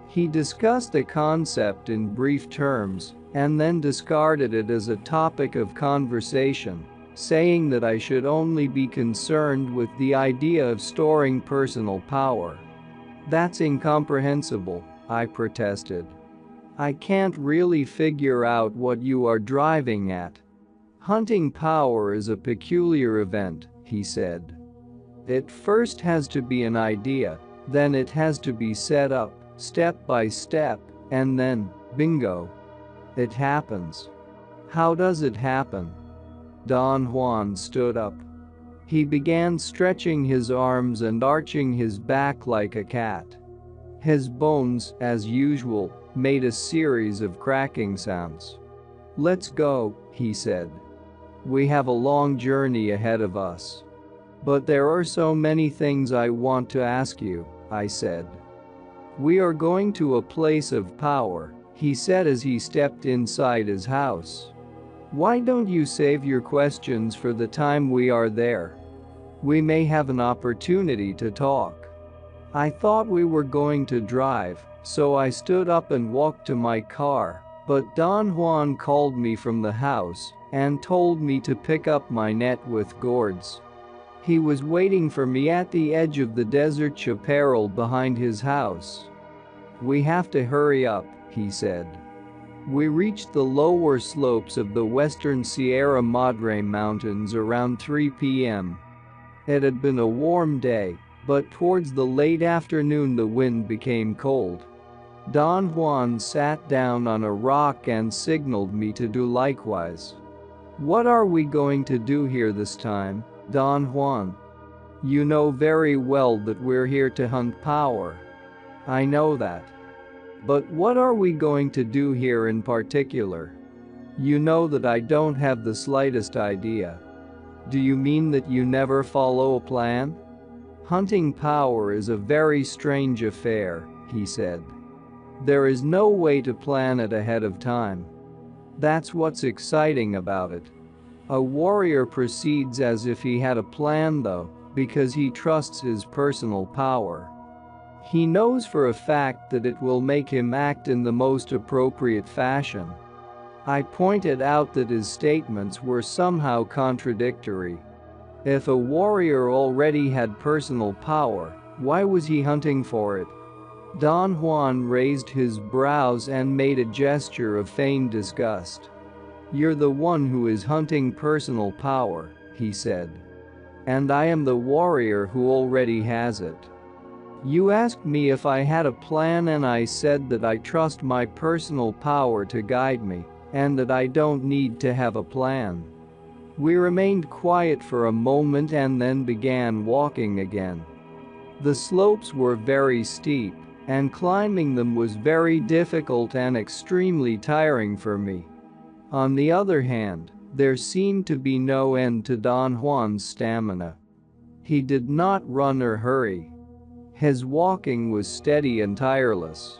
He discussed the concept in brief terms, and then discarded it as a topic of conversation, saying that I should only be concerned with the idea of storing personal power. That's incomprehensible, I protested. I can't really figure out what you are driving at. Hunting power is a peculiar event, he said. It first has to be an idea, then it has to be set up, step by step, and then, bingo. It happens. How does it happen? Don Juan stood up. He began stretching his arms and arching his back like a cat. His bones, as usual, made a series of cracking sounds. Let's go, he said. We have a long journey ahead of us. But there are so many things I want to ask you, I said. We are going to a place of power, he said as he stepped inside his house. Why don't you save your questions for the time we are there? We may have an opportunity to talk. I thought we were going to drive, so I stood up and walked to my car, but Don Juan called me from the house and told me to pick up my net with gourds. He was waiting for me at the edge of the desert chaparral behind his house. We have to hurry up, he said. We reached the lower slopes of the western Sierra Madre Mountains around 3 p.m. It had been a warm day, but towards the late afternoon the wind became cold. Don Juan sat down on a rock and signaled me to do likewise. What are we going to do here this time, Don Juan? You know very well that we're here to hunt power. I know that. But what are we going to do here in particular? You know that I don't have the slightest idea. Do you mean that you never follow a plan? Hunting power is a very strange affair, he said. There is no way to plan it ahead of time. That's what's exciting about it. A warrior proceeds as if he had a plan though, because he trusts his personal power. He knows for a fact that it will make him act in the most appropriate fashion. I pointed out that his statements were somehow contradictory. If a warrior already had personal power, why was he hunting for it? Don Juan raised his brows and made a gesture of feigned disgust. You're the one who is hunting personal power, he said. And I am the warrior who already has it. You asked me if I had a plan and I said that I trust my personal power to guide me, and that I don't need to have a plan. We remained quiet for a moment and then began walking again. The slopes were very steep, and climbing them was very difficult and extremely tiring for me. On the other hand, there seemed to be no end to Don Juan's stamina. He did not run or hurry. His walking was steady and tireless.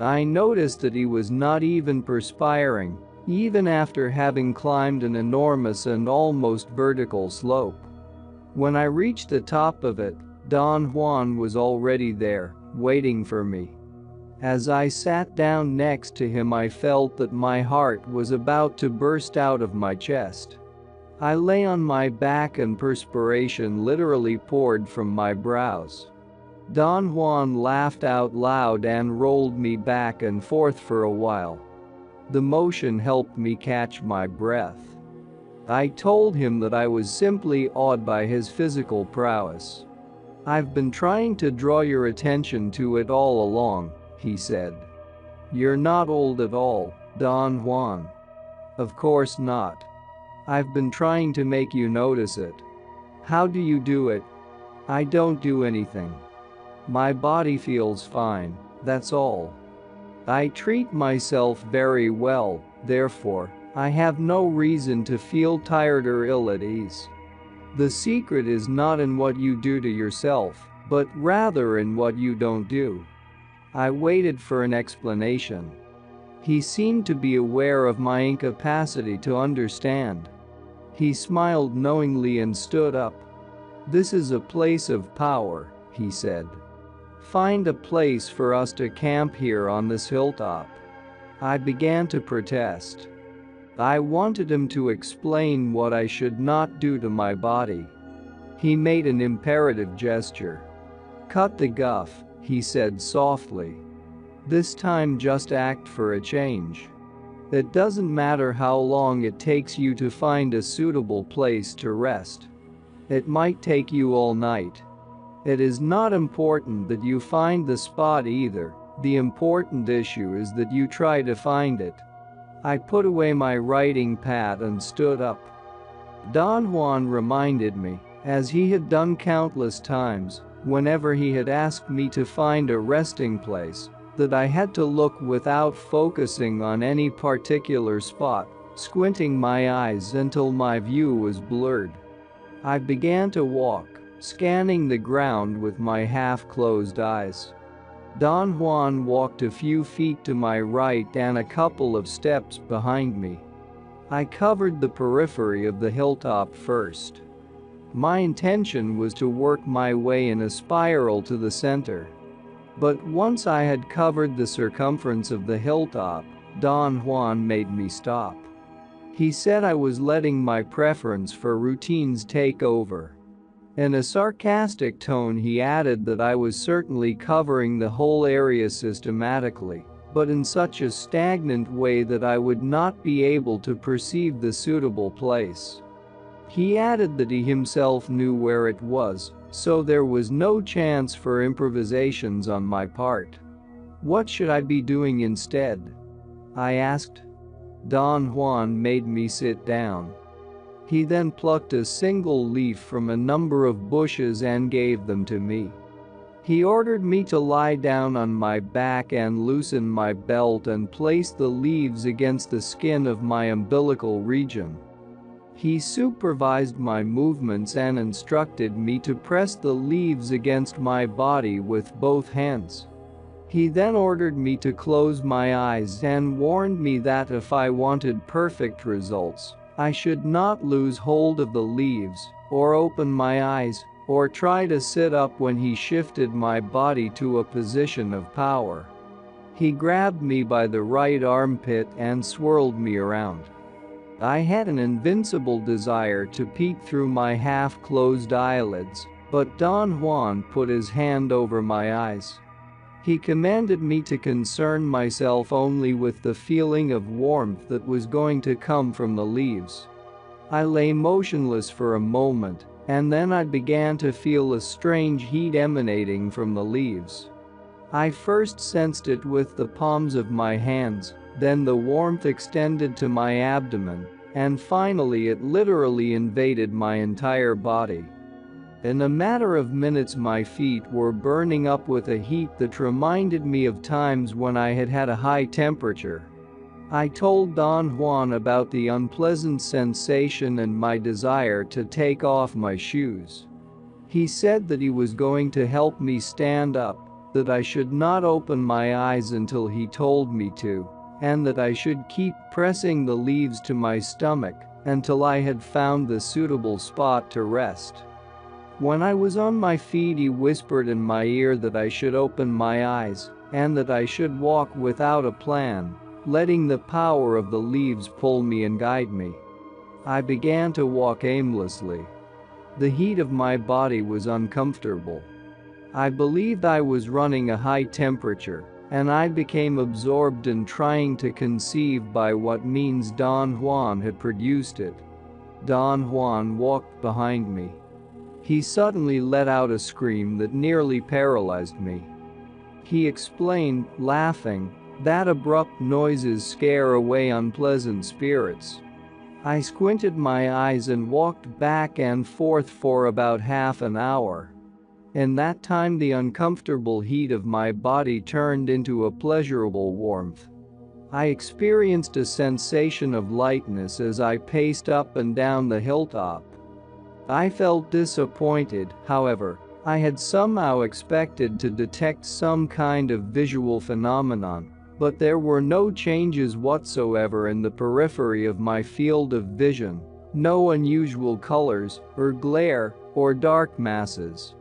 I noticed that he was not even perspiring, even after having climbed an enormous and almost vertical slope. When I reached the top of it, Don Juan was already there, waiting for me. As I sat down next to him, I felt that my heart was about to burst out of my chest. I lay on my back and perspiration literally poured from my brows. Don Juan laughed out loud and rolled me back and forth for a while. The motion helped me catch my breath. I told him that I was simply awed by his physical prowess. "I've been trying to draw your attention to it all along," he said. "You're not old at all, Don Juan." "Of course not. I've been trying to make you notice it." "How do you do it?" "I don't do anything. My body feels fine, that's all. I treat myself very well, therefore, I have no reason to feel tired or ill at ease. The secret is not in what you do to yourself, but rather in what you don't do." I waited for an explanation. He seemed to be aware of my incapacity to understand. He smiled knowingly and stood up. "This is a place of power," he said. "Find a place for us to camp here on this hilltop." I began to protest. I wanted him to explain what I should not do to my body. He made an imperative gesture. "Cut the guff," he said softly. "This time just act for a change. It doesn't matter how long it takes you to find a suitable place to rest. It might take you all night. It is not important that you find the spot either, the important issue is that you try to find it." I put away my writing pad and stood up. Don Juan reminded me, as he had done countless times, whenever he had asked me to find a resting place, that I had to look without focusing on any particular spot, squinting my eyes until my view was blurred. I began to walk, scanning the ground with my half-closed eyes. Don Juan walked a few feet to my right and a couple of steps behind me. I covered the periphery of the hilltop first. My intention was to work my way in a spiral to the center. But once I had covered the circumference of the hilltop, Don Juan made me stop. He said I was letting my preference for routines take over. In a sarcastic tone he added that I was certainly covering the whole area systematically, but in such a stagnant way that I would not be able to perceive the suitable place. He added that he himself knew where it was, so there was no chance for improvisations on my part. "What should I be doing instead?" I asked. Don Juan made me sit down. He then plucked a single leaf from a number of bushes and gave them to me. He ordered me to lie down on my back and loosen my belt and place the leaves against the skin of my umbilical region. He supervised my movements and instructed me to press the leaves against my body with both hands. He then ordered me to close my eyes and warned me that if I wanted perfect results, I should not lose hold of the leaves, or open my eyes, or try to sit up when he shifted my body to a position of power. He grabbed me by the right armpit and swirled me around. I had an invincible desire to peek through my half-closed eyelids, but Don Juan put his hand over my eyes. He commanded me to concern myself only with the feeling of warmth that was going to come from the leaves. I lay motionless for a moment, and then I began to feel a strange heat emanating from the leaves. I first sensed it with the palms of my hands, then the warmth extended to my abdomen, and finally it literally invaded my entire body. In a matter of minutes my feet were burning up with a heat that reminded me of times when I had had a high temperature. I told Don Juan about the unpleasant sensation and my desire to take off my shoes. He said that he was going to help me stand up, that I should not open my eyes until he told me to, and that I should keep pressing the leaves to my stomach until I had found the suitable spot to rest. When I was on my feet he whispered in my ear that I should open my eyes, and that I should walk without a plan, letting the power of the leaves pull me and guide me. I began to walk aimlessly. The heat of my body was uncomfortable. I believed I was running a high temperature, and I became absorbed in trying to conceive by what means Don Juan had produced it. Don Juan walked behind me. He suddenly let out a scream that nearly paralyzed me. He explained, laughing, that abrupt noises scare away unpleasant spirits. I squinted my eyes and walked back and forth for about half an hour. In that time, the uncomfortable heat of my body turned into a pleasurable warmth. I experienced a sensation of lightness as I paced up and down the hilltop. I felt disappointed, however. I had somehow expected to detect some kind of visual phenomenon, but there were no changes whatsoever in the periphery of my field of vision, no unusual colors, or glare, or dark masses.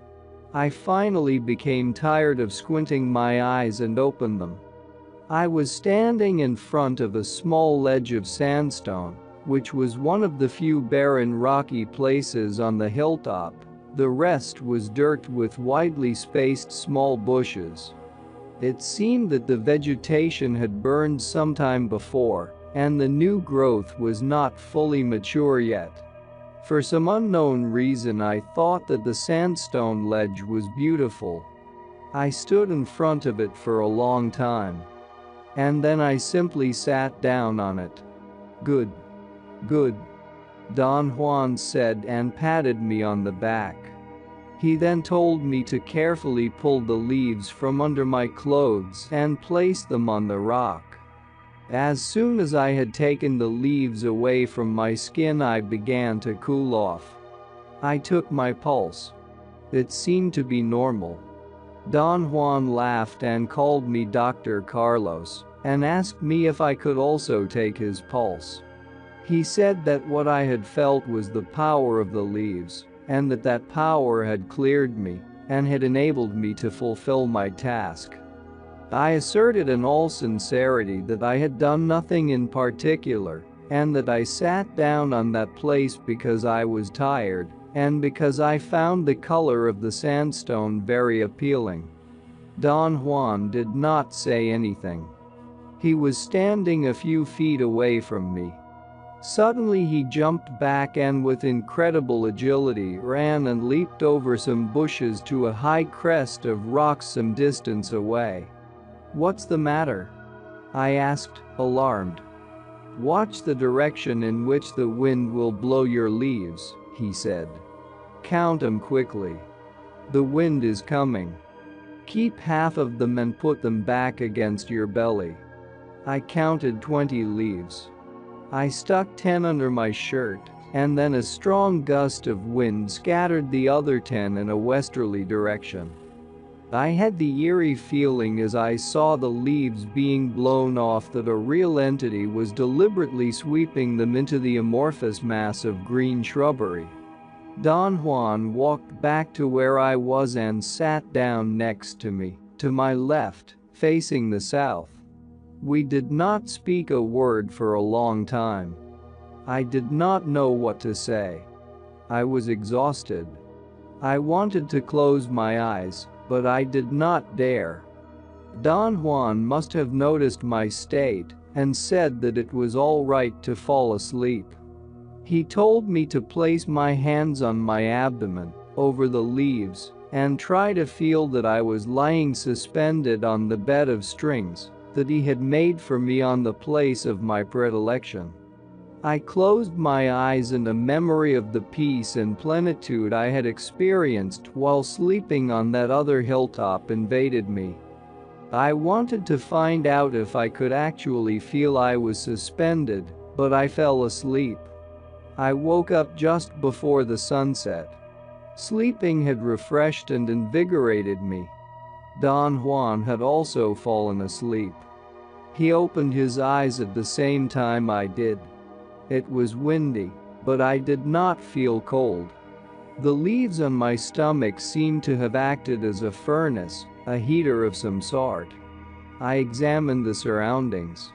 I finally became tired of squinting my eyes and opened them. I was standing in front of a small ledge of sandstone, which was one of the few barren rocky places on the hilltop. The rest was dirt with widely spaced small bushes. It seemed that the vegetation had burned sometime before, and the new growth was not fully mature yet. For some unknown reason, I thought that the sandstone ledge was beautiful. I stood in front of it for a long time. And then I simply sat down on it. "Good. Good," Don Juan said and patted me on the back. He then told me to carefully pull the leaves from under my clothes and place them on the rock. As soon as I had taken the leaves away from my skin, I began to cool off. I took my pulse. It seemed to be normal. Don Juan laughed and called me Dr. Carlos and asked me if I could also take his pulse. He said that what I had felt was the power of the leaves, and that power had cleared me and had enabled me to fulfill my task. I asserted in all sincerity that I had done nothing in particular, and that I sat down on that place because I was tired, and because I found the color of the sandstone very appealing. Don Juan did not say anything. He was standing a few feet away from me. Suddenly he jumped back and with incredible agility ran and leaped over some bushes to a high crest of rocks some distance away. "What's the matter?" I asked, alarmed. "Watch the direction in which the wind will blow your leaves," he said. "Count them quickly. The wind is coming. Keep half of them and put them back against your belly." I counted 20 leaves. I stuck 10 under my shirt, and then a strong gust of wind scattered the other 10 in a westerly direction. I had the eerie feeling as I saw the leaves being blown off that a real entity was deliberately sweeping them into the amorphous mass of green shrubbery. Don Juan walked back to where I was and sat down next to me, to my left, facing the south. We did not speak a word for a long time. I did not know what to say. I was exhausted. I wanted to close my eyes, but I did not dare. Don Juan must have noticed my state and said that it was all right to fall asleep. He told me to place my hands on my abdomen, over the leaves, and try to feel that I was lying suspended on the bed of strings that he had made for me on the place of my predilection. I closed my eyes and a memory of the peace and plenitude I had experienced while sleeping on that other hilltop invaded me. I wanted to find out if I could actually feel I was suspended, but I fell asleep. I woke up just before the sunset. Sleeping had refreshed and invigorated me. Don Juan had also fallen asleep. He opened his eyes at the same time I did. It was windy, but I did not feel cold. The leaves on my stomach seemed to have acted as a furnace, a heater of some sort. I examined the surroundings.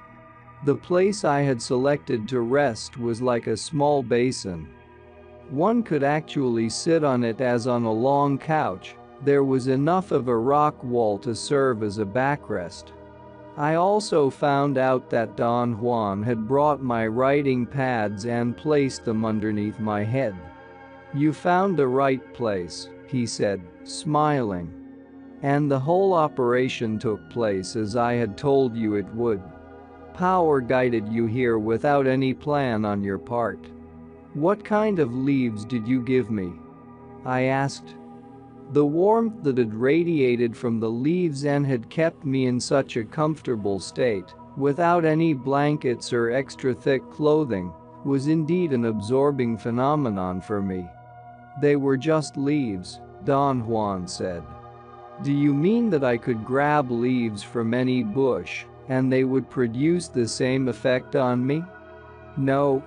The place I had selected to rest was like a small basin. One could actually sit on it as on a long couch. There was enough of a rock wall to serve as a backrest. I also found out that Don Juan had brought my writing pads and placed them underneath my head. You found the right place, he said, smiling. And the whole operation took place as I had told you it would. Power guided you here without any plan on your part. What kind of leaves did you give me? I asked. The warmth that had radiated from the leaves and had kept me in such a comfortable state, without any blankets or extra thick clothing, was indeed an absorbing phenomenon for me. They were just leaves, Don Juan said. Do you mean that I could grab leaves from any bush, and they would produce the same effect on me? No.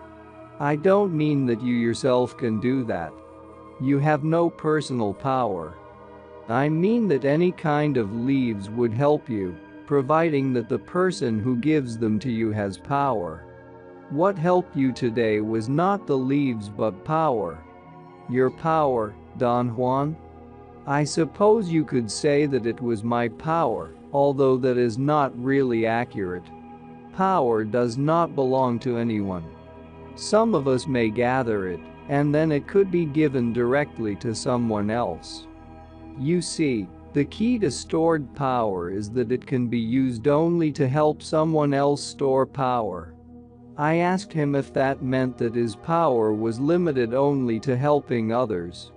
I don't mean that you yourself can do that. You have no personal power. I mean that any kind of leaves would help you, providing that the person who gives them to you has power. What helped you today was not the leaves but power. Your power, Don Juan? I suppose you could say that it was my power, although that is not really accurate. Power does not belong to anyone. Some of us may gather it, and then it could be given directly to someone else. You see, the key to stored power is that it can be used only to help someone else store power. I asked him if that meant that his power was limited only to helping others.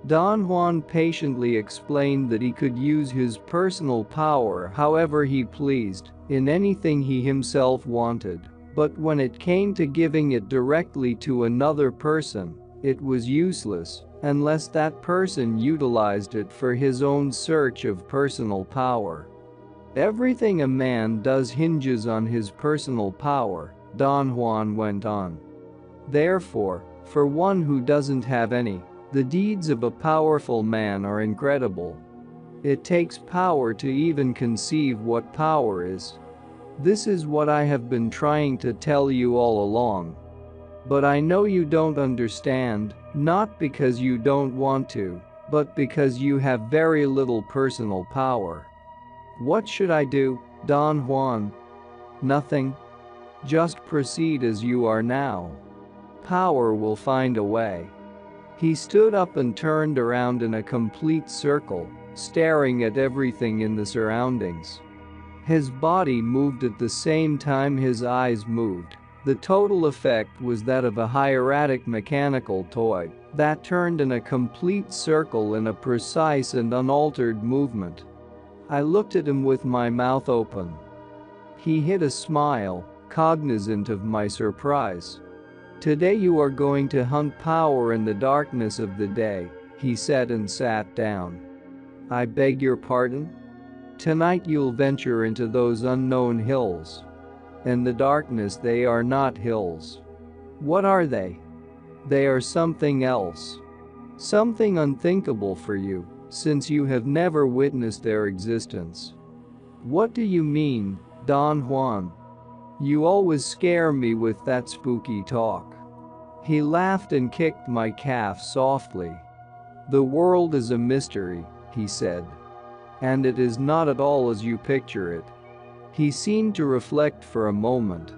Don Juan patiently explained that he could use his personal power however he pleased, in anything he himself wanted, but when it came to giving it directly to another person, it was useless, unless that person utilized it for his own search of personal power. Everything a man does hinges on his personal power, Don Juan went on. Therefore, for one who doesn't have any, the deeds of a powerful man are incredible. It takes power to even conceive what power is. This is what I have been trying to tell you all along. But I know you don't understand, not because you don't want to, but because you have very little personal power. What should I do, Don Juan? Nothing. Just proceed as you are now. Power will find a way. He stood up and turned around in a complete circle, staring at everything in the surroundings. His body moved at the same time his eyes moved. The total effect was that of a hieratic mechanical toy that turned in a complete circle in a precise and unaltered movement. I looked at him with my mouth open. He hid a smile, cognizant of my surprise. Today you are going to hunt power in the darkness of the day, he said and sat down. I beg your pardon? Tonight you'll venture into those unknown hills. In the darkness they are not hills. What are they? They are something else. Something unthinkable for you, since you have never witnessed their existence. What do you mean, Don Juan? You always scare me with that spooky talk. He laughed and kicked my calf softly. The world is a mystery, he said. And it is not at all as you picture it. He seemed to reflect for a moment.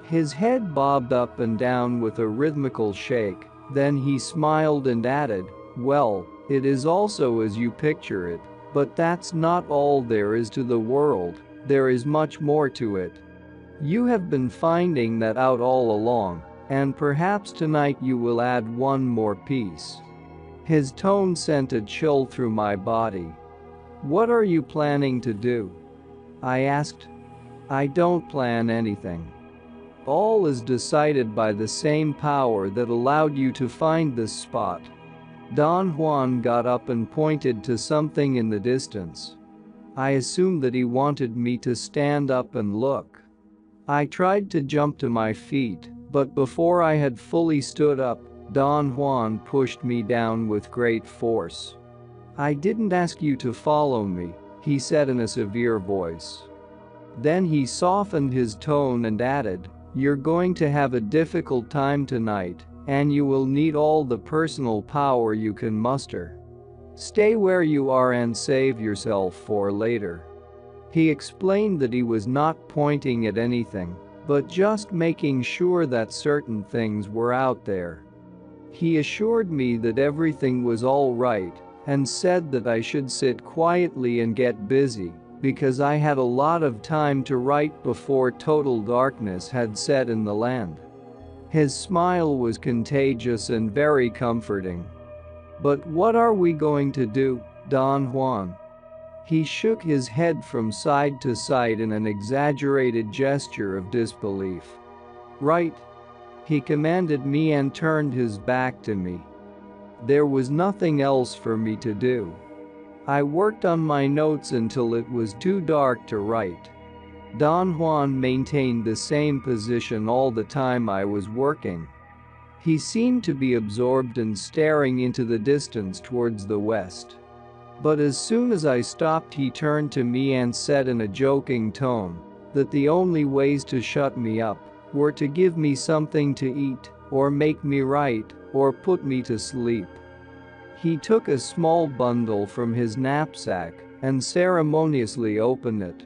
His head bobbed up and down with a rhythmical shake, then he smiled and added, well, it is also as you picture it, but that's not all there is to the world, there is much more to it. You have been finding that out all along, and perhaps tonight you will add one more piece. His tone sent a chill through my body. What are you planning to do? I asked. I don't plan anything. All is decided by the same power that allowed you to find this spot. Don Juan got up and pointed to something in the distance. I assumed that he wanted me to stand up and look. I tried to jump to my feet, but before I had fully stood up, Don Juan pushed me down with great force. I didn't ask you to follow me, he said in a severe voice. Then he softened his tone and added, you're going to have a difficult time tonight, and you will need all the personal power you can muster. Stay where you are and save yourself for later. He explained that he was not pointing at anything, but just making sure that certain things were out there. He assured me that everything was all right and said that I should sit quietly and get busy because I had a lot of time to write before total darkness had set in the land. His smile was contagious and very comforting. "But what are we going to do, Don Juan?" He shook his head from side to side in an exaggerated gesture of disbelief. "Write," he commanded me and turned his back to me. There was nothing else for me to do. I worked on my notes until it was too dark to write. Don Juan maintained the same position all the time I was working. He seemed to be absorbed and staring into the distance towards the west. But as soon as I stopped, he turned to me and said in a joking tone that the only ways to shut me up were to give me something to eat, or make me write, or put me to sleep. He took a small bundle from his knapsack and ceremoniously opened it.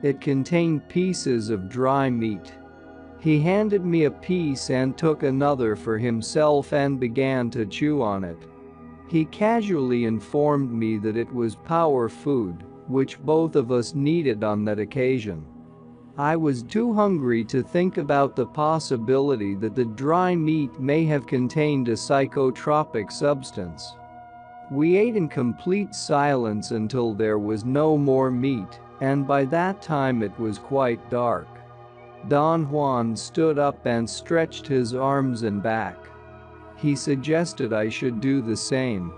It contained pieces of dry meat. He handed me a piece and took another for himself and began to chew on it. He casually informed me that it was power food, which both of us needed on that occasion. I was too hungry to think about the possibility that the dry meat may have contained a psychotropic substance. We ate in complete silence until there was no more meat, and by that time it was quite dark. Don Juan stood up and stretched his arms and back. He suggested I should do the same.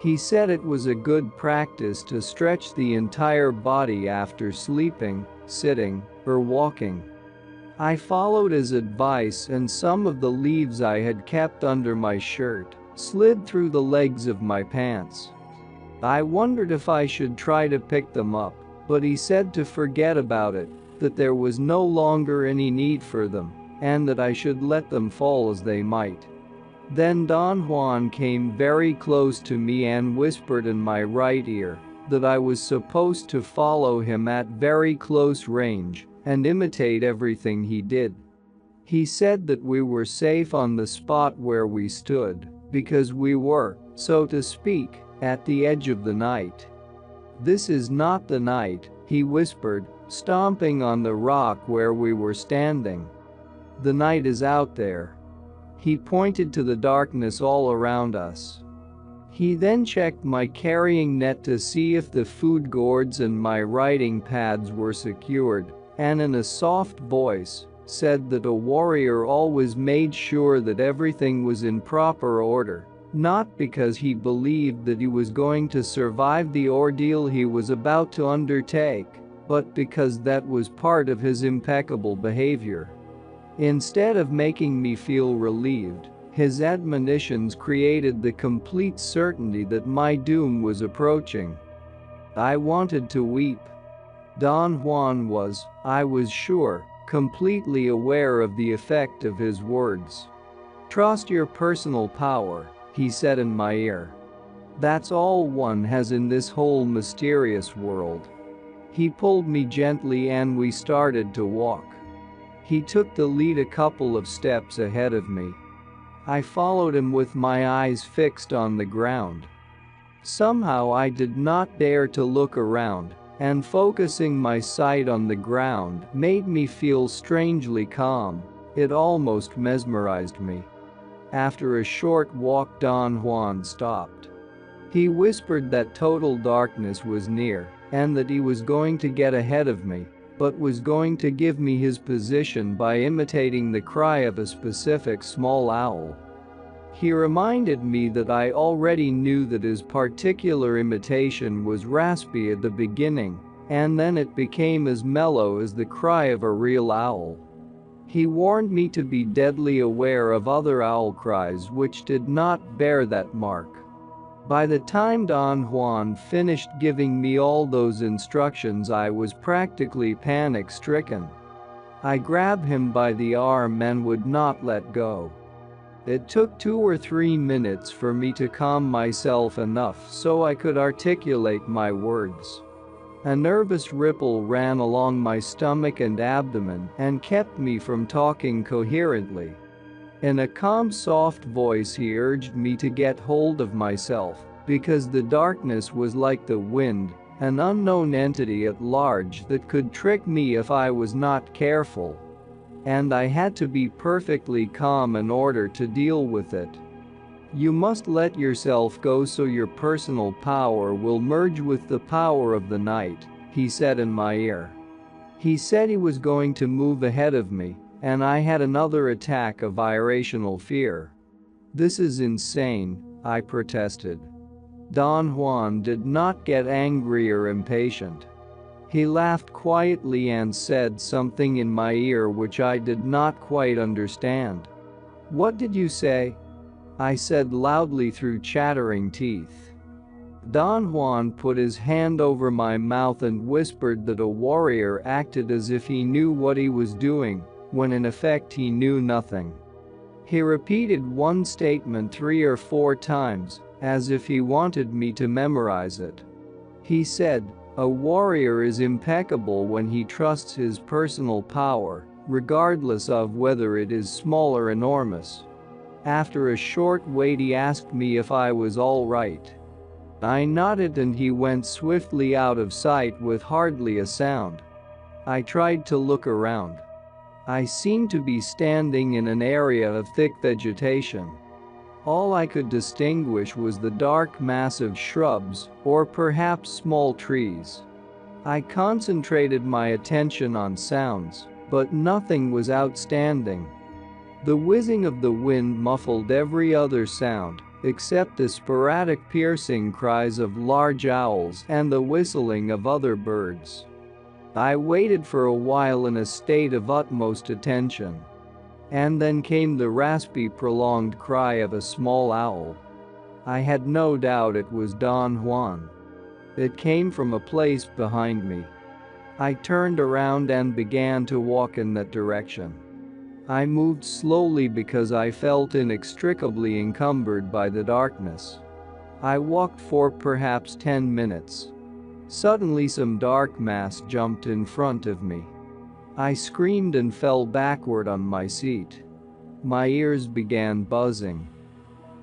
He said it was a good practice to stretch the entire body after sleeping, sitting, or walking. I followed his advice, and some of the leaves I had kept under my shirt slid through the legs of my pants. I wondered if I should try to pick them up, but he said to forget about it, that there was no longer any need for them, and that I should let them fall as they might. Then Don Juan came very close to me and whispered in my right ear that I was supposed to follow him at very close range and imitate everything he did. He said that we were safe on the spot where we stood, because we were, so to speak, at the edge of the night. "This is not the night," he whispered, stomping on the rock where we were standing. "The night is out there." He pointed to the darkness all around us. He then checked my carrying net to see if the food gourds and my writing pads were secured, and in a soft voice, said that a warrior always made sure that everything was in proper order, not because he believed that he was going to survive the ordeal he was about to undertake, but because that was part of his impeccable behavior. Instead of making me feel relieved, his admonitions created the complete certainty that my doom was approaching. I wanted to weep. Don Juan was, I was sure, completely aware of the effect of his words. "Trust your personal power," he said in my ear. "That's all one has in this whole mysterious world." He pulled me gently and we started to walk. He took the lead a couple of steps ahead of me. I followed him with my eyes fixed on the ground. Somehow I did not dare to look around, and focusing my sight on the ground made me feel strangely calm. It almost mesmerized me. After a short walk, Don Juan stopped. He whispered that total darkness was near, and that he was going to get ahead of me, but was going to give me his position by imitating the cry of a specific small owl. He reminded me that I already knew that his particular imitation was raspy at the beginning, and then it became as mellow as the cry of a real owl. He warned me to be deadly aware of other owl cries which did not bear that mark. By the time Don Juan finished giving me all those instructions, I was practically panic-stricken. I grabbed him by the arm and would not let go. It took 2 or 3 minutes for me to calm myself enough so I could articulate my words. A nervous ripple ran along my stomach and abdomen and kept me from talking coherently. In a calm, soft voice he urged me to get hold of myself, because the darkness was like the wind, an unknown entity at large that could trick me if I was not careful. And I had to be perfectly calm in order to deal with it. You must let yourself go so your personal power will merge with the power of the night, he said in my ear. He said he was going to move ahead of me, and I had another attack of irrational fear. This is insane, I protested. Don Juan did not get angry or impatient. He laughed quietly and said something in my ear which I did not quite understand. What did you say? I said loudly through chattering teeth. Don Juan put his hand over my mouth and whispered that a warrior acted as if he knew what he was doing, when in effect he knew nothing. He repeated one statement 3 or 4 times, as if he wanted me to memorize it. He said, "A warrior is impeccable when he trusts his personal power, regardless of whether it is small or enormous." After a short wait he asked me if I was all right. I nodded and he went swiftly out of sight with hardly a sound. I tried to look around. I seemed to be standing in an area of thick vegetation. All I could distinguish was the dark mass of shrubs, or perhaps small trees. I concentrated my attention on sounds, but nothing was outstanding. The whizzing of the wind muffled every other sound, except the sporadic piercing cries of large owls and the whistling of other birds. I waited for a while in a state of utmost attention. And then came the raspy, prolonged cry of a small owl. I had no doubt it was Don Juan. It came from a place behind me. I turned around and began to walk in that direction. I moved slowly because I felt inextricably encumbered by the darkness. I walked for perhaps 10 minutes. Suddenly some dark mass jumped in front of me. I screamed and fell backward on my seat. My ears began buzzing.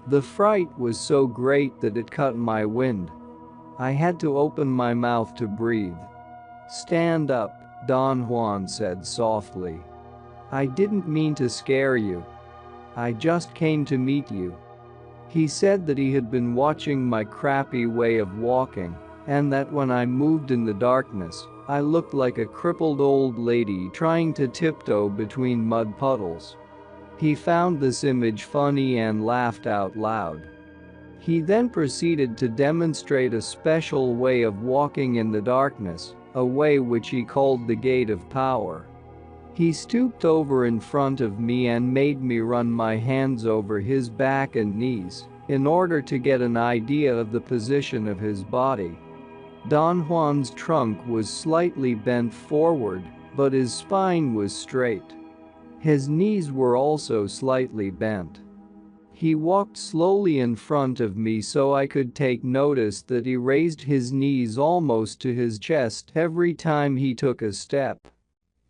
The fright was so great that it cut my wind. I had to open my mouth to breathe. "Stand up," Don Juan said softly. "I didn't mean to scare you. I just came to meet you." He said that he had been watching my crappy way of walking, and that when I moved in the darkness, I looked like a crippled old lady trying to tiptoe between mud puddles. He found this image funny and laughed out loud. He then proceeded to demonstrate a special way of walking in the darkness, a way which he called the Gate of Power. He stooped over in front of me and made me run my hands over his back and knees, in order to get an idea of the position of his body. Don Juan's trunk was slightly bent forward, but his spine was straight. His knees were also slightly bent. He walked slowly in front of me so I could take notice that he raised his knees almost to his chest every time he took a step.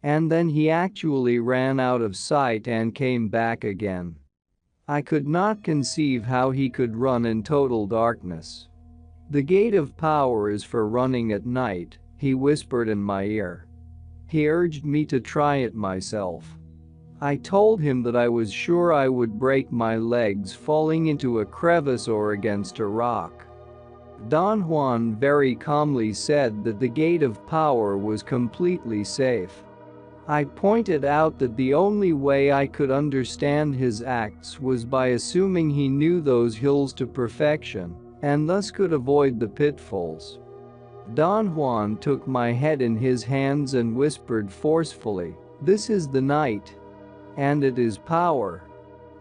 And then he actually ran out of sight and came back again. I could not conceive how he could run in total darkness. "The Gate of Power is for running at night," he whispered in my ear. He urged me to try it myself. I told him that I was sure I would break my legs falling into a crevice or against a rock. Don Juan very calmly said that the Gate of Power was completely safe. I pointed out that the only way I could understand his acts was by assuming he knew those hills to perfection, and thus could avoid the pitfalls. Don Juan took my head in his hands and whispered forcefully, "This is the night. And it is power."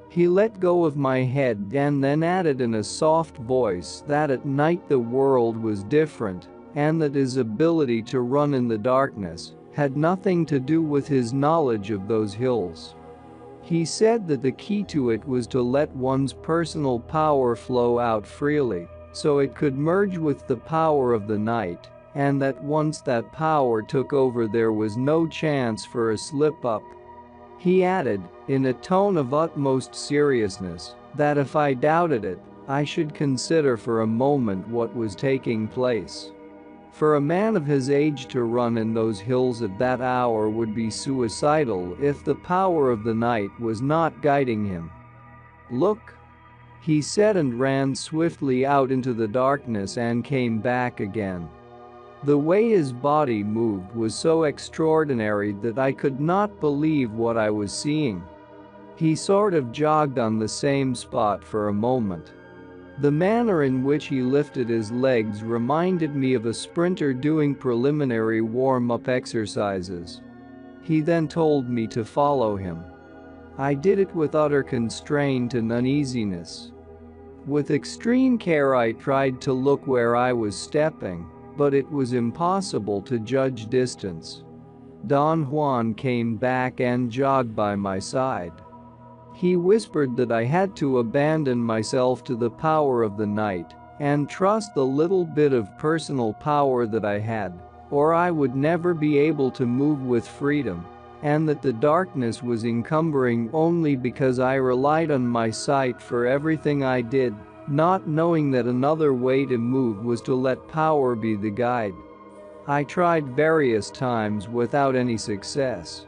He let go of my head and then added in a soft voice that at night the world was different, and that his ability to run in the darkness had nothing to do with his knowledge of those hills. He said that the key to it was to let one's personal power flow out freely, so it could merge with the power of the night, and that once that power took over there was no chance for a slip-up. He added, in a tone of utmost seriousness, that if I doubted it, I should consider for a moment what was taking place. For a man of his age to run in those hills at that hour would be suicidal if the power of the night was not guiding him. "Look," he said, and ran swiftly out into the darkness and came back again. The way his body moved was so extraordinary that I could not believe what I was seeing. He sort of jogged on the same spot for a moment. The manner in which he lifted his legs reminded me of a sprinter doing preliminary warm-up exercises. He then told me to follow him. I did it with utter constraint and uneasiness. With extreme care I tried to look where I was stepping, but it was impossible to judge distance. Don Juan came back and jogged by my side. He whispered that I had to abandon myself to the power of the night and trust the little bit of personal power that I had, or I would never be able to move with freedom, and that the darkness was encumbering only because I relied on my sight for everything I did, not knowing that another way to move was to let power be the guide. I tried various times without any success.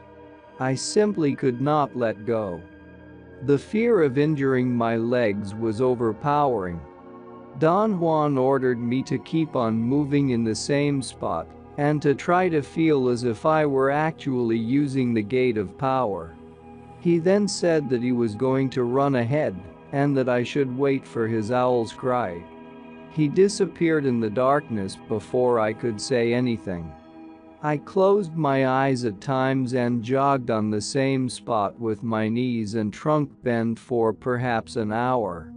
I simply could not let go. The fear of injuring my legs was overpowering. Don Juan ordered me to keep on moving in the same spot and to try to feel as if I were actually using the gate of power. He then said that he was going to run ahead and that I should wait for his owl's cry. He disappeared in the darkness before I could say anything. I closed my eyes at times and jogged on the same spot with my knees and trunk bent for perhaps an hour.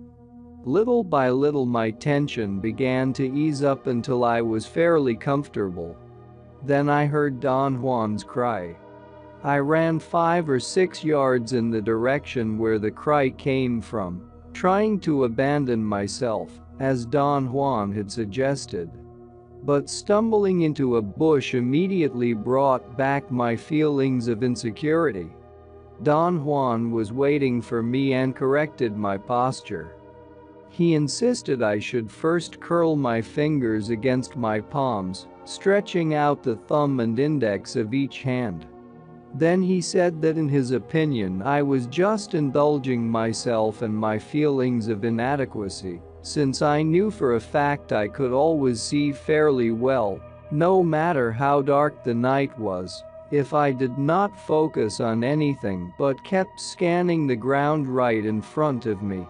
Little by little my tension began to ease up until I was fairly comfortable. Then I heard Don Juan's cry. I ran 5 or 6 yards in the direction where the cry came from, trying to abandon myself, as Don Juan had suggested. But stumbling into a bush immediately brought back my feelings of insecurity. Don Juan was waiting for me and corrected my posture. He insisted I should first curl my fingers against my palms, stretching out the thumb and index of each hand. Then he said that in his opinion I was just indulging myself and my feelings of inadequacy, since I knew for a fact I could always see fairly well, no matter how dark the night was, if I did not focus on anything but kept scanning the ground right in front of me.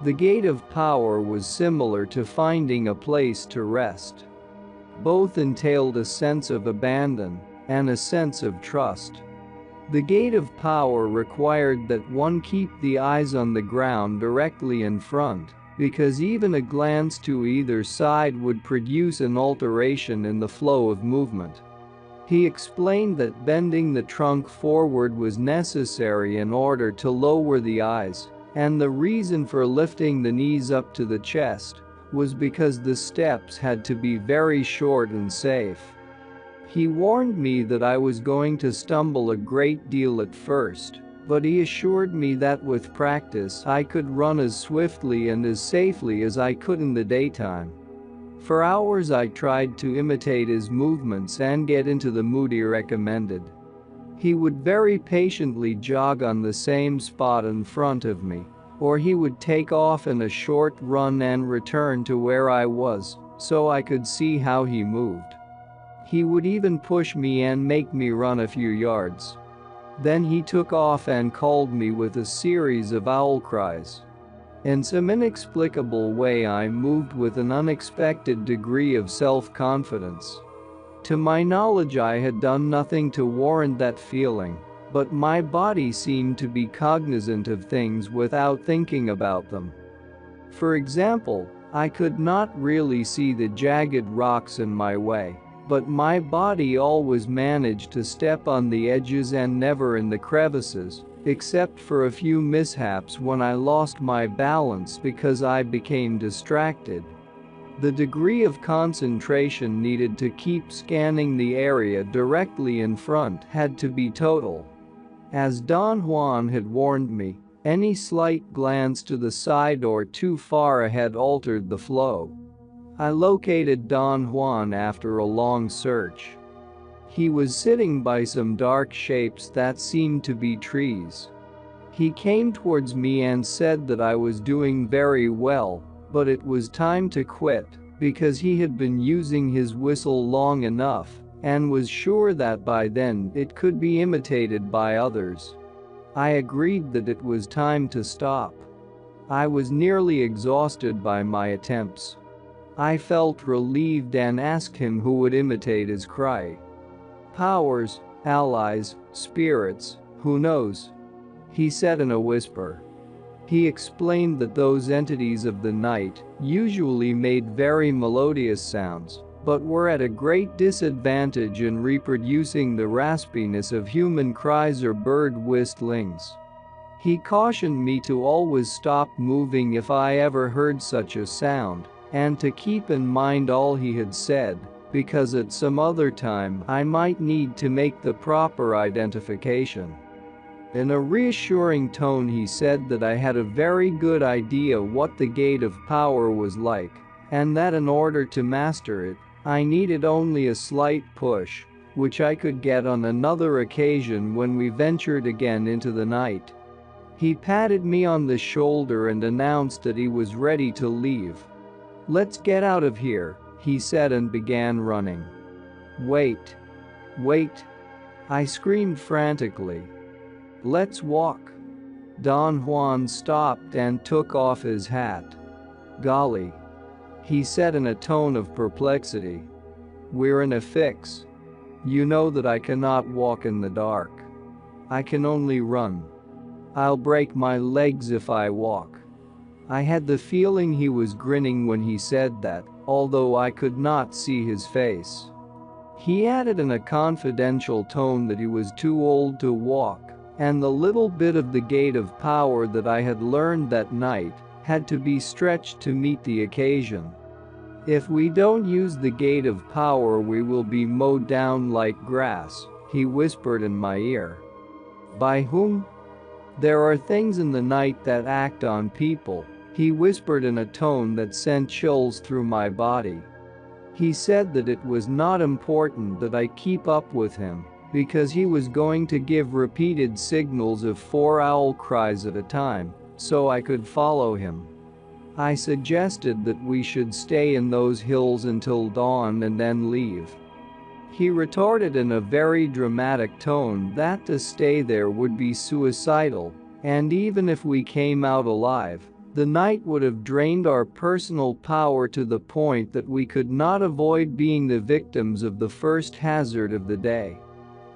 The gate of power was similar to finding a place to rest. Both entailed a sense of abandon and a sense of trust. The gate of power required that one keep the eyes on the ground directly in front, because even a glance to either side would produce an alteration in the flow of movement. He explained that bending the trunk forward was necessary in order to lower the eyes, and the reason for lifting the knees up to the chest was because the steps had to be very short and safe. He warned me that I was going to stumble a great deal at first, but he assured me that with practice I could run as swiftly and as safely as I could in the daytime. For hours I tried to imitate his movements and get into the mood he recommended. He would very patiently jog on the same spot in front of me, or he would take off in a short run and return to where I was, so I could see how he moved. He would even push me and make me run a few yards. Then he took off and called me with a series of owl cries. In some inexplicable way I moved with an unexpected degree of self-confidence. To my knowledge I had done nothing to warrant that feeling, but my body seemed to be cognizant of things without thinking about them. For example, I could not really see the jagged rocks in my way, but my body always managed to step on the edges and never in the crevices, except for a few mishaps when I lost my balance because I became distracted. The degree of concentration needed to keep scanning the area directly in front had to be total. As Don Juan had warned me, any slight glance to the side or too far ahead altered the flow. I located Don Juan after a long search. He was sitting by some dark shapes that seemed to be trees. He came towards me and said that I was doing very well, but it was time to quit, because he had been using his whistle long enough and was sure that by then it could be imitated by others. I agreed that it was time to stop. I was nearly exhausted by my attempts. I felt relieved and asked him who would imitate his cry. Powers, allies, spirits, who knows? He said in a whisper. He explained that those entities of the night usually made very melodious sounds, but were at a great disadvantage in reproducing the raspiness of human cries or bird whistlings. He cautioned me to always stop moving if I ever heard such a sound, and to keep in mind all he had said, because at some other time I might need to make the proper identification. In a reassuring tone he said that I had a very good idea what the gate of power was like, and that in order to master it, I needed only a slight push, which I could get on another occasion when we ventured again into the night. He patted me on the shoulder and announced that he was ready to leave. "Let's get out of here," he said and began running. "Wait. Wait," I screamed frantically. "Let's walk." Don Juan stopped and took off his hat. "Golly," he said in a tone of perplexity. "We're in a fix. You know that I cannot walk in the dark. I can only run. I'll break my legs if I walk." I had the feeling he was grinning when he said that, although I could not see his face. He added in a confidential tone that he was too old to walk, and the little bit of the gate of power that I had learned that night had to be stretched to meet the occasion. "If we don't use the gate of power, we will be mowed down like grass," he whispered in my ear. "By whom?" "There are things in the night that act on people," he whispered in a tone that sent chills through my body. He said that it was not important that I keep up with him, because he was going to give repeated signals of 4 owl cries at a time, so I could follow him. I suggested that we should stay in those hills until dawn and then leave. He retorted in a very dramatic tone that to stay there would be suicidal, and even if we came out alive, the night would have drained our personal power to the point that we could not avoid being the victims of the first hazard of the day.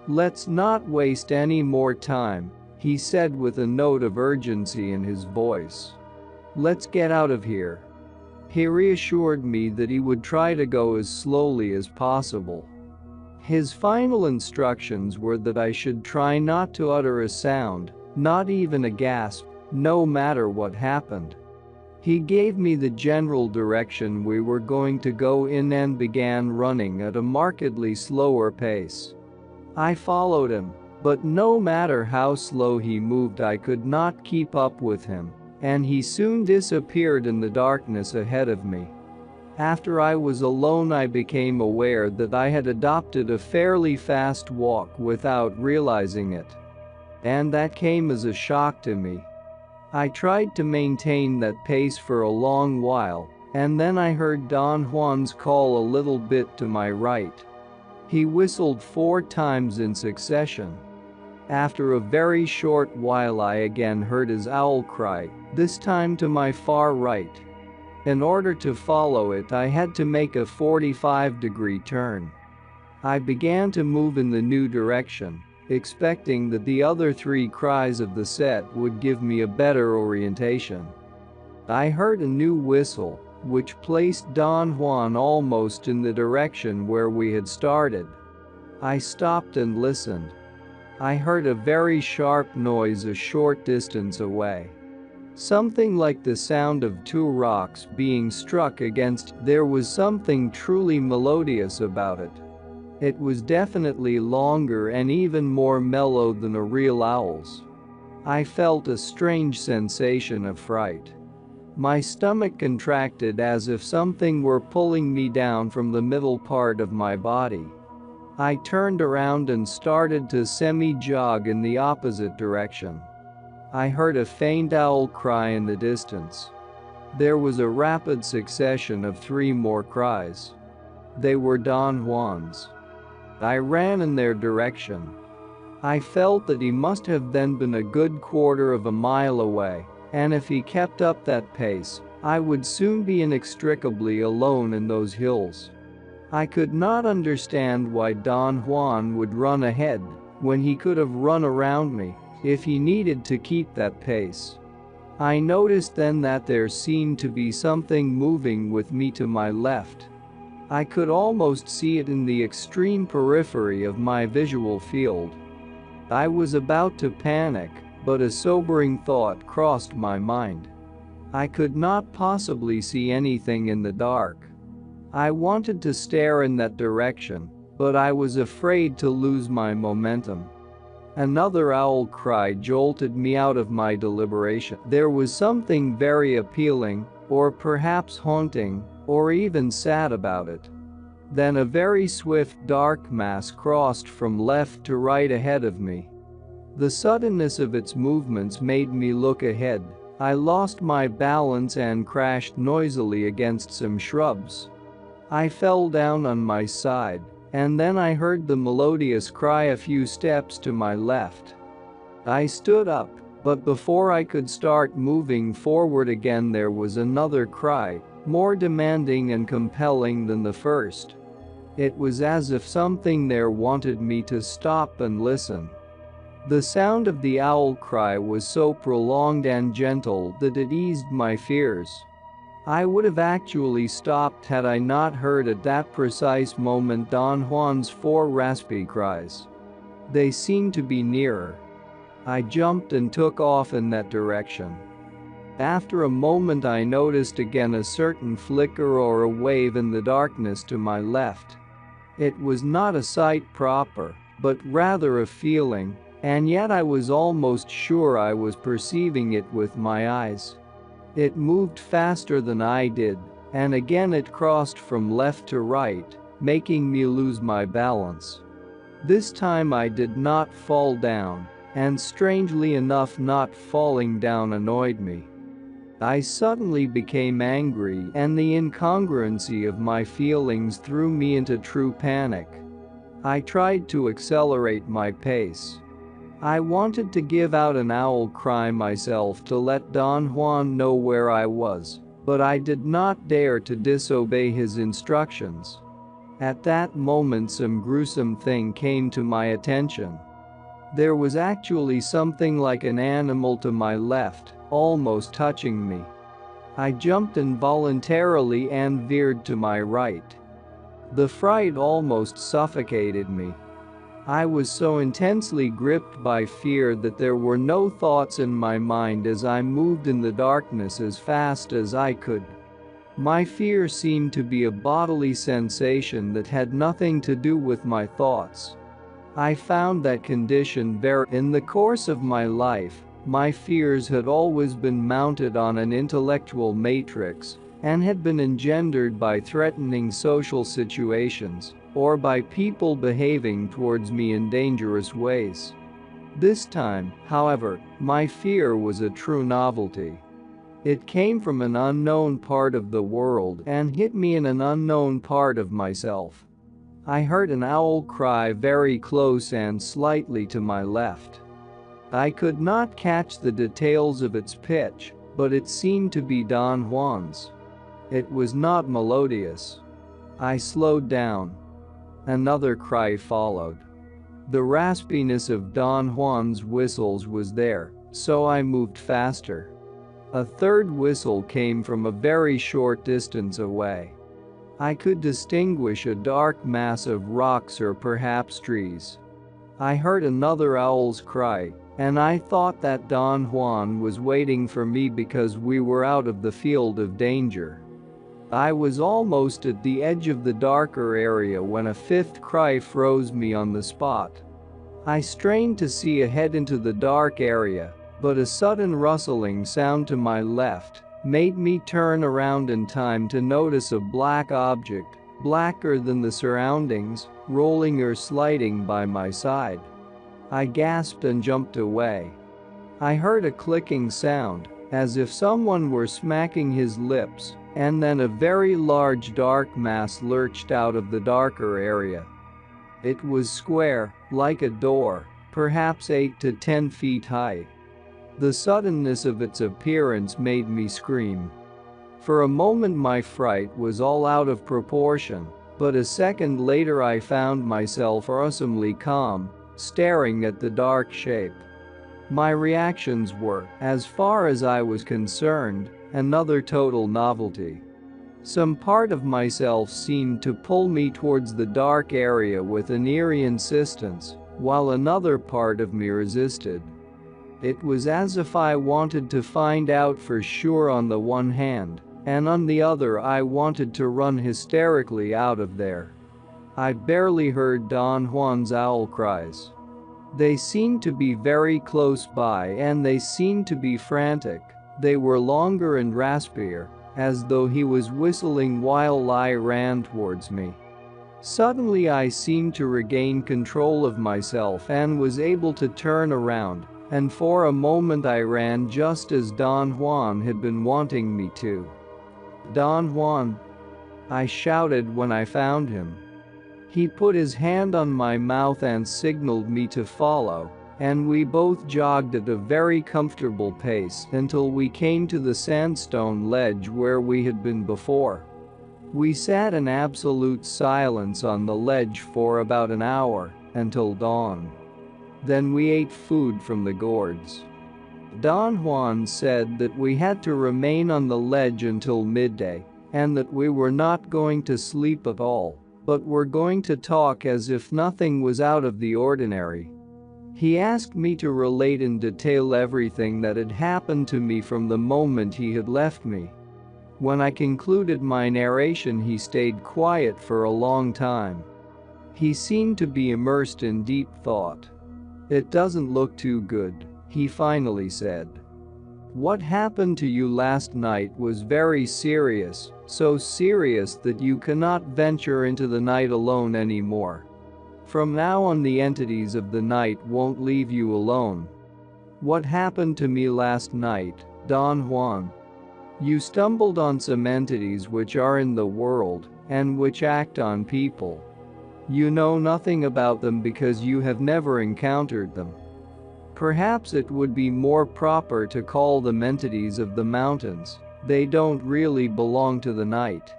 "Let's not waste any more time," he said with a note of urgency in his voice. "Let's get out of here." He reassured me that he would try to go as slowly as possible. His final instructions were that I should try not to utter a sound, not even a gasp, no matter what happened. He gave me the general direction we were going to go in and began running at a markedly slower pace. I followed him, but no matter how slow he moved I could not keep up with him, and he soon disappeared in the darkness ahead of me. After I was alone I became aware that I had adopted a fairly fast walk without realizing it. And that came as a shock to me. I tried to maintain that pace for a long while, and then I heard Don Juan's call a little bit to my right. He whistled 4 times in succession. After a very short while I again heard his owl cry, this time to my far right. In order to follow it I had to make a 45-degree turn. I began to move in the new direction, expecting that the other 3 cries of the set would give me a better orientation. I heard a new whistle, which placed Don Juan almost in the direction where we had started. I stopped and listened. I heard a very sharp noise a short distance away. Something like the sound of 2 rocks being struck against. There was something truly melodious about it. It was definitely longer and even more mellow than a real owl's. I felt a strange sensation of fright. My stomach contracted as if something were pulling me down from the middle part of my body. I turned around and started to semi-jog in the opposite direction. I heard a faint owl cry in the distance. There was a rapid succession of 3 more cries. They were Don Juan's. I ran in their direction. I felt that he must have then been a good quarter of a mile away, and if he kept up that pace, I would soon be inextricably alone in those hills. I could not understand why Don Juan would run ahead when he could have run around me if he needed to keep that pace. I noticed then that there seemed to be something moving with me to my left. I could almost see it in the extreme periphery of my visual field. I was about to panic, but a sobering thought crossed my mind. I could not possibly see anything in the dark. I wanted to stare in that direction, but I was afraid to lose my momentum. Another owl cry jolted me out of my deliberation. There was something very appealing, or perhaps haunting, or even sad about it. Then a very swift dark mass crossed from left to right ahead of me. The suddenness of its movements made me look ahead. I lost my balance and crashed noisily against some shrubs. I fell down on my side, and then I heard the melodious cry a few steps to my left. I stood up, but before I could start moving forward again there was another cry, more demanding and compelling than the first. It was as if something there wanted me to stop and listen. The sound of the owl cry was so prolonged and gentle that it eased my fears. I would have actually stopped had I not heard at that precise moment Don Juan's 4 raspy cries. They seemed to be nearer. I jumped and took off in that direction. After a moment I noticed again a certain flicker or a wave in the darkness to my left. It was not a sight proper, but rather a feeling, and yet I was almost sure I was perceiving it with my eyes. It moved faster than I did, and again it crossed from left to right, making me lose my balance. This time I did not fall down, and strangely enough not falling down annoyed me. I suddenly became angry, and the incongruency of my feelings threw me into true panic. I tried to accelerate my pace. I wanted to give out an owl cry myself to let Don Juan know where I was, but I did not dare to disobey his instructions. At that moment some gruesome thing came to my attention. There was actually something like an animal to my left, almost touching me. I jumped involuntarily and veered to my right. The fright almost suffocated me. I was so intensely gripped by fear that there were no thoughts in my mind as I moved in the darkness as fast as I could. My fear seemed to be a bodily sensation that had nothing to do with my thoughts. I found that condition in the course of my life. My fears had always been mounted on an intellectual matrix and had been engendered by threatening social situations or by people behaving towards me in dangerous ways. This time, however, my fear was a true novelty. It came from an unknown part of the world and hit me in an unknown part of myself. I heard an owl cry very close and slightly to my left. I could not catch the details of its pitch, but it seemed to be Don Juan's. It was not melodious. I slowed down. Another cry followed. The raspiness of Don Juan's whistles was there, so I moved faster. A third whistle came from a very short distance away. I could distinguish a dark mass of rocks or perhaps trees. I heard another owl's cry, and I thought that Don Juan was waiting for me because we were out of the field of danger. I was almost at the edge of the darker area when a fifth cry froze me on the spot. I strained to see ahead into the dark area, but a sudden rustling sound to my left made me turn around in time to notice a black object, blacker than the surroundings, rolling or sliding by my side. I gasped and jumped away. I heard a clicking sound, as if someone were smacking his lips, and then a very large dark mass lurched out of the darker area. It was square, like a door, perhaps 8 to 10 feet high. The suddenness of its appearance made me scream. For a moment my fright was all out of proportion, but a second later I found myself awesomely calm, staring at the dark shape. My reactions were, as far as I was concerned, another total novelty. Some part of myself seemed to pull me towards the dark area with an eerie insistence, while another part of me resisted. It was as if I wanted to find out for sure on the one hand, and on the other I wanted to run hysterically out of there. I barely heard Don Juan's owl cries. They seemed to be very close by and they seemed to be frantic. They were longer and raspier, as though he was whistling while I ran towards me. Suddenly I seemed to regain control of myself and was able to turn around, and for a moment I ran just as Don Juan had been wanting me to. "Don Juan!" I shouted when I found him. He put his hand on my mouth and signaled me to follow, and we both jogged at a very comfortable pace until we came to the sandstone ledge where we had been before. We sat in absolute silence on the ledge for about an hour, until dawn. Then we ate food from the gourds. Don Juan said that we had to remain on the ledge until midday, and that we were not going to sleep at all, but were going to talk as if nothing was out of the ordinary. He asked me to relate in detail everything that had happened to me from the moment he had left me. When I concluded my narration, he stayed quiet for a long time. He seemed to be immersed in deep thought. "It doesn't look too good," he finally said. "What happened to you last night was very serious, so serious that you cannot venture into the night alone anymore. From now on the entities of the night won't leave you alone." "What happened to me last night, Don Juan?" "You stumbled on some entities which are in the world, and which act on people. You know nothing about them because you have never encountered them. Perhaps it would be more proper to call them entities of the mountains. They don't really belong to the night.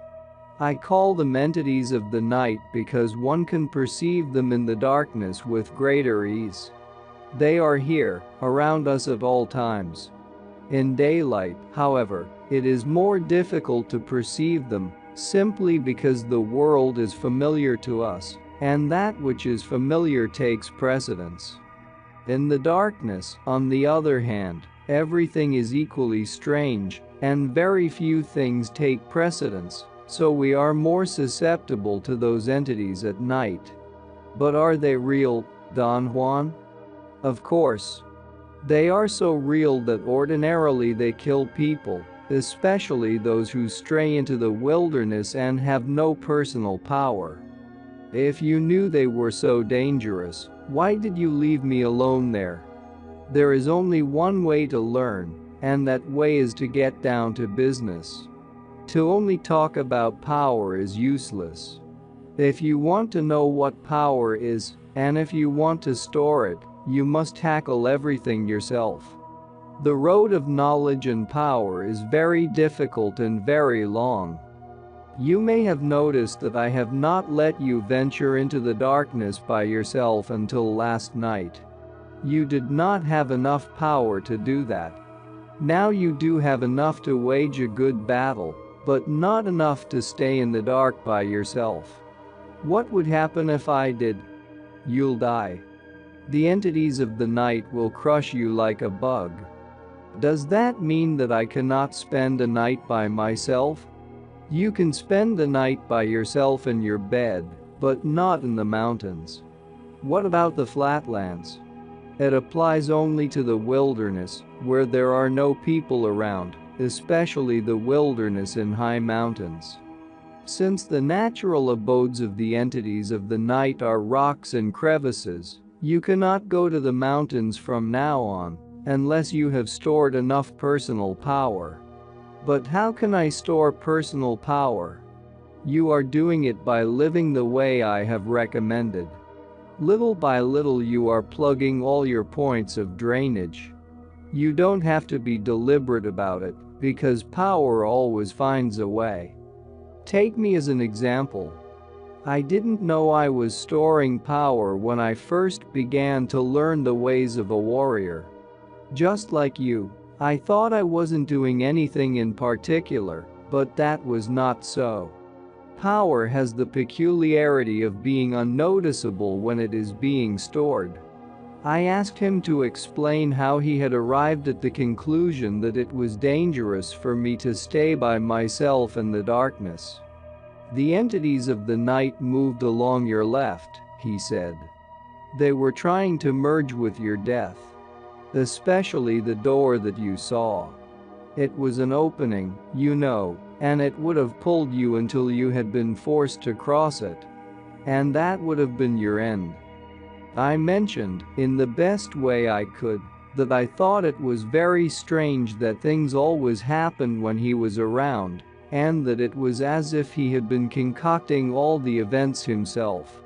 I call them entities of the night because one can perceive them in the darkness with greater ease. They are here, around us at all times. In daylight, however, it is more difficult to perceive them, simply because the world is familiar to us, and that which is familiar takes precedence. In the darkness, on the other hand, everything is equally strange, and very few things take precedence, so we are more susceptible to those entities at night." "But are they real, Don Juan?" "Of course. They are so real that ordinarily they kill people, especially those who stray into the wilderness and have no personal power. If you knew they were so dangerous, why did you leave me alone there? There is only one way to learn, and that way is to get down to business. To only talk about power is useless. If you want to know what power is, and if you want to store it, you must tackle everything yourself. The road of knowledge and power is very difficult and very long. You may have noticed that I have not let you venture into the darkness by yourself until last night. You did not have enough power to do that. Now you do have enough to wage a good battle, but not enough to stay in the dark by yourself. What would happen if I did? You'll die. The entities of the night will crush you like a bug. Does that mean that I cannot spend a night by myself? You can spend the night by yourself in your bed, but not in the mountains. What about the flatlands? It applies only to the wilderness, where there are no people around, especially the wilderness in high mountains. Since the natural abodes of the entities of the night are rocks and crevices, you cannot go to the mountains from now on, unless you have stored enough personal power. But how can I store personal power? You are doing it by living the way I have recommended. Little by little you are plugging all your points of drainage. You don't have to be deliberate about it, because power always finds a way. Take me as an example. I didn't know I was storing power when I first began to learn the ways of a warrior. Just like you, I thought I wasn't doing anything in particular, but that was not so. Power has the peculiarity of being unnoticeable when it is being stored. I asked him to explain how he had arrived at the conclusion that it was dangerous for me to stay by myself in the darkness. The entities of the night moved along your left, he said. They were trying to merge with your death. Especially the door that you saw. It was an opening, you know, and it would have pulled you until you had been forced to cross it. And that would have been your end. I mentioned, in the best way I could, that I thought it was very strange that things always happened when he was around, and that it was as if he had been concocting all the events himself.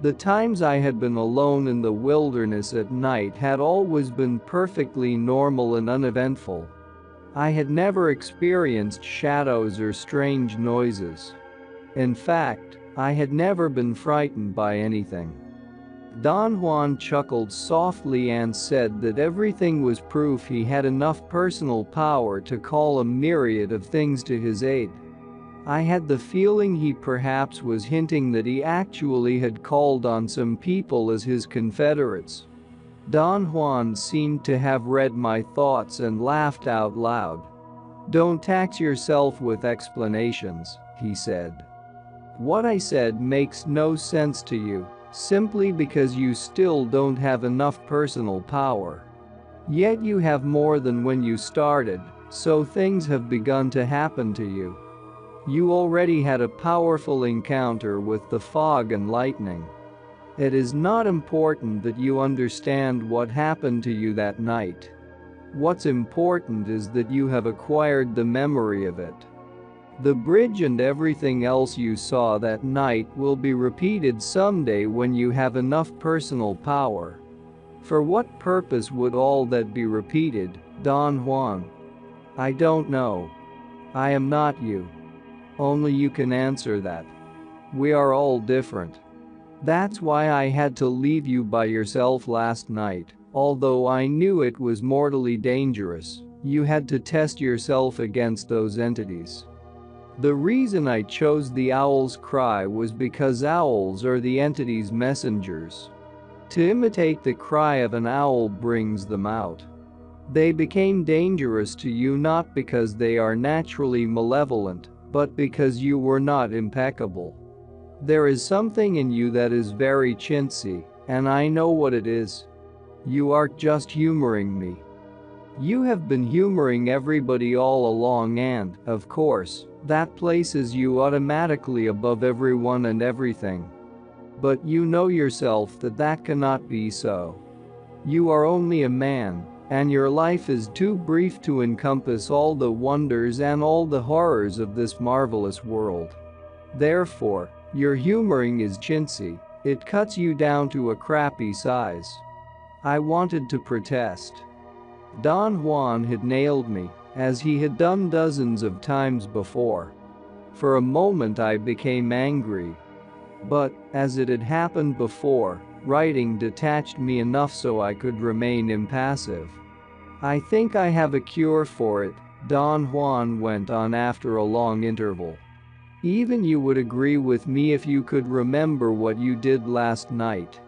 The times I had been alone in the wilderness at night had always been perfectly normal and uneventful. I had never experienced shadows or strange noises. In fact, I had never been frightened by anything. Don Juan chuckled softly and said that everything was proof he had enough personal power to call a myriad of things to his aid. I had the feeling he perhaps was hinting that he actually had called on some people as his confederates. Don Juan seemed to have read my thoughts and laughed out loud. "Don't tax yourself with explanations," he said. "What I said makes no sense to you, simply because you still don't have enough personal power. Yet you have more than when you started, so things have begun to happen to you. You already had a powerful encounter with the fog and lightning. It is not important that you understand what happened to you that night. What's important is that you have acquired the memory of it. The bridge and everything else you saw that night will be repeated someday when you have enough personal power. For what purpose would all that be repeated, Don Juan? I don't know. I am not you. Only you can answer that. We are all different. That's why I had to leave you by yourself last night, although I knew it was mortally dangerous. You had to test yourself against those entities. The reason I chose the owl's cry was because owls are the entity's messengers. To imitate the cry of an owl brings them out. They became dangerous to you not because they are naturally malevolent, but because you were not impeccable. There is something in you that is very chintzy, and I know what it is. You aren't just humoring me. You have been humoring everybody all along and, of course, that places you automatically above everyone and everything. But you know yourself that that cannot be so. You are only a man, and your life is too brief to encompass all the wonders and all the horrors of this marvelous world. Therefore, your humoring is chintzy, it cuts you down to a crappy size. I wanted to protest. Don Juan had nailed me, as he had done dozens of times before. For a moment I became angry. But, as it had happened before, writing detached me enough so I could remain impassive. I think I have a cure for it, Don Juan went on after a long interval. Even you would agree with me if you could remember what you did last night.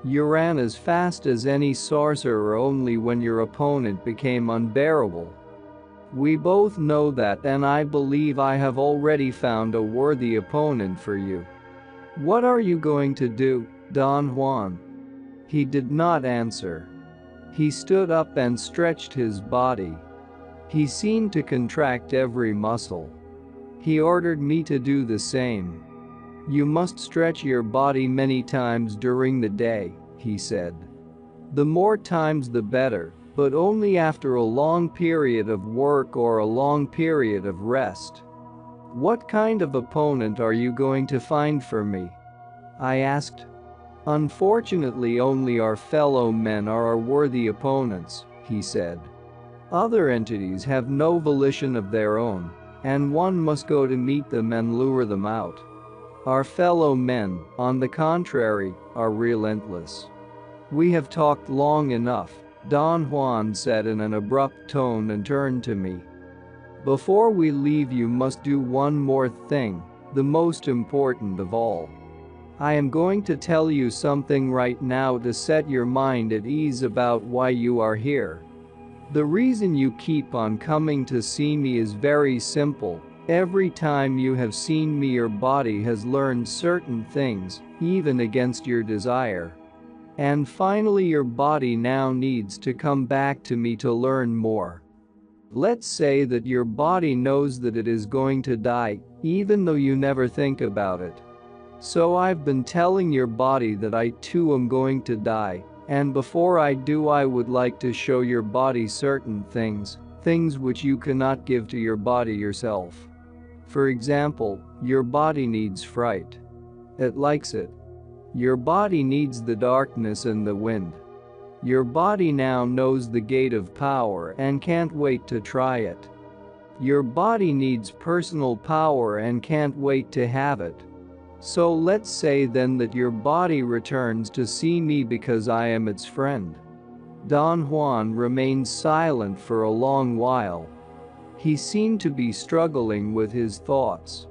You ran as fast as any sorcerer only when your opponent became unbearable. We both know that, and I believe I have already found a worthy opponent for you. What are you going to do, Don Juan?" He did not answer. He stood up and stretched his body. He seemed to contract every muscle. He ordered me to do the same. "You must stretch your body many times during the day," he said. "The more times the better, but only after a long period of work or a long period of rest." "What kind of opponent are you going to find for me?" I asked. "Unfortunately, only our fellow men are our worthy opponents," he said. "Other entities have no volition of their own, and one must go to meet them and lure them out. Our fellow men, on the contrary, are relentless." "We have talked long enough," Don Juan said in an abrupt tone and turned to me. "Before we leave, you must do one more thing, the most important of all. I am going to tell you something right now to set your mind at ease about why you are here. The reason you keep on coming to see me is very simple. Every time you have seen me, your body has learned certain things, even against your desire. And finally, your body now needs to come back to me to learn more. Let's say that your body knows that it is going to die, even though you never think about it. So I've been telling your body that I too am going to die, and before I do, I would like to show your body certain things which you cannot give to your body yourself. For example, your body needs fright. It likes it. Your body needs the darkness and the wind. Your body now knows the gate of power and can't wait to try it. Your body needs personal power and can't wait to have it. So let's say then that your body returns to see me because I am its friend." Don Juan remained silent for a long while. He seemed to be struggling with his thoughts.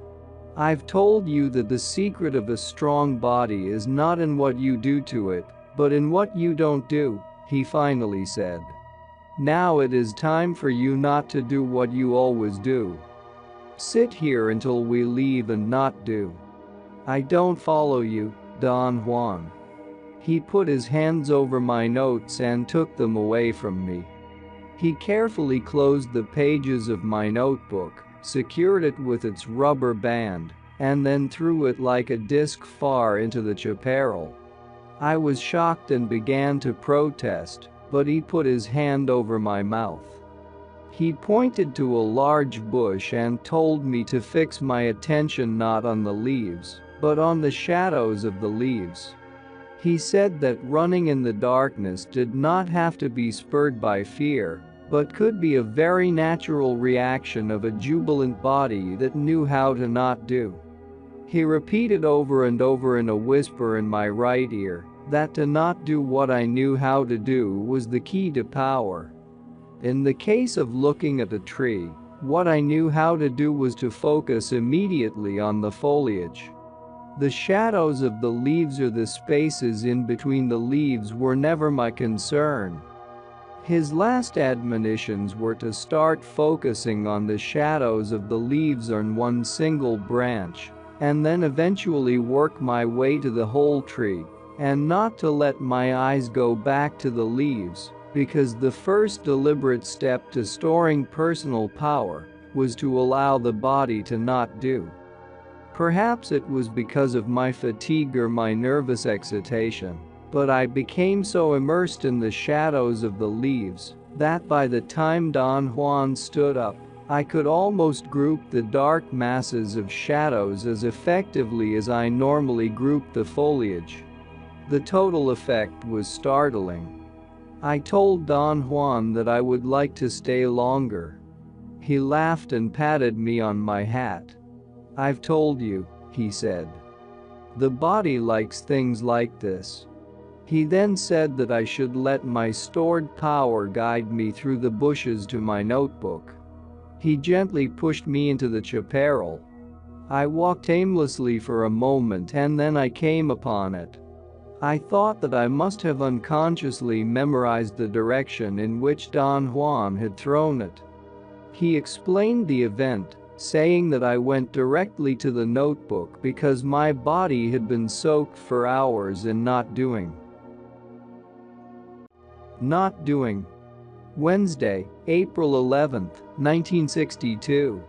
"I've told you that the secret of a strong body is not in what you do to it, but in what you don't do," he finally said. "Now it is time for you not to do what you always do. Sit here until we leave and not do." "I don't follow you, Don Juan." He put his hands over my notes and took them away from me. He carefully closed the pages of my notebook, secured it with its rubber band, and then threw it like a disc far into the chaparral. I was shocked and began to protest, but he put his hand over my mouth. He pointed to a large bush and told me to fix my attention not on the leaves, but on the shadows of the leaves. He said that running in the darkness did not have to be spurred by fear, but could be a very natural reaction of a jubilant body that knew how to not do. He repeated over and over in a whisper in my right ear that to not do what I knew how to do was the key to power. In the case of looking at a tree, what I knew how to do was to focus immediately on the foliage. The shadows of the leaves or the spaces in between the leaves were never my concern. His last admonitions were to start focusing on the shadows of the leaves on one single branch, and then eventually work my way to the whole tree, and not to let my eyes go back to the leaves, because the first deliberate step to storing personal power was to allow the body to not do. Perhaps it was because of my fatigue or my nervous excitation, but I became so immersed in the shadows of the leaves that by the time Don Juan stood up, I could almost group the dark masses of shadows as effectively as I normally grouped the foliage. The total effect was startling. I told Don Juan that I would like to stay longer. He laughed and patted me on my hat. "I've told you," he said. "The body likes things like this." He then said that I should let my stored power guide me through the bushes to my notebook. He gently pushed me into the chaparral. I walked aimlessly for a moment and then I came upon it. I thought that I must have unconsciously memorized the direction in which Don Juan had thrown it. He explained the event, saying that I went directly to the notebook because my body had been soaked for hours in not doing. Wednesday, April 11, 1962.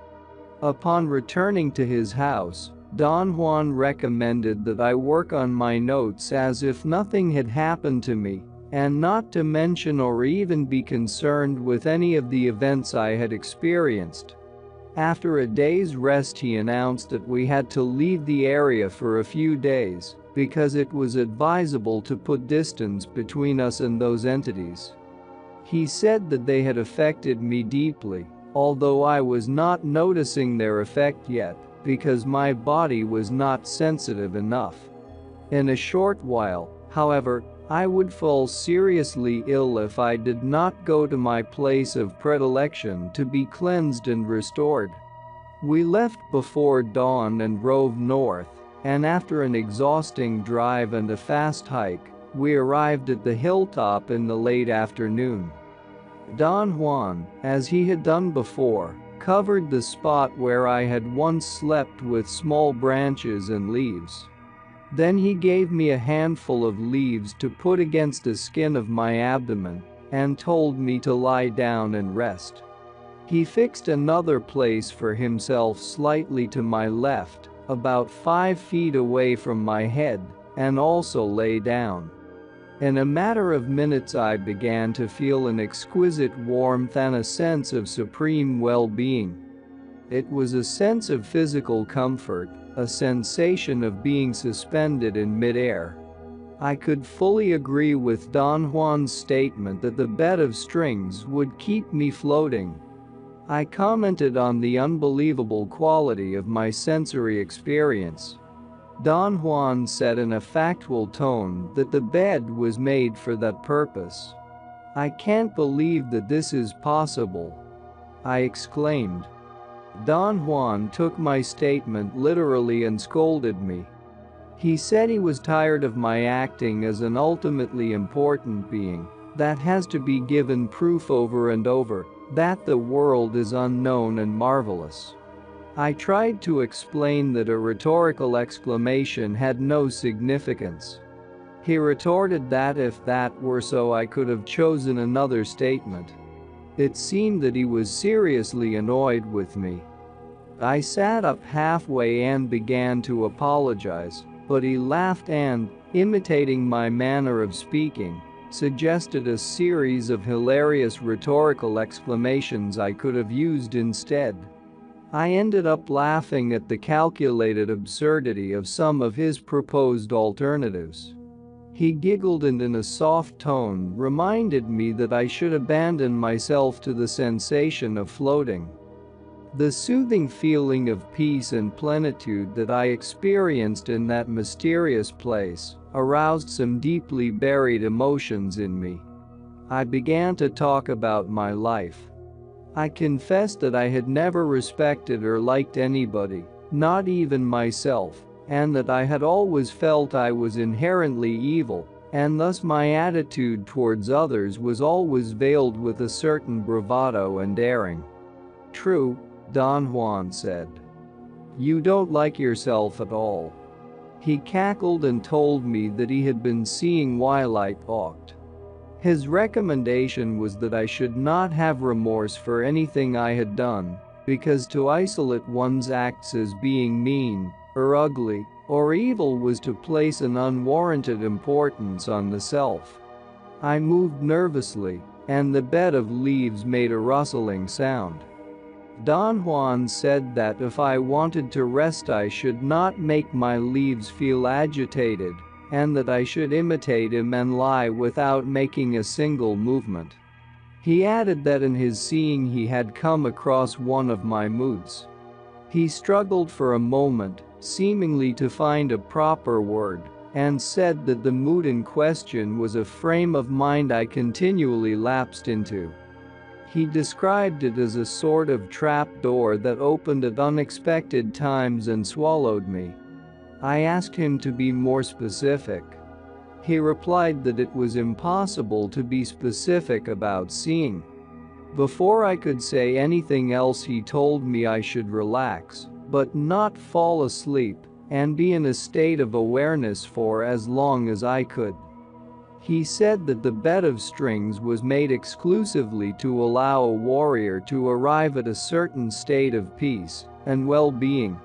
Upon returning to his house, Don Juan recommended that I work on my notes as if nothing had happened to me, and not to mention or even be concerned with any of the events I had experienced. After a day's rest, he announced that we had to leave the area for a few days because it was advisable to put distance between us and those entities. He said that they had affected me deeply, although I was not noticing their effect yet because my body was not sensitive enough. In a short while, however, I would fall seriously ill if I did not go to my place of predilection to be cleansed and restored. We left before dawn and drove north, and after an exhausting drive and a fast hike, we arrived at the hilltop in the late afternoon. Don Juan, as he had done before, covered the spot where I had once slept with small branches and leaves. Then he gave me a handful of leaves to put against the skin of my abdomen and told me to lie down and rest. He fixed another place for himself slightly to my left, about 5 feet away from my head, and also lay down. In a matter of minutes I began to feel an exquisite warmth and a sense of supreme well-being. It was a sense of physical comfort, a sensation of being suspended in midair. I could fully agree with Don Juan's statement that the bed of strings would keep me floating. I commented on the unbelievable quality of my sensory experience. Don Juan said in a factual tone that the bed was made for that purpose. "I can't believe that this is possible," I exclaimed. Don Juan took my statement literally and scolded me. He said he was tired of my acting as an ultimately important being that has to be given proof over and over that the world is unknown and marvelous. I tried to explain that a rhetorical exclamation had no significance. He retorted that if that were so I could have chosen another statement. It seemed that he was seriously annoyed with me. I sat up halfway and began to apologize, but he laughed and, imitating my manner of speaking, suggested a series of hilarious rhetorical exclamations I could have used instead. I ended up laughing at the calculated absurdity of some of his proposed alternatives. He giggled and in a soft tone reminded me that I should abandon myself to the sensation of floating. The soothing feeling of peace and plenitude that I experienced in that mysterious place aroused some deeply buried emotions in me. I began to talk about my life. I confessed that I had never respected or liked anybody, not even myself, and that I had always felt I was inherently evil, and thus my attitude towards others was always veiled with a certain bravado and daring. "True," Don Juan said. "You don't like yourself at all." He cackled and told me that he had been seeing while I talked. His recommendation was that I should not have remorse for anything I had done, because to isolate one's acts as being mean, or ugly, or evil was to place an unwarranted importance on the self. I moved nervously, and the bed of leaves made a rustling sound. Don Juan said that if I wanted to rest I should not make my leaves feel agitated, and that I should imitate him and lie without making a single movement. He added that in his seeing he had come across one of my moods. He struggled for a moment, seemingly to find a proper word, and said that the mood in question was a frame of mind I continually lapsed into. He described it as a sort of trap door that opened at unexpected times and swallowed me. I asked him to be more specific. He replied that it was impossible to be specific about seeing. Before I could say anything else, he told me I should relax, but not fall asleep, and be in a state of awareness for as long as I could. He said that the bed of strings was made exclusively to allow a warrior to arrive at a certain state of peace and well-being.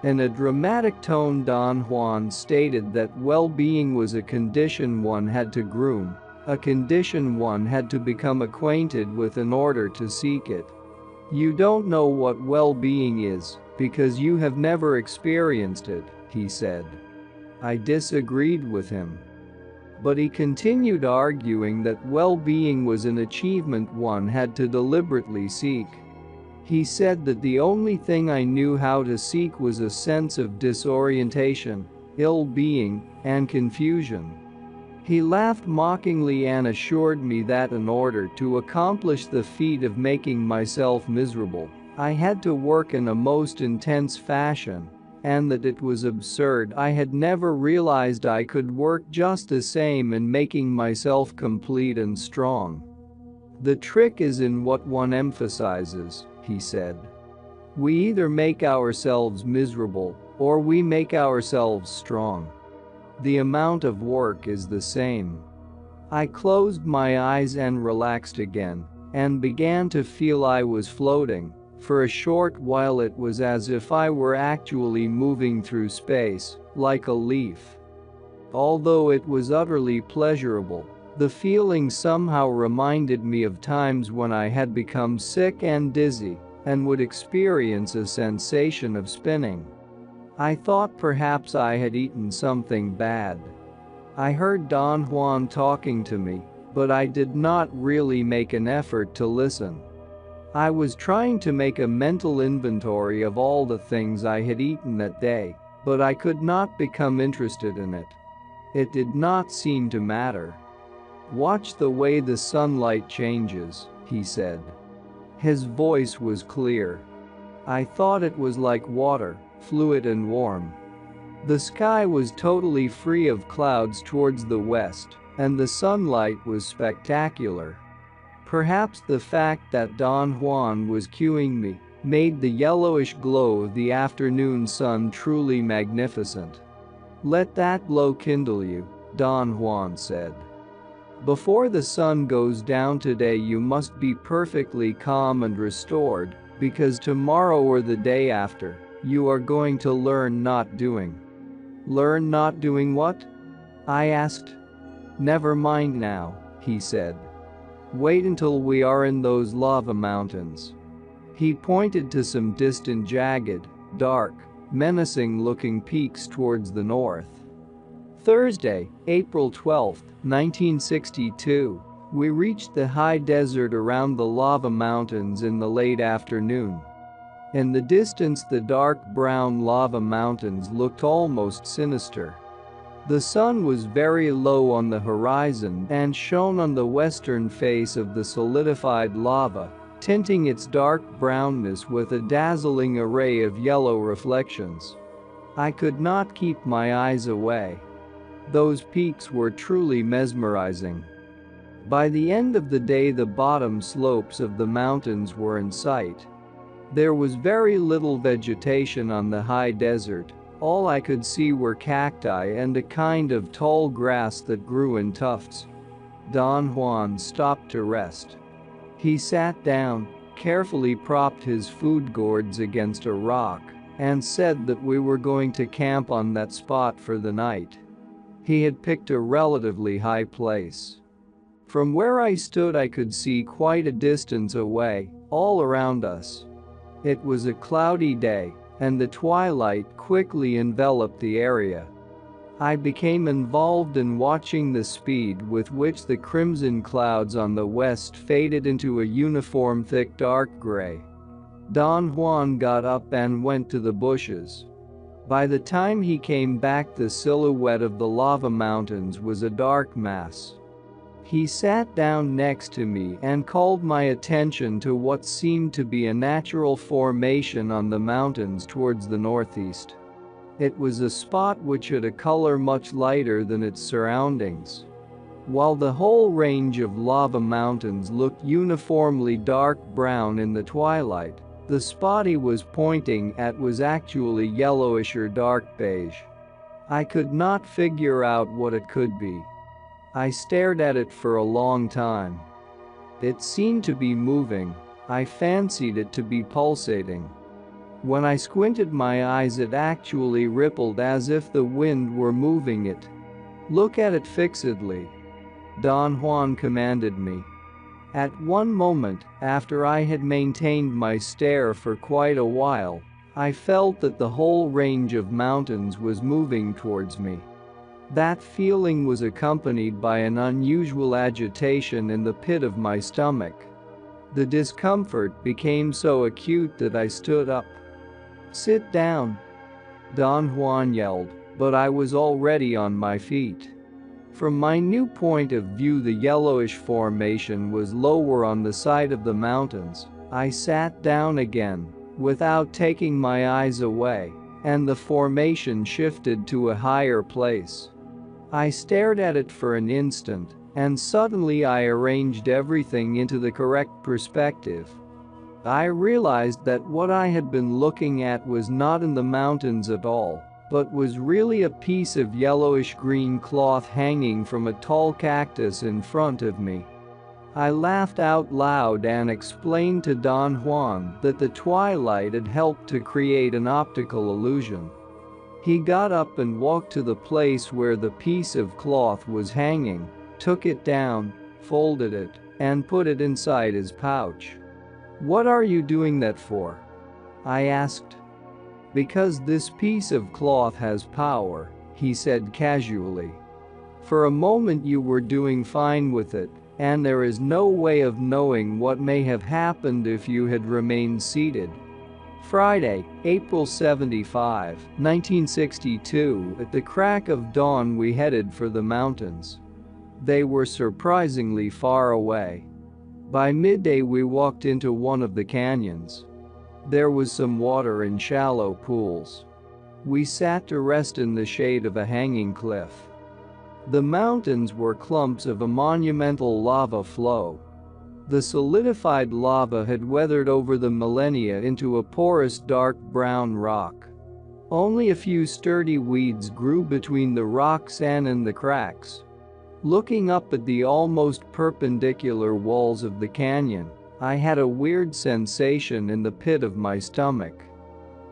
In a dramatic tone, Don Juan stated that well-being was a condition one had to groom, a condition one had to become acquainted with in order to seek it. You don't know what well-being is because you have never experienced it, he said. I disagreed with him. But he continued arguing that well-being was an achievement one had to deliberately seek. He said that the only thing I knew how to seek was a sense of disorientation, ill-being, and confusion. He laughed mockingly and assured me that in order to accomplish the feat of making myself miserable, I had to work in a most intense fashion, and that it was absurd. I had never realized I could work just the same in making myself complete and strong. The trick is in what one emphasizes, he said. We either make ourselves miserable, or we make ourselves strong. The amount of work is the same. I closed my eyes and relaxed again, and began to feel I was floating. For a short while it was as if I were actually moving through space, like a leaf. Although it was utterly pleasurable, the feeling somehow reminded me of times when I had become sick and dizzy, and would experience a sensation of spinning. I thought perhaps I had eaten something bad. I heard Don Juan talking to me, but I did not really make an effort to listen. I was trying to make a mental inventory of all the things I had eaten that day, but I could not become interested in it. It did not seem to matter. Watch the way the sunlight changes, he said. His voice was clear. I thought it was like water, fluid and warm. The sky was totally free of clouds towards the west, and the sunlight was spectacular. Perhaps the fact that Don Juan was cueing me made the yellowish glow of the afternoon sun truly magnificent. Let that glow kindle you, Don Juan said. Before the sun goes down today you must be perfectly calm and restored, because tomorrow or the day after, you are going to learn not doing. Learn not doing what? I asked. Never mind now, he said. Wait until we are in those lava mountains. He pointed to some distant jagged, dark, menacing-looking peaks towards the north. Thursday, April 12, 1962, we reached the high desert around the lava mountains in the late afternoon. In the distance the dark brown lava mountains looked almost sinister. The sun was very low on the horizon and shone on the western face of the solidified lava, tinting its dark brownness with a dazzling array of yellow reflections. I could not keep my eyes away. Those peaks were truly mesmerizing. By the end of the day the bottom slopes of the mountains were in sight. There was very little vegetation on the high desert. All I could see were cacti and a kind of tall grass that grew in tufts. Don Juan stopped to rest. He sat down, carefully propped his food gourds against a rock, and said that we were going to camp on that spot for the night. He had picked a relatively high place. From where I stood I could see quite a distance away, all around us. It was a cloudy day, and the twilight quickly enveloped the area. I became involved in watching the speed with which the crimson clouds on the west faded into a uniform thick dark gray. Don Juan got up and went to the bushes. By the time he came back the silhouette of the lava mountains was a dark mass. He sat down next to me and called my attention to what seemed to be a natural formation on the mountains towards the northeast. It was a spot which had a color much lighter than its surroundings. While the whole range of lava mountains looked uniformly dark brown in the twilight, the spot he was pointing at was actually yellowish or dark beige. I could not figure out what it could be. I stared at it for a long time. It seemed to be moving. I fancied it to be pulsating. When I squinted my eyes, it actually rippled as if the wind were moving it. "Look at it fixedly," Don Juan commanded me. At one moment, after I had maintained my stare for quite a while, I felt that the whole range of mountains was moving towards me. That feeling was accompanied by an unusual agitation in the pit of my stomach. The discomfort became so acute that I stood up. "Sit down," Don Juan yelled, but I was already on my feet. From my new point of view, the yellowish formation was lower on the side of the mountains. I sat down again, without taking my eyes away, and the formation shifted to a higher place. I stared at it for an instant, and suddenly I arranged everything into the correct perspective. I realized that what I had been looking at was not in the mountains at all, but was really a piece of yellowish-green cloth hanging from a tall cactus in front of me. I laughed out loud and explained to Don Juan that the twilight had helped to create an optical illusion. He got up and walked to the place where the piece of cloth was hanging, took it down, folded it, and put it inside his pouch. "What are you doing that for?" I asked. "Because this piece of cloth has power," he said casually. "For a moment you were doing fine with it, and there is no way of knowing what may have happened if you had remained seated." Friday, April 75, 1962. At the crack of dawn we headed for the mountains. They were surprisingly far away. By midday we walked into one of the canyons. There was some water in shallow pools. We sat to rest in the shade of a hanging cliff. The mountains were clumps of a monumental lava flow. The solidified lava had weathered over the millennia into a porous dark brown rock. Only a few sturdy weeds grew between the rocks and in the cracks. Looking up at the almost perpendicular walls of the canyon, I had a weird sensation in the pit of my stomach.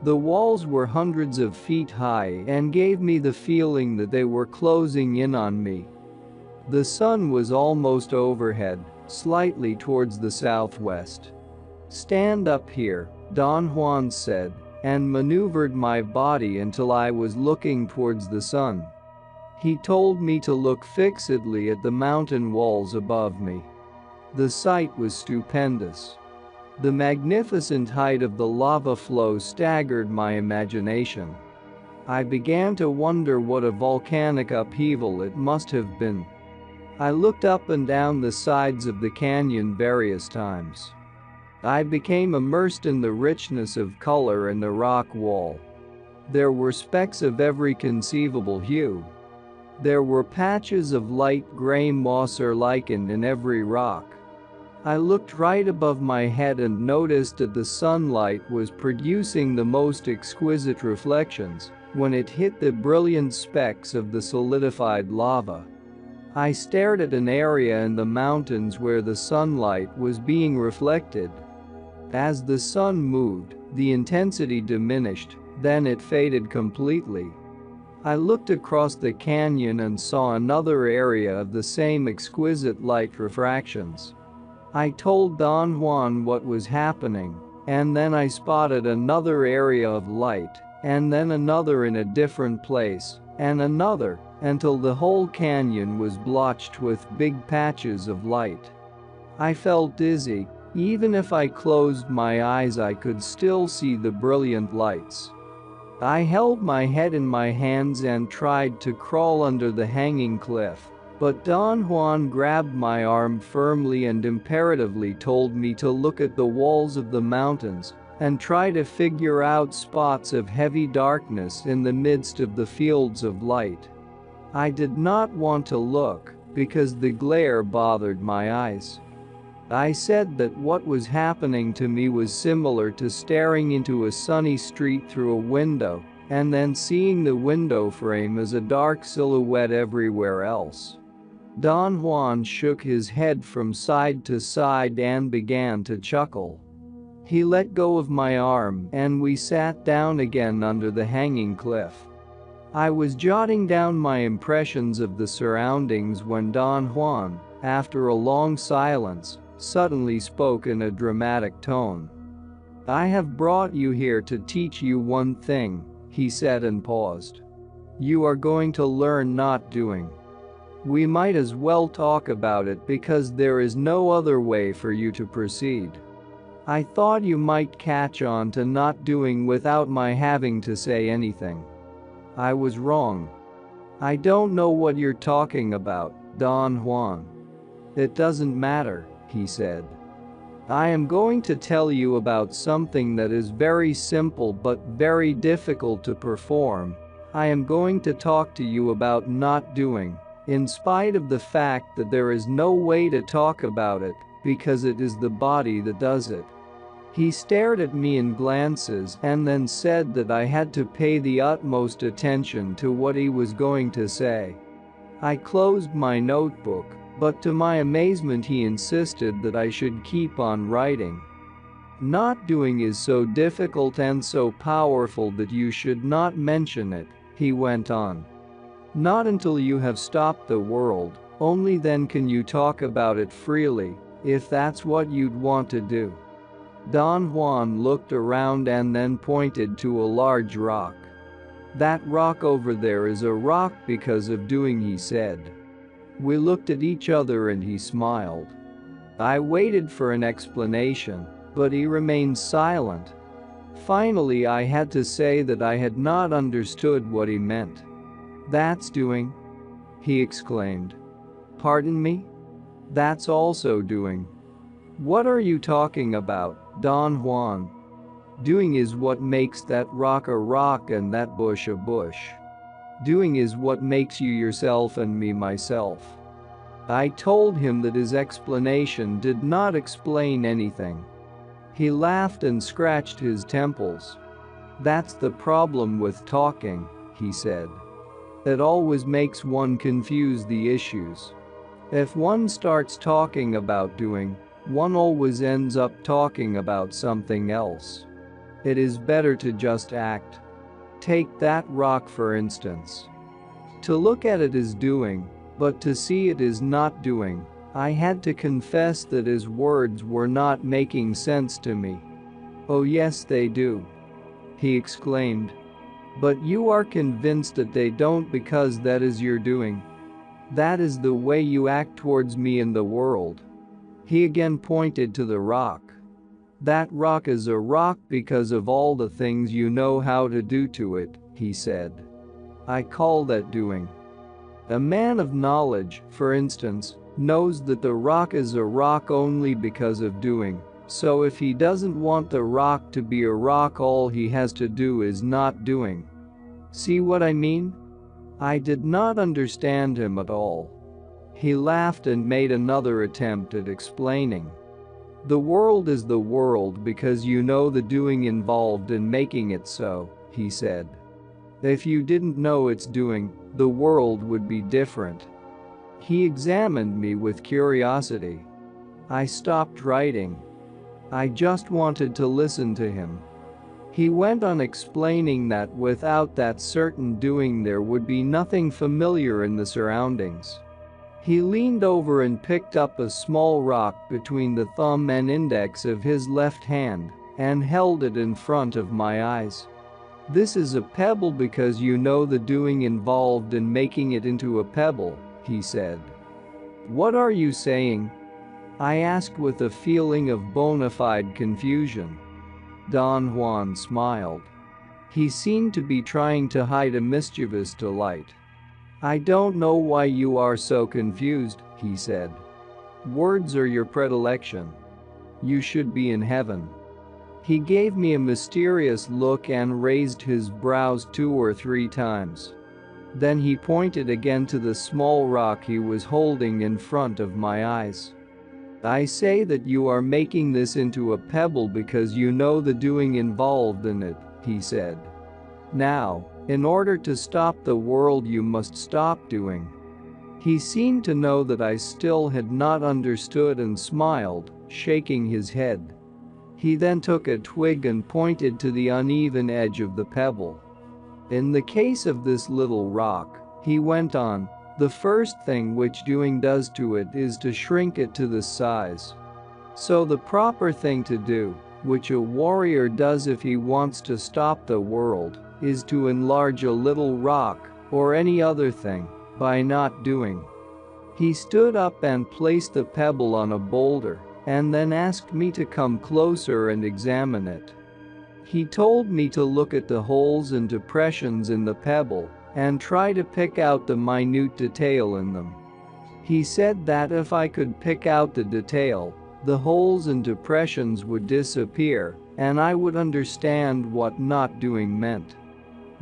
The walls were hundreds of feet high and gave me the feeling that they were closing in on me. The sun was almost overhead, slightly towards the southwest. "Stand up here," Don Juan said, and maneuvered my body until I was looking towards the sun. He told me to look fixedly at the mountain walls above me. The sight was stupendous. The magnificent height of the lava flow staggered my imagination. I began to wonder what a volcanic upheaval it must have been. I looked up and down the sides of the canyon various times. I became immersed in the richness of color in the rock wall. There were specks of every conceivable hue. There were patches of light gray moss or lichen in every rock. I looked right above my head and noticed that the sunlight was producing the most exquisite reflections when it hit the brilliant specks of the solidified lava. I stared at an area in the mountains where the sunlight was being reflected. As the sun moved, the intensity diminished, then it faded completely. I looked across the canyon and saw another area of the same exquisite light refractions. I told Don Juan what was happening, and then I spotted another area of light, and then another in a different place, and another, until the whole canyon was blotched with big patches of light. I felt dizzy. Even if I closed my eyes, I could still see the brilliant lights. I held my head in my hands and tried to crawl under the hanging cliff, but Don Juan grabbed my arm firmly and imperatively told me to look at the walls of the mountains and try to figure out spots of heavy darkness in the midst of the fields of light. I did not want to look, because the glare bothered my eyes. I said that what was happening to me was similar to staring into a sunny street through a window and then seeing the window frame as a dark silhouette everywhere else. Don Juan shook his head from side to side and began to chuckle. He let go of my arm and we sat down again under the hanging cliff. I was jotting down my impressions of the surroundings when Don Juan, after a long silence, suddenly spoke in a dramatic tone. "I have brought you here to teach you one thing," he said and paused. "You are going to learn not doing. We might as well talk about it because there is no other way for you to proceed. I thought you might catch on to not doing without my having to say anything. I was wrong. I don't know what you're talking about, Don Juan." "It doesn't matter," he said. "I am going to tell you about something that is very simple but very difficult to perform. I am going to talk to you about not doing, in spite of the fact that there is no way to talk about it, because it is the body that does it." He stared at me in glances and then said that I had to pay the utmost attention to what he was going to say. I closed my notebook, but to my amazement he insisted that I should keep on writing. "Not doing is so difficult and so powerful that you should not mention it," he went on. "Not until you have stopped the world, only then can you talk about it freely, if that's what you'd want to do." Don Juan looked around and then pointed to a large rock. "That rock over there is a rock because of doing," he said. We looked at each other and he smiled. I waited for an explanation, but he remained silent. Finally, I had to say that I had not understood what he meant. "That's doing?" he exclaimed. "Pardon me? That's also doing. What are you talking about, Don Juan? Doing is what makes that rock a rock and that bush a bush. Doing is what makes you yourself and me myself." I told him that his explanation did not explain anything. He laughed and scratched his temples. "That's the problem with talking," he said. "It always makes one confuse the issues. If one starts talking about doing, one always ends up talking about something else. It is better to just act. Take that rock for instance. To look at it is doing, but to see it is not doing." I had to confess that his words were not making sense to me. "Oh yes, they do," he exclaimed. "But you are convinced that they don't because that is your doing. That is the way you act towards me in the world." He again pointed to the rock. "That rock is a rock because of all the things you know how to do to it," he said. "I call that doing. A man of knowledge, for instance, knows that the rock is a rock only because of doing, so if he doesn't want the rock to be a rock, all he has to do is not doing. See what I mean?" I did not understand him at all. He laughed and made another attempt at explaining. "The world is the world because you know the doing involved in making it so," he said. "If you didn't know it's doing, the world would be different." He examined me with curiosity. I stopped writing. I just wanted to listen to him. He went on explaining that without that certain doing there would be nothing familiar in the surroundings. He leaned over and picked up a small rock between the thumb and index of his left hand and held it in front of my eyes. "This is a pebble because you know the doing involved in making it into a pebble," he said. "What are you saying?" I asked with a feeling of bona fide confusion. Don Juan smiled. He seemed to be trying to hide a mischievous delight. "I don't know why you are so confused," he said. "Words are your predilection. You should be in heaven." He gave me a mysterious look and raised his brows 2 or 3 times. Then he pointed again to the small rock he was holding in front of my eyes. "I say that you are making this into a pebble because you know the doing involved in it," he said. "Now, in order to stop the world you must stop doing." He seemed to know that I still had not understood and smiled, shaking his head. He then took a twig and pointed to the uneven edge of the pebble. "In the case of this little rock," he went on, "the first thing which doing does to it is to shrink it to this size. So the proper thing to do, which a warrior does if he wants to stop the world, is to enlarge a little rock, or any other thing, by not doing." He stood up and placed the pebble on a boulder, and then asked me to come closer and examine it. He told me to look at the holes and depressions in the pebble, and try to pick out the minute detail in them. He said that if I could pick out the detail, the holes and depressions would disappear, and I would understand what not doing meant.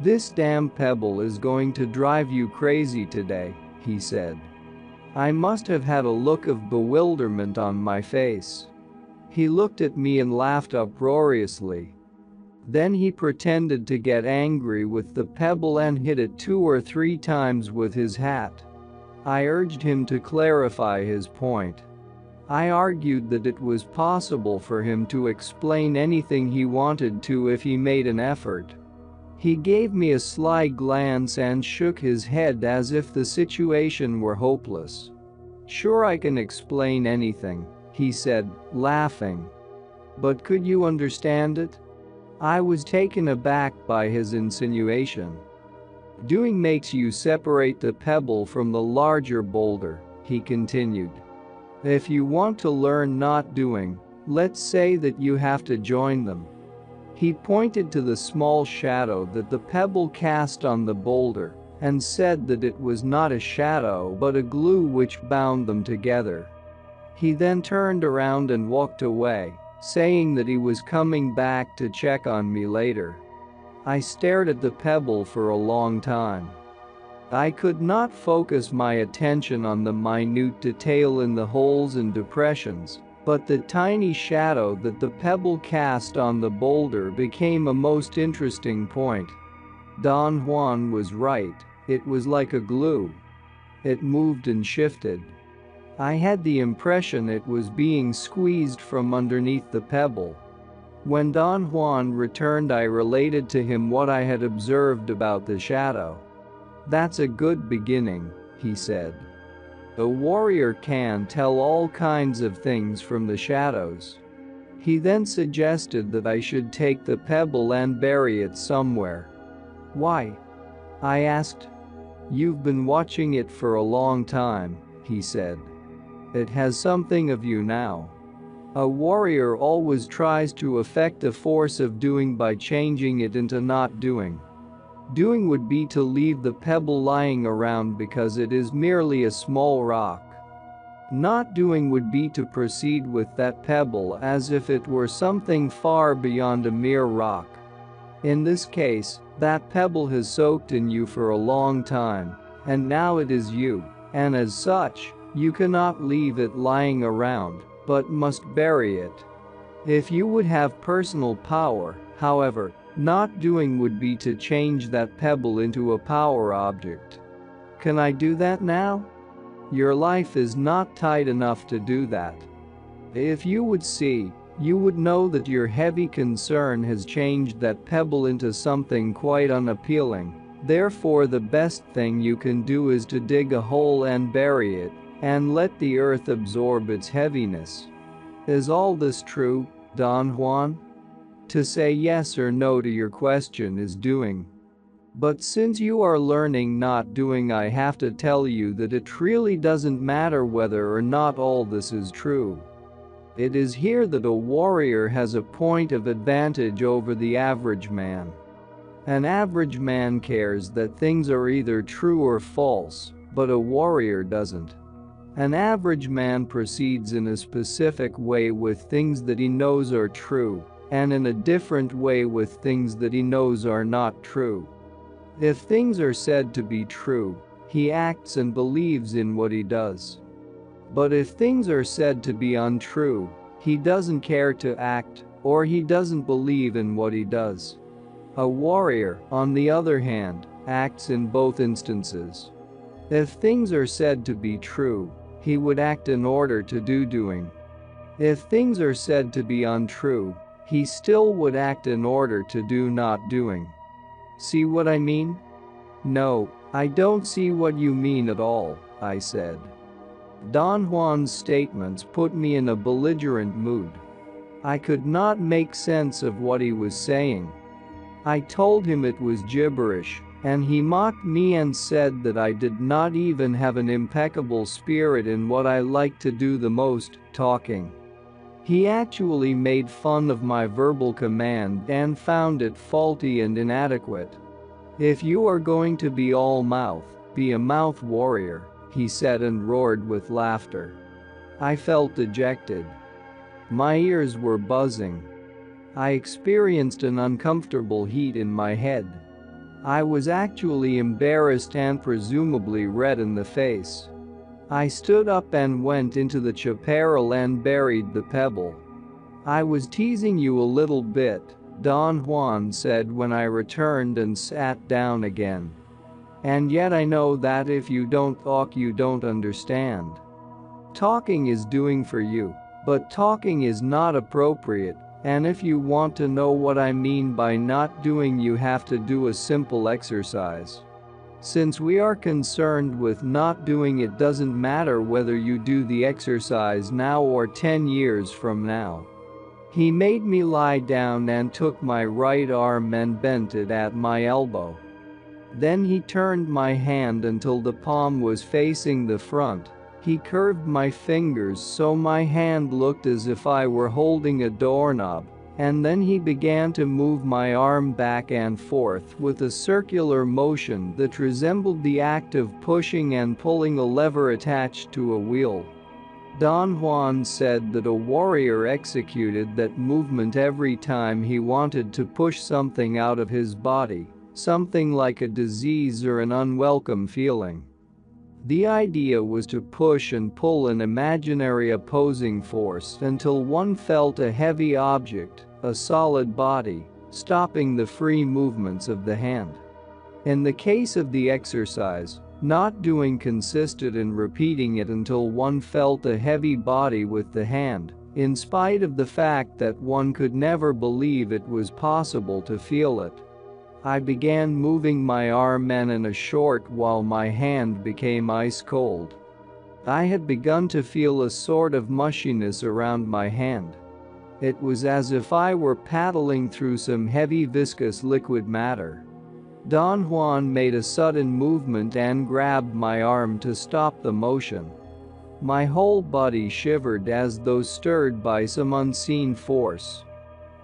"This damn pebble is going to drive you crazy today," he said. I must have had a look of bewilderment on my face. He looked at me and laughed uproariously. Then he pretended to get angry with the pebble and hit it 2 or 3 times with his hat. I urged him to clarify his point. I argued that it was possible for him to explain anything he wanted to if he made an effort. He gave me a sly glance and shook his head as if the situation were hopeless. "Sure, I can explain anything," he said, laughing. "But could you understand it?" I was taken aback by his insinuation. "Doing makes you separate the pebble from the larger boulder," he continued. "If you want to learn not doing, let's say that you have to join them." He pointed to the small shadow that the pebble cast on the boulder, and said that it was not a shadow but a glue which bound them together. He then turned around and walked away, saying that he was coming back to check on me later. I stared at the pebble for a long time. I could not focus my attention on the minute detail in the holes and depressions, but the tiny shadow that the pebble cast on the boulder became a most interesting point. Don Juan was right, it was like a glue. It moved and shifted. I had the impression it was being squeezed from underneath the pebble. When Don Juan returned, I related to him what I had observed about the shadow. "That's a good beginning," he said. "A warrior can tell all kinds of things from the shadows." He then suggested that I should take the pebble and bury it somewhere. "Why?" I asked. "You've been watching it for a long time," he said. "It has something of you now. A warrior always tries to affect the force of doing by changing it into not doing. Doing would be to leave the pebble lying around because it is merely a small rock. Not doing would be to proceed with that pebble as if it were something far beyond a mere rock. In this case, that pebble has soaked in you for a long time, and now it is you, and as such, you cannot leave it lying around, but must bury it. If you would have personal power, however, not doing would be to change that pebble into a power object. Can I do that now? Your life is not tight enough to do that. If you would see, you would know that your heavy concern has changed that pebble into something quite unappealing. Therefore, the best thing you can do is to dig a hole and bury it, and let the earth absorb its heaviness. Is all this true, Don Juan? To say yes or no to your question is doing. But since you are learning not doing, I have to tell you that it really doesn't matter whether or not all this is true. It is here that a warrior has a point of advantage over the average man. An average man cares that things are either true or false, but a warrior doesn't. An average man proceeds in a specific way with things that he knows are true, and in a different way with things that he knows are not true. If things are said to be true, he acts and believes in what he does. But if things are said to be untrue, he doesn't care to act, or he doesn't believe in what he does. A warrior, on the other hand, acts in both instances. If things are said to be true, he would act in order to do doing. If things are said to be untrue, he still would act in order to do not doing. See what I mean? No, I don't see what you mean at all, I said. Don Juan's statements put me in a belligerent mood. I could not make sense of what he was saying. I told him it was gibberish, and he mocked me and said that I did not even have an impeccable spirit in what I like to do the most, talking. He actually made fun of my verbal command and found it faulty and inadequate. If you are going to be all mouth, be a mouth warrior, he said and roared with laughter. I felt dejected. My ears were buzzing. I experienced an uncomfortable heat in my head. I was actually embarrassed and presumably red in the face. I stood up and went into the chaparral and buried the pebble. I was teasing you a little bit, Don Juan said when I returned and sat down again. And yet I know that if you don't talk, you don't understand. Talking is doing for you, but talking is not appropriate, and if you want to know what I mean by not doing, you have to do a simple exercise. Since we are concerned with not doing, it doesn't matter whether you do the exercise now or 10 years from now. He made me lie down and took my right arm and bent it at my elbow. Then he turned my hand until the palm was facing the front. He curved my fingers so my hand looked as if I were holding a doorknob, and then he began to move my arm back and forth with a circular motion that resembled the act of pushing and pulling a lever attached to a wheel. Don Juan said that a warrior executed that movement every time he wanted to push something out of his body, something like a disease or an unwelcome feeling. The idea was to push and pull an imaginary opposing force until one felt a heavy object, a solid body, stopping the free movements of the hand. In the case of the exercise, not doing consisted in repeating it until one felt a heavy body with the hand, in spite of the fact that one could never believe it was possible to feel it. I began moving my arm, and in a short while my hand became ice cold. I had begun to feel a sort of mushiness around my hand. It was as if I were paddling through some heavy viscous liquid matter. Don Juan made a sudden movement and grabbed my arm to stop the motion. My whole body shivered as though stirred by some unseen force.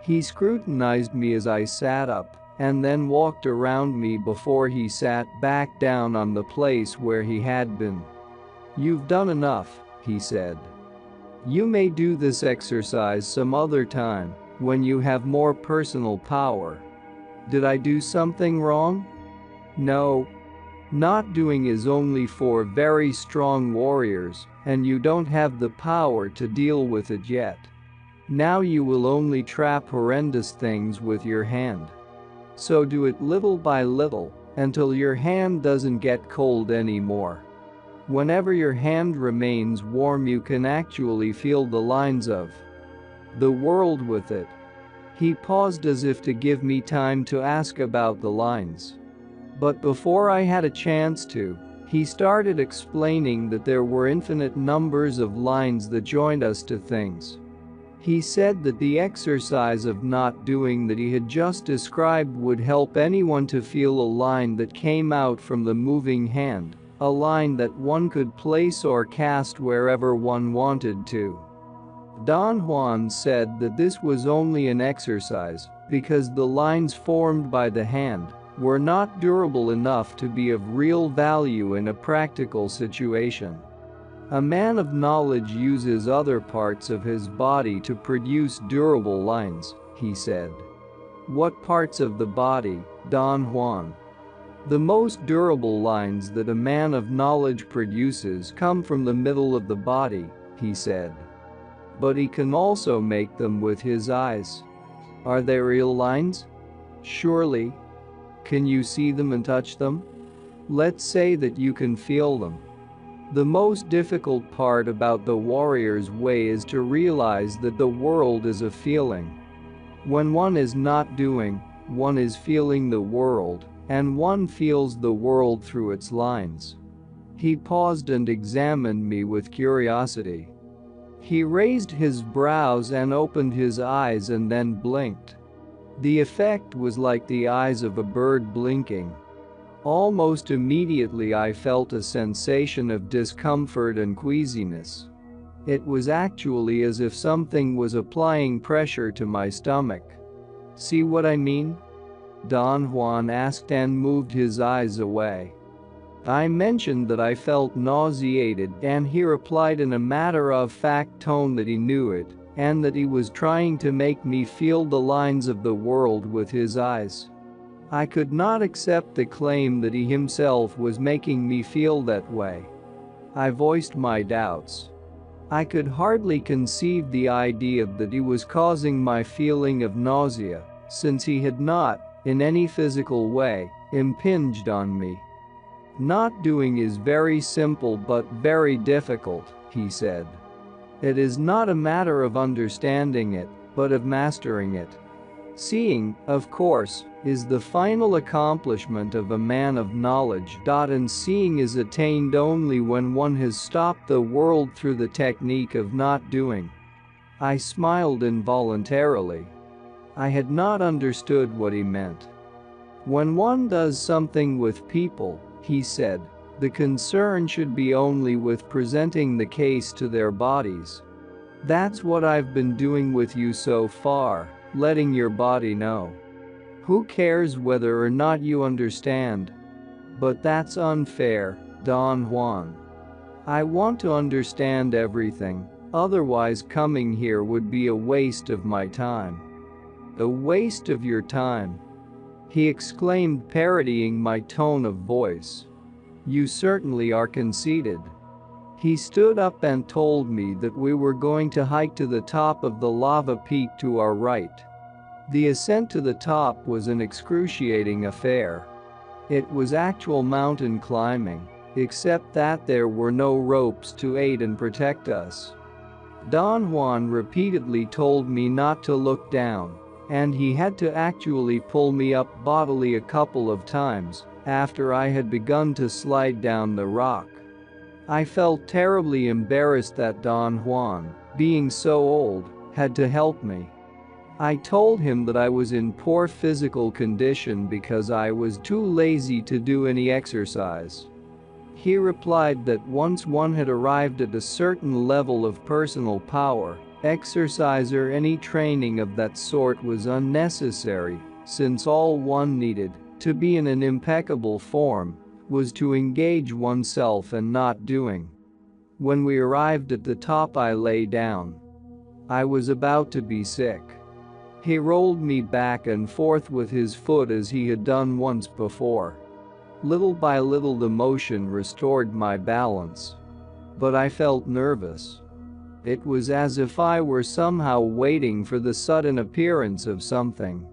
He scrutinized me as I sat up, and then walked around me before he sat back down on the place where he had been. "You've done enough," he said. "You may do this exercise some other time, when you have more personal power." Did I do something wrong? No. Not doing is only for very strong warriors, and you don't have the power to deal with it yet. Now you will only trap horrendous things with your hand. So do it little by little, until your hand doesn't get cold anymore. Whenever your hand remains warm, you can actually feel the lines of the world with it. He paused as if to give me time to ask about the lines. But before I had a chance to, he started explaining that there were infinite numbers of lines that joined us to things. He said that the exercise of not doing that he had just described would help anyone to feel a line that came out from the moving hand, a line that one could place or cast wherever one wanted to. Don Juan said that this was only an exercise because the lines formed by the hand were not durable enough to be of real value in a practical situation. A man of knowledge uses other parts of his body to produce durable lines, he said. What parts of the body, Don Juan? The most durable lines that a man of knowledge produces come from the middle of the body, he said. But he can also make them with his eyes. Are they real lines? Surely. Can you see them and touch them? Let's say that you can feel them. The most difficult part about the warrior's way is to realize that the world is a feeling. When one is not doing, one is feeling the world, and one feels the world through its lines. He paused and examined me with curiosity. He raised his brows and opened his eyes and then blinked. The effect was like the eyes of a bird blinking. Almost immediately I felt a sensation of discomfort and queasiness. It was actually as if something was applying pressure to my stomach. See what I mean? Don Juan asked and moved his eyes away. I mentioned that I felt nauseated and he replied in a matter-of-fact tone that he knew it and that he was trying to make me feel the lines of the world with his eyes. I could not accept the claim that he himself was making me feel that way. I voiced my doubts. I could hardly conceive the idea that he was causing my feeling of nausea, since he had not, in any physical way, impinged on me. Not doing is very simple but very difficult, he said. It is not a matter of understanding it, but of mastering it. Seeing, of course, is the final accomplishment of a man of knowledge. And seeing is attained only when one has stopped the world through the technique of not doing. I smiled involuntarily. I had not understood what he meant. When one does something with people, he said, the concern should be only with presenting the case to their bodies. That's what I've been doing with you so far, letting your body know. Who cares whether or not you understand? But that's unfair, Don Juan. I want to understand everything, otherwise coming here would be a waste of my time. A waste of your time? He exclaimed, parodying my tone of voice. You certainly are conceited. He stood up and told me that we were going to hike to the top of the lava peak to our right. The ascent to the top was an excruciating affair. It was actual mountain climbing, except that there were no ropes to aid and protect us. Don Juan repeatedly told me not to look down, and he had to actually pull me up bodily a couple of times after I had begun to slide down the rock. I felt terribly embarrassed that Don Juan, being so old, had to help me. I told him that I was in poor physical condition because I was too lazy to do any exercise. He replied that once one had arrived at a certain level of personal power, exercise or any training of that sort was unnecessary, since all one needed, to be in an impeccable form, was to engage oneself and not doing. When we arrived at the top, I lay down. I was about to be sick. He rolled me back and forth with his foot as he had done once before. Little by little the motion restored my balance. But I felt nervous. It was as if I were somehow waiting for the sudden appearance of something.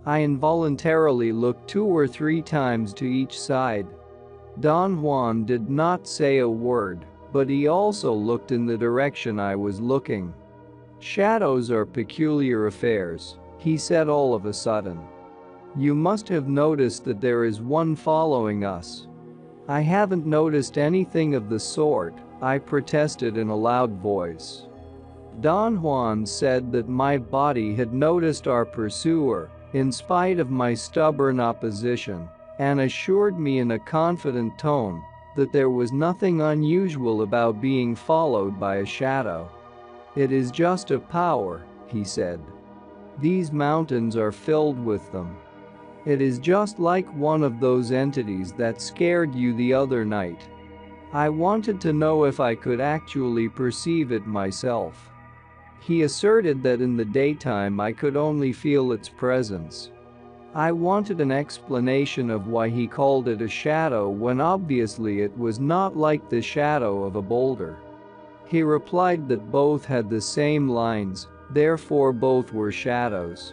I involuntarily looked 2 or 3 times to each side. Don Juan did not say a word, but he also looked in the direction I was looking. Shadows are peculiar affairs, he said all of a sudden. You must have noticed that there is one following us. I haven't noticed anything of the sort, I protested in a loud voice. Don Juan said that my body had noticed our pursuer, in spite of my stubborn opposition, and assured me in a confident tone that there was nothing unusual about being followed by a shadow. It is just a power, he said. These mountains are filled with them. It is just like one of those entities that scared you the other night. I wanted to know if I could actually perceive it myself. He asserted that in the daytime I could only feel its presence. I wanted an explanation of why he called it a shadow when obviously it was not like the shadow of a boulder. He replied that both had the same lines, therefore both were shadows.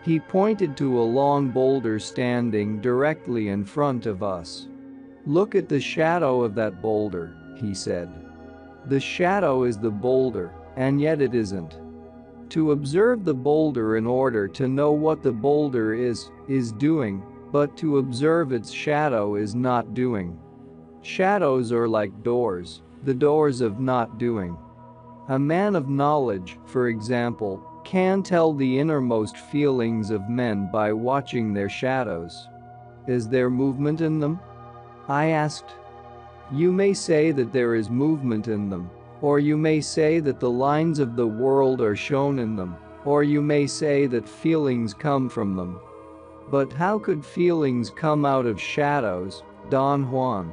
He pointed to a long boulder standing directly in front of us. "Look at the shadow of that boulder," he said. "The shadow is the boulder, and yet it isn't." To observe the boulder in order to know what the boulder is doing, but to observe its shadow is not doing. Shadows are like doors, the doors of not doing. A man of knowledge, for example, can tell the innermost feelings of men by watching their shadows. Is there movement in them? I asked. You may say that there is movement in them, or you may say that the lines of the world are shown in them, or you may say that feelings come from them. But how could feelings come out of shadows, Don Juan?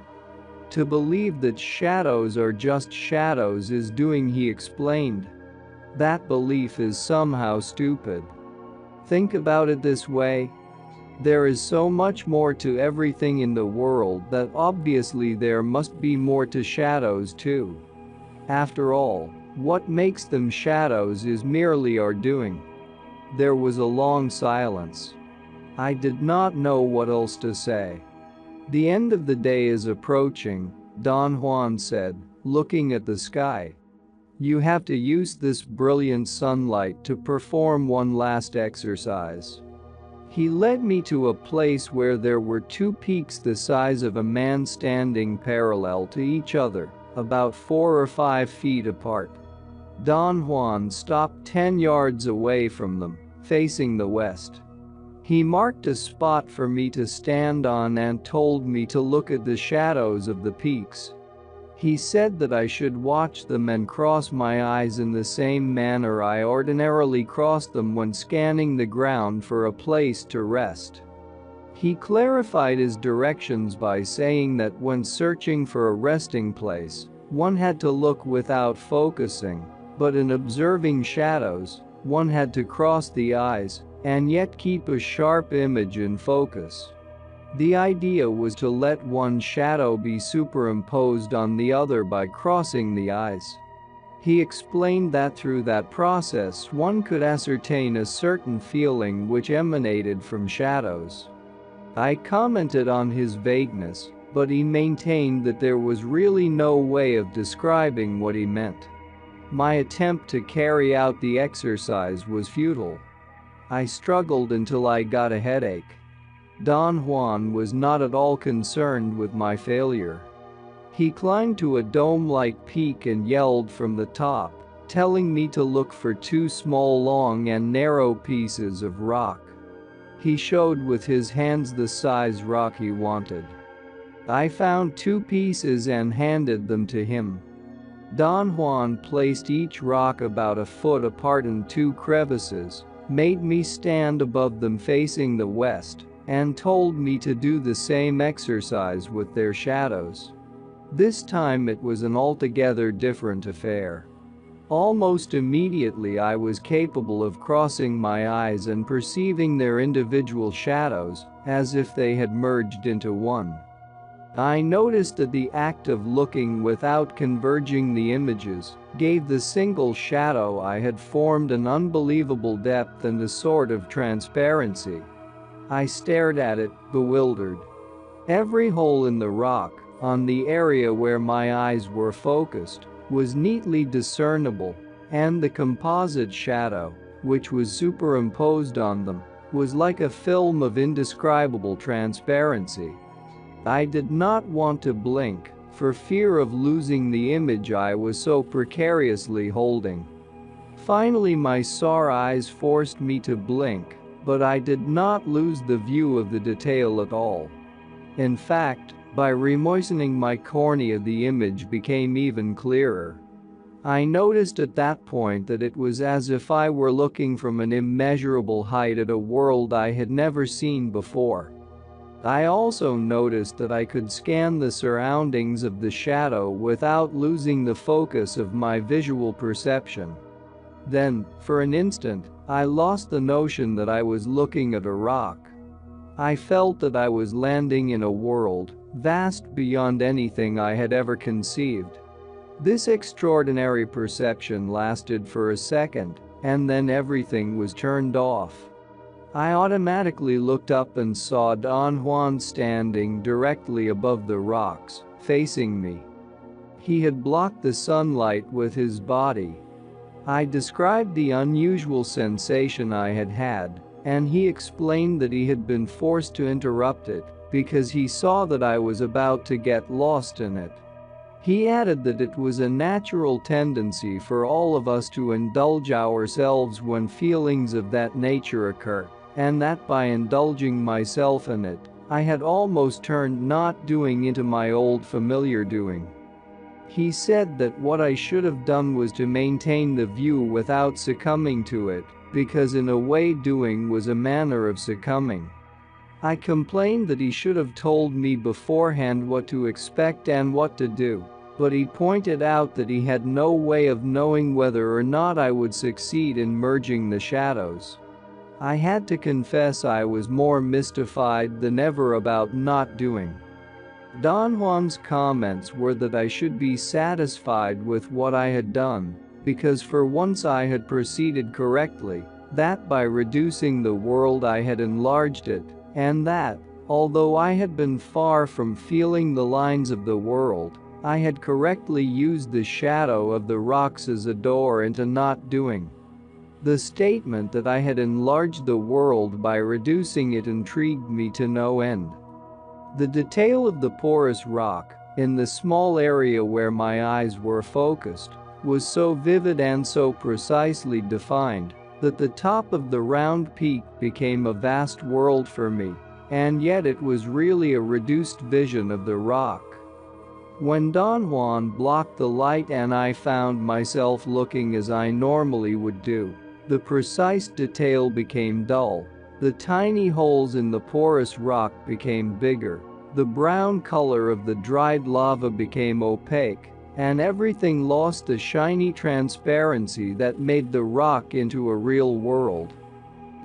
To believe that shadows are just shadows is doing, he explained. That belief is somehow stupid. Think about it this way. There is so much more to everything in the world that obviously there must be more to shadows too. After all, what makes them shadows is merely our doing. There was a long silence. I did not know what else to say. The end of the day is approaching, Don Juan said, looking at the sky. You have to use this brilliant sunlight to perform one last exercise. He led me to a place where there were two peaks the size of a man standing parallel to each other, about 4 or 5 feet apart. Don Juan stopped 10 yards away from them, facing the west. He marked a spot for me to stand on and told me to look at the shadows of the peaks. He said that I should watch them and cross my eyes in the same manner I ordinarily cross them when scanning the ground for a place to rest. He clarified his directions by saying that when searching for a resting place, one had to look without focusing, but in observing shadows, one had to cross the eyes and yet keep a sharp image in focus. The idea was to let one shadow be superimposed on the other by crossing the eyes. He explained that through that process one could ascertain a certain feeling which emanated from shadows. I commented on his vagueness, but he maintained that there was really no way of describing what he meant. My attempt to carry out the exercise was futile. I struggled until I got a headache. Don Juan was not at all concerned with my failure. He climbed to a dome-like peak and yelled from the top, telling me to look for 2 small long and narrow pieces of rock. He showed with his hands the size rock he wanted. I found 2 pieces and handed them to him. Don Juan placed each rock about a foot apart in 2 crevices, made me stand above them facing the west, and told me to do the same exercise with their shadows. This time it was an altogether different affair. Almost immediately I was capable of crossing my eyes and perceiving their individual shadows, as if they had merged into one. I noticed that the act of looking without converging the images gave the single shadow I had formed an unbelievable depth and a sort of transparency. I stared at it, bewildered. Every hole in the rock, on the area where my eyes were focused, was neatly discernible, and the composite shadow, which was superimposed on them, was like a film of indescribable transparency. I did not want to blink, for fear of losing the image I was so precariously holding. Finally my sore eyes forced me to blink, but I did not lose the view of the detail at all. In fact, by remoistening my cornea the image became even clearer. I noticed at that point that it was as if I were looking from an immeasurable height at a world I had never seen before. I also noticed that I could scan the surroundings of the shadow without losing the focus of my visual perception. Then, for an instant, I lost the notion that I was looking at a rock. I felt that I was landing in a world vast beyond anything I had ever conceived. This extraordinary perception lasted for a second, and then everything was turned off. I automatically looked up and saw Don Juan standing directly above the rocks, facing me. He had blocked the sunlight with his body. I described the unusual sensation I had had, and he explained that he had been forced to interrupt it because he saw that I was about to get lost in it. He added that it was a natural tendency for all of us to indulge ourselves when feelings of that nature occur, and that by indulging myself in it, I had almost turned not doing into my old familiar doing. He said that what I should have done was to maintain the view without succumbing to it, because in a way doing was a manner of succumbing. I complained that he should have told me beforehand what to expect and what to do, but he pointed out that he had no way of knowing whether or not I would succeed in merging the shadows. I had to confess I was more mystified than ever about not doing. Don Juan's comments were that I should be satisfied with what I had done, because for once I had proceeded correctly, that by reducing the world I had enlarged it, and that, although I had been far from feeling the lines of the world, I had correctly used the shadow of the rocks as a door into not doing. The statement that I had enlarged the world by reducing it intrigued me to no end. The detail of the porous rock, in the small area where my eyes were focused, was so vivid and so precisely defined that the top of the round peak became a vast world for me, and yet it was really a reduced vision of the rock. When Don Juan blocked the light and I found myself looking as I normally would do, the precise detail became dull, the tiny holes in the porous rock became bigger, the brown color of the dried lava became opaque, and everything lost the shiny transparency that made the rock into a real world.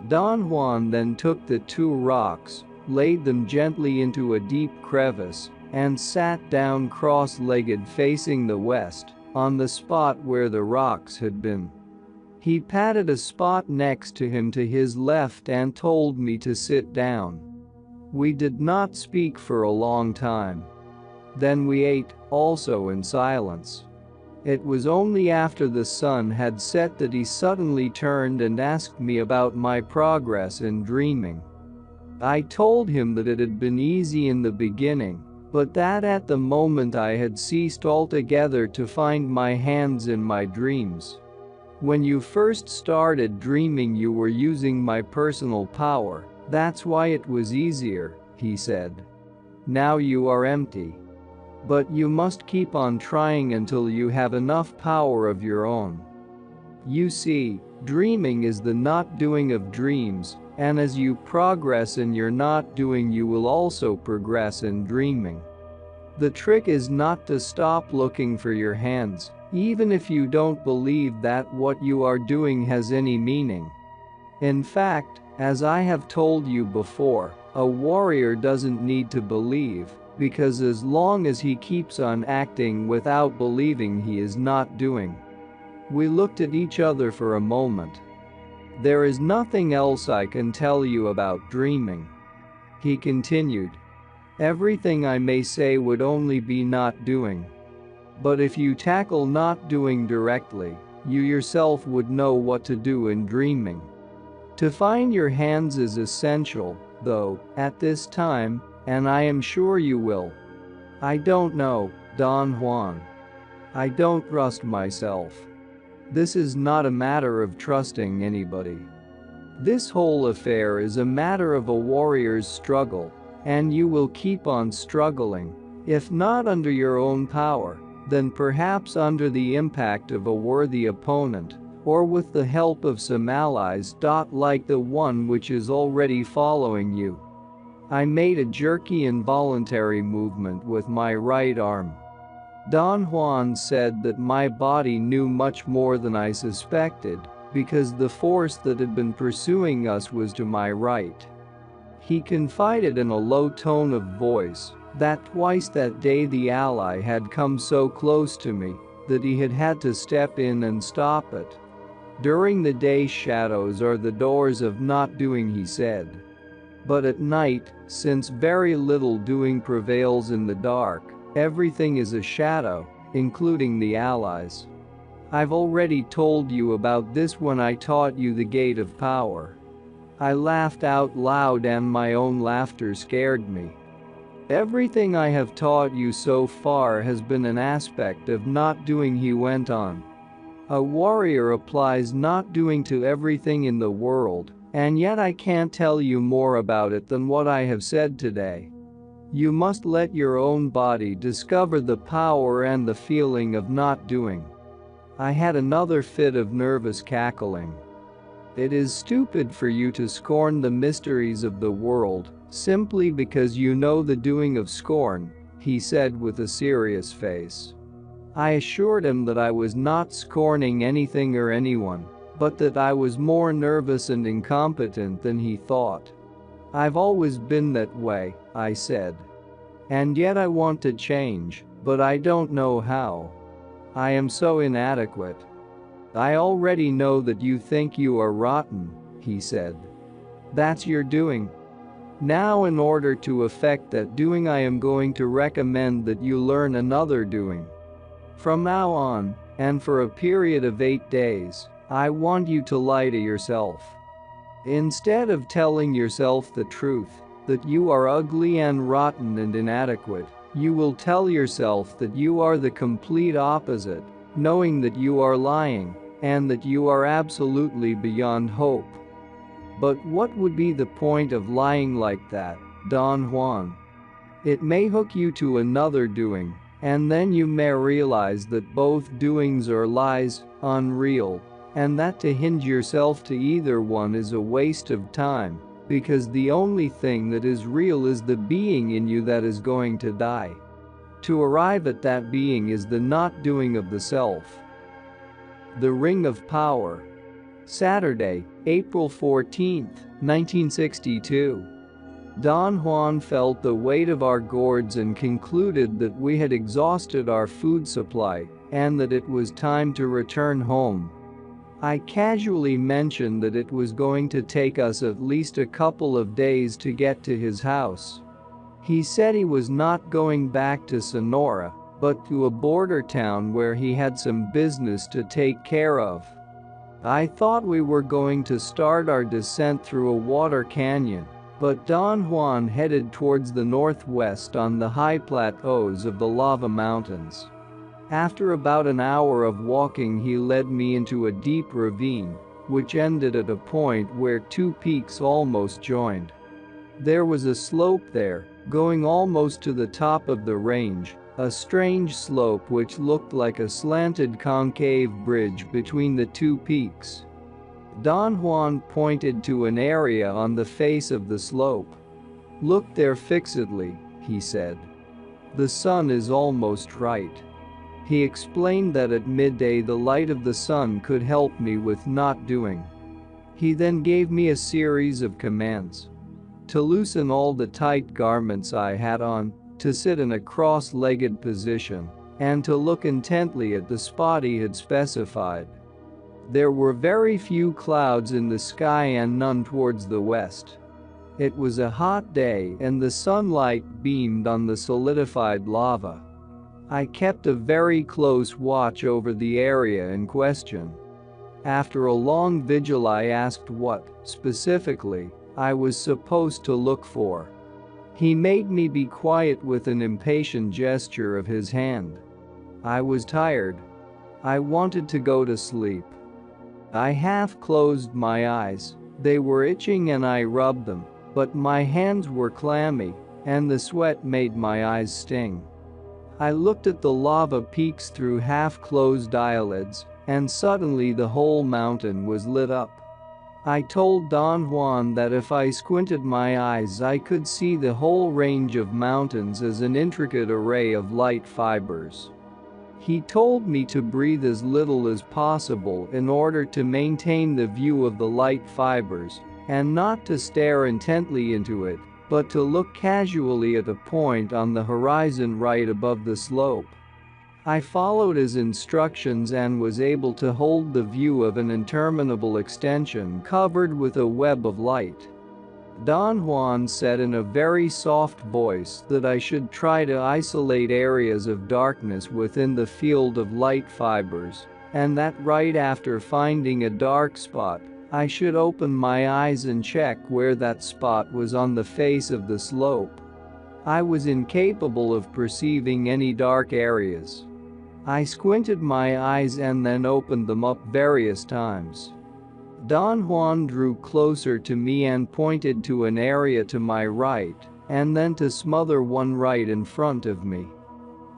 Don Juan then took the two rocks, laid them gently into a deep crevice, and sat down cross-legged facing the west, on the spot where the rocks had been. He patted a spot next to him to his left and told me to sit down. We did not speak for a long time. Then we ate, also in silence. It was only after the sun had set that he suddenly turned and asked me about my progress in dreaming. I told him that it had been easy in the beginning, but that at the moment I had ceased altogether to find my hands in my dreams. When you first started dreaming you were using my personal power, that's why it was easier, he said. Now you are empty. But you must keep on trying until you have enough power of your own. You see, dreaming is the not doing of dreams, and as you progress in your not doing you will also progress in dreaming. The trick is not to stop looking for your hands, even if you don't believe that what you are doing has any meaning. In fact, as I have told you before, a warrior doesn't need to believe, because as long as he keeps on acting without believing he is not doing. We looked at each other for a moment. There is nothing else I can tell you about dreaming. He continued. Everything I may say would only be not doing. But if you tackle not doing directly, you yourself would know what to do in dreaming. To find your hands is essential, though, at this time, and I am sure you will. I don't know, Don Juan. I don't trust myself. This is not a matter of trusting anybody. This whole affair is a matter of a warrior's struggle, and you will keep on struggling, if not under your own power, then perhaps under the impact of a worthy opponent, or with the help of some allies. Like the one which is already following you. I made a jerky involuntary movement with my right arm. Don Juan said that my body knew much more than I suspected, because the force that had been pursuing us was to my right. He confided in a low tone of voice that twice that day the ally had come so close to me that he had had to step in and stop it. During the day, shadows are the doors of not doing, he said. But at night, since very little doing prevails in the dark, everything is a shadow, including the allies. I've already told you about this when I taught you the gate of power. I laughed out loud and my own laughter scared me. Everything I have taught you so far has been an aspect of not doing, he went on. A warrior applies not doing to everything in the world, and yet I can't tell you more about it than what I have said today. You must let your own body discover the power and the feeling of not doing. I had another fit of nervous cackling. It is stupid for you to scorn the mysteries of the world simply because you know the doing of scorn, he said with a serious face. I assured him that I was not scorning anything or anyone, but that I was more nervous and incompetent than he thought. I've always been that way, I said. And yet I want to change, but I don't know how. I am so inadequate. I already know that you think you are rotten, he said. That's your doing. Now, in order to effect that doing, I am going to recommend that you learn another doing. From now on, and for a period of 8 days, I want you to lie to yourself. Instead of telling yourself the truth, that you are ugly and rotten and inadequate, you will tell yourself that you are the complete opposite, knowing that you are lying, and that you are absolutely beyond hope. But what would be the point of lying like that, Don Juan? It may hook you to another doing, and then you may realize that both doings are lies, unreal, and that to hinge yourself to either one is a waste of time, because the only thing that is real is the being in you that is going to die. To arrive at that being is the not doing of the self. The Ring of Power. Saturday, April 14, 1962. Don Juan felt the weight of our gourds and concluded that we had exhausted our food supply and that it was time to return home. I casually mentioned that it was going to take us at least a couple of days to get to his house. He said he was not going back to Sonora, but to a border town where he had some business to take care of. I thought we were going to start our descent through a water canyon, but Don Juan headed towards the northwest on the high plateaus of the lava mountains. After about an hour of walking, he led me into a deep ravine, which ended at a point where two peaks almost joined. There was a slope there, going almost to the top of the range, a strange slope which looked like a slanted concave bridge between the two peaks. Don Juan pointed to an area on the face of the slope. "Look there fixedly," he said. "The sun is almost right." He explained that at midday the light of the sun could help me with not doing. He then gave me a series of commands. To loosen all the tight garments I had on, to sit in a cross-legged position, and to look intently at the spot he had specified. There were very few clouds in the sky and none towards the west. It was a hot day and the sunlight beamed on the solidified lava. I kept a very close watch over the area in question. After a long vigil, I asked what, specifically, I was supposed to look for. He made me be quiet with an impatient gesture of his hand. I was tired. I wanted to go to sleep. I half closed my eyes. They were itching and I rubbed them, but my hands were clammy, and the sweat made my eyes sting. I looked at the lava peaks through half-closed eyelids, and suddenly the whole mountain was lit up. I told Don Juan that if I squinted my eyes I could see the whole range of mountains as an intricate array of light fibers. He told me to breathe as little as possible in order to maintain the view of the light fibers, and not to stare intently into it, but to look casually at a point on the horizon right above the slope. I followed his instructions and was able to hold the view of an interminable extension covered with a web of light. Don Juan said in a very soft voice that I should try to isolate areas of darkness within the field of light fibers, and that right after finding a dark spot, I should open my eyes and check where that spot was on the face of the slope. I was incapable of perceiving any dark areas. I squinted my eyes and then opened them up various times. Don Juan drew closer to me and pointed to an area to my right, and then to some other one right in front of me.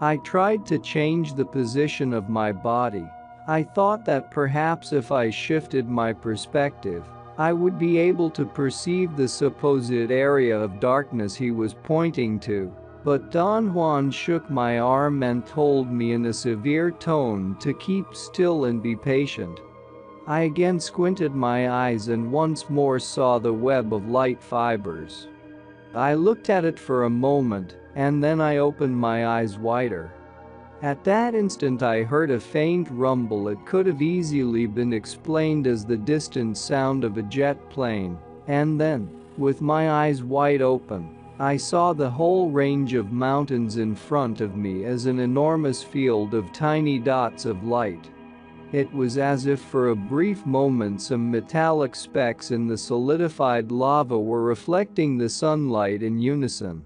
I tried to change the position of my body. I thought that perhaps if I shifted my perspective, I would be able to perceive the supposed area of darkness he was pointing to, but Don Juan shook my arm and told me in a severe tone to keep still and be patient. I again squinted my eyes and once more saw the web of light fibers. I looked at it for a moment, and then I opened my eyes wider. At that instant I heard a faint rumble. It could have easily been explained as the distant sound of a jet plane, and then, with my eyes wide open, I saw the whole range of mountains in front of me as an enormous field of tiny dots of light. It was as if for a brief moment some metallic specks in the solidified lava were reflecting the sunlight in unison.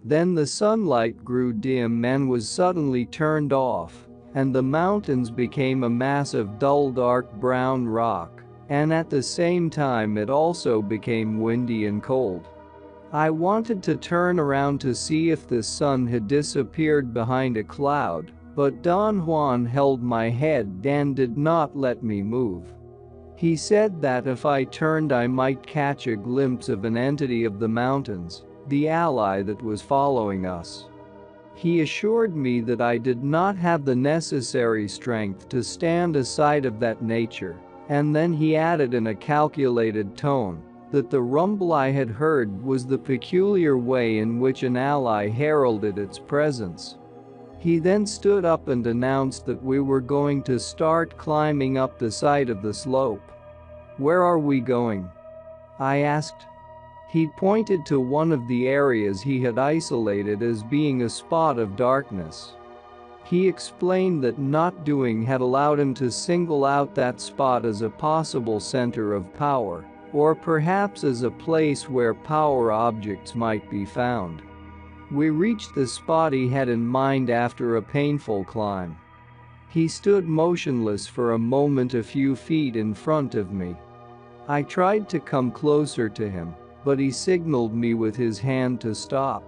Then the sunlight grew dim and was suddenly turned off, and the mountains became a mass of dull dark brown rock, and at the same time it also became windy and cold. I wanted to turn around to see if the sun had disappeared behind a cloud, but Don Juan held my head and did not let me move. He said that if I turned I might catch a glimpse of an entity of the mountains, the ally that was following us. He assured me that I did not have the necessary strength to stand aside of that nature, and then he added in a calculated tone that the rumble I had heard was the peculiar way in which an ally heralded its presence. He then stood up and announced that we were going to start climbing up the side of the slope. "Where are we going?" I asked. He pointed to one of the areas he had isolated as being a spot of darkness. He explained that not doing had allowed him to single out that spot as a possible center of power, or perhaps as a place where power objects might be found. We reached the spot he had in mind after a painful climb. He stood motionless for a moment a few feet in front of me. I tried to come closer to him, but he signaled me with his hand to stop.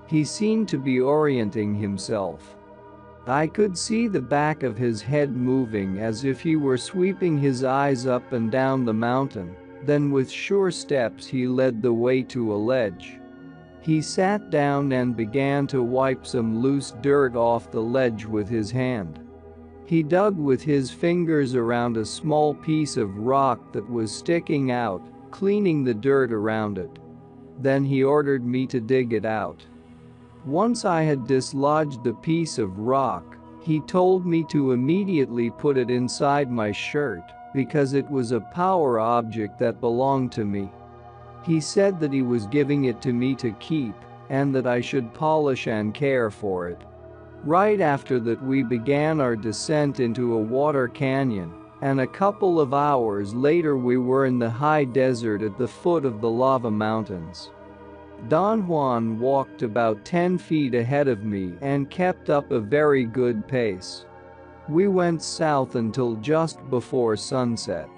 He seemed to be orienting himself. I could see the back of his head moving as if he were sweeping his eyes up and down the mountain. Then with sure steps he led the way to a ledge. He sat down and began to wipe some loose dirt off the ledge with his hand. He dug with his fingers around a small piece of rock that was sticking out, cleaning the dirt around it. Then he ordered me to dig it out. Once I had dislodged the piece of rock, he told me to immediately put it inside my shirt, because it was a power object that belonged to me. He said that he was giving it to me to keep, and that I should polish and care for it. Right after that we began our descent into a water canyon, and a couple of hours later we were in the high desert at the foot of the lava mountains. Don Juan walked about 10 feet ahead of me and kept up a very good pace. We went south until just before sunset.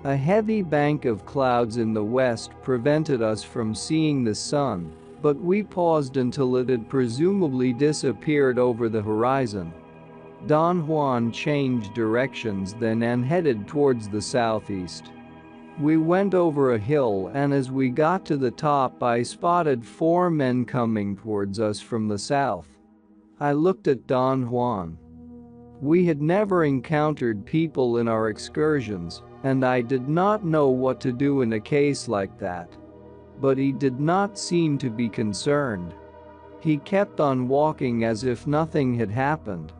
A heavy bank of clouds in the west prevented us from seeing the sun, but we paused until it had presumably disappeared over the horizon. Don Juan changed directions then and headed towards the southeast. We went over a hill, and as we got to the top I spotted 4 men coming towards us from the south. I looked at Don Juan. We had never encountered people in our excursions, and I did not know what to do in a case like that. But he did not seem to be concerned. He kept on walking as if nothing had happened.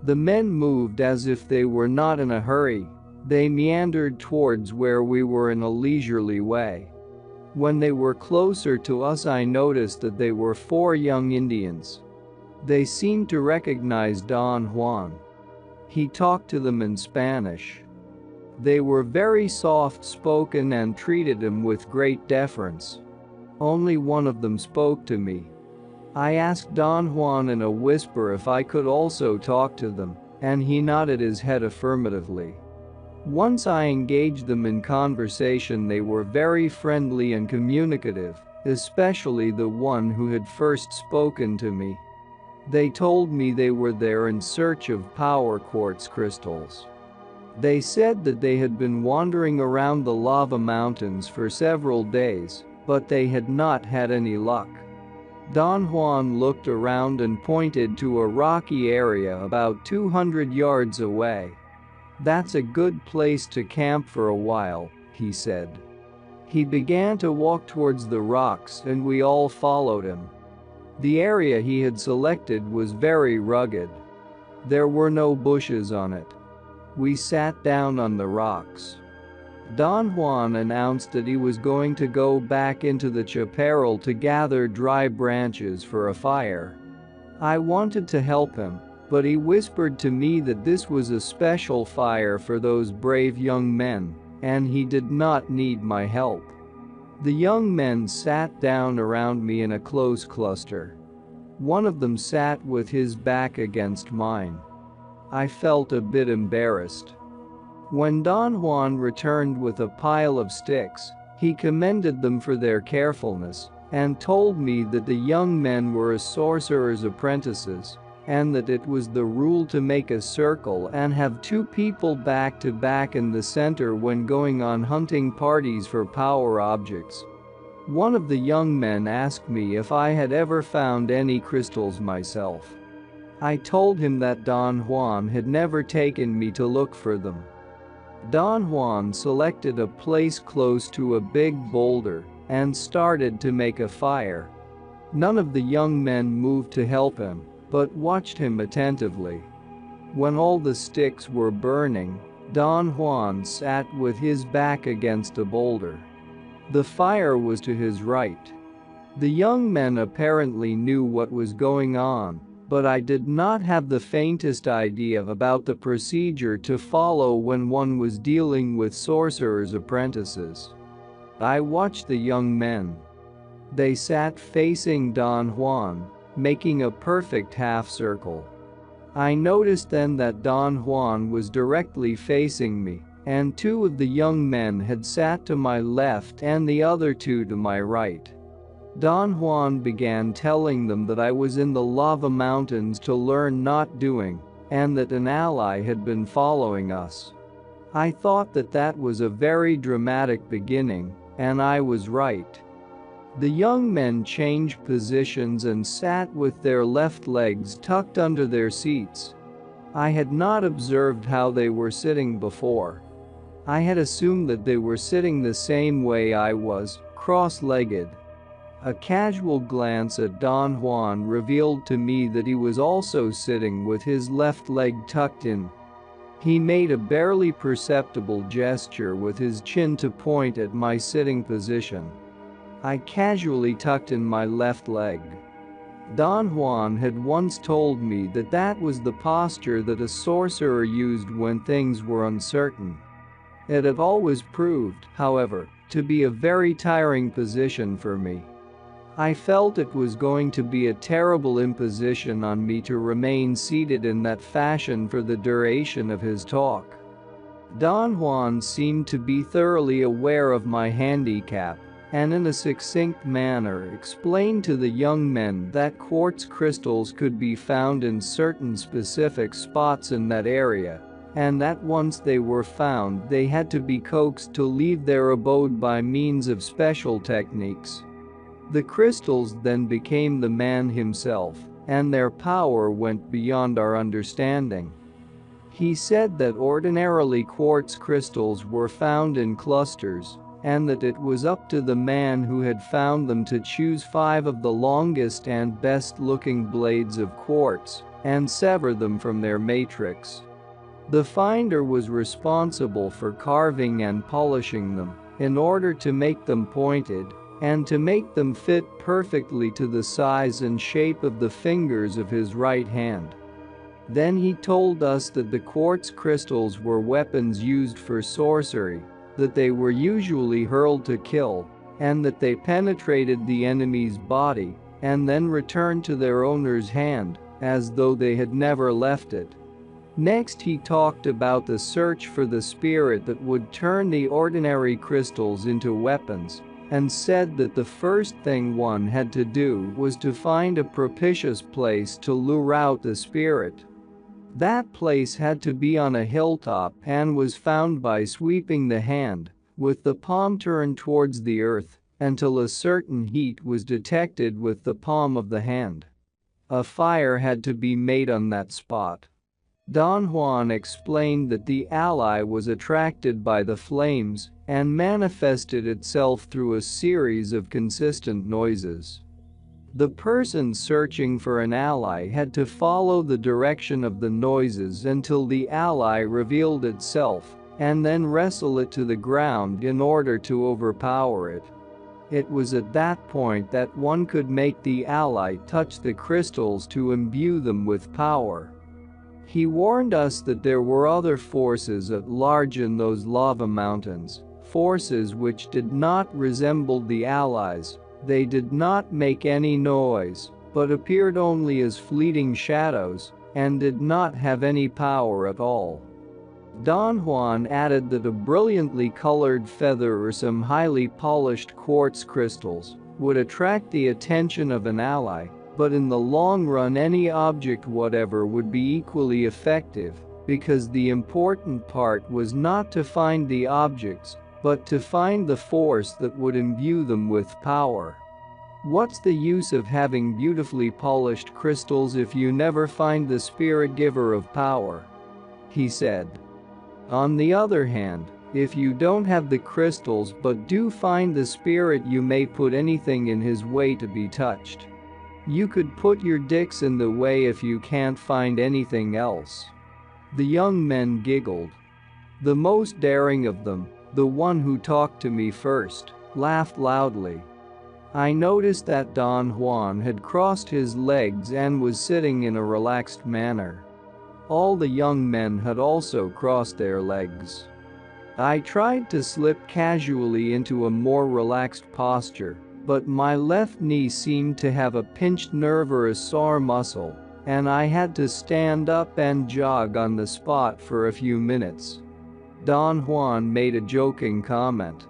The men moved as if they were not in a hurry. They meandered towards where we were in a leisurely way. When they were closer to us, I noticed that they were 4 young Indians. They seemed to recognize Don Juan. He talked to them in Spanish. They were very soft-spoken and treated him with great deference. Only one of them spoke to me. I asked Don Juan in a whisper if I could also talk to them, and he nodded his head affirmatively. Once I engaged them in conversation, they were very friendly and communicative, especially the one who had first spoken to me. They told me they were there in search of power quartz crystals. They said that they had been wandering around the lava mountains for several days, but they had not had any luck. Don Juan looked around and pointed to a rocky area about 200 yards away. "That's a good place to camp for a while," he said. He began to walk towards the rocks and we all followed him. The area he had selected was very rugged. There were no bushes on it. We sat down on the rocks. Don Juan announced that he was going to go back into the chaparral to gather dry branches for a fire. I wanted to help him, but he whispered to me that this was a special fire for those brave young men, and he did not need my help. The young men sat down around me in a close cluster. One of them sat with his back against mine. I felt a bit embarrassed. When Don Juan returned with a pile of sticks, he commended them for their carefulness and told me that the young men were a sorcerer's apprentices and that it was the rule to make a circle and have 2 people back to back in the center when going on hunting parties for power objects. One of the young men asked me if I had ever found any crystals myself. I told him that Don Juan had never taken me to look for them. Don Juan selected a place close to a big boulder and started to make a fire. None of the young men moved to help him, but watched him attentively. When all the sticks were burning, Don Juan sat with his back against a boulder. The fire was to his right. The young men apparently knew what was going on, but I did not have the faintest idea about the procedure to follow when one was dealing with sorcerer's apprentices. I watched the young men. They sat facing Don Juan, making a perfect half circle. I noticed then that Don Juan was directly facing me, and 2 of the young men had sat to my left and the other 2 to my right. Don Juan began telling them that I was in the lava mountains to learn not doing, and that an ally had been following us. I thought that that was a very dramatic beginning, and I was right. The young men changed positions and sat with their left legs tucked under their seats. I had not observed how they were sitting before. I had assumed that they were sitting the same way I was, cross-legged. A casual glance at Don Juan revealed to me that he was also sitting with his left leg tucked in. He made a barely perceptible gesture with his chin to point at my sitting position. I casually tucked in my left leg. Don Juan had once told me that that was the posture that a sorcerer used when things were uncertain. It had always proved, however, to be a very tiring position for me. I felt it was going to be a terrible imposition on me to remain seated in that fashion for the duration of his talk. Don Juan seemed to be thoroughly aware of my handicap, and in a succinct manner explained to the young men that quartz crystals could be found in certain specific spots in that area, and that once they were found they had to be coaxed to leave their abode by means of special techniques. The crystals then became the man himself, and their power went beyond our understanding. He said that ordinarily quartz crystals were found in clusters, and that it was up to the man who had found them to choose 5 of the longest and best-looking blades of quartz and sever them from their matrix. The finder was responsible for carving and polishing them in order to make them pointed and to make them fit perfectly to the size and shape of the fingers of his right hand. Then he told us that the quartz crystals were weapons used for sorcery, that they were usually hurled to kill, and that they penetrated the enemy's body and then returned to their owner's hand as though they had never left it. Next, he talked about the search for the spirit that would turn the ordinary crystals into weapons, and said that the first thing one had to do was to find a propitious place to lure out the spirit. That place had to be on a hilltop and was found by sweeping the hand, with the palm turned towards the earth, until a certain heat was detected with the palm of the hand. A fire had to be made on that spot. Don Juan explained that the ally was attracted by the flames and manifested itself through a series of consistent noises. The person searching for an ally had to follow the direction of the noises until the ally revealed itself, and then wrestle it to the ground in order to overpower it. It was at that point that one could make the ally touch the crystals to imbue them with power. He warned us that there were other forces at large in those lava mountains, forces which did not resemble the allies. They did not make any noise, but appeared only as fleeting shadows, and did not have any power at all. Don Juan added that a brilliantly colored feather or some highly polished quartz crystals would attract the attention of an ally, but in the long run any object whatever would be equally effective, because the important part was not to find the objects, but to find the force that would imbue them with power. What's the use of having beautifully polished crystals if you never find the spirit giver of power? He said. On the other hand, if you don't have the crystals but do find the spirit, you may put anything in his way to be touched. You could put your dicks in the way if you can't find anything else. The young men giggled. The most daring of them, the one who talked to me first, laughed loudly. I noticed that Don Juan had crossed his legs and was sitting in a relaxed manner. All the young men had also crossed their legs. I tried to slip casually into a more relaxed posture, but my left knee seemed to have a pinched nerve or a sore muscle, and I had to stand up and jog on the spot for a few minutes. Don Juan made a joking comment.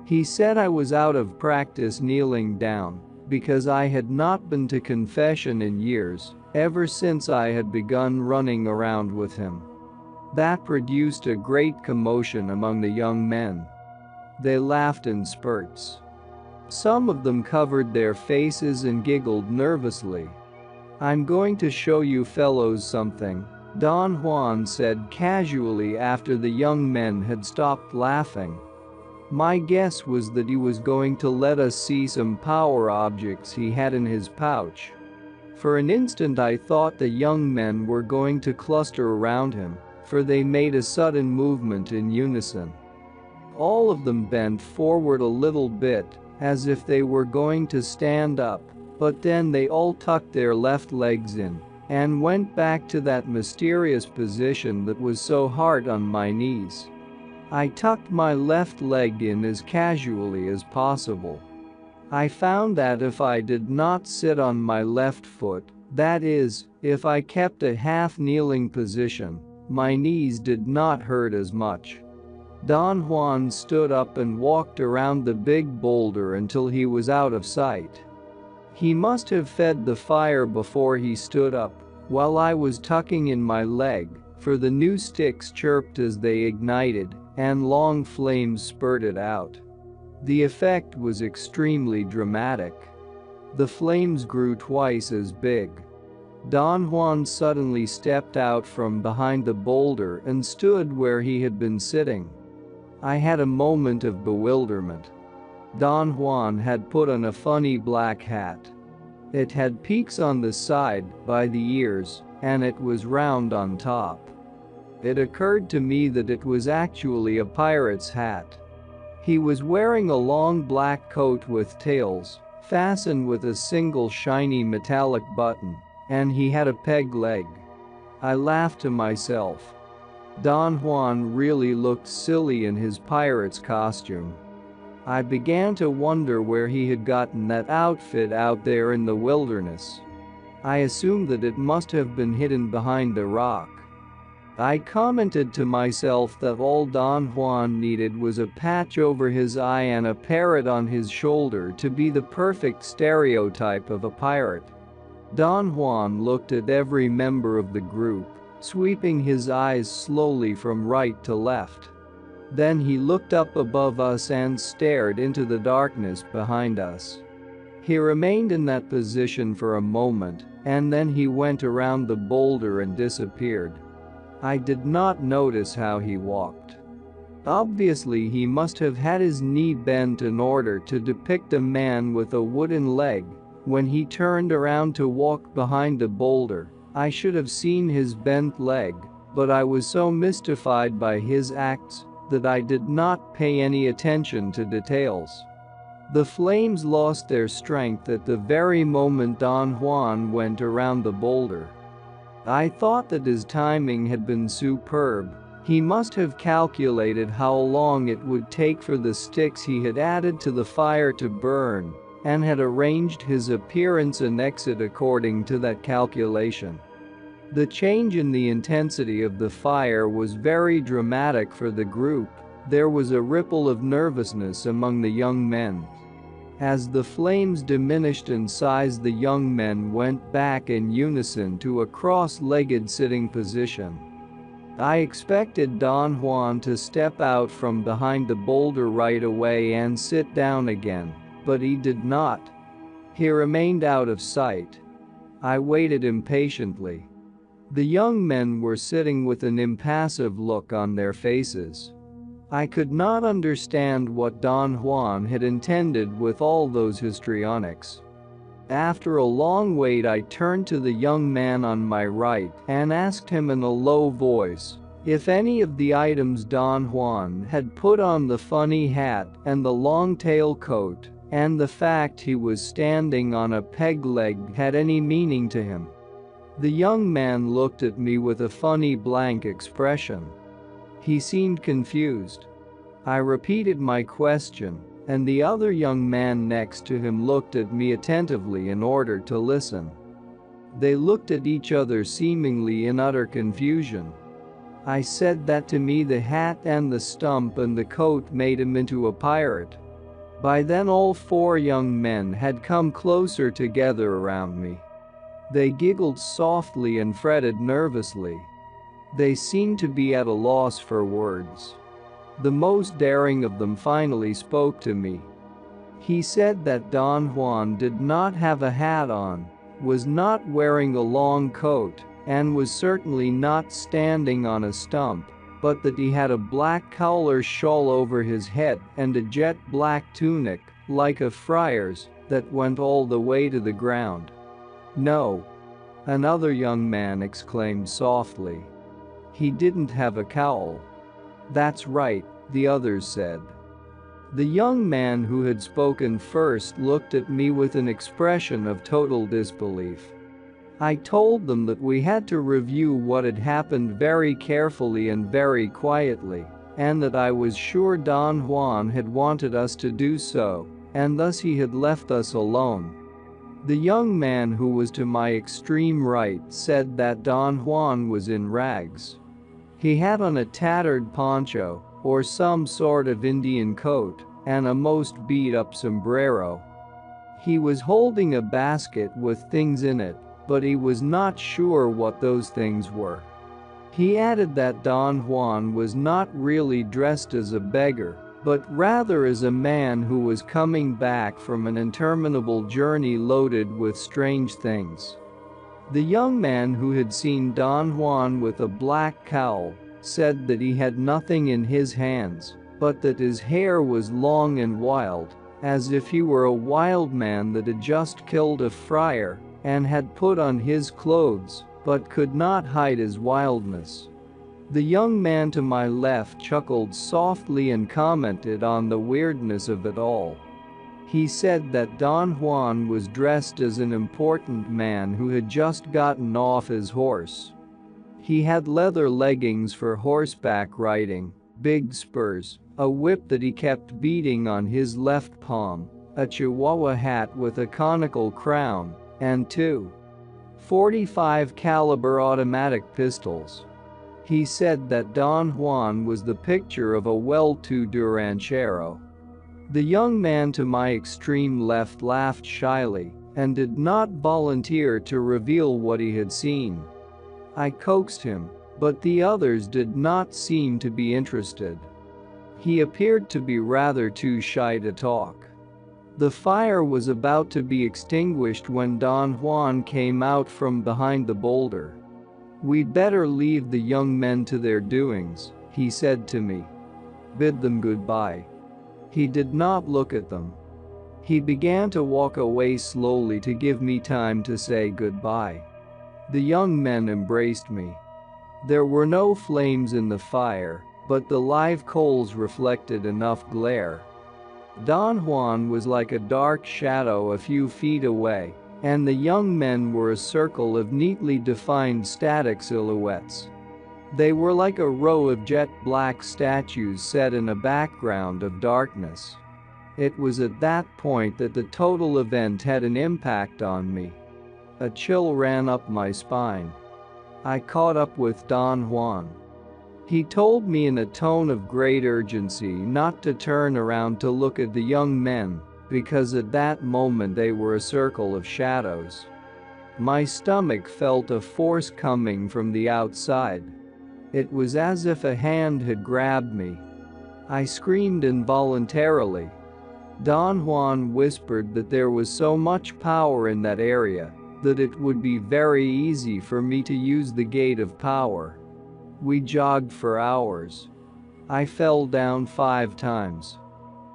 He said I was out of practice kneeling down, because I had not been to confession in years, ever since I had begun running around with him. That produced a great commotion among the young men. They laughed in spurts. Some of them covered their faces and giggled nervously. I'm going to show you fellows something, Don Juan said casually after the young men had stopped laughing. My guess was that he was going to let us see some power objects he had in his pouch. For an instant I thought the young men were going to cluster around him, for they made a sudden movement in unison. All of them bent forward a little bit, as if they were going to stand up, but then they all tucked their left legs in and went back to that mysterious position that was so hard on my knees. I tucked my left leg in as casually as possible. I found that if I did not sit on my left foot, that is, if I kept a half-kneeling position, my knees did not hurt as much. Don Juan stood up and walked around the big boulder until he was out of sight. He must have fed the fire before he stood up, while I was tucking in my leg, for the new sticks chirped as they ignited, and long flames spurted out. The effect was extremely dramatic. The flames grew twice as big. Don Juan suddenly stepped out from behind the boulder and stood where he had been sitting. I had a moment of bewilderment. Don Juan had put on a funny black hat. It had peaks on the side, by the ears, and it was round on top. It occurred to me that it was actually a pirate's hat. He was wearing a long black coat with tails, fastened with a single shiny metallic button, and he had a peg leg. I laughed to myself. Don Juan really looked silly in his pirate's costume. I began to wonder where he had gotten that outfit out there in the wilderness. I assumed that it must have been hidden behind a rock. I commented to myself that all Don Juan needed was a patch over his eye and a parrot on his shoulder to be the perfect stereotype of a pirate. Don Juan looked at every member of the group, sweeping his eyes slowly from right to left. Then he looked up above us and stared into the darkness behind us. He remained in that position for a moment, and then he went around the boulder and disappeared. I did not notice how he walked. Obviously, he must have had his knee bent in order to depict a man with a wooden leg. When he turned around to walk behind the boulder, I should have seen his bent leg, but I was so mystified by his acts that I did not pay any attention to details. The flames lost their strength at the very moment Don Juan went around the boulder. I thought that his timing had been superb. He must have calculated how long it would take for the sticks he had added to the fire to burn, and had arranged his appearance and exit according to that calculation. The change in the intensity of the fire was very dramatic for the group. There was a ripple of nervousness among the young men. As the flames diminished in size, the young men went back in unison to a cross-legged sitting position. I expected Don Juan to step out from behind the boulder right away and sit down again, but he did not. He remained out of sight. I waited impatiently. The young men were sitting with an impassive look on their faces. I could not understand what Don Juan had intended with all those histrionics. After a long wait, I turned to the young man on my right and asked him in a low voice if any of the items Don Juan had put on, the funny hat and the long tail coat, and the fact he was standing on a peg leg, had any meaning to him. The young man looked at me with a funny blank expression. He seemed confused. I repeated my question, and the other young man next to him looked at me attentively in order to listen. They looked at each other seemingly in utter confusion. I said that to me the hat and the stump and the coat made him into a pirate. By then all four young men had come closer together around me. They giggled softly and fretted nervously. They seemed to be at a loss for words. The most daring of them finally spoke to me. He said that Don Juan did not have a hat on, was not wearing a long coat, and was certainly not standing on a stump, but that he had a black collar shawl over his head and a jet black tunic, like a friar's, that went all the way to the ground. "No," another young man exclaimed softly. "He didn't have a cowl." "That's right," the others said. The young man who had spoken first looked at me with an expression of total disbelief. I told them that we had to review what had happened very carefully and very quietly, and that I was sure Don Juan had wanted us to do so, and thus he had left us alone. The young man who was to my extreme right said that Don Juan was in rags. He had on a tattered poncho, or some sort of Indian coat, and a most beat-up sombrero. He was holding a basket with things in it, but he was not sure what those things were. He added that Don Juan was not really dressed as a beggar, but rather as a man who was coming back from an interminable journey loaded with strange things. The young man who had seen Don Juan with a black cowl said that he had nothing in his hands, but that his hair was long and wild, as if he were a wild man that had just killed a friar and had put on his clothes, but could not hide his wildness. The young man to my left chuckled softly and commented on the weirdness of it all. He said that Don Juan was dressed as an important man who had just gotten off his horse. He had leather leggings for horseback riding, big spurs, a whip that he kept beating on his left palm, a Chihuahua hat with a conical crown, and two .45 caliber automatic pistols. He said that Don Juan was the picture of a well-to-do ranchero. The young man to my extreme left laughed shyly and did not volunteer to reveal what he had seen. I coaxed him, but the others did not seem to be interested. He appeared to be rather too shy to talk. The fire was about to be extinguished when Don Juan came out from behind the boulder. "We'd better leave the young men to their doings," he said to me. "Bid them goodbye." He did not look at them. He began to walk away slowly to give me time to say goodbye. The young men embraced me. There were no flames in the fire, but the live coals reflected enough glare. Don Juan was like a dark shadow a few feet away, and the young men were a circle of neatly defined static silhouettes. They were like a row of jet black statues set in a background of darkness. It was at that point that the total event had an impact on me. A chill ran up my spine. I caught up with Don Juan. He told me in a tone of great urgency not to turn around to look at the young men, because at that moment they were a circle of shadows. My stomach felt a force coming from the outside. It was as if a hand had grabbed me. I screamed involuntarily. Don Juan whispered that there was so much power in that area that it would be very easy for me to use the gate of power. We jogged for hours. I fell down 5 times.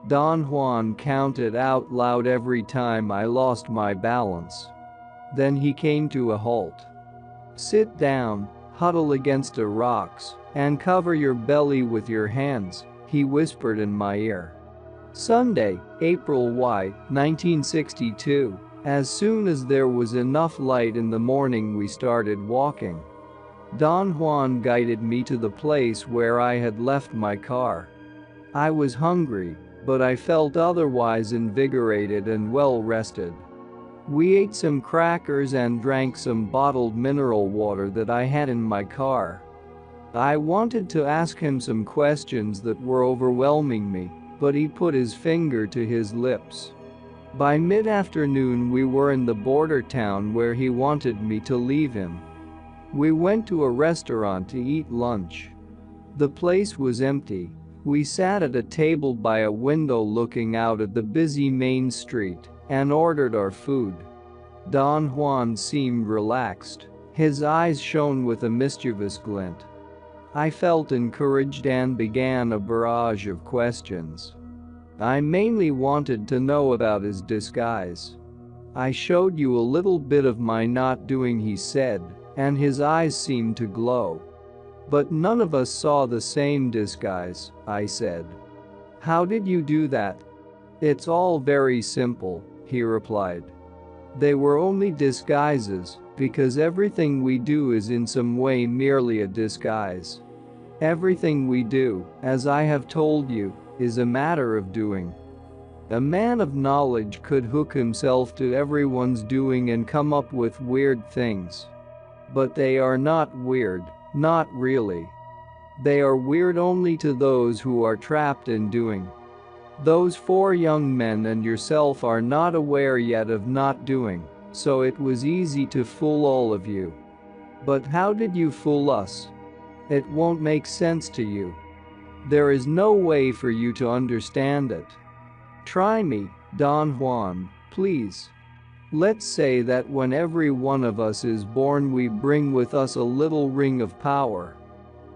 Don Juan counted out loud every time I lost my balance. Then he came to a halt. "Sit down, huddle against the rocks, and cover your belly with your hands," he whispered in my ear. Sunday, April 1962. As soon as there was enough light in the morning we started walking. Don Juan guided me to the place where I had left my car. I was hungry, but I felt otherwise invigorated and well rested. We ate some crackers and drank some bottled mineral water that I had in my car. I wanted to ask him some questions that were overwhelming me, but he put his finger to his lips. By mid-afternoon we were in the border town where he wanted me to leave him. We went to a restaurant to eat lunch. The place was empty. We sat at a table by a window looking out at the busy main street and ordered our food. Don Juan seemed relaxed. His eyes shone with a mischievous glint. I felt encouraged and began a barrage of questions. I mainly wanted to know about his disguise. "I showed you a little bit of my not doing," he said, and his eyes seemed to glow. "But none of us saw the same disguise," I said. "How did you do that?" "It's all very simple," he replied. "They were only disguises, because everything we do is in some way merely a disguise. Everything we do, as I have told you, is a matter of doing. A man of knowledge could hook himself to everyone's doing and come up with weird things. But they are not weird, not really. They are weird only to those who are trapped in doing. Those 4 young men and yourself are not aware yet of not doing, so it was easy to fool all of you. But how did you fool us? It won't make sense to you. There is no way for you to understand it. Try me, Don Juan, please." Let's say that when every one of us is born we bring with us a little ring of power.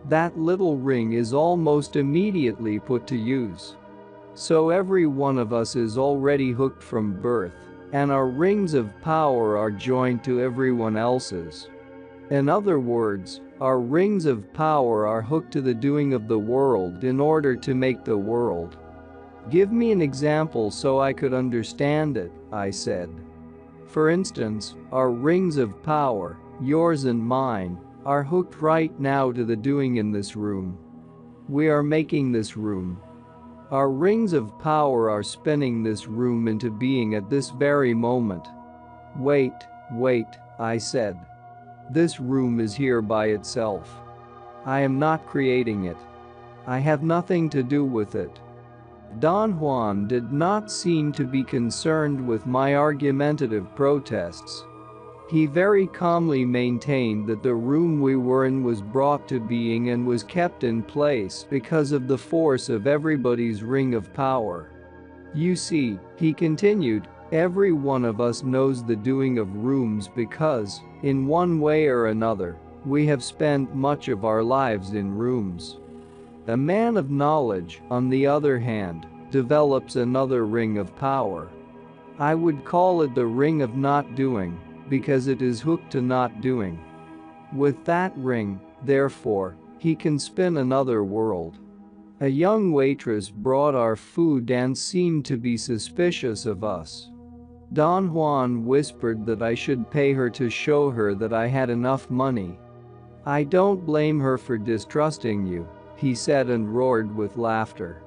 That little ring is almost immediately put to use. So every one of us is already hooked from birth, and our rings of power are joined to everyone else's. In other words, our rings of power are hooked to the doing of the world in order to make the world. Give me an example so I could understand it, I said. For instance, our rings of power, yours and mine, are hooked right now to the doing in this room. We are making this room. Our rings of power are spinning this room into being at this very moment. Wait, I said. This room is here by itself. I am not creating it. I have nothing to do with it. Don Juan did not seem to be concerned with my argumentative protests. He very calmly maintained that the room we were in was brought to being and was kept in place because of the force of everybody's ring of power. You see, he continued, every one of us knows the doing of rooms because, in one way or another, we have spent much of our lives in rooms. A man of knowledge, on the other hand, develops another ring of power. I would call it the ring of not doing, because it is hooked to not doing. With that ring, therefore, he can spin another world. A young waitress brought our food and seemed to be suspicious of us. Don Juan whispered that I should pay her to show her that I had enough money. I don't blame her for distrusting you, he said and roared with laughter.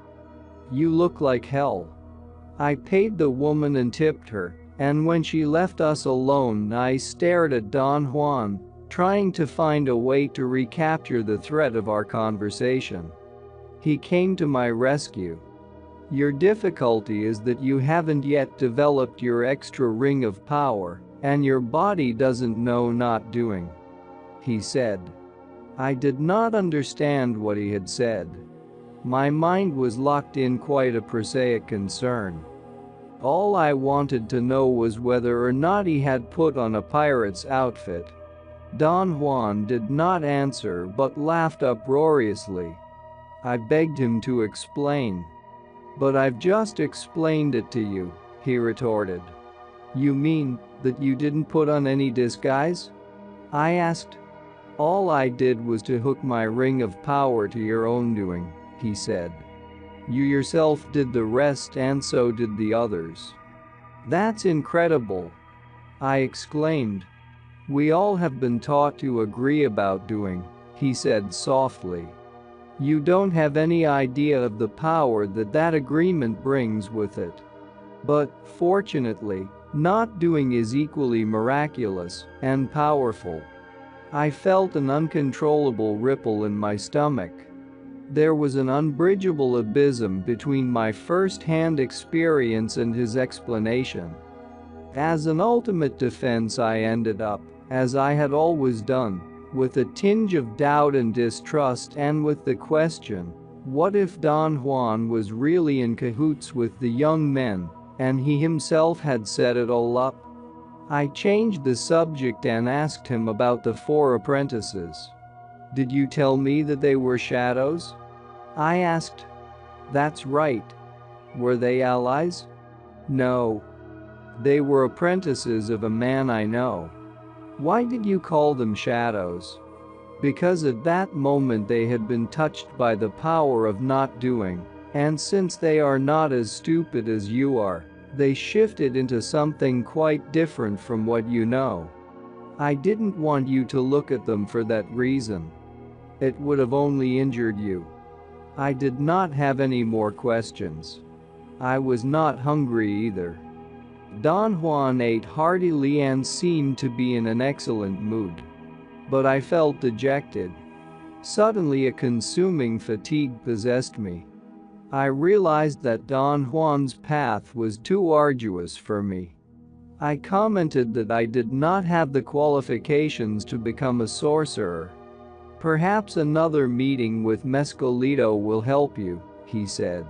You look like hell. I paid the woman and tipped her, and when she left us alone I stared at Don Juan, trying to find a way to recapture the thread of our conversation. He came to my rescue. Your difficulty is that you haven't yet developed your extra ring of power, and your body doesn't know not doing, he said. I did not understand what he had said. My mind was locked in quite a prosaic concern. All I wanted to know was whether or not he had put on a pirate's outfit. Don Juan did not answer but laughed uproariously. I begged him to explain. But I've just explained it to you, he retorted. You mean that you didn't put on any disguise? I asked. All I did was to hook my ring of power to your own doing, he said. You yourself did the rest and so did the others. That's incredible, I exclaimed. We all have been taught to agree about doing, he said softly. You don't have any idea of the power that agreement brings with it. But, fortunately, not doing is equally miraculous and powerful. I felt an uncontrollable ripple in my stomach. There was an unbridgeable abysm between my first-hand experience and his explanation. As an ultimate defense I ended up, as I had always done, with a tinge of doubt and distrust and with the question, what if Don Juan was really in cahoots with the young men, and he himself had set it all up? I changed the subject and asked him about the 4 apprentices. Did you tell me that they were shadows? I asked. That's right. Were they allies? No. They were apprentices of a man I know. Why did you call them shadows? Because at that moment they had been touched by the power of not doing, and since they are not as stupid as you are, they shifted into something quite different from what you know. I didn't want you to look at them for that reason. It would have only injured you. I did not have any more questions. I was not hungry either. Don Juan ate heartily and seemed to be in an excellent mood. But I felt dejected. Suddenly a consuming fatigue possessed me. I realized that Don Juan's path was too arduous for me. I commented that I did not have the qualifications to become a sorcerer. Perhaps another meeting with Mescalito will help you, he said.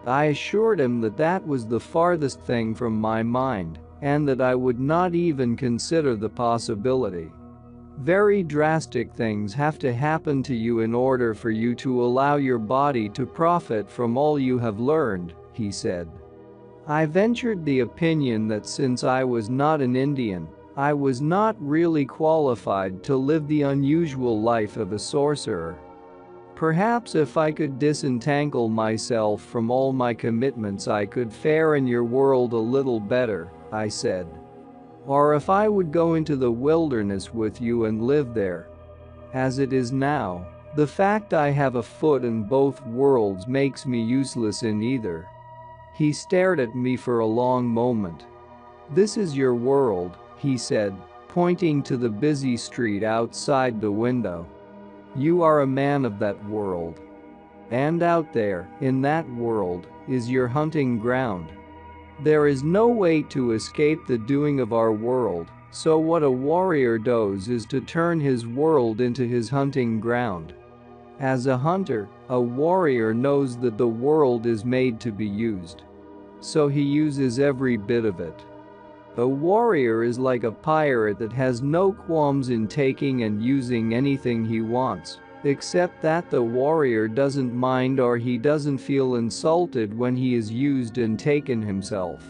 I assured him that was the farthest thing from my mind, and that I would not even consider the possibility. Very drastic things have to happen to you in order for you to allow your body to profit from all you have learned, he said. I ventured the opinion that since I was not an Indian, I was not really qualified to live the unusual life of a sorcerer. Perhaps if I could disentangle myself from all my commitments I could fare in your world a little better, I said. Or if I would go into the wilderness with you and live there. As it is now, the fact I have a foot in both worlds makes me useless in either. He stared at me for a long moment. This is your world, he said, pointing to the busy street outside the window. You are a man of that world. And out there, in that world, is your hunting ground. There is no way to escape the doing of our world, so what a warrior does is to turn his world into his hunting ground. As a hunter, a warrior knows that the world is made to be used. So he uses every bit of it. A warrior is like a pirate that has no qualms in taking and using anything he wants, except that the warrior doesn't mind or he doesn't feel insulted when he is used and taken himself.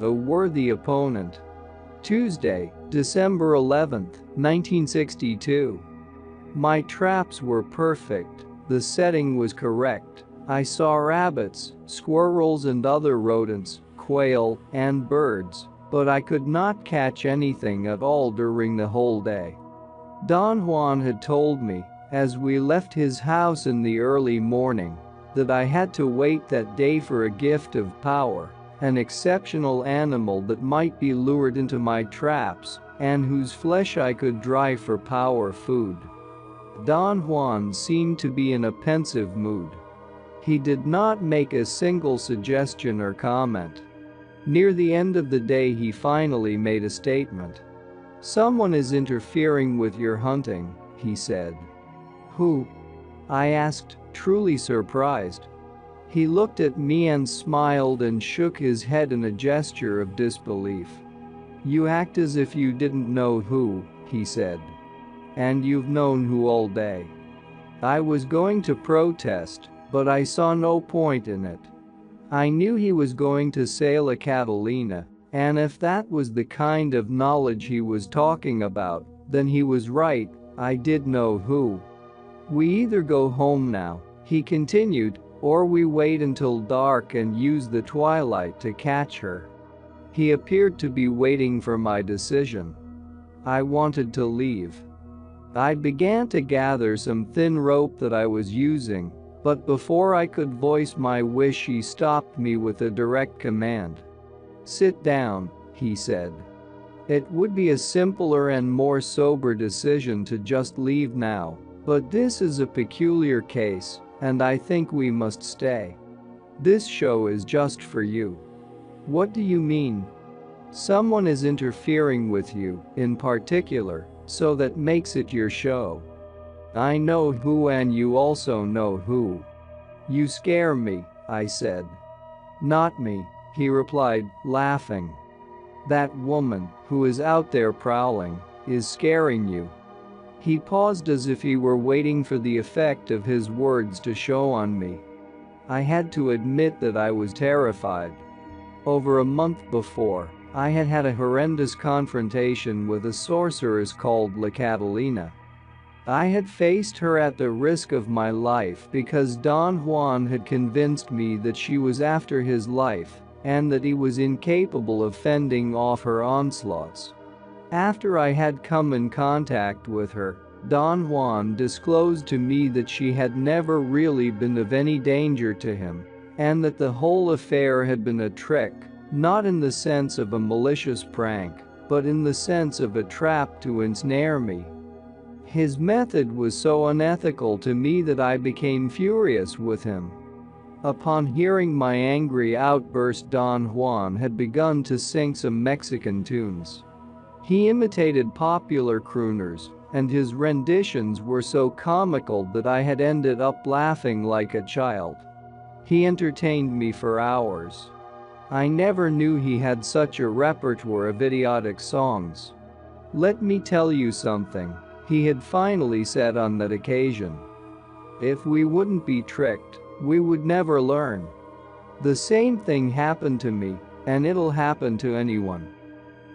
A worthy opponent. Tuesday, December 11, 1962. My traps were perfect, the setting was correct. I saw rabbits, squirrels and other rodents, quail, and birds, but I could not catch anything at all during the whole day. Don Juan had told me, as we left his house in the early morning, that I had to wait that day for a gift of power, an exceptional animal that might be lured into my traps, and whose flesh I could dry for power food. Don Juan seemed to be in a pensive mood. He did not make a single suggestion or comment. Near the end of the day he finally made a statement. Someone is interfering with your hunting, he said. Who? I asked, truly surprised. He looked at me and smiled and shook his head in a gesture of disbelief. You act as if you didn't know who, he said. And you've known who all day. I was going to protest, but I saw no point in it. I knew he was going to say La Catalina, and if that was the kind of knowledge he was talking about, then he was right, I did know who. We either go home now, he continued, or we wait until dark and use the twilight to catch her. He appeared to be waiting for my decision. I wanted to leave. I began to gather some thin rope that I was using, but before I could voice my wish he stopped me with a direct command. Sit down, he said. It would be a simpler and more sober decision to just leave now, but this is a peculiar case, and I think we must stay. This show is just for you. What do you mean? Someone is interfering with you, in particular, so that makes it your show. I know who and you also know who. You scare me, I said. Not me, he replied, laughing. That woman, who is out there prowling, is scaring you. He paused as if he were waiting for the effect of his words to show on me. I had to admit that I was terrified. Over a month before, I had had a horrendous confrontation with a sorceress called La Catalina. I had faced her at the risk of my life because Don Juan had convinced me that she was after his life, and that he was incapable of fending off her onslaughts. After I had come in contact with her, Don Juan disclosed to me that she had never really been of any danger to him, and that the whole affair had been a trick, not in the sense of a malicious prank, but in the sense of a trap to ensnare me. His method was so unethical to me that I became furious with him. Upon hearing my angry outburst, Don Juan had begun to sing some Mexican tunes. He imitated popular crooners, and his renditions were so comical that I had ended up laughing like a child. He entertained me for hours. I never knew he had such a repertoire of idiotic songs. Let me tell you something, he had finally said on that occasion. If we wouldn't be tricked, we would never learn. The same thing happened to me, and it'll happen to anyone.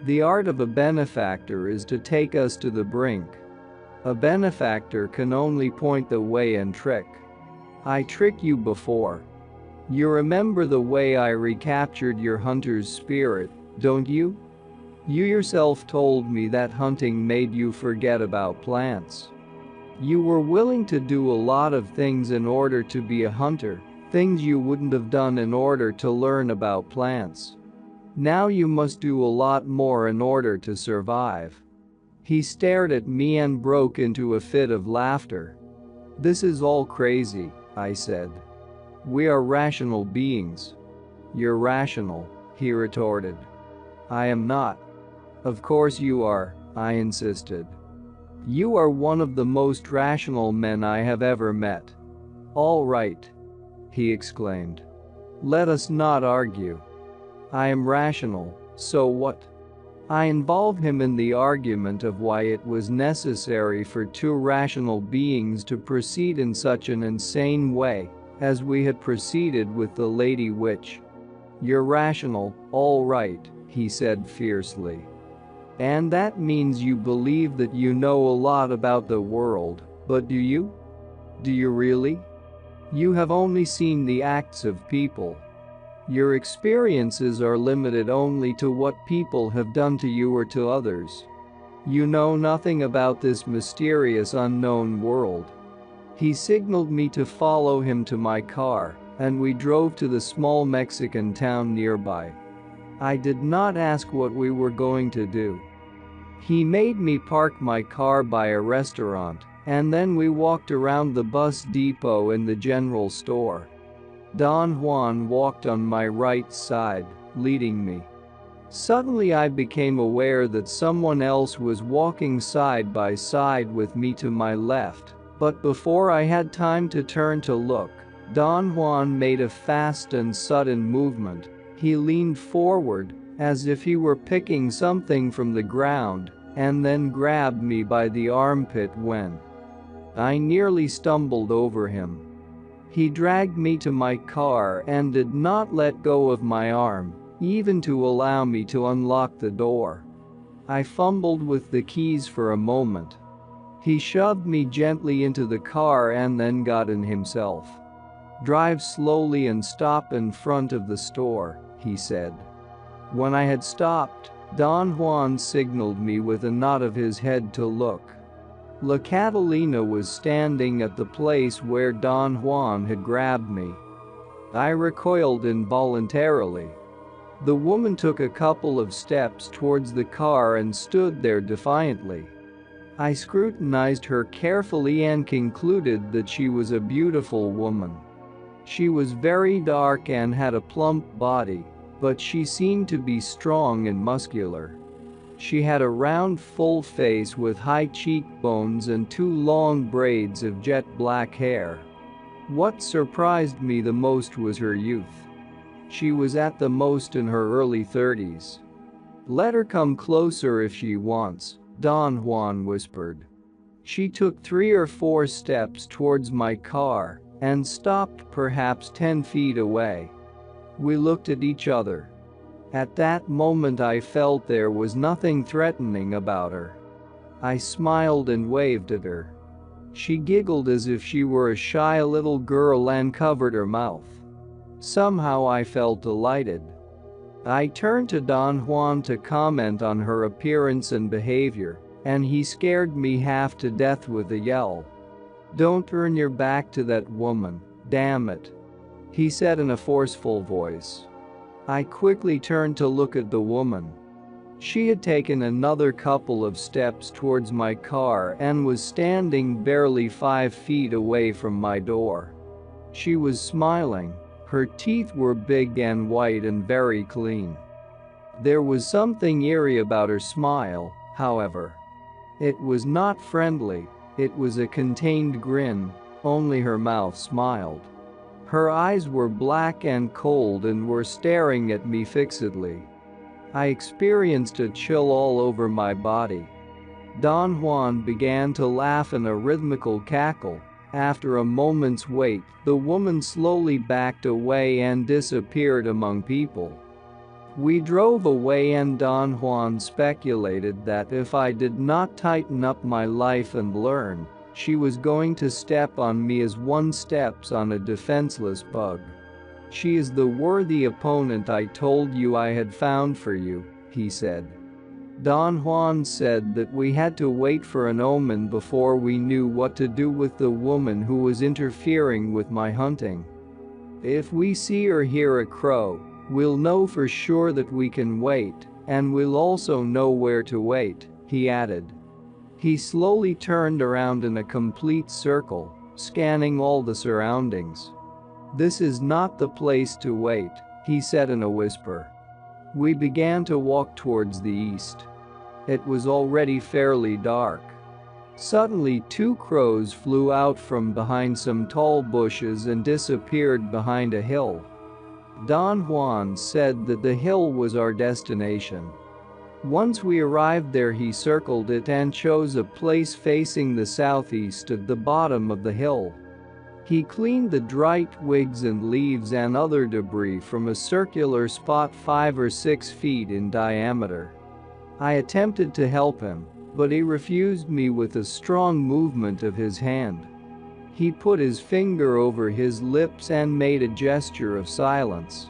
The art of a benefactor is to take us to the brink. A benefactor can only point the way and trick. I tricked you before. You remember the way I recaptured your hunter's spirit, don't you? You yourself told me that hunting made you forget about plants. You were willing to do a lot of things in order to be a hunter, things you wouldn't have done in order to learn about plants. Now you must do a lot more in order to survive. He stared at me and broke into a fit of laughter. This is all crazy, I said. We are rational beings. You're rational, he retorted. I am not. Of course you are, I insisted. You are one of the most rational men I have ever met. All right, he exclaimed. Let us not argue. I am rational, so what? I involved him in the argument of why it was necessary for two rational beings to proceed in such an insane way, as we had proceeded with the Lady Witch. You're rational, all right, he said fiercely. And that means you believe that you know a lot about the world, but do you? Do you really? You have only seen the acts of people. Your experiences are limited only to what people have done to you or to others. You know nothing about this mysterious unknown world. He signaled me to follow him to my car, and we drove to the small Mexican town nearby. I did not ask what we were going to do. He made me park my car by a restaurant, and then we walked around the bus depot and the general store. Don Juan walked on my right side, leading me. Suddenly I became aware that someone else was walking side by side with me to my left, but before I had time to turn to look, Don Juan made a fast and sudden movement. He leaned forward, as if he were picking something from the ground, and then grabbed me by the armpit when I nearly stumbled over him. He dragged me to my car and did not let go of my arm, even to allow me to unlock the door. I fumbled with the keys for a moment. He shoved me gently into the car and then got in himself. Drive slowly and stop in front of the store, he said. When I had stopped, Don Juan signaled me with a nod of his head to look. La Catalina was standing at the place where Don Juan had grabbed me. I recoiled involuntarily. The woman took a couple of steps towards the car and stood there defiantly. I scrutinized her carefully and concluded that she was a beautiful woman. She was very dark and had a plump body, but she seemed to be strong and muscular. She had a round, full face with high cheekbones and two long braids of jet black hair. What surprised me the most was her youth. She was at the most in her early 30s. Let her come closer if she wants, Don Juan whispered. She took 3 or 4 steps towards my car and stopped perhaps 10 feet away. We looked at each other. At that moment I felt there was nothing threatening about her. I smiled and waved at her. She giggled as if she were a shy little girl and covered her mouth. Somehow I felt delighted. I turned to Don Juan to comment on her appearance and behavior, and he scared me half to death with a yell. Don't turn your back to that woman, damn it, he said in a forceful voice. I quickly turned to look at the woman. She had taken another couple of steps towards my car and was standing barely 5 feet away from my door. She was smiling. Her teeth were big and white and very clean. There was something eerie about her smile, however. It was not friendly, it was a contained grin, only her mouth smiled. Her eyes were black and cold and were staring at me fixedly. I experienced a chill all over my body. Don Juan began to laugh in a rhythmical cackle. After a moment's wait, the woman slowly backed away and disappeared among people. We drove away and Don Juan speculated that if I did not tighten up my life and learn, she was going to step on me as one steps on a defenseless bug. "She is the worthy opponent I told you I had found for you," he said. Don Juan said that we had to wait for an omen before we knew what to do with the woman who was interfering with my hunting. "If we see or hear a crow, we'll know for sure that we can wait, and we'll also know where to wait," he added. He slowly turned around in a complete circle, scanning all the surroundings. "This is not the place to wait," he said in a whisper. We began to walk towards the east. It was already fairly dark. Suddenly 2 crows flew out from behind some tall bushes and disappeared behind a hill. Don Juan said that the hill was our destination. Once we arrived there, he circled it and chose a place facing the southeast at the bottom of the hill. He cleaned the dried twigs and leaves and other debris from a circular spot 5 or 6 feet in diameter. I attempted to help him, but he refused me with a strong movement of his hand. He put his finger over his lips and made a gesture of silence.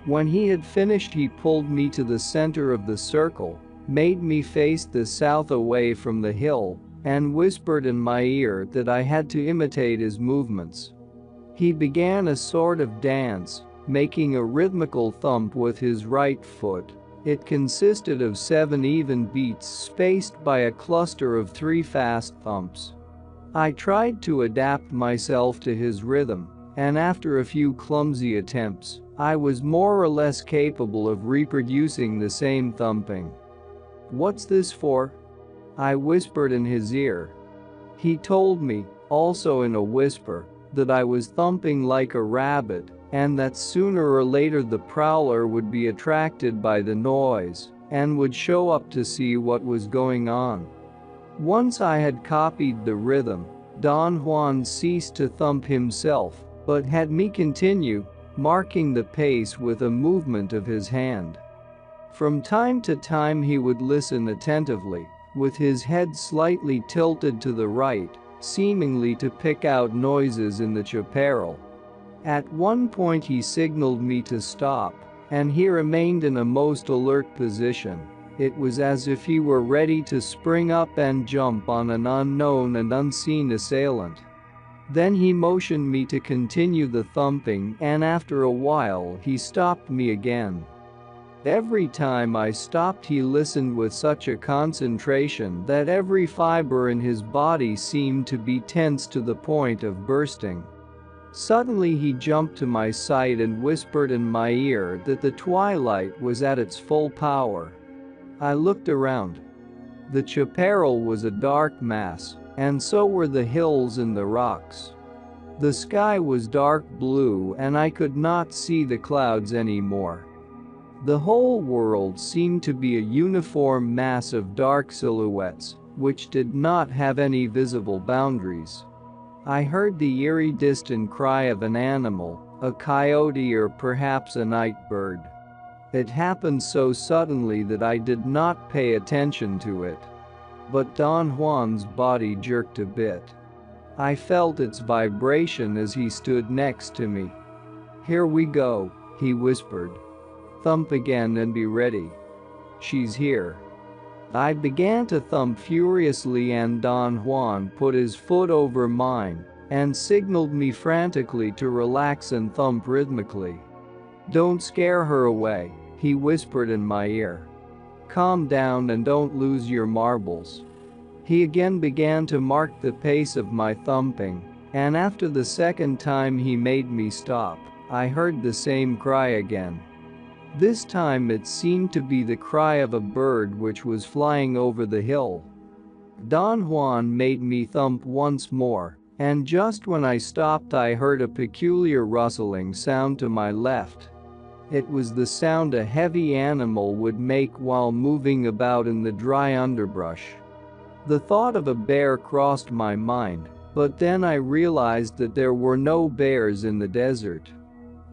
When he had finished, he pulled me to the center of the circle, made me face the south away from the hill, and whispered in my ear that I had to imitate his movements. He began a sort of dance, making a rhythmical thump with his right foot. It consisted of 7 even beats spaced by a cluster of 3 fast thumps. I tried to adapt myself to his rhythm, and after a few clumsy attempts, I was more or less capable of reproducing the same thumping. "What's this for?" I whispered in his ear. He told me, also in a whisper, that I was thumping like a rabbit, and that sooner or later the prowler would be attracted by the noise and would show up to see what was going on. Once I had copied the rhythm, Don Juan ceased to thump himself, but had me continue, marking the pace with a movement of his hand. From time to time he would listen attentively, with his head slightly tilted to the right, seemingly to pick out noises in the chaparral. At one point he signaled me to stop, and he remained in a most alert position. It was as if he were ready to spring up and jump on an unknown and unseen assailant. Then he motioned me to continue the thumping, and after a while he stopped me again. Every time I stopped, he listened with such a concentration that every fiber in his body seemed to be tense to the point of bursting. Suddenly he jumped to my side and whispered in my ear that the twilight was at its full power. I looked around. The chaparral was a dark mass, and so were the hills and the rocks. The sky was dark blue and I could not see the clouds anymore. The whole world seemed to be a uniform mass of dark silhouettes, which did not have any visible boundaries. I heard the eerie distant cry of an animal, a coyote or perhaps a night bird. It happened so suddenly that I did not pay attention to it. But Don Juan's body jerked a bit. I felt its vibration as he stood next to me. "Here we go," he whispered. "Thump again and be ready. She's here." I began to thump furiously and Don Juan put his foot over mine and signaled me frantically to relax and thump rhythmically. "Don't scare her away," he whispered in my ear. "Calm down and don't lose your marbles." He again began to mark the pace of my thumping, and after the second time he made me stop, I heard the same cry again. This time it seemed to be the cry of a bird which was flying over the hill. Don Juan made me thump once more, And just when I stopped, I heard a peculiar rustling sound to my left. It was the sound a heavy animal would make while moving about in the dry underbrush. The thought of a bear crossed my mind, but then I realized that there were no bears in the desert.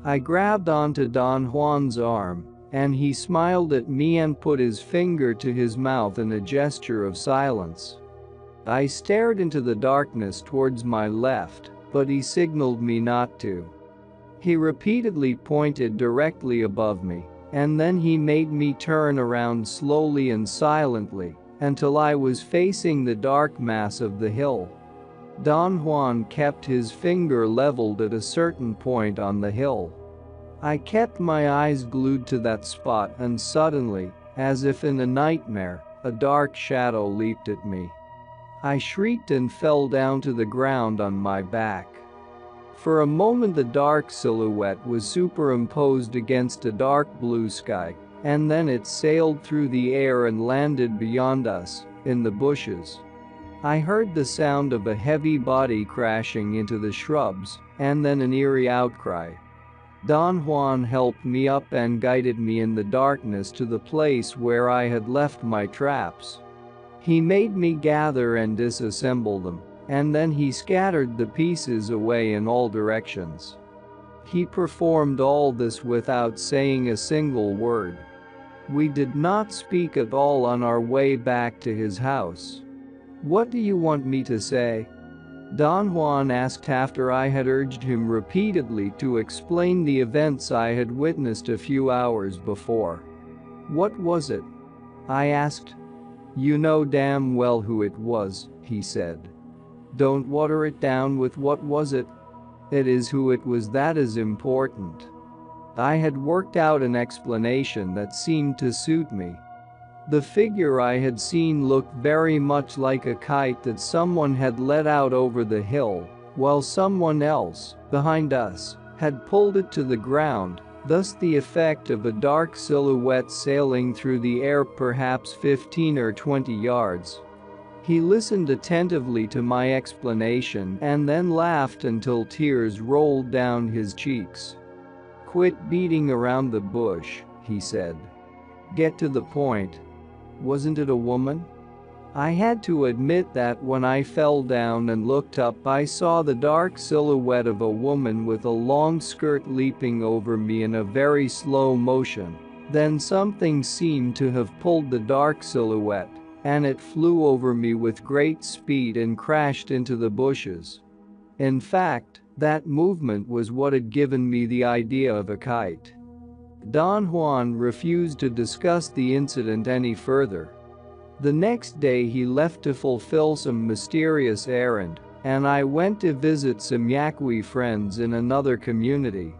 I grabbed onto Don Juan's arm, and he smiled at me and put his finger to his mouth in a gesture of silence. I stared into the darkness towards my left, but he signaled me not to. He repeatedly pointed directly above me, and then he made me turn around slowly and silently until I was facing the dark mass of the hill. Don Juan kept his finger leveled at a certain point on the hill. I kept my eyes glued to that spot, and suddenly, as if in a nightmare, a dark shadow leaped at me. I shrieked and fell down to the ground on my back. For a moment the dark silhouette was superimposed against a dark blue sky, and then it sailed through the air and landed beyond us, in the bushes. I heard the sound of a heavy body crashing into the shrubs, and then an eerie outcry. Don Juan helped me up and guided me in the darkness to the place where I had left my traps. He made me gather and disassemble them, and then he scattered the pieces away in all directions. He performed all this without saying a single word. We did not speak at all on our way back to his house. "What do you want me to say?" Don Juan asked after I had urged him repeatedly to explain the events I had witnessed a few hours before. "What was it?" I asked. "You know damn well who it was," he said. "Don't water it down with what was it. It is who it was that is important." I had worked out an explanation that seemed to suit me. The figure I had seen looked very much like a kite that someone had let out over the hill, while someone else, behind us, had pulled it to the ground, thus the effect of a dark silhouette sailing through the air perhaps 15 or 20 yards. He listened attentively to my explanation and then laughed until tears rolled down his cheeks. "Quit beating around the bush," he said. "Get to the point. Wasn't it a woman?" I had to admit that when I fell down and looked up, I saw the dark silhouette of a woman with a long skirt leaping over me in a very slow motion. Then something seemed to have pulled the dark silhouette, and it flew over me with great speed and crashed into the bushes. In fact, that movement was what had given me the idea of a kite. Don Juan refused to discuss the incident any further. The next day he left to fulfill some mysterious errand, and I went to visit some Yaqui friends in another community.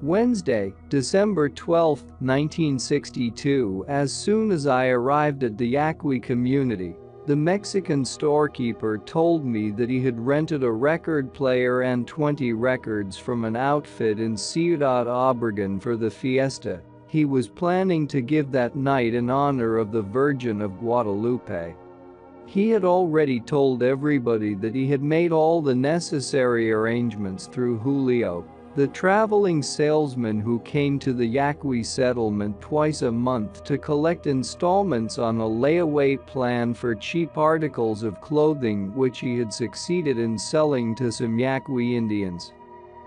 Wednesday, December 12, 1962. As soon as I arrived at the Yaqui community, the Mexican storekeeper told me that he had rented a record player and 20 records from an outfit in Ciudad Obregón for the fiesta he was planning to give that night in honor of the Virgin of Guadalupe. He had already told everybody that he had made all the necessary arrangements through Julio, the traveling salesman who came to the Yaqui settlement twice a month to collect installments on a layaway plan for cheap articles of clothing which he had succeeded in selling to some Yaqui Indians.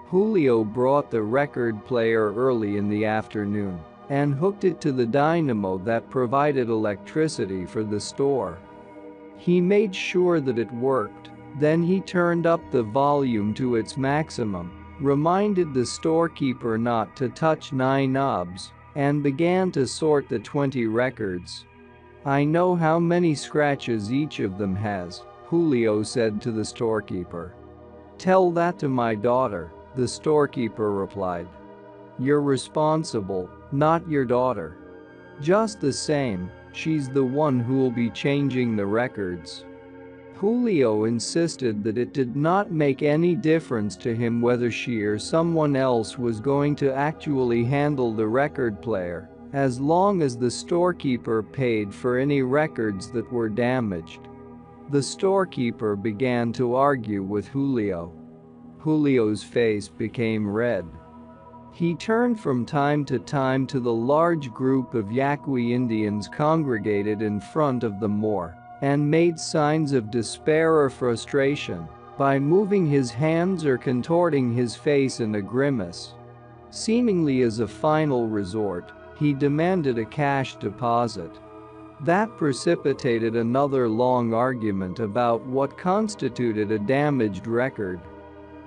Julio brought the record player early in the afternoon and hooked it to the dynamo that provided electricity for the store. He made sure that it worked, then he turned up the volume to its maximum, reminded the storekeeper not to touch 9 knobs, and began to sort the 20 records. "I know how many scratches each of them has," Julio said to the storekeeper. "Tell that to my daughter," the storekeeper replied. "You're responsible, not your daughter. Just the same, she's the one who'll be changing the records." Julio insisted that it did not make any difference to him whether she or someone else was going to actually handle the record player, as long as the storekeeper paid for any records that were damaged. The storekeeper began to argue with Julio. Julio's face became red. He turned from time to time to the large group of Yaqui Indians congregated in front of the Moor and made signs of despair or frustration by moving his hands or contorting his face in a grimace. Seemingly as a final resort, he demanded a cash deposit. That precipitated another long argument about what constituted a damaged record.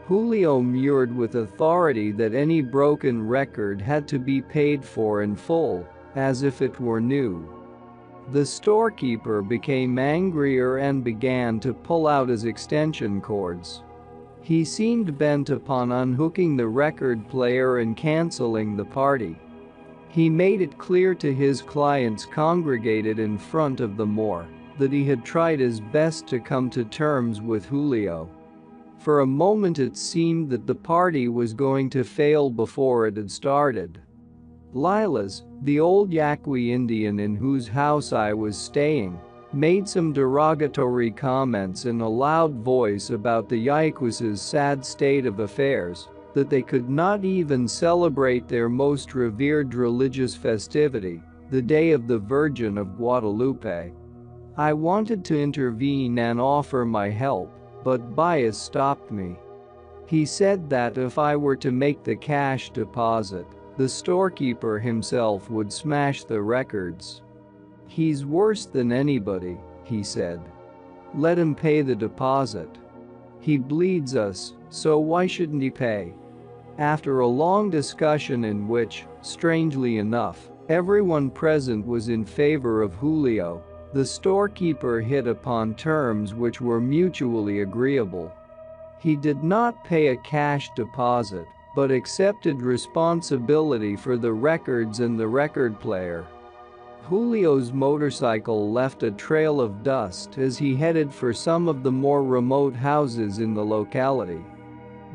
Julio murmured with authority that any broken record had to be paid for in full, as if it were new. The storekeeper became angrier and began to pull out his extension cords. He seemed bent upon unhooking the record player and canceling the party. He made it clear to his clients congregated in front of the Moor that he had tried his best to come to terms with Julio. For a moment it seemed that the party was going to fail before it had started. Lilas, the old Yaqui Indian in whose house I was staying, made some derogatory comments in a loud voice about the Yaquis' sad state of affairs, that they could not even celebrate their most revered religious festivity, the Day of the Virgin of Guadalupe. I wanted to intervene and offer my help, but Bias stopped me. He said that if I were to make the cash deposit, the storekeeper himself would smash the records. "He's worse than anybody," he said. "Let him pay the deposit. He bleeds us, so why shouldn't he pay?" After a long discussion in which, strangely enough, everyone present was in favor of Julio, the storekeeper hit upon terms which were mutually agreeable. He did not pay a cash deposit, but accepted responsibility for the records and the record player. Julio's motorcycle left a trail of dust as he headed for some of the more remote houses in the locality.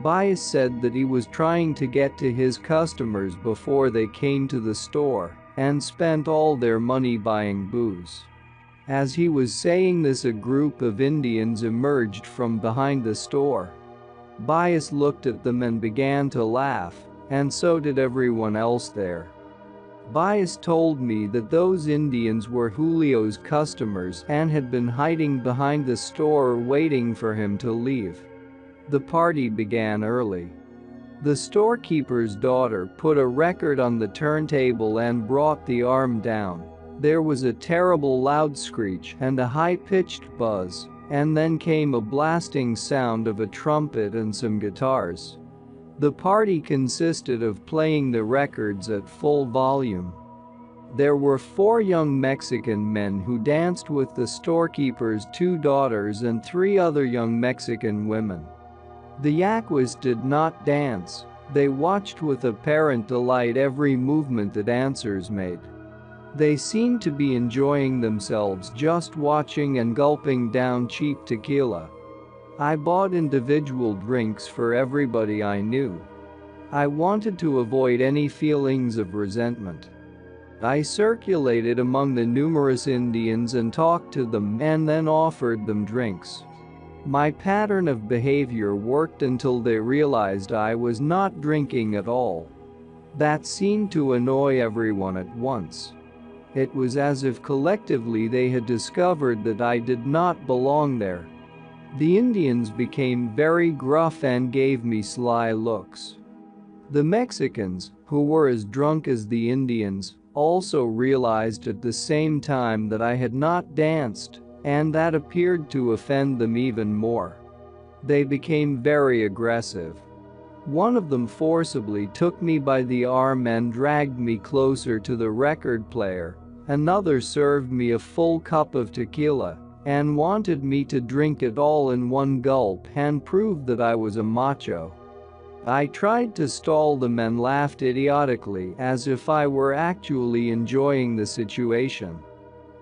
Bias said that he was trying to get to his customers before they came to the store and spent all their money buying booze. As he was saying this, a group of Indians emerged from behind the store. Bias looked at them and began to laugh, and so did everyone else there. Bias told me that those Indians were Julio's customers and had been hiding behind the store waiting for him to leave. The party began early. The storekeeper's daughter put a record on the turntable and brought the arm down. There was a terrible loud screech and a high-pitched buzz, and then came a blasting sound of a trumpet and some guitars. The party consisted of playing the records at full volume. There were 4 young Mexican men who danced with the storekeeper's 2 daughters and 3 other young Mexican women. The Yaquis did not dance, they watched with apparent delight every movement the dancers made. They seemed to be enjoying themselves just watching and gulping down cheap tequila. I bought individual drinks for everybody I knew. I wanted to avoid any feelings of resentment. I circulated among the numerous Indians and talked to them and then offered them drinks. My pattern of behavior worked until they realized I was not drinking at all. That seemed to annoy everyone at once. It was as if collectively they had discovered that I did not belong there. The Indians became very gruff and gave me sly looks. The Mexicans, who were as drunk as the Indians, also realized at the same time that I had not danced, and that appeared to offend them even more. They became very aggressive. One of them forcibly took me by the arm and dragged me closer to the record player. Another served me a full cup of tequila and wanted me to drink it all in one gulp and prove that I was a macho. I tried to stall them and laughed idiotically as if I were actually enjoying the situation.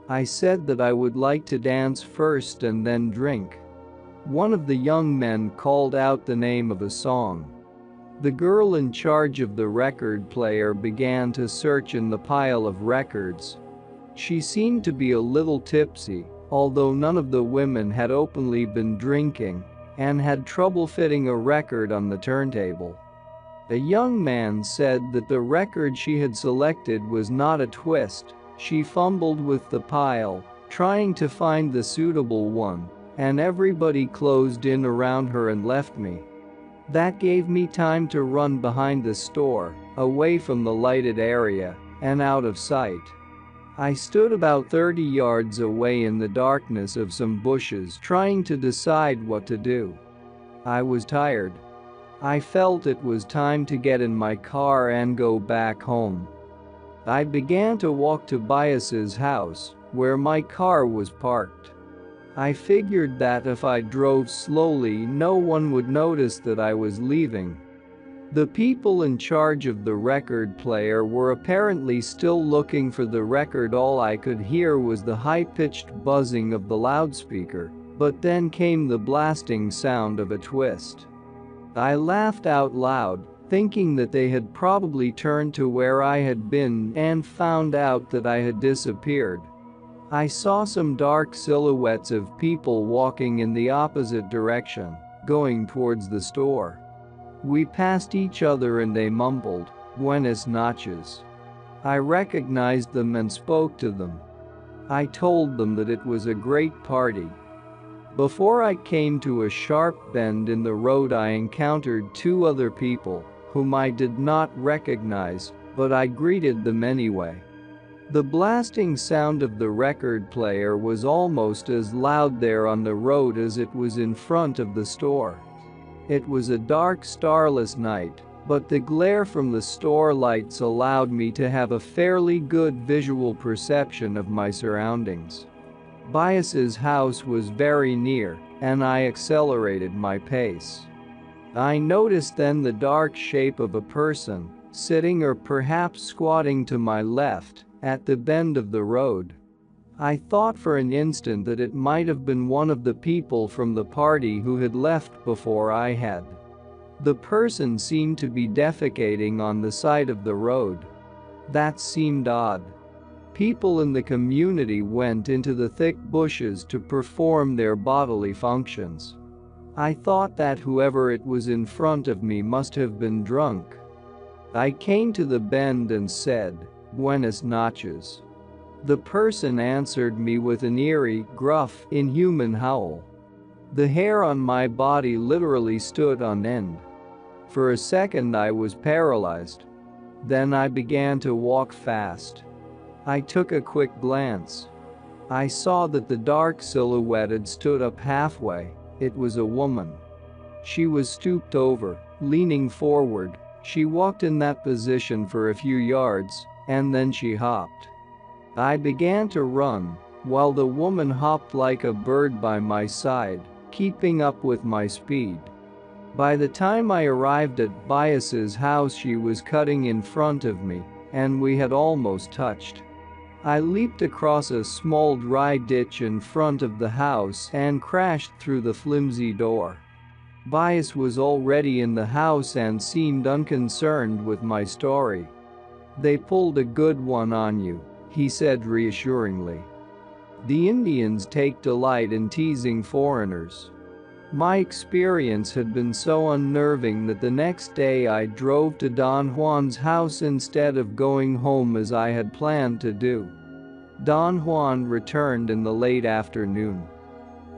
I said that I would like to dance first and then drink. One of the young men called out the name of a song. The girl in charge of the record player began to search in the pile of records. She seemed to be a little tipsy, although none of the women had openly been drinking and had trouble fitting a record on the turntable. A young man said that the record she had selected was not a twist. She fumbled with the pile, trying to find the suitable one, and everybody closed in around her and left me. That gave me time to run behind the store, away from the lighted area, and out of sight. I stood about 30 yards away in the darkness of some bushes trying to decide what to do. I was tired. I felt it was time to get in my car and go back home. I began to walk to Bias's house, where my car was parked. I figured that if I drove slowly, no one would notice that I was leaving. The people in charge of the record player were apparently still looking for the record. All I could hear was the high-pitched buzzing of the loudspeaker, but then came the blasting sound of a twist. I laughed out loud, thinking that they had probably turned to where I had been and found out that I had disappeared. I saw some dark silhouettes of people walking in the opposite direction, going towards the store. We passed each other and they mumbled, "Buenas noches." I recognized them and spoke to them. I told them that it was a great party. Before I came to a sharp bend in the road, I encountered two other people, whom I did not recognize, but I greeted them anyway. The blasting sound of the record player was almost as loud there on the road as it was in front of the store. It was a dark, starless night, but the glare from the store lights allowed me to have a fairly good visual perception of my surroundings. Bias's house was very near, and I accelerated my pace. I noticed then the dark shape of a person, sitting or perhaps squatting to my left, at the bend of the road. I thought for an instant that it might have been one of the people from the party who had left before I had. The person seemed to be defecating on the side of the road. That seemed odd. People in the community went into the thick bushes to perform their bodily functions. I thought that whoever it was in front of me must have been drunk. I came to the bend and said, "Buenas noches." The person answered me with an eerie, gruff, inhuman howl. The hair on my body literally stood on end. For a second I was paralyzed. Then I began to walk fast. I took a quick glance. I saw that the dark silhouette had stood up halfway. It was a woman. She was stooped over, leaning forward. She walked in that position for a few yards, and then she hopped. I began to run, while the woman hopped like a bird by my side, keeping up with my speed. By the time I arrived at Bias's house, she was cutting in front of me, and we had almost touched. I leaped across a small dry ditch in front of the house and crashed through the flimsy door. Bias was already in the house and seemed unconcerned with my story. "They pulled a good one on you," he said reassuringly. "The Indians take delight in teasing foreigners." My experience had been so unnerving that the next day I drove to Don Juan's house instead of going home as I had planned to do. Don Juan returned in the late afternoon.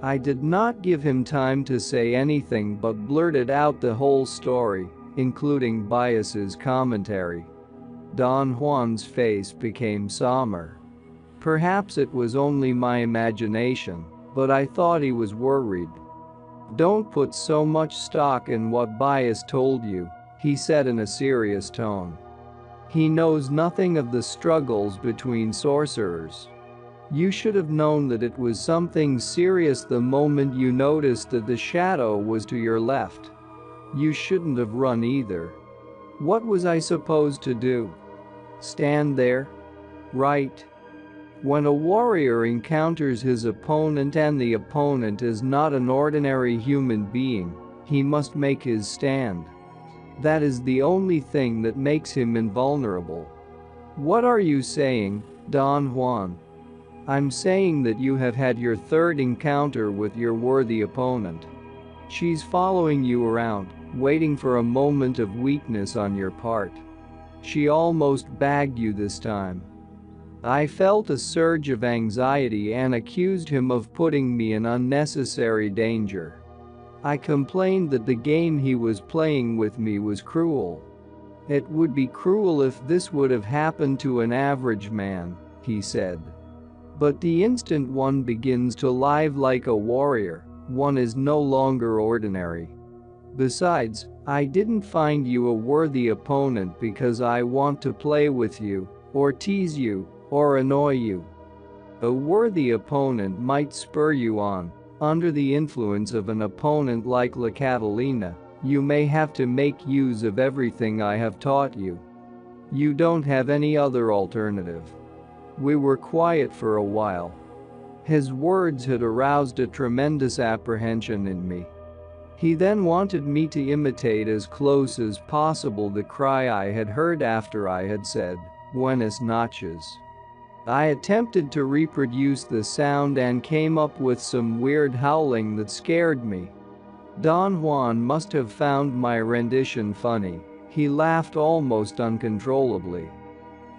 I did not give him time to say anything but blurted out the whole story, including Bias's commentary. Don Juan's face became somber. Perhaps it was only my imagination, but I thought he was worried. "Don't put so much stock in what Bias told you," he said in a serious tone. "He knows nothing of the struggles between sorcerers. You should have known that it was something serious the moment you noticed that the shadow was to your left. You shouldn't have run either. What was I supposed to do? Stand there? Right? When a warrior encounters his opponent and the opponent is not an ordinary human being, he must make his stand. That is the only thing that makes him invulnerable. What are you saying, Don Juan?" I'm saying that you have had your third encounter with your worthy opponent. She's following you around, waiting for a moment of weakness on your part. She almost bagged you this time." I felt a surge of anxiety and accused him of putting me in unnecessary danger. I complained that the game he was playing with me was cruel. "It would be cruel if this would have happened to an average man," he said. "But the instant one begins to live like a warrior, one is no longer ordinary. Besides, I didn't find you a worthy opponent because I want to play with you, or tease you, or annoy you. A worthy opponent might spur you on. Under the influence of an opponent like La Catalina, you may have to make use of everything I have taught you. You don't have any other alternative." We were quiet for a while. His words had aroused a tremendous apprehension in me. He then wanted me to imitate as close as possible the cry I had heard after I had said, "Buenas noches." I attempted to reproduce the sound and came up with some weird howling that scared me. Don Juan must have found my rendition funny. He laughed almost uncontrollably.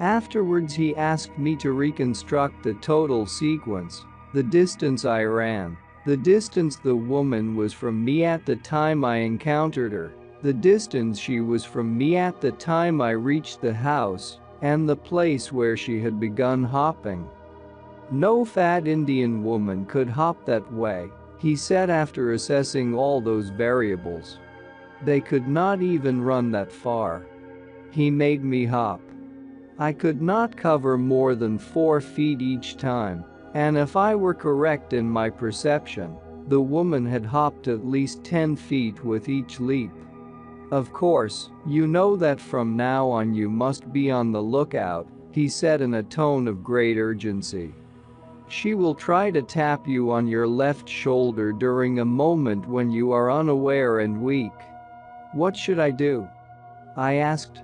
Afterwards he asked me to reconstruct the total sequence, the distance I ran, the distance the woman was from me at the time I encountered her, the distance she was from me at the time I reached the house, and the place where she had begun hopping. "No fat Indian woman could hop that way," he said after assessing all those variables. "They could not even run that far." He made me hop. I could not cover more than 4 feet each time, and if I were correct in my perception, the woman had hopped at least 10 feet with each leap. "Of course, you know that from now on you must be on the lookout," he said in a tone of great urgency. "She will try to tap you on your left shoulder during a moment when you are unaware and weak." "What should I do?" I asked.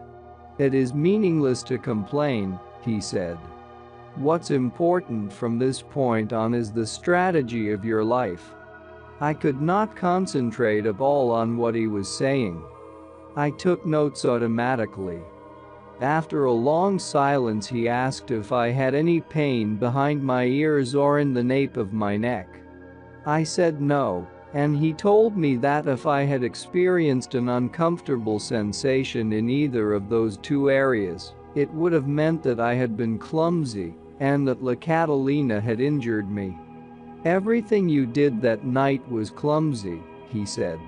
"It is meaningless to complain," he said. "What's important from this point on is the strategy of your life." I could not concentrate at all on what he was saying. I took notes automatically. After a long silence he asked if I had any pain behind my ears or in the nape of my neck. I said no, and he told me that if I had experienced an uncomfortable sensation in either of those two areas, it would have meant that I had been clumsy and that La Catalina had injured me. "Everything you did that night was clumsy," he said.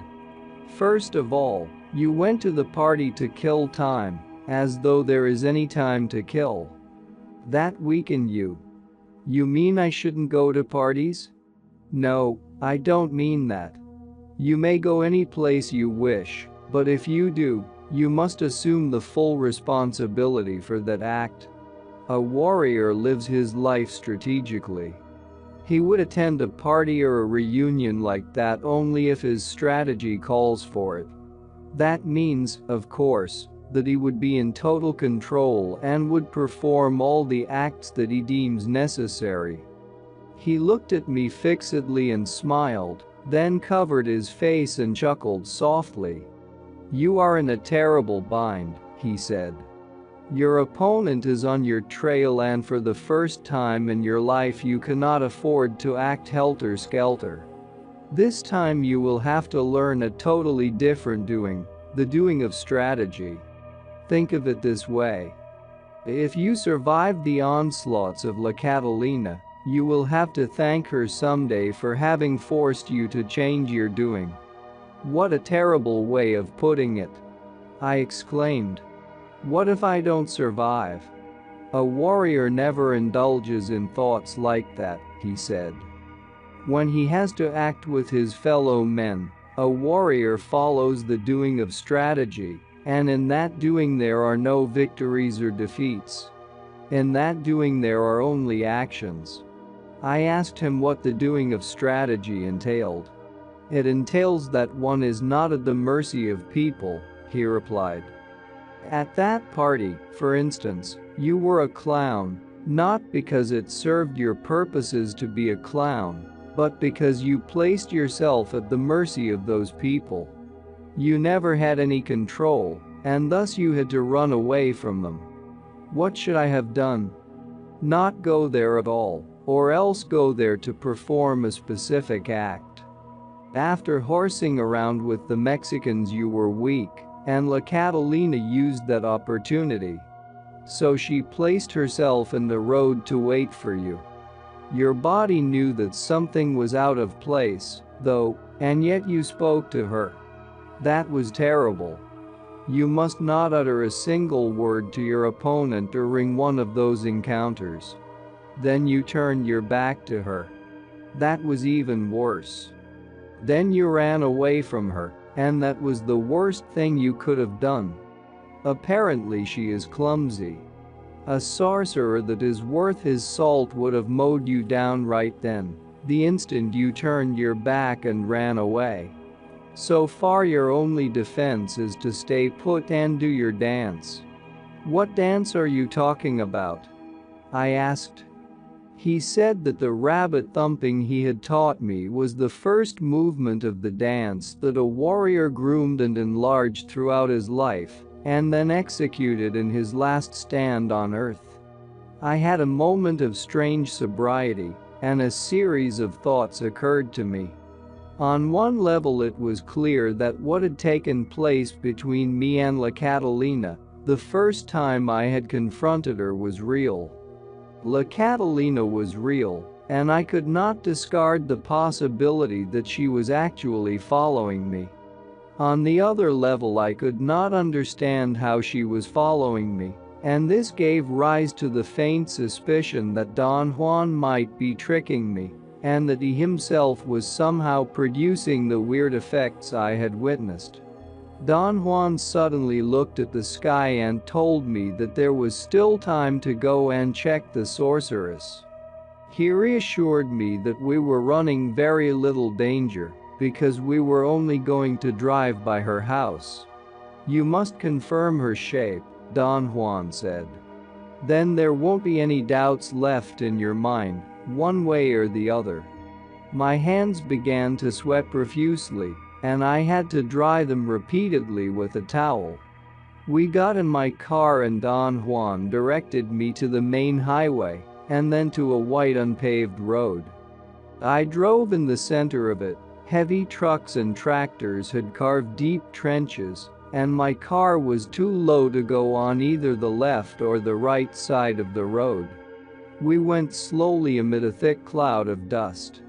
"First of all, you went to the party to kill time, as though there is any time to kill. That weakened you." "You mean I shouldn't go to parties?" "No, I don't mean that. You may go any place you wish, but if you do, you must assume the full responsibility for that act. A warrior lives his life strategically. He would attend a party or a reunion like that only if his strategy calls for it. That means, of course, that he would be in total control and would perform all the acts that he deems necessary." He looked at me fixedly and smiled, then covered his face and chuckled softly. "You are in a terrible bind," he said. "Your opponent is on your trail and for the first time in your life you cannot afford to act helter-skelter. This time you will have to learn a totally different doing, the doing of strategy. Think of it this way. If you survive the onslaughts of La Catalina, you will have to thank her someday for having forced you to change your doing." "What a terrible way of putting it!" I exclaimed. "What if I don't survive?" "A warrior never indulges in thoughts like that," he said. "When he has to act with his fellow men, a warrior follows the doing of strategy, and in that doing there are no victories or defeats. In that doing there are only actions." I asked him what the doing of strategy entailed. "It entails that one is not at the mercy of people," he replied. "At that party, for instance, you were a clown, Not because it served your purposes to be a clown, but because you placed yourself at the mercy of those people. You never had any control, and thus you had to run away from them. What should I have done? Not go there at all, or else go there to perform a specific act. After horsing around with the Mexicans, you were weak, and La Catalina used that opportunity. So she placed herself in the road to wait for you. Your body knew that something was out of place, though, and yet you spoke to her. That was terrible. You must not utter a single word to your opponent during one of those encounters. Then you turned your back to her. That was even worse. Then you ran away from her, and that was the worst thing you could have done. Apparently she is clumsy. A sorcerer that is worth his salt would have mowed you down right then, the instant you turned your back and ran away. So far your only defense is to stay put and do your dance. What dance are you talking about? I asked. He said that the rabbit thumping he had taught me was the first movement of the dance that a warrior groomed and enlarged throughout his life, and then executed in his last stand on earth. I had a moment of strange sobriety, and a series of thoughts occurred to me. On one level it was clear that what had taken place between me and La Catalina, the first time I had confronted her, was real. La Catalina was real, and I could not discard the possibility that she was actually following me. On the other level, I could not understand how she was following me, and this gave rise to the faint suspicion that Don Juan might be tricking me, and that he himself was somehow producing the weird effects I had witnessed. Don Juan suddenly looked at the sky and told me that there was still time to go and check the sorceress. He reassured me that we were running very little danger, because we were only going to drive by her house. You must confirm her shape, Don Juan said. Then there won't be any doubts left in your mind, one way or the other. My hands began to sweat profusely, and I had to dry them repeatedly with a towel. We got in my car and Don Juan directed me to the main highway, and then to a white unpaved road. I drove in the center of it. Heavy trucks and tractors had carved deep trenches, and my car was too low to go on either the left or the right side of the road. We went slowly amid a thick cloud of dust.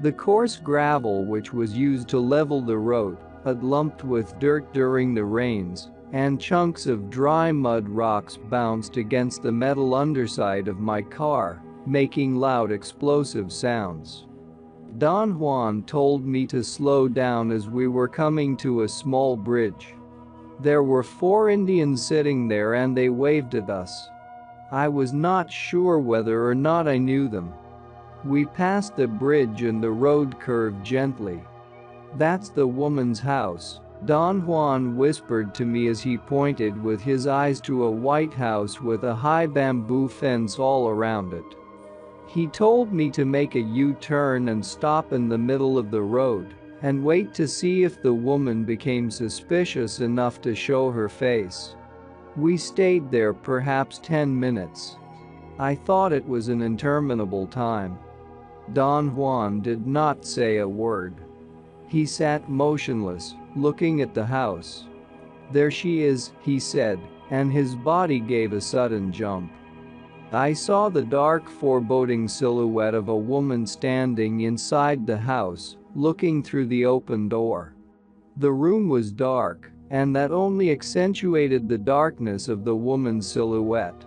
The coarse gravel which was used to level the road had lumped with dirt during the rains, and chunks of dry mud rocks bounced against the metal underside of my car, making loud explosive sounds. Don Juan told me to slow down as we were coming to a small bridge. There were 4 Indians sitting there and they waved at us. I was not sure whether or not I knew them. We passed the bridge and the road curved gently. "That's the woman's house," Don Juan whispered to me as he pointed with his eyes to a white house with a high bamboo fence all around it. He told me to make a U-turn and stop in the middle of the road, and wait to see if the woman became suspicious enough to show her face. We stayed there perhaps 10 minutes. I thought it was an interminable time. Don Juan did not say a word. He sat motionless, looking at the house. "There she is," he said, and his body gave a sudden jump. I saw the dark, foreboding silhouette of a woman standing inside the house, looking through the open door. The room was dark, and that only accentuated the darkness of the woman's silhouette.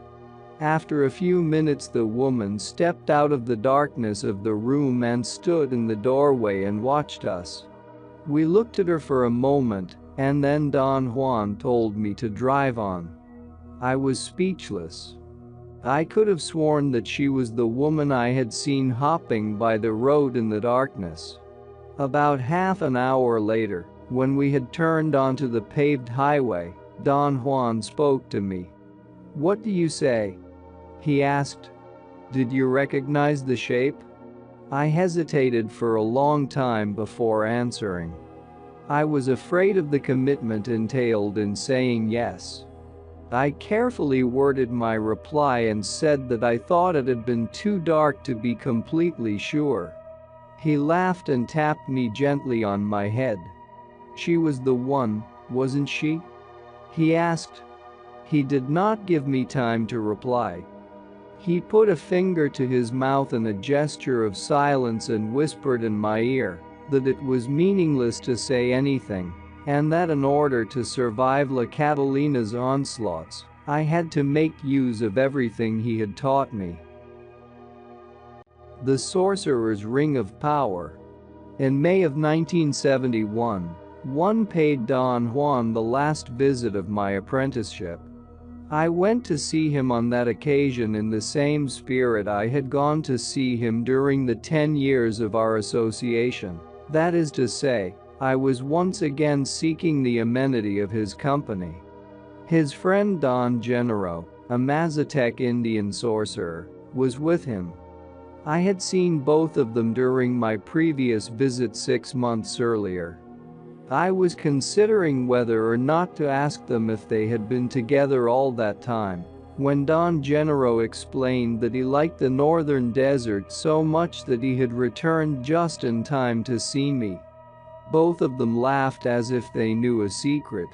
After a few minutes, the woman stepped out of the darkness of the room and stood in the doorway and watched us. We looked at her for a moment, and then Don Juan told me to drive on. I was speechless. I could have sworn that she was the woman I had seen hopping by the road in the darkness. About half an hour later, when we had turned onto the paved highway, Don Juan spoke to me. "What do you say?" he asked. Did you recognize the shape? I hesitated for a long time before answering. I was afraid of the commitment entailed in saying yes. I carefully worded my reply and said that I thought it had been too dark to be completely sure. He laughed and tapped me gently on my head. She was the one, wasn't she? He asked. He did not give me time to reply. He put a finger to his mouth in a gesture of silence and whispered in my ear that it was meaningless to say anything, and that in order to survive La Catalina's onslaughts, I had to make use of everything he had taught me. The Sorcerer's Ring of Power. In May of 1971, one paid Don Juan the last visit of my apprenticeship. I went to see him on that occasion in the same spirit I had gone to see him during the 10 years of our association. That is to say, I was once again seeking the amenity of his company. His friend Don Genero, a Mazatec Indian sorcerer, was with him. I had seen both of them during my previous visit 6 months earlier. I was considering whether or not to ask them if they had been together all that time, when Don Genero explained that he liked the northern desert so much that he had returned just in time to see me. Both of them laughed as if they knew a secret.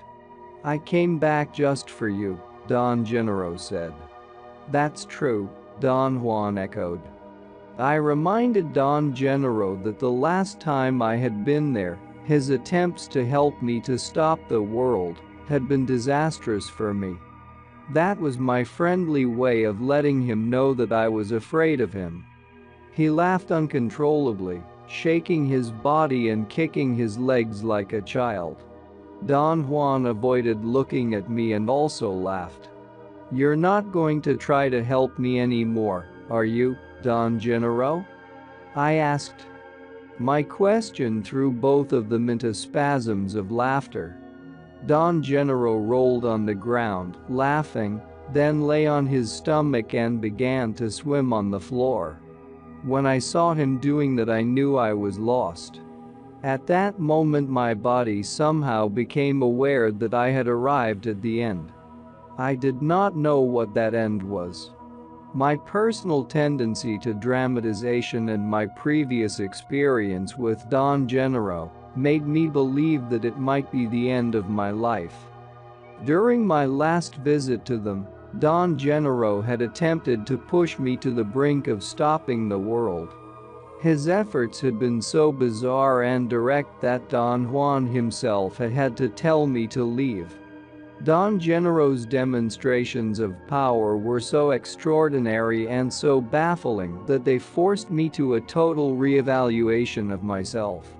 "I came back just for you," Don Genero said. "That's true," Don Juan echoed. I reminded Don Genero that the last time I had been there, his attempts to help me to stop the world had been disastrous for me. That was my friendly way of letting him know that I was afraid of him. He laughed uncontrollably, shaking his body and kicking his legs like a child. Don Juan avoided looking at me and also laughed. "You're not going to try to help me anymore, are you, Don Genero?" I asked. My question threw both of them into spasms of laughter. Don Genero rolled on the ground, laughing, then lay on his stomach and began to swim on the floor. When I saw him doing that, I knew I was lost. At that moment my body somehow became aware that I had arrived at the end. I did not know what that end was. My personal tendency to dramatization and my previous experience with Don Genero made me believe that it might be the end of my life. During my last visit to them, Don Genero had attempted to push me to the brink of stopping the world. His efforts had been so bizarre and direct that Don Juan himself had had to tell me to leave. Don Genero's demonstrations of power were so extraordinary and so baffling that they forced me to a total reevaluation of myself.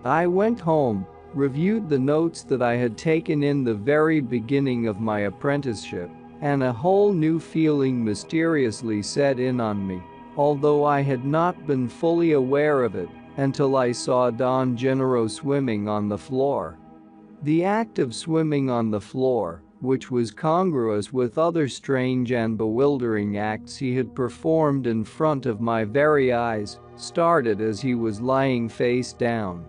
I went home, reviewed the notes that I had taken in the very beginning of my apprenticeship, and a whole new feeling mysteriously set in on me, although I had not been fully aware of it until I saw Don Genero swimming on the floor. The act of swimming on the floor, which was congruous with other strange and bewildering acts he had performed in front of my very eyes, started as he was lying face down.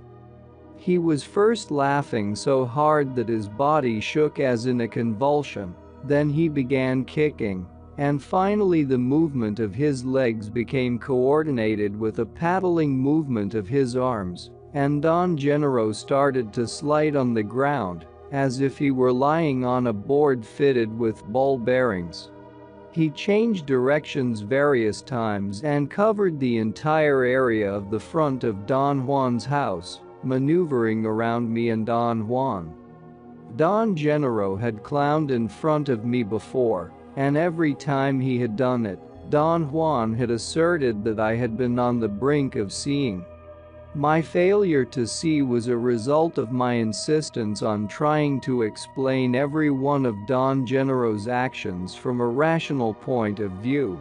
He was first laughing so hard that his body shook as in a convulsion, then he began kicking, and finally the movement of his legs became coordinated with a paddling movement of his arms, and Don Genero started to slide on the ground, as if he were lying on a board fitted with ball bearings. He changed directions various times and covered the entire area of the front of Don Juan's house, maneuvering around me and Don Juan. Don Genero had clowned in front of me before, and every time he had done it, Don Juan had asserted that I had been on the brink of seeing. My failure to see was a result of my insistence on trying to explain every one of Don Genero's actions from a rational point of view.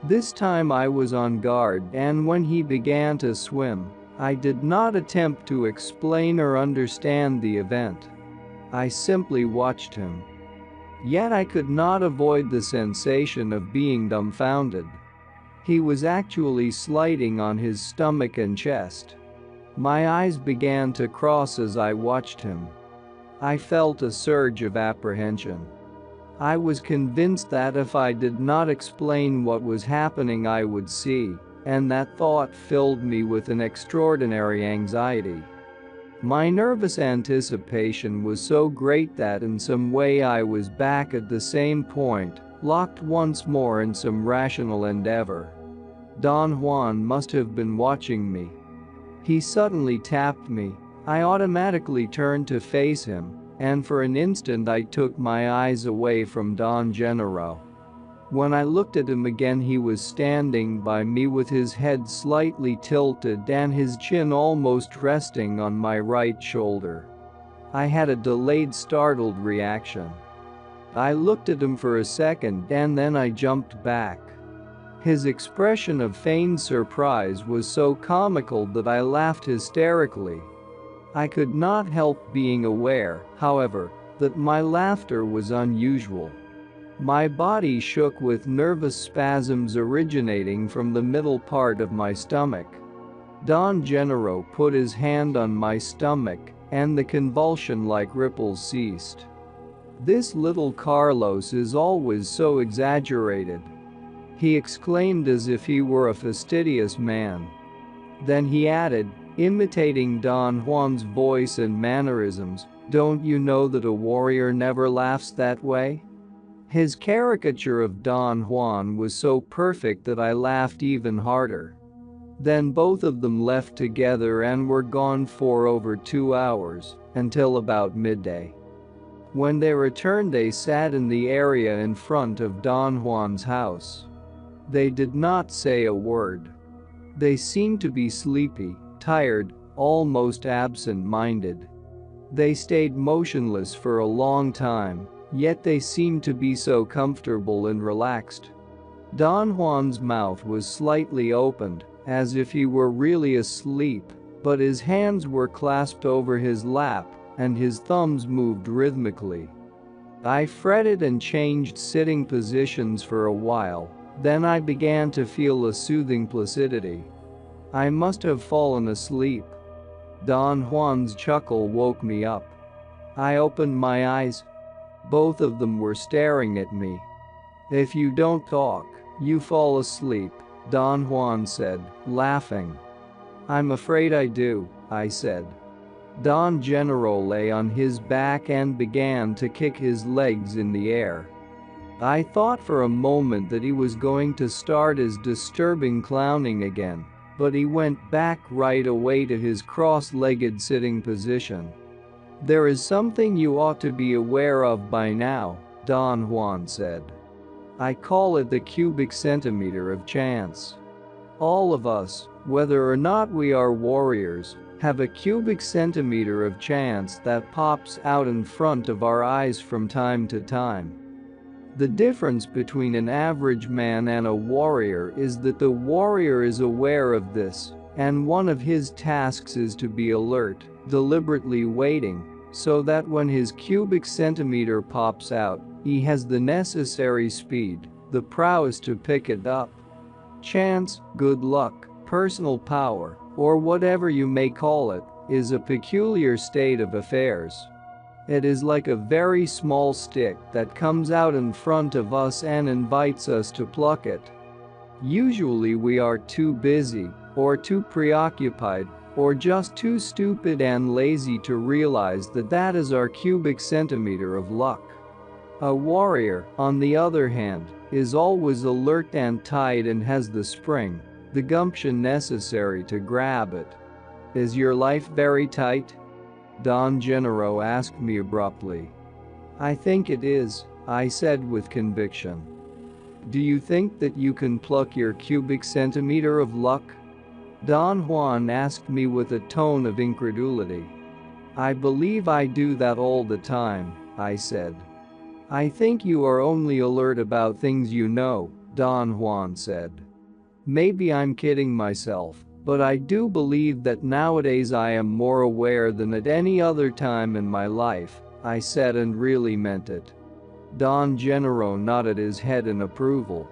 This time I was on guard, and when he began to swim, I did not attempt to explain or understand the event. I simply watched him. Yet I could not avoid the sensation of being dumbfounded. He was actually sliding on his stomach and chest. My eyes began to cross as I watched him. I felt a surge of apprehension. I was convinced that if I did not explain what was happening I would see, and that thought filled me with an extraordinary anxiety. My nervous anticipation was so great that in some way I was back at the same point, locked once more in some rational endeavor. Don Juan must have been watching me. He suddenly tapped me. I automatically turned to face him, and for an instant I took my eyes away from Don Gennaro. When I looked at him again he was standing by me with his head slightly tilted and his chin almost resting on my right shoulder. I had a delayed startled reaction. I looked at him for a second and then I jumped back. His expression of feigned surprise was so comical that I laughed hysterically. I could not help being aware, however, that my laughter was unusual. My body shook with nervous spasms originating from the middle part of my stomach. Don Gennaro put his hand on my stomach, and the convulsion-like ripples ceased. "This little Carlos is always so exaggerated," he exclaimed as if he were a fastidious man. Then he added, imitating Don Juan's voice and mannerisms, "Don't you know that a warrior never laughs that way?" His caricature of Don Juan was so perfect that I laughed even harder. Then both of them left together and were gone for over 2 hours, until about midday. When they returned they sat in the area in front of Don Juan's house. They did not say a word. They seemed to be sleepy, tired, almost absent-minded. They stayed motionless for a long time, yet they seemed to be so comfortable and relaxed. Don Juan's mouth was slightly opened, as if he were really asleep, but his hands were clasped over his lap, and his thumbs moved rhythmically. I fretted and changed sitting positions for a while, then I began to feel a soothing placidity. I must have fallen asleep. Don Juan's chuckle woke me up. I opened my eyes. Both of them were staring at me. "If you don't talk, you fall asleep," Don Juan said, laughing. "I'm afraid I do," I said. Don Gennaro lay on his back and began to kick his legs in the air. I thought for a moment that he was going to start his disturbing clowning again, but he went back right away to his cross-legged sitting position. "There is something you ought to be aware of by now," Don Juan said. "I call it the cubic centimeter of chance. All of us, whether or not we are warriors, have a cubic centimeter of chance that pops out in front of our eyes from time to time. The difference between an average man and a warrior is that the warrior is aware of this, and one of his tasks is to be alert, deliberately waiting, so that when his cubic centimeter pops out, he has the necessary speed, the prowess to pick it up. Chance, good luck, personal power, or whatever you may call it, is a peculiar state of affairs. It is like a very small stick that comes out in front of us and invites us to pluck it. Usually we are too busy, or too preoccupied, or just too stupid and lazy to realize that that is our cubic centimeter of luck. A warrior, on the other hand, is always alert and tight and has the spring, the gumption necessary to grab it. Is your life very tight? Don Gennaro asked me abruptly. I think it is, I said with conviction. Do you think that you can pluck your cubic centimeter of luck? Don Juan asked me with a tone of incredulity. I believe I do that all the time, I said. I think you are only alert about things you know, Don Juan said. Maybe I'm kidding myself, but I do believe that nowadays I am more aware than at any other time in my life, I said and really meant it. Don Gennaro nodded his head in approval.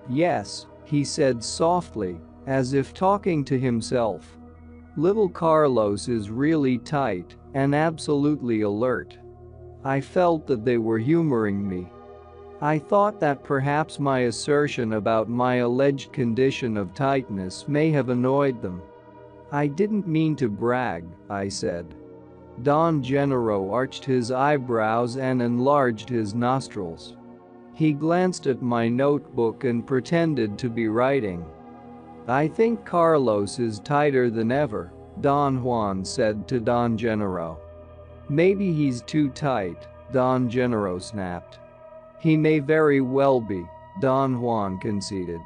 Yes, he said softly, as if talking to himself. Little Carlos is really tight and absolutely alert. I felt that they were humoring me. I thought that perhaps my assertion about my alleged condition of tightness may have annoyed them. I didn't mean to brag, I said. Don Gennaro arched his eyebrows and enlarged his nostrils. He glanced at my notebook and pretended to be writing. I think Carlos is tighter than ever, Don Juan said to Don Gennaro. Maybe he's too tight, Don Gennaro snapped. He may very well be, Don Juan conceded.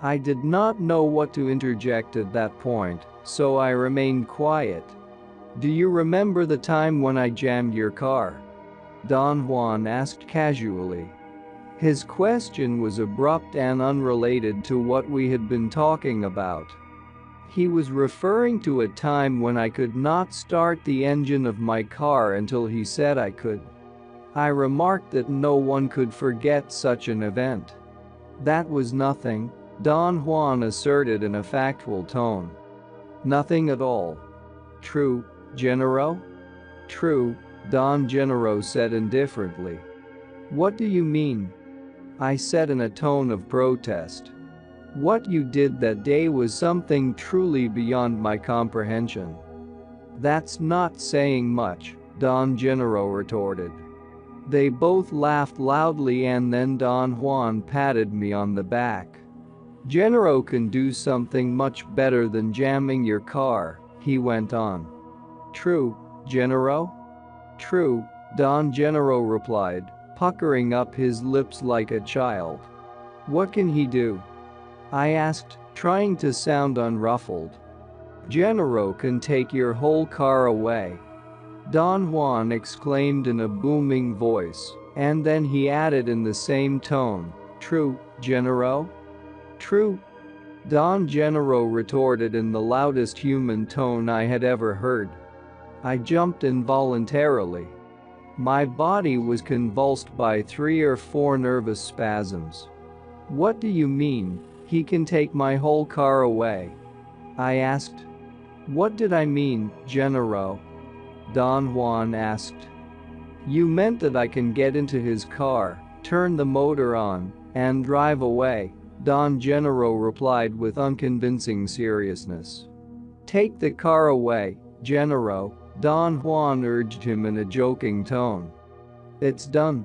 I did not know what to interject at that point, so I remained quiet. Do you remember the time when I jammed your car? Don Juan asked casually. His question was abrupt and unrelated to what we had been talking about. He was referring to a time when I could not start the engine of my car until he said I could. I remarked that no one could forget such an event. That was nothing, Don Juan asserted in a factual tone. Nothing at all. True, Gennaro? True, Don Gennaro said indifferently. What do you mean? I said in a tone of protest. What you did that day was something truly beyond my comprehension. That's not saying much, Don Gennaro retorted. They both laughed loudly and then Don Juan patted me on the back. Gennaro can do something much better than jamming your car, he went on. True, Gennaro? True, Don Gennaro replied, puckering up his lips like a child. What can he do? I asked, trying to sound unruffled. Gennaro can take your whole car away. Don Juan exclaimed in a booming voice, and then he added in the same tone, True, Gennaro? True? Don Gennaro retorted in the loudest human tone I had ever heard. I jumped involuntarily. My body was convulsed by 3 or 4 nervous spasms. What do you mean, he can take my whole car away? I asked. What did I mean, Gennaro? Don Juan asked. You meant that I can get into his car, turn the motor on, and drive away, Don Gennaro replied with unconvincing seriousness. Take the car away, Gennaro, Don Juan urged him in a joking tone. It's done,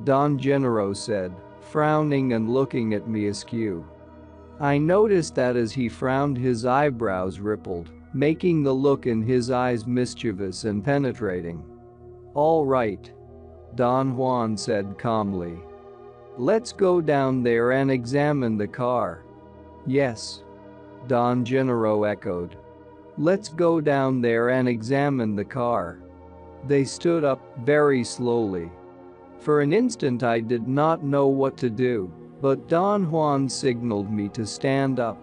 Don Gennaro said, frowning and looking at me askew. I noticed that as he frowned his eyebrows rippled, making the look in his eyes mischievous and penetrating. All right, Don Juan said calmly. Let's go down there and examine the car. Yes, Don Gennaro echoed. Let's go down there and examine the car. They stood up very slowly. For an instant I did not know what to do, but Don Juan signaled me to stand up.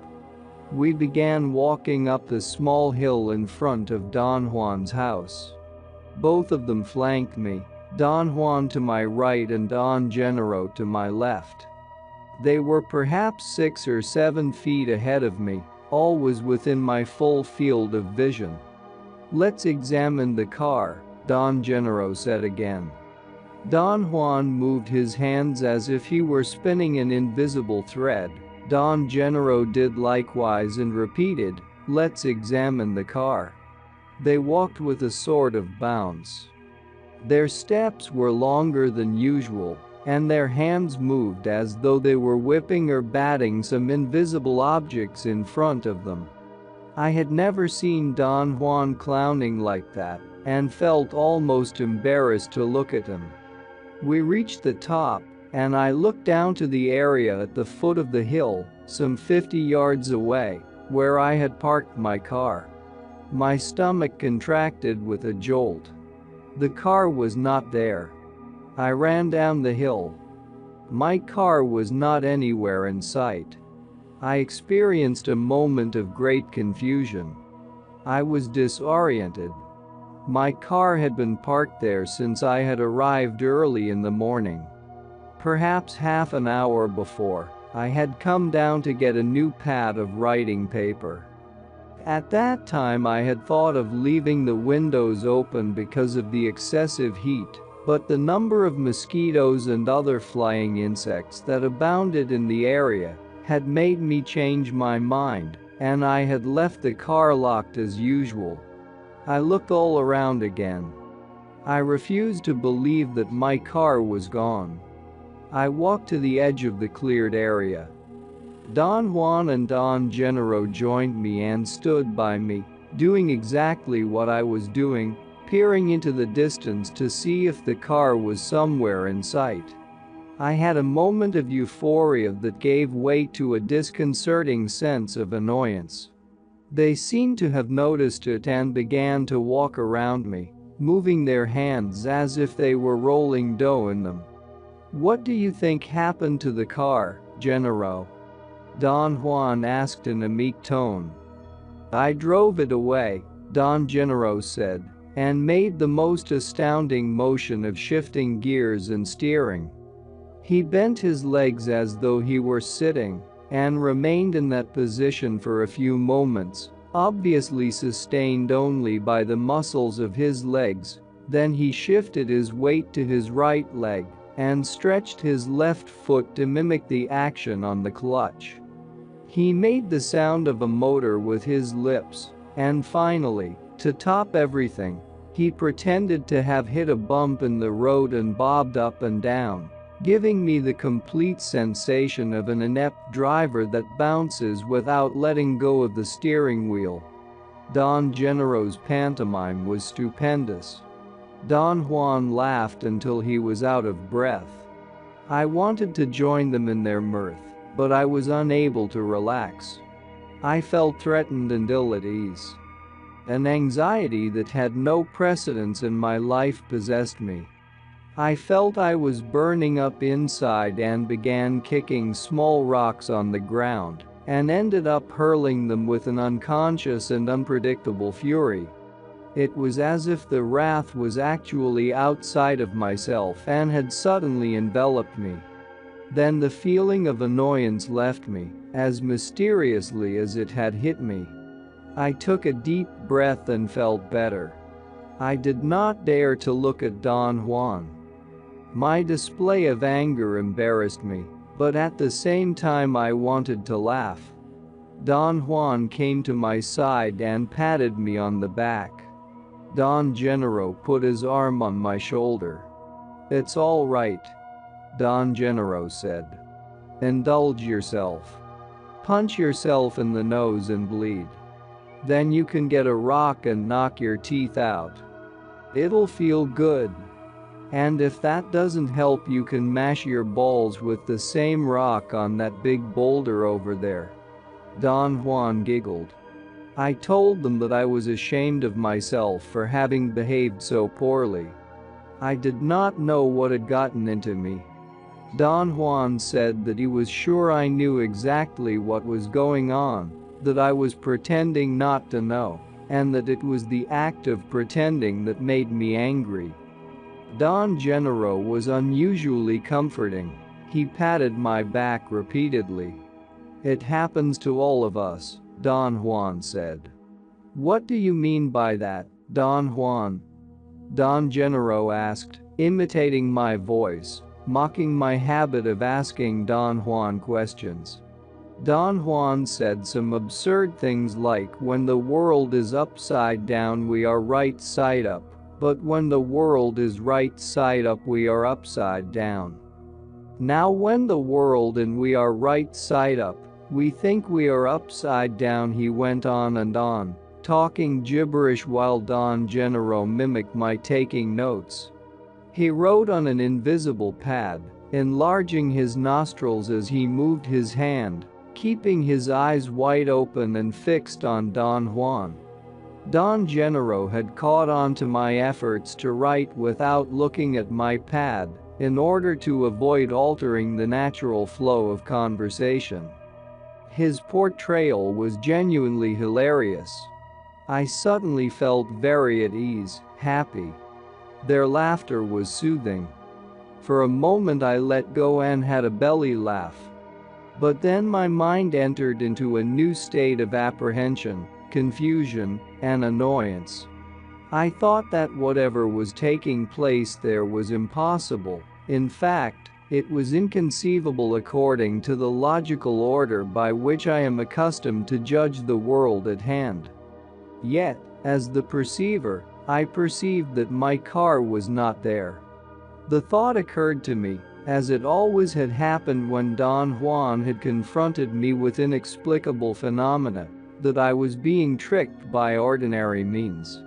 We began walking up the small hill in front of Don Juan's house. Both of them flanked me, Don Juan to my right and Don Gennaro to my left. They were perhaps 6 or 7 feet ahead of me, always within my full field of vision. Let's examine the car, Don Gennaro said again. Don Juan moved his hands as if he were spinning an invisible thread. Don Gennaro did likewise and repeated, let's examine the car. They walked with a sort of bounce. Their steps were longer than usual, and their hands moved as though they were whipping or batting some invisible objects in front of them. I had never seen Don Juan clowning like that, and felt almost embarrassed to look at him. We reached the top, and I looked down to the area at the foot of the hill, some 50 yards away, where I had parked my car. My stomach contracted with a jolt. The car was not there. I ran down the hill. My car was not anywhere in sight. I experienced a moment of great confusion. I was disoriented. My car had been parked there since I had arrived early in the morning. Perhaps half an hour before, I had come down to get a new pad of writing paper. At that time I had thought of leaving the windows open because of the excessive heat, but the number of mosquitoes and other flying insects that abounded in the area had made me change my mind, and I had left the car locked as usual. I looked all around again. I refused to believe that my car was gone. I walked to the edge of the cleared area. Don Juan and Don Genero joined me and stood by me, doing exactly what I was doing, peering into the distance to see if the car was somewhere in sight. I had a moment of euphoria that gave way to a disconcerting sense of annoyance. They seemed to have noticed it and began to walk around me, moving their hands as if they were rolling dough in them. "What do you think happened to the car, Genero?" Don Juan asked in a meek tone. "I drove it away," Don Genero said, and made the most astounding motion of shifting gears and steering. He bent his legs as though he were sitting, and remained in that position for a few moments, obviously sustained only by the muscles of his legs. Then he shifted his weight to his right leg and stretched his left foot to mimic the action on the clutch. He made the sound of a motor with his lips, and finally, to top everything, he pretended to have hit a bump in the road and bobbed up and down, giving me the complete sensation of an inept driver that bounces without letting go of the steering wheel. Don Genero's pantomime was stupendous. Don Juan laughed until he was out of breath. I wanted to join them in their mirth, but I was unable to relax. I felt threatened and ill at ease. An anxiety that had no precedence in my life possessed me. I felt I was burning up inside and began kicking small rocks on the ground, and ended up hurling them with an unconscious and unpredictable fury. It was as if the wrath was actually outside of myself and had suddenly enveloped me. Then the feeling of annoyance left me, as mysteriously as it had hit me. I took a deep breath and felt better. I did not dare to look at Don Juan. My display of anger embarrassed me, but at the same time I wanted to laugh. Don Juan came to my side and patted me on the back. Don Genero put his arm on my shoulder. "It's all right," Don Genero said. "Indulge yourself. Punch yourself in the nose and bleed. Then you can get a rock and knock your teeth out. It'll feel good. And if that doesn't help, you can mash your balls with the same rock on that big boulder over there." Don Juan giggled. I told them that I was ashamed of myself for having behaved so poorly. I did not know what had gotten into me. Don Juan said that he was sure I knew exactly what was going on, that I was pretending not to know, and that it was the act of pretending that made me angry. Don Genero was unusually comforting. He patted my back repeatedly. "It happens to all of us," Don Juan said. "What do you mean by that, Don Juan?" Don Genero asked, imitating my voice, mocking my habit of asking Don Juan questions. Don Juan said some absurd things like, "When the world is upside down we are right side up, but when the world is right side up we are upside down. Now when the world and we are right side up, we think we are upside down," he went on and on, talking gibberish while Don Genero mimicked my taking notes. He wrote on an invisible pad, enlarging his nostrils as he moved his hand, keeping his eyes wide open and fixed on Don Juan. Don Genero had caught on to my efforts to write without looking at my pad, in order to avoid altering the natural flow of conversation. His portrayal was genuinely hilarious. I suddenly felt very at ease, happy. Their laughter was soothing. For a moment I let go and had a belly laugh. But then my mind entered into a new state of apprehension, confusion, and annoyance. I thought that whatever was taking place there was impossible. In fact, it was inconceivable according to the logical order by which I am accustomed to judge the world at hand. Yet, as the perceiver, I perceived that my car was not there. The thought occurred to me, as it always had happened when Don Juan had confronted me with inexplicable phenomena, that I was being tricked by ordinary means.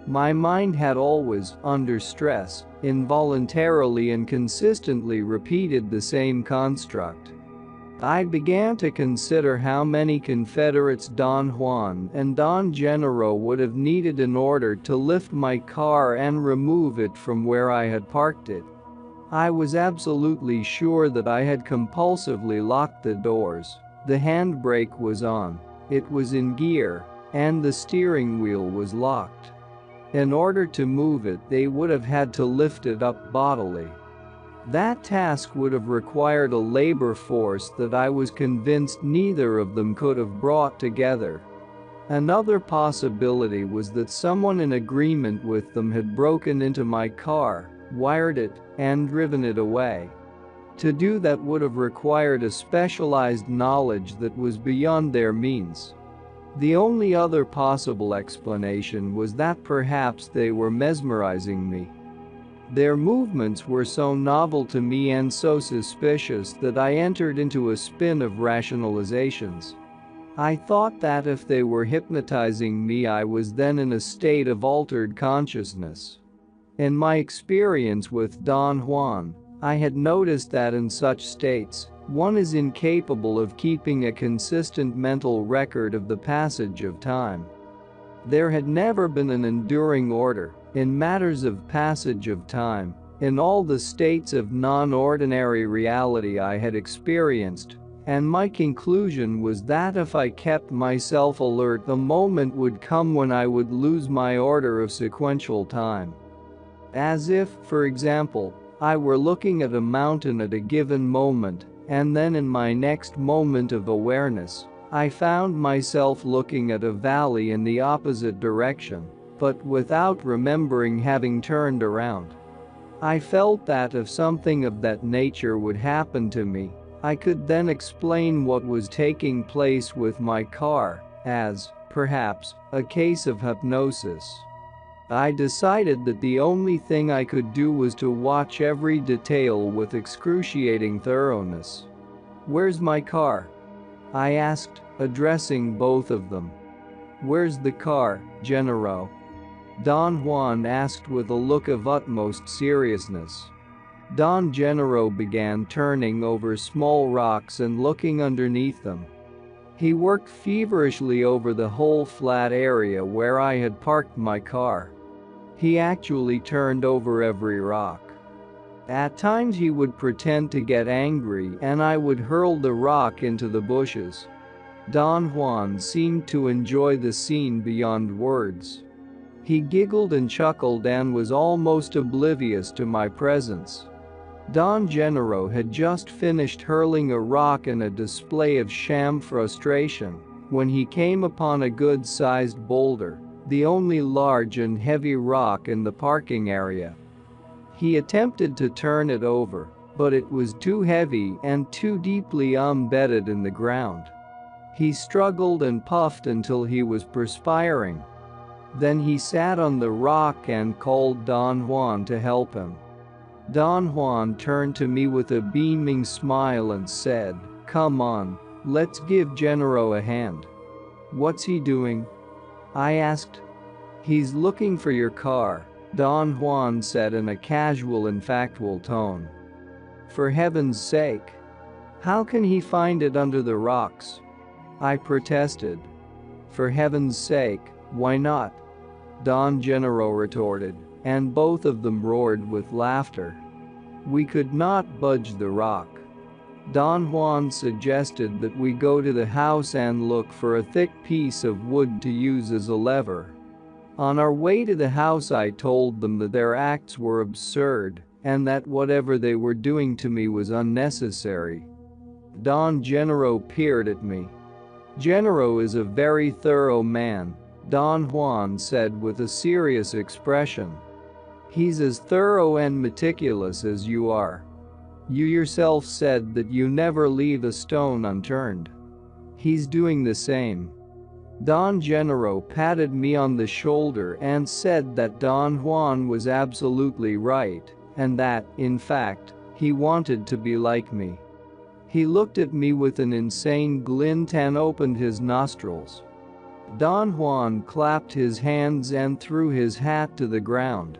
My mind had always, under stress, involuntarily and consistently repeated the same construct. I began to consider how many Confederates Don Juan and Don Genaro would have needed in order to lift my car and remove it from where I had parked it. I was absolutely sure that I had compulsively locked the doors. The handbrake was on, it was in gear, and the steering wheel was locked. In order to move it, they would have had to lift it up bodily. That task would have required a labor force that I was convinced neither of them could have brought together. Another possibility was that someone in agreement with them had broken into my car, wired it, and driven it away. To do that would have required a specialized knowledge that was beyond their means. The only other possible explanation was that perhaps they were mesmerizing me. Their movements were so novel to me and so suspicious that I entered into a spin of rationalizations. I thought that if they were hypnotizing me, I was then in a state of altered consciousness. In my experience with Don Juan, I had noticed that in such states, one is incapable of keeping a consistent mental record of the passage of time. There had never been an enduring order, in matters of passage of time, in all the states of non-ordinary reality I had experienced, and my conclusion was that if I kept myself alert, the moment would come when I would lose my order of sequential time. As if, for example, I were looking at a mountain at a given moment, and then in my next moment of awareness, I found myself looking at a valley in the opposite direction, but without remembering having turned around. I felt that if something of that nature would happen to me, I could then explain what was taking place with my car as, perhaps, a case of hypnosis. I decided that the only thing I could do was to watch every detail with excruciating thoroughness. "Where's my car?" I asked, addressing both of them. "Where's the car, Genaro?" Don Juan asked with a look of utmost seriousness. Don Genaro began turning over small rocks and looking underneath them. He worked feverishly over the whole flat area where I had parked my car. He actually turned over every rock. At times he would pretend to get angry and I would hurl the rock into the bushes. Don Juan seemed to enjoy the scene beyond words. He giggled and chuckled and was almost oblivious to my presence. Don Genaro had just finished hurling a rock in a display of sham frustration when he came upon a good-sized boulder, the only large and heavy rock in the parking area. He attempted to turn it over, but it was too heavy and too deeply embedded in the ground. He struggled and puffed until he was perspiring. Then he sat on the rock and called Don Juan to help him. Don Juan turned to me with a beaming smile and said, "Come on, let's give Genaro a hand." "What's he doing?" I asked. "He's looking for your car," Don Juan said in a casual and factual tone. "For heaven's sake. How can he find it under the rocks?" I protested. "For heaven's sake, why not?" Don Genaro retorted, and both of them roared with laughter. We could not budge the rock. Don Juan suggested that we go to the house and look for a thick piece of wood to use as a lever. On our way to the house I told them that their acts were absurd and that whatever they were doing to me was unnecessary. Don Gennaro peered at me. "Gennaro is a very thorough man," Don Juan said with a serious expression. "He's as thorough and meticulous as you are. You yourself said that you never leave a stone unturned. He's doing the same." Don Gennaro patted me on the shoulder and said that Don Juan was absolutely right, and that, in fact, he wanted to be like me. He looked at me with an insane glint and opened his nostrils. Don Juan clapped his hands and threw his hat to the ground.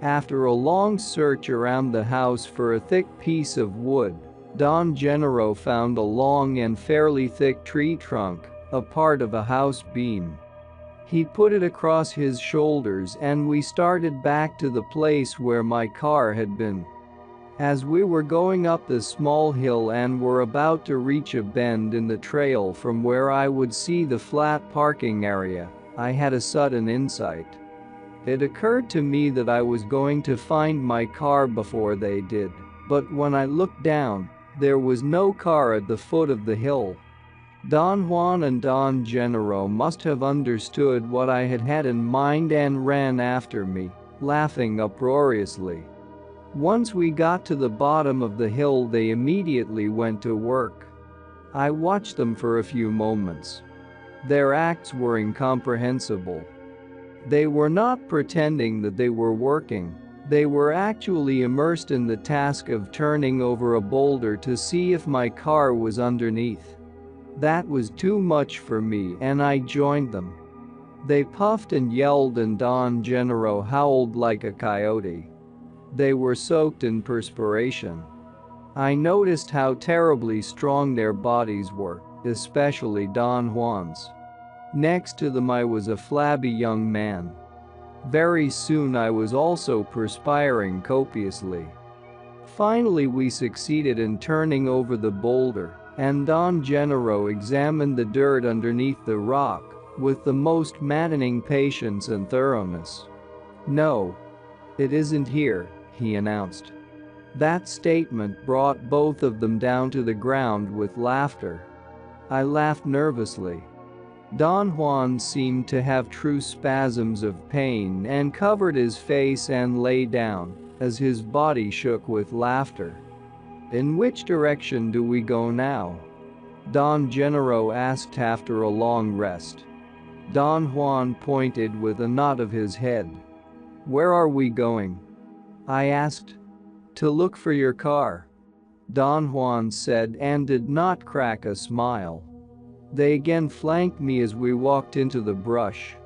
After a long search around the house for a thick piece of wood, Don Gennaro found a long and fairly thick tree trunk, a part of a house beam. He put it across his shoulders and we started back to the place where my car had been. As we were going up the small hill and were about to reach a bend in the trail from where I would see the flat parking area, I had a sudden insight. It occurred to me that I was going to find my car before they did, but when I looked down, there was no car at the foot of the hill. Don Juan and Don Gennaro must have understood what I had had in mind and ran after me, laughing uproariously. Once we got to the bottom of the hill, they immediately went to work. I watched them for a few moments. Their acts were incomprehensible. They were not pretending that they were working. They were actually immersed in the task of turning over a boulder to see if my car was underneath. That was too much for me and I joined them. They puffed and yelled and Don Gennaro howled like a coyote. They were soaked in perspiration. I noticed how terribly strong their bodies were, especially Don Juan's. Next to them I was a flabby young man. Very soon I was also perspiring copiously. Finally we succeeded in turning over the boulder, and Don Gennaro examined the dirt underneath the rock with the most maddening patience and thoroughness. "No, it isn't here," he announced. That statement brought both of them down to the ground with laughter. I laughed nervously. Don Juan seemed to have true spasms of pain and covered his face and lay down as his body shook with laughter. "In which direction do we go now?" Don Gennaro asked after a long rest. Don Juan pointed with a nod of his head. "Where are we going?" I asked. "To look for your car," Don Juan said and did not crack a smile. They again flanked me as we walked into the brush.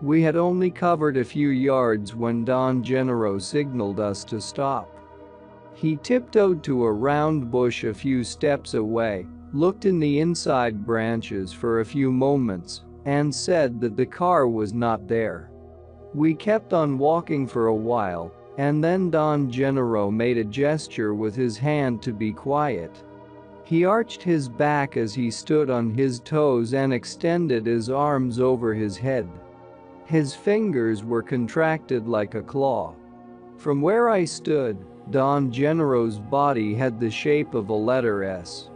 We had only covered a few yards when Don Gennaro signaled us to stop. He tiptoed to a round bush a few steps away, looked in the inside branches for a few moments, and said that the car was not there. We kept on walking for a while, and then Don Gennaro made a gesture with his hand to be quiet. He arched his back as he stood on his toes and extended his arms over his head. His fingers were contracted like a claw. From where I stood, Don Gennaro's body had the shape of a letter S.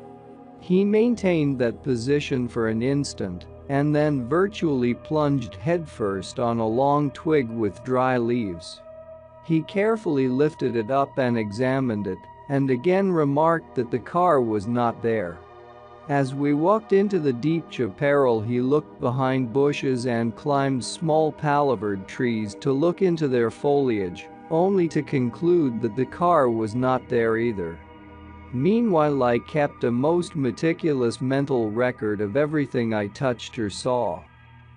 He maintained that position for an instant, and then virtually plunged headfirst on a long twig with dry leaves. He carefully lifted it up and examined it, and again remarked that the car was not there. As we walked into the deep chaparral, he looked behind bushes and climbed small palavered trees to look into their foliage, only to conclude that the car was not there either. Meanwhile, I kept a most meticulous mental record of everything I touched or saw.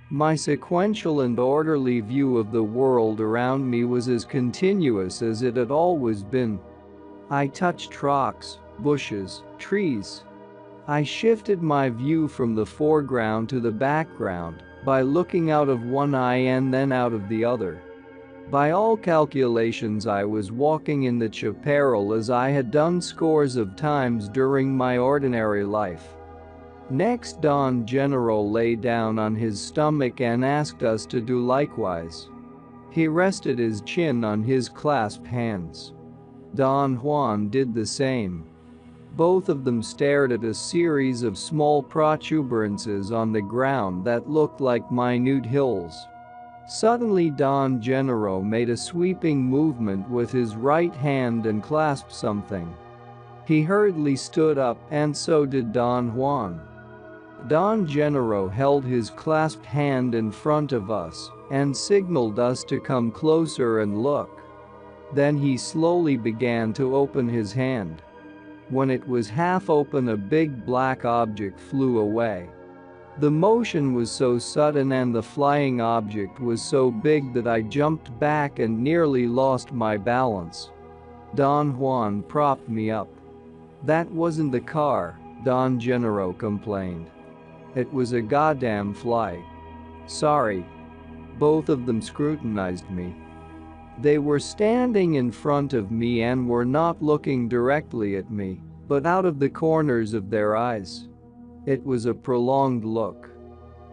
My sequential and orderly view of the world around me was as continuous as it had always been. I touched rocks, bushes, trees. I shifted my view from the foreground to the background by looking out of one eye and then out of the other. By all calculations, I was walking in the chaparral as I had done scores of times during my ordinary life. Next, Don Gennaro lay down on his stomach and asked us to do likewise. He rested his chin on his clasped hands. Don Juan did the same. Both of them stared at a series of small protuberances on the ground that looked like minute hills. Suddenly Don Gennaro made a sweeping movement with his right hand and clasped something. He hurriedly stood up, and so did Don Juan. Don Gennaro held his clasped hand in front of us and signaled us to come closer and look. Then he slowly began to open his hand. When it was half open, a big black object flew away. The motion was so sudden and the flying object was so big that I jumped back and nearly lost my balance. Don Juan propped me up. "That wasn't the car," Don Gennaro complained. "It was a goddamn fly." "Sorry." Both of them scrutinized me. They were standing in front of me and were not looking directly at me, but out of the corners of their eyes. It was a prolonged look.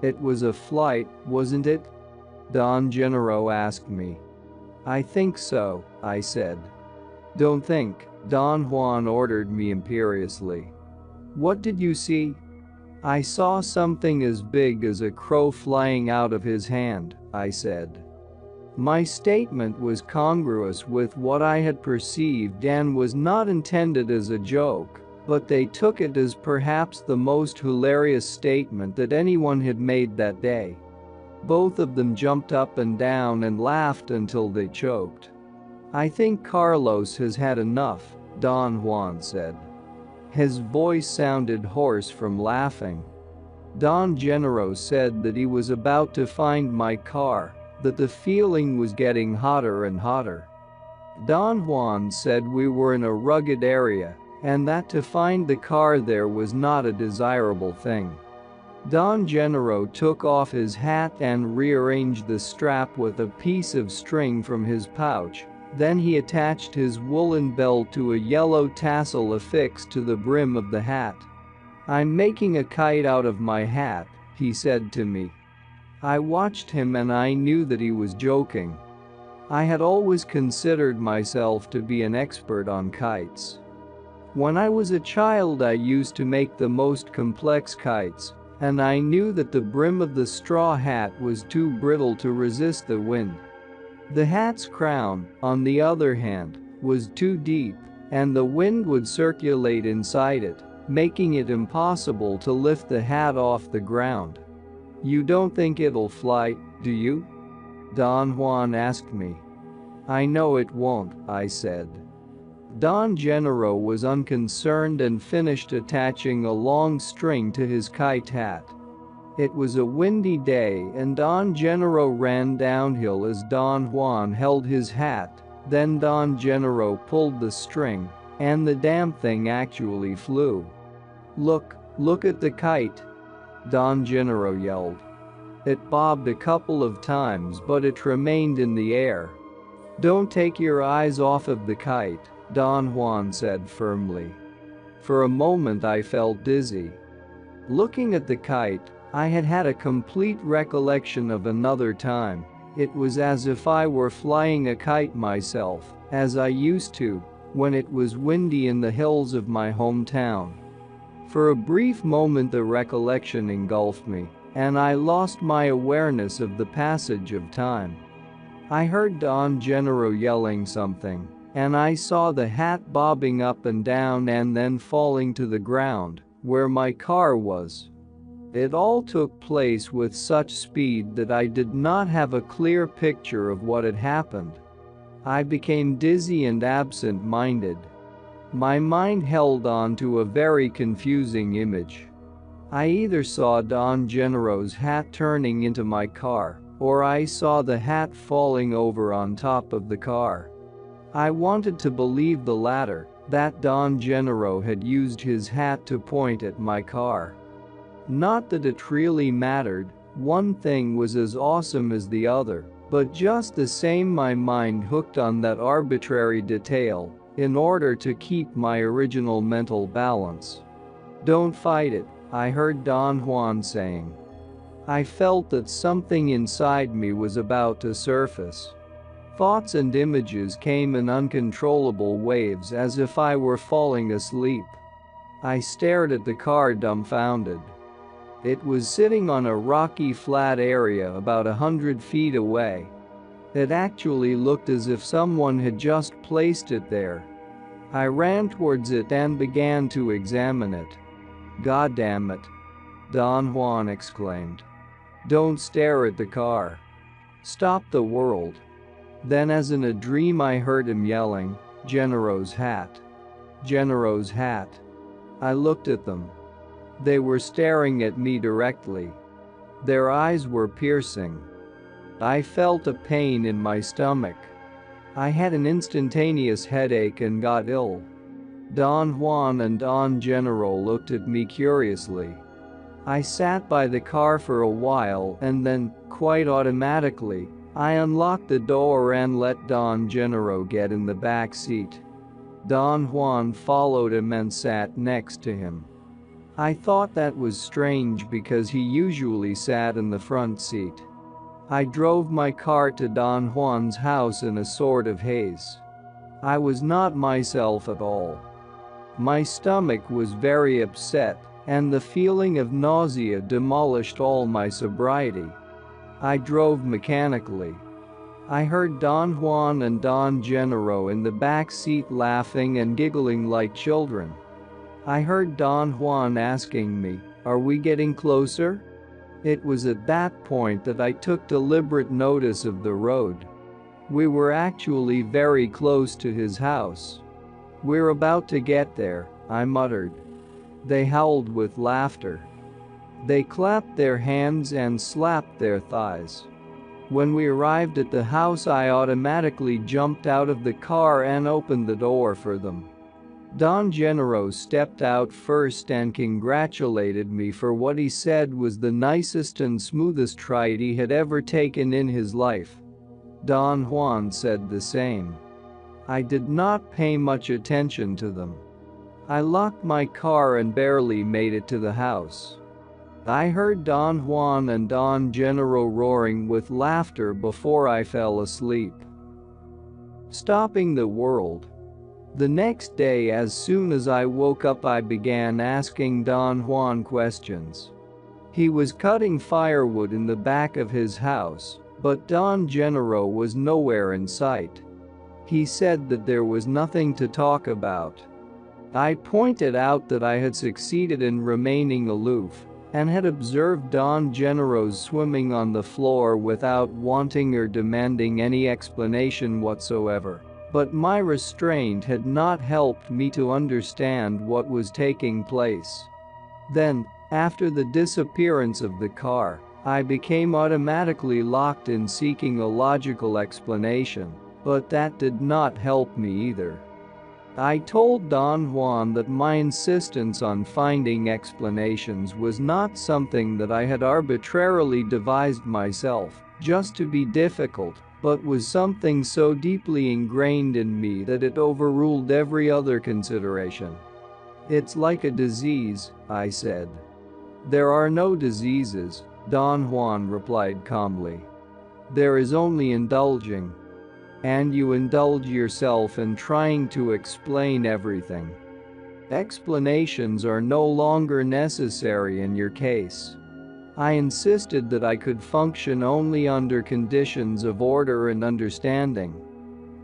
"It was a flight, wasn't it?" Don Gennaro asked me. "I think so," I said. "Don't think," Don Juan ordered me imperiously. "What did you see?" "I saw something as big as a crow flying out of his hand," I said. My statement was congruous with what I had perceived and was not intended as a joke, but they took it as perhaps the most hilarious statement that anyone had made that day. Both of them jumped up and down and laughed until they choked. "I think Carlos has had enough," Don Juan said. His voice sounded hoarse from laughing. Don Gennaro said that he was about to find my car, that the feeling was getting hotter and hotter. Don Juan said we were in a rugged area and that to find the car there was not a desirable thing. Don Gennaro took off his hat and rearranged the strap with a piece of string from his pouch. Then he attached his woolen belt to a yellow tassel affixed to the brim of the hat. "I'm making a kite out of my hat," he said to me. I watched him and I knew that he was joking. I had always considered myself to be an expert on kites. When I was a child, I used to make the most complex kites, and I knew that the brim of the straw hat was too brittle to resist the wind. The hat's crown, on the other hand, was too deep, and the wind would circulate inside it, making it impossible to lift the hat off the ground. "You don't think it'll fly, do you?" Don Juan asked me. "I know it won't," I said. Don Gennaro was unconcerned and finished attaching a long string to his kite hat. It was a windy day and Don Gennaro ran downhill as Don Juan held his hat. Then Don Gennaro pulled the string, and the damn thing actually flew. Look at the kite," Don Gennaro yelled. It bobbed a couple of times but it remained in the air. "Don't take your eyes off of the kite," Don Juan said firmly. For a moment I felt dizzy. Looking at the kite, I had had a complete recollection of another time. It was as if I were flying a kite myself, as I used to, when it was windy in the hills of my hometown. For a brief moment the recollection engulfed me, and I lost my awareness of the passage of time. I heard Don Gennaro yelling something, and I saw the hat bobbing up and down and then falling to the ground, where my car was. It all took place with such speed that I did not have a clear picture of what had happened. I became dizzy and absent-minded. My mind held on to a very confusing image. I either saw Don Gennaro's hat turning into my car, or I saw the hat falling over on top of the car. I wanted to believe the latter, that Don Gennaro had used his hat to point at my car. Not that it really mattered, one thing was as awesome as the other, but just the same my mind hooked on that arbitrary detail in order to keep my original mental balance. "Don't fight it," I heard Don Juan saying. I felt that something inside me was about to surface. Thoughts and images came in uncontrollable waves as if I were falling asleep. I stared at the car dumbfounded. It was sitting on a rocky flat area about 100 feet away. It actually looked as if someone had just placed it there. I ran towards it and began to examine it. "God damn it!" Don Juan exclaimed. "Don't stare at the car. Stop the world." Then as in a dream I heard him yelling, "Gennaro's hat. Gennaro's hat." I looked at them. They were staring at me directly. Their eyes were piercing. I felt a pain in my stomach. I had an instantaneous headache and got ill. Don Juan and Don Gennaro looked at me curiously. I sat by the car for a while and then, quite automatically, I unlocked the door and let Don Gennaro get in the back seat. Don Juan followed him and sat next to him. I thought that was strange because he usually sat in the front seat. I drove my car to Don Juan's house in a sort of haze. I was not myself at all. My stomach was very upset, and the feeling of nausea demolished all my sobriety. I drove mechanically. I heard Don Juan and Don Gennaro in the back seat laughing and giggling like children. I heard Don Juan asking me, "Are we getting closer?" It was at that point that I took deliberate notice of the road. We were actually very close to his house. "We're about to get there," I muttered. They howled with laughter. They clapped their hands and slapped their thighs. When we arrived at the house, I automatically jumped out of the car and opened the door for them. Don Gennaro stepped out first and congratulated me for what he said was the nicest and smoothest ride he had ever taken in his life. Don Juan said the same. I did not pay much attention to them. I locked my car and barely made it to the house. I heard Don Juan and Don Gennaro roaring with laughter before I fell asleep. Stopping the world. The next day, as soon as I woke up, I began asking Don Juan questions. He was cutting firewood in the back of his house, but Don Gennaro was nowhere in sight. He said that there was nothing to talk about. I pointed out that I had succeeded in remaining aloof and had observed Don Gennaro's swimming on the floor without wanting or demanding any explanation whatsoever. But my restraint had not helped me to understand what was taking place. Then, after the disappearance of the car, I became automatically locked in seeking a logical explanation, but that did not help me either. I told Don Juan that my insistence on finding explanations was not something that I had arbitrarily devised myself, just to be difficult, but was something so deeply ingrained in me that it overruled every other consideration. "It's like a disease," I said. "There are no diseases," Don Juan replied calmly. "There is only indulging. And you indulge yourself in trying to explain everything. Explanations are no longer necessary in your case." I insisted that I could function only under conditions of order and understanding.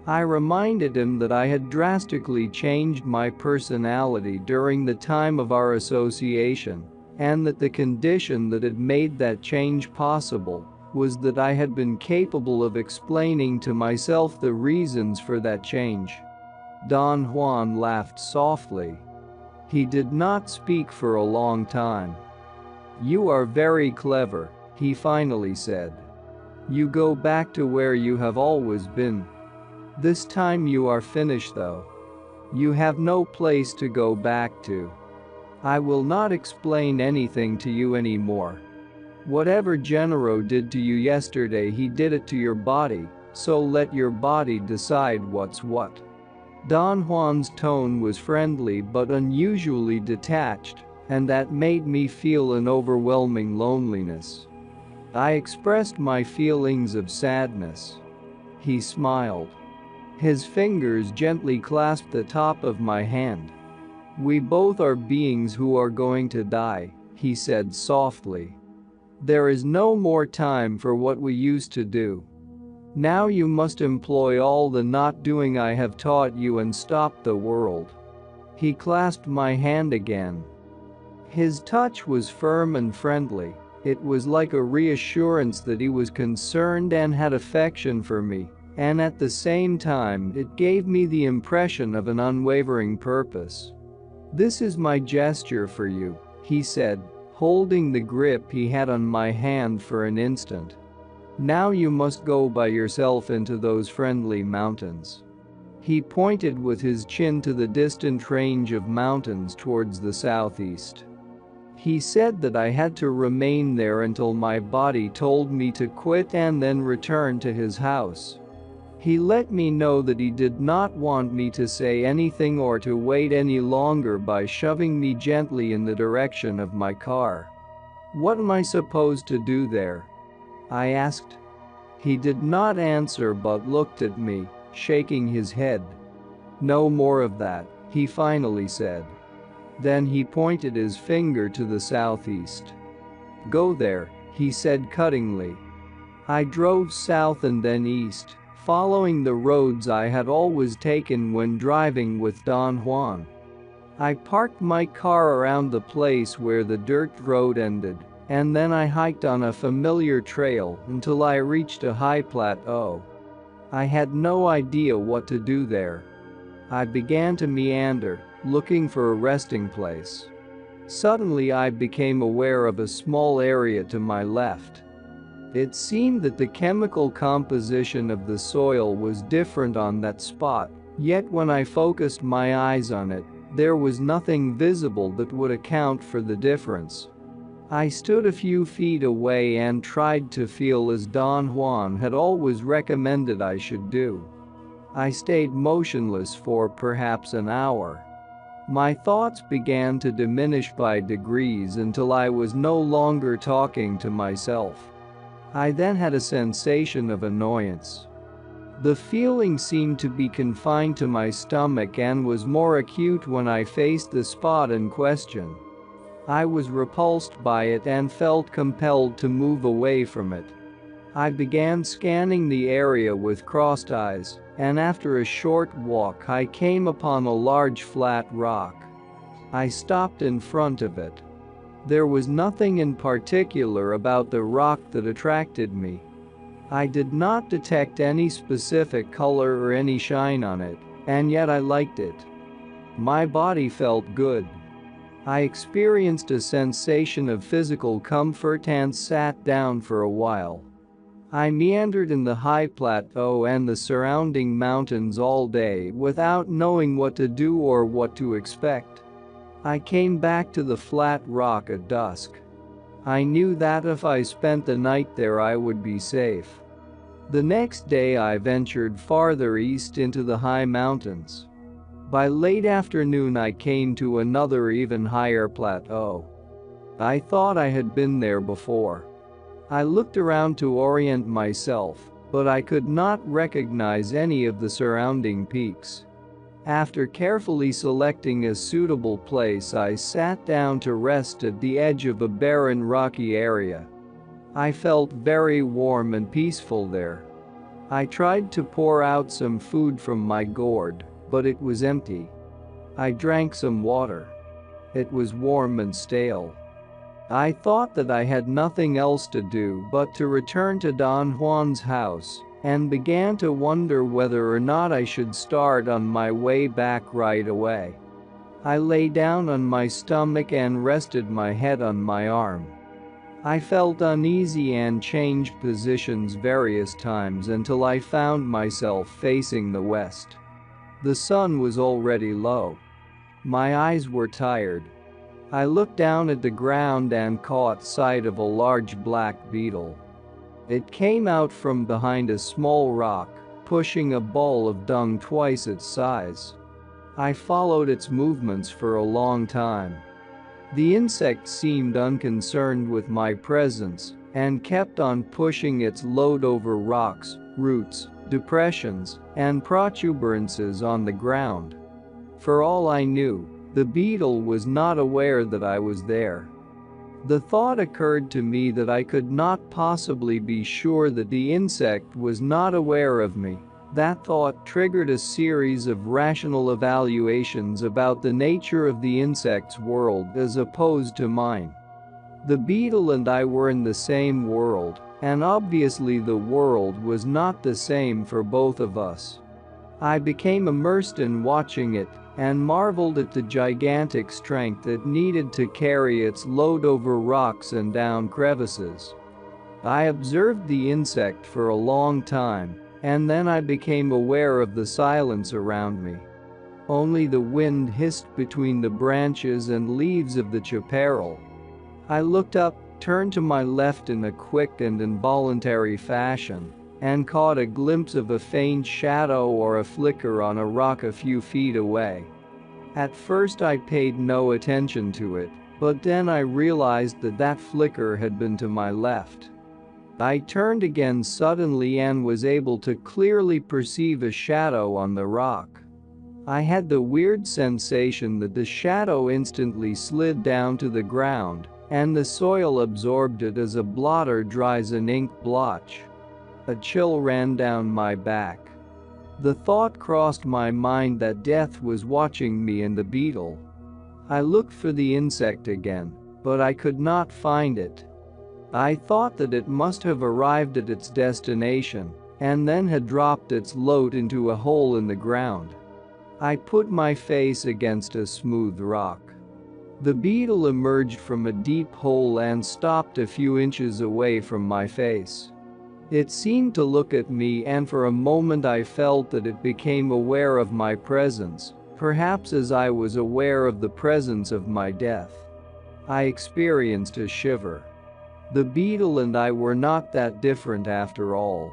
I reminded him that I had drastically changed my personality during the time of our association, and that the condition that had made that change possible was that I had been capable of explaining to myself the reasons for that change. Don Juan laughed softly. He did not speak for a long time. "You are very clever," he finally said. "You go back to where you have always been. This time you are finished though. You have no place to go back to. I will not explain anything to you anymore. Whatever Gennaro did to you yesterday, he did it to your body, so let your body decide what's what." Don Juan's tone was friendly but unusually detached, and that made me feel an overwhelming loneliness. I expressed my feelings of sadness. He smiled. His fingers gently clasped the top of my hand. "We both are beings who are going to die," he said softly. "There is no more time for what we used to do. Now you must employ all the not doing I have taught you and stop the world." He clasped my hand again. His touch was firm and friendly. It was like a reassurance that he was concerned and had affection for me, and at the same time it gave me the impression of an unwavering purpose. "This is my gesture for you," he said, holding the grip he had on my hand for an instant. "Now you must go by yourself into those friendly mountains." He pointed with his chin to the distant range of mountains towards the southeast. He said that I had to remain there until my body told me to quit and then return to his house. He let me know that he did not want me to say anything or to wait any longer by shoving me gently in the direction of my car. "What am I supposed to do there?" I asked. He did not answer but looked at me, shaking his head. "No more of that," he finally said. Then he pointed his finger to the southeast. "Go there," he said cuttingly. I drove south and then east, following the roads I had always taken when driving with Don Juan. I parked my car around the place where the dirt road ended, and then I hiked on a familiar trail until I reached a high plateau. I had no idea what to do there. I began to meander, looking for a resting place. Suddenly I became aware of a small area to my left. It seemed that the chemical composition of the soil was different on that spot, yet when I focused my eyes on it, there was nothing visible that would account for the difference. I stood a few feet away and tried to feel as Don Juan had always recommended I should do. I stayed motionless for perhaps an hour. My thoughts began to diminish by degrees until I was no longer talking to myself. I then had a sensation of annoyance. The feeling seemed to be confined to my stomach and was more acute when I faced the spot in question. I was repulsed by it and felt compelled to move away from it. I began scanning the area with crossed eyes, and after a short walk I came upon a large flat rock. I stopped in front of it. There was nothing in particular about the rock that attracted me. I did not detect any specific color or any shine on it, and yet I liked it. My body felt good. I experienced a sensation of physical comfort and sat down for a while. I meandered in the high plateau and the surrounding mountains all day without knowing what to do or what to expect. I came back to the flat rock at dusk. I knew that if I spent the night there I would be safe. The next day I ventured farther east into the high mountains. By late afternoon I came to another even higher plateau. I thought I had been there before. I looked around to orient myself, but I could not recognize any of the surrounding peaks. After carefully selecting a suitable place, I sat down to rest at the edge of a barren rocky area. I felt very warm and peaceful there. I tried to pour out some food from my gourd, but it was empty. I drank some water. It was warm and stale. I thought that I had nothing else to do but to return to Don Juan's house, and began to wonder whether or not I should start on my way back right away. I lay down on my stomach and rested my head on my arm. I felt uneasy and changed positions various times until I found myself facing the west. The sun was already low. My eyes were tired. I looked down at the ground and caught sight of a large black beetle. It came out from behind a small rock, pushing a ball of dung twice its size. I followed its movements for a long time. The insect seemed unconcerned with my presence and kept on pushing its load over rocks, roots, depressions, and protuberances on the ground. For all I knew, The beetle was not aware that I was there. The thought occurred to me that I could not possibly be sure that the insect was not aware of me. That thought triggered a series of rational evaluations about the nature of the insect's world as opposed to mine. The beetle and I were in the same world, and obviously the world was not the same for both of us. I became immersed in watching it and marveled at the gigantic strength it needed to carry its load over rocks and down crevices. I observed the insect for a long time, and then I became aware of the silence around me. Only the wind hissed between the branches and leaves of the chaparral. I looked up, turned to my left in a quick and involuntary fashion, and caught a glimpse of a faint shadow or a flicker on a rock a few feet away. At first I paid no attention to it, but then I realized that that flicker had been to my left. I turned again suddenly and was able to clearly perceive a shadow on the rock. I had the weird sensation that the shadow instantly slid down to the ground, and the soil absorbed it as a blotter dries an ink blotch. A chill ran down my back. The thought crossed my mind that death was watching me and the beetle. I looked for the insect again, but I could not find it. I thought that it must have arrived at its destination and then had dropped its load into a hole in the ground. I put my face against a smooth rock. The beetle emerged from a deep hole and stopped a few inches away from my face. It seemed to look at me, and for a moment I felt that it became aware of my presence, perhaps as I was aware of the presence of my death. I experienced a shiver. The beetle and I were not that different after all.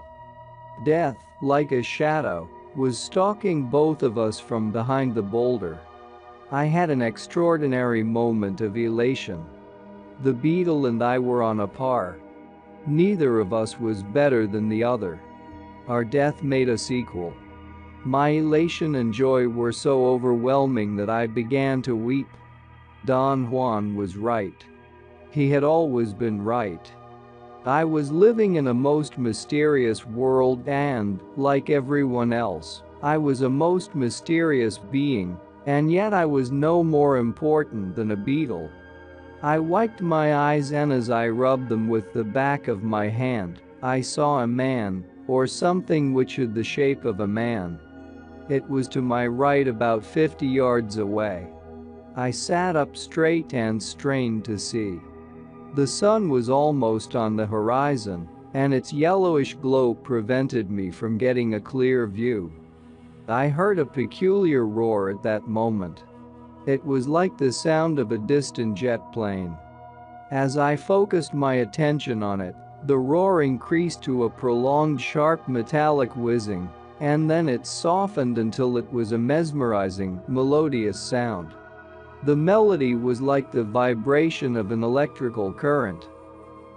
Death, like a shadow, was stalking both of us from behind the boulder. I had an extraordinary moment of elation. The beetle and I were on a par. Neither of us was better than the other. Our death made us equal. My elation and joy were so overwhelming that I began to weep. Don Juan was right. He had always been right. I was living in a most mysterious world and, like everyone else, I was a most mysterious being, and yet I was no more important than a beetle. I wiped my eyes, and as I rubbed them with the back of my hand, I saw a man, or something which had the shape of a man. It was to my right about 50 yards away. I sat up straight and strained to see. The sun was almost on the horizon, and its yellowish glow prevented me from getting a clear view. I heard a peculiar roar at that moment. It was like the sound of a distant jet plane. As I focused my attention on it, the roar increased to a prolonged sharp metallic whizzing, and then it softened until it was a mesmerizing, melodious sound. The melody was like the vibration of an electrical current.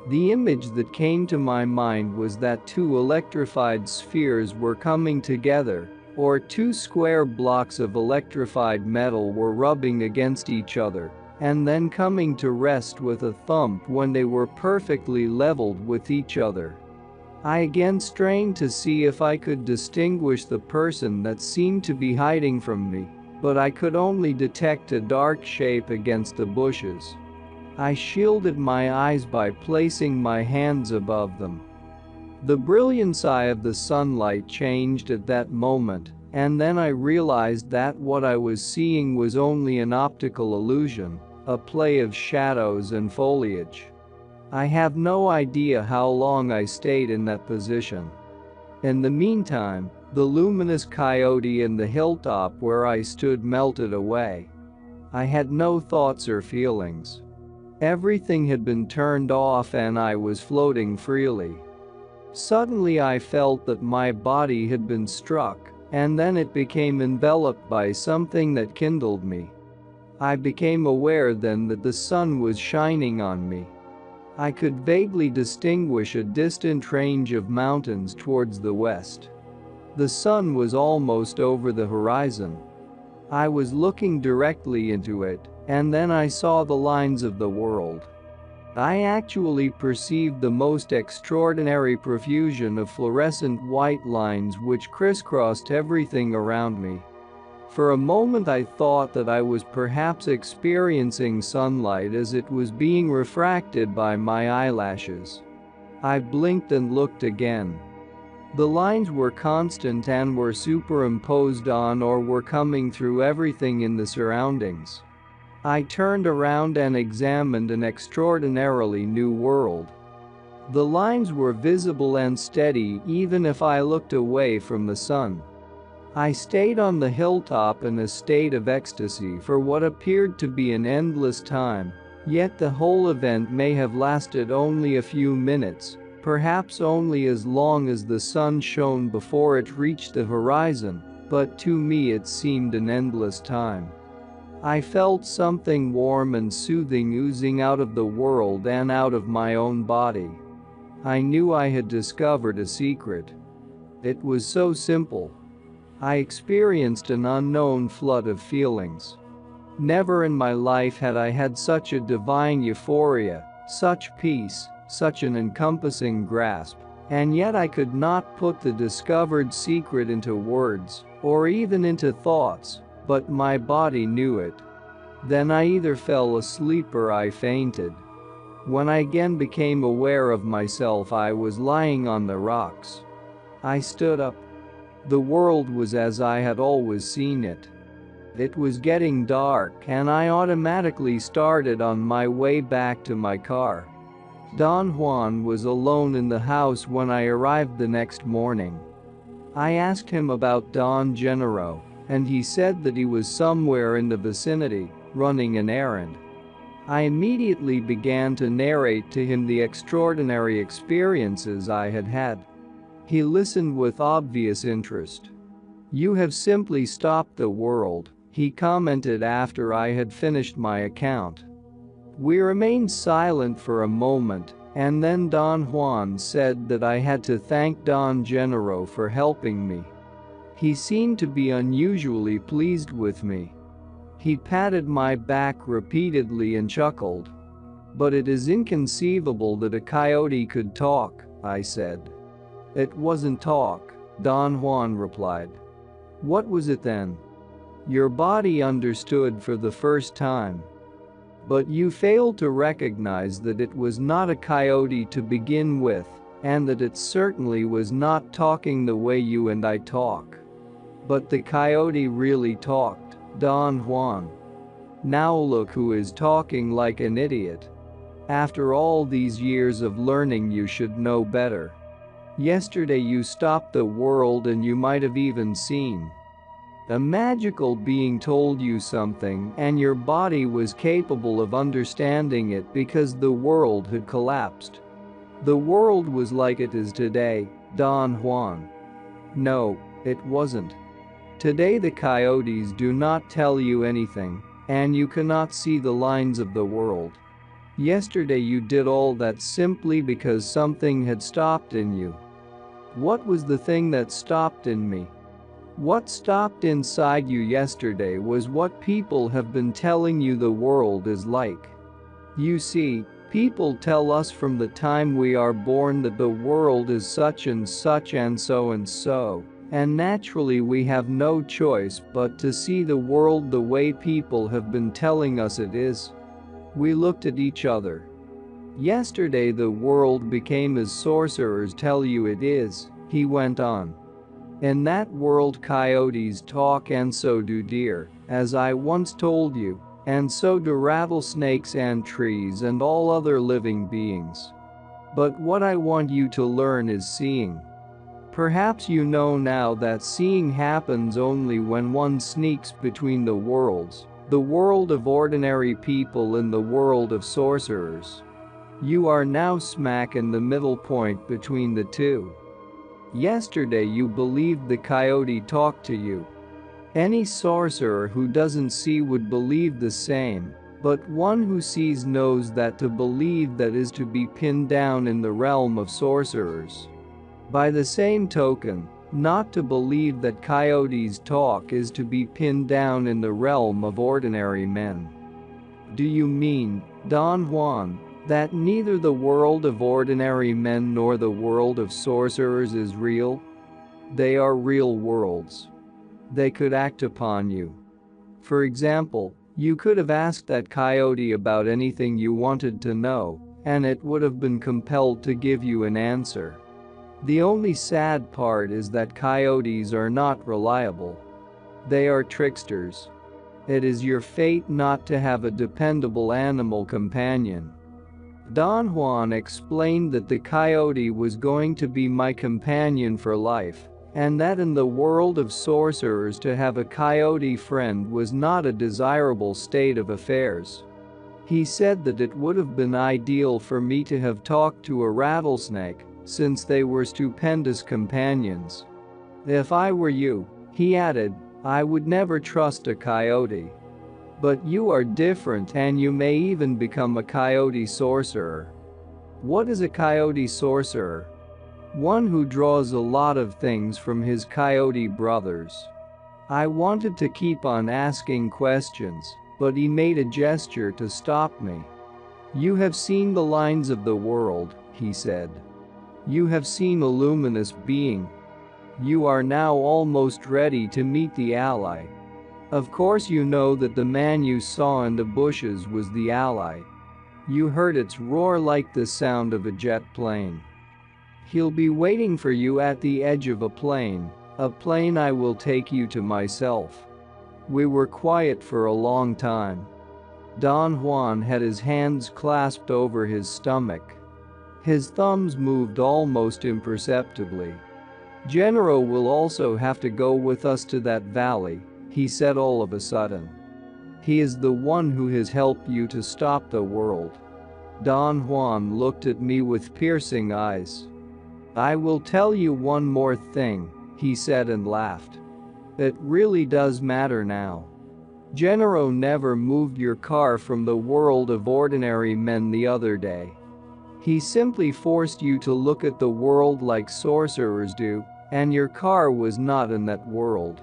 The image that came to my mind was that two electrified spheres were coming together, or two square blocks of electrified metal were rubbing against each other, and then coming to rest with a thump when they were perfectly leveled with each other. I again strained to see if I could distinguish the person that seemed to be hiding from me, but I could only detect a dark shape against the bushes. I shielded my eyes by placing my hands above them. The brilliance of the sunlight changed at that moment, and then I realized that what I was seeing was only an optical illusion, a play of shadows and foliage. I have no idea how long I stayed in that position. In the meantime, the luminous coyote and the hilltop where I stood melted away. I had no thoughts or feelings. Everything had been turned off and I was floating freely. Suddenly I felt that my body had been struck, and then it became enveloped by something that kindled me. I became aware then that the sun was shining on me. I could vaguely distinguish a distant range of mountains towards the west. The sun was almost over the horizon. I was looking directly into it, and then I saw the lines of the world. I actually perceived the most extraordinary profusion of fluorescent white lines which crisscrossed everything around me. For a moment I thought that I was perhaps experiencing sunlight as it was being refracted by my eyelashes. I blinked and looked again. The lines were constant and were superimposed on or were coming through everything in the surroundings. I turned around and examined an extraordinarily new world. The lines were visible and steady even if I looked away from the sun. I stayed on the hilltop in a state of ecstasy for what appeared to be an endless time, yet the whole event may have lasted only a few minutes, perhaps only as long as the sun shone before it reached the horizon, but to me it seemed an endless time. I felt something warm and soothing oozing out of the world and out of my own body. I knew I had discovered a secret. It was so simple. I experienced an unknown flood of feelings. Never in my life had I had such a divine euphoria, such peace, such an encompassing grasp, and yet I could not put the discovered secret into words, or even into thoughts, but my body knew it. Then I either fell asleep or I fainted. When I again became aware of myself, I was lying on the rocks. I stood up. The world was as I had always seen it. It was getting dark and I automatically started on my way back to my car. Don Juan was alone in the house when I arrived the next morning. I asked him about Don Gennaro, and he said that he was somewhere in the vicinity, running an errand. I immediately began to narrate to him the extraordinary experiences I had had. He listened with obvious interest. "You have simply stopped the world," he commented after I had finished my account. We remained silent for a moment, and then Don Juan said that I had to thank Don Gennaro for helping me. He seemed to be unusually pleased with me. He patted my back repeatedly and chuckled. "But it is inconceivable that a coyote could talk," I said. "It wasn't talk," Don Juan replied. "What was it then?" "Your body understood for the first time. But you failed to recognize that it was not a coyote to begin with, and that it certainly was not talking the way you and I talk." "But the coyote really talked, Don Juan. Now look who is talking like an idiot. After all these years of learning, you should know better. Yesterday you stopped the world and you might have even seen. A magical being told you something and your body was capable of understanding it because the world had collapsed. The world was like it is today, Don Juan. No, it wasn't. Today the coyotes do not tell you anything, and you cannot see the lines of the world. Yesterday you did all that simply because something had stopped in you. What was the thing that stopped in me? What stopped inside you yesterday was what people have been telling you the world is like. You see, people tell us from the time we are born that the world is such and such and so, and naturally we have no choice but to see the world the way people have been telling us it is." We looked at each other. "Yesterday the world became as sorcerers tell you it is," he went on. "In that world coyotes talk and so do deer, as I once told you, and so do rattlesnakes and trees and all other living beings. But what I want you to learn is seeing. Perhaps you know now that seeing happens only when one sneaks between the worlds, the world of ordinary people and the world of sorcerers. You are now smack in the middle point between the two. Yesterday you believed the coyote talked to you. Any sorcerer who doesn't see would believe the same, but one who sees knows that to believe that is to be pinned down in the realm of sorcerers. By the same token, Not to believe that coyotes talk is to be pinned down in the realm of ordinary men. Do you mean, Don Juan, that neither the world of ordinary men nor the world of sorcerers is real? They are real worlds. They could act upon you. For example, you could have asked that coyote about anything you wanted to know, and it would have been compelled to give you an answer. The only sad part is that coyotes are not reliable. They are tricksters. It is your fate not to have a dependable animal companion. Don Juan explained that the coyote was going to be my companion for life, and that in the world of sorcerers to have a coyote friend was not a desirable state of affairs. He said that it would have been ideal for me to have talked to a rattlesnake, since they were stupendous companions. If I were you, he added, I would never trust a coyote. But you are different and you may even become a coyote sorcerer. What is a coyote sorcerer? One who draws a lot of things from his coyote brothers. I wanted to keep on asking questions, but he made a gesture to stop me. You have seen the lines of the world, he said. You have seen a luminous being. You are now almost ready to meet the ally. Of course you know that the man you saw in the bushes was the ally. You heard its roar like the sound of a jet plane. He'll be waiting for you at the edge of a plane I will take you to myself. We were quiet for a long time. Don Juan had his hands clasped over his stomach. His thumbs moved almost imperceptibly. Genero will also have to go with us to that valley, he said all of a sudden. He is the one who has helped you to stop the world. Don Juan looked at me with piercing eyes. I will tell you one more thing, he said and laughed. It really does matter now. Genero never moved your car from the world of ordinary men the other day. He simply forced you to look at the world like sorcerers do, and your car was not in that world.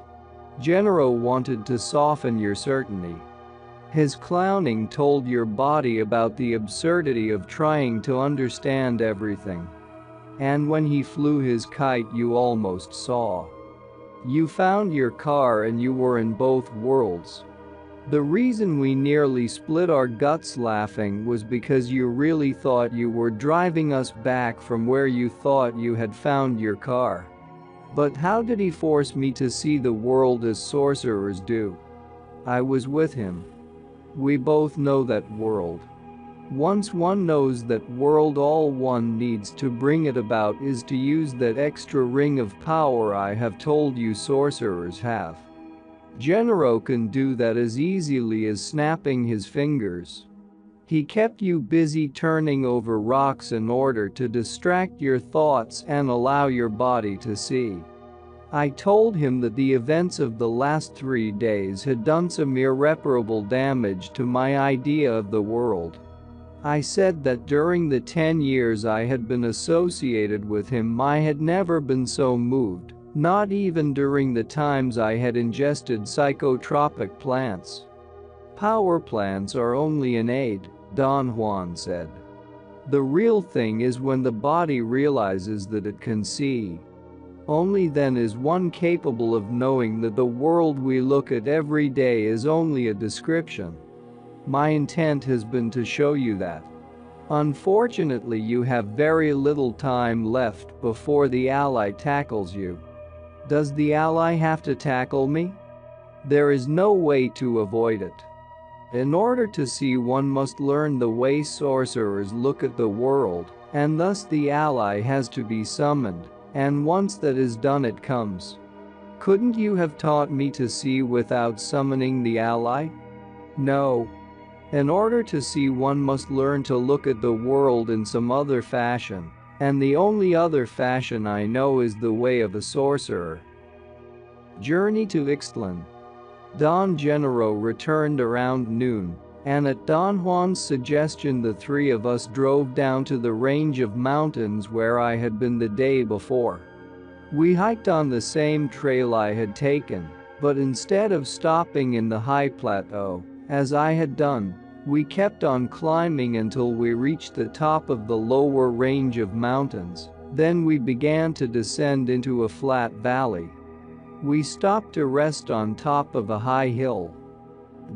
Genero wanted to soften your certainty. His clowning told your body about the absurdity of trying to understand everything. And when he flew his kite you almost saw. You found your car and you were in both worlds. The reason we nearly split our guts laughing was because you really thought you were driving us back from where you thought you had found your car. But how did he force me to see the world as sorcerers do? I was with him. We both know that world. Once one knows that world, all one needs to bring it about is to use that extra ring of power I have told you sorcerers have. Genero can do that as easily as snapping his fingers. He kept you busy turning over rocks in order to distract your thoughts and allow your body to see. I told him that the events of the last 3 days had done some irreparable damage to my idea of the world. I said that during the 10 years I had been associated with him I had never been so moved, not even during the times I had ingested psychotropic plants. Power plants are only an aid, Don Juan said. The real thing is when the body realizes that it can see. Only then is one capable of knowing that the world we look at every day is only a description. My intent has been to show you that. Unfortunately, you have very little time left before the ally tackles you. Does the ally have to tackle me? There is no way to avoid it. In order to see, one must learn the way sorcerers look at the world, and thus the ally has to be summoned, and once that is done it comes. Couldn't you have taught me to see without summoning the ally? No. In order to see, one must learn to look at the world in some other fashion, and the only other fashion I know is the way of a sorcerer. Journey to Ixtlan. Don Genero returned around noon, and at Don Juan's suggestion the three of us drove down to the range of mountains where I had been the day before. We hiked on the same trail I had taken, but instead of stopping in the high plateau, as I had done, we kept on climbing until we reached the top of the lower range of mountains. Then we began to descend into a flat valley. We stopped to rest on top of a high hill.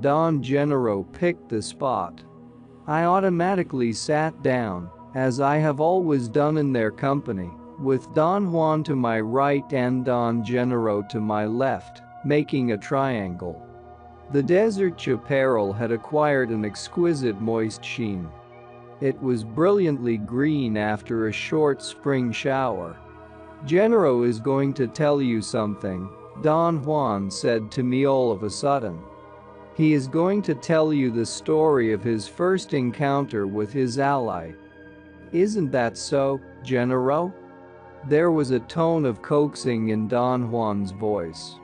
Don Gennaro picked the spot. I automatically sat down, as I have always done in their company, with Don Juan to my right and Don Gennaro to my left, making a triangle. The desert chaparral had acquired an exquisite moist sheen. It was brilliantly green after a short spring shower. "Gennaro is going to tell you something," Don Juan said to me all of a sudden. "He is going to tell you the story of his first encounter with his ally. Isn't that so, Gennaro?" There was a tone of coaxing in Don Juan's voice.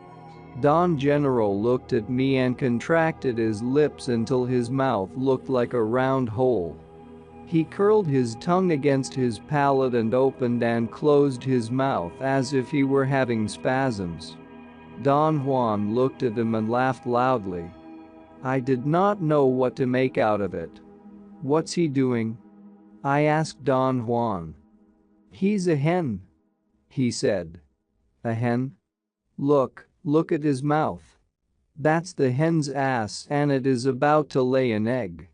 Don Gennaro looked at me and contracted his lips until his mouth looked like a round hole. He curled his tongue against his palate and opened and closed his mouth as if he were having spasms. Don Juan looked at him and laughed loudly. I did not know what to make out of it. "What's he doing?" I asked Don Juan. "He's a hen," he said. "A hen? Look at his mouth. That's the hen's ass and it is about to lay an egg."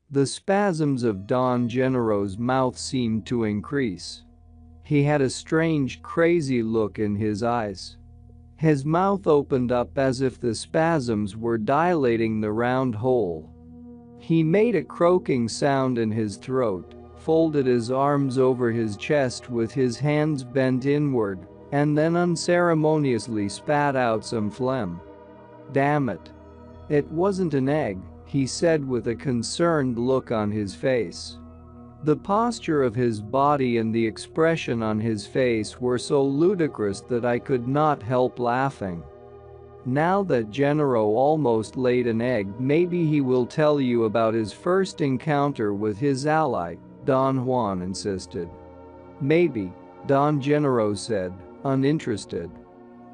The spasms of Don Gennaro's mouth seemed to increase. He had a strange, crazy look in his eyes. His mouth opened up as if the spasms were dilating the round hole. He made a croaking sound in his throat, folded his arms over his chest with his hands bent inward, and then unceremoniously spat out some phlegm. "Damn it. It wasn't an egg," he said with a concerned look on his face. The posture of his body and the expression on his face were so ludicrous that I could not help laughing. "Now that Gennaro almost laid an egg, maybe he will tell you about his first encounter with his ally," Don Juan insisted. "Maybe," Don Gennaro said, uninterested.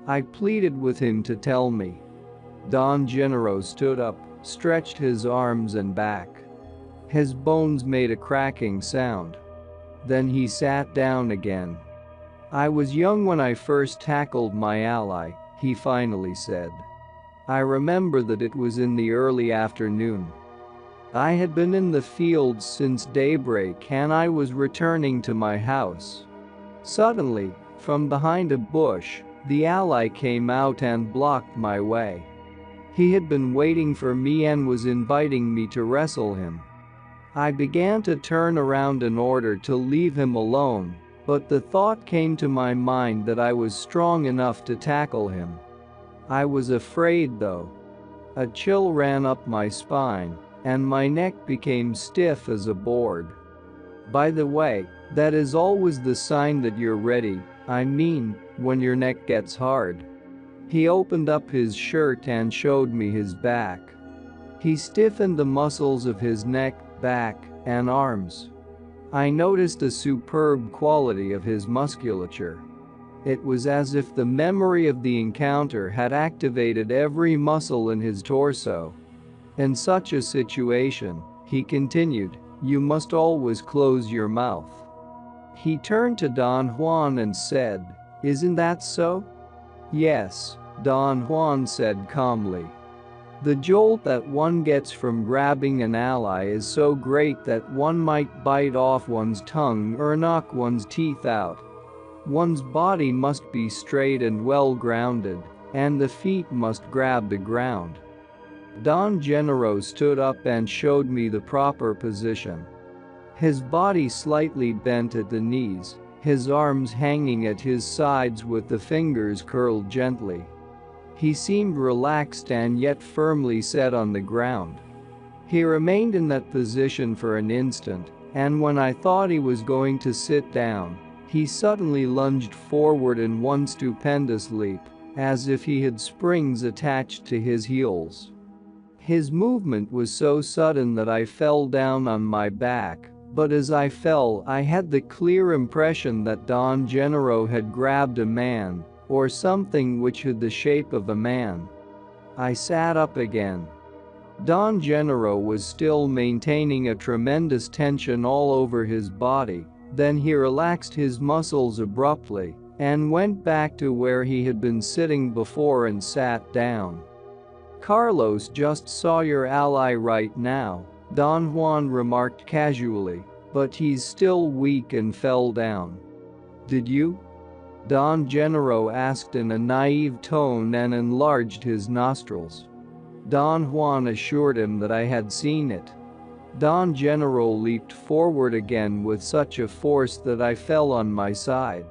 I pleaded with him to tell me. Don Gennaro stood up, stretched his arms and back. His bones made a cracking sound. Then he sat down again. "I was young when I first tackled my ally," he finally said. "I remember that it was in the early afternoon. I had been in the fields since daybreak and I was returning to my house. Suddenly, from behind a bush, the ally came out and blocked my way. He had been waiting for me and was inviting me to wrestle him. I began to turn around in order to leave him alone, but the thought came to my mind that I was strong enough to tackle him. I was afraid though. A chill ran up my spine, and my neck became stiff as a board. By the way, that is always the sign that you're ready, I mean, when your neck gets hard." He opened up his shirt and showed me his back. He stiffened the muscles of his neck, back, and arms. I noticed a superb quality of his musculature. It was as if the memory of the encounter had activated every muscle in his torso. "In such a situation," he continued, "you must always close your mouth." He turned to Don Juan and said, "Isn't that so?" "Yes," Don Juan said calmly. "The jolt that one gets from grabbing an ally is so great that one might bite off one's tongue or knock one's teeth out. One's body must be straight and well grounded, and the feet must grab the ground." Don Gennaro stood up and showed me the proper position. His body slightly bent at the knees, his arms hanging at his sides with the fingers curled gently. He seemed relaxed and yet firmly set on the ground. He remained in that position for an instant, and when I thought he was going to sit down, he suddenly lunged forward in one stupendous leap, as if he had springs attached to his heels. His movement was so sudden that I fell down on my back, But as I fell, I had the clear impression that Don Gennaro had grabbed a man, or something which had the shape of a man. I sat up again. Don Gennaro was still maintaining a tremendous tension all over his body, then he relaxed his muscles abruptly and went back to where he had been sitting before and sat down. "Carlos just saw your ally right now," Don Juan remarked casually, "but he's still weak and fell down." "Did you?" Don Gennaro asked in a naive tone and enlarged his nostrils. Don Juan assured him that I had seen it. Don Gennaro leaped forward again with such a force that I fell on my side.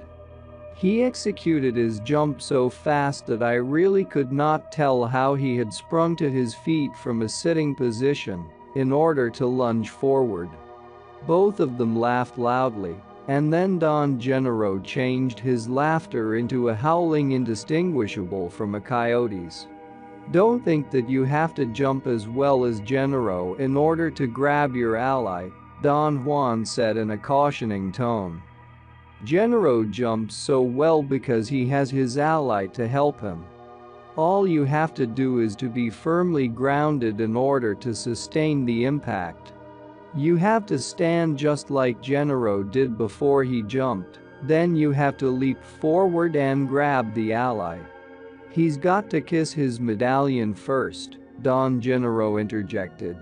He executed his jump so fast that I really could not tell how he had sprung to his feet from a sitting position in order to lunge forward. Both of them laughed loudly, and then Don Gennaro changed his laughter into a howling indistinguishable from a coyote's. "Don't think that you have to jump as well as Gennaro in order to grab your ally," Don Juan said in a cautioning tone. "Gennaro jumps so well because he has his ally to help him. All you have to do is to be firmly grounded in order to sustain the impact. You have to stand just like Gennaro did before he jumped, then you have to leap forward and grab the ally." "He's got to kiss his medallion first," Don Gennaro interjected.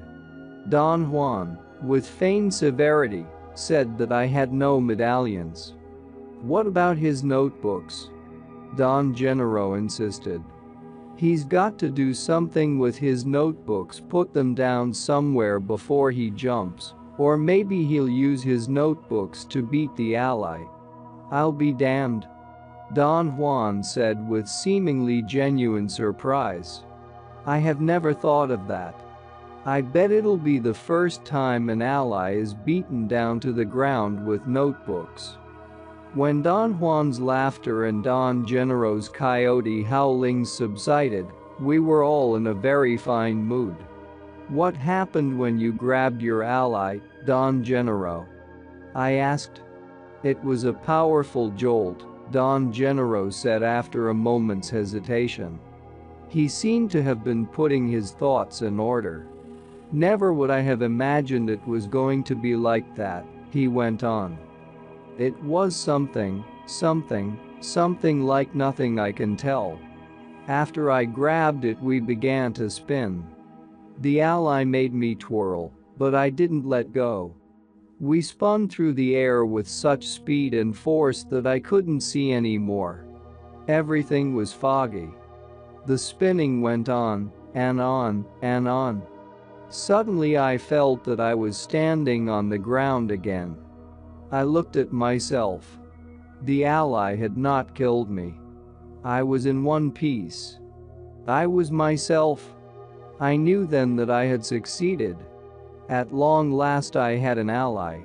Don Juan, with feigned severity, said that I had no medallions. "What about his notebooks?" Don Gennaro insisted. "He's got to do something with his notebooks, put them down somewhere before he jumps, or maybe he'll use his notebooks to beat the ally." "I'll be damned," Don Juan said with seemingly genuine surprise. "I have never thought of that. I bet it'll be the first time an ally is beaten down to the ground with notebooks." When Don Juan's laughter and Don Gennaro's coyote howlings subsided, we were all in a very fine mood. "What happened when you grabbed your ally, Don Gennaro?" I asked. "It was a powerful jolt," Don Gennaro said after a moment's hesitation. He seemed to have been putting his thoughts in order. "Never would I have imagined it was going to be like that," he went on. "It was something like nothing I can tell. After I grabbed it, we began to spin. The ally made me twirl, but I didn't let go. We spun through the air with such speed and force that I couldn't see anymore. Everything was foggy. The spinning went on, and on, and on. Suddenly I felt that I was standing on the ground again. I looked at myself. The ally had not killed me. I was in one piece. I was myself. I knew then that I had succeeded. At long last I had an ally.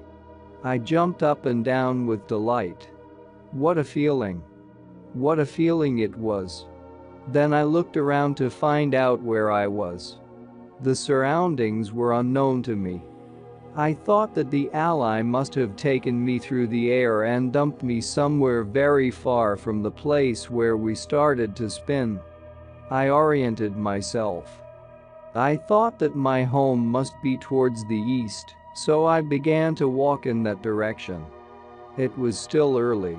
I jumped up and down with delight. What a feeling. What a feeling it was. Then I looked around to find out where I was. The surroundings were unknown to me. I thought that the ally must have taken me through the air and dumped me somewhere very far from the place where we started to spin. I oriented myself. I thought that my home must be towards the east, so I began to walk in that direction. It was still early.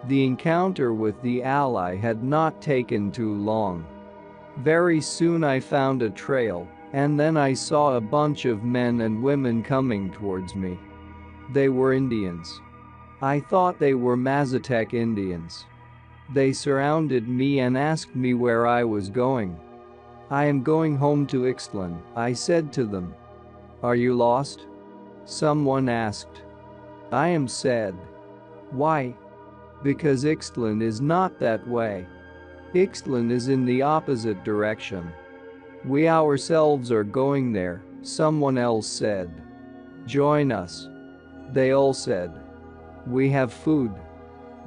The encounter with the ally had not taken too long. Very soon I found a trail, and then I saw a bunch of men and women coming towards me. They were Indians. I thought they were Mazatec Indians. They surrounded me and asked me where I was going. "I am going home to Ixtlan," I said to them. "Are you lost?" someone asked. I am sad. "Why?" "Because Ixtlan is not that way. Ixtlan is in the opposite direction." "We ourselves are going there," someone else said. "Join us," they all said. "We have food."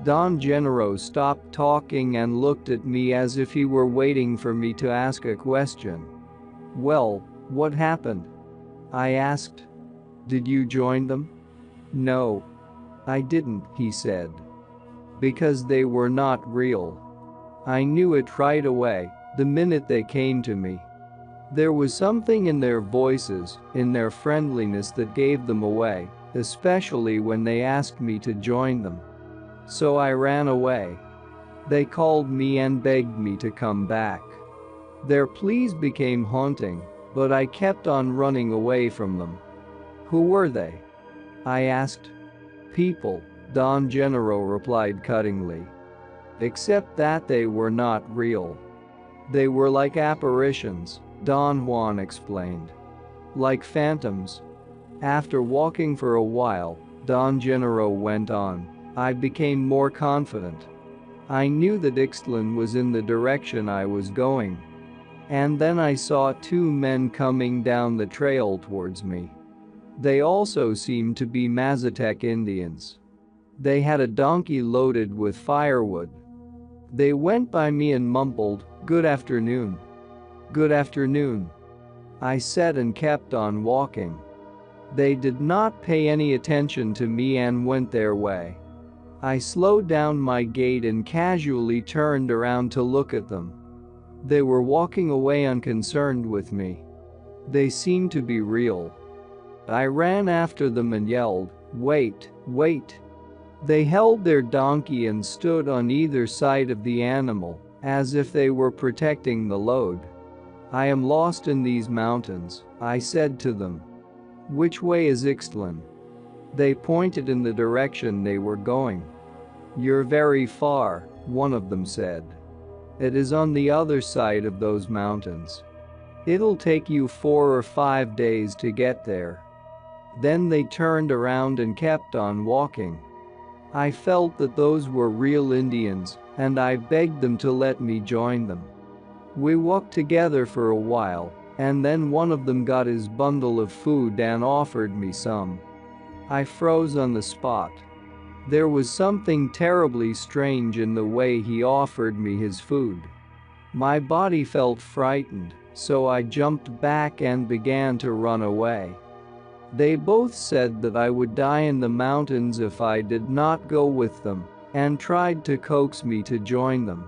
Don Gennaro stopped talking and looked at me as if he were waiting for me to ask a question. "Well, what happened?" I asked. "Did you join them?" "No. I didn't," he said. "Because they were not real. I knew it right away, the minute they came to me. There was something in their voices, in their friendliness that gave them away, especially when they asked me to join them. So I ran away. They called me and begged me to come back. Their pleas became haunting, but I kept on running away from them." "Who were they?" I asked. "People," Don Gennaro replied cuttingly. "Except that they were not real. They were like apparitions," Don Juan explained. "Like phantoms." After walking for a while, Don Gennaro went on, "I became more confident. I knew that Ixtlan was in the direction I was going. And then I saw two men coming down the trail towards me. They also seemed to be Mazatec Indians. They had a donkey loaded with firewood. They went by me and mumbled, 'Good afternoon.' 'Good afternoon,' I said and kept on walking. They did not pay any attention to me and went their way. I slowed down my gait and casually turned around to look at them. They were walking away unconcerned with me. They seemed to be real. I ran after them and yelled, 'Wait, wait.' They held their donkey and stood on either side of the animal, as if they were protecting the load. 'I am lost in these mountains,' I said to them. 'Which way is Ixtlan?' They pointed in the direction they were going. 'You're very far,' one of them said. 'It is on the other side of those mountains. It'll take you 4 or 5 days to get there.' Then they turned around and kept on walking. I felt that those were real Indians, and I begged them to let me join them. We walked together for a while, and then one of them got his bundle of food and offered me some. I froze on the spot. There was something terribly strange in the way he offered me his food. My body felt frightened, so I jumped back and began to run away. They both said that I would die in the mountains if I did not go with them, and tried to coax me to join them.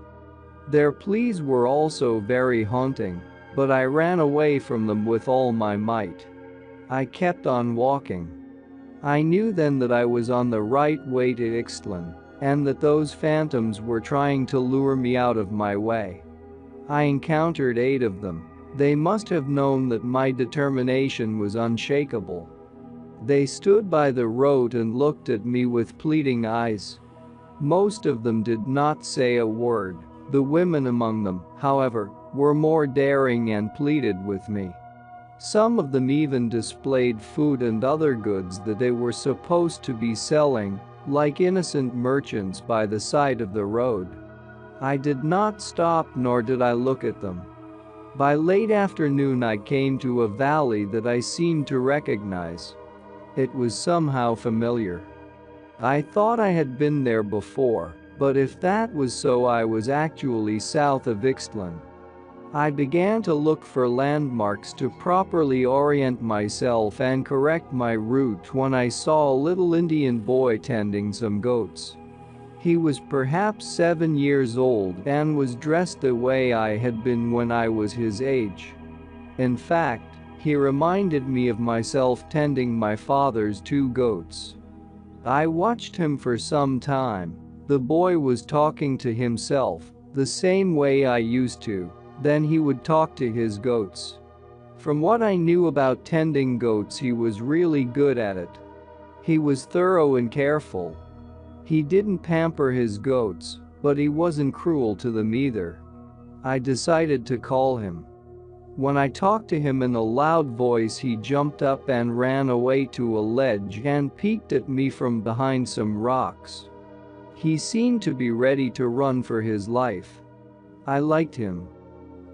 Their pleas were also very haunting, but I ran away from them with all my might. I kept on walking. I knew then that I was on the right way to Ixtlan, and that those phantoms were trying to lure me out of my way. I encountered 8 of them. They must have known that my determination was unshakable. They stood by the road and looked at me with pleading eyes. Most of them did not say a word. The women among them, however, were more daring and pleaded with me. Some of them even displayed food and other goods that they were supposed to be selling, like innocent merchants by the side of the road. I did not stop nor did I look at them. By late afternoon I came to a valley that I seemed to recognize. It was somehow familiar. I thought I had been there before, but if that was so, I was actually south of Ixtlan. I began to look for landmarks to properly orient myself and correct my route when I saw a little Indian boy tending some goats. He was perhaps 7 years old and was dressed the way I had been when I was his age. In fact, he reminded me of myself tending my father's 2 goats. I watched him for some time. The boy was talking to himself, the same way I used to. Then he would talk to his goats. From what I knew about tending goats, he was really good at it. He was thorough and careful. He didn't pamper his goats, but he wasn't cruel to them either. I decided to call him. When I talked to him in a loud voice, he jumped up and ran away to a ledge and peeked at me from behind some rocks. He seemed to be ready to run for his life. I liked him.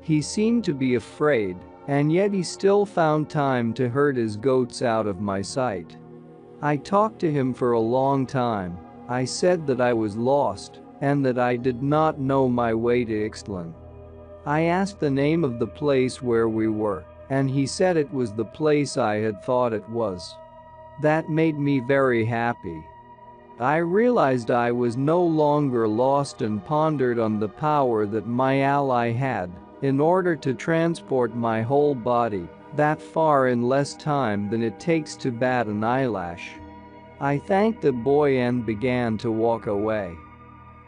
He seemed to be afraid, and yet he still found time to herd his goats out of my sight. I talked to him for a long time. I said that I was lost, and that I did not know my way to Ixtlan. I asked the name of the place where we were, and he said it was the place I had thought it was. That made me very happy. I realized I was no longer lost and pondered on the power that my ally had in order to transport my whole body that far in less time than it takes to bat an eyelash. I thanked the boy and began to walk away.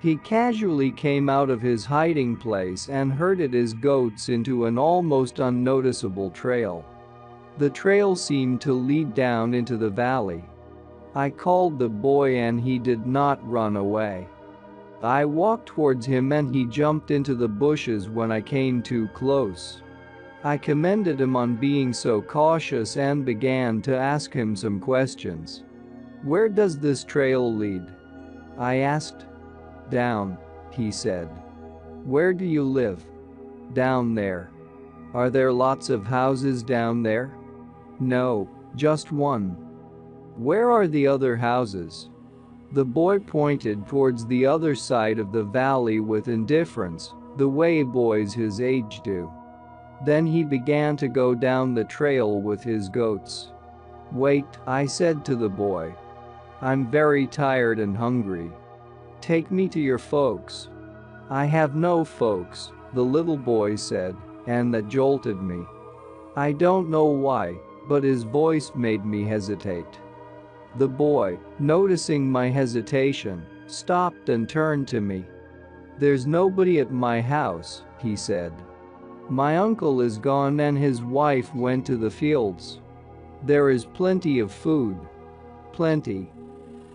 He casually came out of his hiding place and herded his goats into an almost unnoticeable trail. The trail seemed to lead down into the valley. I called the boy and he did not run away. I walked towards him and he jumped into the bushes when I came too close. I commended him on being so cautious and began to ask him some questions. "Where does this trail lead?" I asked. "Down," he said. "Where do you live?" "Down there." "Are there lots of houses down there?" "No, just one." "Where are the other houses?" The boy pointed towards the other side of the valley with indifference, the way boys his age do. Then he began to go down the trail with his goats. "Wait," I said to the boy. "I'm very tired and hungry. Take me to your folks." "I have no folks," the little boy said, and that jolted me. I don't know why, but his voice made me hesitate. The boy, noticing my hesitation, stopped and turned to me. "There's nobody at my house," he said. "My uncle is gone and his wife went to the fields. There is plenty of food. Plenty.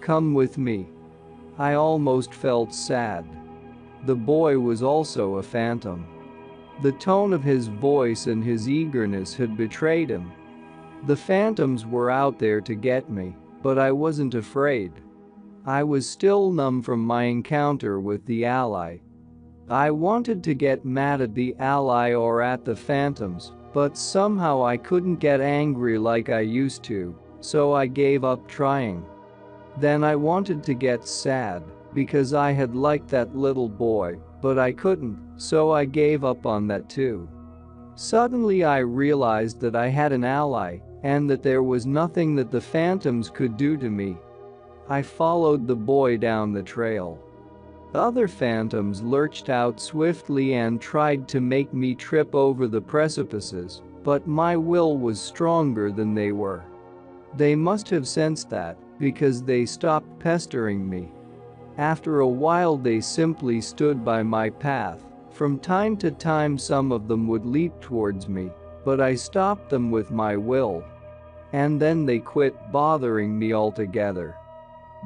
Come with me." I almost felt sad. The boy was also a phantom. The tone of his voice and his eagerness had betrayed him. The phantoms were out there to get me, but I wasn't afraid. I was still numb from my encounter with the ally. I wanted to get mad at the ally or at the phantoms, but somehow I couldn't get angry like I used to, so I gave up trying. Then I wanted to get sad, because I had liked that little boy, but I couldn't, so I gave up on that too. Suddenly I realized that I had an ally, and that there was nothing that the phantoms could do to me. I followed the boy down the trail. Other phantoms lurched out swiftly and tried to make me trip over the precipices, but my will was stronger than they were. They must have sensed that, because they stopped pestering me. After a while they simply stood by my path. From time to time some of them would leap towards me, but I stopped them with my will. And then they quit bothering me altogether.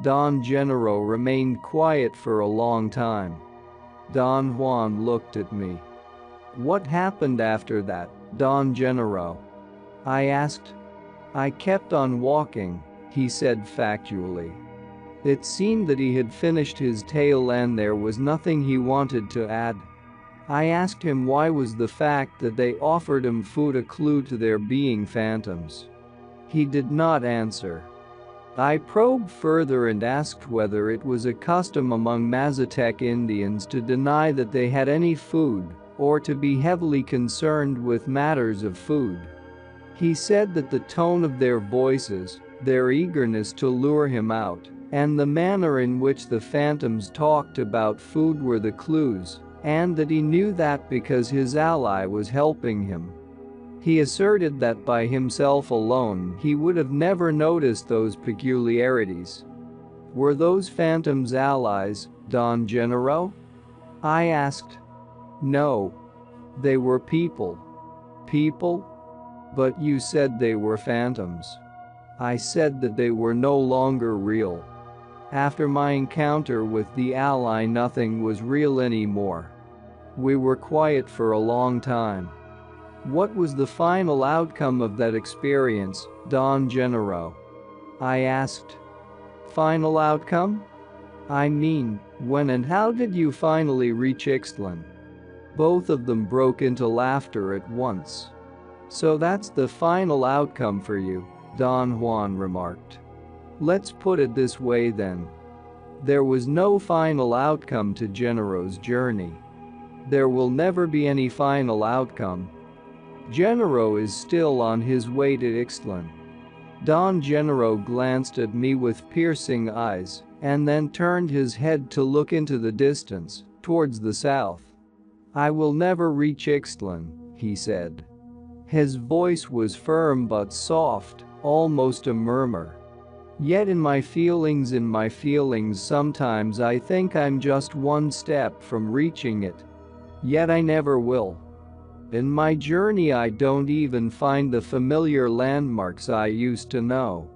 Don Gennaro remained quiet for a long time. Don Juan looked at me. "What happened after that, Don Gennaro?" I asked. "I kept on walking," he said factually. It seemed that he had finished his tale and there was nothing he wanted to add. I asked him why was the fact that they offered him food a clue to their being phantoms. He did not answer. I probed further and asked whether it was a custom among Mazatec Indians to deny that they had any food, or to be heavily concerned with matters of food. He said that the tone of their voices, their eagerness to lure him out, and the manner in which the phantoms talked about food were the clues, and that he knew that because his ally was helping him. He asserted that by himself alone he would have never noticed those peculiarities. "Were those phantoms allies, Don Gennaro?" I asked. "No. They were people." "People? But you said they were phantoms." I said that they were no longer real. After my encounter with the ally nothing was real anymore. We were quiet for a long time. "What was the final outcome of that experience, Don Gennaro?" I asked. "Final outcome? I mean, when and how did you finally reach Ixtlan?" Both of them broke into laughter at once. "So that's the final outcome for you," Don Juan remarked. "Let's put it this way then. There was no final outcome to Gennaro's journey. There will never be any final outcome. Gennaro is still on his way to Ixtlan." Don Gennaro glanced at me with piercing eyes and then turned his head to look into the distance, towards the south. "I will never reach Ixtlan," he said. His voice was firm but soft, almost a murmur. Yet in my feelings sometimes I think I'm just one step from reaching it. Yet I never will. In my journey I don't even find the familiar landmarks I used to know.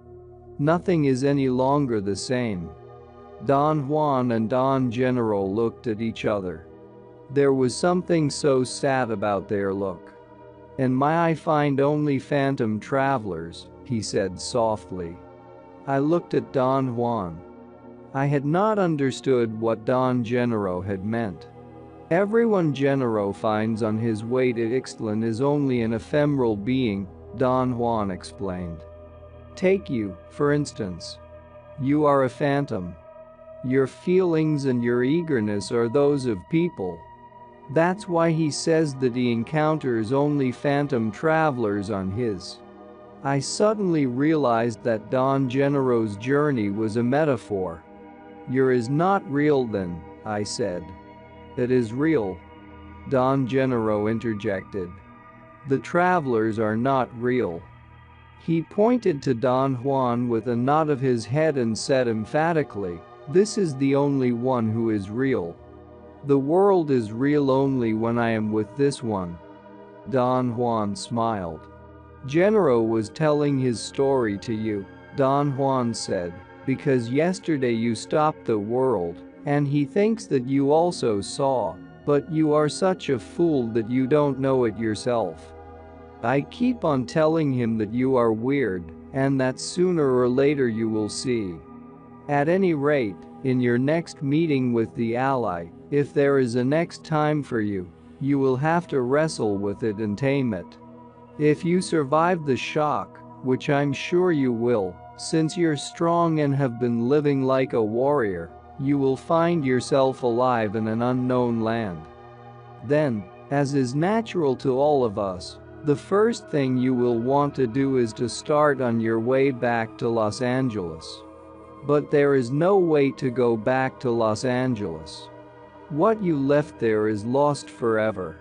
Nothing is any longer the same. Don Juan and Don Gennaro looked at each other. There was something so sad about their look. "In my eye find only phantom travelers," he said softly. I looked at Don Juan. I had not understood what Don Gennaro had meant. "Everyone Gennaro finds on his way to Ixtlan is only an ephemeral being," Don Juan explained. "Take you, for instance. You are a phantom. Your feelings and your eagerness are those of people. That's why he says that he encounters only phantom travelers on his." I suddenly realized that Don Gennaro's journey was a metaphor. "Yours is not real then," I said. "It is real," Don Gennaro interjected. "The travelers are not real." He pointed to Don Juan with a nod of his head and said emphatically, "This is the only one who is real. The world is real only when I am with this one." Don Juan smiled. "Gennaro was telling his story to you," Don Juan said, "because yesterday you stopped the world, and he thinks that you also saw, but you are such a fool that you don't know it yourself. I keep on telling him that you are weird, and that sooner or later you will see. At any rate, in your next meeting with the ally, if there is a next time for you, you will have to wrestle with it and tame it. If you survive the shock, which I'm sure you will, since you're strong and have been living like a warrior, you will find yourself alive in an unknown land. Then, as is natural to all of us, the first thing you will want to do is to start on your way back to Los Angeles. But there is no way to go back to Los Angeles. What you left there is lost forever.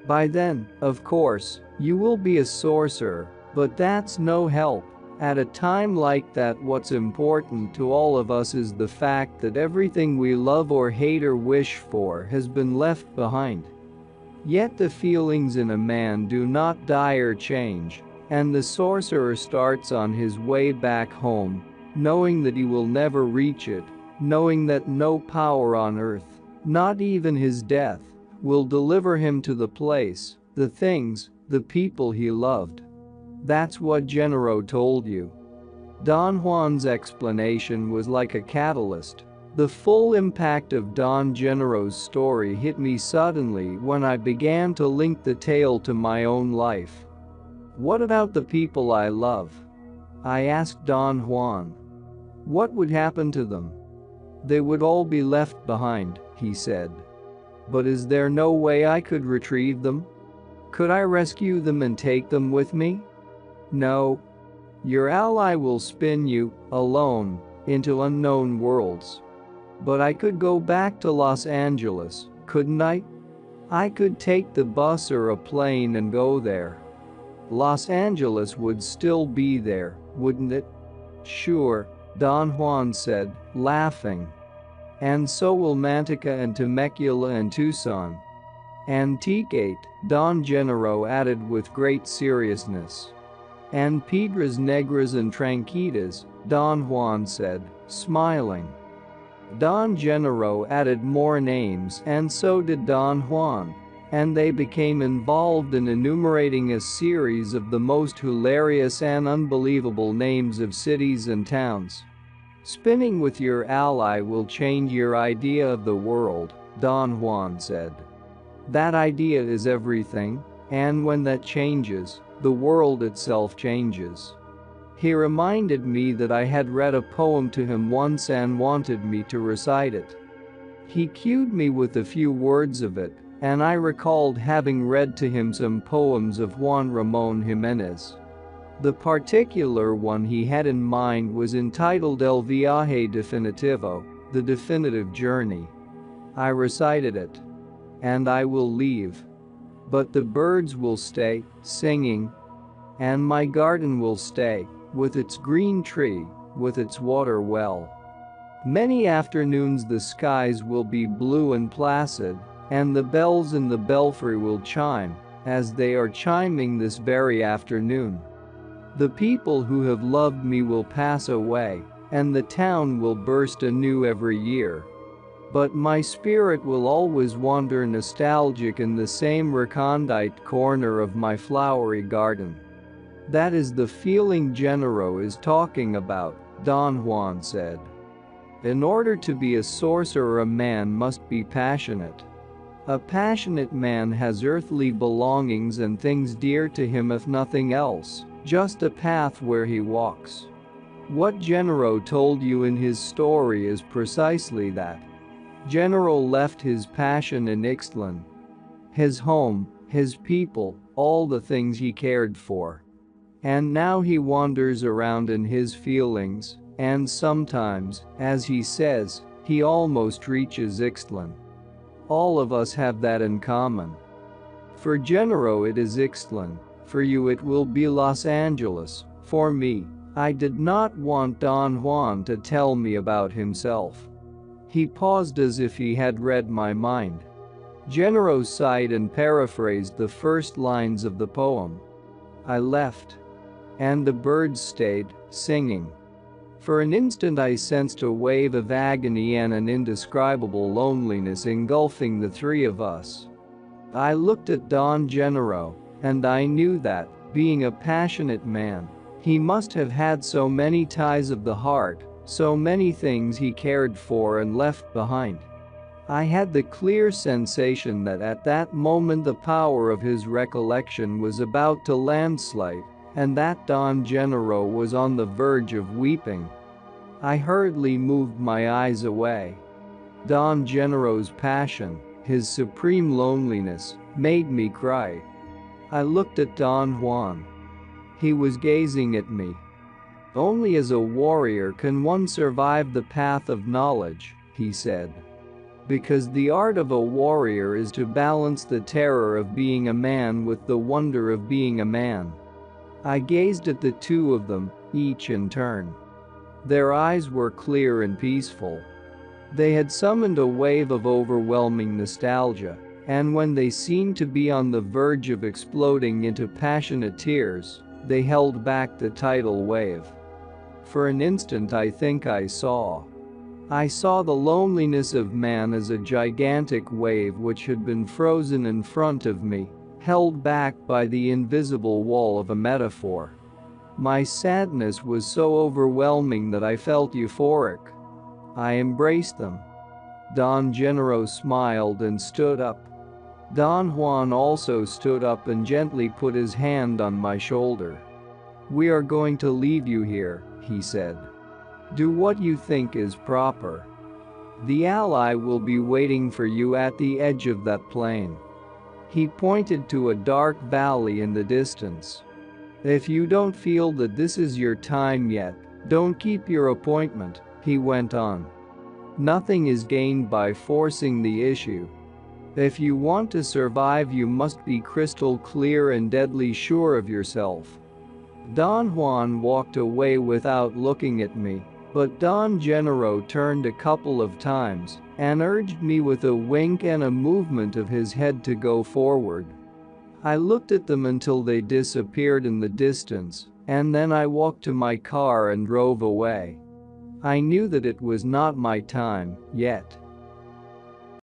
By then, of course, you will be a sorcerer, but that's no help. At a time like that, what's important to all of us is the fact that everything we love or hate or wish for has been left behind. Yet the feelings in a man do not die or change, and the sorcerer starts on his way back home, knowing that he will never reach it, knowing that no power on earth, not even his death, will deliver him to the place, the things, the people he loved. That's what Gennaro told you." Don Juan's explanation was like a catalyst. The full impact of Don Gennaro's story hit me suddenly when I began to link the tale to my own life. "What about the people I love?" I asked Don Juan. "What would happen to them?" "They would all be left behind," he said. "But is there no way I could retrieve them? Could I rescue them and take them with me?" "No. Your ally will spin you, alone, into unknown worlds. But I could go back to Los Angeles, couldn't I? I could take the bus or a plane and go there. Los Angeles would still be there, wouldn't it?" "Sure," Don Juan said, laughing. "And so will Manteca and Temecula and Tucson." "And Tecate," Don Gennaro added with great seriousness. "And Piedras Negras and Tranquitas," Don Juan said, smiling. Don Gennaro added more names, and so did Don Juan, and they became involved in enumerating a series of the most hilarious and unbelievable names of cities and towns. "Spinning with your ally will change your idea of the world," Don Juan said. "That idea is everything, and when that changes, the world itself changes." He reminded me that I had read a poem to him once and wanted me to recite it. He cued me with a few words of it, and I recalled having read to him some poems of Juan Ramon Jimenez. The particular one he had in mind was entitled El Viaje Definitivo, the definitive journey. I recited it. And I will leave. But the birds will stay, singing. And my garden will stay, with its green tree, with its water well. Many afternoons the skies will be blue and placid, and the bells in the belfry will chime, as they are chiming this very afternoon. The people who have loved me will pass away, and the town will burst anew every year. But my spirit will always wander nostalgic in the same recondite corner of my flowery garden. That is the feeling Genaro is talking about, Don Juan said. In order to be a sorcerer, a man must be passionate. A passionate man has earthly belongings and things dear to him, if nothing else, just a path where he walks. What Genaro told you in his story is precisely that. Genaro left his passion in Ixtlan. His home, his people, all the things he cared for. And now he wanders around in his feelings, and sometimes, as he says, he almost reaches Ixtlan. All of us have that in common. For Genaro it is Ixtlan, for you it will be Los Angeles, for me, I did not want Don Juan to tell me about himself. He paused as if he had read my mind. Genaro sighed and paraphrased the first lines of the poem. I left. And the birds stayed, singing. For an instant I sensed a wave of agony and an indescribable loneliness engulfing the three of us. I looked at Don Genaro, and I knew that, being a passionate man, he must have had so many ties of the heart, so many things he cared for and left behind. I had the clear sensation that at that moment the power of his recollection was about to landslide, and that Don Genaro was on the verge of weeping. I hurriedly moved my eyes away. Don Genaro's passion, his supreme loneliness, made me cry. I looked at Don Juan. He was gazing at me. Only as a warrior can one survive the path of knowledge, he said. Because the art of a warrior is to balance the terror of being a man with the wonder of being a man. I gazed at the two of them, each in turn. Their eyes were clear and peaceful. They had summoned a wave of overwhelming nostalgia, and when they seemed to be on the verge of exploding into passionate tears, they held back the tidal wave. For an instant I think I saw the loneliness of man as a gigantic wave which had been frozen in front of me, held back by the invisible wall of a metaphor. My sadness was so overwhelming that I felt euphoric. I embraced them. Don Genaro smiled and stood up. Don Juan also stood up and gently put his hand on my shoulder. We are going to leave you here, he said. Do what you think is proper. The ally will be waiting for you at the edge of that plain. He pointed to a dark valley in the distance. If you don't feel that this is your time yet, don't keep your appointment, he went on. Nothing is gained by forcing the issue. If you want to survive, you must be crystal clear and deadly sure of yourself. Don Juan walked away without looking at me, but Don Genaro turned a couple of times and urged me with a wink and a movement of his head to go forward. I looked at them until they disappeared in the distance, and then I walked to my car and drove away. I knew that it was not my time yet.